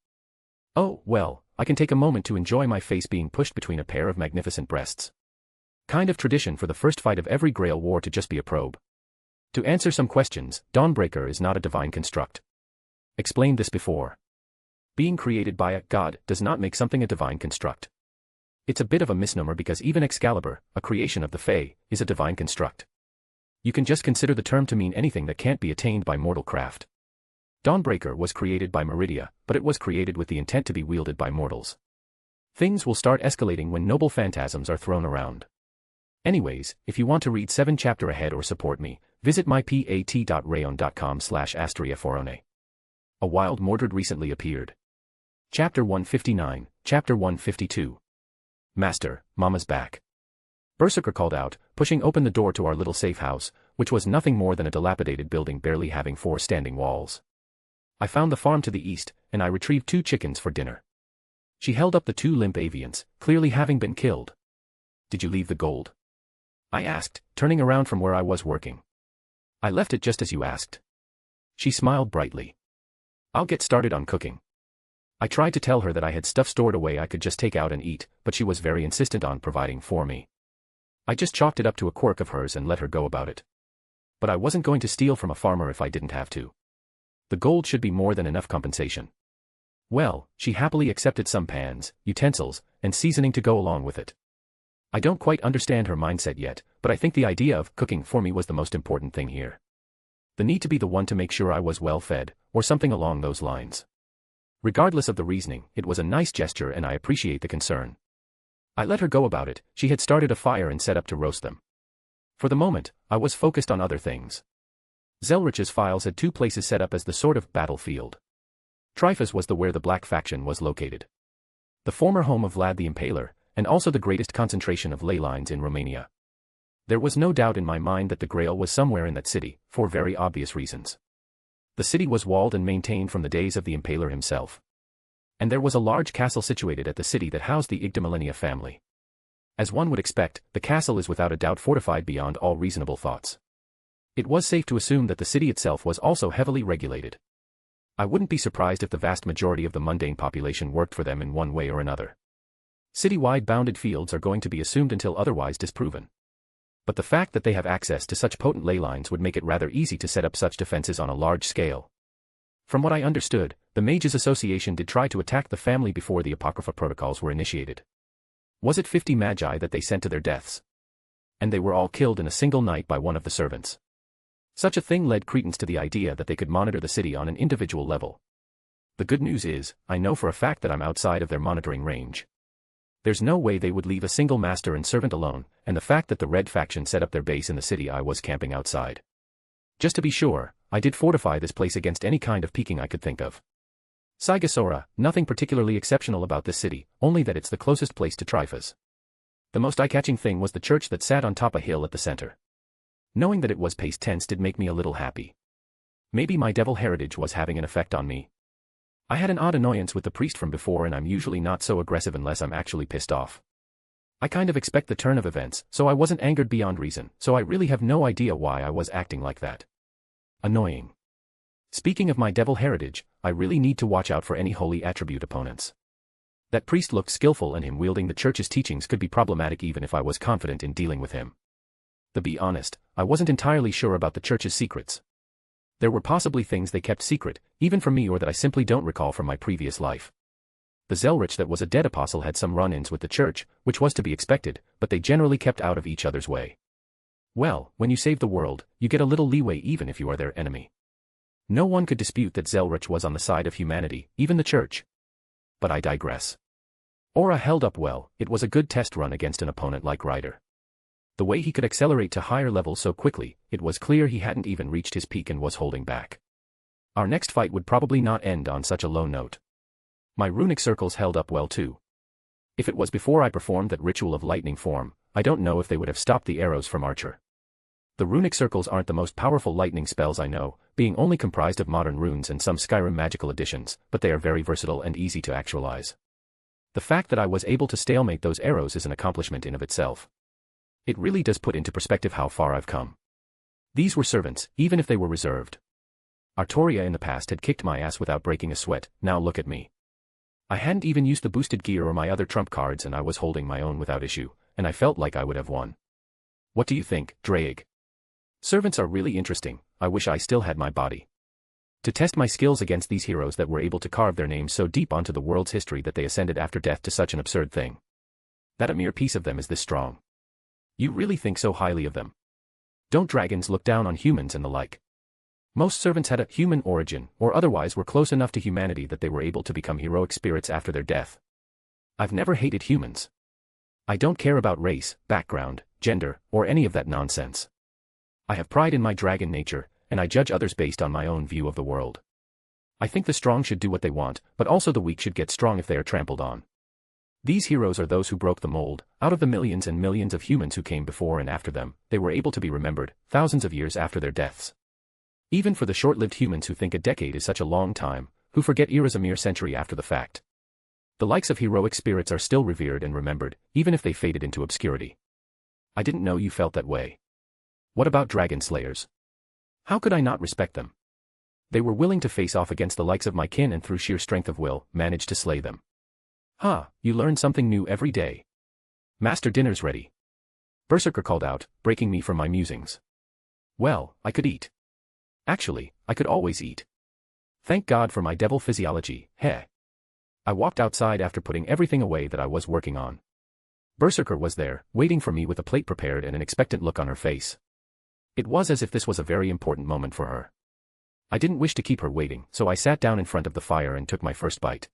Oh, well, I can take a moment to enjoy my face being pushed between a pair of magnificent breasts. Kind of tradition for the first fight of every Grail war to just be a probe. To answer some questions, Dawnbreaker is not a divine construct. Explained this before. Being created by a god does not make something a divine construct. It's a bit of a misnomer because even Excalibur, a creation of the Fae, is a divine construct. You can just consider the term to mean anything that can't be attained by mortal craft. Dawnbreaker was created by Meridia, but it was created with the intent to be wielded by mortals. Things will start escalating when noble phantasms are thrown around. Anyways, if you want to read 7 chapter ahead or support me, visit mypat.rayon.com/astriaforone. A wild Mordred recently appeared. Chapter 159, Chapter 152. Master, Mama's back. Berserker called out, pushing open the door to our little safe house, which was nothing more than a dilapidated building barely having 4 standing walls. I found the farm to the east, and I retrieved 2 chickens for dinner. She held up the 2 limp avians, clearly having been killed. Did you leave the gold? I asked, turning around from where I was working. I left it just as you asked. She smiled brightly. I'll get started on cooking. I tried to tell her that I had stuff stored away I could just take out and eat, but she was very insistent on providing for me. I just chalked it up to a quirk of hers and let her go about it. But I wasn't going to steal from a farmer if I didn't have to. The gold should be more than enough compensation. Well, she happily accepted some pans, utensils, and seasoning to go along with it. I don't quite understand her mindset yet, but I think the idea of cooking for me was the most important thing here. The need to be the one to make sure I was well fed, or something along those lines. Regardless of the reasoning, it was a nice gesture and I appreciate the concern. I let her go about it. She had started a fire and set up to roast them. For the moment, I was focused on other things. Zelretch's files had 2 places set up as the sort of battlefield. Tryphus was where the Black faction was located. The former home of Vlad the Impaler, and also the greatest concentration of ley lines in Romania. There was no doubt in my mind that the Grail was somewhere in that city, for very obvious reasons. The city was walled and maintained from the days of the Impaler himself. And there was a large castle situated at the city that housed the Igdamilenia family. As one would expect, the castle is without a doubt fortified beyond all reasonable thoughts. It was safe to assume that the city itself was also heavily regulated. I wouldn't be surprised if the vast majority of the mundane population worked for them in one way or another. City-wide bounded fields are going to be assumed until otherwise disproven. But the fact that they have access to such potent ley lines would make it rather easy to set up such defenses on a large scale. From what I understood, the Mages Association did try to attack the family before the Apocrypha protocols were initiated. Was it 50 magi that they sent to their deaths? And they were all killed in a single night by one of the servants. Such a thing led credence to the idea that they could monitor the city on an individual level. The good news is, I know for a fact that I'm outside of their monitoring range. There's no way they would leave a single master and servant alone, and the fact that the Red faction set up their base in the city I was camping outside. Just to be sure, I did fortify this place against any kind of peeking I could think of. Cygasora, nothing particularly exceptional about this city, only that it's the closest place to Tryphus. The most eye-catching thing was the church that sat on top a hill at the center. Knowing that it was pace tense did make me a little happy. Maybe my devil heritage was having an effect on me. I had an odd annoyance with the priest from before and I'm usually not so aggressive unless I'm actually pissed off. I kind of expect the turn of events, so I wasn't angered beyond reason, so I really have no idea why I was acting like that. Annoying. Speaking of my devil heritage, I really need to watch out for any holy attribute opponents. That priest looked skillful and him wielding the church's teachings could be problematic even if I was confident in dealing with him. To be honest, I wasn't entirely sure about the church's secrets. There were possibly things they kept secret, even from me or that I simply don't recall from my previous life. The Zelretch that was a dead apostle had some run-ins with the church, which was to be expected, but they generally kept out of each other's way. Well, when you save the world, you get a little leeway even if you are their enemy. No one could dispute that Zelretch was on the side of humanity, even the church. But I digress. Aura held up well. It was a good test run against an opponent like Ryder. The way he could accelerate to higher levels so quickly, it was clear he hadn't even reached his peak and was holding back. Our next fight would probably not end on such a low note. My runic circles held up well too. If it was before I performed that ritual of lightning form, I don't know if they would have stopped the arrows from Archer. The runic circles aren't the most powerful lightning spells I know, being only comprised of modern runes and some Skyrim magical additions, but they are very versatile and easy to actualize. The fact that I was able to stalemate those arrows is an accomplishment in of itself. It really does put into perspective how far I've come. These were servants, even if they were reserved. Artoria in the past had kicked my ass without breaking a sweat, now look at me. I hadn't even used the boosted gear or my other trump cards and I was holding my own without issue, and I felt like I would have won. What do you think, Drake? Servants are really interesting. I wish I still had my body. To test my skills against these heroes that were able to carve their names so deep onto the world's history that they ascended after death to such an absurd thing. That a mere piece of them is this strong. You really think so highly of them? Don't dragons look down on humans and the like? Most servants had a human origin, or otherwise were close enough to humanity that they were able to become heroic spirits after their death. I've never hated humans. I don't care about race, background, gender, or any of that nonsense. I have pride in my dragon nature, and I judge others based on my own view of the world. I think the strong should do what they want, but also the weak should get strong if they are trampled on. These heroes are those who broke the mold. Out of the millions and millions of humans who came before and after them, they were able to be remembered, thousands of years after their deaths. Even for the short-lived humans who think a decade is such a long time, who forget eras a mere century after the fact. The likes of heroic spirits are still revered and remembered, even if they faded into obscurity. I didn't know you felt that way. What about dragon slayers? How could I not respect them? They were willing to face off against the likes of my kin and through sheer strength of will, managed to slay them. You learn something new every day. Master, dinner's ready. Berserker called out, breaking me from my musings. Well, I could eat. Actually, I could always eat. Thank God for my devil physiology, heh. I walked outside after putting everything away that I was working on. Berserker was there, waiting for me with a plate prepared and an expectant look on her face. It was as if this was a very important moment for her. I didn't wish to keep her waiting, so I sat down in front of the fire and took my first bite.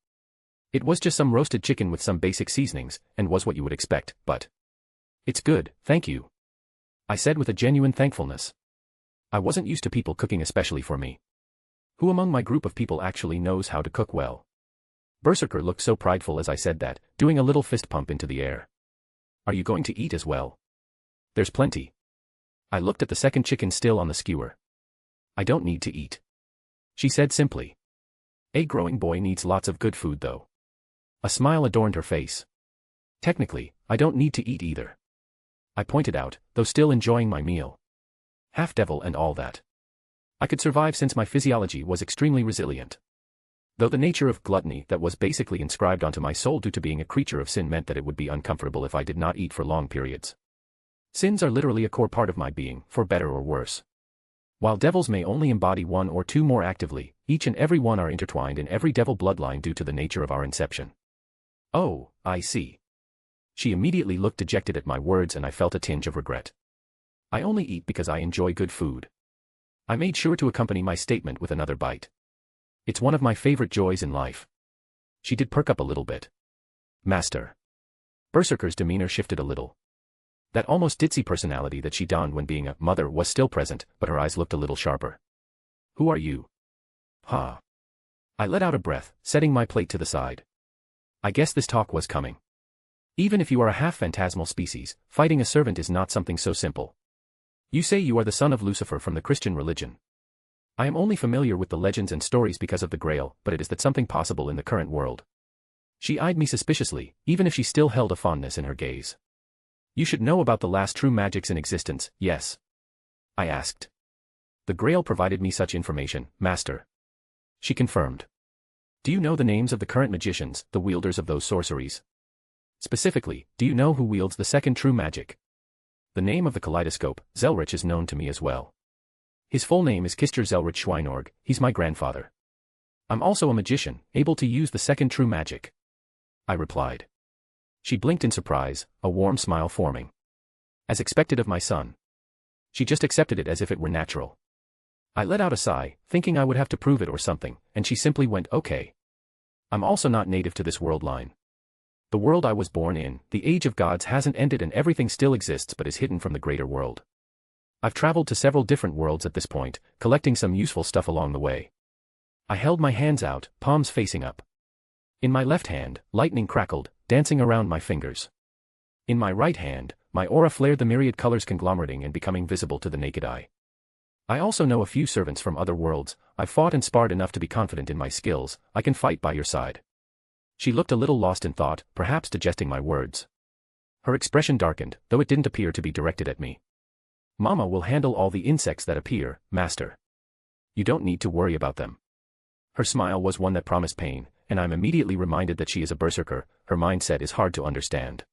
It was just some roasted chicken with some basic seasonings, and was what you would expect, but... It's good, thank you. I said with a genuine thankfulness. I wasn't used to people cooking especially for me. Who among my group of people actually knows how to cook well? Berserker looked so prideful as I said that, doing a little fist pump into the air. Are you going to eat as well? There's plenty. I looked at the second chicken still on the skewer. I don't need to eat. She said simply. A growing boy needs lots of good food though. A smile adorned her face. Technically, I don't need to eat either. I pointed out, though still enjoying my meal. Half devil and all that. I could survive since my physiology was extremely resilient. Though the nature of gluttony that was basically inscribed onto my soul due to being a creature of sin meant that it would be uncomfortable if I did not eat for long periods. Sins are literally a core part of my being, for better or worse. While devils may only embody one or two more actively, each and every one are intertwined in every devil bloodline due to the nature of our inception. Oh, I see. She immediately looked dejected at my words and I felt a tinge of regret. I only eat because I enjoy good food. I made sure to accompany my statement with another bite. It's one of my favorite joys in life. She did perk up a little bit. Master. Berserker's demeanor shifted a little. That almost ditzy personality that she donned when being a mother was still present, but her eyes looked a little sharper. Who are you? I let out a breath, setting my plate to the side. I guess this talk was coming. Even if you are a half-phantasmal species, fighting a servant is not something so simple. You say you are the son of Lucifer from the Christian religion. I am only familiar with the legends and stories because of the grail, but it is that something possible in the current world. She eyed me suspiciously, even if she still held a fondness in her gaze. You should know about the last true magics in existence, yes? I asked. The grail provided me such information, Master. She confirmed. Do you know the names of the current magicians, the wielders of those sorceries? Specifically, do you know who wields the second true magic? The name of the kaleidoscope, Zelretch, is known to me as well. His full name is Kister Zelretch Schweinorg, he's my grandfather. I'm also a magician, able to use the second true magic. I replied. She blinked in surprise, a warm smile forming. As expected of my son. She just accepted it as if it were natural. I let out a sigh, thinking I would have to prove it or something, and she simply went, okay. I'm also not native to this world line. The world I was born in, the age of gods hasn't ended and everything still exists but is hidden from the greater world. I've traveled to several different worlds at this point, collecting some useful stuff along the way. I held my hands out, palms facing up. In my left hand, lightning crackled, dancing around my fingers. In my right hand, my aura flared, the myriad colors conglomerating and becoming visible to the naked eye. I also know a few servants from other worlds. I've fought and sparred enough to be confident in my skills. I can fight by your side. She looked a little lost in thought, perhaps digesting my words. Her expression darkened, though it didn't appear to be directed at me. Mama will handle all the insects that appear, Master. You don't need to worry about them. Her smile was one that promised pain, and I'm immediately reminded that she is a berserker. Her mindset is hard to understand.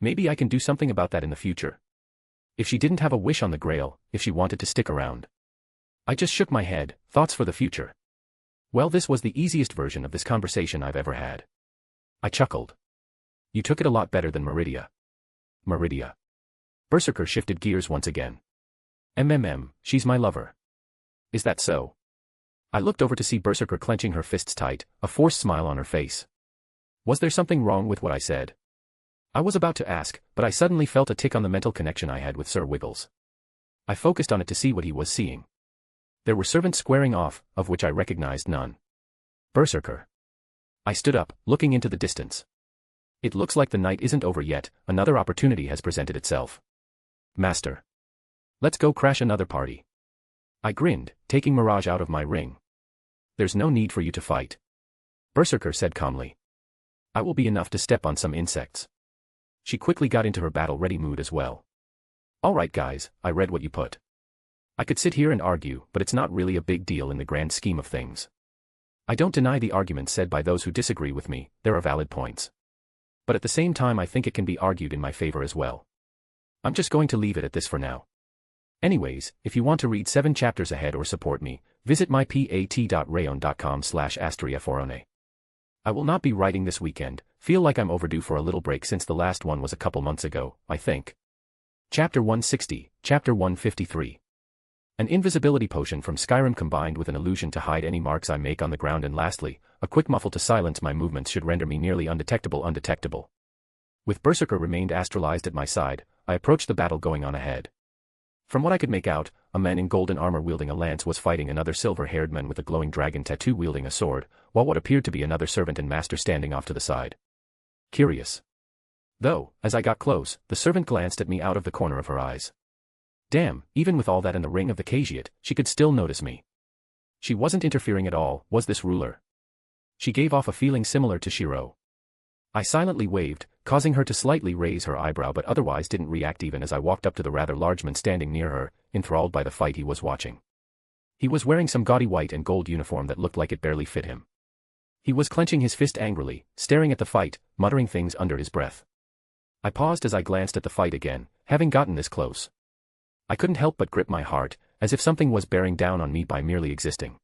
Maybe I can do something about that in the future. If she didn't have a wish on the grail, if she wanted to stick around. I just shook my head, thoughts for the future. Well, this was the easiest version of this conversation I've ever had. I chuckled. You took it a lot better than Meridia. Meridia. Berserker shifted gears once again. She's my lover. Is that so? I looked over to see Berserker clenching her fists tight, a forced smile on her face. Was there something wrong with what I said? I was about to ask, but I suddenly felt a tick on the mental connection I had with Sir Wiggles. I focused on it to see what he was seeing. There were servants squaring off, of which I recognized none. Berserker. I stood up, looking into the distance. It looks like the night isn't over yet, another opportunity has presented itself. Master. Let's go crash another party. I grinned, taking Mirage out of my ring. There's no need for you to fight. Berserker said calmly. I will be enough to step on some insects. She quickly got into her battle-ready mood as well. Alright guys, I read what you put. I could sit here and argue, but it's not really a big deal in the grand scheme of things. I don't deny the arguments said by those who disagree with me, there are valid points. But at the same time I think it can be argued in my favor as well. I'm just going to leave it at this for now. Anyways, if you want to read 7 chapters ahead or support me, visit mypat.rayon.com/astriaforone. I will not be writing this weekend, feel like I'm overdue for a little break since the last one was a couple months ago, I think. Chapter 160, Chapter 153. An invisibility potion from Skyrim combined with an illusion to hide any marks I make on the ground, and lastly, a quick muffle to silence my movements should render me nearly undetectable. With Berserker remained astralized at my side, I approached the battle going on ahead. From what I could make out, a man in golden armor wielding a lance was fighting another silver-haired man with a glowing dragon tattoo wielding a sword, while what appeared to be another servant and master standing off to the side. Curious. Though, as I got close, the servant glanced at me out of the corner of her eyes. Damn, even with all that in the ring of the Caveat, she could still notice me. She wasn't interfering at all, was this ruler? She gave off a feeling similar to Shiro. I silently waved, causing her to slightly raise her eyebrow, but otherwise didn't react even as I walked up to the rather large man standing near her, enthralled by the fight he was watching. He was wearing some gaudy white and gold uniform that looked like it barely fit him. He was clenching his fist angrily, staring at the fight, muttering things under his breath. I paused as I glanced at the fight again, having gotten this close. I couldn't help but grip my heart, as if something was bearing down on me by merely existing.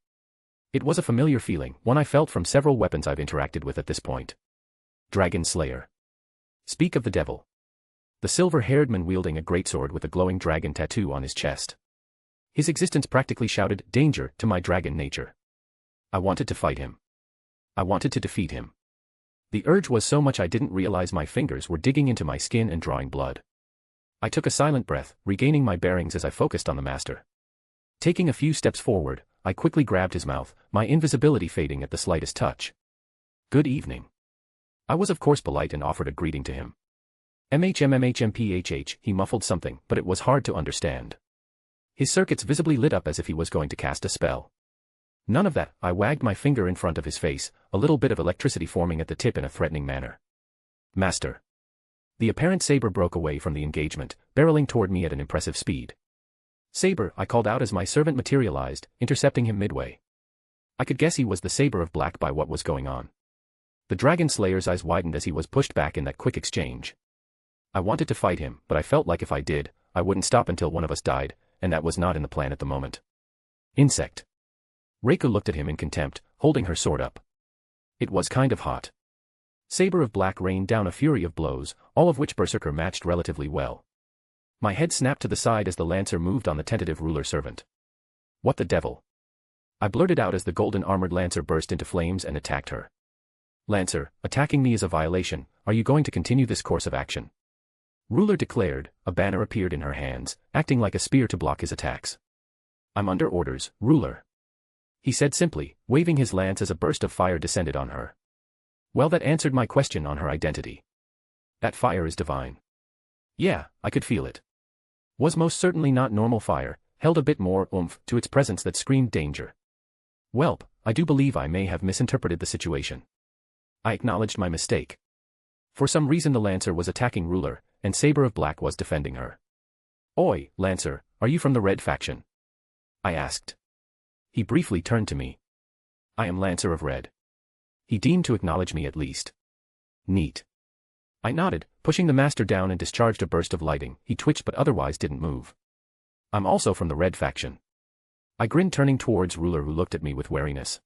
It was a familiar feeling, one I felt from several weapons I've interacted with at this point. Dragon Slayer. Speak of the devil. The silver-haired man wielding a greatsword with a glowing dragon tattoo on his chest. His existence practically shouted, danger, to my dragon nature. I wanted to fight him. I wanted to defeat him. The urge was so much I didn't realize my fingers were digging into my skin and drawing blood. I took a silent breath, regaining my bearings as I focused on the master. Taking a few steps forward, I quickly grabbed his mouth, my invisibility fading at the slightest touch. Good evening. I was of course polite and offered a greeting to him. MHMMHMPHH, he muffled something, but it was hard to understand. His circuits visibly lit up as if he was going to cast a spell. None of that, I wagged my finger in front of his face, a little bit of electricity forming at the tip in a threatening manner. Master. The apparent saber broke away from the engagement, barreling toward me at an impressive speed. Saber, I called out as my servant materialized, intercepting him midway. I could guess he was the Saber of Black by what was going on. The Dragon Slayer's eyes widened as he was pushed back in that quick exchange. I wanted to fight him, but I felt like if I did, I wouldn't stop until one of us died, and that was not in the plan at the moment. Insect. Reiko looked at him in contempt, holding her sword up. It was kind of hot. Saber of Black rained down a fury of blows, all of which Berserker matched relatively well. My head snapped to the side as the Lancer moved on the tentative ruler servant. What the devil? I blurted out as the golden armored Lancer burst into flames and attacked her. Lancer, attacking me is a violation. Are you going to continue this course of action? Ruler declared. A banner appeared in her hands, acting like a spear to block his attacks. I'm under orders, Ruler. He said simply, waving his lance as a burst of fire descended on her. Well, that answered my question on her identity. That fire is divine. Yeah, I could feel it. Was most certainly not normal fire, held a bit more oomph to its presence that screamed danger. Welp, I do believe I may have misinterpreted the situation. I acknowledged my mistake. For some reason the Lancer was attacking Ruler, and Saber of Black was defending her. Oi, Lancer, are you from the Red faction? I asked. He briefly turned to me. I am Lancer of Red. He deemed to acknowledge me at least. Neat. I nodded, pushing the master down and discharged a burst of lighting. He twitched but otherwise didn't move. I'm also from the Red faction. I grinned, turning towards Ruler, who looked at me with wariness.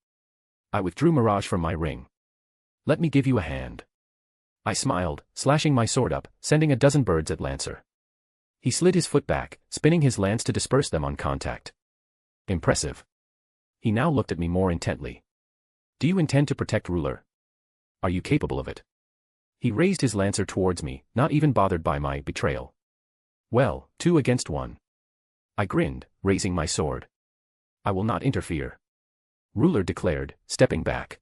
I withdrew Mirage from my ring. Let me give you a hand. I smiled, slashing my sword up, sending a dozen birds at Lancer. He slid his foot back, spinning his lance to disperse them on contact. Impressive. He now looked at me more intently. Do you intend to protect Ruler? Are you capable of it? He raised his Lancer towards me, not even bothered by my betrayal. Well, 2 against 1. I grinned, raising my sword. I will not interfere. Ruler declared, stepping back.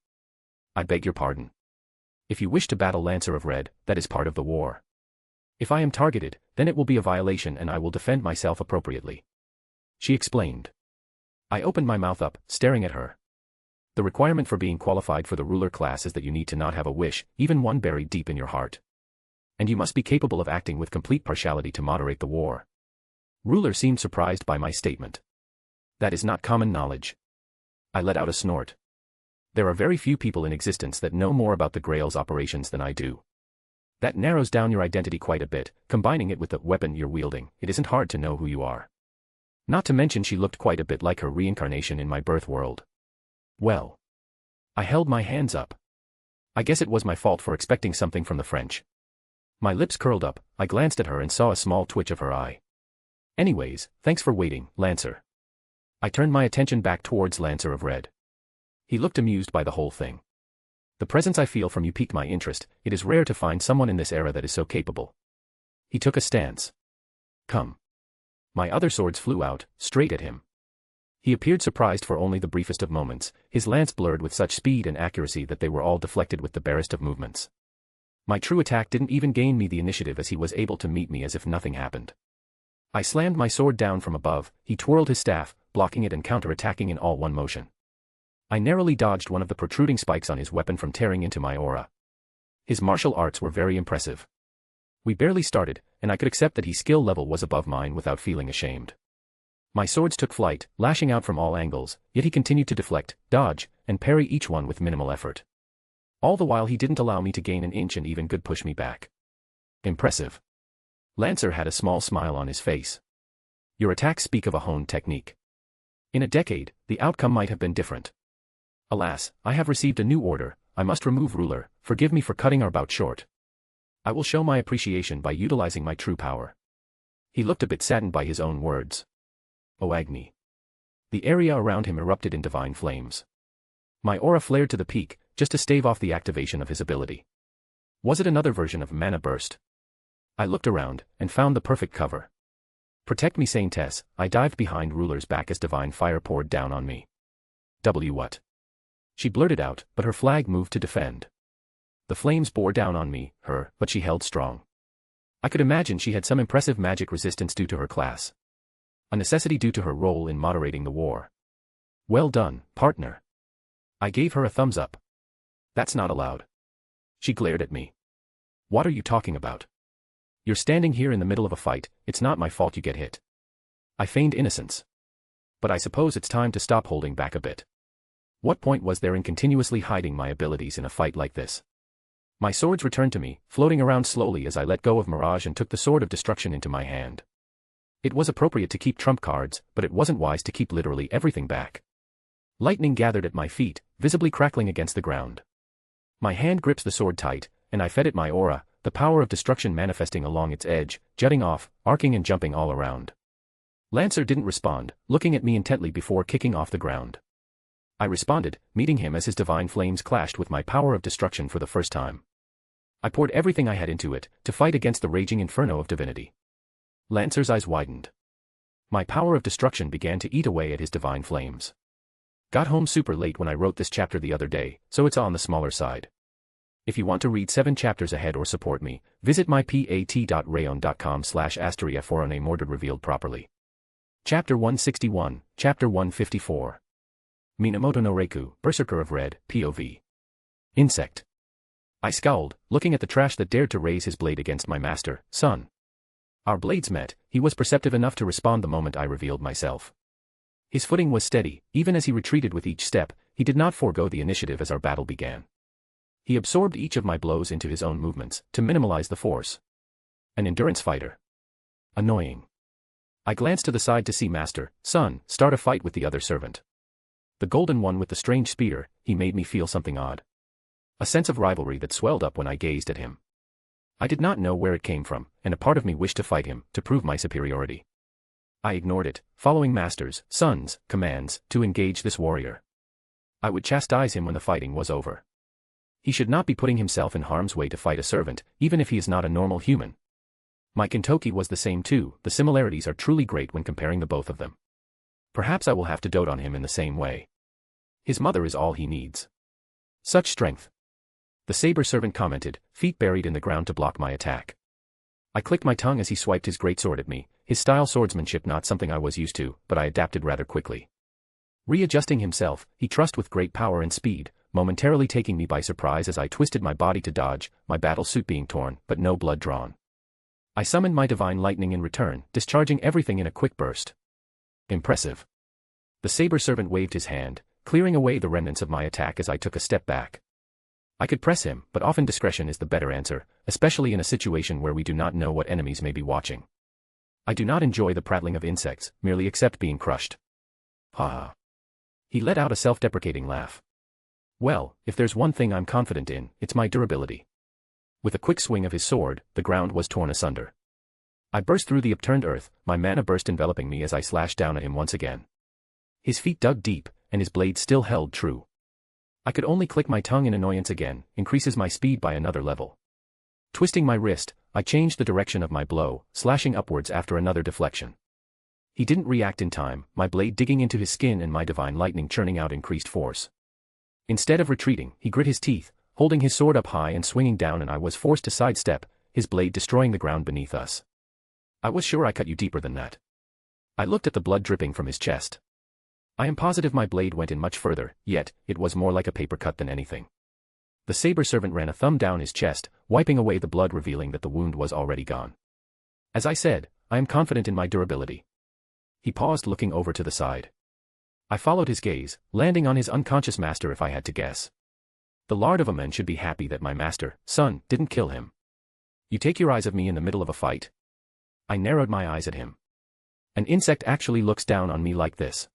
I beg your pardon. If you wish to battle Lancer of Red, that is part of the war. If I am targeted, then it will be a violation and I will defend myself appropriately. She explained. I opened my mouth up, staring at her. The requirement for being qualified for the Ruler class is that you need to not have a wish, even one buried deep in your heart. And you must be capable of acting with complete partiality to moderate the war. Ruler seemed surprised by my statement. That is not common knowledge. I let out a snort. There are very few people in existence that know more about the Grail's operations than I do. That narrows down your identity quite a bit. Combining it with the weapon you're wielding, it isn't hard to know who you are. Not to mention she looked quite a bit like her reincarnation in my birth world. Well. I held my hands up. I guess it was my fault for expecting something from the French. My lips curled up, I glanced at her and saw a small twitch of her eye. Anyways, thanks for waiting, Lancer. I turned my attention back towards Lancer of Red. He looked amused by the whole thing. The presence I feel from you piqued my interest. It is rare to find someone in this era that is so capable. He took a stance. Come. My other swords flew out, straight at him. He appeared surprised for only the briefest of moments, his lance blurred with such speed and accuracy that they were all deflected with the barest of movements. My true attack didn't even gain me the initiative as he was able to meet me as if nothing happened. I slammed my sword down from above, he twirled his staff, blocking it and counter-attacking in all one motion. I narrowly dodged one of the protruding spikes on his weapon from tearing into my aura. His martial arts were very impressive. We barely started, and I could accept that his skill level was above mine without feeling ashamed. My swords took flight, lashing out from all angles, yet he continued to deflect, dodge, and parry each one with minimal effort. All the while he didn't allow me to gain an inch and even could push me back. Impressive. Lancer had a small smile on his face. Your attacks speak of a honed technique. In a decade, the outcome might have been different. Alas, I have received a new order. I must remove Ruler. Forgive me for cutting our bout short. I will show my appreciation by utilizing my true power. He looked a bit saddened by his own words. O Agni. The area around him erupted in divine flames. My aura flared to the peak, just to stave off the activation of his ability. Was it another version of Mana Burst? I looked around, and found the perfect cover. Protect me, Saintess. I dived behind Ruler's back as divine fire poured down on me. What? She blurted out, but her flag moved to defend. The flames bore down on me, but she held strong. I could imagine she had some impressive magic resistance due to her class. A necessity due to her role in moderating the war. Well done, partner. I gave her a thumbs up. That's not allowed. She glared at me. What are you talking about? You're standing here in the middle of a fight, it's not my fault you get hit. I feigned innocence. But I suppose it's time to stop holding back a bit. What point was there in continuously hiding my abilities in a fight like this? My swords returned to me, floating around slowly as I let go of Mirage and took the Sword of Destruction into my hand. It was appropriate to keep trump cards, but it wasn't wise to keep literally everything back. Lightning gathered at my feet, visibly crackling against the ground. My hand grips the sword tight, and I fed it my aura, the power of destruction manifesting along its edge, jutting off, arcing and jumping all around. Lancer didn't respond, looking at me intently before kicking off the ground. I responded, meeting him as his divine flames clashed with my power of destruction for the first time. I poured everything I had into it, to fight against the raging inferno of divinity. Lancer's eyes widened. My power of destruction began to eat away at his divine flames. Got home super late when I wrote this chapter the other day, so it's on the smaller side. If you want to read 7 chapters ahead or support me, visit my pat.rayon.com/asteria for a Mordred revealed properly. Chapter 161, Chapter 154. Minamoto no Reiku, Berserker of Red, POV. Insect. I scowled, looking at the trash that dared to raise his blade against my master, Sun. Our blades met. He was perceptive enough to respond the moment I revealed myself. His footing was steady, even as he retreated with each step. He did not forego the initiative as our battle began. He absorbed each of my blows into his own movements, to minimize the force. An endurance fighter. Annoying. I glanced to the side to see Master, Sun, start a fight with the other servant. The golden one with the strange spear. He made me feel something odd. A sense of rivalry that swelled up when I gazed at him. I did not know where it came from, and a part of me wished to fight him, to prove my superiority. I ignored it, following Master's, Sun's, commands, to engage this warrior. I would chastise him when the fighting was over. He should not be putting himself in harm's way to fight a servant, even if he is not a normal human. My Kintoki was the same too. The similarities are truly great when comparing the both of them. Perhaps I will have to dote on him in the same way. His mother is all he needs. Such strength. The saber servant commented, feet buried in the ground to block my attack. I clicked my tongue as he swiped his greatsword at me, his style swordsmanship not something I was used to, but I adapted rather quickly. Readjusting himself, he thrust with great power and speed, momentarily taking me by surprise as I twisted my body to dodge, my battle suit being torn, but no blood drawn. I summoned my divine lightning in return, discharging everything in a quick burst. Impressive. The saber servant waved his hand, clearing away the remnants of my attack as I took a step back. I could press him, but often discretion is the better answer, especially in a situation where we do not know what enemies may be watching. I do not enjoy the prattling of insects, merely accept being crushed. Ha ha. He let out a self-deprecating laugh. Well, if there's one thing I'm confident in, it's my durability. With a quick swing of his sword, the ground was torn asunder. I burst through the upturned earth, my mana burst enveloping me as I slashed down at him once again. His feet dug deep, and his blade still held true. I could only click my tongue in annoyance again, increases my speed by another level. Twisting my wrist, I changed the direction of my blow, slashing upwards after another deflection. He didn't react in time, my blade digging into his skin and my divine lightning churning out increased force. Instead of retreating, he grit his teeth, holding his sword up high and swinging down, and I was forced to sidestep, his blade destroying the ground beneath us. I was sure I cut you deeper than that. I looked at the blood dripping from his chest. I am positive my blade went in much further, yet, it was more like a paper cut than anything. The saber servant ran a thumb down his chest, wiping away the blood, revealing that the wound was already gone. As I said, I am confident in my durability. He paused, looking over to the side. I followed his gaze, landing on his unconscious master if I had to guess. The Lord of Amen should be happy that my master, Sun, didn't kill him. You take your eyes off me in the middle of a fight? I narrowed my eyes at him. An insect actually looks down on me like this.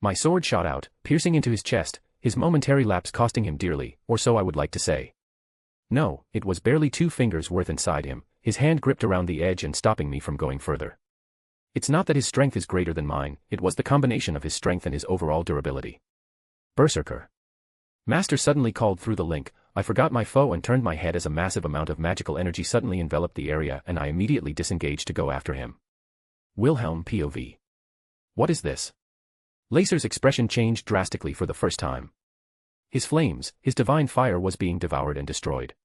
My sword shot out, piercing into his chest, his momentary lapse costing him dearly, or so I would like to say. No, it was barely 2 fingers worth inside him, his hand gripped around the edge and stopping me from going further. It's not that his strength is greater than mine, it was the combination of his strength and his overall durability. Berserker. Master suddenly called through the link. I forgot my foe and turned my head as a massive amount of magical energy suddenly enveloped the area, and I immediately disengaged to go after him. Wilhelm POV. What is this? Lacer's expression changed drastically for the first time. His flames, his divine fire was being devoured and destroyed.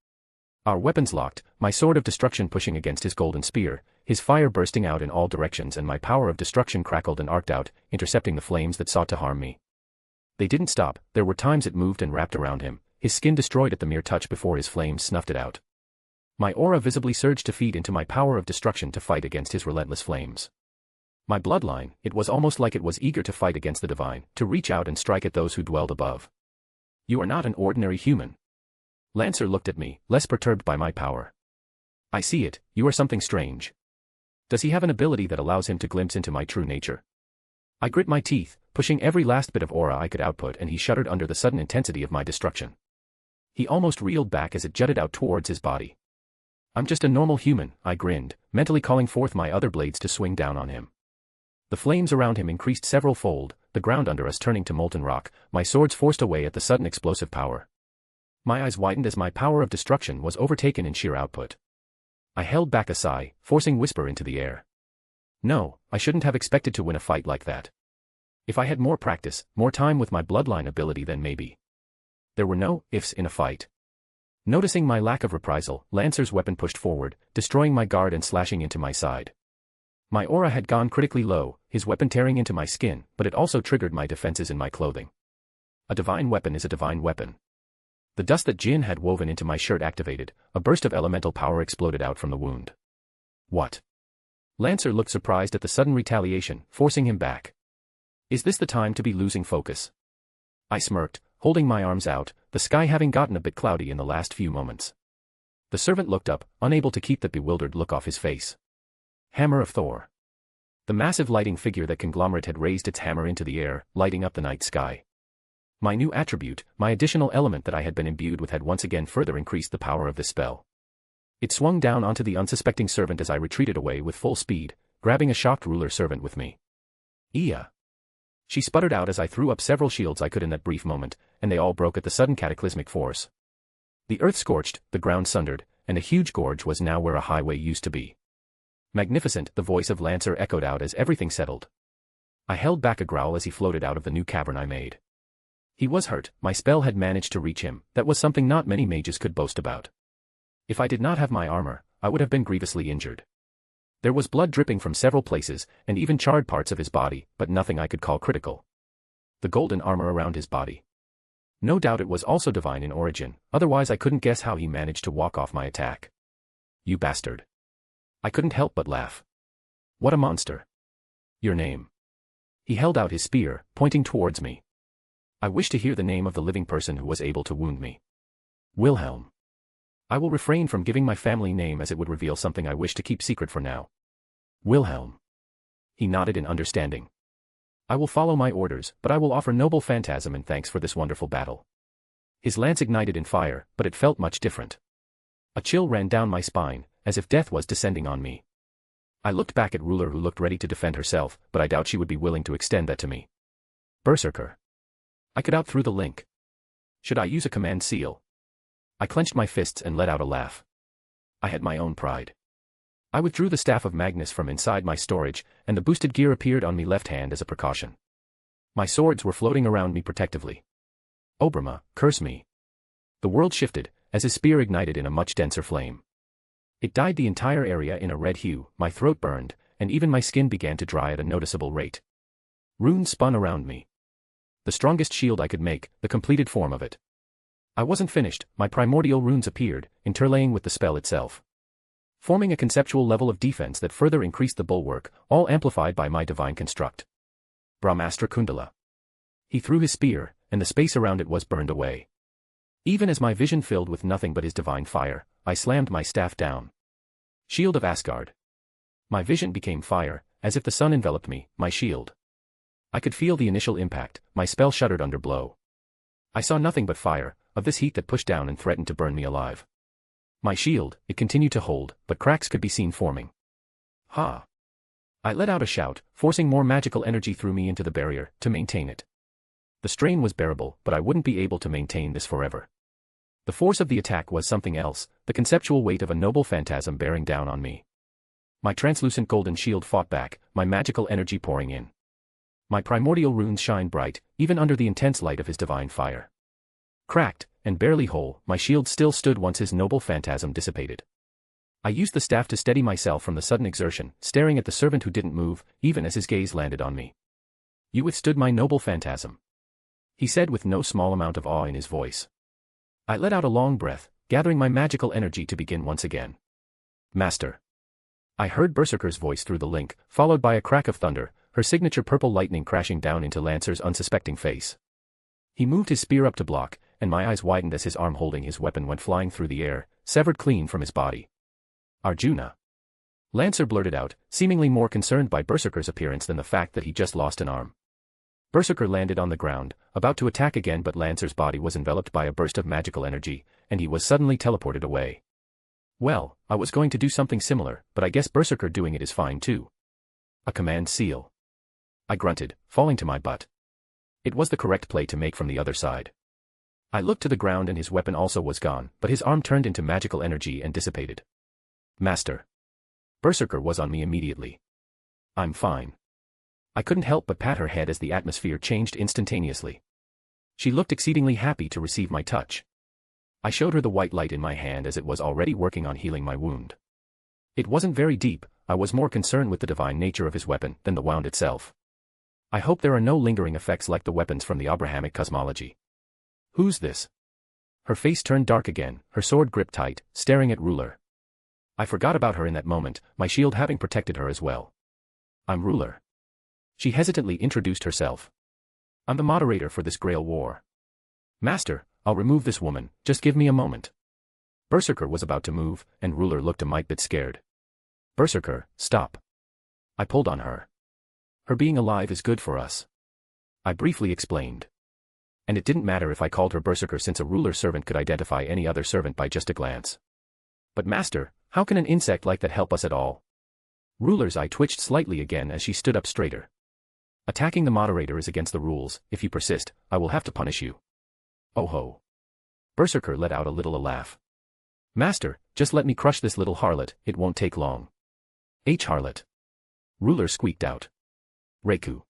Our weapons locked, my sword of destruction pushing against his golden spear, his fire bursting out in all directions, and my power of destruction crackled and arced out, intercepting the flames that sought to harm me. They didn't stop, there were times it moved and wrapped around him, his skin destroyed at the mere touch before his flames snuffed it out. My aura visibly surged to feed into my power of destruction to fight against his relentless flames. My bloodline, it was almost like it was eager to fight against the divine, to reach out and strike at those who dwelled above. You are not an ordinary human. Lancer looked at me, less perturbed by my power. I see it, you are something strange. Does he have an ability that allows him to glimpse into my true nature? I grit my teeth, pushing every last bit of aura I could output, and he shuddered under the sudden intensity of my destruction. He almost reeled back as it jutted out towards his body. I'm just a normal human, I grinned, mentally calling forth my other blades to swing down on him. The flames around him increased several-fold, the ground under us turning to molten rock, my swords forced away at the sudden explosive power. My eyes widened as my power of destruction was overtaken in sheer output. I held back a sigh, forcing whisper into the air. No, I shouldn't have expected to win a fight like that. If I had more practice, more time with my bloodline ability, then maybe. There were no ifs in a fight. Noticing my lack of reprisal, Lancer's weapon pushed forward, destroying my guard and slashing into my side. My aura had gone critically low, his weapon tearing into my skin, but it also triggered my defenses in my clothing. A divine weapon is a divine weapon. The dust that Jin had woven into my shirt activated, a burst of elemental power exploded out from the wound. What? Lancer looked surprised at the sudden retaliation, forcing him back. Is this the time to be losing focus? I smirked, holding my arms out, the sky having gotten a bit cloudy in the last few moments. The servant looked up, unable to keep that bewildered look off his face. Hammer of Thor. The massive lighting figure that conglomerate had raised its hammer into the air, lighting up the night sky. My new attribute, my additional element that I had been imbued with, had once again further increased the power of this spell. It swung down onto the unsuspecting servant as I retreated away with full speed, grabbing a shocked ruler servant with me. Iya. She sputtered out as I threw up several shields I could in that brief moment, and they all broke at the sudden cataclysmic force. The earth scorched, the ground sundered, and a huge gorge was now where a highway used to be. Magnificent, the voice of Lancer echoed out as everything settled. I held back a growl as he floated out of the new cavern I made. He was hurt, my spell had managed to reach him, that was something not many mages could boast about. If I did not have my armor, I would have been grievously injured. There was blood dripping from several places, and even charred parts of his body, but nothing I could call critical. The golden armor around his body. No doubt it was also divine in origin, otherwise I couldn't guess how he managed to walk off my attack. You bastard. I couldn't help but laugh. What a monster. Your name. He held out his spear, pointing towards me. I wish to hear the name of the living person who was able to wound me. Wilhelm. I will refrain from giving my family name as it would reveal something I wish to keep secret for now. Wilhelm. He nodded in understanding. I will follow my orders, but I will offer noble phantasm in thanks for this wonderful battle. His lance ignited in fire, but it felt much different. A chill ran down my spine, as if death was descending on me. I looked back at Ruler, who looked ready to defend herself, but I doubt she would be willing to extend that to me. Berserker. I could out through the link. Should I use a command seal? I clenched my fists and let out a laugh. I had my own pride. I withdrew the staff of Magnus from inside my storage, and the boosted gear appeared on me left hand as a precaution. My swords were floating around me protectively. Obrama, curse me. The world shifted, as his spear ignited in a much denser flame. It dyed the entire area in a red hue, my throat burned, and even my skin began to dry at a noticeable rate. Runes spun around me. The strongest shield I could make, the completed form of it. I wasn't finished, my primordial runes appeared, interlaying with the spell itself. Forming a conceptual level of defense that further increased the bulwark, all amplified by my divine construct. Brahmastra Kundala. He threw his spear, and the space around it was burned away. Even as my vision filled with nothing but his divine fire, I slammed my staff down. Shield of Asgard. My vision became fire, as if the sun enveloped me, my shield. I could feel the initial impact, my spell shuddered under blow. I saw nothing but fire, of this heat that pushed down and threatened to burn me alive. My shield, it continued to hold, but cracks could be seen forming. Ha! I let out a shout, forcing more magical energy through me into the barrier, to maintain it. The strain was bearable, but I wouldn't be able to maintain this forever. The force of the attack was something else, the conceptual weight of a noble phantasm bearing down on me. My translucent golden shield fought back, my magical energy pouring in. My primordial runes shined bright, even under the intense light of his divine fire. Cracked, and barely whole, my shield still stood once his noble phantasm dissipated. I used the staff to steady myself from the sudden exertion, staring at the servant who didn't move, even as his gaze landed on me. You withstood my noble phantasm, he said with no small amount of awe in his voice. I let out a long breath, gathering my magical energy to begin once again. Master. I heard Berserker's voice through the link, followed by a crack of thunder, her signature purple lightning crashing down into Lancer's unsuspecting face. He moved his spear up to block, and my eyes widened as his arm holding his weapon went flying through the air, severed clean from his body. Arjuna. Lancer blurted out, seemingly more concerned by Berserker's appearance than the fact that he just lost an arm. Berserker landed on the ground, about to attack again, but Lancer's body was enveloped by a burst of magical energy, and he was suddenly teleported away. Well, I was going to do something similar, but I guess Berserker doing it is fine too. A command seal. I grunted, falling to my butt. It was the correct play to make from the other side. I looked to the ground and his weapon also was gone, but his arm turned into magical energy and dissipated. Master. Berserker was on me immediately. I'm fine. I couldn't help but pat her head as the atmosphere changed instantaneously. She looked exceedingly happy to receive my touch. I showed her the white light in my hand as it was already working on healing my wound. It wasn't very deep, I was more concerned with the divine nature of his weapon than the wound itself. I hope there are no lingering effects like the weapons from the Abrahamic cosmology. Who's this? Her face turned dark again, her sword gripped tight, staring at Ruler. I forgot about her in that moment, my shield having protected her as well. I'm Ruler. She hesitantly introduced herself. I'm the moderator for this Grail war. Master, I'll remove this woman, just give me a moment. Berserker was about to move, and Ruler looked a mite bit scared. Berserker, stop. I pulled on her. Her being alive is good for us. I briefly explained. And it didn't matter if I called her Berserker since a Ruler servant could identify any other servant by just a glance. But Master, how can an insect like that help us at all? Ruler's eye twitched slightly again as she stood up straighter. Attacking the moderator is against the rules. If you persist, I will have to punish you. Oh ho. Berserker let out a little laugh. Master, just let me crush this little harlot, it won't take long. Harlot. Ruler squeaked out. Reiku.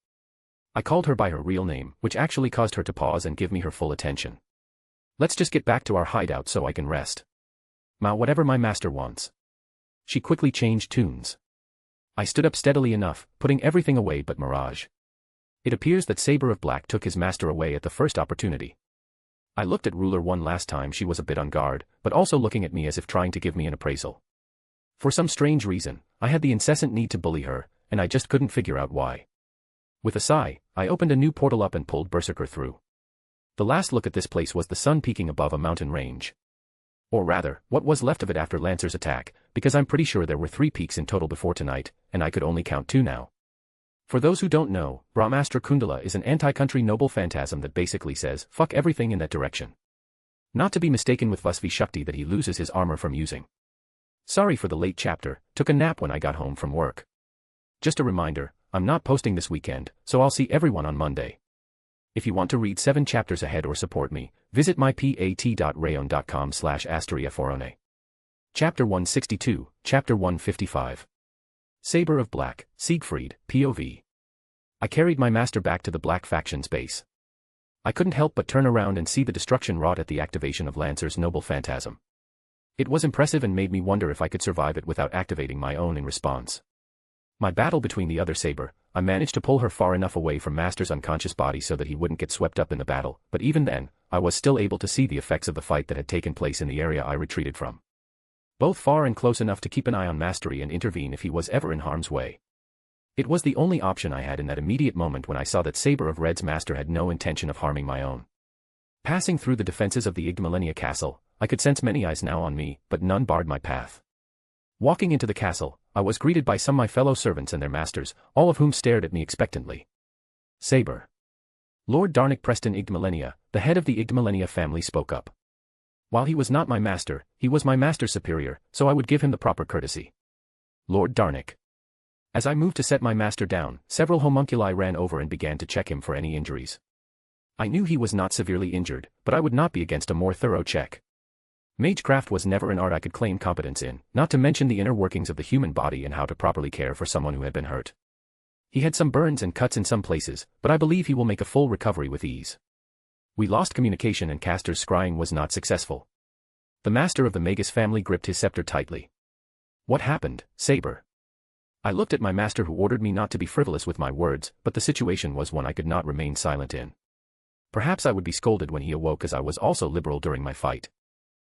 I called her by her real name, which actually caused her to pause and give me her full attention. Let's just get back to our hideout so I can rest. Whatever my master wants. She quickly changed tunes. I stood up steadily enough, putting everything away but Mirage. It appears that Saber of Black took his master away at the first opportunity. I looked at Ruler one last time. She was a bit on guard, but also looking at me as if trying to give me an appraisal. For some strange reason, I had the incessant need to bully her, and I just couldn't figure out why. With a sigh, I opened a new portal up and pulled Berserker through. The last look at this place was the sun peaking above a mountain range. Or rather, what was left of it after Lancer's attack, because I'm pretty sure there were 3 peaks in total before tonight, and I could only count 2 now. For those who don't know, Brahmastra Kundala is an anti-country noble phantasm that basically says, fuck everything in that direction. Not to be mistaken with Vasvi Shakti that he loses his armor from using. Sorry for the late chapter, took a nap when I got home from work. Just a reminder, I'm not posting this weekend, so I'll see everyone on Monday. If you want to read 7 chapters ahead or support me, visit mypat.rayon.com/asteriaforone. Chapter 162, Chapter 155. Saber of Black, Siegfried, POV. I carried my master back to the Black Faction's base. I couldn't help but turn around and see the destruction wrought at the activation of Lancer's noble phantasm. It was impressive and made me wonder if I could survive it without activating my own in response. My battle between the other Saber, I managed to pull her far enough away from Master's unconscious body so that he wouldn't get swept up in the battle, but even then, I was still able to see the effects of the fight that had taken place in the area I retreated from. Both far and close enough to keep an eye on Mastery and intervene if he was ever in harm's way. It was the only option I had in that immediate moment when I saw that Saber of Red's master had no intention of harming my own. Passing through the defenses of the Igdmalenia castle, I could sense many eyes now on me, but none barred my path. Walking into the castle, I was greeted by some of my fellow servants and their masters, all of whom stared at me expectantly. Saber. Lord Darnic Preston Igdmalenia, the head of the Igdmalenia family, spoke up. While he was not my master, he was my master's superior, so I would give him the proper courtesy. Lord Darnic. As I moved to set my master down, several homunculi ran over and began to check him for any injuries. I knew he was not severely injured, but I would not be against a more thorough check. Magecraft was never an art I could claim competence in, not to mention the inner workings of the human body and how to properly care for someone who had been hurt. He had some burns and cuts in some places, but I believe he will make a full recovery with ease. We lost communication and Castor's scrying was not successful. The master of the Magus family gripped his scepter tightly. What happened, Saber? I looked at my master who ordered me not to be frivolous with my words, but the situation was one I could not remain silent in. Perhaps I would be scolded when he awoke as I was also liberal during my fight.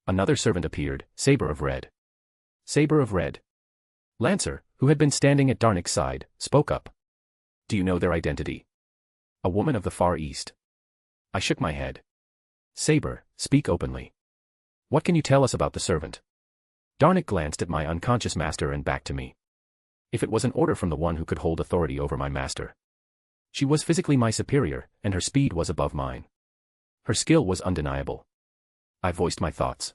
Another servant appeared, Saber of Red. Saber of Red. Lancer, who had been standing at Darnic's side, spoke up. Do you know their identity? A woman of the Far East. I shook my head. Saber, speak openly. What can you tell us about the servant? Darnic glanced at my unconscious master and back to me. If it was an order from the one who could hold authority over my master. She was physically my superior, and her speed was above mine. Her skill was undeniable. I voiced my thoughts.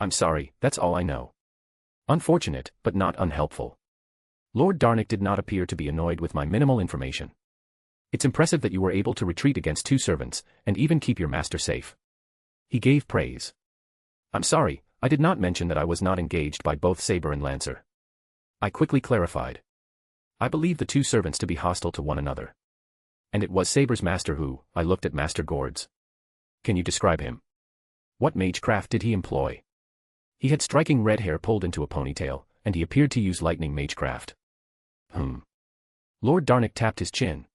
I'm sorry, that's all I know. Unfortunate, but not unhelpful. Lord Darnick did not appear to be annoyed with my minimal information. It's impressive that you were able to retreat against 2 servants, and even keep your master safe. He gave praise. I'm sorry, I did not mention that I was not engaged by both Saber and Lancer. I quickly clarified. I believe the 2 servants to be hostile to one another. And it was Saber's master who, I looked at Master Gords. Can you describe him? What magecraft did he employ? He had striking red hair pulled into a ponytail, and he appeared to use lightning magecraft. Lord Darnick tapped his chin.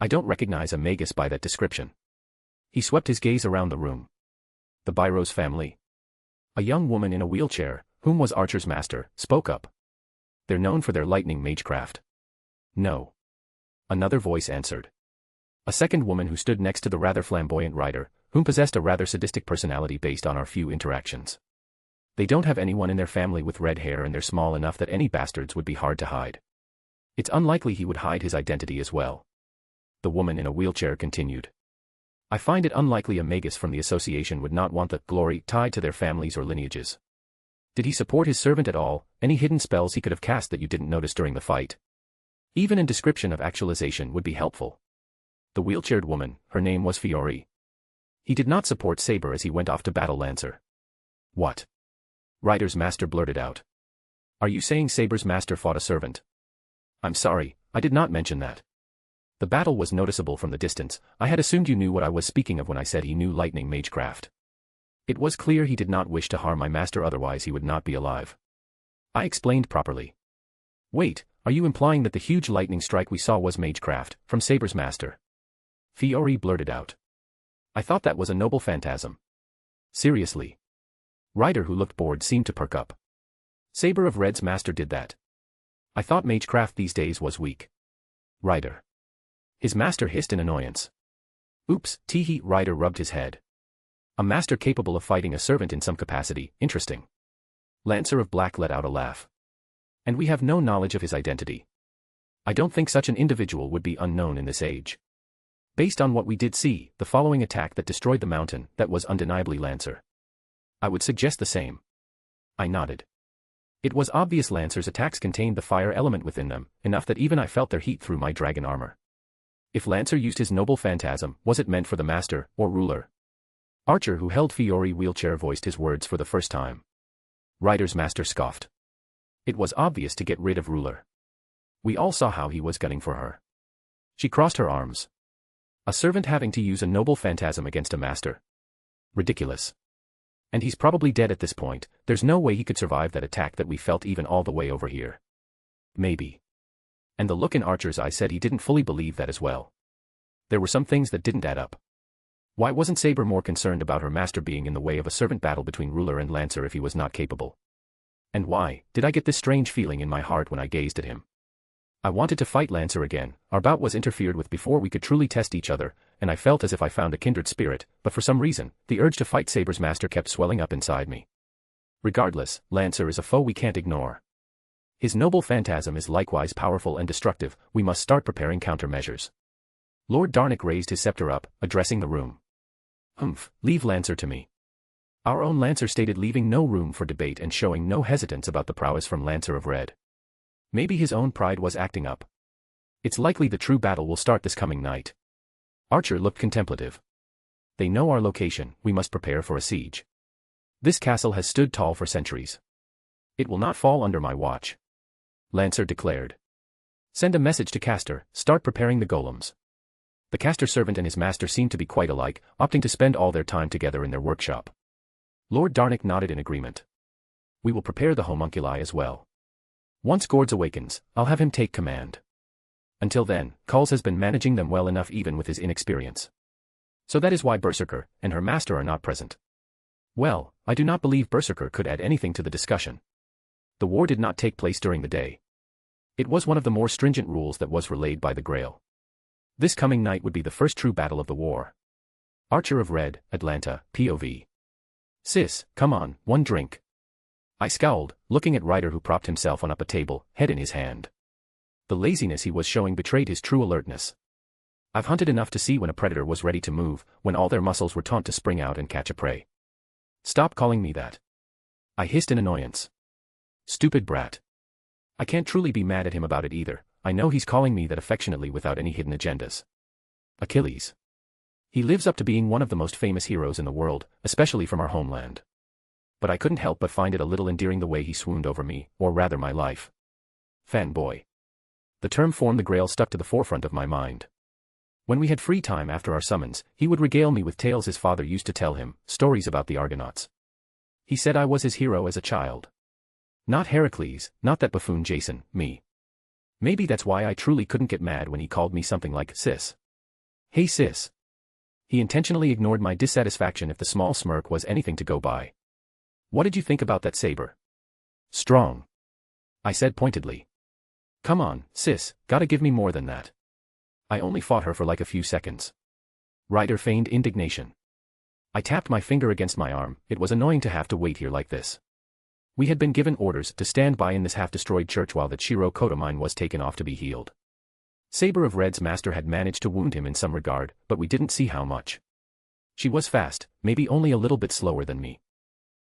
I don't recognize a magus by that description. He swept his gaze around the room. The Byrose family. A young woman in a wheelchair, whom was Archer's master, spoke up. They're known for their lightning magecraft. No. Another voice answered. A second woman who stood next to the rather flamboyant rider, whom possessed a rather sadistic personality based on our few interactions. They don't have anyone in their family with red hair, and they're small enough that any bastards would be hard to hide. It's unlikely he would hide his identity as well. The woman in a wheelchair continued. I find it unlikely a magus from the association would not want the glory tied to their families or lineages. Did he support his servant at all? Any hidden spells he could have cast that you didn't notice during the fight? Even a description of actualization would be helpful. The wheelchaired woman, her name was Fiori. He did not support Saber as he went off to battle Lancer. What? Ryder's master blurted out. Are you saying Saber's master fought a servant? I'm sorry, I did not mention that. The battle was noticeable from the distance. I had assumed you knew what I was speaking of when I said he knew lightning magecraft. It was clear he did not wish to harm my master, otherwise he would not be alive. I explained properly. Wait, are you implying that the huge lightning strike we saw was magecraft, from Saber's master? Fiori blurted out. I thought that was a noble phantasm. Seriously. Ryder, who looked bored, seemed to perk up. Saber of Red's master did that. I thought magecraft these days was weak. Ryder. His master hissed in annoyance. Oops, teehee. Ryder rubbed his head. A master capable of fighting a servant in some capacity, interesting. Lancer of Black let out a laugh. And we have no knowledge of his identity. I don't think such an individual would be unknown in this age. Based on what we did see, the following attack that destroyed the mountain, that was undeniably Lancer. I would suggest the same. I nodded. It was obvious Lancer's attacks contained the fire element within them, enough that even I felt their heat through my dragon armor. If Lancer used his noble phantasm, was it meant for the master, or ruler? Archer, who held Fiori wheelchair, voiced his words for the first time. Ryder's master scoffed. It was obvious to get rid of ruler. We all saw how he was gunning for her. She crossed her arms. A servant having to use a noble phantasm against a master. Ridiculous. And he's probably dead at this point. There's no way he could survive that attack that we felt even all the way over here. Maybe. And the look in Archer's eye said he didn't fully believe that as well. There were some things that didn't add up. Why wasn't Saber more concerned about her master being in the way of a servant battle between ruler and Lancer if he was not capable? And why did I get this strange feeling in my heart when I gazed at him? I wanted to fight Lancer again. Our bout was interfered with before we could truly test each other, and I felt as if I found a kindred spirit, but for some reason, the urge to fight Saber's master kept swelling up inside me. Regardless, Lancer is a foe we can't ignore. His noble phantasm is likewise powerful and destructive. We must start preparing countermeasures. Lord Darnick raised his scepter up, addressing the room. Leave Lancer to me. Our own Lancer stated, leaving no room for debate and showing no hesitance about the prowess from Lancer of Red. Maybe his own pride was acting up. It's likely the true battle will start this coming night. Archer looked contemplative. They know our location, we must prepare for a siege. This castle has stood tall for centuries. It will not fall under my watch. Lancer declared. Send a message to Caster, start preparing the golems. The caster servant and his master seemed to be quite alike, opting to spend all their time together in their workshop. Lord Darnick nodded in agreement. We will prepare the homunculi as well. Once Gords awakens, I'll have him take command. Until then, Kulz has been managing them well enough even with his inexperience. So that is why Berserker and her master are not present. Well, I do not believe Berserker could add anything to the discussion. The war did not take place during the day. It was one of the more stringent rules that was relayed by the Grail. This coming night would be the first true battle of the war. Archer of Red, Atlanta, POV. Sis, come on, one drink. I scowled, looking at Ryder, who propped himself on up a table, head in his hand. The laziness he was showing betrayed his true alertness. I've hunted enough to see when a predator was ready to move, when all their muscles were taut to spring out and catch a prey. Stop calling me that. I hissed in annoyance. Stupid brat. I can't truly be mad at him about it either. I know he's calling me that affectionately without any hidden agendas. Achilles. He lives up to being one of the most famous heroes in the world, especially from our homeland. But I couldn't help but find it a little endearing the way he swooned over me, or rather my life. Fanboy. The term formed the grail stuck to the forefront of my mind. When we had free time after our summons, he would regale me with tales his father used to tell him, stories about the Argonauts. He said I was his hero as a child. Not Heracles, not that buffoon Jason, me. Maybe that's why I truly couldn't get mad when he called me something like sis. Hey sis. He intentionally ignored my dissatisfaction if the small smirk was anything to go by. What did you think about that saber? Strong. I said pointedly. Come on, sis, gotta give me more than that. I only fought her for like a few seconds. Ryder feigned indignation. I tapped my finger against my arm. It was annoying to have to wait here like this. We had been given orders to stand by in this half-destroyed church while the Chiro Kotomine was taken off to be healed. Saber of Red's master had managed to wound him in some regard, but we didn't see how much. She was fast, maybe only a little bit slower than me.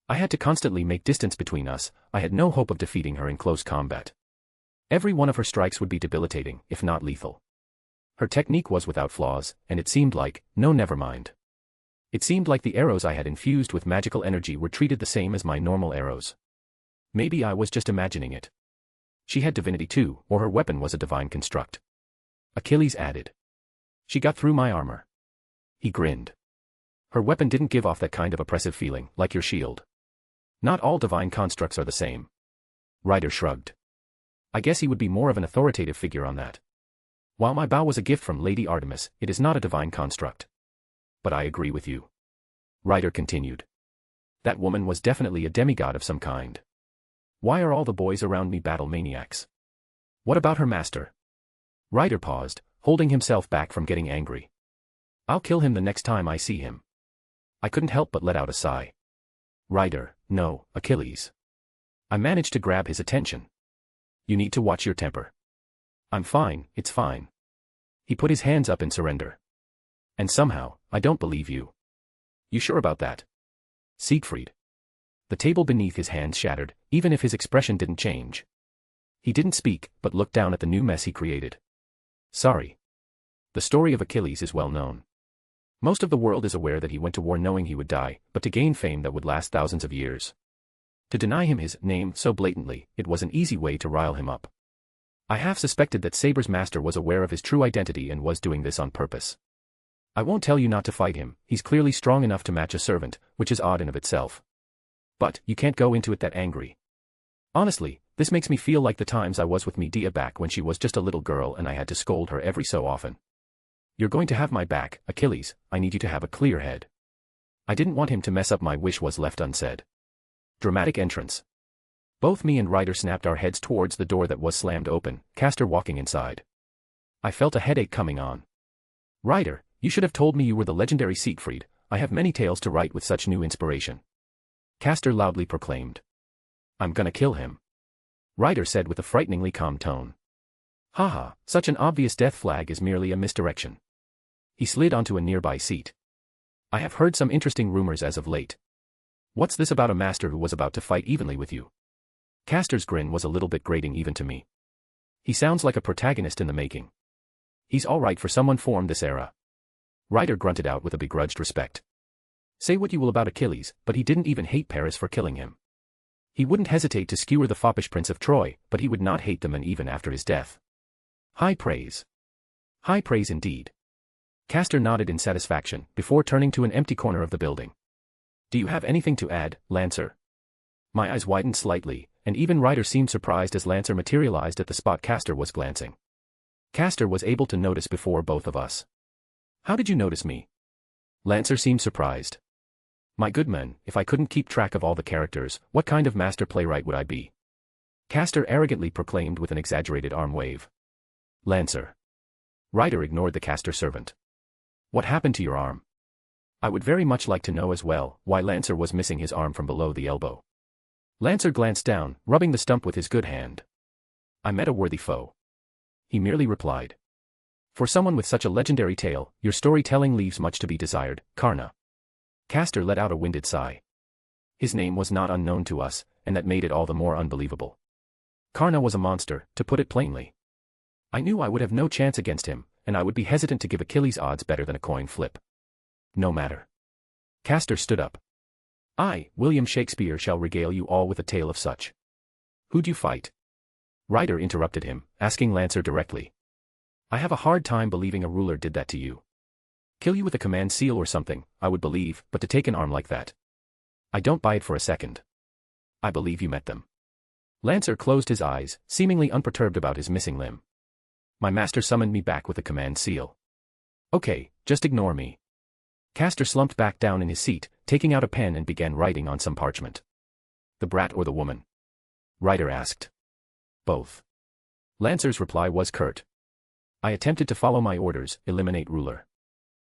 I had to constantly make distance between us. I had no hope of defeating her in close combat. Every one of her strikes would be debilitating, if not lethal. Her technique was without flaws, and it seemed like, no never mind. It seemed like the arrows I had infused with magical energy were treated the same as my normal arrows. Maybe I was just imagining it. She had divinity too, or her weapon was a divine construct. Achilles added. She got through my armor. He grinned. Her weapon didn't give off that kind of oppressive feeling, like your shield. Not all divine constructs are the same. Ryder shrugged. I guess he would be more of an authoritative figure on that. While my bow was a gift from Lady Artemis, it is not a divine construct. But I agree with you. Ryder continued. That woman was definitely a demigod of some kind. Why are all the boys around me battle maniacs? What about her master? Ryder paused, holding himself back from getting angry. I'll kill him the next time I see him. I couldn't help but let out a sigh. Ryder, no, Achilles. I managed to grab his attention. You need to watch your temper. I'm fine, it's fine. He put his hands up in surrender. And somehow, I don't believe you. You sure about that? Siegfried. The table beneath his hands shattered, even if his expression didn't change. He didn't speak, but looked down at the new mess he created. Sorry. The story of Achilles is well known. Most of the world is aware that he went to war knowing he would die, but to gain fame that would last thousands of years. To deny him his name so blatantly, it was an easy way to rile him up. I half suspected that Saber's master was aware of his true identity and was doing this on purpose. I won't tell you not to fight him, he's clearly strong enough to match a servant, which is odd in of itself. But, you can't go into it that angry. Honestly, this makes me feel like the times I was with Medea back when she was just a little girl and I had to scold her every so often. You're going to have my back, Achilles, I need you to have a clear head. I didn't want him to mess up my wish was left unsaid. Dramatic entrance. Both me and Ryder snapped our heads towards the door that was slammed open, Castor walking inside. I felt a headache coming on. Ryder, you should have told me you were the legendary Siegfried, I have many tales to write with such new inspiration. Castor loudly proclaimed. I'm gonna kill him. Ryder said with a frighteningly calm tone. Haha, such an obvious death flag is merely a misdirection. He slid onto a nearby seat. I have heard some interesting rumors as of late. What's this about a master who was about to fight evenly with you? Castor's grin was a little bit grating even to me. He sounds like a protagonist in the making. He's alright for someone formed this era. Ryder grunted out with a begrudged respect. Say what you will about Achilles, but he didn't even hate Paris for killing him. He wouldn't hesitate to skewer the foppish prince of Troy, but he would not hate the man even after his death. High praise. High praise indeed. Castor nodded in satisfaction, before turning to an empty corner of the building. Do you have anything to add, Lancer? My eyes widened slightly, and even Ryder seemed surprised as Lancer materialized at the spot Castor was glancing. Castor was able to notice before both of us. How did you notice me? Lancer seemed surprised. My good men, if I couldn't keep track of all the characters, what kind of master playwright would I be? Castor arrogantly proclaimed with an exaggerated arm wave. Lancer. Ryder ignored the Castor servant. What happened to your arm? I would very much like to know as well why Lancer was missing his arm from below the elbow. Lancer glanced down, rubbing the stump with his good hand. I met a worthy foe. He merely replied. For someone with such a legendary tale, your storytelling leaves much to be desired, Karna. Castor let out a winded sigh. His name was not unknown to us, and that made it all the more unbelievable. Karna was a monster, to put it plainly. I knew I would have no chance against him, and I would be hesitant to give Achilles odds better than a coin flip. No matter. Castor stood up. I, William Shakespeare, shall regale you all with a tale of such. Who'd you fight? Ryder interrupted him, asking Lancer directly. I have a hard time believing a ruler did that to you. Kill you with a command seal or something, I would believe, but to take an arm like that. I don't buy it for a second. I believe you met them. Lancer closed his eyes, seemingly unperturbed about his missing limb. My master summoned me back with a command seal. Okay, just ignore me. Castor slumped back down in his seat, taking out a pen and began writing on some parchment. The brat or the woman? Ryder asked. Both. Lancer's reply was curt. I attempted to follow my orders, eliminate ruler.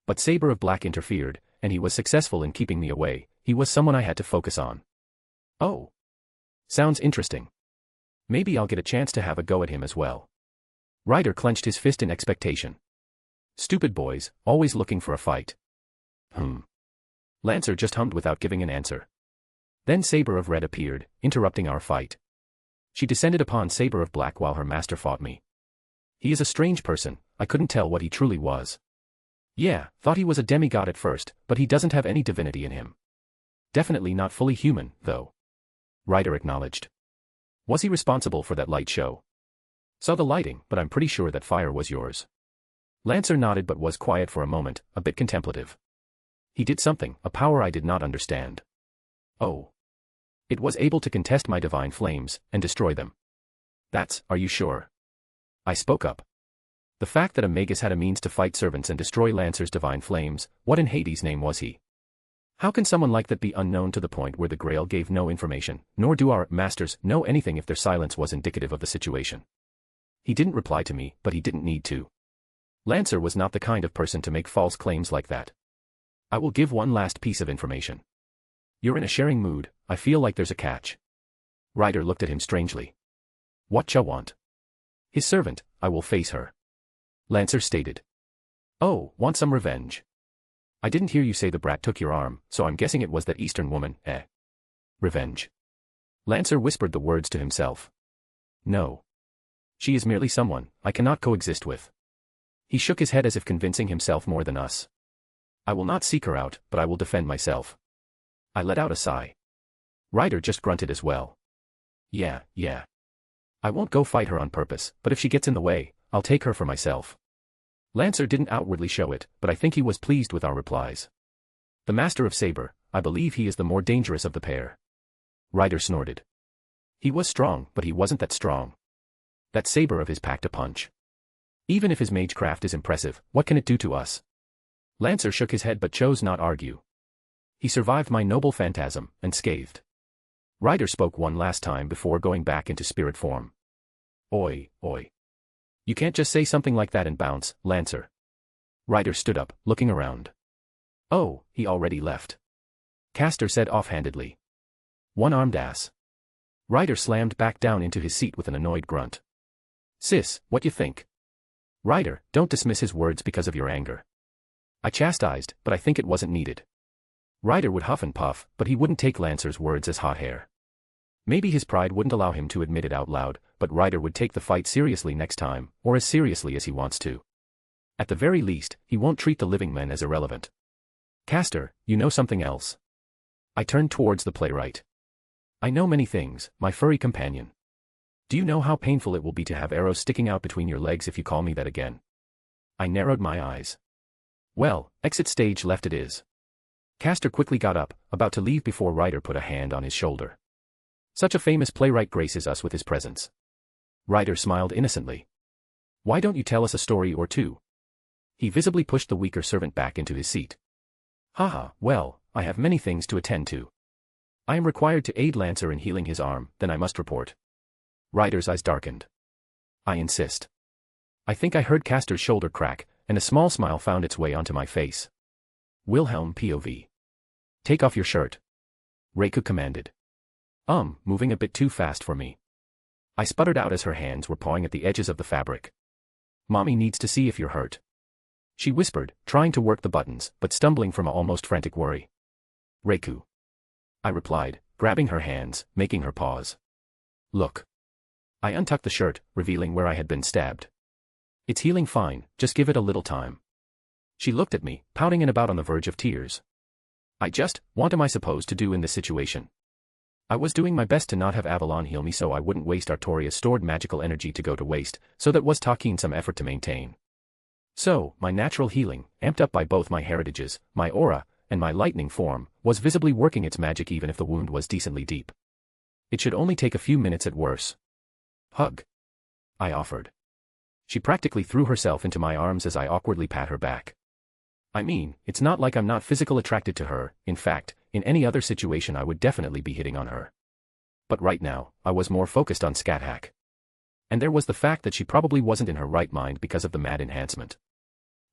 But Saber of Black interfered, and he was successful in keeping me away. He was someone I had to focus on. Oh. Sounds interesting. Maybe I'll get a chance to have a go at him as well. Ryder clenched his fist in expectation. Stupid boys, always looking for a fight. Lancer just hummed without giving an answer. Then Saber of Red appeared, interrupting our fight. She descended upon Saber of Black while her master fought me. He is a strange person, I couldn't tell what he truly was. Yeah, thought he was a demigod at first, but he doesn't have any divinity in him. Definitely not fully human, though. Ryder acknowledged. Was he responsible for that light show? Saw the lighting, but I'm pretty sure that fire was yours. Lancer nodded but was quiet for a moment, a bit contemplative. He did something, a power I did not understand. Oh. It was able to contest my divine flames, and destroy them. Are you sure? I spoke up. The fact that a magus had a means to fight servants and destroy Lancer's divine flames, what in Hades' name was he? How can someone like that be unknown to the point where the Grail gave no information, nor do our masters know anything if their silence was indicative of the situation? He didn't reply to me, but he didn't need to. Lancer was not the kind of person to make false claims like that. I will give one last piece of information. You're in a sharing mood, I feel like there's a catch. Ryder looked at him strangely. What ya want? His servant, I will face her. Lancer stated. Oh, want some revenge? I didn't hear you say the brat took your arm, so I'm guessing it was that Eastern woman, eh? Revenge. Lancer whispered the words to himself. No. She is merely someone I cannot coexist with. He shook his head as if convincing himself more than us. I will not seek her out, but I will defend myself. I let out a sigh. Ryder just grunted as well. Yeah. I won't go fight her on purpose, but if she gets in the way, I'll take her for myself. Lancer didn't outwardly show it, but I think he was pleased with our replies. The master of Saber, I believe he is the more dangerous of the pair. Ryder snorted. He was strong, but he wasn't that strong. That saber of his packed a punch. Even if his magecraft is impressive, what can it do to us? Lancer shook his head but chose not argue. He survived my noble phantasm, unscathed. Ryder spoke one last time before going back into spirit form. Oi. You can't just say something like that and bounce, Lancer. Ryder stood up, looking around. Oh, he already left. Castor said offhandedly. One-armed ass. Ryder slammed back down into his seat with an annoyed grunt. Sis, what you think? Ryder, don't dismiss his words because of your anger. I chastised, but I think it wasn't needed. Ryder would huff and puff, but he wouldn't take Lancer's words as hot air. Maybe his pride wouldn't allow him to admit it out loud, but Ryder would take the fight seriously next time, or as seriously as he wants to. At the very least, he won't treat the living men as irrelevant. Castor, you know something else? I turned towards the playwright. I know many things, my furry companion. Do you know how painful it will be to have arrows sticking out between your legs if you call me that again? I narrowed my eyes. Well, exit stage left it is. Castor quickly got up, about to leave before Ryder put a hand on his shoulder. Such a famous playwright graces us with his presence. Ryder smiled innocently. Why don't you tell us a story or two? He visibly pushed the weaker servant back into his seat. Haha, well, I have many things to attend to. I am required to aid Lancer in healing his arm, then I must report. Ryder's eyes darkened. I insist. I think I heard Castor's shoulder crack, and a small smile found its way onto my face. Wilhelm POV. Take off your shirt. Reiko commanded. Moving a bit too fast for me. I sputtered out as her hands were pawing at the edges of the fabric. Mommy needs to see if you're hurt. She whispered, trying to work the buttons, but stumbling from an almost frantic worry. Reiku. I replied, grabbing her hands, making her pause. Look. I untucked the shirt, revealing where I had been stabbed. It's healing fine, just give it a little time. She looked at me, pouting and about on the verge of tears. What am I supposed to do in this situation? I was doing my best to not have Avalon heal me so I wouldn't waste Artoria's stored magical energy to go to waste, so that was taking some effort to maintain. So, my natural healing, amped up by both my heritages, my aura, and my lightning form, was visibly working its magic even if the wound was decently deep. It should only take a few minutes at worst. Hug. I offered. She practically threw herself into my arms as I awkwardly pat her back. I mean, it's not like I'm not physically attracted to her, in fact, in any other situation I would definitely be hitting on her. But right now, I was more focused on Scat Hack. And there was the fact that she probably wasn't in her right mind because of the mad enhancement.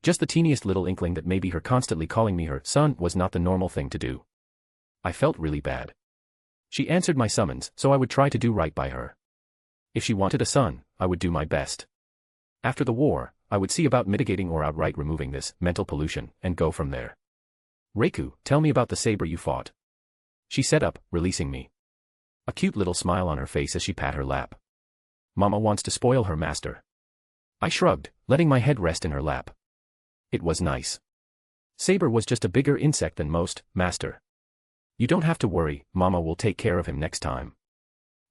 Just the teeniest little inkling that maybe her constantly calling me her son was not the normal thing to do. I felt really bad. She answered my summons, so I would try to do right by her. If she wanted a son, I would do my best. After the war, I would see about mitigating or outright removing this mental pollution, and go from there. Reiku, tell me about the saber you fought. She sat up, releasing me. A cute little smile on her face as she pat her lap. Mama wants to spoil her master. I shrugged, letting my head rest in her lap. It was nice. Saber was just a bigger insect than most, master. You don't have to worry, Mama will take care of him next time.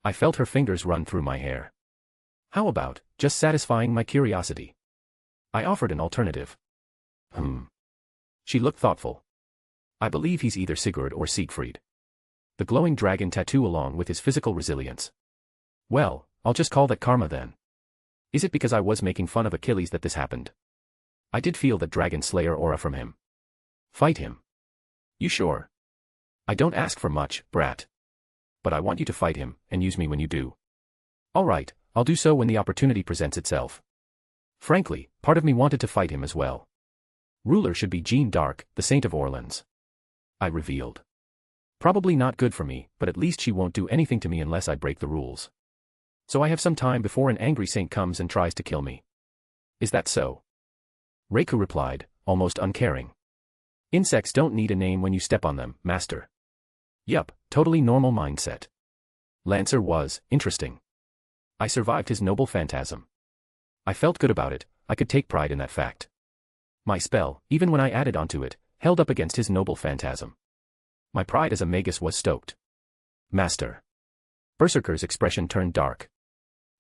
I felt her fingers run through my hair. How about, just satisfying my curiosity? I offered an alternative. She looked thoughtful. I believe he's either Sigurd or Siegfried. The glowing dragon tattoo along with his physical resilience. Well, I'll just call that karma then. Is it because I was making fun of Achilles that this happened? I did feel that dragon slayer aura from him. Fight him. You sure? I don't ask for much, brat. But I want you to fight him, and use me when you do. Alright, I'll do so when the opportunity presents itself. Frankly, part of me wanted to fight him as well. Ruler should be Jeanne d'Arc, the Saint of Orleans. I revealed. Probably not good for me, but at least she won't do anything to me unless I break the rules. So I have some time before an angry saint comes and tries to kill me. Is that so? Reiku replied, almost uncaring. Insects don't need a name when you step on them, master. Yup, totally normal mindset. Lancer was, interesting. I survived his noble phantasm. I felt good about it, I could take pride in that fact. My spell, even when I added onto it, held up against his noble phantasm. My pride as a magus was stoked. Master. Berserker's expression turned dark.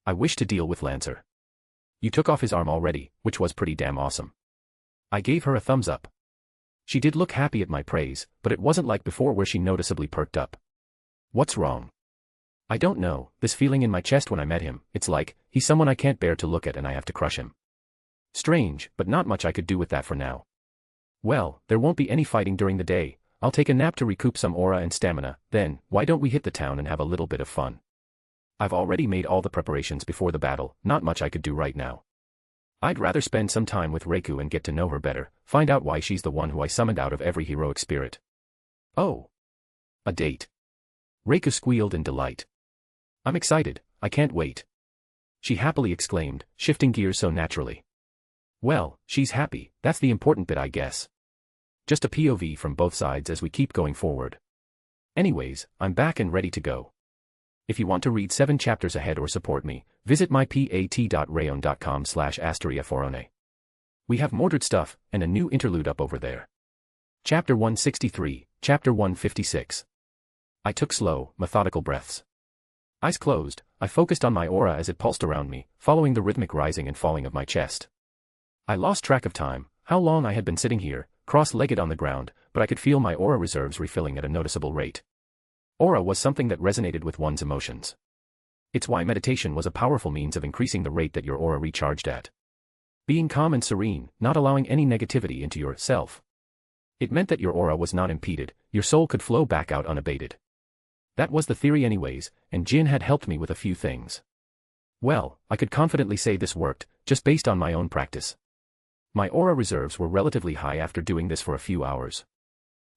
I wish to deal with Lancer. You took off his arm already, which was pretty damn awesome. I gave her a thumbs up. She did look happy at my praise, but it wasn't like before where she noticeably perked up. What's wrong? I don't know, this feeling in my chest when I met him, it's like, he's someone I can't bear to look at and I have to crush him. Strange, but not much I could do with that for now. Well, there won't be any fighting during the day, I'll take a nap to recoup some aura and stamina, then, why don't we hit the town and have a little bit of fun? I've already made all the preparations before the battle, not much I could do right now. I'd rather spend some time with Reiku and get to know her better, find out why she's the one who I summoned out of every heroic spirit. Oh. A date. Reiku squealed in delight. I'm excited, I can't wait. She happily exclaimed, shifting gears so naturally. Well, she's happy, that's the important bit I guess. Just a POV from both sides as we keep going forward. Anyways, I'm back and ready to go. If you want to read 7 chapters ahead or support me, visit mypat.rayon.com/asteriaforone. We have Mordred stuff, and a new interlude up over there. Chapter 163, Chapter 156. I took slow, methodical breaths. Eyes closed, I focused on my aura as it pulsed around me, following the rhythmic rising and falling of my chest. I lost track of time, how long I had been sitting here, cross-legged on the ground, but I could feel my aura reserves refilling at a noticeable rate. Aura was something that resonated with one's emotions. It's why meditation was a powerful means of increasing the rate that your aura recharged at. Being calm and serene, not allowing any negativity into your self. It meant that your aura was not impeded, your soul could flow back out unabated. That was the theory anyways, and Jin had helped me with a few things. Well, I could confidently say this worked, just based on my own practice. My aura reserves were relatively high after doing this for a few hours.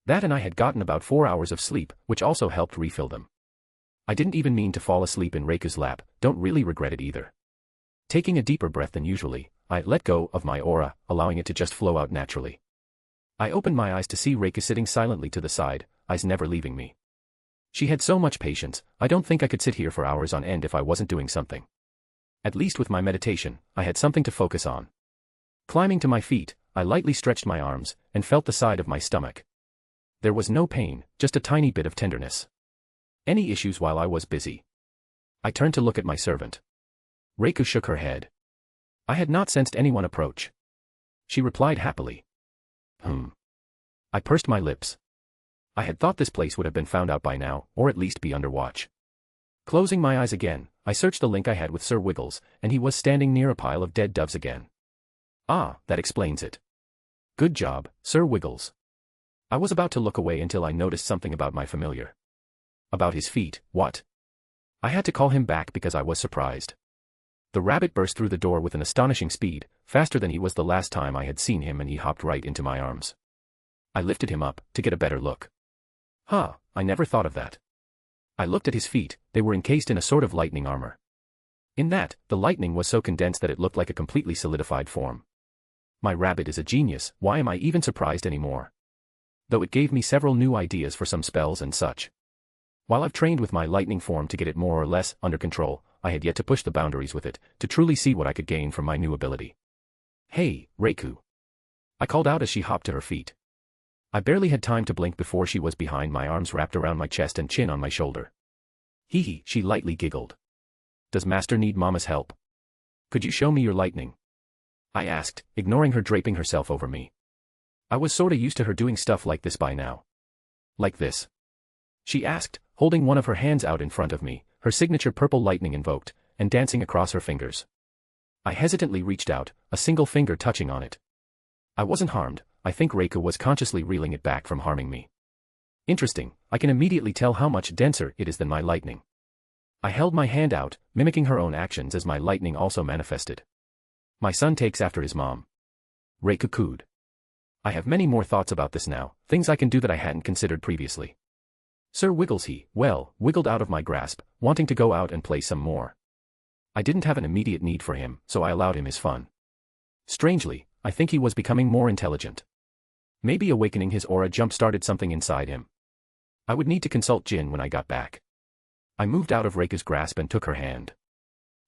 That and I had gotten about 4 hours of sleep, which also helped refill them. I didn't even mean to fall asleep in Reiku's lap, don't really regret it either. Taking a deeper breath than usually, I let go of my aura, allowing it to just flow out naturally. I opened my eyes to see Reika sitting silently to the side, eyes never leaving me. She had so much patience, I don't think I could sit here for hours on end if I wasn't doing something. At least with my meditation, I had something to focus on. Climbing to my feet, I lightly stretched my arms, and felt the side of my stomach. There was no pain, just a tiny bit of tenderness. Any issues while I was busy? I turned to look at my servant. Reika shook her head. I had not sensed anyone approach. She replied happily. I pursed my lips. I had thought this place would have been found out by now, or at least be under watch. Closing my eyes again, I searched the link I had with Sir Wiggles, and he was standing near a pile of dead doves again. Ah, that explains it. Good job, Sir Wiggles. I was about to look away until I noticed something about my familiar. About his feet, what? I had to call him back because I was surprised. The rabbit burst through the door with an astonishing speed, faster than he was the last time I had seen him, and he hopped right into my arms. I lifted him up, to get a better look. I never thought of that. I looked at his feet, they were encased in a sort of lightning armor. In that, the lightning was so condensed that it looked like a completely solidified form. My rabbit is a genius, why am I even surprised anymore? Though it gave me several new ideas for some spells and such. While I've trained with my lightning form to get it more or less under control, I had yet to push the boundaries with it, to truly see what I could gain from my new ability. Hey, Reiku. I called out as she hopped to her feet. I barely had time to blink before she was behind, my arms wrapped around my chest and chin on my shoulder. Hee, she lightly giggled. Does Master need Mama's help? Could you show me your lightning? I asked, ignoring her draping herself over me. I was sorta used to her doing stuff like this by now. Like this? She asked, holding one of her hands out in front of me, her signature purple lightning invoked, and dancing across her fingers. I hesitantly reached out, a single finger touching on it. I wasn't harmed, I think Reika was consciously reeling it back from harming me. Interesting, I can immediately tell how much denser it is than my lightning. I held my hand out, mimicking her own actions as my lightning also manifested. My son takes after his mom. Reika cooed. I have many more thoughts about this now, things I can do that I hadn't considered previously. Sir Wiggles wiggled out of my grasp, wanting to go out and play some more. I didn't have an immediate need for him, so I allowed him his fun. Strangely, I think he was becoming more intelligent. Maybe awakening his aura jump-started something inside him. I would need to consult Jin when I got back. I moved out of Reika's grasp and took her hand.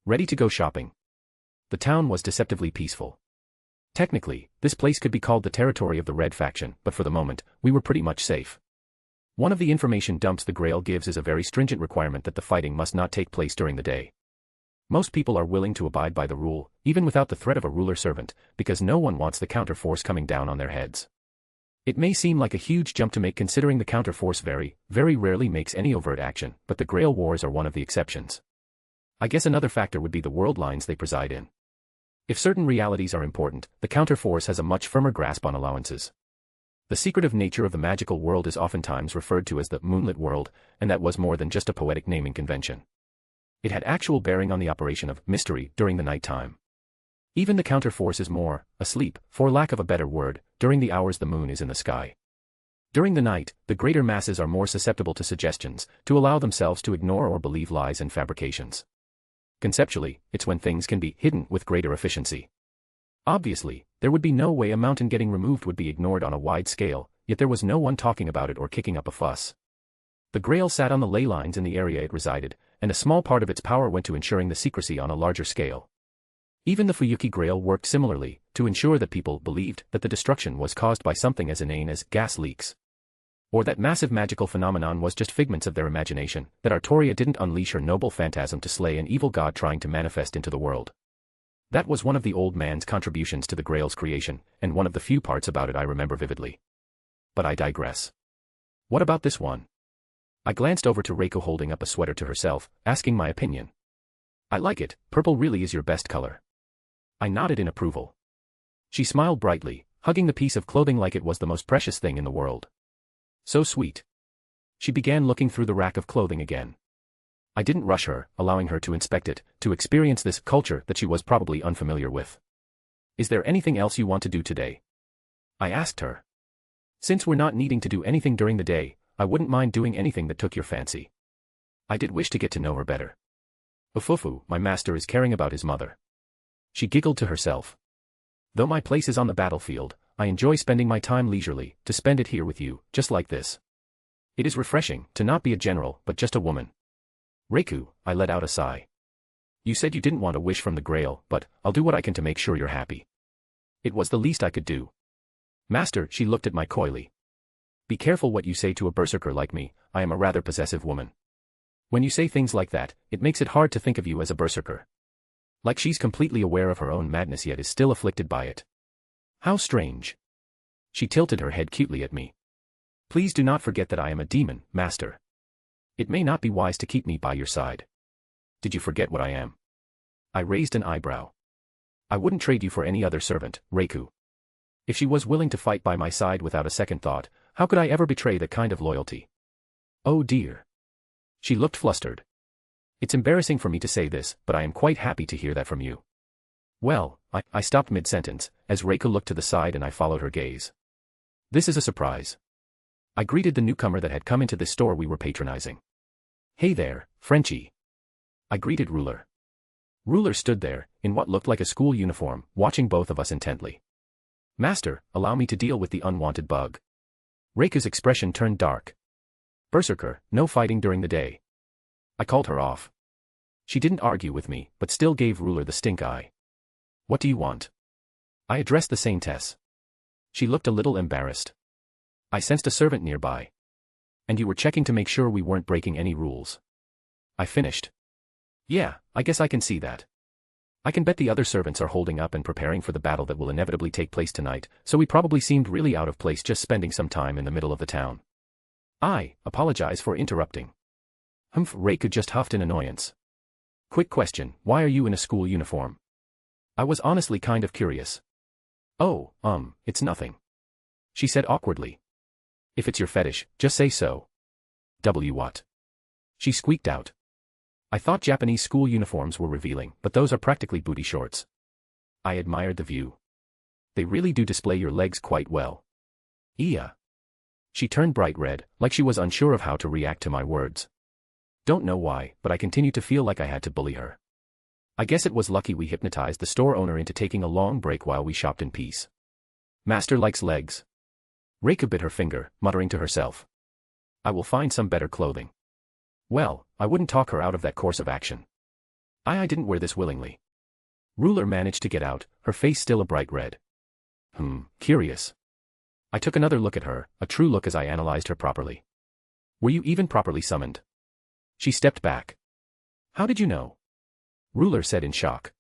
Ready to go shopping. The town was deceptively peaceful. Technically, this place could be called the territory of the Red Faction, but for the moment, we were pretty much safe. One of the information dumps the Grail gives is a very stringent requirement that the fighting must not take place during the day. Most people are willing to abide by the rule, even without the threat of a ruler servant, because no one wants the counterforce coming down on their heads. It may seem like a huge jump to make considering the counterforce very, very rarely makes any overt action, but the Grail Wars are one of the exceptions. I guess another factor would be the world lines they preside in. If certain realities are important, the counterforce has a much firmer grasp on allowances. The secretive nature of the magical world is oftentimes referred to as the moonlit world, and that was more than just a poetic naming convention. It had actual bearing on the operation of mystery during the night time. Even the counterforce is more asleep, for lack of a better word, during the hours the moon is in the sky. During the night, the greater masses are more susceptible to suggestions, to allow themselves to ignore or believe lies and fabrications. Conceptually, it's when things can be hidden with greater efficiency. Obviously, there would be no way a mountain getting removed would be ignored on a wide scale, yet there was no one talking about it or kicking up a fuss. The Grail sat on the ley lines in the area it resided, and a small part of its power went to ensuring the secrecy on a larger scale. Even the Fuyuki Grail worked similarly, to ensure that people believed that the destruction was caused by something as inane as gas leaks. Or that massive magical phenomenon was just figments of their imagination, that Artoria didn't unleash her noble phantasm to slay an evil god trying to manifest into the world. That was one of the old man's contributions to the Grail's creation, and one of the few parts about it I remember vividly. But I digress. What about this one? I glanced over to Reiko holding up a sweater to herself, asking my opinion. I like it, purple really is your best color. I nodded in approval. She smiled brightly, hugging the piece of clothing like it was the most precious thing in the world. So sweet. She began looking through the rack of clothing again. I didn't rush her, allowing her to inspect it, to experience this culture that she was probably unfamiliar with. Is there anything else you want to do today? I asked her. Since we're not needing to do anything during the day, I wouldn't mind doing anything that took your fancy. I did wish to get to know her better. Ufufu, my master is caring about his mother. She giggled to herself. Though my place is on the battlefield, I enjoy spending my time leisurely, to spend it here with you, just like this. It is refreshing, to not be a general, but just a woman. Reiku, I let out a sigh. You said you didn't want a wish from the grail, but I'll do what I can to make sure you're happy. It was the least I could do. Master, she looked at me coyly. Be careful what you say to a berserker like me, I am a rather possessive woman. When you say things like that, it makes it hard to think of you as a berserker. Like she's completely aware of her own madness yet is still afflicted by it. How strange. She tilted her head cutely at me. Please do not forget that I am a demon, master. It may not be wise to keep me by your side. Did you forget what I am? I raised an eyebrow. I wouldn't trade you for any other servant, Reiku. If she was willing to fight by my side without a second thought, how could I ever betray that kind of loyalty? Oh dear. She looked flustered. It's embarrassing for me to say this, but I am quite happy to hear that from you. Well, I stopped mid-sentence, as Reiku looked to the side and I followed her gaze. This is a surprise. I greeted the newcomer that had come into this store we were patronizing. Hey there, Frenchie. I greeted Ruler. Ruler stood there, in what looked like a school uniform, watching both of us intently. Master, allow me to deal with the unwanted bug. Reiku's expression turned dark. Berserker, no fighting during the day. I called her off. She didn't argue with me, but still gave Ruler the stink eye. What do you want? I addressed the Saintess. She looked a little embarrassed. I sensed a servant nearby. And you were checking to make sure we weren't breaking any rules. I finished. Yeah, I guess I can see that. I can bet the other servants are holding up and preparing for the battle that will inevitably take place tonight, so we probably seemed really out of place just spending some time in the middle of the town. I apologize for interrupting. Humph, Reiku just huffed in annoyance. Quick question, why are you in a school uniform? I was honestly kind of curious. Oh, it's nothing. She said awkwardly. If it's your fetish, just say so. What? She squeaked out. I thought Japanese school uniforms were revealing, but those are practically booty shorts. I admired the view. They really do display your legs quite well. Iya. She turned bright red, like she was unsure of how to react to my words. Don't know why, but I continued to feel like I had to bully her. I guess it was lucky we hypnotized the store owner into taking a long break while we shopped in peace. Master likes legs. Reiku bit her finger, muttering to herself. I will find some better clothing. Well, I wouldn't talk her out of that course of action. I didn't wear this willingly. Ruler managed to get out, her face still a bright red. Curious. I took another look at her, a true look as I analyzed her properly. Were you even properly summoned? She stepped back. How did you know? Ruler said in shock.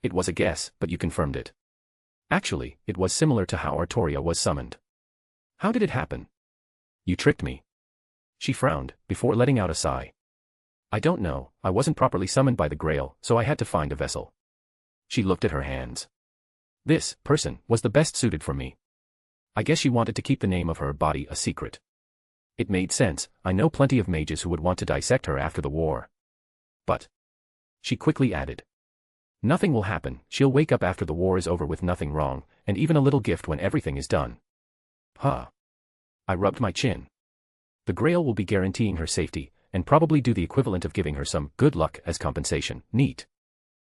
It was a guess, but you confirmed it. Actually, it was similar to how Artoria was summoned. How did it happen? You tricked me. She frowned, before letting out a sigh. I don't know, I wasn't properly summoned by the grail, so I had to find a vessel. She looked at her hands. This person was the best suited for me. I guess she wanted to keep the name of her body a secret. It made sense, I know plenty of mages who would want to dissect her after the war. But. She quickly added. Nothing will happen, she'll wake up after the war is over with nothing wrong, and even a little gift when everything is done. Huh. I rubbed my chin. The grail will be guaranteeing her safety, and probably do the equivalent of giving her some good luck as compensation. Neat.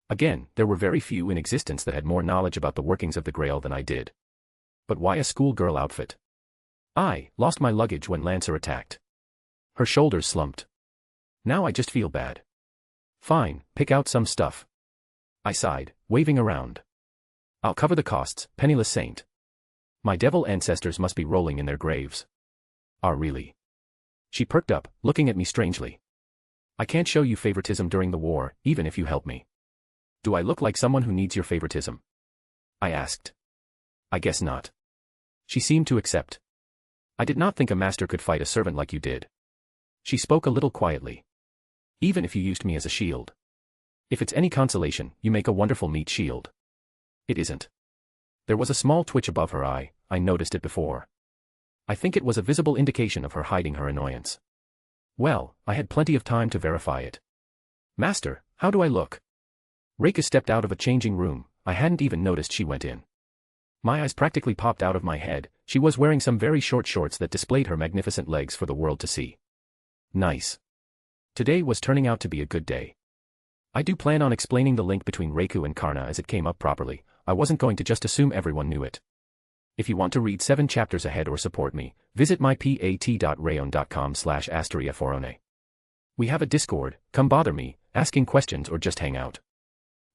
Again, there were very few in existence that had more knowledge about the workings of the grail than I did. But why a schoolgirl outfit? I lost my luggage when Lancer attacked. Her shoulders slumped. Now I just feel bad. Fine, pick out some stuff. I sighed, waving around. I'll cover the costs, penniless saint. My devil ancestors must be rolling in their graves. Really? She perked up, looking at me strangely. I can't show you favoritism during the war, even if you help me. Do I look like someone who needs your favoritism? I asked. I guess not. She seemed to accept. I did not think a master could fight a servant like you did. She spoke a little quietly. Even if you used me as a shield. If it's any consolation, you make a wonderful meat shield. It isn't. There was a small twitch above her eye, I noticed it before. I think it was a visible indication of her hiding her annoyance. Well, I had plenty of time to verify it. Master, how do I look? Reika stepped out of a changing room, I hadn't even noticed she went in. My eyes practically popped out of my head, she was wearing some very short shorts that displayed her magnificent legs for the world to see. Nice. Today was turning out to be a good day. I do plan on explaining the link between Reiku and Karna as it came up properly, I wasn't going to just assume everyone knew it. If you want to read 7 chapters ahead or support me, visit mypat.rayon.com/asteriaforone. We have a Discord, come bother me, asking questions or just hang out.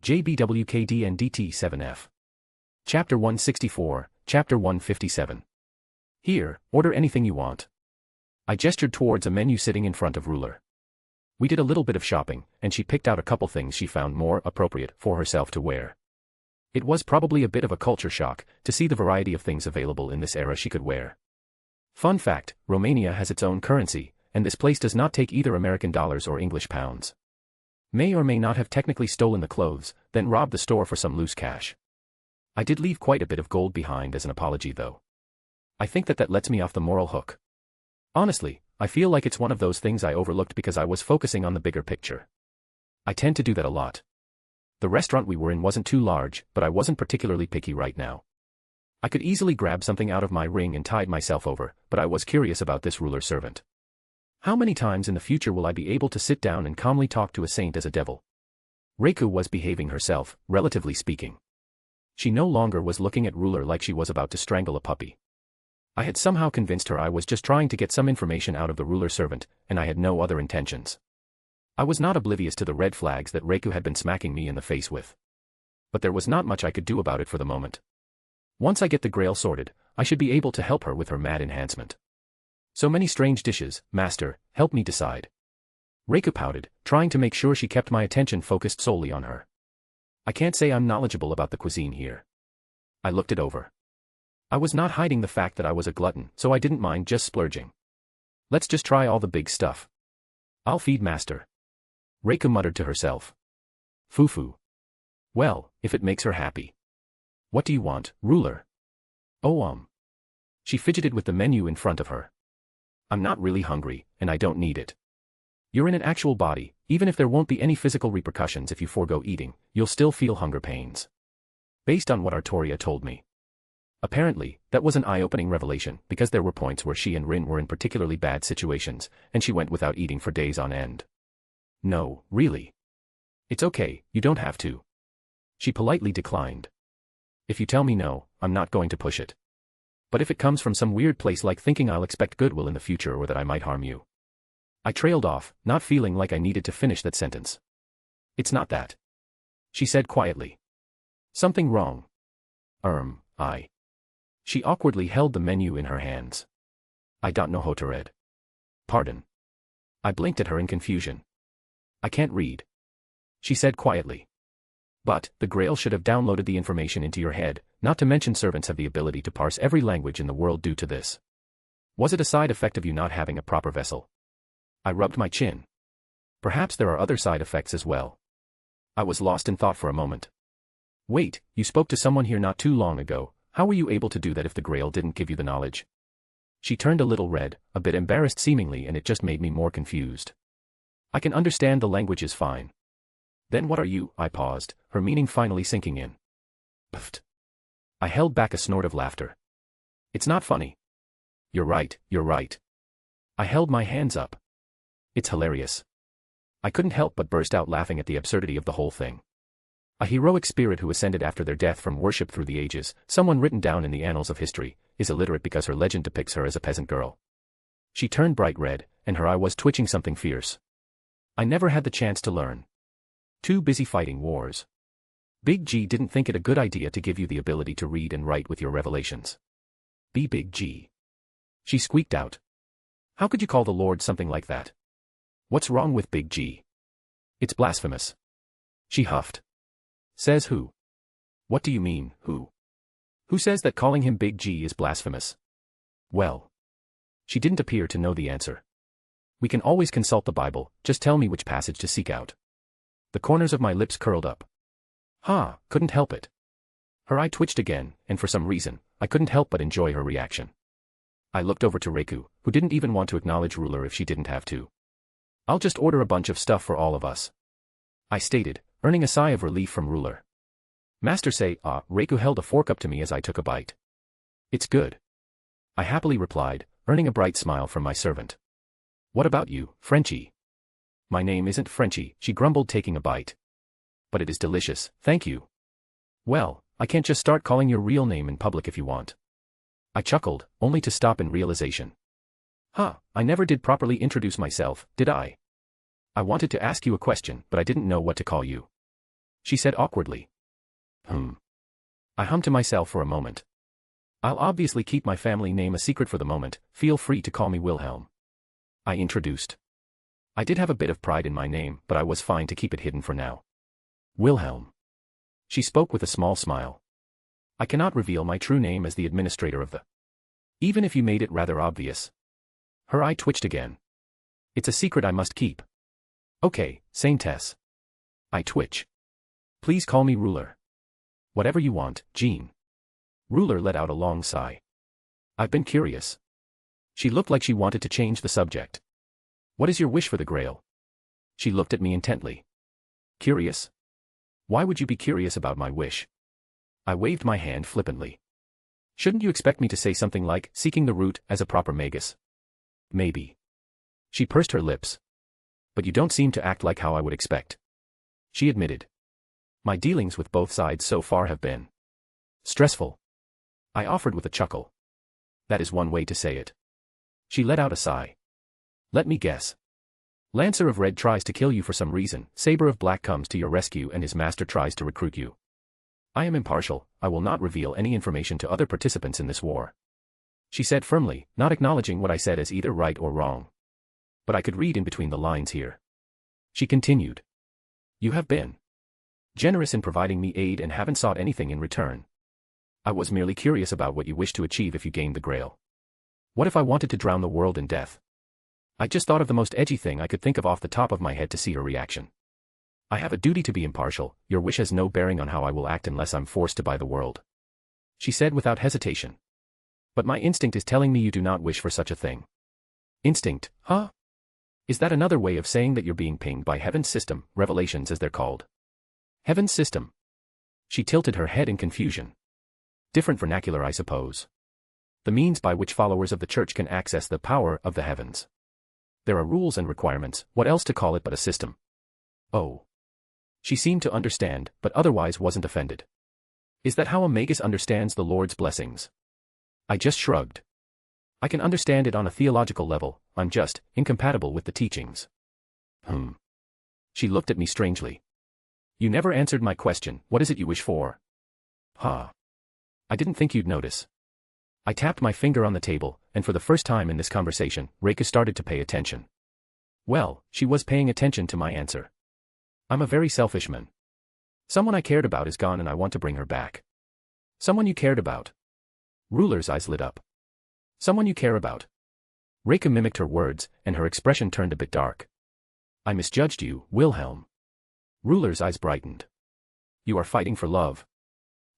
JBWKDNDT7F. Chapter 164, Chapter 157. Here, order anything you want. I gestured towards a menu sitting in front of Ruler. We did a little bit of shopping, and she picked out a couple things she found more appropriate for herself to wear. It was probably a bit of a culture shock to see the variety of things available in this era she could wear. Fun fact, Romania has its own currency, and this place does not take either American dollars or English pounds. May or may not have technically stolen the clothes, then robbed the store for some loose cash. I did leave quite a bit of gold behind as an apology though. I think that lets me off the moral hook. Honestly, I feel like it's one of those things I overlooked because I was focusing on the bigger picture. I tend to do that a lot. The restaurant we were in wasn't too large, but I wasn't particularly picky right now. I could easily grab something out of my ring and tide myself over, but I was curious about this ruler servant. How many times in the future will I be able to sit down and calmly talk to a saint as a devil? Reiku was behaving herself, relatively speaking. She no longer was looking at Ruler like she was about to strangle a puppy. I had somehow convinced her I was just trying to get some information out of the ruler servant, and I had no other intentions. I was not oblivious to the red flags that Reiku had been smacking me in the face with. But there was not much I could do about it for the moment. Once I get the grail sorted, I should be able to help her with her mad enhancement. So many strange dishes, master, help me decide. Reiku pouted, trying to make sure she kept my attention focused solely on her. I can't say I'm knowledgeable about the cuisine here. I looked it over. I was not hiding the fact that I was a glutton, so I didn't mind just splurging. Let's just try all the big stuff. I'll feed master. Reiku muttered to herself. Foo-foo. Well, if it makes her happy. What do you want, ruler? Oh. She fidgeted with the menu in front of her. I'm not really hungry, and I don't need it. You're in an actual body, even if there won't be any physical repercussions if you forego eating, you'll still feel hunger pains. Based on what Artoria told me. Apparently, that was an eye-opening revelation, because there were points where she and Rin were in particularly bad situations, and she went without eating for days on end. No, really. It's okay, you don't have to. She politely declined. If you tell me no, I'm not going to push it. But if it comes from some weird place like thinking I'll expect goodwill in the future or that I might harm you. I trailed off, not feeling like I needed to finish that sentence. It's not that. She said quietly. Something wrong. I. She awkwardly held the menu in her hands. I don't know how to read. Pardon. I blinked at her in confusion. I can't read. She said quietly. But, the grail should have downloaded the information into your head, not to mention servants have the ability to parse every language in the world due to this. Was it a side effect of you not having a proper vessel? I rubbed my chin. Perhaps there are other side effects as well. I was lost in thought for a moment. Wait, you spoke to someone here not too long ago, how were you able to do that if the grail didn't give you the knowledge? She turned a little red, a bit embarrassed seemingly, and it just made me more confused. I can understand the language is fine. Then what are you? I paused, her meaning finally sinking in. Pfft. I held back a snort of laughter. It's not funny. You're right. I held my hands up. It's hilarious. I couldn't help but burst out laughing at the absurdity of the whole thing. A heroic spirit who ascended after their death from worship through the ages, someone written down in the annals of history, is illiterate because her legend depicts her as a peasant girl. She turned bright red, and her eye was twitching something fierce. I never had the chance to learn. Too busy fighting wars. Big G didn't think it a good idea to give you the ability to read and write with your revelations. Be Big G. She squeaked out. How could you call the Lord something like that? What's wrong with Big G? It's blasphemous. She huffed. Says who? What do you mean, who? Who says that calling him Big G is blasphemous? Well. She didn't appear to know the answer. We can always consult the Bible, just tell me which passage to seek out. The corners of my lips curled up. Couldn't help it. Her eye twitched again, and for some reason, I couldn't help but enjoy her reaction. I looked over to Reiku, who didn't even want to acknowledge Ruler if she didn't have to. I'll just order a bunch of stuff for all of us. I stated, earning a sigh of relief from Ruler. Master say, Reiku held a fork up to me as I took a bite. It's good. I happily replied, earning a bright smile from my servant. What about you, Frenchie? My name isn't Frenchie, she grumbled taking a bite. But it is delicious, thank you. Well, I can't just start calling your real name in public if you want. I chuckled, only to stop in realization. I never did properly introduce myself, did I? I wanted to ask you a question, but I didn't know what to call you. She said awkwardly. I hummed to myself for a moment. I'll obviously keep my family name a secret for the moment, feel free to call me Wilhelm. I introduced. I did have a bit of pride in my name, but I was fine to keep it hidden for now. Wilhelm. She spoke with a small smile. I cannot reveal my true name as the administrator of the... Even if you made it rather obvious. Her eye twitched again. It's a secret I must keep. Okay, Saintess. I twitch. Please call me Ruler. Whatever you want, Jean. Ruler let out a long sigh. I've been curious. She looked like she wanted to change the subject. What is your wish for the Grail? She looked at me intently. Curious? Why would you be curious about my wish? I waved my hand flippantly. Shouldn't you expect me to say something like, seeking the root as a proper magus? Maybe. She pursed her lips. But you don't seem to act like how I would expect. She admitted. My dealings with both sides so far have been stressful. I offered with a chuckle. That is one way to say it. She let out a sigh. Let me guess. Lancer of Red tries to kill you for some reason, Saber of Black comes to your rescue and his master tries to recruit you. I am impartial, I will not reveal any information to other participants in this war. She said firmly, not acknowledging what I said as either right or wrong. But I could read in between the lines here. She continued. You have been generous in providing me aid and haven't sought anything in return. I was merely curious about what you wish to achieve if you gained the Grail. What if I wanted to drown the world in death? I just thought of the most edgy thing I could think of off the top of my head to see her reaction. I have a duty to be impartial, your wish has no bearing on how I will act unless I'm forced to buy the world. She said without hesitation. But my instinct is telling me you do not wish for such a thing. Instinct, huh? Is that another way of saying that you're being pinged by Heaven's system, revelations as they're called? Heaven's system? She tilted her head in confusion. Different vernacular, I suppose. The means by which followers of the church can access the power of the heavens. There are rules and requirements, what else to call it but a system? Oh. She seemed to understand, but otherwise wasn't offended. Is that how a magus understands the Lord's blessings? I just shrugged. I can understand it on a theological level, I'm just incompatible with the teachings. She looked at me strangely. You never answered my question, what is it you wish for? I didn't think you'd notice. I tapped my finger on the table, and for the first time in this conversation, Reika started to pay attention. Well, she was paying attention to my answer. I'm a very selfish man. Someone I cared about is gone and I want to bring her back. Someone you cared about. Ruler's eyes lit up. Someone you care about. Reika mimicked her words, and her expression turned a bit dark. I misjudged you, Wilhelm. Ruler's eyes brightened. You are fighting for love.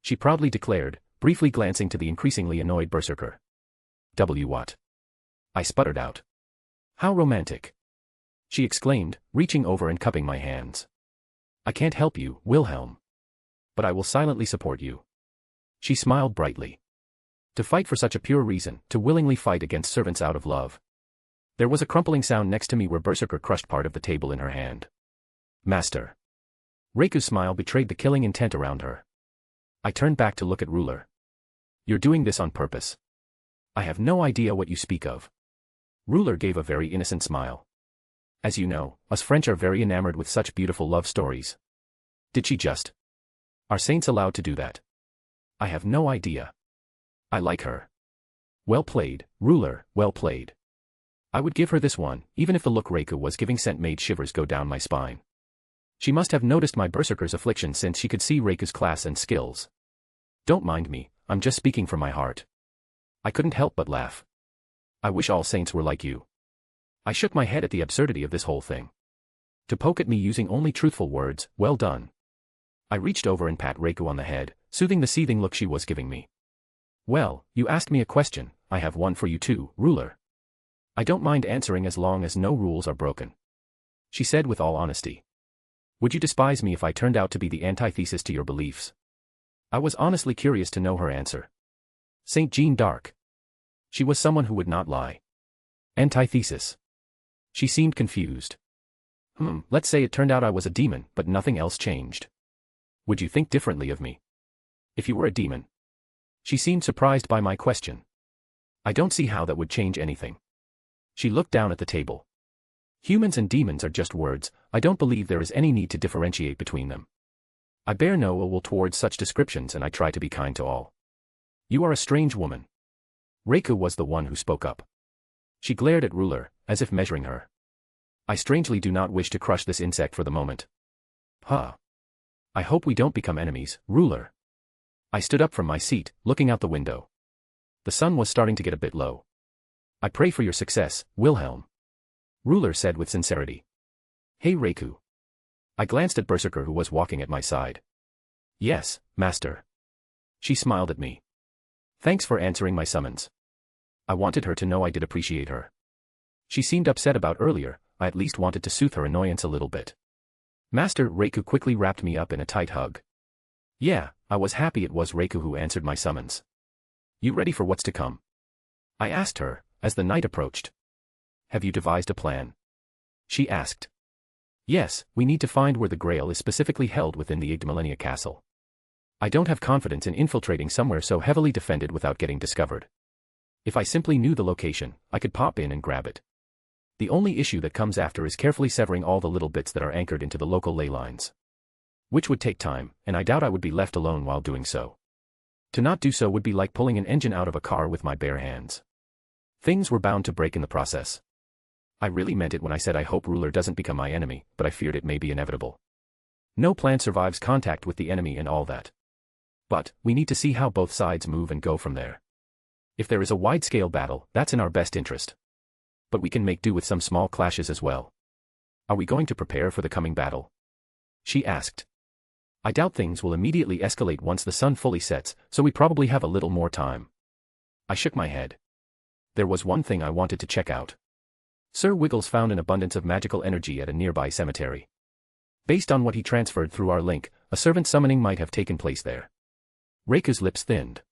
She proudly declared, briefly glancing to the increasingly annoyed berserker. What? I sputtered out. How romantic. She exclaimed, reaching over and cupping my hands. I can't help you, Wilhelm. But I will silently support you. She smiled brightly. To fight for such a pure reason, to willingly fight against servants out of love. There was a crumpling sound next to me where Berserker crushed part of the table in her hand. Master. Reiku's smile betrayed the killing intent around her. I turned back to look at Ruler. You're doing this on purpose. I have no idea what you speak of. Ruler gave a very innocent smile. As you know, us French are very enamored with such beautiful love stories. Did she just? Are saints allowed to do that? I have no idea. I like her. Well played, Ruler, well played. I would give her this one, even if the look Reiku was giving sent made shivers go down my spine. She must have noticed my berserker's affliction since she could see Reiku's class and skills. Don't mind me, I'm just speaking from my heart. I couldn't help but laugh. I wish all saints were like you. I shook my head at the absurdity of this whole thing. To poke at me using only truthful words, well done. I reached over and pat Reiku on the head, soothing the seething look she was giving me. Well, you asked me a question, I have one for you too, Ruler. I don't mind answering as long as no rules are broken. She said with all honesty. Would you despise me if I turned out to be the antithesis to your beliefs? I was honestly curious to know her answer. Saint Jean d'Arc. She was someone who would not lie. Antithesis. She seemed confused. Let's say it turned out I was a demon, but nothing else changed. Would you think differently of me? If you were a demon. She seemed surprised by my question. I don't see how that would change anything. She looked down at the table. Humans and demons are just words, I don't believe there is any need to differentiate between them. I bear no ill will towards such descriptions and I try to be kind to all. You are a strange woman. Reiko was the one who spoke up. She glared at Ruler, as if measuring her. I strangely do not wish to crush this insect for the moment. Huh. I hope we don't become enemies, Ruler. I stood up from my seat, looking out the window. The sun was starting to get a bit low. I pray for your success, Wilhelm. Ruler said with sincerity. Hey Reiku. I glanced at Berserker who was walking at my side. Yes, master. She smiled at me. Thanks for answering my summons. I wanted her to know I did appreciate her. She seemed upset about earlier, I at least wanted to soothe her annoyance a little bit. Master Reiku quickly wrapped me up in a tight hug. Yeah, I was happy it was Reiku who answered my summons. You ready for what's to come? I asked her, as the night approached. Have you devised a plan? She asked. Yes, we need to find where the grail is specifically held within the Igdamillennia castle. I don't have confidence in infiltrating somewhere so heavily defended without getting discovered. If I simply knew the location, I could pop in and grab it. The only issue that comes after is carefully severing all the little bits that are anchored into the local ley lines. Which would take time, and I doubt I would be left alone while doing so. To not do so would be like pulling an engine out of a car with my bare hands. Things were bound to break in the process. I really meant it when I said I hope Ruler doesn't become my enemy, but I feared it may be inevitable. No plan survives contact with the enemy and all that. But, we need to see how both sides move and go from there. If there is a wide-scale battle, that's in our best interest. But we can make do with some small clashes as well. Are we going to prepare for the coming battle? She asked. I doubt things will immediately escalate once the sun fully sets, so we probably have a little more time. I shook my head. There was one thing I wanted to check out. Sir Wiggles found an abundance of magical energy at a nearby cemetery. Based on what he transferred through our link, a servant summoning might have taken place there. Reiku's lips thinned.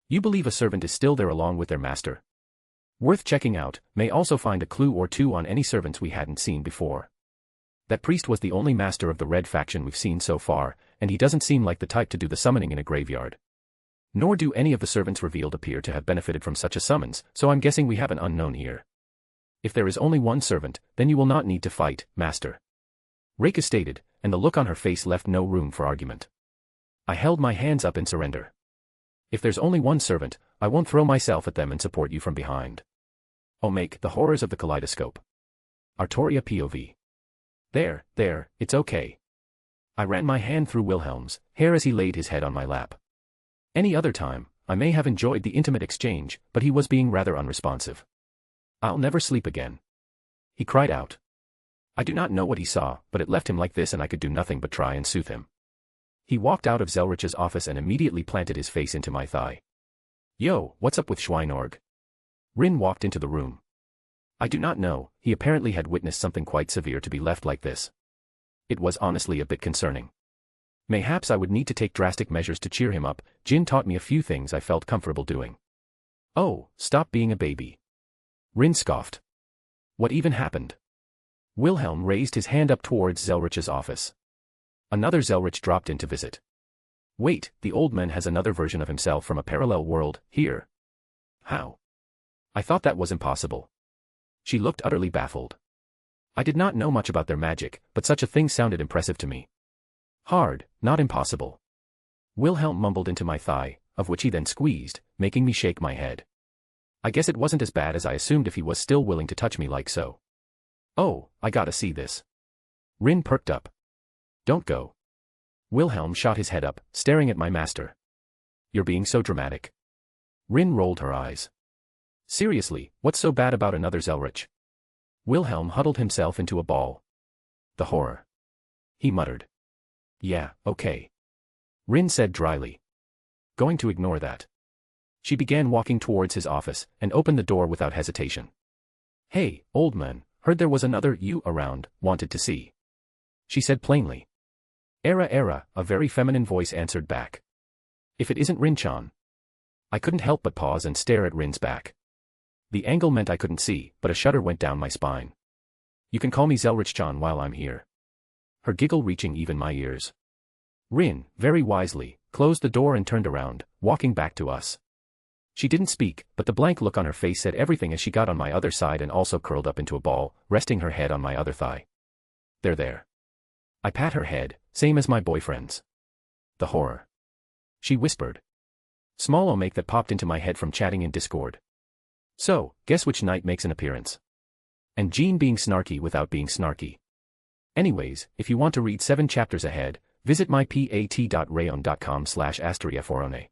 You believe a servant is still there along with their master? Worth checking out, may also find a clue or two on any servants we hadn't seen before. That priest was the only master of the red faction we've seen so far, and he doesn't seem like the type to do the summoning in a graveyard. Nor do any of the servants revealed appear to have benefited from such a summons, so I'm guessing we have an unknown here. If there is only one servant, then you will not need to fight, master. Reika stated, and the look on her face left no room for argument. I held my hands up in surrender. If there's only one servant, I won't throw myself at them and support you from behind. Oh, make the horrors of the kaleidoscope. Artoria POV. There, it's okay. I ran my hand through Wilhelm's hair as he laid his head on my lap. Any other time, I may have enjoyed the intimate exchange, but he was being rather unresponsive. I'll never sleep again. He cried out. I do not know what he saw, but it left him like this and I could do nothing but try and soothe him. He walked out of Zelretch's office and immediately planted his face into my thigh. Yo, what's up with Schweinorg? Rin walked into the room. I do not know, he apparently had witnessed something quite severe to be left like this. It was honestly a bit concerning. Mayhaps I would need to take drastic measures to cheer him up. Jin taught me a few things I felt comfortable doing. Oh, stop being a baby. Rin scoffed. What even happened? Wilhelm raised his hand up towards Zelretch's office. Another Zelretch dropped in to visit. Wait, the old man has another version of himself from a parallel world, here. How? I thought that was impossible. She looked utterly baffled. I did not know much about their magic, but such a thing sounded impressive to me. Hard, not impossible. Wilhelm mumbled into my thigh, of which he then squeezed, making me shake my head. I guess it wasn't as bad as I assumed if he was still willing to touch me like so. Oh, I gotta see this. Rin perked up. Don't go. Wilhelm shot his head up, staring at my master. You're being so dramatic. Rin rolled her eyes. Seriously, what's so bad about another Zelretch? Wilhelm huddled himself into a ball. The horror. He muttered. Yeah, okay. Rin said dryly. Going to ignore that. She began walking towards his office, and opened the door without hesitation. Hey, old man, heard there was another you around, wanted to see. She said plainly. Era, a very feminine voice answered back. If it isn't Rin-chan. I couldn't help but pause and stare at Rin's back. The angle meant I couldn't see, but a shudder went down my spine. You can call me Zelretch-chan while I'm here. Her giggle reaching even my ears. Rin, very wisely, closed the door and turned around, walking back to us. She didn't speak, but the blank look on her face said everything as she got on my other side and also curled up into a ball, resting her head on my other thigh. There. I pat her head, same as my boyfriend's. The horror. She whispered. Small O-make that popped into my head from chatting in Discord. So, guess which knight makes an appearance? And Jean being snarky without being snarky. Anyways, if you want to read 7 chapters ahead, visit mypat.rayon.com/astriaforone.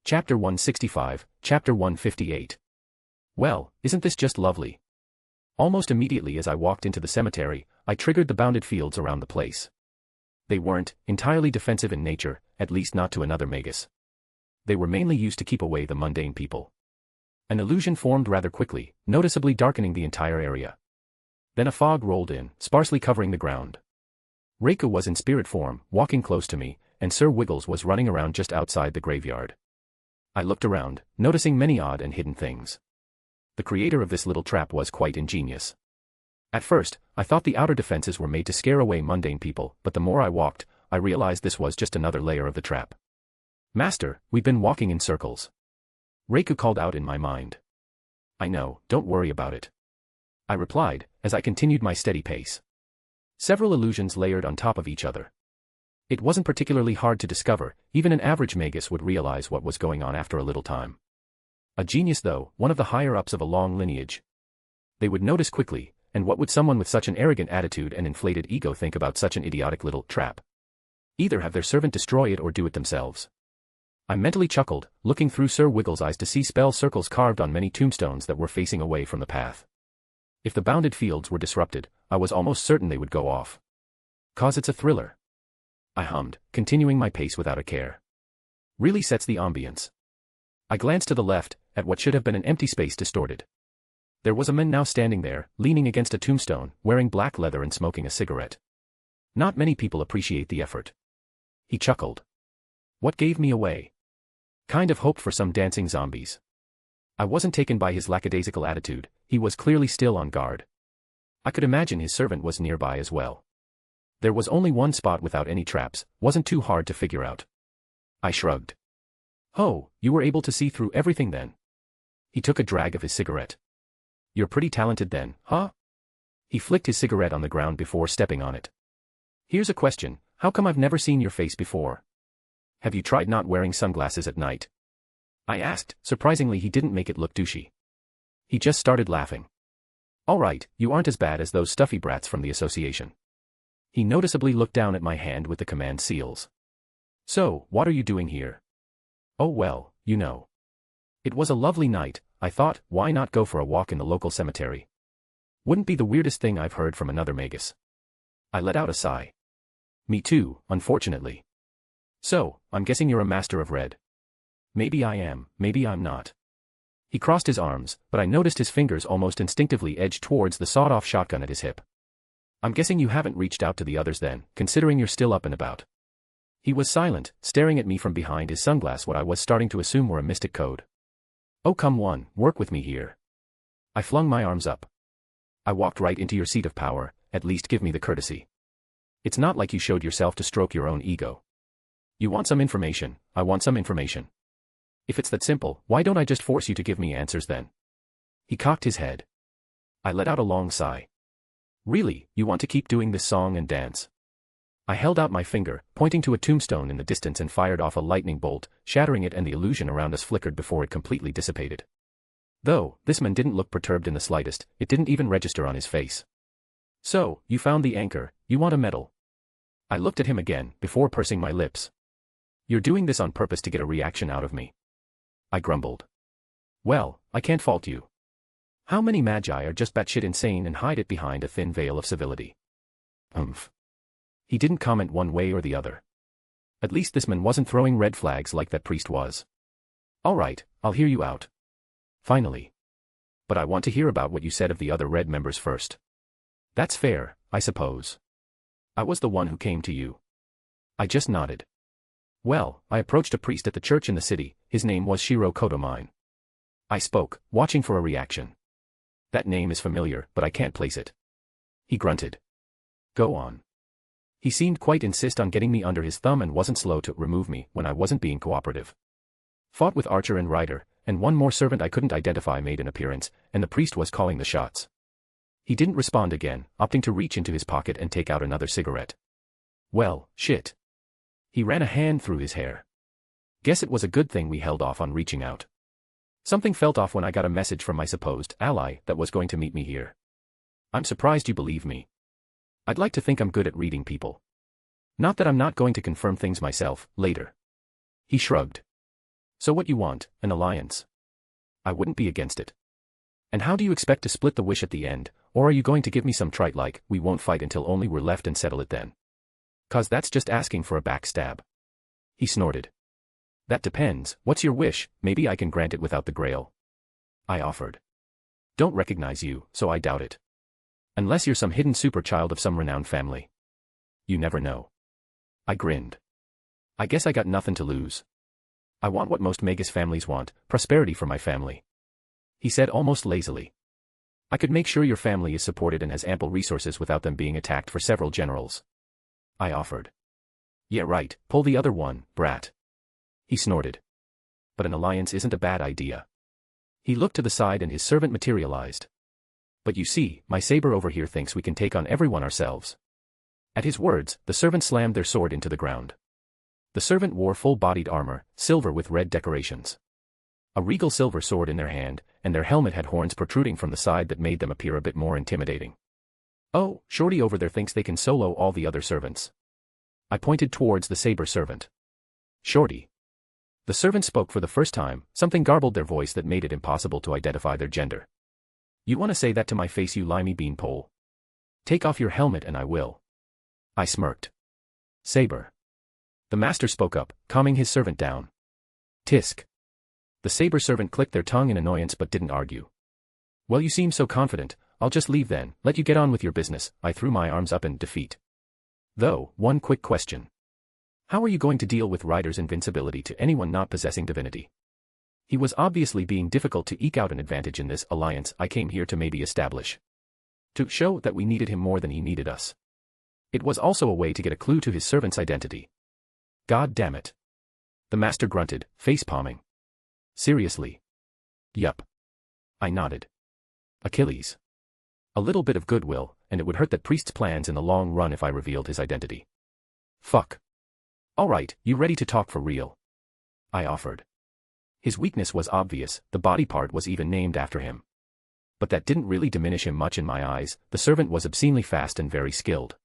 Chapter 165, Chapter 158. Well, isn't this just lovely? Almost immediately as I walked into the cemetery, I triggered the bounded fields around the place. They weren't entirely defensive in nature, at least not to another magus. They were mainly used to keep away the mundane people. An illusion formed rather quickly, noticeably darkening the entire area. Then a fog rolled in, sparsely covering the ground. Reiko was in spirit form, walking close to me, and Sir Wiggles was running around just outside the graveyard. I looked around, noticing many odd and hidden things. The creator of this little trap was quite ingenious. At first, I thought the outer defenses were made to scare away mundane people, but the more I walked, I realized this was just another layer of the trap. Master, we've been walking in circles. Reiko called out in my mind. I know, don't worry about it. I replied, as I continued my steady pace. Several illusions layered on top of each other. It wasn't particularly hard to discover, even an average magus would realize what was going on after a little time. A genius though, one of the higher-ups of a long lineage. They would notice quickly, and what would someone with such an arrogant attitude and inflated ego think about such an idiotic little trap? Either have their servant destroy it or do it themselves. I mentally chuckled, looking through Sir Wiggles' eyes to see spell circles carved on many tombstones that were facing away from the path. If the bounded fields were disrupted, I was almost certain they would go off. 'Cause it's a thriller. I hummed, continuing my pace without a care. Really sets the ambience. I glanced to the left, at what should have been an empty space distorted. There was a man now standing there, leaning against a tombstone, wearing black leather and smoking a cigarette. Not many people appreciate the effort. He chuckled. What gave me away? Kind of hoped for some dancing zombies. I wasn't taken by his lackadaisical attitude, he was clearly still on guard. I could imagine his servant was nearby as well. There was only one spot without any traps, wasn't too hard to figure out. I shrugged. Oh, you were able to see through everything then? He took a drag of his cigarette. You're pretty talented then, huh? He flicked his cigarette on the ground before stepping on it. Here's a question, how come I've never seen your face before? Have you tried not wearing sunglasses at night? I asked, surprisingly he didn't make it look douchey. He just started laughing. Alright, you aren't as bad as those stuffy brats from the association. He noticeably looked down at my hand with the command seals. So, what are you doing here? Oh well, you know. It was a lovely night, I thought, why not go for a walk in the local cemetery? Wouldn't be the weirdest thing I've heard from another magus. I let out a sigh. Me too, unfortunately. So, I'm guessing you're a master of red. Maybe I am, maybe I'm not. He crossed his arms, but I noticed his fingers almost instinctively edged towards the sawed-off shotgun at his hip. I'm guessing you haven't reached out to the others then, considering you're still up and about. He was silent, staring at me from behind his sunglass, what I was starting to assume were a mystic code. Oh come on, work with me here. I flung my arms up. I walked right into your seat of power, at least give me the courtesy. It's not like you showed yourself to stroke your own ego. You want some information, I want some information. If it's that simple, why don't I just force you to give me answers then? He cocked his head. I let out a long sigh. Really, you want to keep doing this song and dance? I held out my finger, pointing to a tombstone in the distance and fired off a lightning bolt, shattering it, and the illusion around us flickered before it completely dissipated. Though, this man didn't look perturbed in the slightest, it didn't even register on his face. So, you found the anchor, you want a medal? I looked at him again, before pursing my lips. You're doing this on purpose to get a reaction out of me. I grumbled. Well, I can't fault you. How many magi are just batshit insane and hide it behind a thin veil of civility? He didn't comment one way or the other. At least this man wasn't throwing red flags like that priest was. Alright, I'll hear you out. Finally. But I want to hear about what you said of the other red members first. That's fair, I suppose. I was the one who came to you. I just nodded. Well, I approached a priest at the church in the city, his name was Shiro Kodomine. I spoke, watching for a reaction. That name is familiar, but I can't place it. He grunted. Go on. He seemed quite insist on getting me under his thumb and wasn't slow to remove me when I wasn't being cooperative. Fought with Archer and Ryder, and one more servant I couldn't identify made an appearance, and the priest was calling the shots. He didn't respond again, opting to reach into his pocket and take out another cigarette. Well, shit. He ran a hand through his hair. Guess it was a good thing we held off on reaching out. Something felt off when I got a message from my supposed ally that was going to meet me here. I'm surprised you believe me. I'd like to think I'm good at reading people. Not that I'm not going to confirm things myself, later. He shrugged. So what you want, an alliance? I wouldn't be against it. And how do you expect to split the wish at the end, or are you going to give me some trite like, we won't fight until only we're left and settle it then? 'Cause that's just asking for a backstab. He snorted. That depends, what's your wish? Maybe I can grant it without the grail. I offered. Don't recognize you, so I doubt it. Unless you're some hidden super child of some renowned family. You never know. I grinned. I guess I got nothing to lose. I want what most Magus families want, prosperity for my family. He said almost lazily. I could make sure your family is supported and has ample resources without them being attacked for several generals. I offered. Yeah right, pull the other one, brat. He snorted. But an alliance isn't a bad idea. He looked to the side and his servant materialized. But you see, my saber over here thinks we can take on everyone ourselves. At his words, the servant slammed their sword into the ground. The servant wore full-bodied armor, silver with red decorations. A regal silver sword in their hand, and their helmet had horns protruding from the side that made them appear a bit more intimidating. Oh, Shorty over there thinks they can solo all the other servants. I pointed towards the saber servant. Shorty. The servant spoke for the first time, something garbled their voice that made it impossible to identify their gender. You want to say that to my face, you limey beanpole? Take off your helmet and I will. I smirked. Saber. The master spoke up, calming his servant down. Tisk. The saber servant clicked their tongue in annoyance but didn't argue. Well, you seem so confident, I'll just leave then, let you get on with your business. I threw my arms up in defeat. Though, one quick question. How are you going to deal with Ryder's invincibility to anyone not possessing divinity? He was obviously being difficult to eke out an advantage in this alliance I came here to maybe establish. To show that we needed him more than he needed us. It was also a way to get a clue to his servant's identity. God damn it. The master grunted, face-palming. Seriously? Yup. I nodded. Achilles. A little bit of goodwill, and it would hurt that priest's plans in the long run if I revealed his identity. Fuck. Alright, you ready to talk for real? I offered. His weakness was obvious, the body part was even named after him. But that didn't really diminish him much in my eyes, the servant was obscenely fast and very skilled.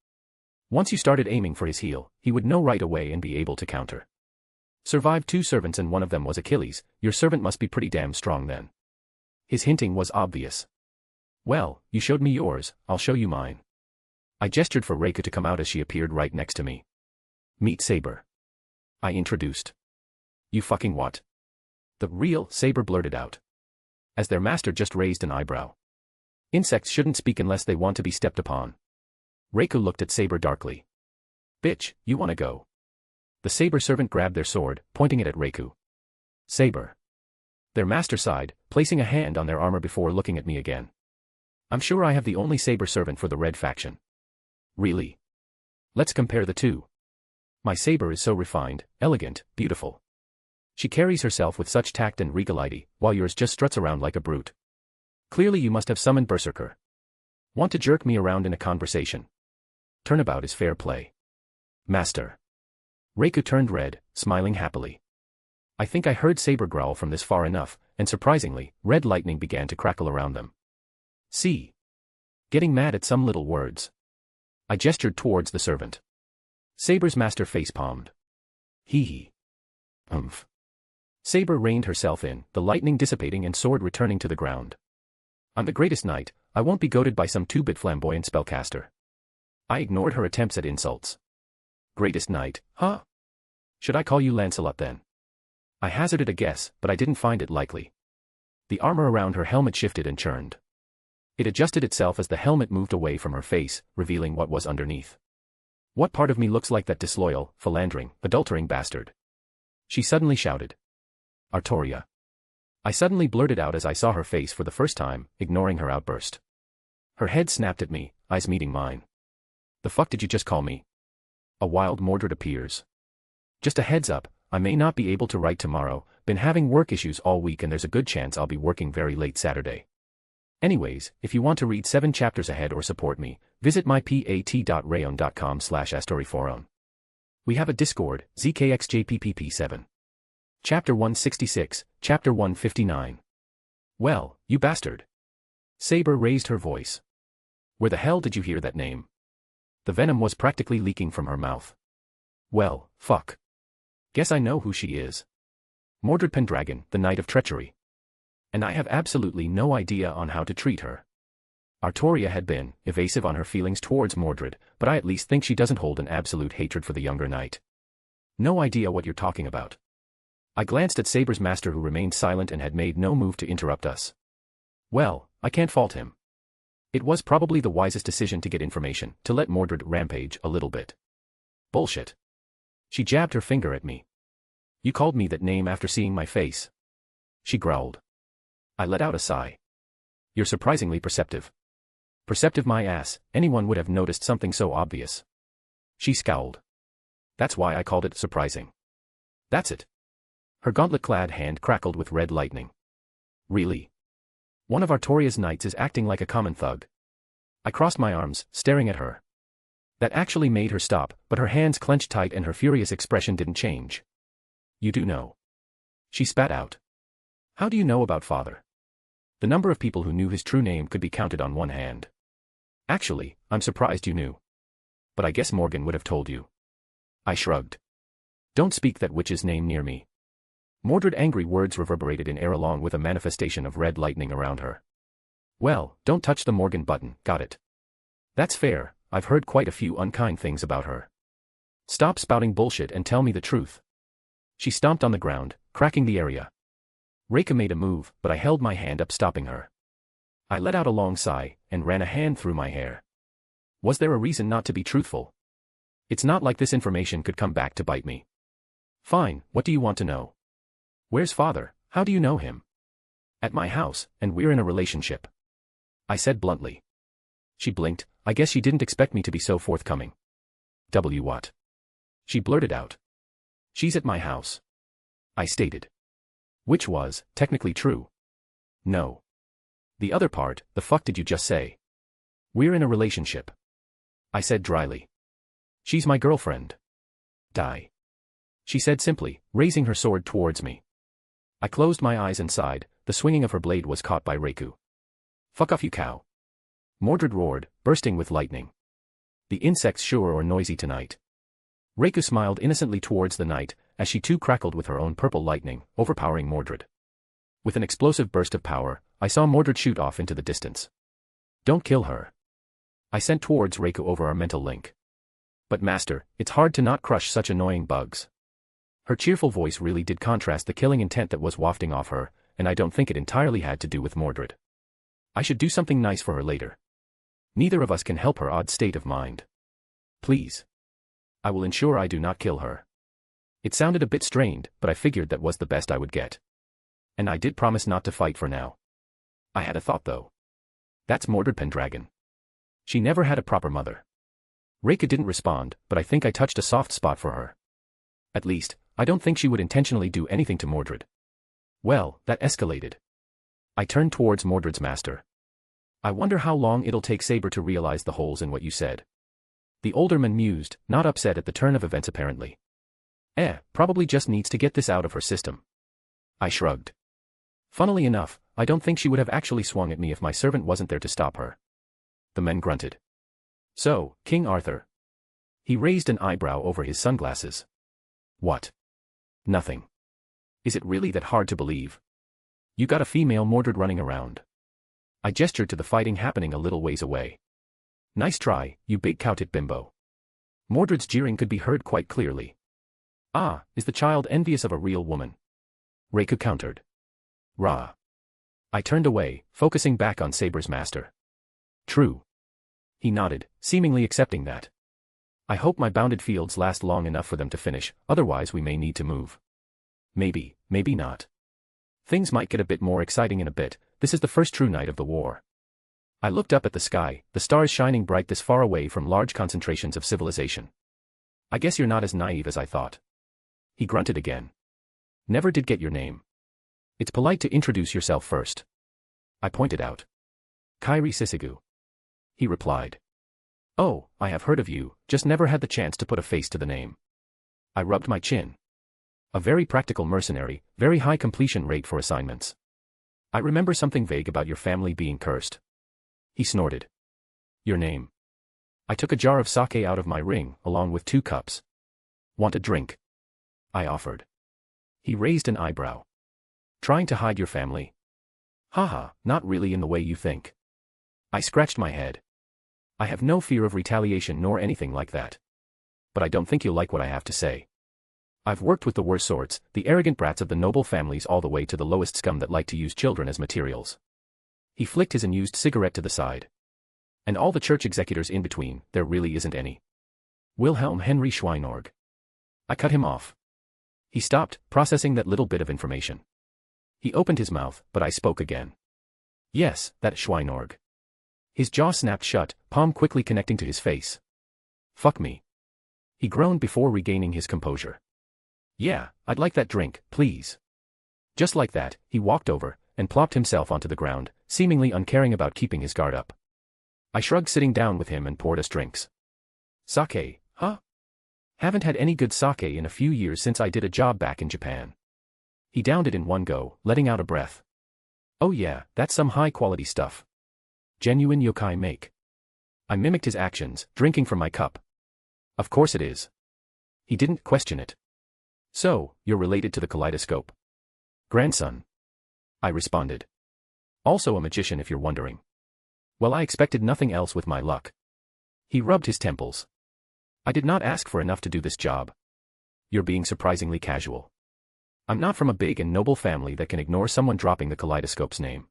Once you started aiming for his heel, he would know right away and be able to counter. Survived 2 servants and one of them was Achilles, your servant must be pretty damn strong then. His hinting was obvious. Well, you showed me yours, I'll show you mine. I gestured for Reika to come out as she appeared right next to me. Meet Saber. I introduced. You fucking what? The real Saber blurted out. As their master just raised an eyebrow. Insects shouldn't speak unless they want to be stepped upon. Reika looked at Saber darkly. Bitch, you wanna go? The Saber servant grabbed their sword, pointing it at Reiku. Saber. Their master sighed, placing a hand on their armor before looking at me again. I'm sure I have the only Saber servant for the red faction. Really? Let's compare the two. My saber is so refined, elegant, beautiful. She carries herself with such tact and regality, while yours just struts around like a brute. Clearly you must have summoned Berserker. Want to jerk me around in a conversation. Turnabout is fair play. Master. Reiku turned red, smiling happily. I think I heard Saber growl from this far enough, and surprisingly, red lightning began to crackle around them. See? Getting mad at some little words. I gestured towards the servant. Saber's master face-palmed. Hee. Umph. Saber reined herself in, the lightning dissipating and sword returning to the ground. I'm the greatest knight, I won't be goaded by some 2-bit flamboyant spellcaster. I ignored her attempts at insults. Greatest knight, huh? Should I call you Lancelot then? I hazarded a guess, but I didn't find it likely. The armor around her helmet shifted and churned. It adjusted itself as the helmet moved away from her face, revealing what was underneath. What part of me looks like that disloyal, philandering, adultering bastard? She suddenly shouted. Artoria. I suddenly blurted out as I saw her face for the first time, ignoring her outburst. Her head snapped at me, eyes meeting mine. The fuck did you just call me? A wild Mordred appears. Just a heads up, I may not be able to write tomorrow, been having work issues all week and there's a good chance I'll be working very late Saturday. Anyways, if you want to read 7 chapters ahead or support me, visit mypat.rayon.com/astoryforum. We have a Discord, ZKXJPPP7. Chapter 166, Chapter 159. Well, you bastard. Saber raised her voice. Where the hell did you hear that name? The venom was practically leaking from her mouth. Well, fuck. Guess I know who she is. Mordred Pendragon, the Knight of Treachery. And I have absolutely no idea on how to treat her. Artoria had been evasive on her feelings towards Mordred, but I at least think she doesn't hold an absolute hatred for the younger knight. No idea what you're talking about. I glanced at Saber's master, who remained silent and had made no move to interrupt us. Well, I can't fault him. It was probably the wisest decision to get information, to let Mordred rampage a little bit. Bullshit. She jabbed her finger at me. You called me that name after seeing my face. She growled. I let out a sigh. You're surprisingly perceptive. Perceptive my ass, anyone would have noticed something so obvious. She scowled. That's why I called it surprising. That's it. Her gauntlet-clad hand crackled with red lightning. Really? One of Artoria's knights is acting like a common thug. I crossed my arms, staring at her. That actually made her stop, but her hands clenched tight and her furious expression didn't change. You do know. She spat out. How do you know about father? The number of people who knew his true name could be counted on one hand. Actually, I'm surprised you knew. But I guess Morgan would have told you. I shrugged. Don't speak that witch's name near me. Mordred angry words reverberated in air along with a manifestation of red lightning around her. Well, don't touch the Morgan button, got it? That's fair, I've heard quite a few unkind things about her. Stop spouting bullshit and tell me the truth. She stomped on the ground, cracking the area. Reika made a move, but I held my hand up, stopping her. I let out a long sigh, and ran a hand through my hair. Was there a reason not to be truthful? It's not like this information could come back to bite me. Fine, what do you want to know? Where's father? How do you know him? At my house, and we're in a relationship. I said bluntly. She blinked. I guess she didn't expect me to be so forthcoming. What? She blurted out. She's at my house. I stated. Which was, technically true. No. The other part, the fuck did you just say? We're in a relationship. I said dryly. She's my girlfriend. Die. She said simply, raising her sword towards me. I closed my eyes and sighed. The swinging of her blade was caught by Reiku. Fuck off, you cow. Mordred roared, bursting with lightning. The insects sure are noisy tonight. Reiku smiled innocently towards the knight, as she too crackled with her own purple lightning, overpowering Mordred. With an explosive burst of power, I saw Mordred shoot off into the distance. Don't kill her. I sent towards Reiku over our mental link. But master, it's hard to not crush such annoying bugs. Her cheerful voice really did contrast the killing intent that was wafting off her, and I don't think it entirely had to do with Mordred. I should do something nice for her later. Neither of us can help her odd state of mind. Please. I will ensure I do not kill her. It sounded a bit strained, but I figured that was the best I would get. And I did promise not to fight for now. I had a thought though. That's Mordred Pendragon. She never had a proper mother. Reika didn't respond, but I think I touched a soft spot for her. At least, I don't think she would intentionally do anything to Mordred. Well, that escalated. I turned towards Mordred's master. I wonder how long it'll take Saber to realize the holes in what you said. The olderman mused, not upset at the turn of events apparently. Probably just needs to get this out of her system. I shrugged. Funnily enough, I don't think she would have actually swung at me if my servant wasn't there to stop her. The men grunted. So, King Arthur. He raised an eyebrow over his sunglasses. What? Nothing. Is it really that hard to believe? You got a female Mordred running around. I gestured to the fighting happening a little ways away. Nice try, you big cowtit bimbo. Mordred's jeering could be heard quite clearly. Ah, is the child envious of a real woman? Reiku countered. Rah. I turned away, focusing back on Saber's master. True. He nodded, seemingly accepting that. I hope my bounded fields last long enough for them to finish, otherwise we may need to move. Maybe, maybe not. Things might get a bit more exciting in a bit. This is the first true night of the war. I looked up at the sky, the stars shining bright this far away from large concentrations of civilization. I guess you're not as naive as I thought. He grunted again. Never did get your name. It's polite to introduce yourself first. I pointed out. Kairi Sisigu. He replied. Oh, I have heard of you, just never had the chance to put a face to the name. I rubbed my chin. A very practical mercenary, very high completion rate for assignments. I remember something vague about your family being cursed. He snorted. Your name. I took a jar of sake out of my ring, along with 2 cups. Want a drink? I offered. He raised an eyebrow. Trying to hide your family? Haha, not really in the way you think. I scratched my head. I have no fear of retaliation nor anything like that. But I don't think you'll like what I have to say. I've worked with the worst sorts, the arrogant brats of the noble families all the way to the lowest scum that like to use children as materials. He flicked his unused cigarette to the side. And all the church executors in between, there really isn't any. Wilhelm Henry Schweinorg. I cut him off. He stopped, processing that little bit of information. He opened his mouth, but I spoke again. Yes, that Schweinorg. His jaw snapped shut, palm quickly connecting to his face. Fuck me. He groaned before regaining his composure. Yeah, I'd like that drink, please. Just like that, he walked over, and plopped himself onto the ground, seemingly uncaring about keeping his guard up. I shrugged, sitting down with him, and poured us drinks. Sake, huh? Haven't had any good sake in a few years since I did a job back in Japan. He downed it in one go, letting out a breath. Oh yeah, that's some high-quality stuff. Genuine yokai make. I mimicked his actions, drinking from my cup. Of course it is. He didn't question it. So, you're related to the Kaleidoscope? Grandson. I responded. Also a magician if you're wondering. Well, I expected nothing else with my luck. He rubbed his temples. I did not ask for enough to do this job. You're being surprisingly casual. I'm not from a big and noble family that can ignore someone dropping the Kaleidoscope's name.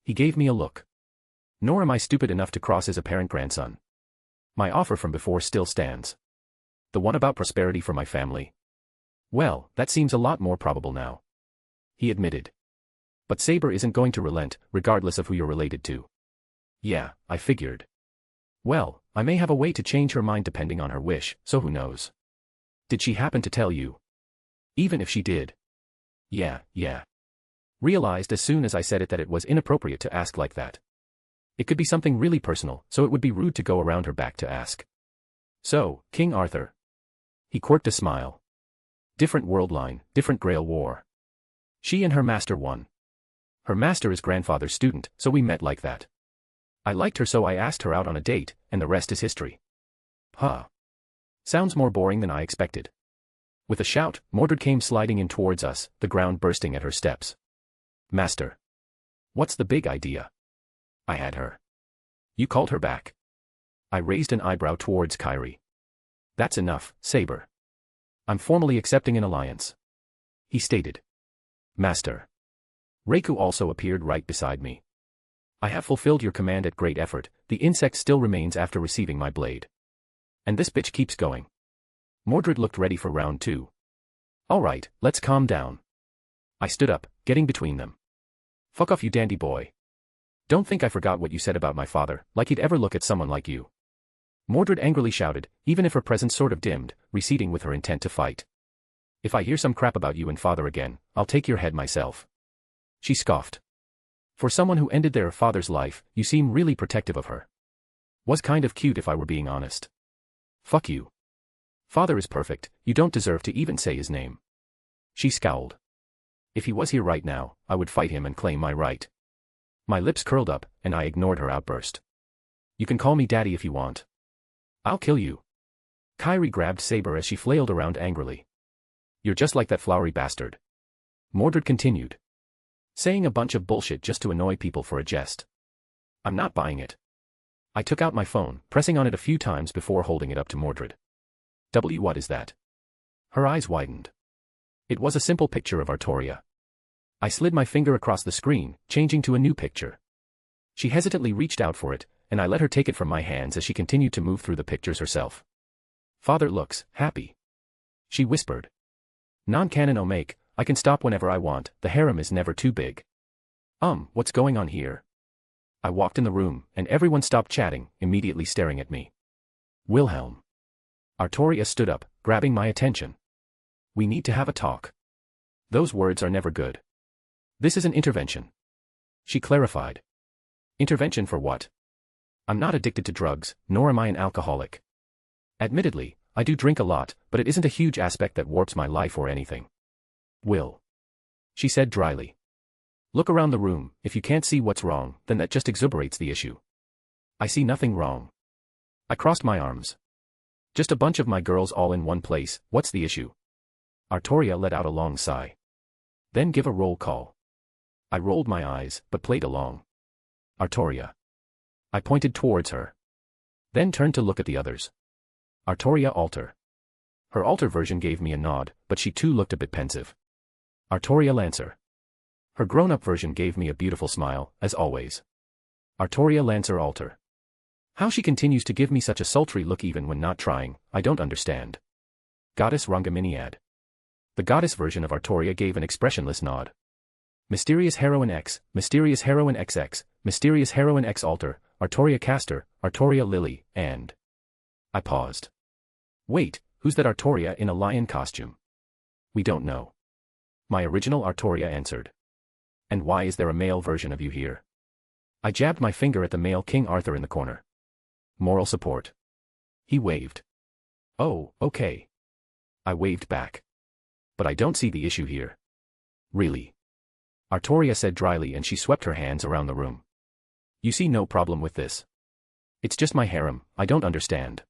He gave me a look. Nor am I stupid enough to cross his apparent grandson. My offer from before still stands. The one about prosperity for my family. Well, that seems a lot more probable now. He admitted. But Saber isn't going to relent, regardless of who you're related to. Yeah, I figured. Well, I may have a way to change her mind depending on her wish, so who knows? Did she happen to tell you? Even if she did. Yeah. Realized as soon as I said it that it was inappropriate to ask like that. It could be something really personal, so it would be rude to go around her back to ask. So, King Arthur. He quirked a smile. Different world line, different grail war. She and her master won. Her master is grandfather's student, so we met like that. I liked her, so I asked her out on a date, and the rest is history. Huh. Sounds more boring than I expected. With a shout, Mordred came sliding in towards us, the ground bursting at her steps. Master. What's the big idea? I had her. You called her back. I raised an eyebrow towards Kairi. That's enough, Saber. I'm formally accepting an alliance. He stated. Master. Reiku also appeared right beside me. I have fulfilled your command at great effort, the insect still remains after receiving my blade. And this bitch keeps going. Mordred looked ready for round 2. Alright, let's calm down. I stood up, getting between them. Fuck off, you dandy boy. Don't think I forgot what you said about my father, like he'd ever look at someone like you. Mordred angrily shouted, even if her presence sort of dimmed, receding with her intent to fight. If I hear some crap about you and father again, I'll take your head myself. She scoffed. For someone who ended their father's life, you seem really protective of her. Was kind of cute if I were being honest. Fuck you. Father is perfect, you don't deserve to even say his name. She scowled. If he was here right now, I would fight him and claim my right. My lips curled up, and I ignored her outburst. You can call me daddy if you want. I'll kill you. Kairi grabbed Saber as she flailed around angrily. You're just like that flowery bastard. Mordred continued. Saying a bunch of bullshit just to annoy people for a jest. I'm not buying it. I took out my phone, pressing on it a few times before holding it up to Mordred. What is that? Her eyes widened. It was a simple picture of Artoria. I slid my finger across the screen, changing to a new picture. She hesitantly reached out for it, and I let her take it from my hands as she continued to move through the pictures herself. Father looks happy. She whispered. Non-canon Omake, I can stop whenever I want, the harem is never too big. What's going on here? I walked in the room, and everyone stopped chatting, immediately staring at me. Wilhelm. Artoria stood up, grabbing my attention. We need to have a talk. Those words are never good. This is an intervention. She clarified. Intervention for what? I'm not addicted to drugs, nor am I an alcoholic. Admittedly, I do drink a lot, but it isn't a huge aspect that warps my life or anything. Will. She said dryly. Look around the room. If you can't see what's wrong, then that just exuberates the issue. I see nothing wrong. I crossed my arms. Just a bunch of my girls all in one place, what's the issue? Artoria let out a long sigh. Then give a roll call. I rolled my eyes, but played along. Artoria. I pointed towards her. Then turned to look at the others. Artoria alter. Her alter version gave me a nod, but she too looked a bit pensive. Artoria Lancer. Her grown-up version gave me a beautiful smile, as always. Artoria Lancer alter. How she continues to give me such a sultry look even when not trying, I don't understand. Goddess Rangaminiad. The goddess version of Artoria gave an expressionless nod. Mysterious Heroine X, Mysterious Heroine XX, Mysterious Heroine X alter, Artoria Castor, Artoria Lily, and... I paused. Wait, who's that Artoria in a lion costume? We don't know. My original Artoria answered. And why is there a male version of you here? I jabbed my finger at the male King Arthur in the corner. Moral support. He waved. Oh, okay. I waved back. But I don't see the issue here. Really? Artoria said dryly, and she swept her hands around the room. You see no problem with this. It's just my harem, I don't understand.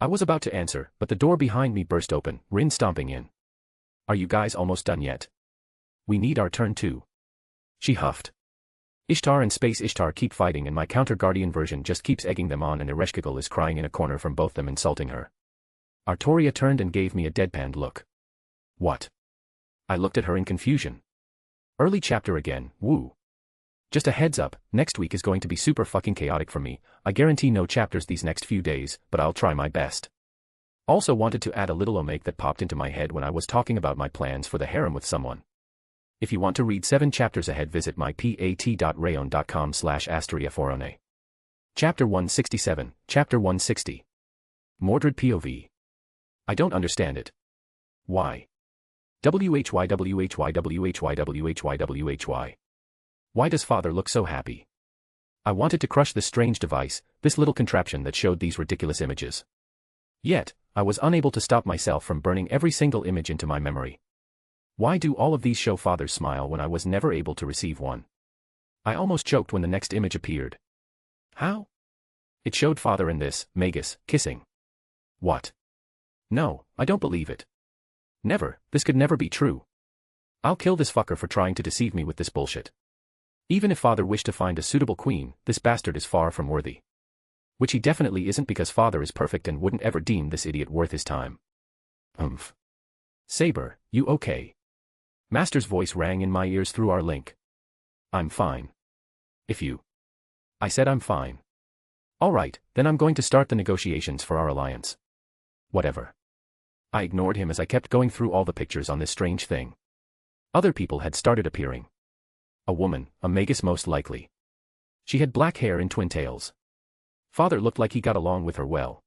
I was about to answer, but the door behind me burst open, Rin stomping in. Are you guys almost done yet? We need our turn too. She huffed. Ishtar and Space Ishtar keep fighting, and my counter-guardian version just keeps egging them on, and Ereshkigal is crying in a corner from both them insulting her. Artoria turned and gave me a deadpanned look. What? I looked at her in confusion. Early chapter again, woo. Just a heads up, next week is going to be super fucking chaotic for me. I guarantee no chapters these next few days, but I'll try my best. Also wanted to add a little omake that popped into my head when I was talking about my plans for the harem with someone. If you want to read 7 chapters ahead, visit my pat.rayon.com/asteriaforone. Chapter 167, Chapter 160. Mordred POV. I don't understand it. Why? WHY. Why does father look so happy? I wanted to crush this strange device, this little contraption that showed these ridiculous images. Yet, I was unable to stop myself from burning every single image into my memory. Why do all of these show father's smile when I was never able to receive one? I almost choked when the next image appeared. How? It showed father and this, Magus, kissing. What? No, I don't believe it. Never, this could never be true. I'll kill this fucker for trying to deceive me with this bullshit. Even if father wished to find a suitable queen, this bastard is far from worthy. Which he definitely isn't, because father is perfect and wouldn't ever deem this idiot worth his time. Saber, you okay? Master's voice rang in my ears through our link. I'm fine. If you... I said I'm fine. Alright, then I'm going to start the negotiations for our alliance. Whatever. I ignored him as I kept going through all the pictures on this strange thing. Other people had started appearing. A woman, a Magus most likely. She had black hair in twin tails. Father looked like he got along with her well.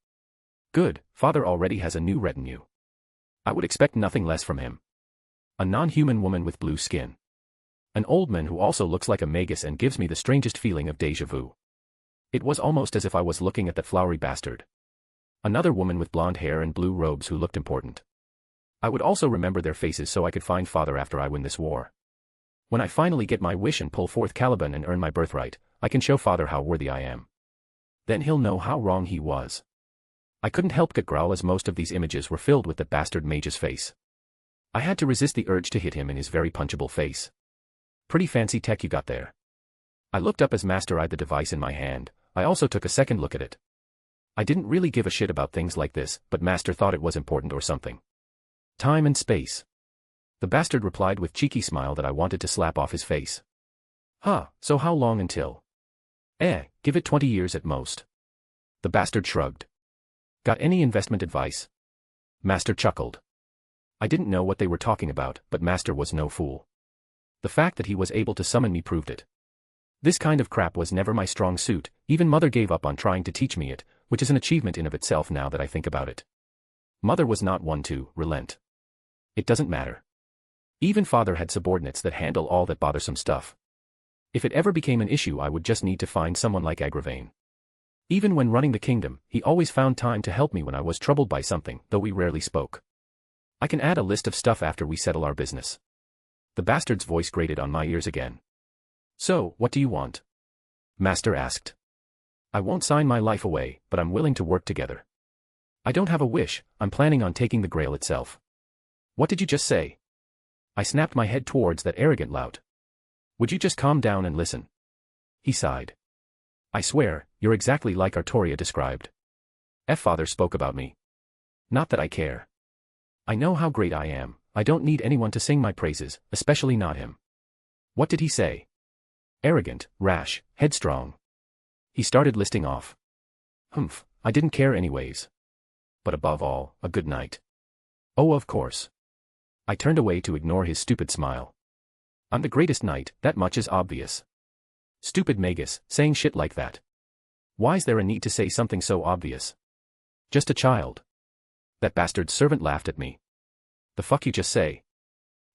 Good, father already has a new retinue. I would expect nothing less from him. A non-human woman with blue skin. An old man who also looks like a Magus and gives me the strangest feeling of déjà vu. It was almost as if I was looking at that flowery bastard. Another woman with blonde hair and blue robes who looked important. I would also remember their faces so I could find father after I win this war. When I finally get my wish and pull forth Caliban and earn my birthright, I can show father how worthy I am. Then he'll know how wrong he was. I couldn't help but growl as most of these images were filled with the bastard mage's face. I had to resist the urge to hit him in his very punchable face. Pretty fancy tech you got there. I looked up as Master eyed the device in my hand. I also took a second look at it. I didn't really give a shit about things like this, but Master thought it was important or something. Time and space. The bastard replied with cheeky smile that I wanted to slap off his face. Huh, so how long until? Give it 20 years at most. The bastard shrugged. Got any investment advice? Master chuckled. I didn't know what they were talking about, but Master was no fool. The fact that he was able to summon me proved it. This kind of crap was never my strong suit, even Mother gave up on trying to teach me it, which is an achievement in of itself now that I think about it. Mother was not one to relent. It doesn't matter. Even father had subordinates that handle all that bothersome stuff. If it ever became an issue, I would just need to find someone like Agravain. Even when running the kingdom, he always found time to help me when I was troubled by something, though we rarely spoke. I can add a list of stuff after we settle our business. The bastard's voice grated on my ears again. So, what do you want? Master asked. I won't sign my life away, but I'm willing to work together. I don't have a wish, I'm planning on taking the grail itself. What did you just say? I snapped my head towards that arrogant lout. Would you just calm down and listen? He sighed. I swear, you're exactly like Artoria described. Father spoke about me. Not that I care. I know how great I am, I don't need anyone to sing my praises, especially not him. What did he say? Arrogant, rash, headstrong. He started listing off. Humph, I didn't care anyways. But above all, a good knight. Oh, of course. I turned away to ignore his stupid smile. I'm the greatest knight, that much is obvious. Stupid Magus, saying shit like that. Why's there a need to say something so obvious? Just a child. That bastard servant laughed at me. The fuck you just say?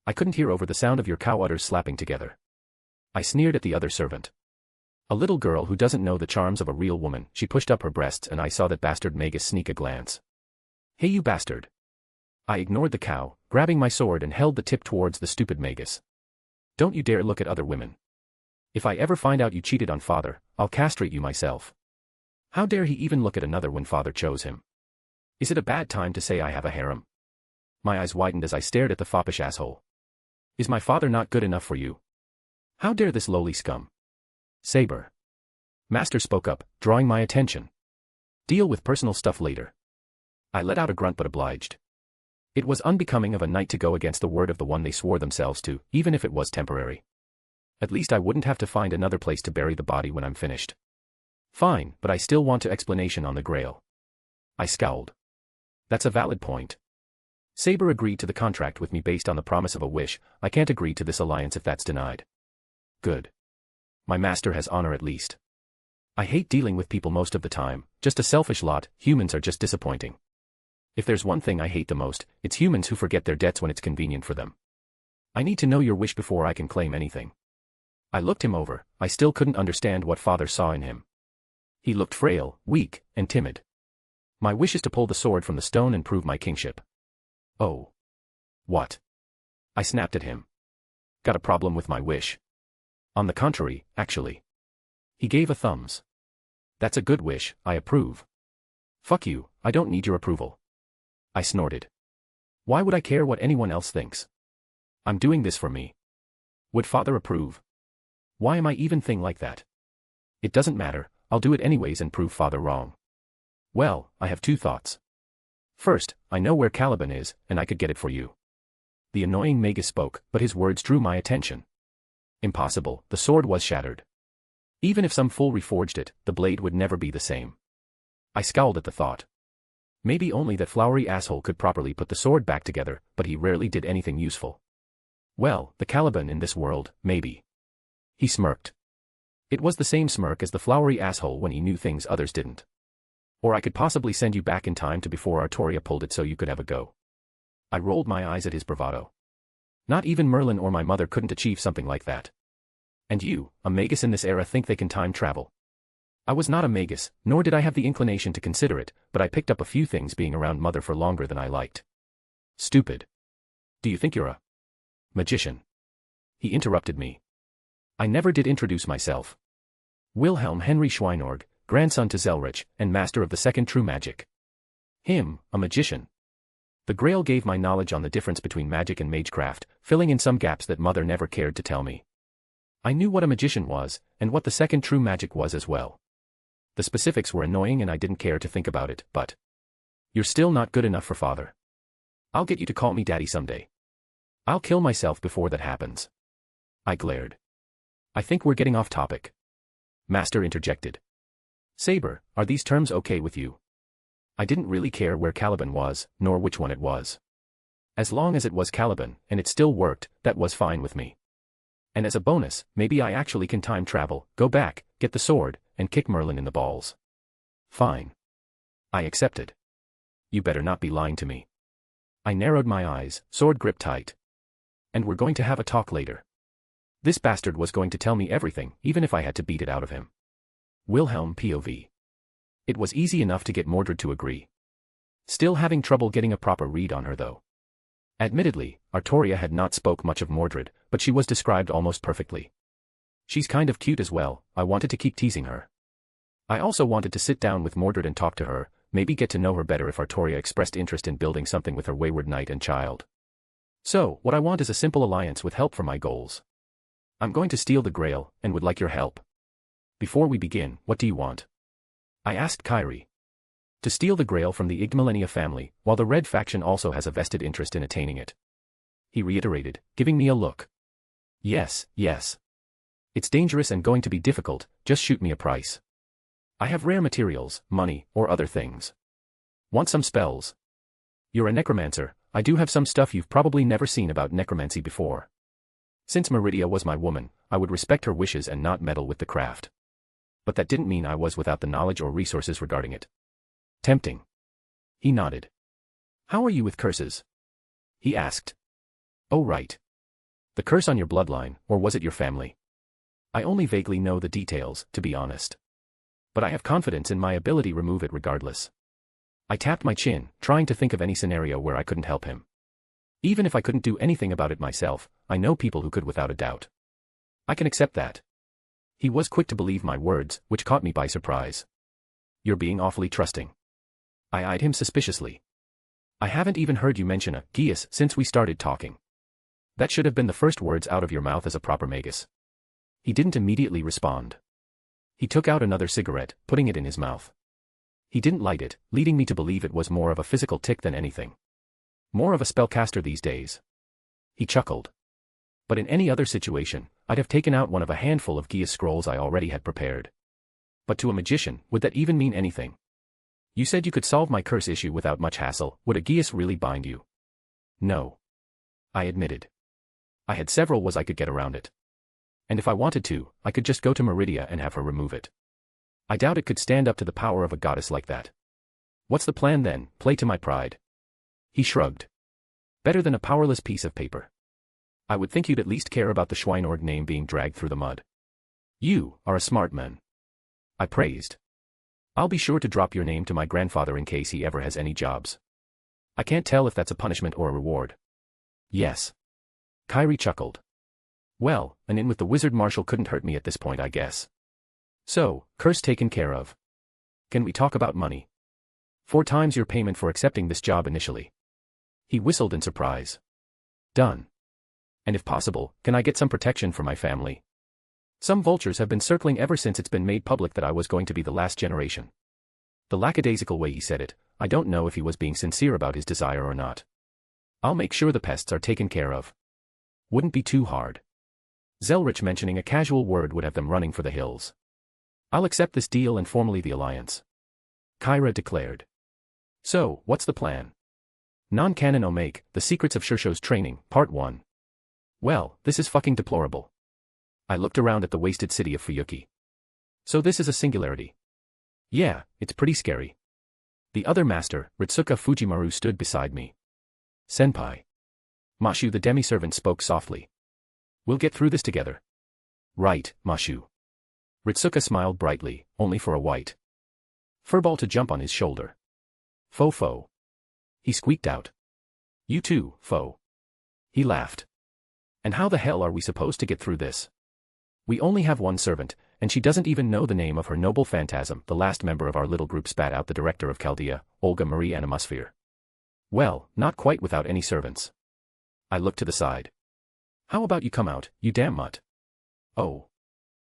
I couldn't hear over the sound of your cow udders slapping together. I sneered at the other servant. A little girl who doesn't know the charms of a real woman, she pushed up her breasts and I saw that bastard Magus sneak a glance. Hey you bastard. I ignored the cow, grabbing my sword and held the tip towards the stupid Magus. Don't you dare look at other women. If I ever find out you cheated on father, I'll castrate you myself. How dare he even look at another when father chose him? Is it a bad time to say I have a harem? My eyes widened as I stared at the foppish asshole. Is my father not good enough for you? How dare this lowly scum? Saber. Master spoke up, drawing my attention. Deal with personal stuff later. I let out a grunt but obliged. It was unbecoming of a knight to go against the word of the one they swore themselves to, even if it was temporary. At least I wouldn't have to find another place to bury the body when I'm finished. Fine, but I still want an explanation on the grail. I scowled. That's a valid point. Saber agreed to the contract with me based on the promise of a wish. I can't agree to this alliance if that's denied. Good. My master has honor at least. I hate dealing with people most of the time, just a selfish lot. Humans are just disappointing. If there's one thing I hate the most, it's humans who forget their debts when it's convenient for them. I need to know your wish before I can claim anything. I looked him over, I still couldn't understand what father saw in him. He looked frail, weak, and timid. My wish is to pull the sword from the stone and prove my kingship. Oh. What? I snapped at him. Got a problem with my wish? On the contrary, actually. He gave a thumbs. That's a good wish, I approve. Fuck you, I don't need your approval. I snorted. Why would I care what anyone else thinks? I'm doing this for me. Would father approve? Why am I even think like that? It doesn't matter, I'll do it anyways and prove father wrong. Well, I have two thoughts. First, I know where Caliban is, and I could get it for you. The annoying Magus spoke, but his words drew my attention. Impossible, the sword was shattered. Even if some fool reforged it, the blade would never be the same. I scowled at the thought. Maybe only that flowery asshole could properly put the sword back together, but he rarely did anything useful. Well, the Caliban in this world, maybe. He smirked. It was the same smirk as the flowery asshole when he knew things others didn't. Or I could possibly send you back in time to before Artoria pulled it so you could have a go. I rolled my eyes at his bravado. Not even Merlin or my mother couldn't achieve something like that. And you, a magus in this era, think they can time travel? I was not a magus, nor did I have the inclination to consider it, but I picked up a few things being around mother for longer than I liked. Stupid. Do you think you're a magician? He interrupted me. I never did introduce myself. Wilhelm Henry Schweinorg, grandson to Zelretch, and master of the second true magic. Him, a magician. The grail gave my knowledge on the difference between magic and magecraft, filling in some gaps that mother never cared to tell me. I knew what a magician was, and what the second true magic was as well. The specifics were annoying and I didn't care to think about it, but... You're still not good enough for father. I'll get you to call me daddy someday. I'll kill myself before that happens. I glared. I think we're getting off topic. Master interjected. Saber, are these terms okay with you? I didn't really care where Caliban was, nor which one it was. As long as it was Caliban, and it still worked, that was fine with me. And as a bonus, maybe I actually can time travel, go back, get the sword, and kick Merlin in the balls. Fine. I accepted. You better not be lying to me. I narrowed my eyes, sword grip tight. And we're going to have a talk later. This bastard was going to tell me everything, even if I had to beat it out of him. Wilhelm POV. It was easy enough to get Mordred to agree. Still having trouble getting a proper read on her though. Admittedly, Artoria had not spoke much of Mordred, but she was described almost perfectly. She's kind of cute as well. I wanted to keep teasing her. I also wanted to sit down with Mordred and talk to her, maybe get to know her better if Artoria expressed interest in building something with her wayward knight and child. So, what I want is a simple alliance with help for my goals. I'm going to steal the grail, and would like your help. Before we begin, what do you want? I asked Kyrie. To steal the grail from the Igdmalenia family, while the Red faction also has a vested interest in attaining it. He reiterated, giving me a look. Yes, yes. It's dangerous and going to be difficult, just shoot me a price. I have rare materials, money, or other things. Want some spells? You're a necromancer, I do have some stuff you've probably never seen about necromancy before. Since Meridia was my woman, I would respect her wishes and not meddle with the craft. But that didn't mean I was without the knowledge or resources regarding it. Tempting. He nodded. How are you with curses? He asked. Oh right. The curse on your bloodline, or was it your family? I only vaguely know the details, to be honest. But I have confidence in my ability to remove it regardless. I tapped my chin, trying to think of any scenario where I couldn't help him. Even if I couldn't do anything about it myself, I know people who could without a doubt. I can accept that. He was quick to believe my words, which caught me by surprise. You're being awfully trusting. I eyed him suspiciously. I haven't even heard you mention a geas since we started talking. That should have been the first words out of your mouth as a proper magus. He didn't immediately respond. He took out another cigarette, putting it in his mouth. He didn't light it, leading me to believe it was more of a physical tic than anything. More of a spellcaster these days. He chuckled. But in any other situation, I'd have taken out one of a handful of geas scrolls I already had prepared. But to a magician, would that even mean anything? You said you could solve my curse issue without much hassle. Would a geas really bind you? No. I admitted. I had several ways I could get around it. And if I wanted to, I could just go to Meridia and have her remove it. I doubt it could stand up to the power of a goddess like that. What's the plan then? Play to my pride. He shrugged. Better than a powerless piece of paper. I would think you'd at least care about the Schweinord name being dragged through the mud. You are a smart man. I praised. I'll be sure to drop your name to my grandfather in case he ever has any jobs. I can't tell if that's a punishment or a reward. Yes. Kyrie chuckled. Well, an in with the wizard marshal couldn't hurt me at this point, I guess. So, curse taken care of. Can we talk about money? 4 times your payment for accepting this job initially. He whistled in surprise. Done. And if possible, can I get some protection for my family? Some vultures have been circling ever since it's been made public that I was going to be the last generation. The lackadaisical way he said it, I don't know if he was being sincere about his desire or not. I'll make sure the pests are taken care of. Wouldn't be too hard. Zelretch mentioning a casual word would have them running for the hills. I'll accept this deal and formally the alliance. Kyra declared. So, what's the plan? Non-canon Omake, The Secrets of Shursho's Training, Part 1. Well, this is fucking deplorable. I looked around at the wasted city of Fuyuki. So this is a singularity. Yeah, it's pretty scary. The other master, Ritsuka Fujimaru, stood beside me. Senpai. Mashu the demi-servant spoke softly. We'll get through this together. Right, Mashu. Ritsuka smiled brightly, only for a white furball to jump on his shoulder. Fo. He squeaked out. You too, Fo. He laughed. And how the hell are we supposed to get through this? We only have one servant, and she doesn't even know the name of her noble phantasm. The last member of our little group spat out the director of Chaldea, Olga Marie Animosphere. Well, not quite without any servants. I looked to the side. How about you come out, you damn mutt? Oh.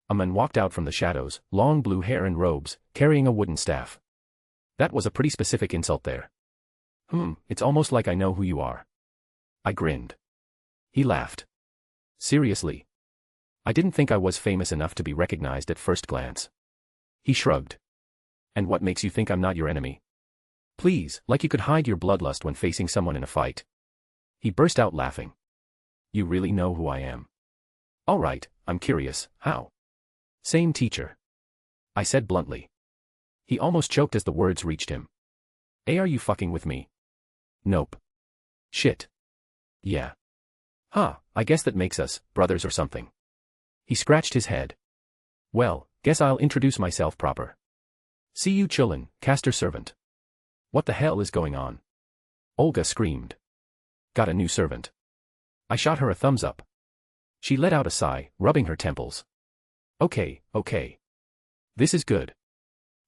A man walked out from the shadows, long blue hair and robes, carrying a wooden staff. That was a pretty specific insult there. It's almost like I know who you are. I grinned. He laughed. Seriously? I didn't think I was famous enough to be recognized at first glance. He shrugged. And what makes you think I'm not your enemy? Please, like you could hide your bloodlust when facing someone in a fight. He burst out laughing. You really know who I am. All right, I'm curious, how? Same teacher. I said bluntly. He almost choked as the words reached him. Are you fucking with me? Nope. Shit. Yeah. Huh, I guess that makes us brothers or something. He scratched his head. Well, guess I'll introduce myself proper. See you chillin', caster servant. What the hell is going on? Olga screamed. Got a new servant. I shot her a thumbs up. She let out a sigh, rubbing her temples. Okay. This is good.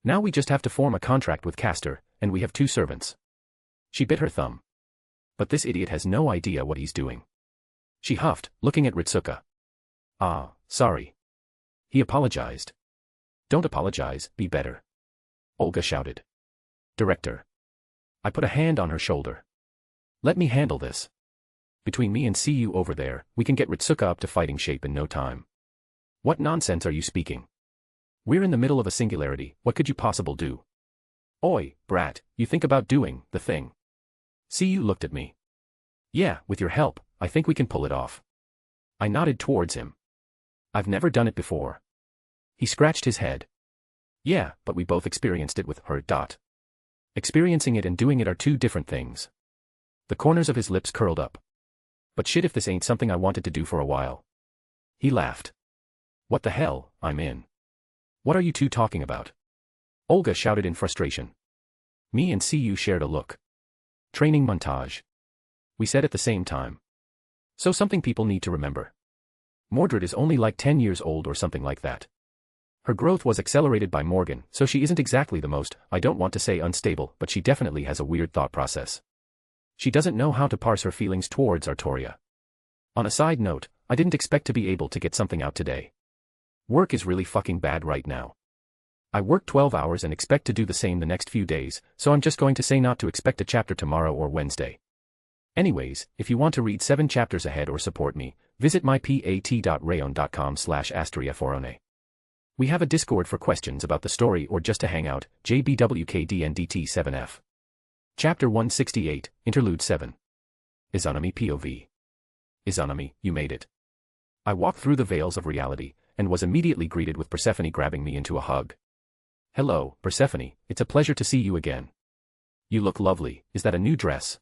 Now we just have to form a contract with Caster, and we have 2 servants. She bit her thumb. But this idiot has no idea what he's doing. She huffed, looking at Ritsuka. Sorry. He apologized. Don't apologize, be better. Olga shouted. Director. I put a hand on her shoulder. Let me handle this. Between me and see you over there, we can get Ritsuka up to fighting shape in no time. What nonsense are you speaking? We're in the middle of a singularity, what could you possibly do? Oi, brat, you think about doing the thing. See you looked at me. Yeah, with your help, I think we can pull it off. I nodded towards him. I've never done it before. He scratched his head. Yeah, but we both experienced it with her. Experiencing it and doing it are 2 different things. The corners of his lips curled up. But shit if this ain't something I wanted to do for a while. He laughed. What the hell, I'm in. What are you 2 talking about? Olga shouted in frustration. Me and CU shared a look. Training montage. We said at the same time. So something people need to remember. Mordred is only like 10 years old or something like that. Her growth was accelerated by Morgan, so she isn't exactly the most, I don't want to say unstable, but she definitely has a weird thought process. She doesn't know how to parse her feelings towards Artoria. On a side note, I didn't expect to be able to get something out today. Work is really fucking bad right now. I work 12 hours and expect to do the same the next few days, so I'm just going to say not to expect a chapter tomorrow or Wednesday. Anyways, if you want to read 7 chapters ahead or support me, visit mypat.rayon.com/astriaforone. We have a Discord for questions about the story or just to hang out, JBWKDNDT7F. Chapter 168, Interlude 7. Izanami POV. Izanami, you made it. I walked through the veils of reality, and was immediately greeted with Persephone grabbing me into a hug. Hello, Persephone, it's a pleasure to see you again. You look lovely, is that a new dress?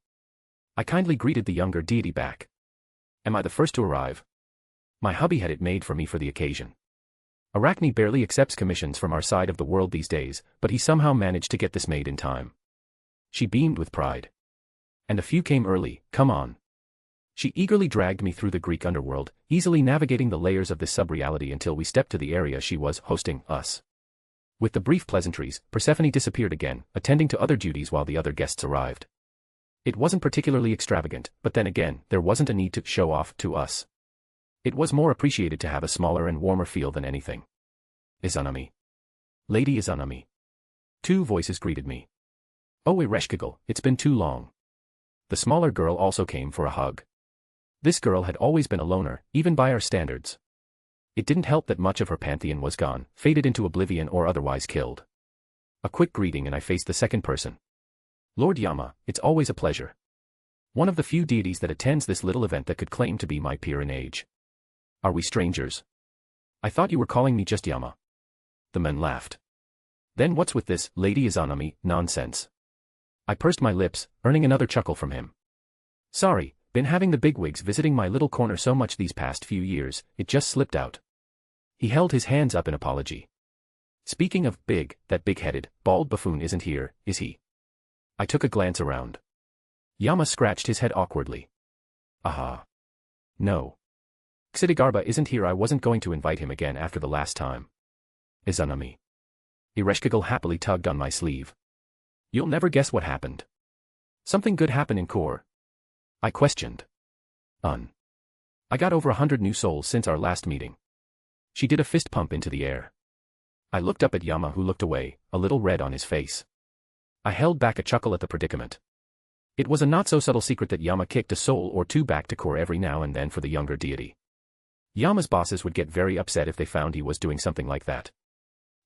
I kindly greeted the younger deity back. Am I the first to arrive? My hubby had it made for me for the occasion. Arachne barely accepts commissions from our side of the world these days, but he somehow managed to get this made in time. She beamed with pride. And a few came early, come on. She eagerly dragged me through the Greek underworld, easily navigating the layers of this sub-reality until we stepped to the area she was hosting us. With the brief pleasantries, Persephone disappeared again, attending to other duties while the other guests arrived. It wasn't particularly extravagant, but then again, there wasn't a need to show off to us. It was more appreciated to have a smaller and warmer feel than anything. Izanami. Lady Izanami. 2 voices greeted me. Oh Ereshkigal, it's been too long. The smaller girl also came for a hug. This girl had always been a loner, even by our standards. It didn't help that much of her pantheon was gone, faded into oblivion or otherwise killed. A quick greeting and I faced the second person. Lord Yama, it's always a pleasure. One of the few deities that attends this little event that could claim to be my peer in age. Are we strangers? I thought you were calling me just Yama. The men laughed. Then what's with this, Lady Izanami, nonsense? I pursed my lips, earning another chuckle from him. Sorry, been having the bigwigs visiting my little corner so much these past few years, it just slipped out. He held his hands up in apology. Speaking of big, that big-headed, bald buffoon isn't here, is he? I took a glance around. Yama scratched his head awkwardly. Aha. No. Xidigarba isn't here. I wasn't going to invite him again after the last time. Izanami. Ereshkigal happily tugged on my sleeve. You'll never guess what happened. Something good happened in Core. I questioned. I got over 100 new souls since our last meeting. She did a fist pump into the air. I looked up at Yama who looked away, a little red on his face. I held back a chuckle at the predicament. It was a not-so-subtle secret that Yama kicked a soul or 2 back to Core every now and then for the younger deity. Yama's bosses would get very upset if they found he was doing something like that.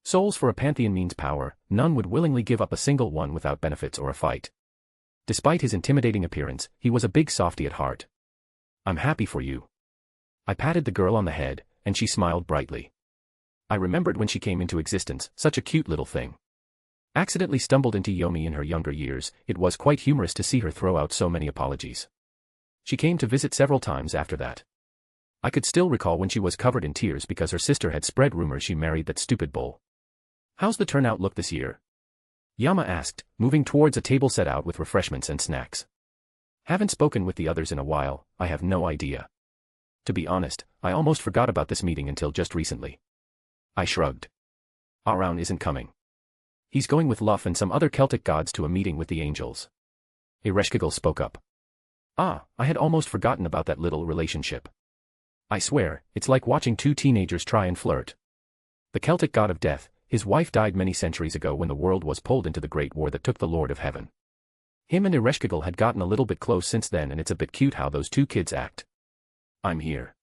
Souls for a pantheon means power, none would willingly give up a single one without benefits or a fight. Despite his intimidating appearance, he was a big softy at heart. I'm happy for you. I patted the girl on the head, and she smiled brightly. I remembered when she came into existence, such a cute little thing. Accidentally stumbled into Yomi in her younger years, it was quite humorous to see her throw out so many apologies. She came to visit several times after that. I could still recall when she was covered in tears because her sister had spread rumors she married that stupid bull. How's the turnout look this year? Yama asked, moving towards a table set out with refreshments and snacks. Haven't spoken with the others in a while, I have no idea. To be honest, I almost forgot about this meeting until just recently. I shrugged. Aroun isn't coming. He's going with Luff and some other Celtic gods to a meeting with the angels. Ereshkigal spoke up. Ah, I had almost forgotten about that little relationship. I swear, it's like watching two teenagers try and flirt. The Celtic god of death, his wife died many centuries ago when the world was pulled into the Great War that took the Lord of Heaven. Him and Ereshkigal had gotten a little bit close since then, and it's a bit cute how those two kids act. I'm here.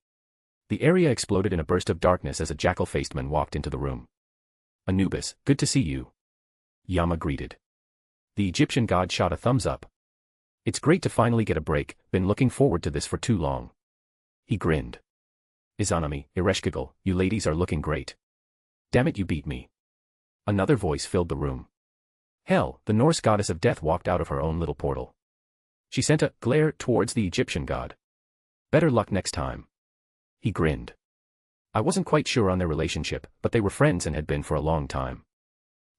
The area exploded in a burst of darkness as a jackal-faced man walked into the room. Anubis, good to see you. Yama greeted. The Egyptian god shot a thumbs up. It's great to finally get a break, been looking forward to this for too long. He grinned. Izanami, Ereshkigal, you ladies are looking great. Damn it, you beat me. Another voice filled the room. Hell, the Norse goddess of death walked out of her own little portal. She sent a glare towards the Egyptian god. Better luck next time. He grinned. I wasn't quite sure on their relationship, but they were friends and had been for a long time.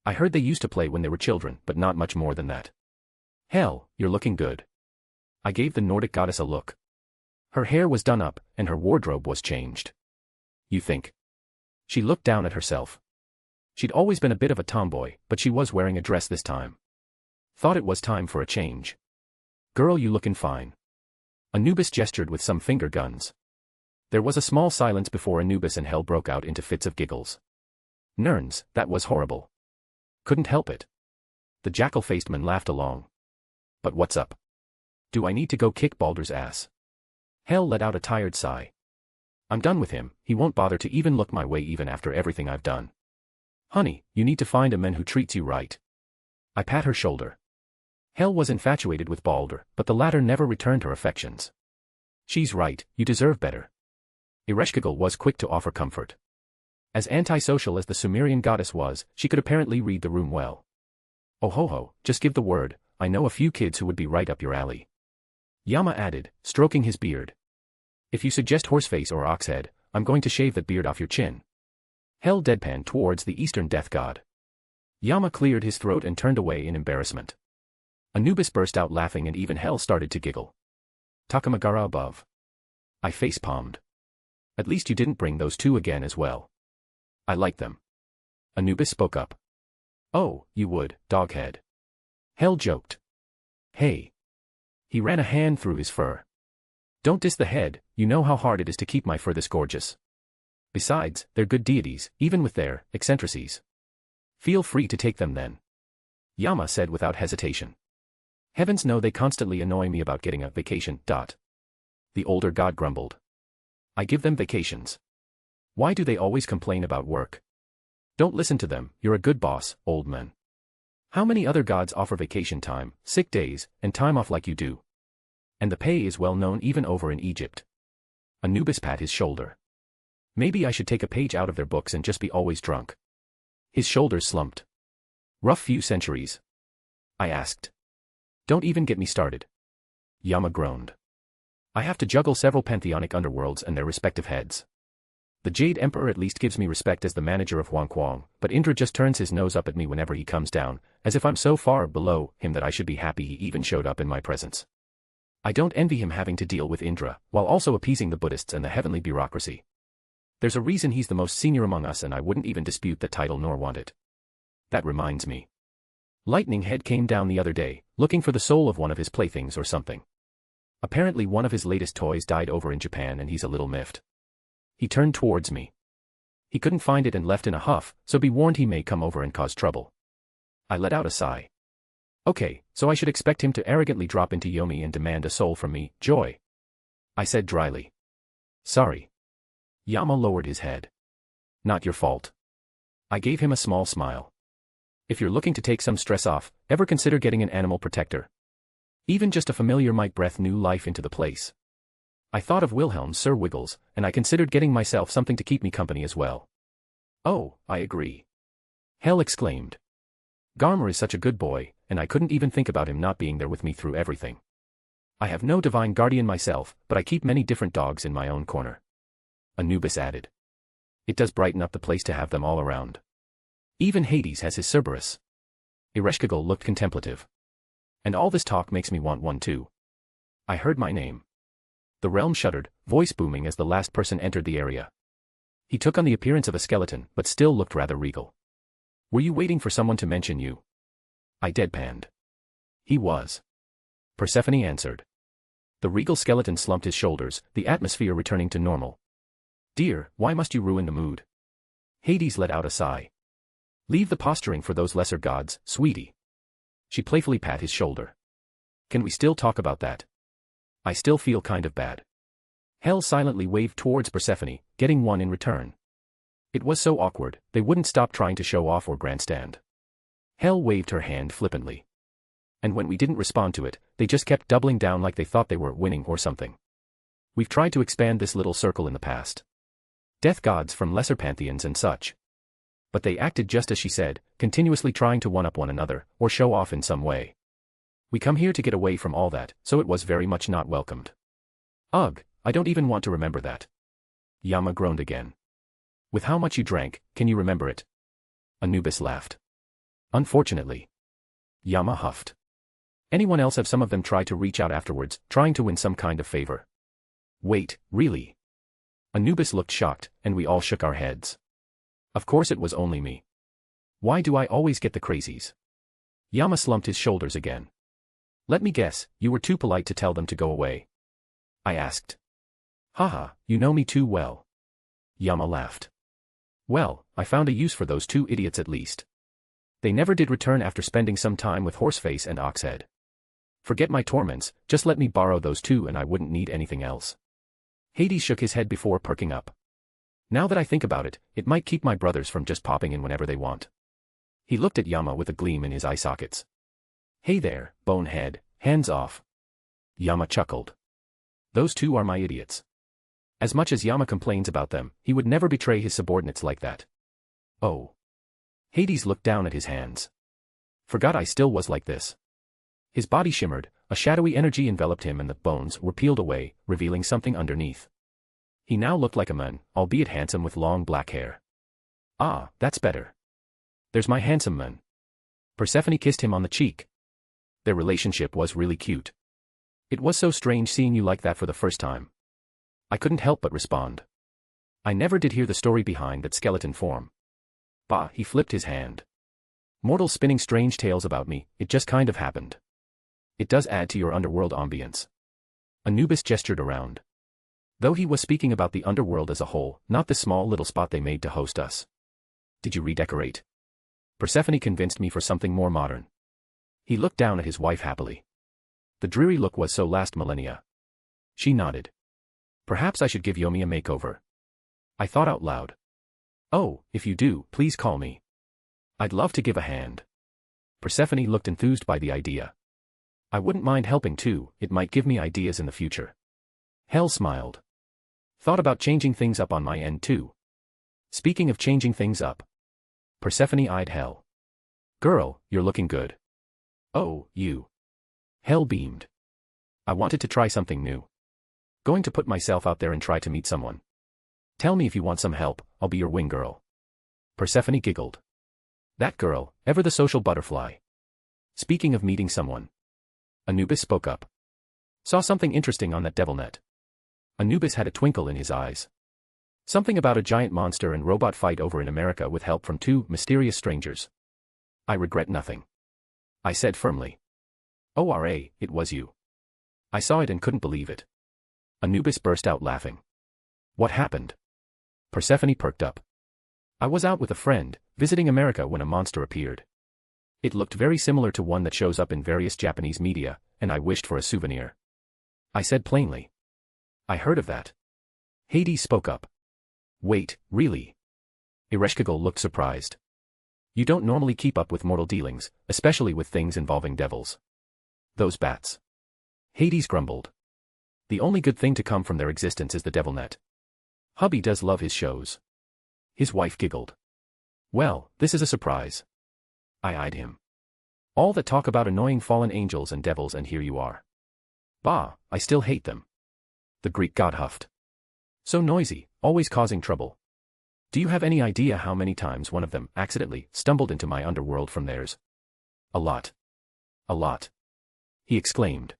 I heard they used to play when they were children, but not much more than that. Hell, you're looking good. I gave the Nordic goddess a look. Her hair was done up, and her wardrobe was changed. You think? She looked down at herself. She'd always been a bit of a tomboy, but she was wearing a dress this time. Thought it was time for a change. Girl, you lookin' fine. Anubis gestured with some finger guns. There was a small silence before Anubis and Hell broke out into fits of giggles. Nerns, that was horrible. Couldn't help it. The jackal-faced man laughed along. But what's up? Do I need to go kick Baldur's ass? Hell let out a tired sigh. I'm done with him, he won't bother to even look my way even after everything I've done. Honey, you need to find a man who treats you right. I pat her shoulder. Hell was infatuated with Baldur, but the latter never returned her affections. She's right, you deserve better. Ereshkigal was quick to offer comfort. As antisocial as the Sumerian goddess was, she could apparently read the room well. Oh ho ho, just give the word, I know a few kids who would be right up your alley. Yama added, stroking his beard. If you suggest horseface or oxhead, I'm going to shave that beard off your chin. Hell deadpanned towards the eastern death god. Yama cleared his throat and turned away in embarrassment. Anubis burst out laughing and even Hell started to giggle. Takamagara above. I face-palmed. At least you didn't bring those two again as well. I like them. Anubis spoke up. Oh, you would, doghead. Hell joked. Hey. He ran a hand through his fur. Don't diss the head, you know how hard it is to keep my fur this gorgeous. Besides, they're good deities, even with their eccentricities. Feel free to take them then. Yama said without hesitation. Heavens know they constantly annoy me about getting a vacation. The older god grumbled. I give them vacations. Why do they always complain about work? Don't listen to them, you're a good boss, old man. How many other gods offer vacation time, sick days, and time off like you do? And the pay is well known even over in Egypt. Anubis pat his shoulder. Maybe I should take a page out of their books and just be always drunk. His shoulders slumped. Rough few centuries. I asked. Don't even get me started. Yama groaned. I have to juggle several pantheonic underworlds and their respective heads. The Jade Emperor at least gives me respect as the manager of Huangquang, but Indra just turns his nose up at me whenever he comes down, as if I'm so far below him that I should be happy he even showed up in my presence. I don't envy him having to deal with Indra, while also appeasing the Buddhists and the heavenly bureaucracy. There's a reason he's the most senior among us and I wouldn't even dispute that title nor want it. That reminds me. Lightning Head came down the other day, looking for the soul of one of his playthings or something. Apparently one of his latest toys died over in Japan and he's a little miffed. He turned towards me. He couldn't find it and left in a huff, so be warned he may come over and cause trouble. I let out a sigh. Okay, so I should expect him to arrogantly drop into Yomi and demand a soul from me, Joy. I said dryly. Sorry. Yama lowered his head. Not your fault. I gave him a small smile. If you're looking to take some stress off, ever consider getting an animal protector? Even just a familiar might breath new life into the place. I thought of Wilhelm Sir Wiggles, and I considered getting myself something to keep me company as well. Oh, I agree. Hell exclaimed. Garmer is such a good boy, and I couldn't even think about him not being there with me through everything. I have no divine guardian myself, but I keep many different dogs in my own corner. Anubis added. It does brighten up the place to have them all around. Even Hades has his Cerberus. Ereshkigal looked contemplative. And all this talk makes me want one too. I heard my name. The realm shuddered, voice booming as the last person entered the area. He took on the appearance of a skeleton, but still looked rather regal. Were you waiting for someone to mention you? I deadpanned. He was. Persephone answered. The regal skeleton slumped his shoulders, the atmosphere returning to normal. Dear, why must you ruin the mood? Hades let out a sigh. Leave the posturing for those lesser gods, sweetie. She playfully pat his shoulder. Can we still talk about that? I still feel kind of bad. Hell silently waved towards Persephone, getting one in return. It was so awkward, they wouldn't stop trying to show off or grandstand. Hell waved her hand flippantly. And when we didn't respond to it, they just kept doubling down like they thought they were winning or something. We've tried to expand this little circle in the past. Death gods from lesser pantheons and such. But they acted just as she said, continuously trying to one-up one another, or show off in some way. We come here to get away from all that, so it was very much not welcomed. Ugh, I don't even want to remember that. Yama groaned again. With how much you drank, can you remember it? Anubis laughed. Unfortunately. Yama huffed. Anyone else have some of them try to reach out afterwards, trying to win some kind of favor? Wait, really? Anubis looked shocked, and we all shook our heads. Of course it was only me. Why do I always get the crazies? Yama slumped his shoulders again. Let me guess, you were too polite to tell them to go away. I asked. Haha, you know me too well. Yama laughed. Well, I found a use for those two idiots at least. They never did return after spending some time with Horseface and Oxhead. Forget my torments, just let me borrow those two and I wouldn't need anything else. Hades shook his head before perking up. Now that I think about it, it might keep my brothers from just popping in whenever they want. He looked at Yama with a gleam in his eye sockets. Hey there, bonehead, hands off. Yama chuckled. Those two are my idiots. As much as Yama complains about them, he would never betray his subordinates like that. Oh. Hades looked down at his hands. Forgot I still was like this. His body shimmered, a shadowy energy enveloped him and the bones were peeled away, revealing something underneath. He now looked like a man, albeit handsome with long black hair. Ah, that's better. There's my handsome man. Persephone kissed him on the cheek. Their relationship was really cute. It was so strange seeing you like that for the first time. I couldn't help but respond. I never did hear the story behind that skeleton form. Bah, he flipped his hand. Mortals spinning strange tales about me, it just kind of happened. It does add to your underworld ambience. Anubis gestured around. Though he was speaking about the underworld as a whole, not the small little spot they made to host us. Did you redecorate? Persephone convinced me for something more modern. He looked down at his wife happily. The dreary look was so last millennia. She nodded. Perhaps I should give Yomi a makeover. I thought out loud. Oh, if you do, please call me. I'd love to give a hand. Persephone looked enthused by the idea. I wouldn't mind helping too, it might give me ideas in the future. Hell smiled. Thought about changing things up on my end too. Speaking of changing things up. Persephone eyed Hell. Girl, you're looking good. Oh, you. Hell beamed. I wanted to try something new. Going to put myself out there and try to meet someone. Tell me if you want some help, I'll be your wing girl. Persephone giggled. That girl, ever the social butterfly. Speaking of meeting someone. Anubis spoke up. Saw something interesting on that devil net. Anubis had a twinkle in his eyes. Something about a giant monster and robot fight over in America with help from two mysterious strangers. I regret nothing. I said firmly. ORA, it was you. I saw it and couldn't believe it. Anubis burst out laughing. What happened? Persephone perked up. I was out with a friend, visiting America when a monster appeared. It looked very similar to one that shows up in various Japanese media, and I wished for a souvenir. I said plainly. I heard of that. Hades spoke up. Wait, really? Ereshkigal looked surprised. You don't normally keep up with mortal dealings, especially with things involving devils. Those bats. Hades grumbled. The only good thing to come from their existence is the devil net. Hubby does love his shows. His wife giggled. Well, this is a surprise. I eyed him. All that talk about annoying fallen angels and devils, and here you are. Bah, I still hate them. The Greek god huffed. So noisy, always causing trouble. Do you have any idea how many times one of them accidentally stumbled into my underworld from theirs? A lot. A lot. He exclaimed.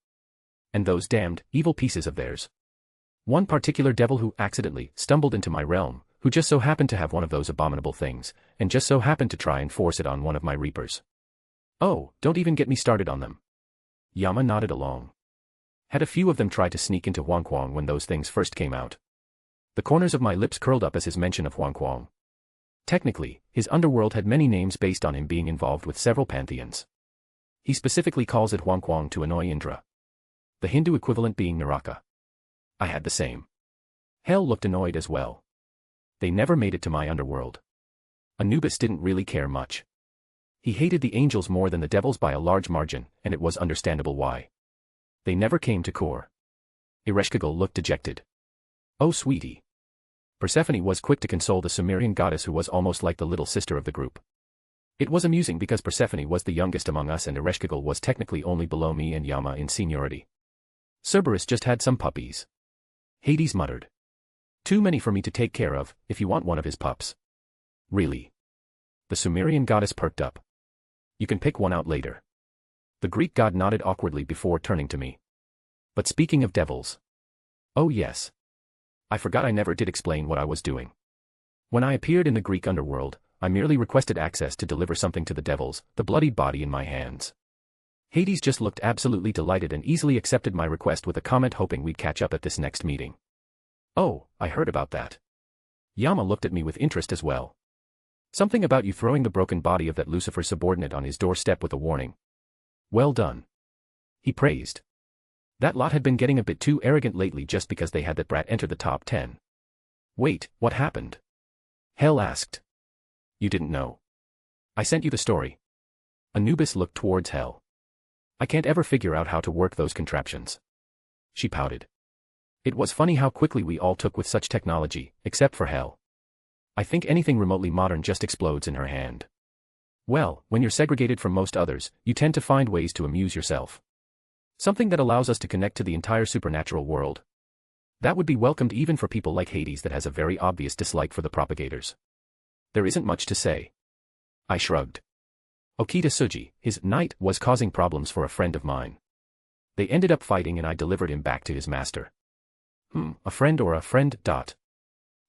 And those damned, evil pieces of theirs. One particular devil who accidentally stumbled into my realm, who just so happened to have one of those abominable things, and just so happened to try and force it on one of my reapers. Oh, don't even get me started on them. Yama nodded along. Had a few of them tried to sneak into Huangquang when those things first came out. The corners of my lips curled up as his mention of Huangquang. Technically, his underworld had many names based on him being involved with several pantheons. He specifically calls it Huangquang to annoy Indra. The Hindu equivalent being Naraka. I had the same. Hell looked annoyed as well. They never made it to my underworld. Anubis didn't really care much. He hated the angels more than the devils by a large margin, and it was understandable why. They never came to Kor. Ereshkigal looked dejected. Oh sweetie. Persephone was quick to console the Sumerian goddess who was almost like the little sister of the group. It was amusing because Persephone was the youngest among us and Ereshkigal was technically only below me and Yama in seniority. Cerberus just had some puppies. Hades muttered. Too many for me to take care of, if you want one of his pups. Really? The Sumerian goddess perked up. You can pick one out later. The Greek god nodded awkwardly before turning to me. But speaking of devils. Oh yes. I forgot I never did explain what I was doing. When I appeared in the Greek underworld, I merely requested access to deliver something to the devils, the bloodied body in my hands. Hades just looked absolutely delighted and easily accepted my request with a comment hoping we'd catch up at this next meeting. Oh, I heard about that. Yama looked at me with interest as well. Something about you throwing the broken body of that Lucifer subordinate on his doorstep with a warning. Well done. He praised. That lot had been getting a bit too arrogant lately just because they had that brat enter the top 10. Wait, what happened? Hell asked. You didn't know. I sent you the story. Anubis looked towards Hell. I can't ever figure out how to work those contraptions. She pouted. It was funny how quickly we all took with such technology, except for Hell. I think anything remotely modern just explodes in her hand. Well, when you're segregated from most others, you tend to find ways to amuse yourself. Something that allows us to connect to the entire supernatural world. That would be welcomed even for people like Hades that has a very obvious dislike for the propagators. There isn't much to say. I shrugged. Okita Tsuji, his knight, was causing problems for a friend of mine. They ended up fighting and I delivered him back to his master. A friend or a friend?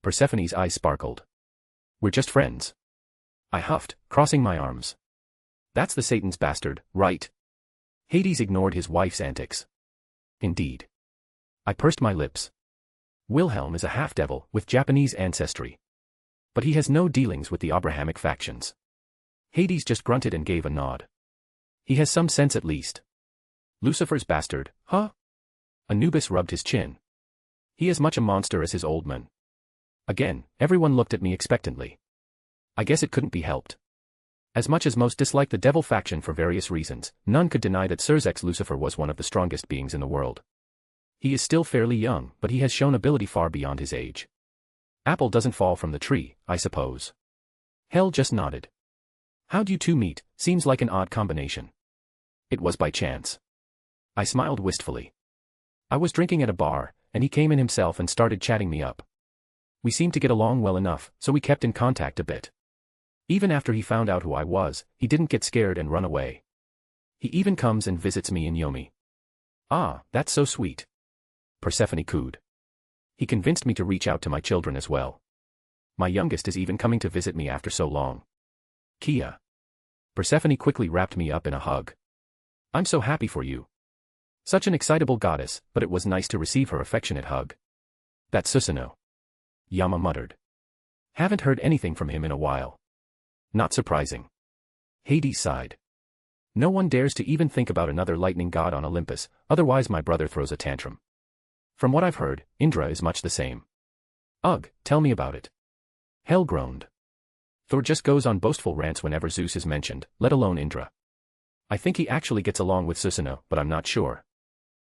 Persephone's eyes sparkled. We're just friends. I huffed, crossing my arms. That's the Satan's bastard, right? Hades ignored his wife's antics. Indeed. I pursed my lips. Wilhelm is a half-devil with Japanese ancestry. But he has no dealings with the Abrahamic factions. Hades just grunted and gave a nod. He has some sense at least. Lucifer's bastard, huh? Anubis rubbed his chin. He is much a monster as his old man. Again, everyone looked at me expectantly. I guess it couldn't be helped. As much as most disliked the devil faction for various reasons, none could deny that Cersei's Lucifer was one of the strongest beings in the world. He is still fairly young, but he has shown ability far beyond his age. Apple doesn't fall from the tree, I suppose. Hell just nodded. How'd you two meet? Seems like an odd combination. It was by chance. I smiled wistfully. I was drinking at a bar, and he came in himself and started chatting me up. We seemed to get along well enough, so we kept in contact a bit. Even after he found out who I was, he didn't get scared and run away. He even comes and visits me in Yomi. Ah, that's so sweet. Persephone cooed. He convinced me to reach out to my children as well. My youngest is even coming to visit me after so long. Kia. Persephone quickly wrapped me up in a hug. I'm so happy for you. Such an excitable goddess, but it was nice to receive her affectionate hug. That's Susanoo. Yama muttered. Haven't heard anything from him in a while. Not surprising. Hades sighed. No one dares to even think about another lightning god on Olympus, otherwise my brother throws a tantrum. From what I've heard, Indra is much the same. Ugh, tell me about it. Hell groaned. Thor just goes on boastful rants whenever Zeus is mentioned, let alone Indra. I think he actually gets along with Susanoo, but I'm not sure.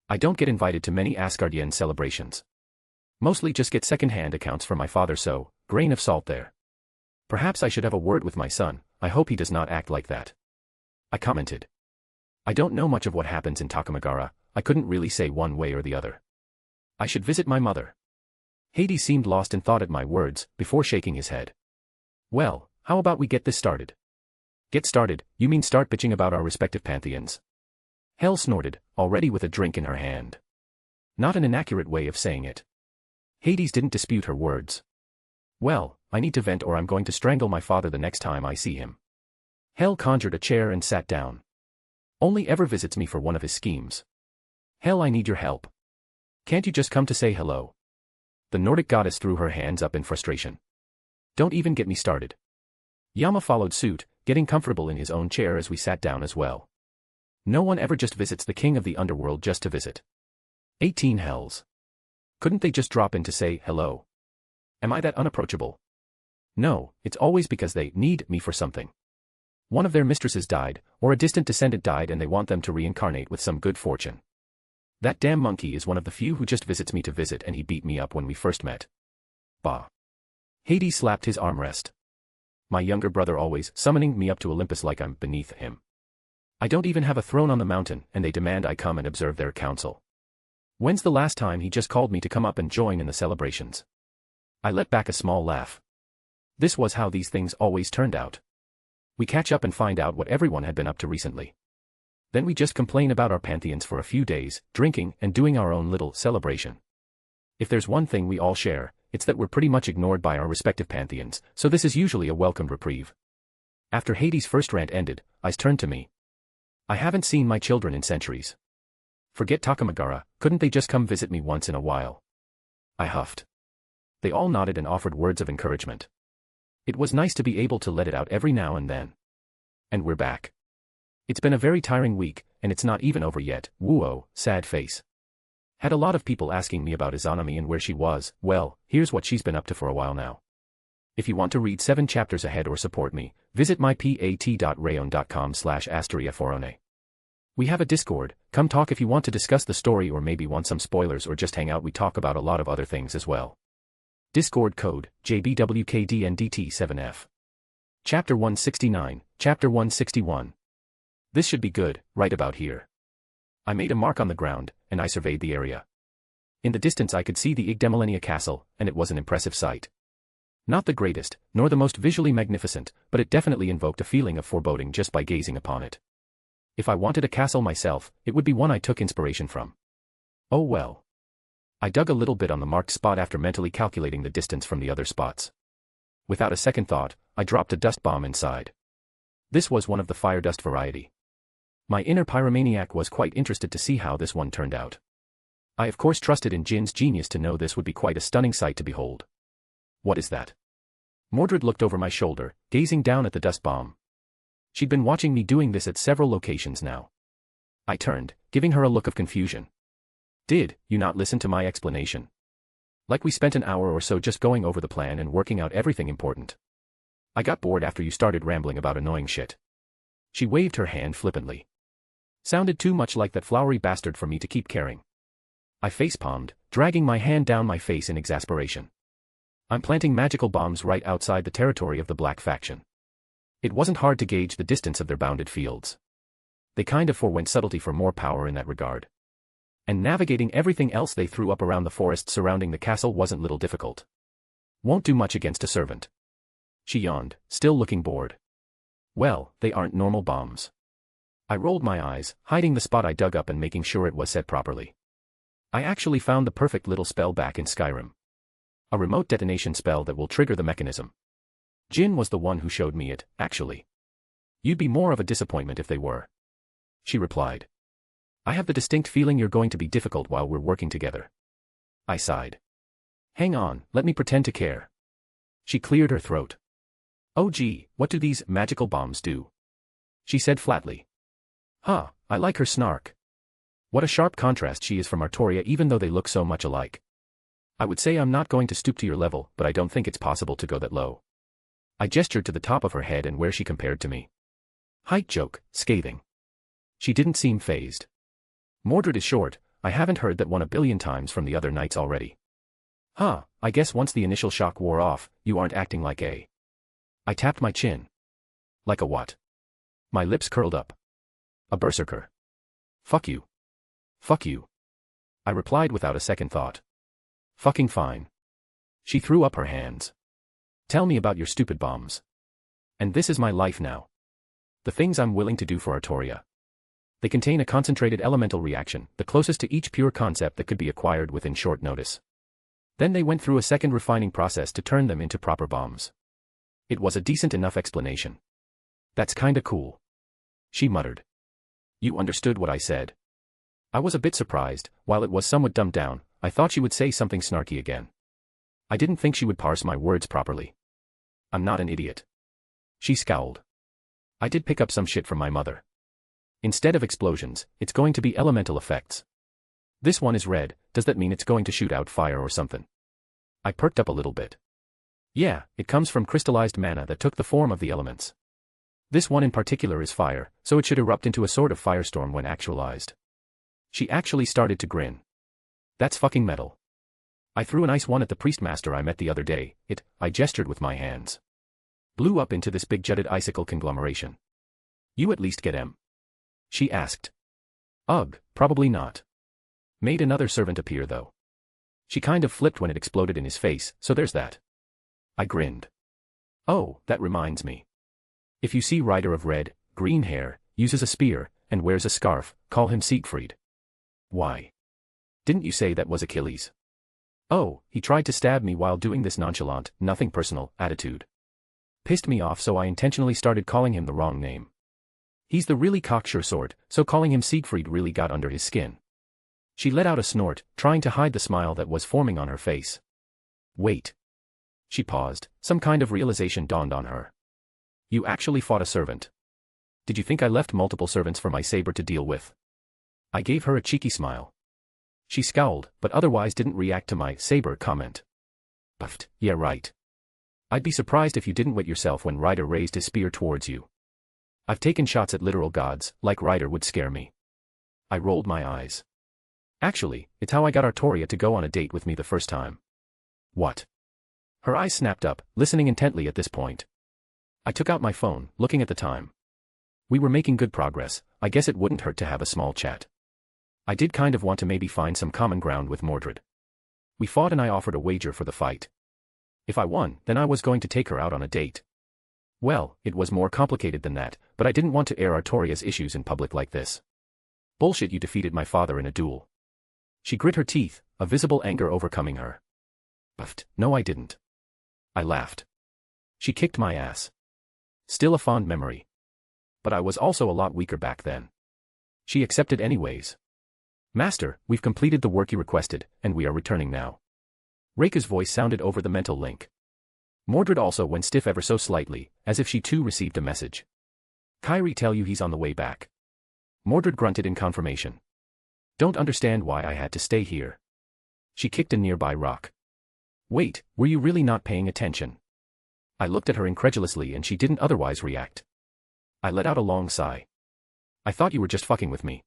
I don't get invited to many Asgardian celebrations. Mostly just get second-hand accounts from my father, so, grain of salt there. Perhaps I should have a word with my son, I hope he does not act like that. I commented. I don't know much of what happens in Takamagara, I couldn't really say one way or the other. I should visit my mother. Hades seemed lost in thought at my words, before shaking his head. Well, how about we get this started? Get started, you mean start bitching about our respective pantheons? Hel snorted, already with a drink in her hand. Not an inaccurate way of saying it. Hades didn't dispute her words. Well, I need to vent or I'm going to strangle my father the next time I see him. Hel conjured a chair and sat down. Only ever visits me for one of his schemes. Hel, I need your help. Can't you just come to say hello? The Nordic goddess threw her hands up in frustration. Don't even get me started. Yama followed suit, getting comfortable in his own chair as we sat down as well. No one ever just visits the king of the underworld just to visit. 18 hells. Couldn't they just drop in to say hello? Am I that unapproachable? No, it's always because they need me for something. One of their mistresses died, or a distant descendant died and they want them to reincarnate with some good fortune. That damn monkey is one of the few who just visits me to visit and he beat me up when we first met. Bah. Hades slapped his armrest. My younger brother always summoning me up to Olympus like I'm beneath him. I don't even have a throne on the mountain and they demand I come and observe their council. When's the last time he just called me to come up and join in the celebrations? I let back a small laugh. This was how these things always turned out. We catch up and find out what everyone had been up to recently. Then we just complain about our pantheons for a few days, drinking and doing our own little celebration. If there's one thing we all share, it's that we're pretty much ignored by our respective pantheons, so this is usually a welcomed reprieve. After Hades' first rant ended, eyes turned to me. I haven't seen my children in centuries. Forget Takamagara, couldn't they just come visit me once in a while? I huffed. They all nodded and offered words of encouragement. It was nice to be able to let it out every now and then. And we're back. It's been a very tiring week, and it's not even over yet. Woo-oh, sad face. Had a lot of people asking me about Izanami and where she was. Well, here's what she's been up to for a while now. If you want to read 7 chapters ahead or support me, visit mypat.rayon.com/asteriaforone. We have a Discord, come talk if you want to discuss the story or maybe want some spoilers or just hang out. We talk about a lot of other things as well. Discord code, JBWKDNDT7F. Chapter 169, Chapter 161. This should be good, right about here. I made a mark on the ground, and I surveyed the area. In the distance I could see the Igdemilenia castle, and it was an impressive sight. Not the greatest, nor the most visually magnificent, but it definitely invoked a feeling of foreboding just by gazing upon it. If I wanted a castle myself, it would be one I took inspiration from. Oh well. I dug a little bit on the marked spot after mentally calculating the distance from the other spots. Without a second thought, I dropped a dust bomb inside. This was one of the fire dust variety. My inner pyromaniac was quite interested to see how this one turned out. I of course trusted in Jin's genius to know this would be quite a stunning sight to behold. What is that? Mordred looked over my shoulder, gazing down at the dust bomb. She'd been watching me doing this at several locations now. I turned, giving her a look of confusion. Did you not listen to my explanation? Like we spent an hour or so just going over the plan and working out everything important. I got bored after you started rambling about annoying shit. She waved her hand flippantly. Sounded too much like that flowery bastard for me to keep caring. I facepalmed, dragging my hand down my face in exasperation. I'm planting magical bombs right outside the territory of the Black Faction. It wasn't hard to gauge the distance of their bounded fields. They kind of forewent subtlety for more power in that regard. And navigating everything else they threw up around the forest surrounding the castle wasn't little difficult. Won't do much against a servant. She yawned, still looking bored. Well, they aren't normal bombs. I rolled my eyes, hiding the spot I dug up and making sure it was set properly. I actually found the perfect little spell back in Skyrim. A remote detonation spell that will trigger the mechanism. Jin was the one who showed me it, actually. You'd be more of a disappointment if they were. She replied. I have the distinct feeling you're going to be difficult while we're working together. I sighed. Hang on, let me pretend to care. She cleared her throat. Oh gee, what do these magical bombs do? She said flatly. Huh, I like her snark. What a sharp contrast she is from Artoria even though they look so much alike. I would say I'm not going to stoop to your level, but I don't think it's possible to go that low. I gestured to the top of her head and where she compared to me. Height joke, scathing. She didn't seem fazed. Mordred is short, I haven't heard that one a billion times from the other knights already. Huh, I guess once the initial shock wore off, you aren't acting like a... I tapped my chin. Like a what? My lips curled up. A berserker. Fuck you. Fuck you. I replied without a second thought. Fucking fine. She threw up her hands. Tell me about your stupid bombs. And this is my life now. The things I'm willing to do for Artoria. They contain a concentrated elemental reaction, the closest to each pure concept that could be acquired within short notice. Then they went through a second refining process to turn them into proper bombs. It was a decent enough explanation. That's kinda cool. She muttered. You understood what I said. I was a bit surprised. While it was somewhat dumbed down, I thought she would say something snarky again. I didn't think she would parse my words properly. I'm not an idiot. She scowled. I did pick up some shit from my mother. Instead of explosions, it's going to be elemental effects. This one is red, does that mean it's going to shoot out fire or something? I perked up a little bit. Yeah, it comes from crystallized mana that took the form of the elements. This one in particular is fire, so it should erupt into a sort of firestorm when actualized. She actually started to grin. That's fucking metal. I threw an ice one at the priestmaster I met the other day. I gestured with my hands. Blew up into this big jutted icicle conglomeration. You at least get M? She asked. Ugh, probably not. Made another servant appear though. She kind of flipped when it exploded in his face, so there's that. I grinned. Oh, that reminds me. If you see Rider of red, green hair, uses a spear, and wears a scarf, call him Siegfried. Why? Didn't you say that was Achilles? Oh, he tried to stab me while doing this nonchalant, nothing personal, attitude. Pissed me off, so I intentionally started calling him the wrong name. He's the really cocksure sort, so calling him Siegfried really got under his skin. She let out a snort, trying to hide the smile that was forming on her face. Wait. She paused, some kind of realization dawned on her. You actually fought a servant. Did you think I left multiple servants for my saber to deal with? I gave her a cheeky smile. She scowled, but otherwise didn't react to my saber comment. Puffed, yeah right. I'd be surprised if you didn't wet yourself when Ryder raised his spear towards you. I've taken shots at literal gods, like Ryder would scare me. I rolled my eyes. Actually, it's how I got Artoria to go on a date with me the first time. What? Her eyes snapped up, listening intently at this point. I took out my phone, looking at the time. We were making good progress. I guess it wouldn't hurt to have a small chat. I did kind of want to maybe find some common ground with Mordred. We fought and I offered a wager for the fight. If I won, then I was going to take her out on a date. Well, it was more complicated than that, but I didn't want to air Artoria's issues in public like this. Bullshit, you defeated my father in a duel. She grit her teeth, a visible anger overcoming her. Puffed, no I didn't. I laughed. She kicked my ass. Still a fond memory. But I was also a lot weaker back then. She accepted anyways. Master, we've completed the work you requested, and we are returning now. Reika's voice sounded over the mental link. Mordred also went stiff ever so slightly, as if she too received a message. Kyrie tell you he's on the way back. Mordred grunted in confirmation. Don't understand why I had to stay here. She kicked a nearby rock. Wait, were you really not paying attention? I looked at her incredulously and she didn't otherwise react. I let out a long sigh. I thought you were just fucking with me.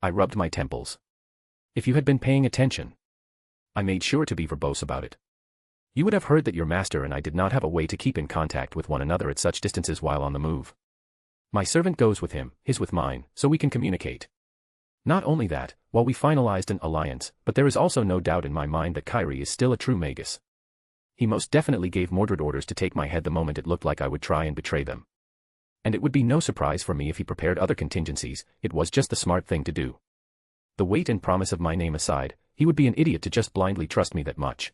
I rubbed my temples. If you had been paying attention. I made sure to be verbose about it. You would have heard that your master and I did not have a way to keep in contact with one another at such distances while on the move. My servant goes with him, his with mine, so we can communicate. Not only that, while we finalized an alliance, but there is also no doubt in my mind that Kyrie is still a true magus. He most definitely gave Mordred orders to take my head the moment it looked like I would try and betray them. And it would be no surprise for me if he prepared other contingencies, it was just the smart thing to do. The weight and promise of my name aside, he would be an idiot to just blindly trust me that much.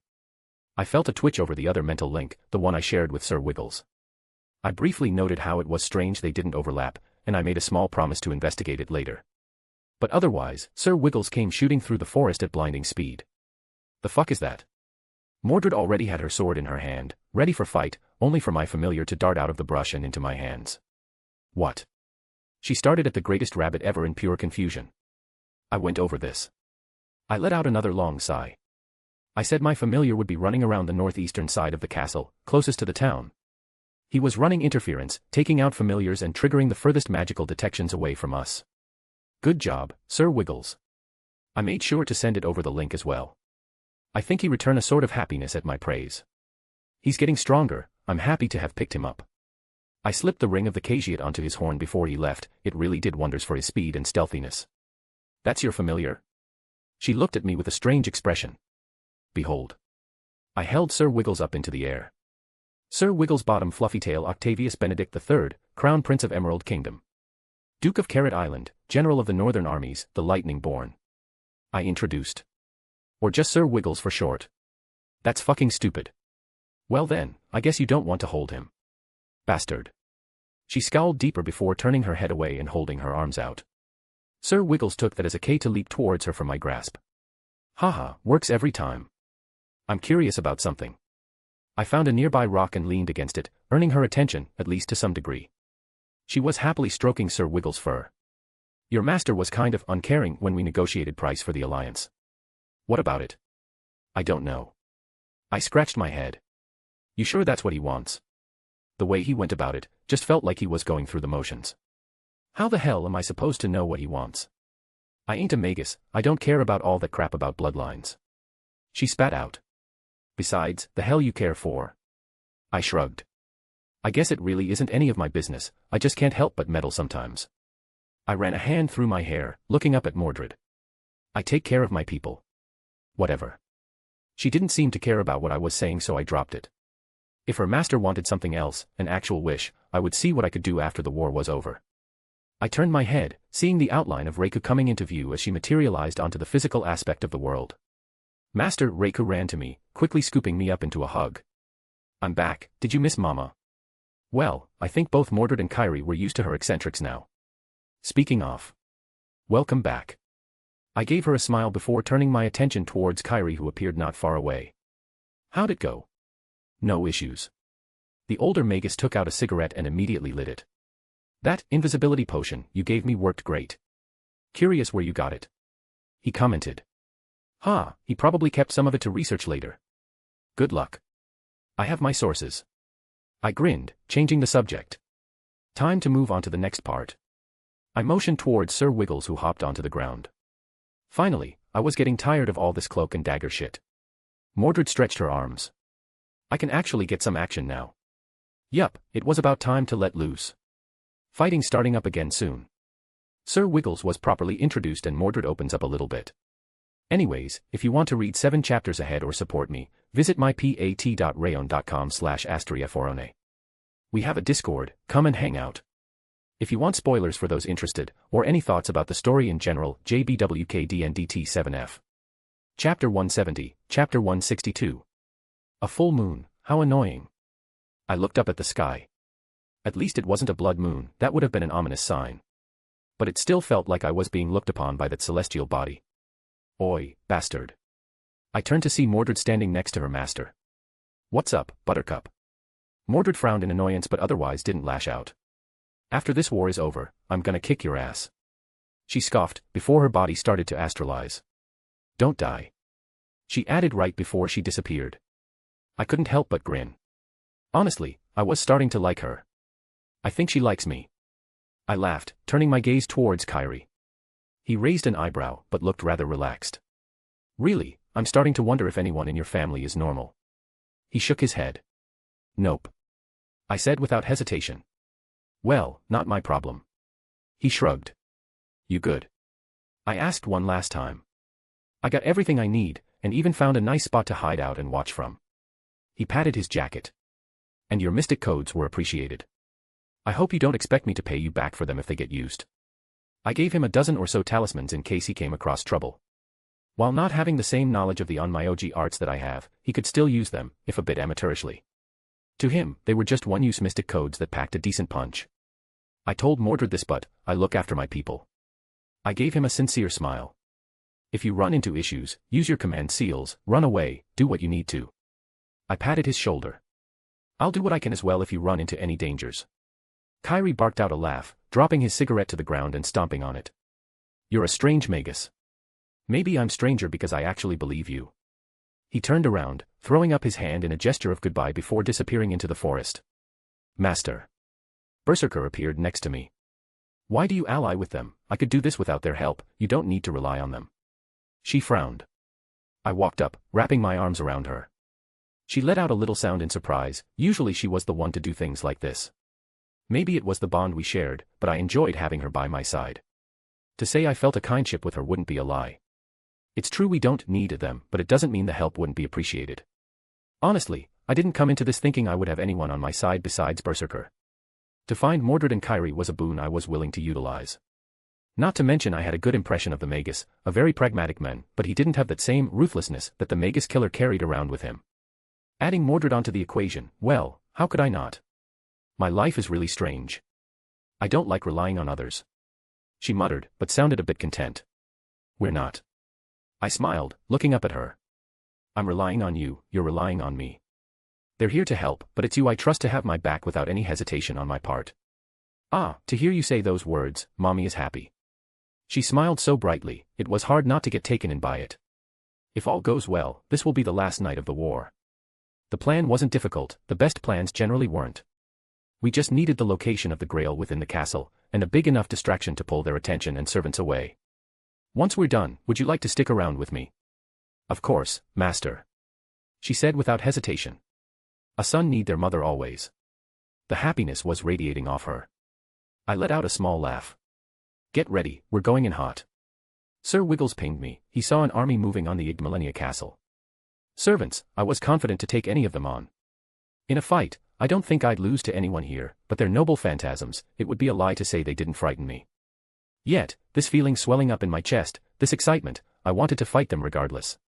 I felt a twitch over the other mental link, the one I shared with Sir Wiggles. I briefly noted how it was strange they didn't overlap, and I made a small promise to investigate it later. But otherwise, Sir Wiggles came shooting through the forest at blinding speed. The fuck is that? Mordred already had her sword in her hand, ready for fight, only for my familiar to dart out of the brush and into my hands. What? She started at the greatest rabbit ever in pure confusion. I went over this. I let out another long sigh. I said my familiar would be running around the northeastern side of the castle, closest to the town. He was running interference, taking out familiars and triggering the furthest magical detections away from us. Good job, Sir Wiggles. I made sure to send it over the link as well. I think he returned a sort of happiness at my praise. He's getting stronger, I'm happy to have picked him up. I slipped the ring of the caveat onto his horn before he left, it really did wonders for his speed and stealthiness. That's your familiar? She looked at me with a strange expression. Behold. I held Sir Wiggles up into the air. Sir Wigglesbottom Fluffytail Octavius Benedict III, Crown Prince of Emerald Kingdom. Duke of Carrot Island, General of the Northern Armies, the Lightning-born. I introduced. Or just Sir Wiggles for short. That's fucking stupid. Well then, I guess you don't want to hold him. Bastard. She scowled deeper before turning her head away and holding her arms out. Sir Wiggles took that as a K to leap towards her from my grasp. Haha, works every time. I'm curious about something. I found a nearby rock and leaned against it, earning her attention, at least to some degree. She was happily stroking Sir Wiggles' fur. Your master was kind of uncaring when we negotiated price for the alliance. What about it? I don't know. I scratched my head. You sure that's what he wants? The way he went about it just felt like he was going through the motions. How the hell am I supposed to know what he wants? I ain't a magus, I don't care about all that crap about bloodlines. She spat out. Besides, the hell you care for? I shrugged. I guess it really isn't any of my business, I just can't help but meddle sometimes. I ran a hand through my hair, looking up at Mordred. I take care of my people. Whatever. She didn't seem to care about what I was saying, so I dropped it. If her master wanted something else, an actual wish, I would see what I could do after the war was over. I turned my head, seeing the outline of Reiku coming into view as she materialized onto the physical aspect of the world. Master Reiku ran to me, quickly scooping me up into a hug. I'm back, did you miss Mama? Well, I think both Mordred and Kairi were used to her eccentrics now. Speaking of. Welcome back. I gave her a smile before turning my attention towards Kairi, who appeared not far away. How'd it go? No issues. The older magus took out a cigarette and immediately lit it. That invisibility potion you gave me worked great. Curious where you got it. He commented. He probably kept some of it to research later. Good luck. I have my sources. I grinned, changing the subject. Time to move on to the next part. I motioned towards Sir Wiggles, who hopped onto the ground. Finally, I was getting tired of all this cloak and dagger shit. Mordred stretched her arms. I can actually get some action now. Yup, it was about time to let loose. Fighting starting up again soon. Sir Wiggles was properly introduced and Mordred opens up a little bit. Anyways, if you want to read 7 chapters ahead or support me, visit mypat.rayon.com/astriaforone. We have a Discord, come and hang out. If you want spoilers for those interested, or any thoughts about the story in general, JBWKDNDT7F. Chapter 170, Chapter 162. A full moon, how annoying. I looked up at the sky. At least it wasn't a blood moon, that would have been an ominous sign. But it still felt like I was being looked upon by that celestial body. Oi, bastard. I turned to see Mordred standing next to her master. What's up, Buttercup? Mordred frowned in annoyance but otherwise didn't lash out. After this war is over, I'm gonna kick your ass. She scoffed, before her body started to astralize. Don't die. She added right before she disappeared. I couldn't help but grin. Honestly, I was starting to like her. I think she likes me. I laughed, turning my gaze towards Kairi. He raised an eyebrow, but looked rather relaxed. Really, I'm starting to wonder if anyone in your family is normal. He shook his head. Nope. I said without hesitation. Well, not my problem. He shrugged. You good? I asked one last time. I got everything I need, and even found a nice spot to hide out and watch from. He patted his jacket. And your mystic codes were appreciated. I hope you don't expect me to pay you back for them if they get used. I gave him a dozen or so talismans in case he came across trouble. While not having the same knowledge of the Onmyoji arts that I have, he could still use them, if a bit amateurishly. To him, they were just one-use mystic codes that packed a decent punch. I told Mordred this, but I look after my people. I gave him a sincere smile. If you run into issues, use your command seals, run away, do what you need to. I patted his shoulder. I'll do what I can as well if you run into any dangers. Kairi barked out a laugh, dropping his cigarette to the ground and stomping on it. You're a strange magus. Maybe I'm stranger because I actually believe you. He turned around, throwing up his hand in a gesture of goodbye before disappearing into the forest. Master. Berserker appeared next to me. Why do you ally with them? I could do this without their help, you don't need to rely on them. She frowned. I walked up, wrapping my arms around her. She let out a little sound in surprise, usually she was the one to do things like this. Maybe it was the bond we shared, but I enjoyed having her by my side. To say I felt a kindship with her wouldn't be a lie. It's true we don't need them, but it doesn't mean the help wouldn't be appreciated. Honestly, I didn't come into this thinking I would have anyone on my side besides Berserker. To find Mordred and Kyrie was a boon I was willing to utilize. Not to mention I had a good impression of the Magus, a very pragmatic man, but he didn't have that same ruthlessness that the Magus killer carried around with him. Adding Mordred onto the equation, well, how could I not? My life is really strange. I don't like relying on others. She muttered, but sounded a bit content. We're not. I smiled, looking up at her. I'm relying on you, you're relying on me. They're here to help, but it's you I trust to have my back without any hesitation on my part. Ah, to hear you say those words, Mommy is happy. She smiled so brightly, it was hard not to get taken in by it. If all goes well, this will be the last night of the war. The plan wasn't difficult, the best plans generally weren't. We just needed the location of the grail within the castle, and a big enough distraction to pull their attention and servants away. Once we're done, would you like to stick around with me? Of course, Master. She said without hesitation. A son need their mother always. The happiness was radiating off her. I let out a small laugh. Get ready, we're going in hot. Sir Wiggles pinged me, he saw an army moving on the Igmalenia castle. Servants, I was confident to take any of them on. In a fight, I don't think I'd lose to anyone here, but they're noble phantasms, it would be a lie to say they didn't frighten me. Yet, this feeling swelling up in my chest, this excitement, I wanted to fight them regardless.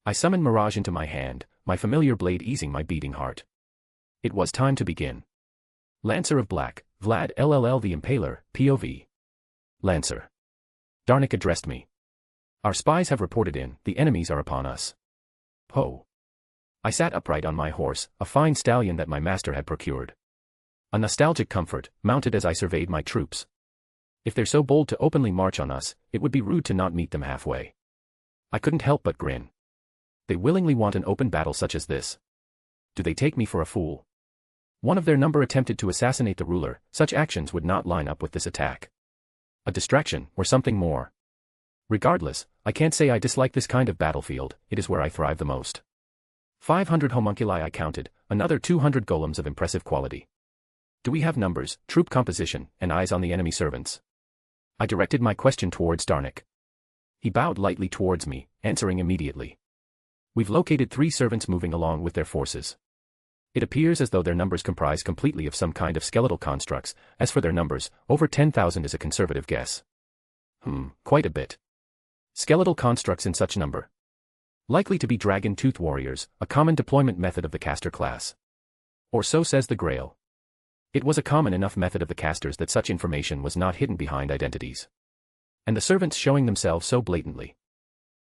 I summoned Mirage into my hand, my familiar blade easing my beating heart. It was time to begin. Lancer of Black, Vlad LLL the Impaler, POV. Lancer. Darnik addressed me. Our spies have reported in, the enemies are upon us. Ho. I sat upright on my horse, a fine stallion that my master had procured. A nostalgic comfort, mounted as I surveyed my troops. If they're so bold to openly march on us, it would be rude to not meet them halfway. I couldn't help but grin. They willingly want an open battle such as this. Do they take me for a fool? One of their number attempted to assassinate the ruler, such actions would not line up with this attack. A distraction, or something more. Regardless, I can't say I dislike this kind of battlefield, it is where I thrive the most. 500 homunculi I counted, another 200 golems of impressive quality. Do we have numbers, troop composition, and eyes on the enemy servants? I directed my question towards Darnik. He bowed lightly towards me, answering immediately. We've located 3 servants moving along with their forces. It appears as though their numbers comprise completely of some kind of skeletal constructs, as for their numbers, over 10,000 is a conservative guess. Quite a bit. Skeletal constructs in such number. Likely to be dragon-tooth warriors, a common deployment method of the caster class. Or so says the Grail. It was a common enough method of the casters that such information was not hidden behind identities. And the servants showing themselves so blatantly.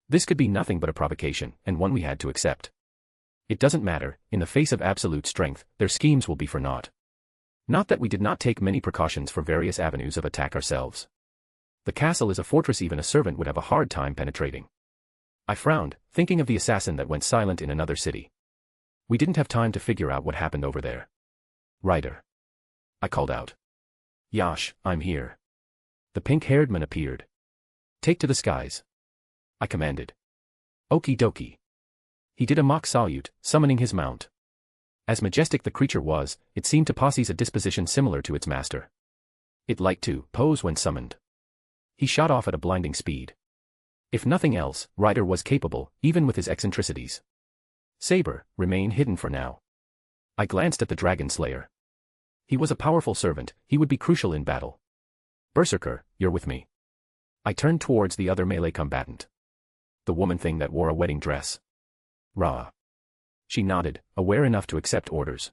This could be nothing but a provocation, and one we had to accept. It doesn't matter, in the face of absolute strength, their schemes will be for naught. Not that we did not take many precautions for various avenues of attack ourselves. The castle is a fortress even a servant would have a hard time penetrating. I frowned, thinking of the assassin that went silent in another city. We didn't have time to figure out what happened over there. Ryder. I called out. Yash, I'm here. The pink-haired man appeared. Take to the skies. I commanded. Okie dokie. He did a mock salute, summoning his mount. As majestic the creature was, it seemed to possess a disposition similar to its master. It liked to pose when summoned. He shot off at a blinding speed. If nothing else, Ryder was capable, even with his eccentricities. Saber, remain hidden for now. I glanced at the Dragon Slayer. He was a powerful servant, he would be crucial in battle. Berserker, you're with me. I turned towards the other melee combatant. The woman thing that wore a wedding dress. Rah. She nodded, aware enough to accept orders.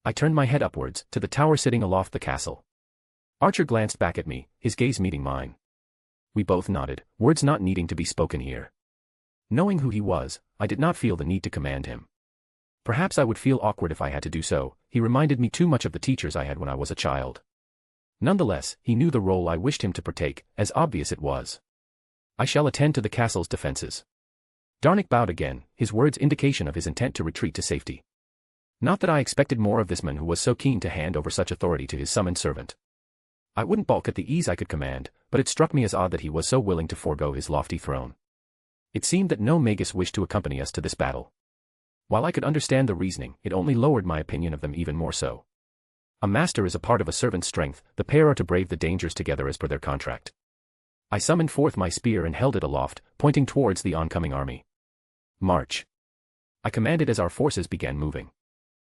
I turned my head upwards, to the tower sitting aloft the castle. Archer glanced back at me, his gaze meeting mine. We both nodded, words not needing to be spoken here. Knowing who he was, I did not feel the need to command him. Perhaps I would feel awkward if I had to do so, he reminded me too much of the teachers I had when I was a child. Nonetheless, he knew the role I wished him to partake, as obvious it was. I shall attend to the castle's defenses. Darnik bowed again, his words indication of his intent to retreat to safety. Not that I expected more of this man who was so keen to hand over such authority to his summoned servant. I wouldn't balk at the ease I could command, but it struck me as odd that he was so willing to forego his lofty throne. It seemed that no magus wished to accompany us to this battle. While I could understand the reasoning, it only lowered my opinion of them even more so. A master is a part of a servant's strength, the pair are to brave the dangers together as per their contract. I summoned forth my spear and held it aloft, pointing towards the oncoming army. March. I commanded as our forces began moving.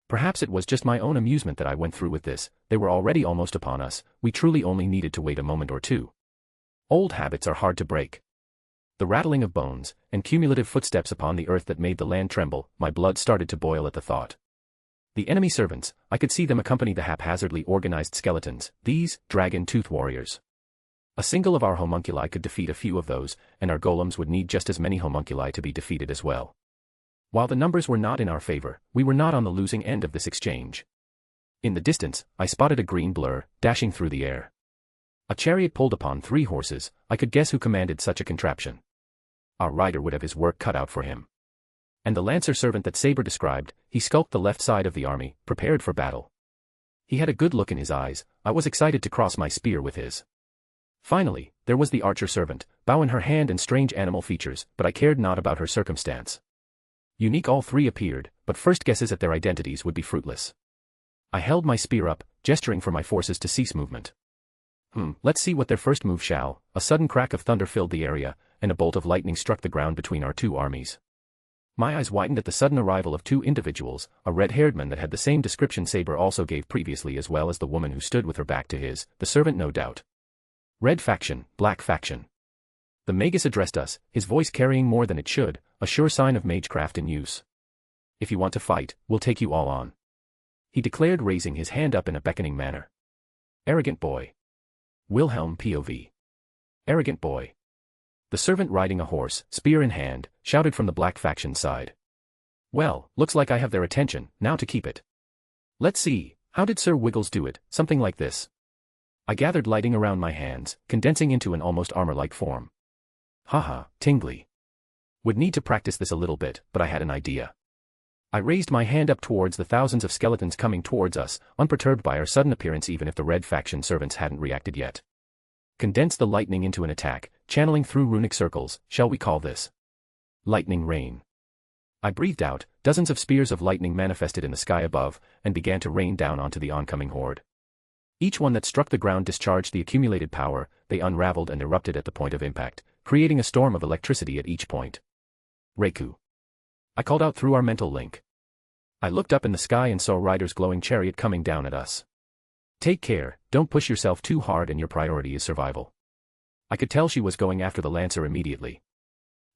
Perhaps it was just my own amusement that I went through with this, they were already almost upon us, we truly only needed to wait a moment or two. Old habits are hard to break. The rattling of bones, and cumulative footsteps upon the earth that made the land tremble, my blood started to boil at the thought. The enemy servants, I could see them accompany the haphazardly organized skeletons, these, dragon-tooth warriors. A single of our homunculi could defeat a few of those, and our golems would need just as many homunculi to be defeated as well. While the numbers were not in our favor, we were not on the losing end of this exchange. In the distance, I spotted a green blur, dashing through the air. A chariot pulled upon 3 horses, I could guess who commanded such a contraption. Our rider would have his work cut out for him. And the lancer servant that Saber described, he skulked the left side of the army, prepared for battle. He had a good look in his eyes, I was excited to cross my spear with his. Finally, there was the archer servant, bow in her hand and strange animal features, but I cared not about her circumstance. Unique all 3 appeared, but first guesses at their identities would be fruitless. I held my spear up, gesturing for my forces to cease movement. Let's see what their first move shall. A sudden crack of thunder filled the area, and a bolt of lightning struck the ground between our 2 armies. My eyes widened at the sudden arrival of 2 individuals, a red-haired man that had the same description Saber also gave previously as well as the woman who stood with her back to his, the servant no doubt. Red faction, black faction. The magus addressed us, his voice carrying more than it should, a sure sign of magecraft in use. If you want to fight, we'll take you all on. He declared, raising his hand up in a beckoning manner. Arrogant boy. Wilhelm POV. Arrogant boy. The servant riding a horse, spear in hand, shouted from the black faction side. Well, looks like I have their attention, now to keep it. Let's see, how did Sir Wiggles do it, something like this. I gathered lighting around my hands, condensing into an almost armor-like form. Haha, tingly. Would need to practice this a little bit, but I had an idea. I raised my hand up towards the thousands of skeletons coming towards us, unperturbed by our sudden appearance even if the red faction servants hadn't reacted yet. Condensed the lightning into an attack, channeling through runic circles, shall we call this? Lightning rain. I breathed out, dozens of spears of lightning manifested in the sky above, and began to rain down onto the oncoming horde. Each one that struck the ground discharged the accumulated power, they unraveled and erupted at the point of impact, creating a storm of electricity at each point. Reiku. I called out through our mental link. I looked up in the sky and saw Ryder's glowing chariot coming down at us. Take care, don't push yourself too hard and your priority is survival. I could tell she was going after the lancer immediately.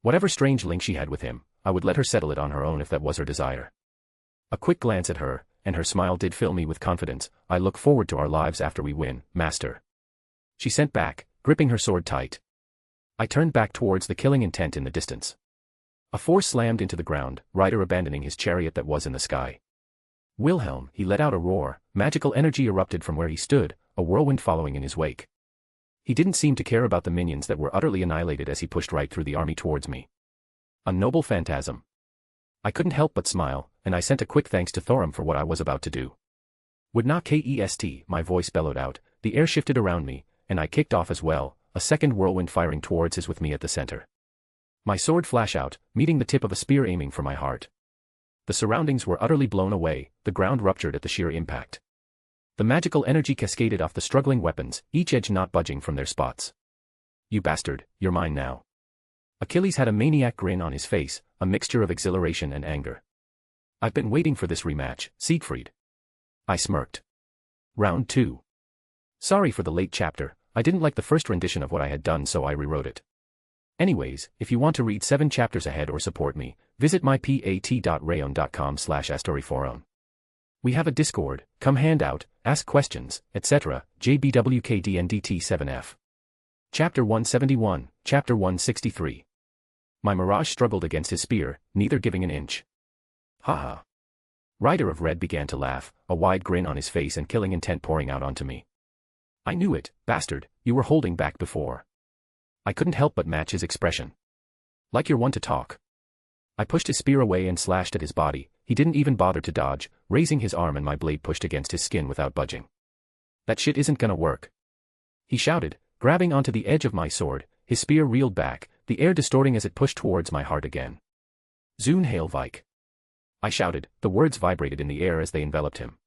Whatever strange link she had with him, I would let her settle it on her own if that was her desire. A quick glance at her, and her smile did fill me with confidence. I look forward to our lives after we win, master. She sent back, gripping her sword tight. I turned back towards the killing intent in the distance. A force slammed into the ground, Ryder abandoning his chariot that was in the sky. Wilhelm, he let out a roar, magical energy erupted from where he stood, a whirlwind following in his wake. He didn't seem to care about the minions that were utterly annihilated as he pushed right through the army towards me. A noble phantasm. I couldn't help but smile, and I sent a quick thanks to Thorum for what I was about to do. Would not KEST, my voice bellowed out, the air shifted around me, and I kicked off as well, a second whirlwind firing towards his with me at the center. My sword flash out, meeting the tip of a spear aiming for my heart. The surroundings were utterly blown away, the ground ruptured at the sheer impact. The magical energy cascaded off the struggling weapons, each edge not budging from their spots. You bastard, you're mine now. Achilles had a maniac grin on his face, a mixture of exhilaration and anger. I've been waiting for this rematch, Siegfried. I smirked. Round 2. Sorry for the late chapter, I didn't like the first rendition of what I had done so I rewrote it. Anyways, if you want to read 7 chapters ahead or support me, visit mypat.rayon.com/astoryforon. We have a Discord, come hand out, ask questions, etc., JBWKDNDT7F. Chapter 171, Chapter 163. My Mirage struggled against his spear, neither giving an inch. Haha. Ryder of Red began to laugh, a wide grin on his face and killing intent pouring out onto me. I knew it, bastard, you were holding back before. I couldn't help but match his expression. Like you're one to talk. I pushed his spear away and slashed at his body, he didn't even bother to dodge, raising his arm and my blade pushed against his skin without budging. That shit isn't gonna work. He shouted, grabbing onto the edge of my sword, his spear reeled back, the air distorting as it pushed towards my heart again. Zoon Hail Vike. I shouted, the words vibrated in the air as they enveloped him.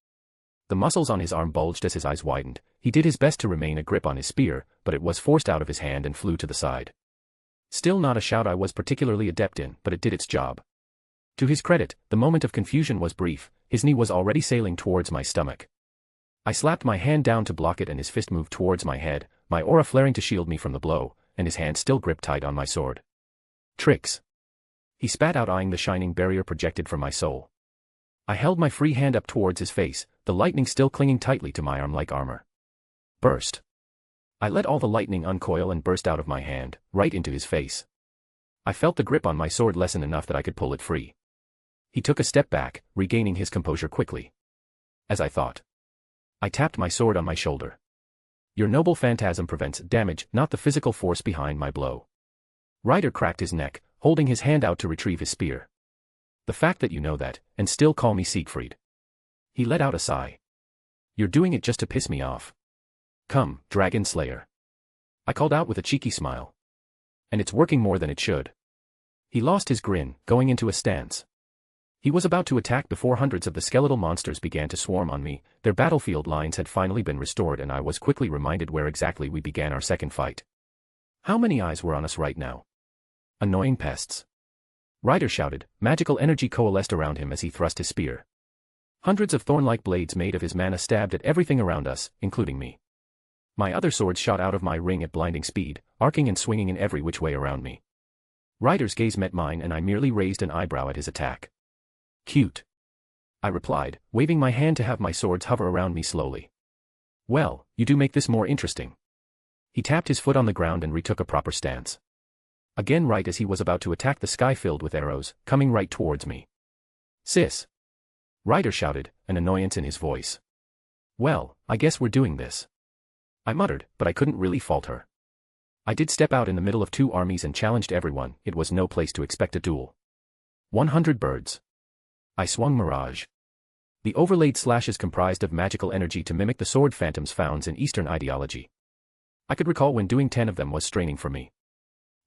The muscles on his arm bulged as his eyes widened. He did his best to remain a grip on his spear, but it was forced out of his hand and flew to the side. Still not a shout I was particularly adept in, but it did its job. To his credit, the moment of confusion was brief. His knee was already sailing towards my stomach. I slapped my hand down to block it and his fist moved towards my head, my aura flaring to shield me from the blow, and his hand still gripped tight on my sword. Tricks. He spat out, eyeing the shining barrier projected from my soul. I held my free hand up towards his face, the lightning still clinging tightly to my arm like armor. Burst. I let all the lightning uncoil and burst out of my hand, right into his face. I felt the grip on my sword lessen enough that I could pull it free. He took a step back, regaining his composure quickly. As I thought. I tapped my sword on my shoulder. Your noble phantasm prevents damage, not the physical force behind my blow. Ryder cracked his neck, holding his hand out to retrieve his spear. The fact that you know that, and still call me Siegfried. He let out a sigh. You're doing it just to piss me off. Come, Dragon Slayer. I called out with a cheeky smile. And it's working more than it should. He lost his grin, going into a stance. He was about to attack before hundreds of the skeletal monsters began to swarm on me. Their battlefield lines had finally been restored and I was quickly reminded where exactly we began our second fight. How many eyes were on us right now? Annoying pests. Ryder shouted, magical energy coalesced around him as he thrust his spear. Hundreds of thorn-like blades made of his mana stabbed at everything around us, including me. My other swords shot out of my ring at blinding speed, arcing and swinging in every which way around me. Ryder's gaze met mine and I merely raised an eyebrow at his attack. Cute. I replied, waving my hand to have my swords hover around me slowly. Well, you do make this more interesting. He tapped his foot on the ground and retook a proper stance. Again right as he was about to attack the sky filled with arrows, coming right towards me. Sis. Ryder shouted, an annoyance in his voice. Well, I guess we're doing this. I muttered, but I couldn't really fault her. I did step out in the middle of two armies and challenged everyone. It was no place to expect a duel. 100 birds. I swung Mirage. The overlaid slashes comprised of magical energy to mimic the sword phantoms found in Eastern ideology. I could recall when doing 10 of them was straining for me.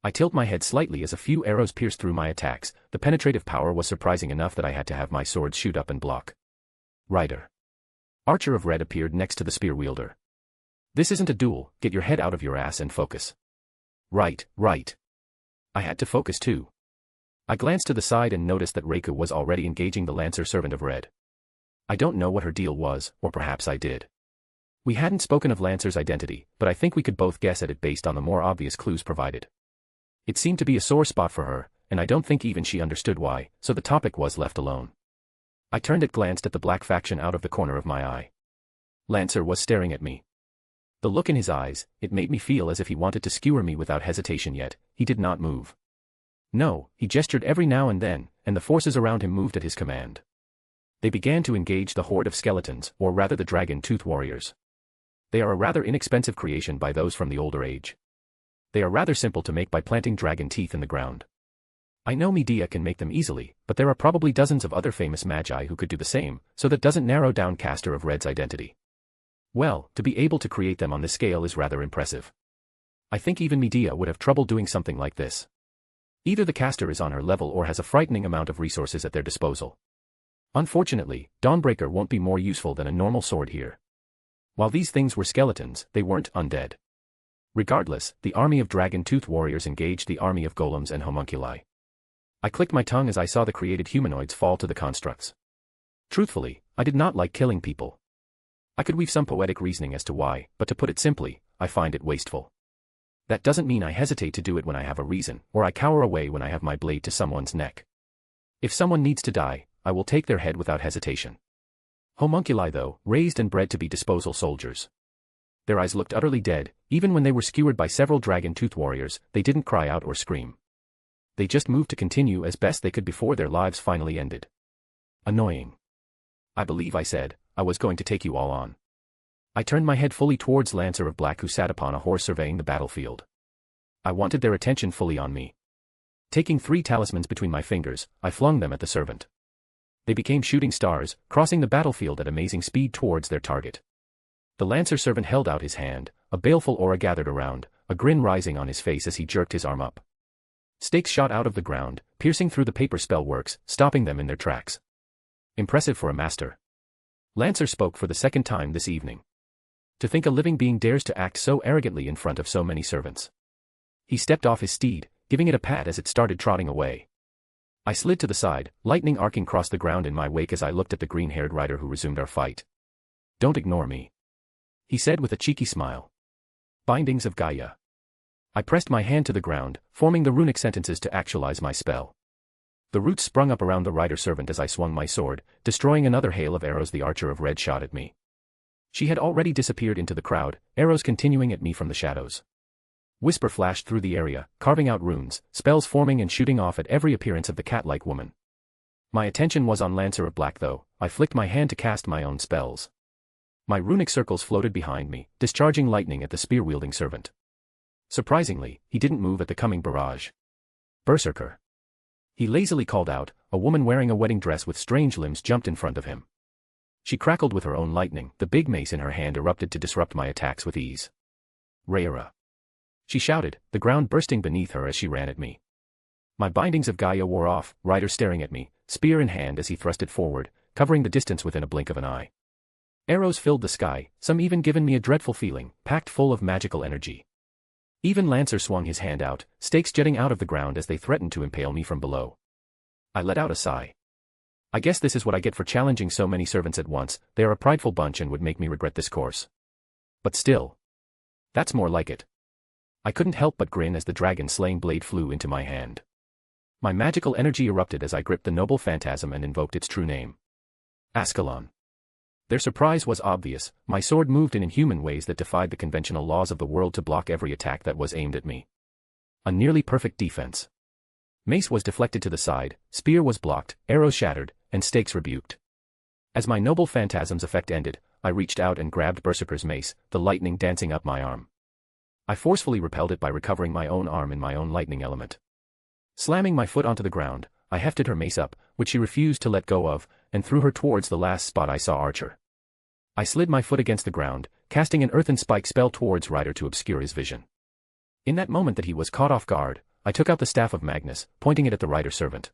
I tilted my head slightly as a few arrows pierced through my attacks. The penetrative power was surprising enough that I had to have my sword shoot up and block. Ryder. Archer of Red appeared next to the spear wielder. This isn't a duel, get your head out of your ass and focus. Right. I had to focus too. I glanced to the side and noticed that Reiku was already engaging the Lancer Servant of Red. I don't know what her deal was, or perhaps I did. We hadn't spoken of Lancer's identity, but I think we could both guess at it based on the more obvious clues provided. It seemed to be a sore spot for her, and I don't think even she understood why, so the topic was left alone. I turned and glanced at the black faction out of the corner of my eye. Lancer was staring at me. The look in his eyes, it made me feel as if he wanted to skewer me without hesitation, yet he did not move. No, he gestured every now and then, and the forces around him moved at his command. They began to engage the horde of skeletons, or rather the dragon tooth warriors. They are a rather inexpensive creation by those from the older age. They are rather simple to make by planting dragon teeth in the ground. I know Meridia can make them easily, but there are probably dozens of other famous magi who could do the same, so that doesn't narrow down Caster of Red's identity. Well, to be able to create them on this scale is rather impressive. I think even Meridia would have trouble doing something like this. Either the caster is on her level or has a frightening amount of resources at their disposal. Unfortunately, Dawnbreaker won't be more useful than a normal sword here. While these things were skeletons, they weren't undead. Regardless, the army of dragon tooth warriors engaged the army of golems and homunculi. I clicked my tongue as I saw the created humanoids fall to the constructs. Truthfully, I did not like killing people. I could weave some poetic reasoning as to why, but to put it simply, I find it wasteful. That doesn't mean I hesitate to do it when I have a reason, or I cower away when I have my blade to someone's neck. If someone needs to die, I will take their head without hesitation. Homunculi, though, raised and bred to be disposal soldiers. Their eyes looked utterly dead. Even when they were skewered by several dragon tooth warriors, they didn't cry out or scream. They just moved to continue as best they could before their lives finally ended. Annoying. I believe I said, I was going to take you all on. I turned my head fully towards Lancer of Black, who sat upon a horse surveying the battlefield. I wanted their attention fully on me. Taking 3 talismans between my fingers, I flung them at the servant. They became shooting stars, crossing the battlefield at amazing speed towards their target. The Lancer servant held out his hand, a baleful aura gathered around, a grin rising on his face as he jerked his arm up. Stakes shot out of the ground, piercing through the paper spellworks, stopping them in their tracks. Impressive for a master. Lancer spoke for the second time this evening. To think a living being dares to act so arrogantly in front of so many servants. He stepped off his steed, giving it a pat as it started trotting away. I slid to the side, lightning arcing across the ground in my wake as I looked at the green-haired rider who resumed our fight. "Don't ignore me," he said with a cheeky smile. "Bindings of Gaia." I pressed my hand to the ground, forming the runic sentences to actualize my spell. The roots sprung up around the rider-servant as I swung my sword, destroying another hail of arrows. The archer of red shot at me. She had already disappeared into the crowd, arrows continuing at me from the shadows. Whisper flashed through the area, carving out runes, spells forming and shooting off at every appearance of the cat-like woman. My attention was on Lancer of Black though. I flicked my hand to cast my own spells. My runic circles floated behind me, discharging lightning at the spear-wielding servant. Surprisingly, he didn't move at the coming barrage. "Berserker!" he lazily called out. A woman wearing a wedding dress with strange limbs jumped in front of him. She crackled with her own lightning. The big mace in her hand erupted to disrupt my attacks with ease. "Rhaera!" she shouted, the ground bursting beneath her as she ran at me. My bindings of Gaia wore off, Rider staring at me, spear in hand as he thrust it forward, covering the distance within a blink of an eye. Arrows filled the sky, some even given me a dreadful feeling, packed full of magical energy. Even Lancer swung his hand out, stakes jutting out of the ground as they threatened to impale me from below. I let out a sigh. I guess this is what I get for challenging so many servants at once. They are a prideful bunch and would make me regret this course. But still. That's more like it. I couldn't help but grin as the dragon-slaying blade flew into my hand. My magical energy erupted as I gripped the noble phantasm and invoked its true name. Ascalon. Their surprise was obvious. My sword moved in inhuman ways that defied the conventional laws of the world to block every attack that was aimed at me. A nearly perfect defense. Mace was deflected to the side, spear was blocked, arrows shattered, and stakes rebuked. As my noble phantasm's effect ended, I reached out and grabbed Berserker's mace, the lightning dancing up my arm. I forcefully repelled it by recovering my own arm in my own lightning element. Slamming my foot onto the ground, I hefted her mace up, which she refused to let go of, and threw her towards the last spot I saw Archer. I slid my foot against the ground, casting an earthen spike spell towards Rider to obscure his vision. In that moment that he was caught off guard, I took out the staff of Magnus, pointing it at the Rider servant.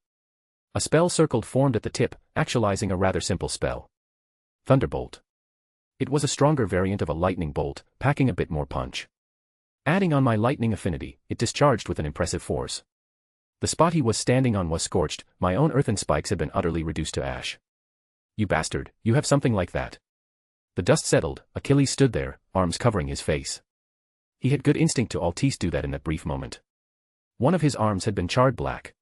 A spell circled formed at the tip, actualizing a rather simple spell. Thunderbolt. It was a stronger variant of a lightning bolt, packing a bit more punch. Adding on my lightning affinity, it discharged with an impressive force. The spot he was standing on was scorched, my own earthen spikes had been utterly reduced to ash. "You bastard, you have something like that." The dust settled, Achilles stood there, arms covering his face. He had good instinct to Altice do that in that brief moment. One of his arms had been charred black.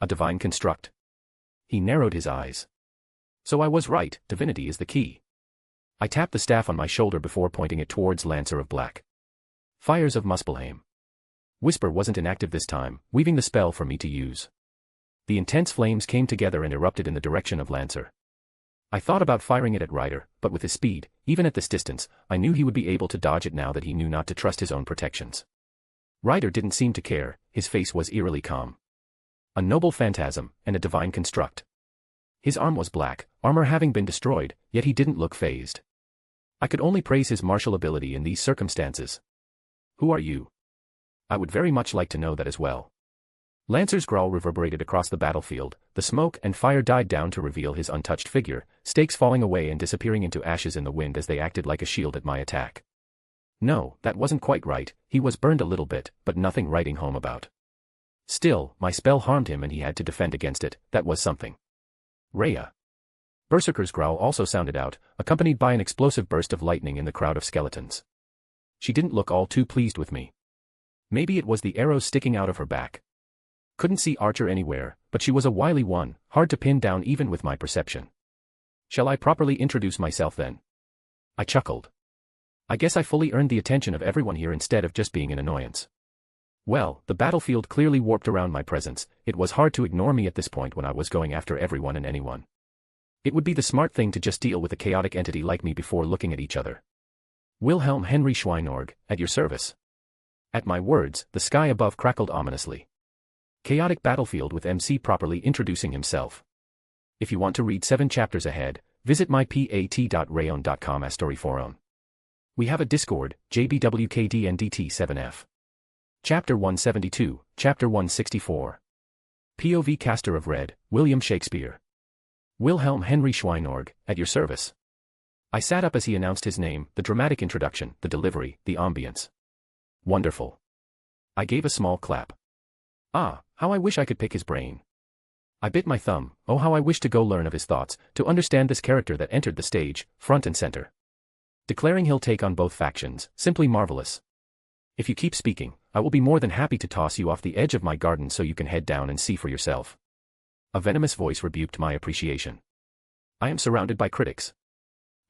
A divine construct. He narrowed his eyes. So I was right, divinity is the key. I tapped the staff on my shoulder before pointing it towards Lancer of Black. Fires of Muspelheim. Whisper wasn't inactive this time, weaving the spell for me to use. The intense flames came together and erupted in the direction of Lancer. I thought about firing it at Rider, but with his speed, even at this distance, I knew he would be able to dodge it now that he knew not to trust his own protections. Rider didn't seem to care, his face was eerily calm. A noble phantasm, and a divine construct. His arm was black, armor having been destroyed, yet he didn't look fazed. I could only praise his martial ability in these circumstances. "Who are you?" I would very much like to know that as well. Lancer's growl reverberated across the battlefield, the smoke and fire died down to reveal his untouched figure, stakes falling away and disappearing into ashes in the wind as they acted like a shield at my attack. No, that wasn't quite right, he was burned a little bit, but nothing writing home about. Still, my spell harmed him and he had to defend against it, that was something. Rhea. Berserker's growl also sounded out, accompanied by an explosive burst of lightning in the crowd of skeletons. She didn't look all too pleased with me. Maybe it was the arrows sticking out of her back. Couldn't see Archer anywhere, but she was a wily one, hard to pin down even with my perception. Shall I properly introduce myself then? I chuckled. I guess I fully earned the attention of everyone here instead of just being an annoyance. Well, the battlefield clearly warped around my presence, it was hard to ignore me at this point when I was going after everyone and anyone. It would be the smart thing to just deal with a chaotic entity like me before looking at each other. Wilhelm Henry Schweinorg, at your service. At my words, the sky above crackled ominously. Chaotic battlefield with MC properly introducing himself. If you want to read 7 chapters ahead, visit mypat.rayon.com/storyforon. We have a Discord, JBWKDNDT7F. Chapter 172, Chapter 164. POV Caster of Red, William Shakespeare. Wilhelm Henry Schweinorg, at your service. I sat up as he announced his name, the dramatic introduction, the delivery, the ambience. Wonderful. I gave a small clap. Ah, how I wish I could pick his brain. I bit my thumb. Oh, how I wish to go learn of his thoughts, to understand this character that entered the stage, front and center. Declaring he'll take on both factions, simply marvelous. If you keep speaking, I will be more than happy to toss you off the edge of my garden so you can head down and see for yourself. A venomous voice rebuked my appreciation. I am surrounded by critics.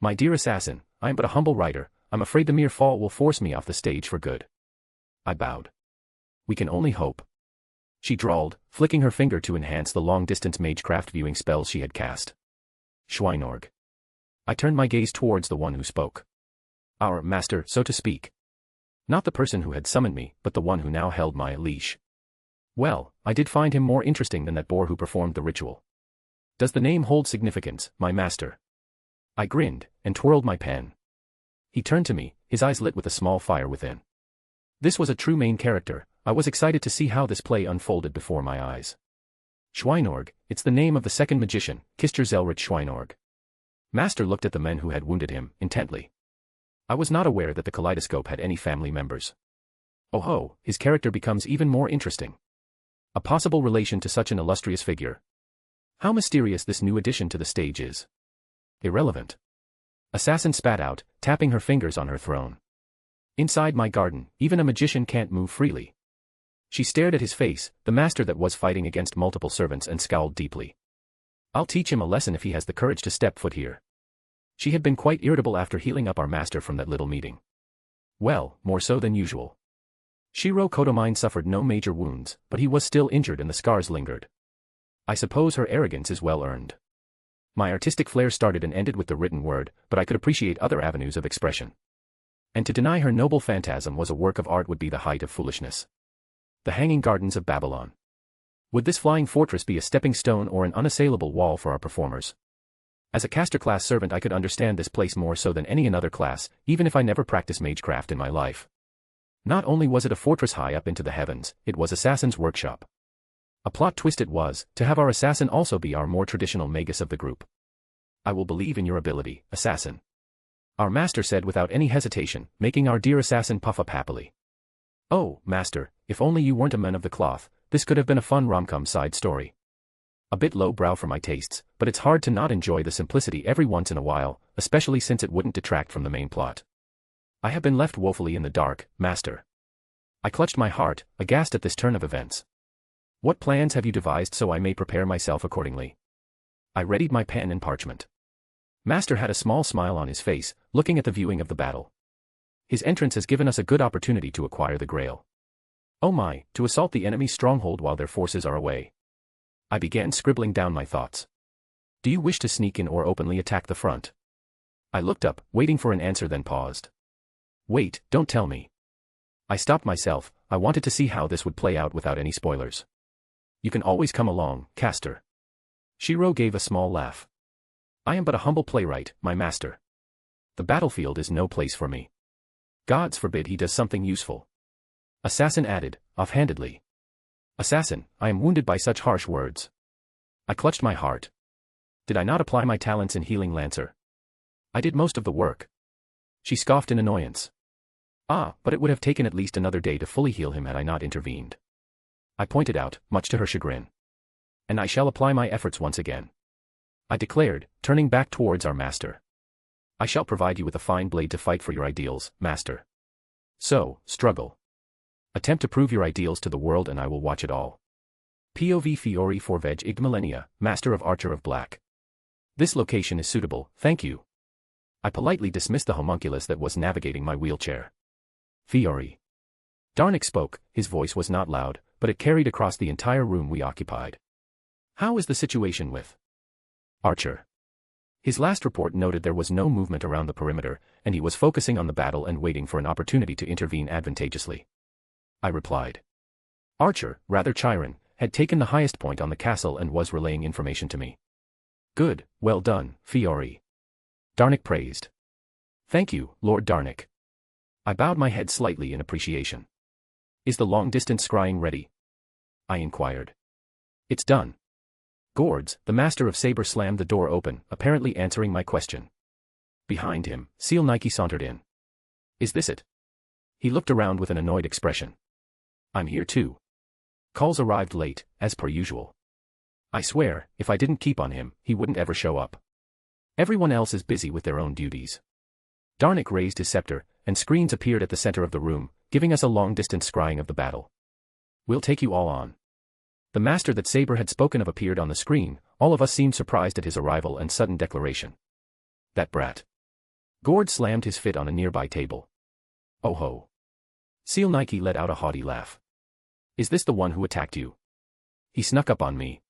My dear assassin, I am but a humble writer. I'm afraid the mere fall will force me off the stage for good. I bowed. We can only hope. She drawled, flicking her finger to enhance the long-distance magecraft viewing spells she had cast. Schweinorg. I turned my gaze towards the one who spoke. Our master, so to speak. Not the person who had summoned me, but the one who now held my leash. Well, I did find him more interesting than that boor who performed the ritual. Does the name hold significance, my master? I grinned, and twirled my pen. He turned to me, his eyes lit with a small fire within. This was a true main character. I was excited to see how this play unfolded before my eyes. Schweinorg, it's the name of the second magician, Kister Zelretch Schweinorg. Master looked at the men who had wounded him, intently. I was not aware that the Kaleidoscope had any family members. Oh ho, his character becomes even more interesting. A possible relation to such an illustrious figure. How mysterious this new addition to the stage is. Irrelevant. Assassin spat out, tapping her fingers on her throne. Inside my garden, even a magician can't move freely. She stared at his face, the master that was fighting against multiple servants, and scowled deeply. I'll teach him a lesson if he has the courage to step foot here. She had been quite irritable after healing up our master from that little meeting. Well, more so than usual. Shiro Kotomine suffered no major wounds, but he was still injured and the scars lingered. I suppose her arrogance is well earned. My artistic flair started and ended with the written word, but I could appreciate other avenues of expression. And to deny her noble phantasm was a work of art would be the height of foolishness. The Hanging Gardens of Babylon. Would this flying fortress be a stepping stone or an unassailable wall for our performers? As a caster class servant I could understand this place more so than any another class, even if I never practiced magecraft in my life. Not only was it a fortress high up into the heavens, it was Assassin's workshop. A plot twist it was, to have our assassin also be our more traditional magus of the group. I will believe in your ability, assassin. Our master said without any hesitation, making our dear assassin puff up happily. Oh, master, if only you weren't a man of the cloth, this could have been a fun rom-com side story. A bit low-brow for my tastes, but it's hard to not enjoy the simplicity every once in a while, especially since it wouldn't detract from the main plot. I have been left woefully in the dark, master. I clutched my heart, aghast at this turn of events. What plans have you devised so I may prepare myself accordingly? I readied my pen and parchment. Master had a small smile on his face, looking at the viewing of the battle. His entrance has given us a good opportunity to acquire the grail. Oh my, to assault the enemy's stronghold while their forces are away. I began scribbling down my thoughts. Do you wish to sneak in or openly attack the front? I looked up, waiting for an answer, then paused. Wait, don't tell me. I stopped myself. I wanted to see how this would play out without any spoilers. You can always come along, caster. Shiro gave a small laugh. I am but a humble playwright, my master. The battlefield is no place for me. Gods forbid he does something useful. Assassin added, offhandedly. Assassin, I am wounded by such harsh words. I clutched my heart. Did I not apply my talents in healing Lancer? I did most of the work. She scoffed in annoyance. Ah, but it would have taken at least another day to fully heal him had I not intervened. I pointed out, much to her chagrin. And I shall apply my efforts once again. I declared, turning back towards our master. I shall provide you with a fine blade to fight for your ideals, master. So, struggle. Attempt to prove your ideals to the world and I will watch it all. POV Fiori for Veg Ig Millennia, Master of Archer of Black. This location is suitable, thank you. I politely dismissed the homunculus that was navigating my wheelchair. Fiori. Darnik spoke, his voice was not loud, but it carried across the entire room we occupied. How is the situation with Archer? His last report noted there was no movement around the perimeter, and he was focusing on the battle and waiting for an opportunity to intervene advantageously. I replied. Archer, rather Chiron, had taken the highest point on the castle and was relaying information to me. Good, well done, Fiori. Darnik praised. Thank you, Lord Darnik. I bowed my head slightly in appreciation. Is the long-distance scrying ready? I inquired. It's done. Gourds, the master of Saber, slammed the door open, apparently answering my question. Behind him, Seal Nike sauntered in. Is this it? He looked around with an annoyed expression. I'm here too. Calls arrived late, as per usual. I swear, if I didn't keep on him, he wouldn't ever show up. Everyone else is busy with their own duties. Darnik raised his scepter, and screens appeared at the center of the room, giving us a long-distance scrying of the battle. We'll take you all on. The master that Saber had spoken of appeared on the screen. All of us seemed surprised at his arrival and sudden declaration. That brat. Gord slammed his fit on a nearby table. Oh ho. Seal Nike let out a haughty laugh. Is this the one who attacked you? He snuck up on me.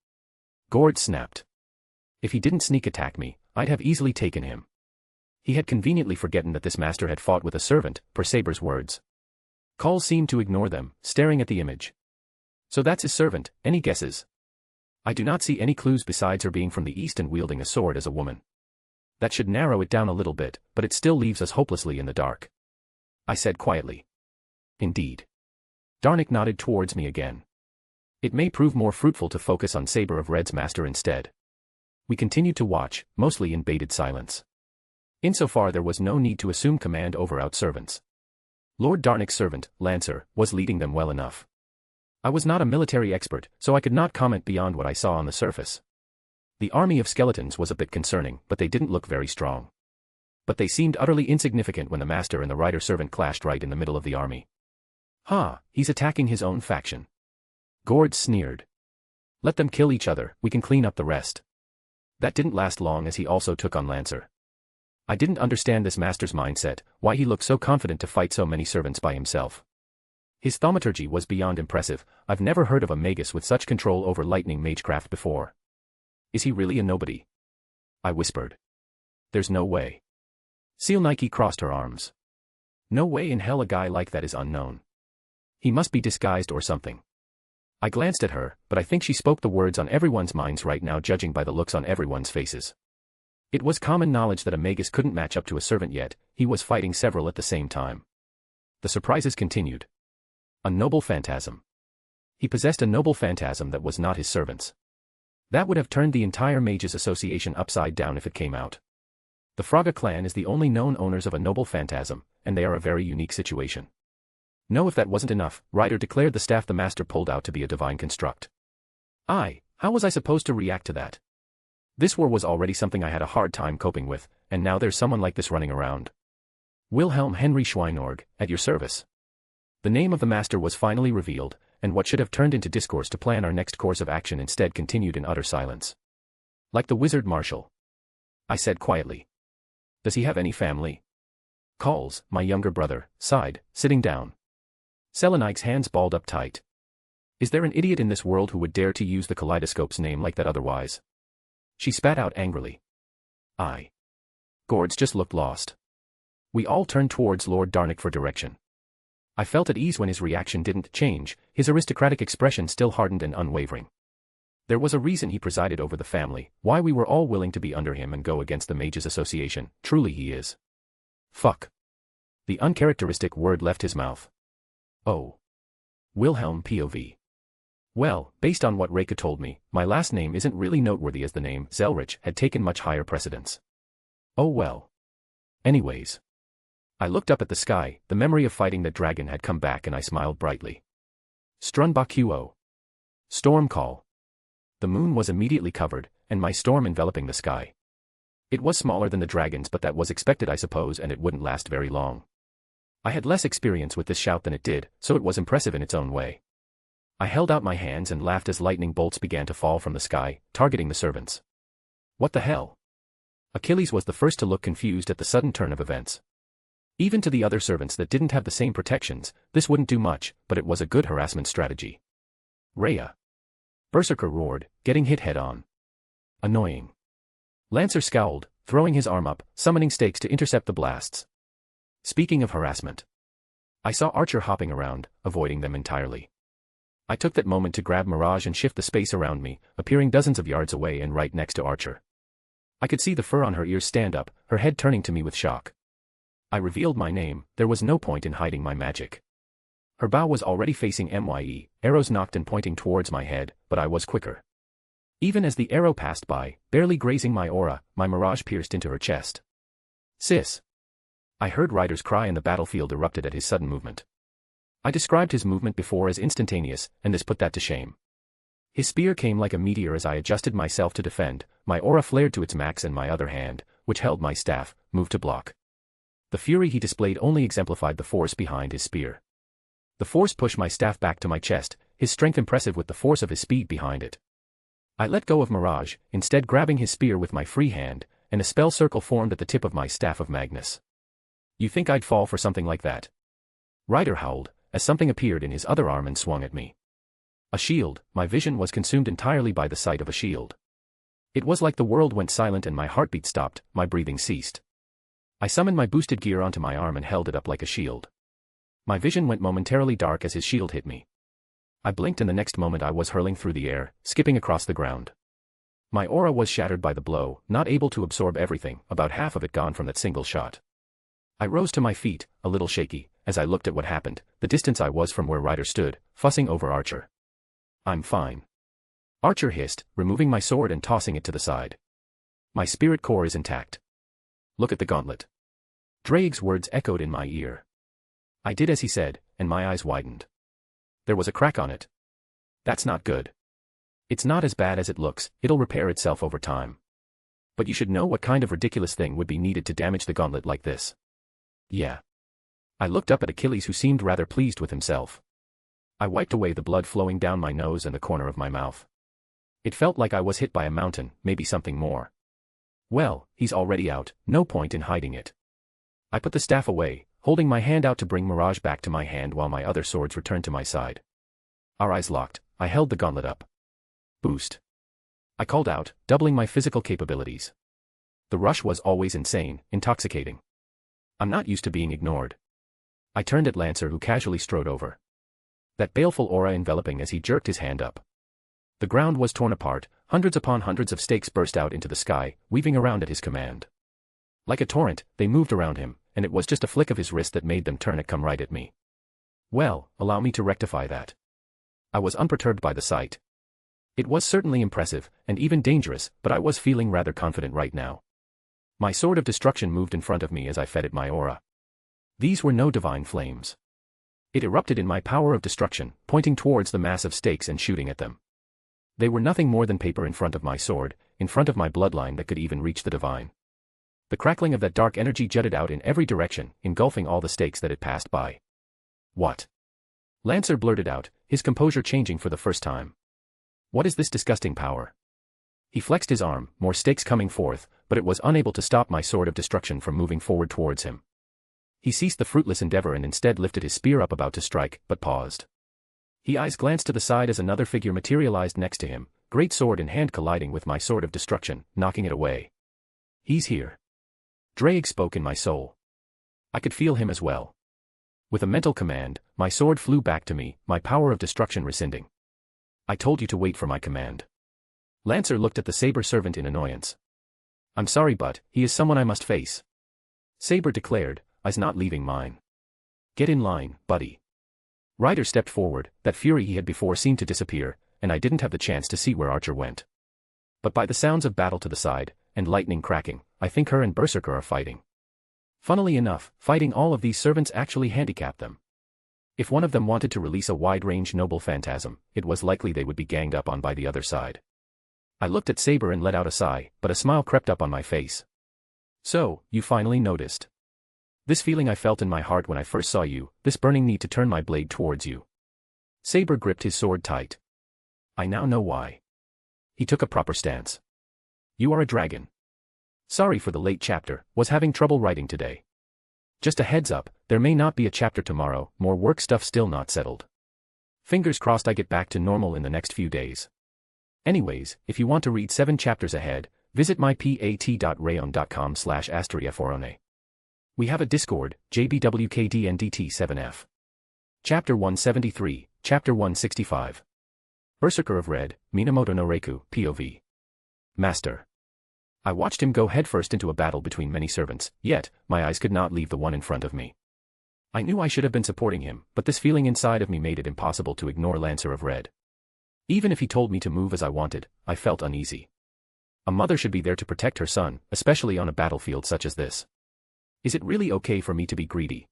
Gord snapped. If he didn't sneak attack me, I'd have easily taken him. He had conveniently forgotten that this master had fought with a servant, per Saber's words. Call seemed to ignore them, staring at the image. So that's his servant, any guesses? I do not see any clues besides her being from the east and wielding a sword as a woman. That should narrow it down a little bit, but it still leaves us hopelessly in the dark. I said quietly. Indeed. Darnik nodded towards me again. It may prove more fruitful to focus on Saber of Red's master instead. We continued to watch, mostly in bated silence. Insofar there was no need to assume command over out servants. Lord Darnik's servant, Lancer, was leading them well enough. I was not a military expert, so I could not comment beyond what I saw on the surface. The army of skeletons was a bit concerning, but they didn't look very strong. But they seemed utterly insignificant when the master and the rider-servant clashed right in the middle of the army. He's attacking his own faction. Gord sneered. Let them kill each other, we can clean up the rest. That didn't last long as he also took on Lancer. I didn't understand this master's mindset, why he looked so confident to fight so many servants by himself. His thaumaturgy was beyond impressive. I've never heard of a magus with such control over lightning magecraft before. Is he really a nobody? I whispered. There's no way. Seal Nike crossed her arms. No way in hell a guy like that is unknown. He must be disguised or something. I glanced at her, but I think she spoke the words on everyone's minds right now, judging by the looks on everyone's faces. It was common knowledge that a magus couldn't match up to a servant, yet he was fighting several at the same time. The surprises continued. A noble phantasm. He possessed a noble phantasm that was not his servant's. That would have turned the entire Mages Association upside down if it came out. The Fraga clan is the only known owners of a noble phantasm, and they are a very unique situation. No, if that wasn't enough, Ryder declared the staff the master pulled out to be a divine construct. How was I supposed to react to that? This war was already something I had a hard time coping with, and now there's someone like this running around. Wilhelm Henry Schweinorg, at your service. The name of the master was finally revealed, and what should have turned into discourse to plan our next course of action instead continued in utter silence. Like the wizard marshal. I said quietly. Does he have any family? Calls, my younger brother, sighed, sitting down. Selenik's hands balled up tight. Is there an idiot in this world who would dare to use the Kaleidoscope's name like that otherwise? She spat out angrily. Gord's just looked lost. We all turned towards Lord Darnik for direction. I felt at ease when his reaction didn't change, his aristocratic expression still hardened and unwavering. There was a reason he presided over the family, why we were all willing to be under him and go against the Mages Association. Truly he is. Fuck. The uncharacteristic word left his mouth. Oh. Wilhelm POV. Well, based on what Reika told me, my last name isn't really noteworthy as the name Zelretch had taken much higher precedence. Oh well. Anyways. I looked up at the sky, the memory of fighting that dragon had come back, and I smiled brightly. Strunbakuo. Storm call. The moon was immediately covered, and my storm enveloping the sky. It was smaller than the dragon's, but that was expected, I suppose, and it wouldn't last very long. I had less experience with this shout than it did, so it was impressive in its own way. I held out my hands and laughed as lightning bolts began to fall from the sky, targeting the servants. What the hell? Achilles was the first to look confused at the sudden turn of events. Even to the other servants that didn't have the same protections, this wouldn't do much, but it was a good harassment strategy. Rhea. Berserker roared, getting hit head-on. Annoying. Lancer scowled, throwing his arm up, summoning stakes to intercept the blasts. Speaking of harassment. I saw Archer hopping around, avoiding them entirely. I took that moment to grab Mirage and shift the space around me, appearing dozens of yards away and right next to Archer. I could see the fur on her ears stand up, her head turning to me with shock. I revealed my name, there was no point in hiding my magic. Her bow was already facing MYE, arrows knocked and pointing towards my head, but I was quicker. Even as the arrow passed by, barely grazing my aura, my Mirage pierced into her chest. Sis. I heard Ryder's cry and the battlefield erupted at his sudden movement. I described his movement before as instantaneous, and this put that to shame. His spear came like a meteor as I adjusted myself to defend, my aura flared to its max and my other hand, which held my staff, moved to block. The fury he displayed only exemplified the force behind his spear. The force pushed my staff back to my chest, his strength impressive with the force of his speed behind it. I let go of Mirage, instead grabbing his spear with my free hand, and a spell circle formed at the tip of my staff of Magnus. You think I'd fall for something like that? Ryder howled, as something appeared in his other arm and swung at me. A shield, my vision was consumed entirely by the sight of a shield. It was like the world went silent and my heartbeat stopped, my breathing ceased. I summoned my boosted gear onto my arm and held it up like a shield. My vision went momentarily dark as his shield hit me. I blinked and the next moment I was hurling through the air, skipping across the ground. My aura was shattered by the blow, not able to absorb everything, about half of it gone from that single shot. I rose to my feet, a little shaky, as I looked at what happened, the distance I was from where Ryder stood, fussing over Archer. I'm fine. Archer hissed, removing my sword and tossing it to the side. My spirit core is intact. Look at the gauntlet. Drake's words echoed in my ear. I did as he said, and my eyes widened. There was a crack on it. That's not good. It's not as bad as it looks, it'll repair itself over time. But you should know what kind of ridiculous thing would be needed to damage the gauntlet like this. Yeah. I looked up at Achilles who seemed rather pleased with himself. I wiped away the blood flowing down my nose and the corner of my mouth. It felt like I was hit by a mountain, maybe something more. Well, he's already out, no point in hiding it. I put the staff away, holding my hand out to bring Mirage back to my hand while my other swords returned to my side. Our eyes locked, I held the gauntlet up. Boost. I called out, doubling my physical capabilities. The rush was always insane, intoxicating. I'm not used to being ignored. I turned at Lancer who casually strode over. That baleful aura enveloping as he jerked his hand up. The ground was torn apart, hundreds upon hundreds of stakes burst out into the sky, weaving around at his command. Like a torrent, they moved around him, and it was just a flick of his wrist that made them turn and come right at me. Well, allow me to rectify that. I was unperturbed by the sight. It was certainly impressive, and even dangerous, but I was feeling rather confident right now. My sword of destruction moved in front of me as I fed it my aura. These were no divine flames. It erupted in my power of destruction, pointing towards the mass of stakes and shooting at them. They were nothing more than paper in front of my sword, in front of my bloodline that could even reach the divine. The crackling of that dark energy jutted out in every direction, engulfing all the stakes that it passed by. What? Lancer blurted out, his composure changing for the first time. What is this disgusting power? He flexed his arm, more stakes coming forth, but it was unable to stop my sword of destruction from moving forward towards him. He ceased the fruitless endeavor and instead lifted his spear up about to strike, but paused. His eyes glanced to the side as another figure materialized next to him, great sword in hand colliding with my sword of destruction, knocking it away. He's here. Drake spoke in my soul. I could feel him as well. With a mental command, my sword flew back to me, my power of destruction rescinding. I told you to wait for my command. Lancer looked at the Saber servant in annoyance. I'm sorry but, he is someone I must face. Saber declared, I's not leaving mine. Get in line, buddy. Ryder stepped forward, that fury he had before seemed to disappear, and I didn't have the chance to see where Archer went. But by the sounds of battle to the side, and lightning cracking, I think her and Berserker are fighting. Funnily enough, fighting all of these servants actually handicapped them. If one of them wanted to release a wide-range noble phantasm, it was likely they would be ganged up on by the other side. I looked at Saber and let out a sigh, but a smile crept up on my face. So, you finally noticed. This feeling I felt in my heart when I first saw you, this burning need to turn my blade towards you. Saber gripped his sword tight. I now know why. He took a proper stance. You are a dragon. Sorry for the late chapter, was having trouble writing today. Just a heads up, there may not be a chapter tomorrow, more work stuff still not settled. Fingers crossed I get back to normal in the next few days. Anyways, if you want to read 7 chapters ahead, visit mypat.rayon.com/asteriaforone. We have a Discord, JBWKDNDT7F. Chapter 173, Chapter 165. Berserker of Red, Minamoto no Reiku, POV. Master. I watched him go headfirst into a battle between many servants, yet, my eyes could not leave the one in front of me. I knew I should have been supporting him, but this feeling inside of me made it impossible to ignore Lancer of Red. Even if he told me to move as I wanted, I felt uneasy. A mother should be there to protect her son, especially on a battlefield such as this. Is it really okay for me to be greedy?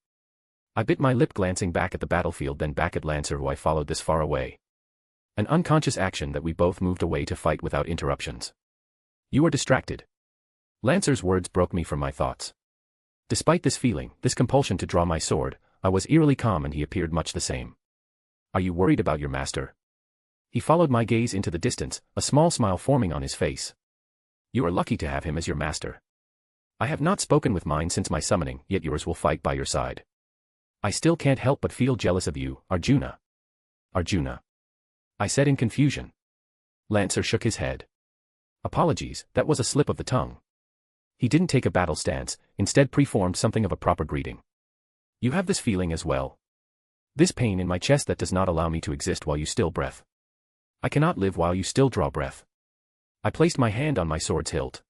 I bit my lip, glancing back at the battlefield, then back at Lancer, who I followed this far away. An unconscious action that we both moved away to fight without interruptions. You are distracted. Lancer's words broke me from my thoughts. Despite this feeling, this compulsion to draw my sword, I was eerily calm, and he appeared much the same. Are you worried about your master? He followed my gaze into the distance, a small smile forming on his face. You are lucky to have him as your master. I have not spoken with mine since my summoning, yet yours will fight by your side. I still can't help but feel jealous of you, Arjuna. Arjuna, I said in confusion. Lancer shook his head. Apologies, that was a slip of the tongue. He didn't take a battle stance, instead preformed something of a proper greeting. You have this feeling as well. This pain in my chest that does not allow me to exist while you still breath. I cannot live while you still draw breath. I placed my hand on my sword's hilt.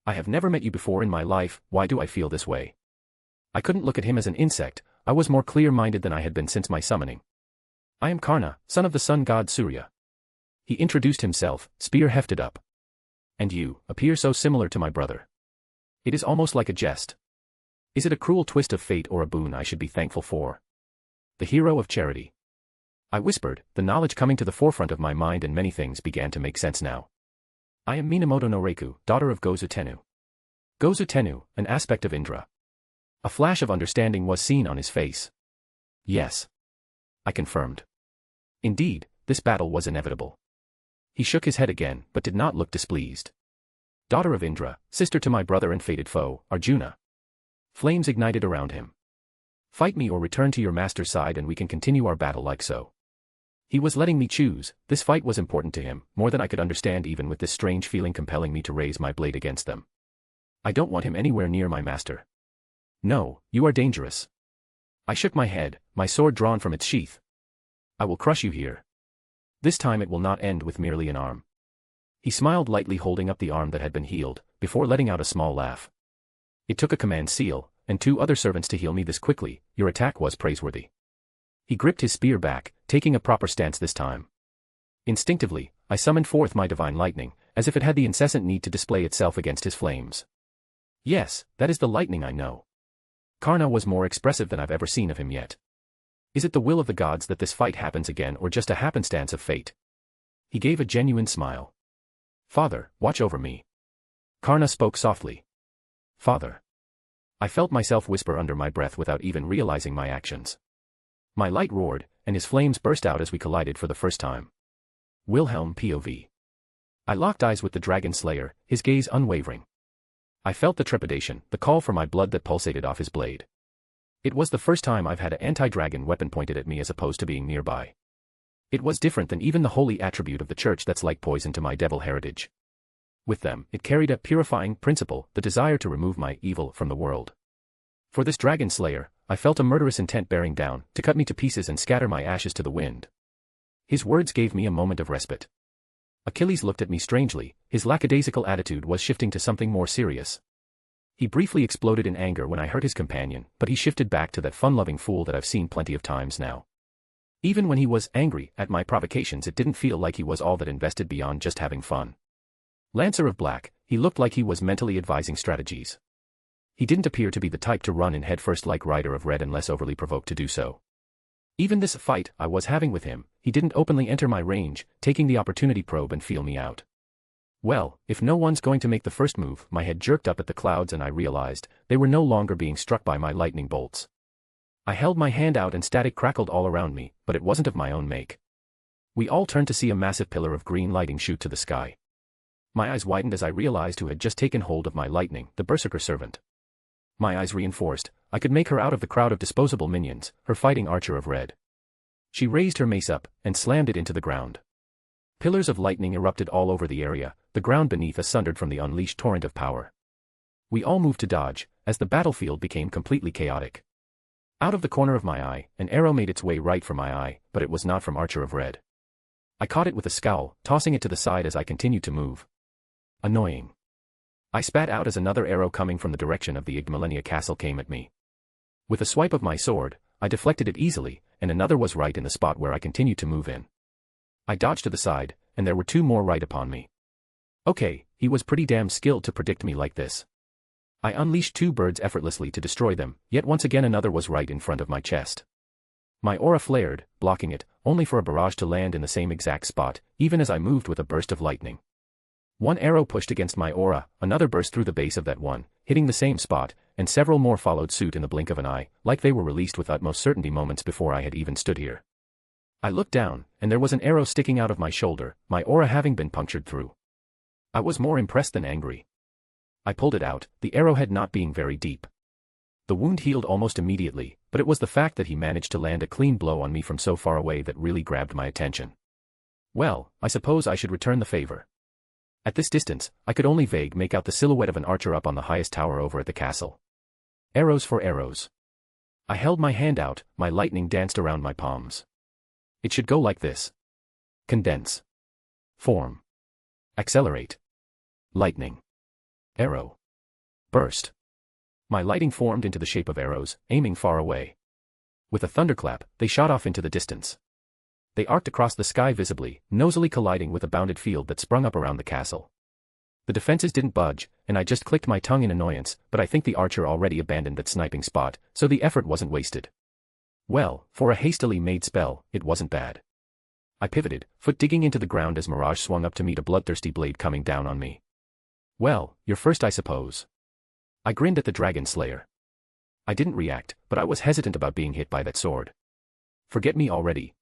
I have never met you before in my life, why do I feel this way? I couldn't look at him as an insect, I was more clear-minded than I had been since my summoning. I am Karna, son of the sun god Surya. He introduced himself, spear hefted up. And you appear so similar to my brother. It is almost like a jest. Is it a cruel twist of fate or a boon I should be thankful for? The hero of charity. I whispered, the knowledge coming to the forefront of my mind, and many things began to make sense now. I am Minamoto no Reiku, daughter of Gozu Tennu. Gozu Tennu, an aspect of Indra. A flash of understanding was seen on his face. Yes. I confirmed. Indeed, this battle was inevitable. He shook his head again, but did not look displeased. Daughter of Indra, sister to my brother and fated foe, Arjuna. Flames ignited around him. Fight me or return to your master's side, and we can continue our battle like so. He was letting me choose. This fight was important to him, more than I could understand, even with this strange feeling compelling me to raise my blade against them. I don't want him anywhere near my master. No, you are dangerous. I shook my head, my sword drawn from its sheath. I will crush you here. This time it will not end with merely an arm. He smiled lightly, holding up the arm that had been healed, before letting out a small laugh. It took a command seal, and 2 other servants to heal me this quickly. Your attack was praiseworthy. He gripped his spear back, taking a proper stance this time. Instinctively, I summoned forth my divine lightning, as if it had the incessant need to display itself against his flames. Yes, that is the lightning I know. Karna was more expressive than I've ever seen of him yet. Is it the will of the gods that this fight happens again, or just a happenstance of fate? He gave a genuine smile. Father, watch over me. Karna spoke softly. Father. I felt myself whisper under my breath without even realizing my actions. My light roared, and his flames burst out as we collided for the first time. Wilhelm POV. I locked eyes with the Dragon Slayer, his gaze unwavering. I felt the trepidation, the call for my blood that pulsated off his blade. It was the first time I've had an anti-dragon weapon pointed at me as opposed to being nearby. It was different than even the holy attribute of the church that's like poison to my devil heritage. With them, it carried a purifying principle, the desire to remove my evil from the world. For this Dragon Slayer, I felt a murderous intent bearing down, to cut me to pieces and scatter my ashes to the wind. His words gave me a moment of respite. Achilles looked at me strangely, his lackadaisical attitude was shifting to something more serious. He briefly exploded in anger when I hurt his companion, but he shifted back to that fun-loving fool that I've seen plenty of times now. Even when he was angry at my provocations, it didn't feel like he was all that invested beyond just having fun. Lancer of Black, he looked like he was mentally advising strategies. He didn't appear to be the type to run in headfirst like Rider of Red unless overly provoked to do so. Even this fight I was having with him, he didn't openly enter my range, taking the opportunity probe and feel me out. Well, if no one's going to make the first move, my head jerked up at the clouds and I realized they were no longer being struck by my lightning bolts. I held my hand out and static crackled all around me, but it wasn't of my own make. We all turned to see a massive pillar of green lighting shoot to the sky. My eyes widened as I realized who had just taken hold of my lightning, the Berserker servant. My eyes reinforced, I could make her out of the crowd of disposable minions, her fighting archer of red. She raised her mace up, and slammed it into the ground. Pillars of lightning erupted all over the area, the ground beneath us sundered from the unleashed torrent of power. We all moved to dodge, as the battlefield became completely chaotic. Out of the corner of my eye, an arrow made its way right for my eye, but it was not from Archer of Red. I caught it with a scowl, tossing it to the side as I continued to move. Annoying. I spat out as another arrow coming from the direction of the Igmalenia castle came at me. With a swipe of my sword, I deflected it easily, and another was right in the spot where I continued to move in. I dodged to the side, and there were two more right upon me. Okay, he was pretty damn skilled to predict me like this. I unleashed 2 birds effortlessly to destroy them, yet once again another was right in front of my chest. My aura flared, blocking it, only for a barrage to land in the same exact spot, even as I moved with a burst of lightning. One arrow pushed against my aura, another burst through the base of that one, hitting the same spot, and several more followed suit in the blink of an eye, like they were released with utmost certainty moments before I had even stood here. I looked down, and there was an arrow sticking out of my shoulder, my aura having been punctured through. I was more impressed than angry. I pulled it out, the arrowhead not being very deep. The wound healed almost immediately, but it was the fact that he managed to land a clean blow on me from so far away that really grabbed my attention. Well, I suppose I should return the favor. At this distance, I could only vague make out the silhouette of an archer up on the highest tower over at the castle. Arrows for arrows. I held my hand out, my lightning danced around my palms. It should go like this. Condense. Form. Accelerate. Lightning. Arrow. Burst. My lighting formed into the shape of arrows, aiming far away. With a thunderclap, they shot off into the distance. They arced across the sky visibly, nosily colliding with a bounded field that sprung up around the castle. The defenses didn't budge, and I just clicked my tongue in annoyance, but I think the archer already abandoned that sniping spot, so the effort wasn't wasted. Well, for a hastily made spell, it wasn't bad. I pivoted, foot digging into the ground as Mirage swung up to meet a bloodthirsty blade coming down on me. Well, you're first I suppose. I grinned at the dragon slayer. I didn't react, but I was hesitant about being hit by that sword. Forget me already.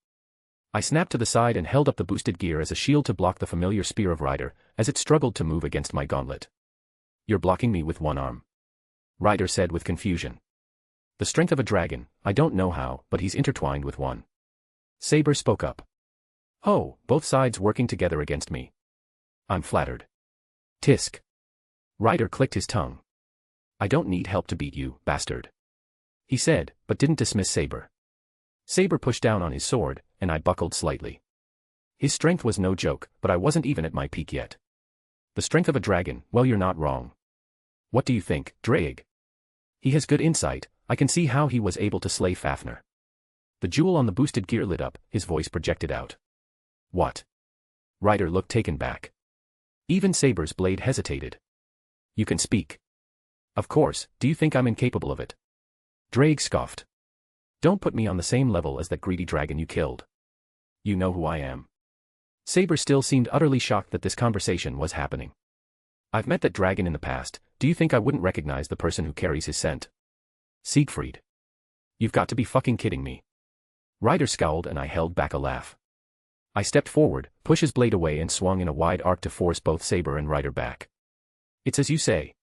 I snapped to the side and held up the boosted gear as a shield to block the familiar spear of Ryder, as it struggled to move against my gauntlet. You're blocking me with one arm. Ryder said with confusion. The strength of a dragon, I don't know how, but he's intertwined with one. Saber spoke up. Oh, both sides working together against me. I'm flattered. Tisk. Ryder clicked his tongue. I don't need help to beat you, bastard. He said, but didn't dismiss Saber. Saber pushed down on his sword, and I buckled slightly. His strength was no joke, but I wasn't even at my peak yet. The strength of a dragon, well you're not wrong. What do you think, Drake? He has good insight, I can see how he was able to slay Fafnir. The jewel on the boosted gear lit up, his voice projected out. What? Ryder looked taken back. Even Saber's blade hesitated. You can speak. Of course, do you think I'm incapable of it? Drake scoffed. Don't put me on the same level as that greedy dragon you killed. You know who I am. Saber still seemed utterly shocked that this conversation was happening. I've met that dragon in the past, do you think I wouldn't recognize the person who carries his scent? Siegfried. You've got to be fucking kidding me. Ryder scowled and I held back a laugh. I stepped forward, pushed his blade away and swung in a wide arc to force both Saber and Ryder back. It's as you say.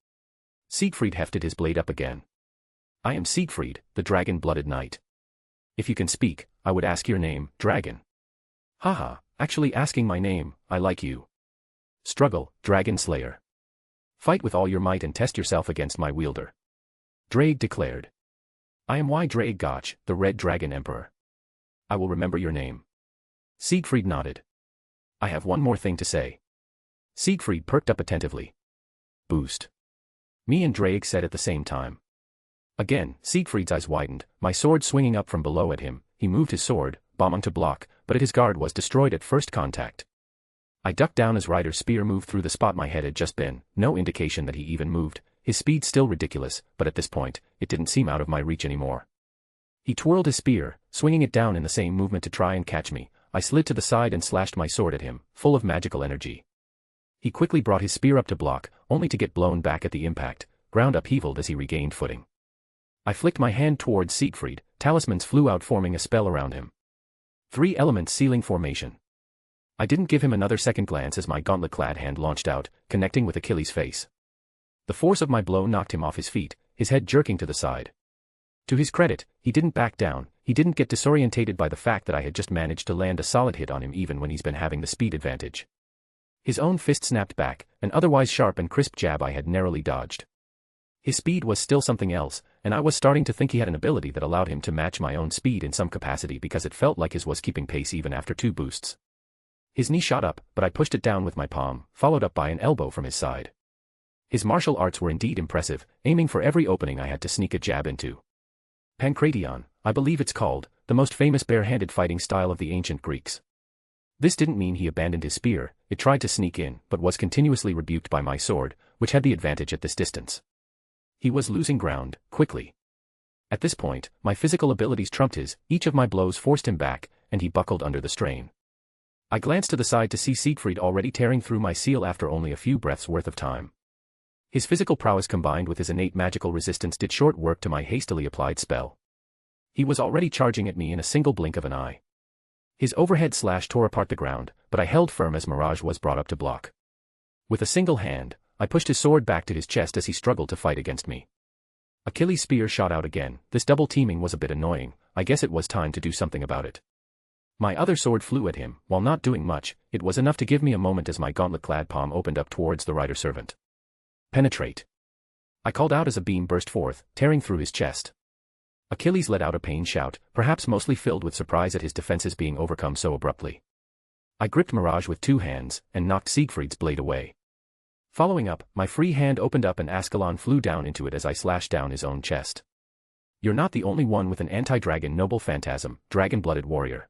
Siegfried hefted his blade up again. I am Siegfried, the dragon-blooded knight. If you can speak, I would ask your name, dragon. Haha, actually asking my name, I like you. Struggle, dragon slayer. Fight with all your might and test yourself against my wielder. Drake declared. I am Drake Gotch, the Red Dragon Emperor. I will remember your name. Siegfried nodded. I have one more thing to say. Siegfried perked up attentively. Boost. Me and Drake said at the same time. Again, Siegfried's eyes widened, my sword swinging up from below at him, he moved his sword, bombing to block, but his guard was destroyed at first contact. I ducked down as Ryder's spear moved through the spot my head had just been, no indication that he even moved, his speed still ridiculous, but at this point, it didn't seem out of my reach anymore. He twirled his spear, swinging it down in the same movement to try and catch me. I slid to the side and slashed my sword at him, full of magical energy. He quickly brought his spear up to block, only to get blown back at the impact, ground upheavaled as he regained footing. I flicked my hand towards Siegfried, talismans flew out forming a spell around him. 3 elements sealing formation. I didn't give him another second glance as my gauntlet-clad hand launched out, connecting with Achilles' face. The force of my blow knocked him off his feet, his head jerking to the side. To his credit, he didn't back down, he didn't get disorientated by the fact that I had just managed to land a solid hit on him even when he's been having the speed advantage. His own fist snapped back, an otherwise sharp and crisp jab I had narrowly dodged. His speed was still something else, and I was starting to think he had an ability that allowed him to match my own speed in some capacity because it felt like his was keeping pace even after 2 boosts. His knee shot up, but I pushed it down with my palm, followed up by an elbow from his side. His martial arts were indeed impressive, aiming for every opening I had to sneak a jab into. Pancration, I believe it's called, the most famous bare-handed fighting style of the ancient Greeks. This didn't mean he abandoned his spear, it tried to sneak in, but was continuously rebuked by my sword, which had the advantage at this distance. He was losing ground, quickly. At this point, my physical abilities trumped his, each of my blows forced him back, and he buckled under the strain. I glanced to the side to see Siegfried already tearing through my seal after only a few breaths worth of time. His physical prowess combined with his innate magical resistance did short work to my hastily applied spell. He was already charging at me in a single blink of an eye. His overhead slash tore apart the ground, but I held firm as Mirage was brought up to block. With a single hand, I pushed his sword back to his chest as he struggled to fight against me. Achilles' spear shot out again. This double teaming was a bit annoying. I guess it was time to do something about it. My other sword flew at him. While not doing much, it was enough to give me a moment as my gauntlet-clad palm opened up towards the rider-servant. Penetrate. I called out as a beam burst forth, tearing through his chest. Achilles let out a pained shout, perhaps mostly filled with surprise at his defenses being overcome so abruptly. I gripped Mirage with two hands, and knocked Siegfried's blade away. Following up, my free hand opened up and Ascalon flew down into it as I slashed down his own chest. You're not the only one with an anti-dragon noble phantasm, dragon-blooded warrior.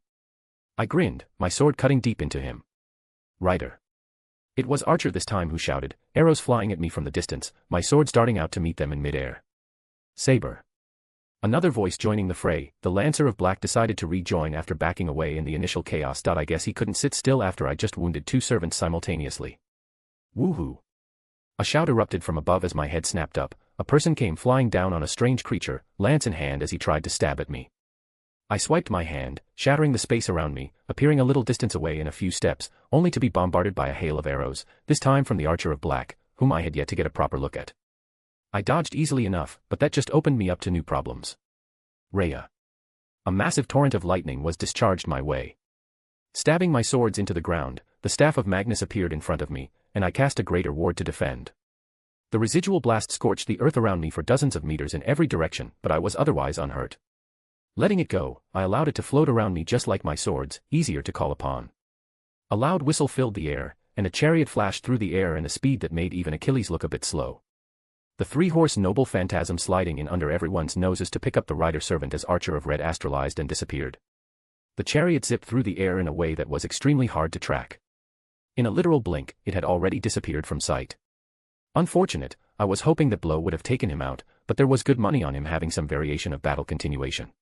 I grinned, my sword cutting deep into him. Rider. It was Archer this time who shouted, arrows flying at me from the distance, my swords darting out to meet them in midair. Saber. Another voice joining the fray, the Lancer of Black decided to rejoin after backing away in the initial chaos. I guess he couldn't sit still after I just wounded two servants simultaneously. Woohoo. A shout erupted from above as my head snapped up. A person came flying down on a strange creature, lance in hand as he tried to stab at me. I swiped my hand, shattering the space around me, appearing a little distance away in a few steps, only to be bombarded by a hail of arrows, this time from the Archer of Black, whom I had yet to get a proper look at. I dodged easily enough, but that just opened me up to new problems. Rhea. A massive torrent of lightning was discharged my way. Stabbing my swords into the ground, the staff of Magnus appeared in front of me, and I cast a greater ward to defend. The residual blast scorched the earth around me for dozens of meters in every direction, but I was otherwise unhurt. Letting it go, I allowed it to float around me just like my swords, easier to call upon. A loud whistle filled the air, and a chariot flashed through the air in a speed that made even Achilles look a bit slow. The three-horse noble phantasm sliding in under everyone's noses to pick up the rider-servant as Archer of Red astralized and disappeared. The chariot zipped through the air in a way that was extremely hard to track. In a literal blink, it had already disappeared from sight. Unfortunate, I was hoping that blow would have taken him out, but there was good money on him having some variation of battle continuation.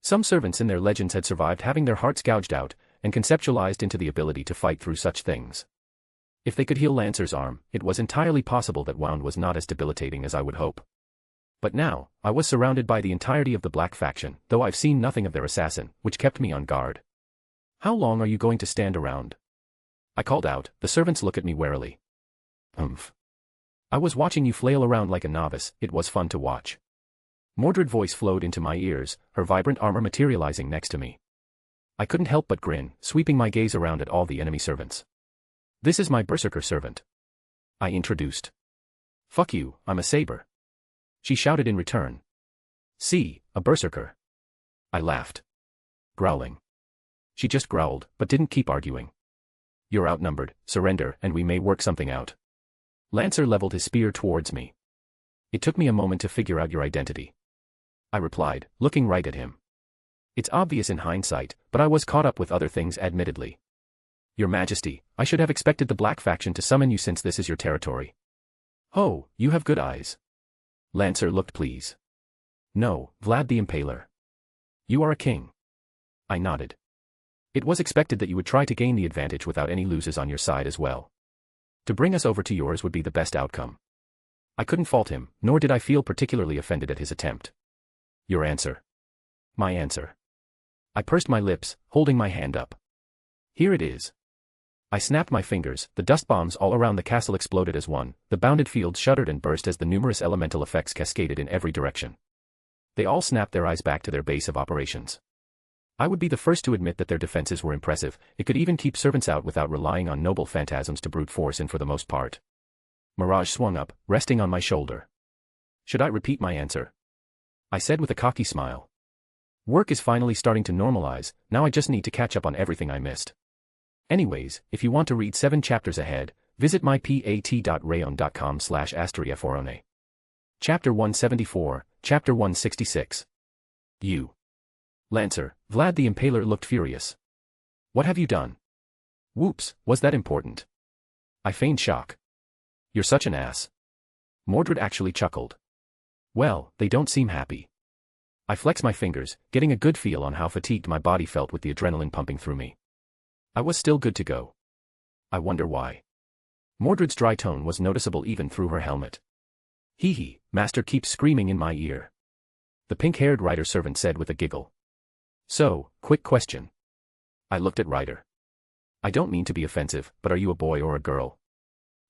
Some servants in their legends had survived having their hearts gouged out, and conceptualized into the ability to fight through such things. If they could heal Lancer's arm, it was entirely possible that wound was not as debilitating as I would hope. But now, I was surrounded by the entirety of the Black faction, though I've seen nothing of their assassin, which kept me on guard. How long are you going to stand around? I called out, the servants look at me warily. Humph. I was watching you flail around like a novice, it was fun to watch. Mordred's voice flowed into my ears, her vibrant armor materializing next to me. I couldn't help but grin, sweeping my gaze around at all the enemy servants. This is my berserker servant. I introduced. Fuck you, I'm a saber. She shouted in return. See, a berserker. I laughed. Growling. She just growled, but didn't keep arguing. You're outnumbered, surrender, and we may work something out. Lancer leveled his spear towards me. It took me a moment to figure out your identity. I replied, looking right at him. It's obvious in hindsight, but I was caught up with other things admittedly. Your Majesty, I should have expected the Black faction to summon you since this is your territory. Oh, you have good eyes. Lancer looked pleased. No, Vlad the Impaler. You are a king. I nodded. It was expected that you would try to gain the advantage without any losers on your side as well. To bring us over to yours would be the best outcome. I couldn't fault him, nor did I feel particularly offended at his attempt. Your answer. My answer. I pursed my lips, holding my hand up. Here it is. I snapped my fingers, the dust bombs all around the castle exploded as one, the bounded field shuddered and burst as the numerous elemental effects cascaded in every direction. They all snapped their eyes back to their base of operations. I would be the first to admit that their defenses were impressive, it could even keep servants out without relying on noble phantasms to brute force in for the most part. Mirage swung up, resting on my shoulder. Should I repeat my answer? I said with a cocky smile. Work is finally starting to normalize, now I just need to catch up on everything I missed. Anyways, if you want to read 7 chapters ahead, visit mypat.rayon.com/astriaforone. Chapter 174, Chapter 166. You. Lancer, Vlad the Impaler looked furious. What have you done? Whoops, was that important? I feigned shock. You're such an ass. Mordred actually chuckled. Well, they don't seem happy. I flex my fingers, getting a good feel on how fatigued my body felt with the adrenaline pumping through me. I was still good to go. I wonder why. Mordred's dry tone was noticeable even through her helmet. Hee hee, Master keeps screaming in my ear. The pink-haired Rider servant said with a giggle. So, quick question. I looked at Rider. I don't mean to be offensive, but are you a boy or a girl?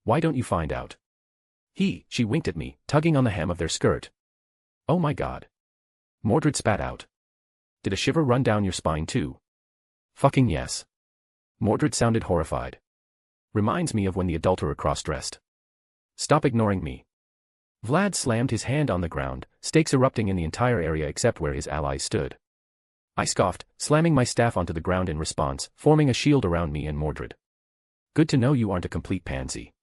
Why don't you find out? She winked at me, tugging on the hem of their skirt. Oh my god. Mordred spat out. Did a shiver run down your spine too? Fucking yes. Mordred sounded horrified. Reminds me of when the adulterer cross-dressed. Stop ignoring me. Vlad slammed his hand on the ground, stakes erupting in the entire area except where his allies stood. I scoffed, slamming my staff onto the ground in response, forming a shield around me and Mordred. Good to know you aren't a complete pansy.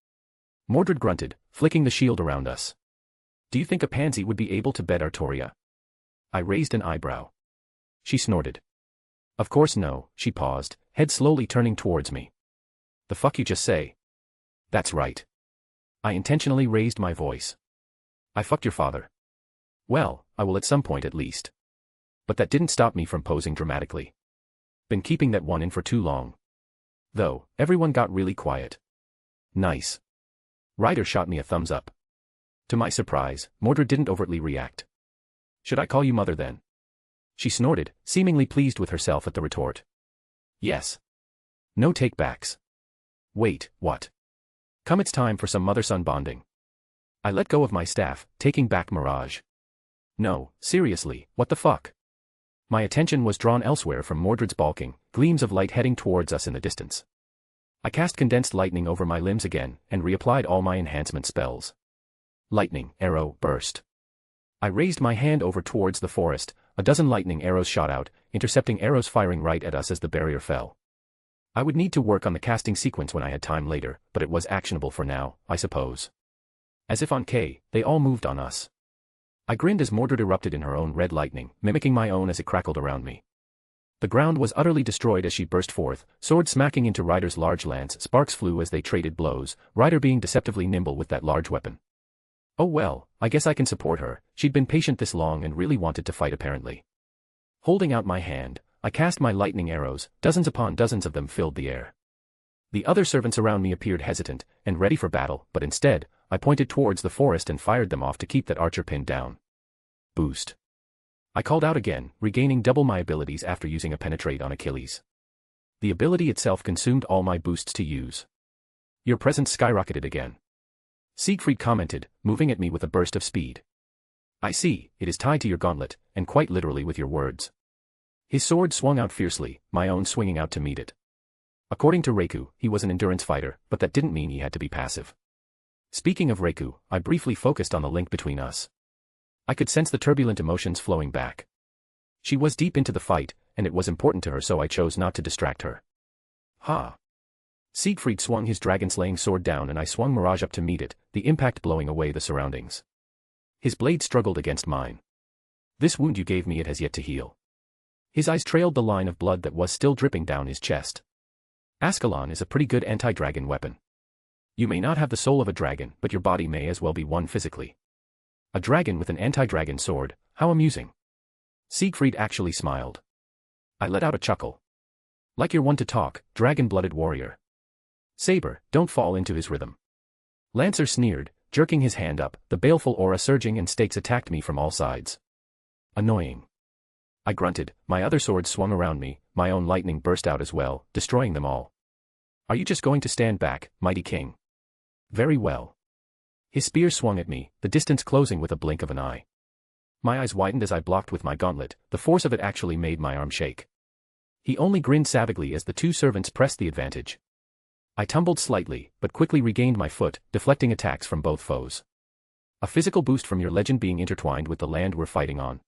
Mordred grunted, flicking the shield around us. Do you think a pansy would be able to bed Artoria? I raised an eyebrow. She snorted. Of course no, she paused, head slowly turning towards me. The fuck you just say? That's right. I intentionally raised my voice. I fucked your father. Well, I will at some point at least. But that didn't stop me from posing dramatically. Been keeping that one in for too long. Though, everyone got really quiet. Nice. Ryder shot me a thumbs up. To my surprise, Mordred didn't overtly react. Should I call you mother then? She snorted, seemingly pleased with herself at the retort. Yes. No take-backs. Wait, what? Come, it's time for some mother-son bonding. I let go of my staff, taking back Mirage. No, seriously, what the fuck? My attention was drawn elsewhere from Mordred's balking, gleams of light heading towards us in the distance. I cast condensed lightning over my limbs again, and reapplied all my enhancement spells. Lightning, arrow, burst. I raised my hand over towards the forest, a dozen lightning arrows shot out, intercepting arrows firing right at us as the barrier fell. I would need to work on the casting sequence when I had time later, but it was actionable for now, I suppose. As if on K, they all moved on us. I grinned as Mordred erupted in her own red lightning, mimicking my own as it crackled around me. The ground was utterly destroyed as she burst forth, sword smacking into Ryder's large lance. Sparks flew as they traded blows, Ryder being deceptively nimble with that large weapon. Oh well, I guess I can support her. She'd been patient this long and really wanted to fight apparently. Holding out my hand, I cast my lightning arrows, dozens upon dozens of them filled the air. The other servants around me appeared hesitant and ready for battle, but instead, I pointed towards the forest and fired them off to keep that archer pinned down. Boost. I called out again, regaining double my abilities after using a penetrate on Achilles. The ability itself consumed all my boosts to use. Your presence skyrocketed again. Siegfried commented, moving at me with a burst of speed. I see, it is tied to your gauntlet, and quite literally with your words. His sword swung out fiercely, my own swinging out to meet it. According to Reiku, he was an endurance fighter, but that didn't mean he had to be passive. Speaking of Reiku, I briefly focused on the link between us. I could sense the turbulent emotions flowing back. She was deep into the fight, and it was important to her, so I chose not to distract her. Ha! Siegfried swung his dragon-slaying sword down and I swung Mirage up to meet it, the impact blowing away the surroundings. His blade struggled against mine. This wound you gave me, it has yet to heal. His eyes trailed the line of blood that was still dripping down his chest. Ascalon is a pretty good anti-dragon weapon. You may not have the soul of a dragon, but your body may as well be one physically. A dragon with an anti-dragon sword, how amusing. Siegfried actually smiled. I let out a chuckle. Like you're one to talk, dragon-blooded warrior. Saber, don't fall into his rhythm. Lancer sneered, jerking his hand up, the baleful aura surging and stakes attacked me from all sides. Annoying. I grunted, my other sword swung around me, my own lightning burst out as well, destroying them all. Are you just going to stand back, mighty king? Very well. His spear swung at me, the distance closing with a blink of an eye. My eyes widened as I blocked with my gauntlet, the force of it actually made my arm shake. He only grinned savagely as the two servants pressed the advantage. I tumbled slightly, but quickly regained my foot, deflecting attacks from both foes. A physical boost from your legend being intertwined with the land we're fighting on.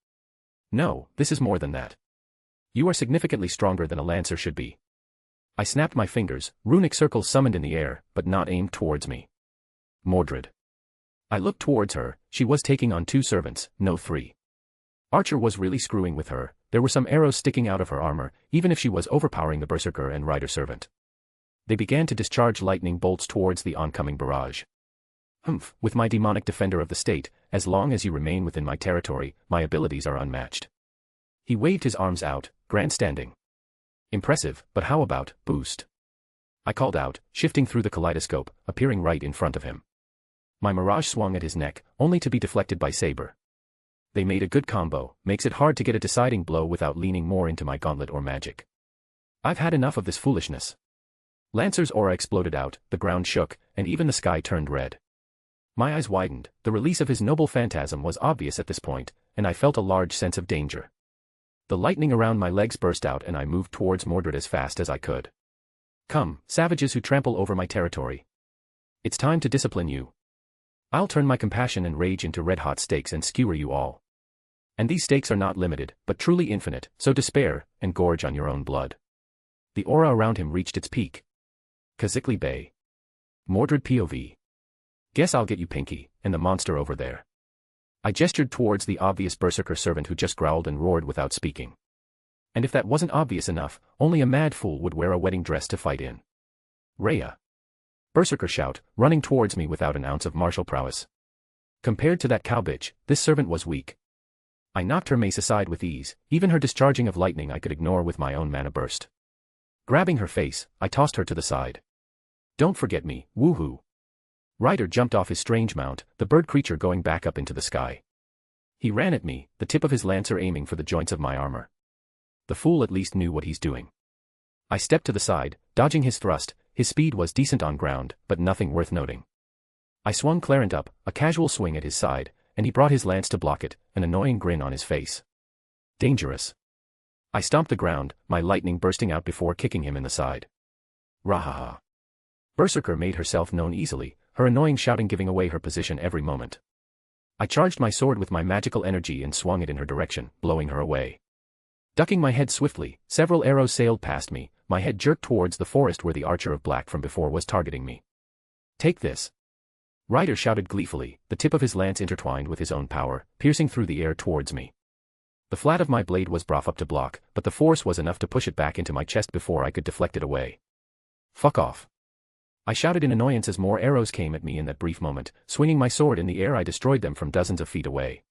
No, this is more than that. You are significantly stronger than a lancer should be. I snapped my fingers, runic circles summoned in the air, but not aimed towards me. Mordred. I looked towards her, she was taking on two servants, no three. Archer was really screwing with her, there were some arrows sticking out of her armor, even if she was overpowering the berserker and rider servant. They began to discharge lightning bolts towards the oncoming barrage. Humph, with my demonic defender of the state, as long as you remain within my territory, my abilities are unmatched. He waved his arms out, grandstanding. Impressive, but how about, boost? I called out, shifting through the kaleidoscope, appearing right in front of him. My mirage swung at his neck, only to be deflected by Saber. They made a good combo, makes it hard to get a deciding blow without leaning more into my gauntlet or magic. I've had enough of this foolishness. Lancer's aura exploded out, the ground shook, and even the sky turned red. My eyes widened, the release of his noble phantasm was obvious at this point, and I felt a large sense of danger. The lightning around my legs burst out and I moved towards Mordred as fast as I could. Come, savages who trample over my territory. It's time to discipline you. I'll turn my compassion and rage into red-hot steaks and skewer you all. And these steaks are not limited, but truly infinite, so despair, and gorge on your own blood. The aura around him reached its peak. Khazikli Bay. Mordred POV. Guess I'll get you Pinky, and the monster over there. I gestured towards the obvious berserker servant who just growled and roared without speaking. And if that wasn't obvious enough, only a mad fool would wear a wedding dress to fight in. Rhea. Berserker shout, running towards me without an ounce of martial prowess. Compared to that cowbitch, this servant was weak. I knocked her mace aside with ease, even her discharging of lightning I could ignore with my own mana burst. Grabbing her face, I tossed her to the side. Don't forget me, woohoo. Ryder jumped off his strange mount, the bird creature going back up into the sky. He ran at me, the tip of his lancer aiming for the joints of my armor. The fool at least knew what he's doing. I stepped to the side, dodging his thrust. His speed was decent on ground, but nothing worth noting. I swung Clarent up, a casual swing at his side, and he brought his lance to block it, an annoying grin on his face. Dangerous. I stomped the ground, my lightning bursting out before kicking him in the side. Rahaha. Berserker made herself known easily, her annoying shouting giving away her position every moment. I charged my sword with my magical energy and swung it in her direction, blowing her away. Ducking my head swiftly, several arrows sailed past me, my head jerked towards the forest where the archer of black from before was targeting me. Take this. Ryder shouted gleefully, the tip of his lance intertwined with his own power, piercing through the air towards me. The flat of my blade was brought up to block, but the force was enough to push it back into my chest before I could deflect it away. Fuck off. I shouted in annoyance as more arrows came at me in that brief moment, swinging my sword in the air I destroyed them from dozens of feet away.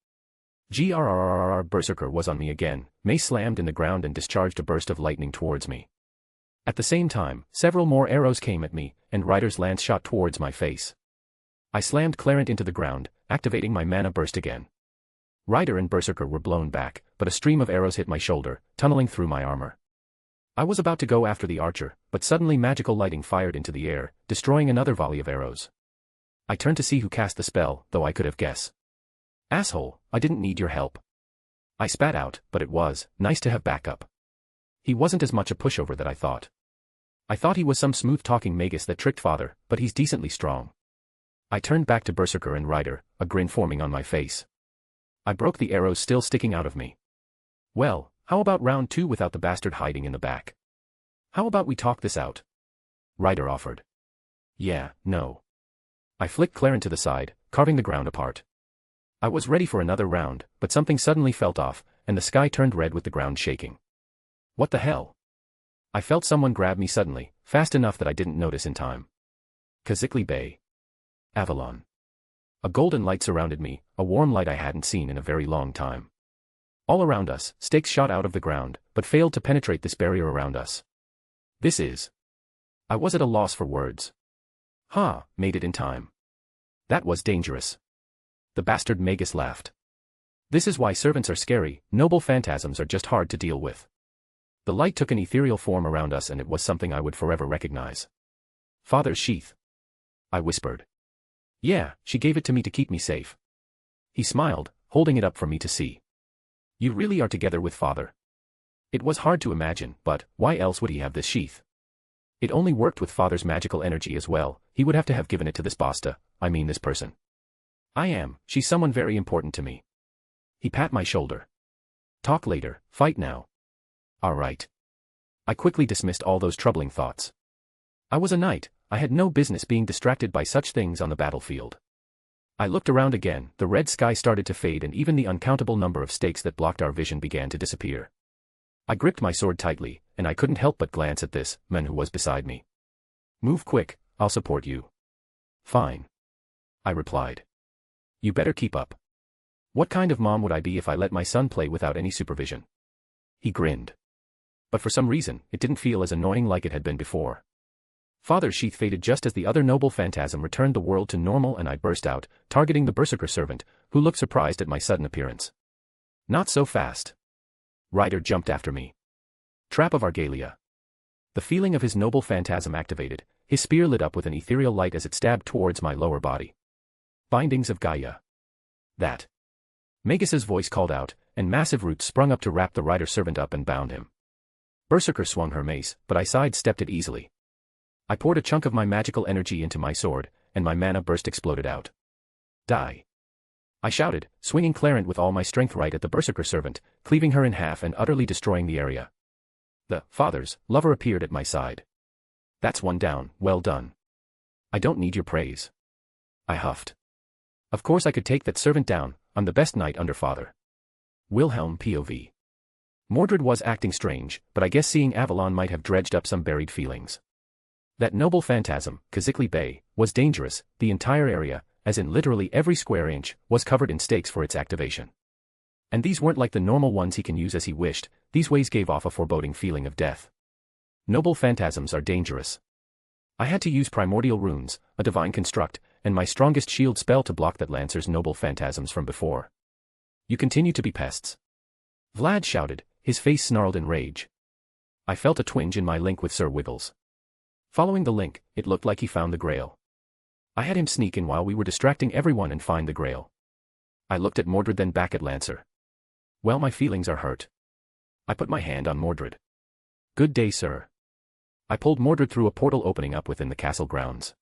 Grrrr Berserker was on me again, mace slammed in the ground and discharged a burst of lightning towards me. At the same time, several more arrows came at me, and Ryder's lance shot towards my face. I slammed Clarent into the ground, activating my mana burst again. Ryder and Berserker were blown back, but a stream of arrows hit my shoulder, tunneling through my armor. I was about to go after the archer, but suddenly magical lighting fired into the air, destroying another volley of arrows. I turned to see who cast the spell, though I could have guessed. Asshole, I didn't need your help. I spat out, but it was nice to have backup. He wasn't as much a pushover that I thought. I thought he was some smooth-talking magus that tricked father, but he's decently strong. I turned back to Berserker and Ryder, a grin forming on my face. I broke the arrows still sticking out of me. Well, how about round 2 without the bastard hiding in the back? How about we talk this out? Ryder offered. Yeah, no. I flicked Clarent to the side, carving the ground apart. I was ready for another round, but something suddenly felt off, and the sky turned red with the ground shaking. What the hell? I felt someone grab me suddenly, fast enough that I didn't notice in time. Khazikli Bay. Avalon. A golden light surrounded me, a warm light I hadn't seen in a very long time. All around us, stakes shot out of the ground, but failed to penetrate this barrier around us. This is... I was at a loss for words. Made it in time. That was dangerous. The bastard magus laughed. This is why servants are scary, noble phantasms are just hard to deal with. The light took an ethereal form around us and it was something I would forever recognize. Father's sheath. I whispered. Yeah, she gave it to me to keep me safe. He smiled, holding it up for me to see. You really are together with father. It was hard to imagine, but why else would he have this sheath? It only worked with father's magical energy as well, he would have to have given it to this basta, this person. She's someone very important to me. He pat my shoulder. Talk later, fight now. Alright. I quickly dismissed all those troubling thoughts. I was a knight, I had no business being distracted by such things on the battlefield. I looked around again, the red sky started to fade and even the uncountable number of stakes that blocked our vision began to disappear. I gripped my sword tightly, and I couldn't help but glance at this man who was beside me. Move quick, I'll support you. Fine. I replied. You better keep up. What kind of mom would I be if I let my son play without any supervision? He grinned. But for some reason, it didn't feel as annoying like it had been before. Father's sheath faded just as the other noble phantasm returned the world to normal and I burst out, targeting the berserker servant, who looked surprised at my sudden appearance. Not so fast. Ryder jumped after me. Trap of Argalia. The feeling of his noble phantasm activated, his spear lit up with an ethereal light as it stabbed towards my lower body. Bindings of Gaia. That. Magus's voice called out, and massive roots sprung up to wrap the rider servant up and bound him. Berserker swung her mace, but I sidestepped it easily. I poured a chunk of my magical energy into my sword, and my mana burst exploded out. Die. I shouted, swinging Clarent with all my strength right at the berserker servant, cleaving her in half and utterly destroying the area. The father's lover appeared at my side. That's one down, well done. I don't need your praise. I huffed. Of course I could take that servant down, I'm the best knight under father. Wilhelm POV. Mordred was acting strange, but I guess seeing Avalon might have dredged up some buried feelings. That noble phantasm, Khazikli Bay, was dangerous, the entire area, as in literally every square inch, was covered in stakes for its activation. And these weren't like the normal ones he can use as he wished, these ways gave off a foreboding feeling of death. Noble phantasms are dangerous. I had to use primordial runes, a divine construct, and my strongest shield spell to block that Lancer's noble phantasms from before. You continue to be pests. Vlad shouted, his face snarled in rage. I felt a twinge in my link with Sir Wiggles. Following the link, it looked like he found the grail. I had him sneak in while we were distracting everyone and find the grail. I looked at Mordred then back at Lancer. Well, my feelings are hurt. I put my hand on Mordred. Good day, sir. I pulled Mordred through a portal opening up within the castle grounds.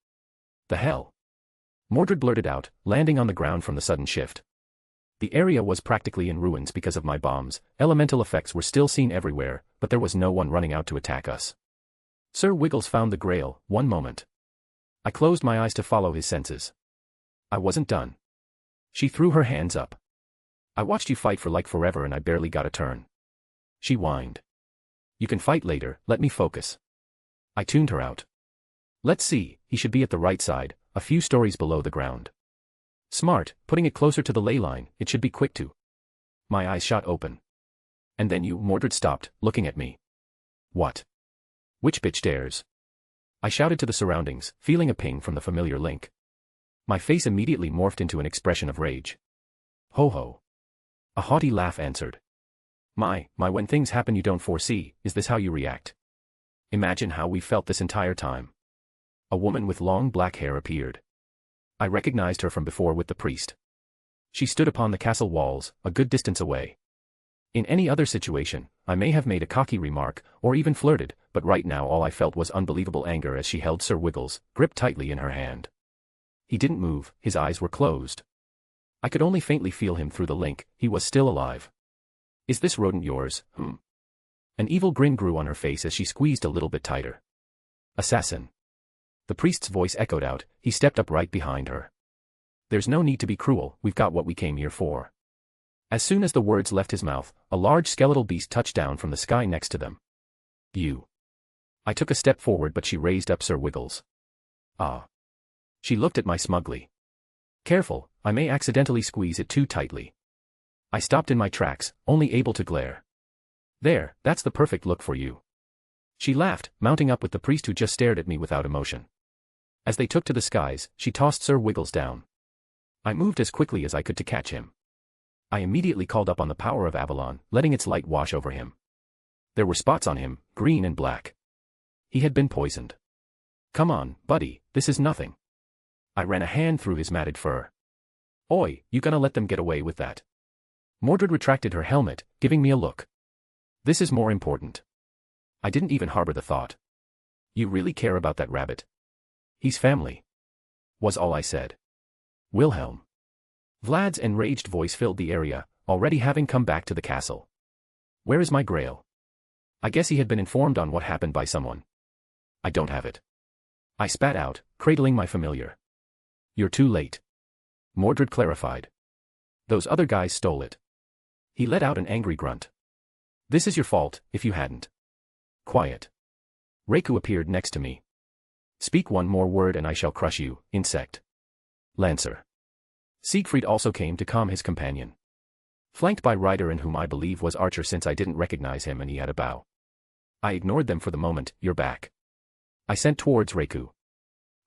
The hell? Mordred blurted out, landing on the ground from the sudden shift. The area was practically in ruins because of my bombs, elemental effects were still seen everywhere, but there was no one running out to attack us. Sir Wiggles found the grail, one moment. I closed my eyes to follow his senses. I wasn't done. She threw her hands up. I watched you fight for like forever and I barely got a turn. She whined. You can fight later, let me focus. I tuned her out. Let's see, he should be at the right side, a few stories below the ground. Smart, putting it closer to the ley line, it should be quick to. My eyes shot open. And then Mordred stopped, looking at me. What? Which bitch dares? I shouted to the surroundings, feeling a ping from the familiar link. My face immediately morphed into an expression of rage. Ho ho. A haughty laugh answered. My, when things happen you don't foresee, is this how you react? Imagine how we felt this entire time. A woman with long black hair appeared. I recognized her from before with the priest. She stood upon the castle walls, a good distance away. In any other situation, I may have made a cocky remark, or even flirted, but right now all I felt was unbelievable anger as she held Sir Wiggles, gripped tightly in her hand. He didn't move, his eyes were closed. I could only faintly feel him through the link, he was still alive. Is this rodent yours, An evil grin grew on her face as she squeezed a little bit tighter. Assassin. The priest's voice echoed out, he stepped up right behind her. There's no need to be cruel, we've got what we came here for. As soon as the words left his mouth, a large skeletal beast touched down from the sky next to them. You. I took a step forward but she raised up Sir Wiggles. Ah. She looked at my smugly. Careful, I may accidentally squeeze it too tightly. I stopped in my tracks, only able to glare. There, that's the perfect look for you. She laughed, mounting up with the priest who just stared at me without emotion. As they took to the skies, she tossed Sir Wiggles down. I moved as quickly as I could to catch him. I immediately called up on the power of Avalon, letting its light wash over him. There were spots on him, green and black. He had been poisoned. Come on, buddy, this is nothing. I ran a hand through his matted fur. Oi, you gonna let them get away with that? Mordred retracted her helmet, giving me a look. This is more important. I didn't even harbor the thought. You really care about that rabbit? He's family. Was all I said. Wilhelm. Vlad's enraged voice filled the area, already having come back to the castle. Where is my grail? I guess he had been informed on what happened by someone. I don't have it. I spat out, cradling my familiar. You're too late. Mordred clarified. Those other guys stole it. He let out an angry grunt. This is your fault, if you hadn't. Quiet. Reiku appeared next to me. Speak one more word and I shall crush you, insect. Lancer. Siegfried also came to calm his companion. Flanked by Ryder, and whom I believe was Archer since I didn't recognize him, and he had a bow. I ignored them for the moment. You're back. I sent towards Reiku.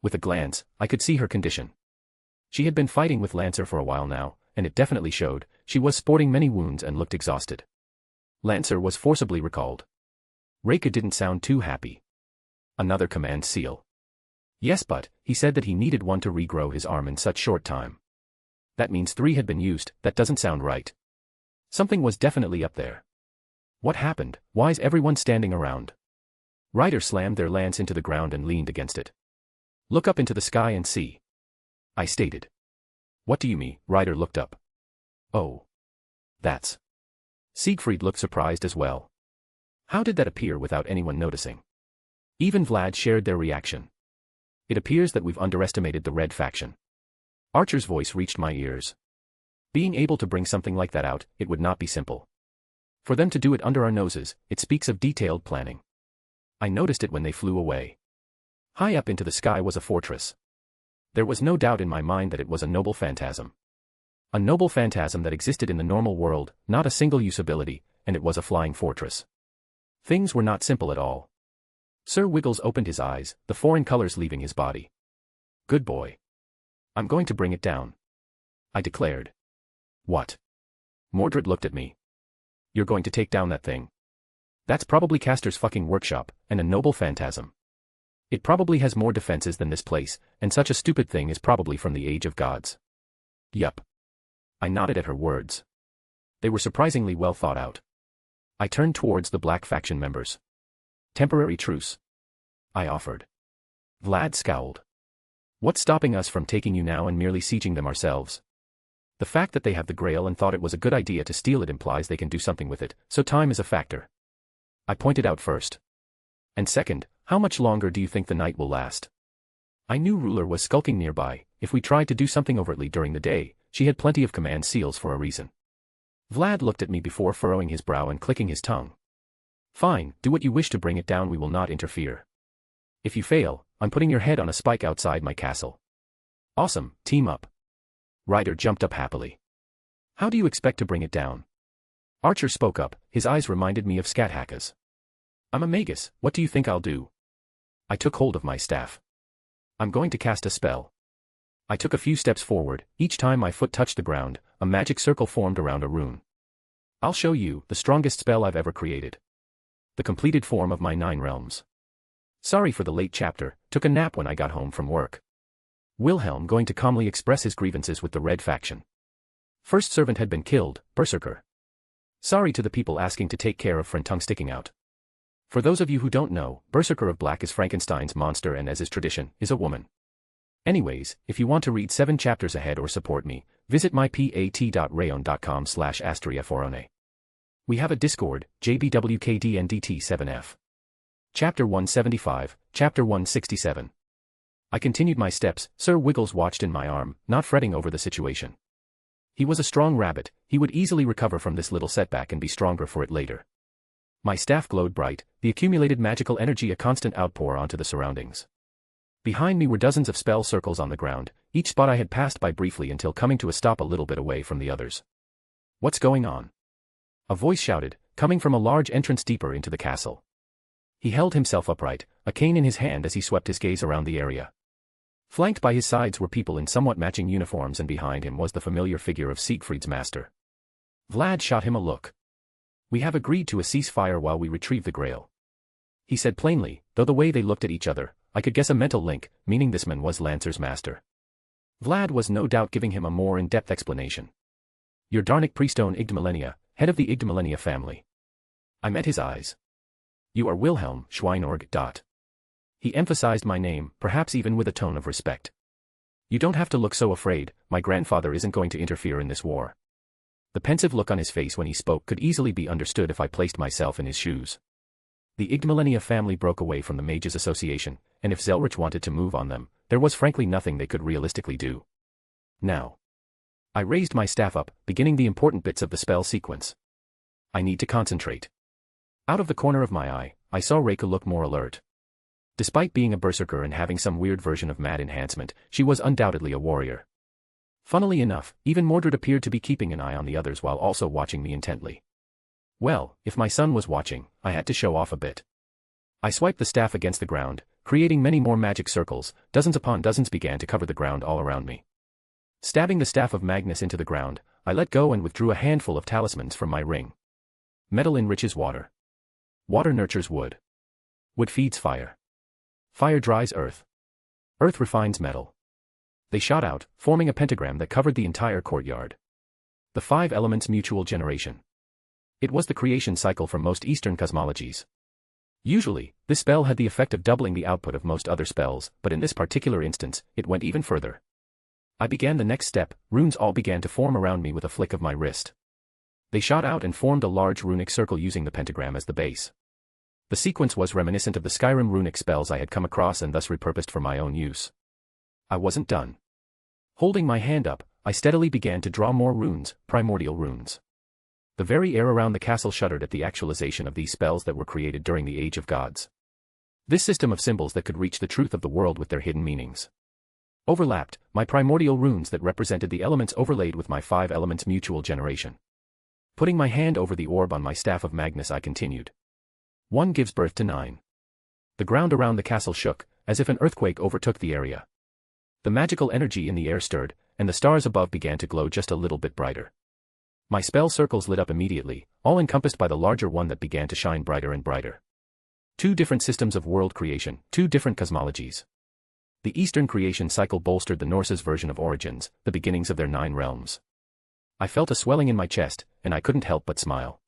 With a glance, I could see her condition. She had been fighting with Lancer for a while now, and it definitely showed. She was sporting many wounds and looked exhausted. Lancer was forcibly recalled. Reiku didn't sound too happy. Another command seal. Yes, but he said that he needed one to regrow his arm in such short time. That means 3 had been used. That doesn't sound right. Something was definitely up there. What happened? Why's everyone standing around? Ryder slammed their lance into the ground and leaned against it. Look up into the sky and see. I stated. What do you mean? Ryder looked up. Oh. That's. Siegfried looked surprised as well. How did that appear without anyone noticing? Even Vlad shared their reaction. It appears that we've underestimated the Red faction. Archer's voice reached my ears. Being able to bring something like that out, it would not be simple. For them to do it under our noses, it speaks of detailed planning. I noticed it when they flew away. High up into the sky was a fortress. There was no doubt in my mind that it was a noble phantasm. A noble phantasm that existed in the normal world, not a single-use ability, and it was a flying fortress. Things were not simple at all. Sir Wiggles opened his eyes, the foreign colors leaving his body. Good boy. I'm going to bring it down. I declared. What? Mordred looked at me. You're going to take down that thing? That's probably Castor's fucking workshop, and a noble phantasm. It probably has more defenses than this place, and such a stupid thing is probably from the Age of Gods. Yup. I nodded at her words. They were surprisingly well thought out. I turned towards the Black faction members. Temporary truce. I offered. Vlad scowled. What's stopping us from taking you now and merely sieging them ourselves? The fact that they have the grail and thought it was a good idea to steal it implies they can do something with it, so time is a factor. I pointed out first. And second, how much longer do you think the night will last? I knew Ruler was skulking nearby. If we tried to do something overtly during the day, she had plenty of command seals for a reason. Vlad looked at me before furrowing his brow and clicking his tongue. Fine, do what you wish to bring it down, we will not interfere. If you fail, I'm putting your head on a spike outside my castle. Awesome, team up. Ryder jumped up happily. How do you expect to bring it down? Archer spoke up, his eyes reminded me of Scathacka's. I'm a magus, what do you think I'll do? I took hold of my staff. I'm going to cast a spell. I took a few steps forward. Each time my foot touched the ground, a magic circle formed around a rune. I'll show you, the strongest spell I've ever created. The completed form of my 9 realms. Sorry for the late chapter, took a nap when I got home from work. Wilhelm going to calmly express his grievances with the Red faction. First servant had been killed, Berserker. Sorry to the people asking to take care of friend tongue sticking out. For those of you who don't know, Berserker of Black is Frankenstein's monster and as is tradition, is a woman. Anyways, if you want to read 7 chapters ahead or support me, visit mypat.rayon.com/astriaforone. We have a Discord, JBWKDNDT7F. Chapter 175, Chapter 167. I continued my steps. Sir Wiggles watched in my arm, not fretting over the situation. He was a strong rabbit, he would easily recover from this little setback and be stronger for it later. My staff glowed bright, the accumulated magical energy a constant outpour onto the surroundings. Behind me were dozens of spell circles on the ground, each spot I had passed by briefly until coming to a stop a little bit away from the others. What's going on? A voice shouted, coming from a large entrance deeper into the castle. He held himself upright, a cane in his hand as he swept his gaze around the area. Flanked by his sides were people in somewhat matching uniforms and behind him was the familiar figure of Siegfried's master. Vlad shot him a look. We have agreed to a ceasefire while we retrieve the grail. He said plainly, though the way they looked at each other, I could guess a mental link, meaning this man was Lancer's master. Vlad was no doubt giving him a more in-depth explanation. You're Darnik Priestone Igdmillennia, head of the Igdmillennia family. I met his eyes. You are Wilhelm Schweinorg. He emphasized my name, perhaps even with a tone of respect. You don't have to look so afraid, my grandfather isn't going to interfere in this war. The pensive look on his face when he spoke could easily be understood if I placed myself in his shoes. The Igdmillennia family broke away from the Mages Association, and if Zelretch wanted to move on them, there was frankly nothing they could realistically do. Now. I raised my staff up, beginning the important bits of the spell sequence. I need to concentrate. Out of the corner of my eye, I saw Reika look more alert. Despite being a berserker and having some weird version of mad enhancement, she was undoubtedly a warrior. Funnily enough, even Mordred appeared to be keeping an eye on the others while also watching me intently. Well, if my son was watching, I had to show off a bit. I swiped the staff against the ground, creating many more magic circles. Dozens upon dozens began to cover the ground all around me. Stabbing the staff of Magnus into the ground, I let go and withdrew a handful of talismans from my ring. Metal enriches water. Water nurtures wood. Wood feeds fire. Fire dries earth. Earth refines metal. They shot out, forming a pentagram that covered the entire courtyard. The 5 elements mutual generation. It was the creation cycle for most Eastern cosmologies. Usually, this spell had the effect of doubling the output of most other spells, but in this particular instance, it went even further. I began the next step. Runes all began to form around me with a flick of my wrist. They shot out and formed a large runic circle using the pentagram as the base. The sequence was reminiscent of the Skyrim runic spells I had come across and thus repurposed for my own use. I wasn't done. Holding my hand up, I steadily began to draw more runes, primordial runes. The very air around the castle shuddered at the actualization of these spells that were created during the Age of Gods. This system of symbols that could reach the truth of the world with their hidden meanings. Overlapped, my primordial runes that represented the elements overlaid with my 5 elements mutual generation. Putting my hand over the orb on my staff of Magnus, I continued. 1 gives birth to 9. The ground around the castle shook, as if an earthquake overtook the area. The magical energy in the air stirred, and the stars above began to glow just a little bit brighter. My spell circles lit up immediately, all encompassed by the larger one that began to shine brighter and brighter. 2 different systems of world creation, 2 different cosmologies. The Eastern creation cycle bolstered the Norse's version of origins, the beginnings of their 9 realms. I felt a swelling in my chest, and I couldn't help but smile.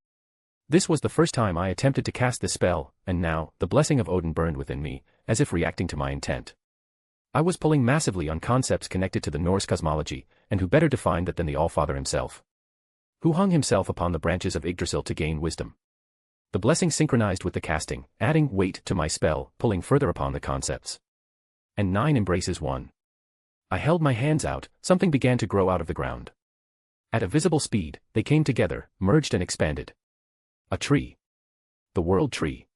This was the first time I attempted to cast this spell, and now, the blessing of Odin burned within me, as if reacting to my intent. I was pulling massively on concepts connected to the Norse cosmology, and who better defined that than the Allfather himself? Who hung himself upon the branches of Yggdrasil to gain wisdom. The blessing synchronized with the casting, adding weight to my spell, pulling further upon the concepts. And 9 embraces 1. I held my hands out, something began to grow out of the ground. At a visible speed, they came together, merged and expanded. A tree. The world tree.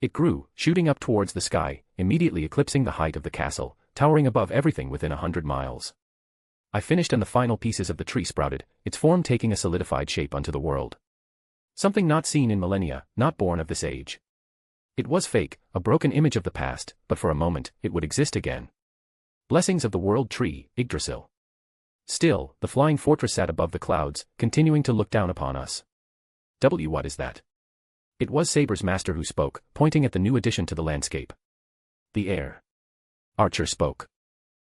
It grew, shooting up towards the sky, immediately eclipsing the height of the castle, towering above everything within 100 miles. I finished and the final pieces of the tree sprouted, its form taking a solidified shape unto the world. Something not seen in millennia, not born of this age. It was fake, a broken image of the past, but for a moment, it would exist again. Blessings of the world tree, Yggdrasil. Still, the flying fortress sat above the clouds, continuing to look down upon us. What is that? It was Saber's master who spoke, pointing at the new addition to the landscape. The air. Archer spoke.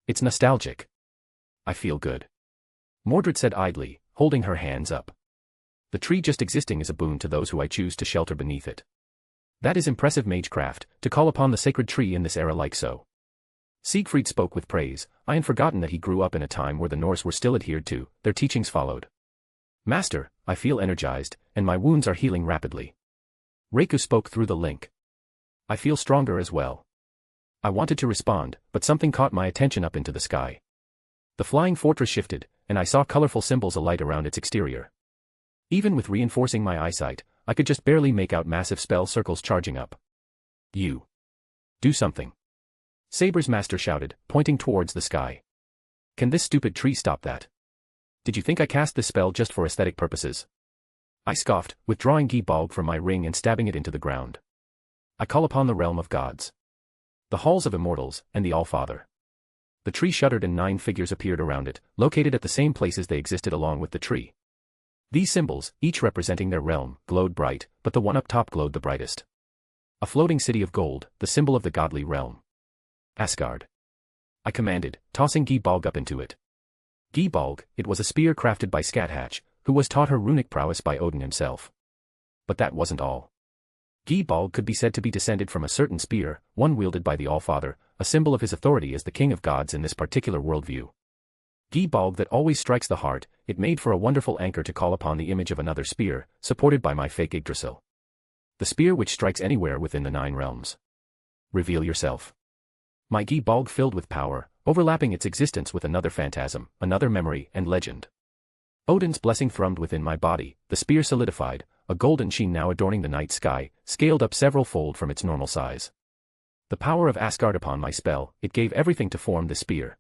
It's nostalgic. I feel good. Mordred said idly, holding her hands up. The tree just existing is a boon to those who I choose to shelter beneath it. That is impressive magecraft, to call upon the sacred tree in this era like so. Siegfried spoke with praise. I had forgotten that he grew up in a time where the Norse were still adhered to, their teachings followed. Master, I feel energized, and my wounds are healing rapidly. Reiku spoke through the link. I feel stronger as well. I wanted to respond, but something caught my attention up into the sky. The flying fortress shifted, and I saw colorful symbols alight around its exterior. Even with reinforcing my eyesight, I could just barely make out massive spell circles charging up. You. Do something. Saber's master shouted, pointing towards the sky. Can this stupid tree stop that? Did you think I cast this spell just for aesthetic purposes? I scoffed, withdrawing Gibalg from my ring and stabbing it into the ground. I call upon the realm of gods. The halls of immortals, and the Allfather. The tree shuddered and 9 figures appeared around it, located at the same places they existed along with the tree. These symbols, each representing their realm, glowed bright, but the one up top glowed the brightest. A floating city of gold, the symbol of the godly realm. Asgard. I commanded, tossing Gibalg up into it. Gibalg, it was a spear crafted by Skathatch, who was taught her runic prowess by Odin himself. But that wasn't all. Gibalg could be said to be descended from a certain spear, one wielded by the Allfather, a symbol of his authority as the king of gods in this particular worldview. Gibalg that always strikes the heart, it made for a wonderful anchor to call upon the image of another spear, supported by my fake Yggdrasil. The spear which strikes anywhere within the 9 realms. Reveal yourself. My Gibalg filled with power, overlapping its existence with another phantasm, another memory and legend. Odin's blessing thrummed within my body, the spear solidified, a golden sheen now adorning the night sky, scaled up several-fold from its normal size. The power of Asgard upon my spell, it gave everything to form the spear.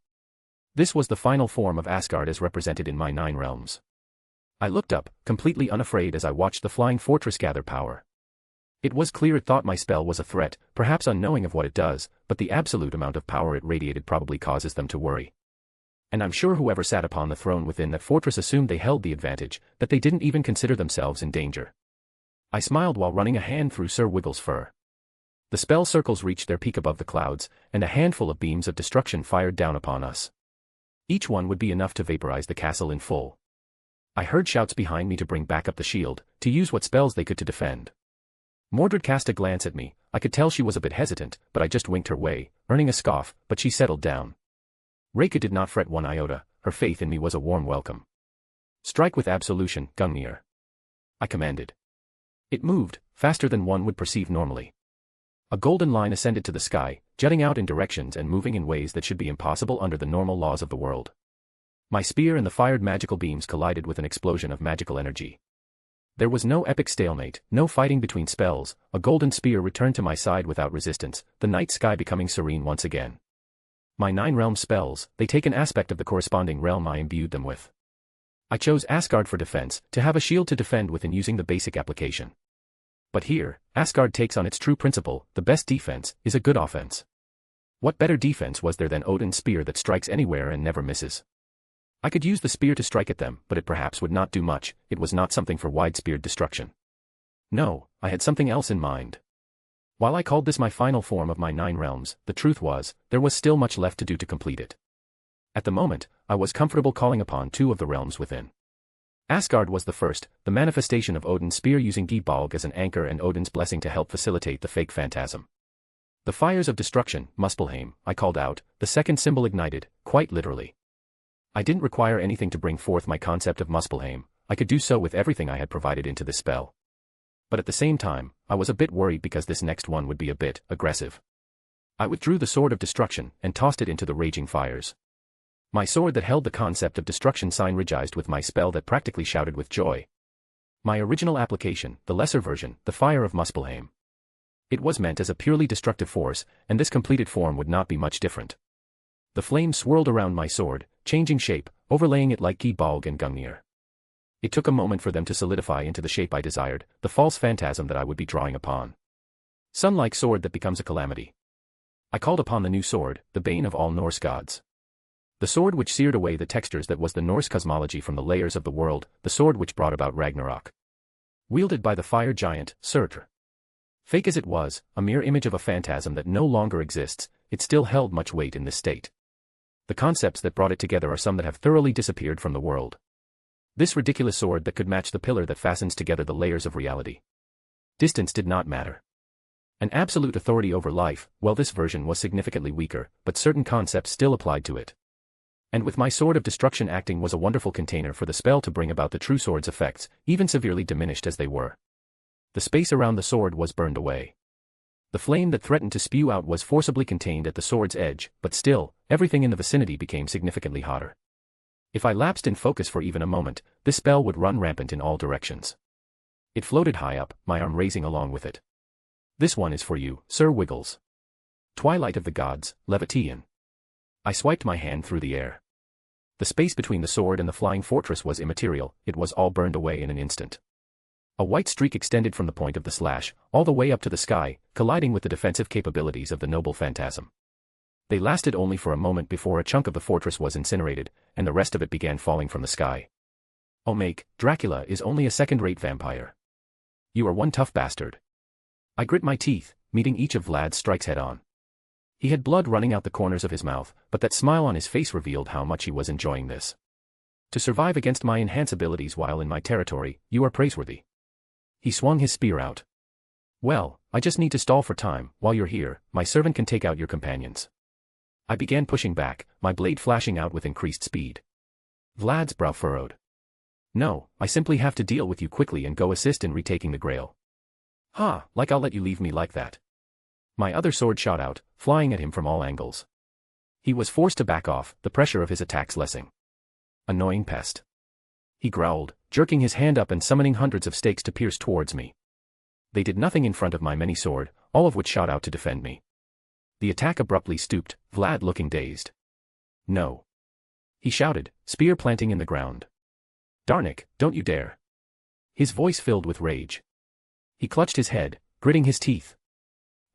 This was the final form of Asgard as represented in my 9 realms. I looked up, completely unafraid as I watched the flying fortress gather power. It was clear it thought my spell was a threat, perhaps unknowing of what it does, but the absolute amount of power it radiated probably causes them to worry. And I'm sure whoever sat upon the throne within that fortress assumed they held the advantage, that they didn't even consider themselves in danger. I smiled while running a hand through Sir Wiggle's fur. The spell circles reached their peak above the clouds, and a handful of beams of destruction fired down upon us. Each one would be enough to vaporize the castle in full. I heard shouts behind me to bring back up the shield, to use what spells they could to defend. Mordred cast a glance at me. I could tell she was a bit hesitant, but I just winked her way, earning a scoff, but she settled down. Reika did not fret one iota, her faith in me was a warm welcome. Strike with absolution, Gungnir. I commanded. It moved, faster than one would perceive normally. A golden line ascended to the sky, jutting out in directions and moving in ways that should be impossible under the normal laws of the world. My spear and the fired magical beams collided with an explosion of magical energy. There was no epic stalemate, no fighting between spells. A golden spear returned to my side without resistance, the night sky becoming serene once again. My 9 realm spells, they take an aspect of the corresponding realm I imbued them with. I chose Asgard for defense, to have a shield to defend within using the basic application. But here, Asgard takes on its true principle, the best defense is a good offense. What better defense was there than Odin's spear that strikes anywhere and never misses? I could use the spear to strike at them, but it perhaps would not do much. It was not something for wide-speared destruction. No, I had something else in mind. While I called this my final form of my 9 realms, the truth was, there was still much left to do to complete it. At the moment, I was comfortable calling upon 2 of the realms within. Asgard was the first, the manifestation of Odin's spear using Gibalg as an anchor and Odin's blessing to help facilitate the fake phantasm. The fires of destruction, Muspelheim, I called out, the second symbol ignited, quite literally. I didn't require anything to bring forth my concept of Muspelheim, I could do so with everything I had provided into this spell. But at the same time, I was a bit worried because this next one would be a bit aggressive. I withdrew the sword of destruction and tossed it into the raging fires. My sword that held the concept of destruction synergized with my spell that practically shouted with joy. My original application, the lesser version, the fire of Muspelheim. It was meant as a purely destructive force, and this completed form would not be much different. The flame swirled around my sword, changing shape, overlaying it like Gibalg and Gungnir. It took a moment for them to solidify into the shape I desired, the false phantasm that I would be drawing upon. Sun-like sword that becomes a calamity. I called upon the new sword, the bane of all Norse gods. The sword which seared away the textures that was the Norse cosmology from the layers of the world, the sword which brought about Ragnarok. Wielded by the fire giant, Surtr. Fake as it was, a mere image of a phantasm that no longer exists, it still held much weight in this state. The concepts that brought it together are some that have thoroughly disappeared from the world. This ridiculous sword that could match the pillar that fastens together the layers of reality. Distance did not matter. An absolute authority over life, well, this version was significantly weaker, but certain concepts still applied to it. And with my sword of destruction acting was a wonderful container for the spell to bring about the true sword's effects, even severely diminished as they were. The space around the sword was burned away. The flame that threatened to spew out was forcibly contained at the sword's edge, but still, everything in the vicinity became significantly hotter. If I lapsed in focus for even a moment, this spell would run rampant in all directions. It floated high up, my arm raising along with it. This one is for you, Sir Wiggles. Twilight of the Gods, Levitian. I swiped my hand through the air. The space between the sword and the flying fortress was immaterial, it was all burned away in an instant. A white streak extended from the point of the slash, all the way up to the sky, colliding with the defensive capabilities of the noble phantasm. They lasted only for a moment before a chunk of the fortress was incinerated, and the rest of it began falling from the sky. Oh make, Dracula is only a second-rate vampire. You are one tough bastard. I grit my teeth, meeting each of Vlad's strikes head-on. He had blood running out the corners of his mouth, but that smile on his face revealed how much he was enjoying this. To survive against my enhanced abilities while in my territory, you are praiseworthy. He swung his spear out. Well, I just need to stall for time. While you're here, my servant can take out your companions. I began pushing back, my blade flashing out with increased speed. Vlad's brow furrowed. No, I simply have to deal with you quickly and go assist in retaking the grail. Ha, like I'll let you leave me like that. My other sword shot out, flying at him from all angles. He was forced to back off, the pressure of his attacks lessening. Annoying pest. He growled, jerking his hand up and summoning hundreds of stakes to pierce towards me. They did nothing in front of my many sword, all of which shot out to defend me. The attack abruptly stooped, Vlad looking dazed. No. he shouted, spear planting in the ground. Darnick, don't you dare. His voice filled with rage. He clutched his head, gritting his teeth.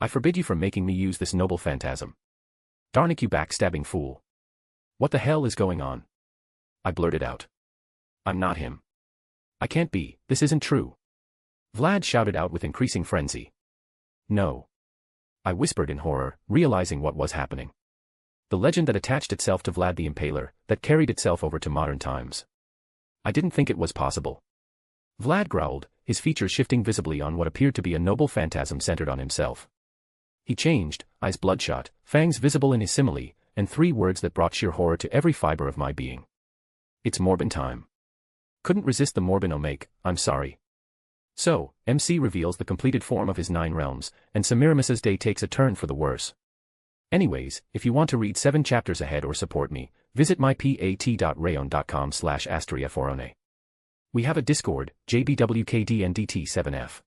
I forbid you from making me use this noble phantasm. Darnick, you backstabbing fool. What the hell is going on? I blurted out. I'm not him. I can't be, this isn't true. Vlad shouted out with increasing frenzy. No. I whispered in horror, realizing what was happening. The legend that attached itself to Vlad the Impaler, that carried itself over to modern times. I didn't think it was possible. Vlad growled, his features shifting visibly on what appeared to be a noble phantasm centered on himself. He changed, eyes bloodshot, fangs visible in his simile, and 3 words that brought sheer horror to every fiber of my being. It's Morbin time. Couldn't resist the Morbin Omake, I'm sorry. So, MC reveals the completed form of his 9 realms, and Semiramis's day takes a turn for the worse. Anyways, if you want to read 7 chapters ahead or support me, visit mypat.rayon.com/astriaforone. We have a Discord, JBWKDNDT7F.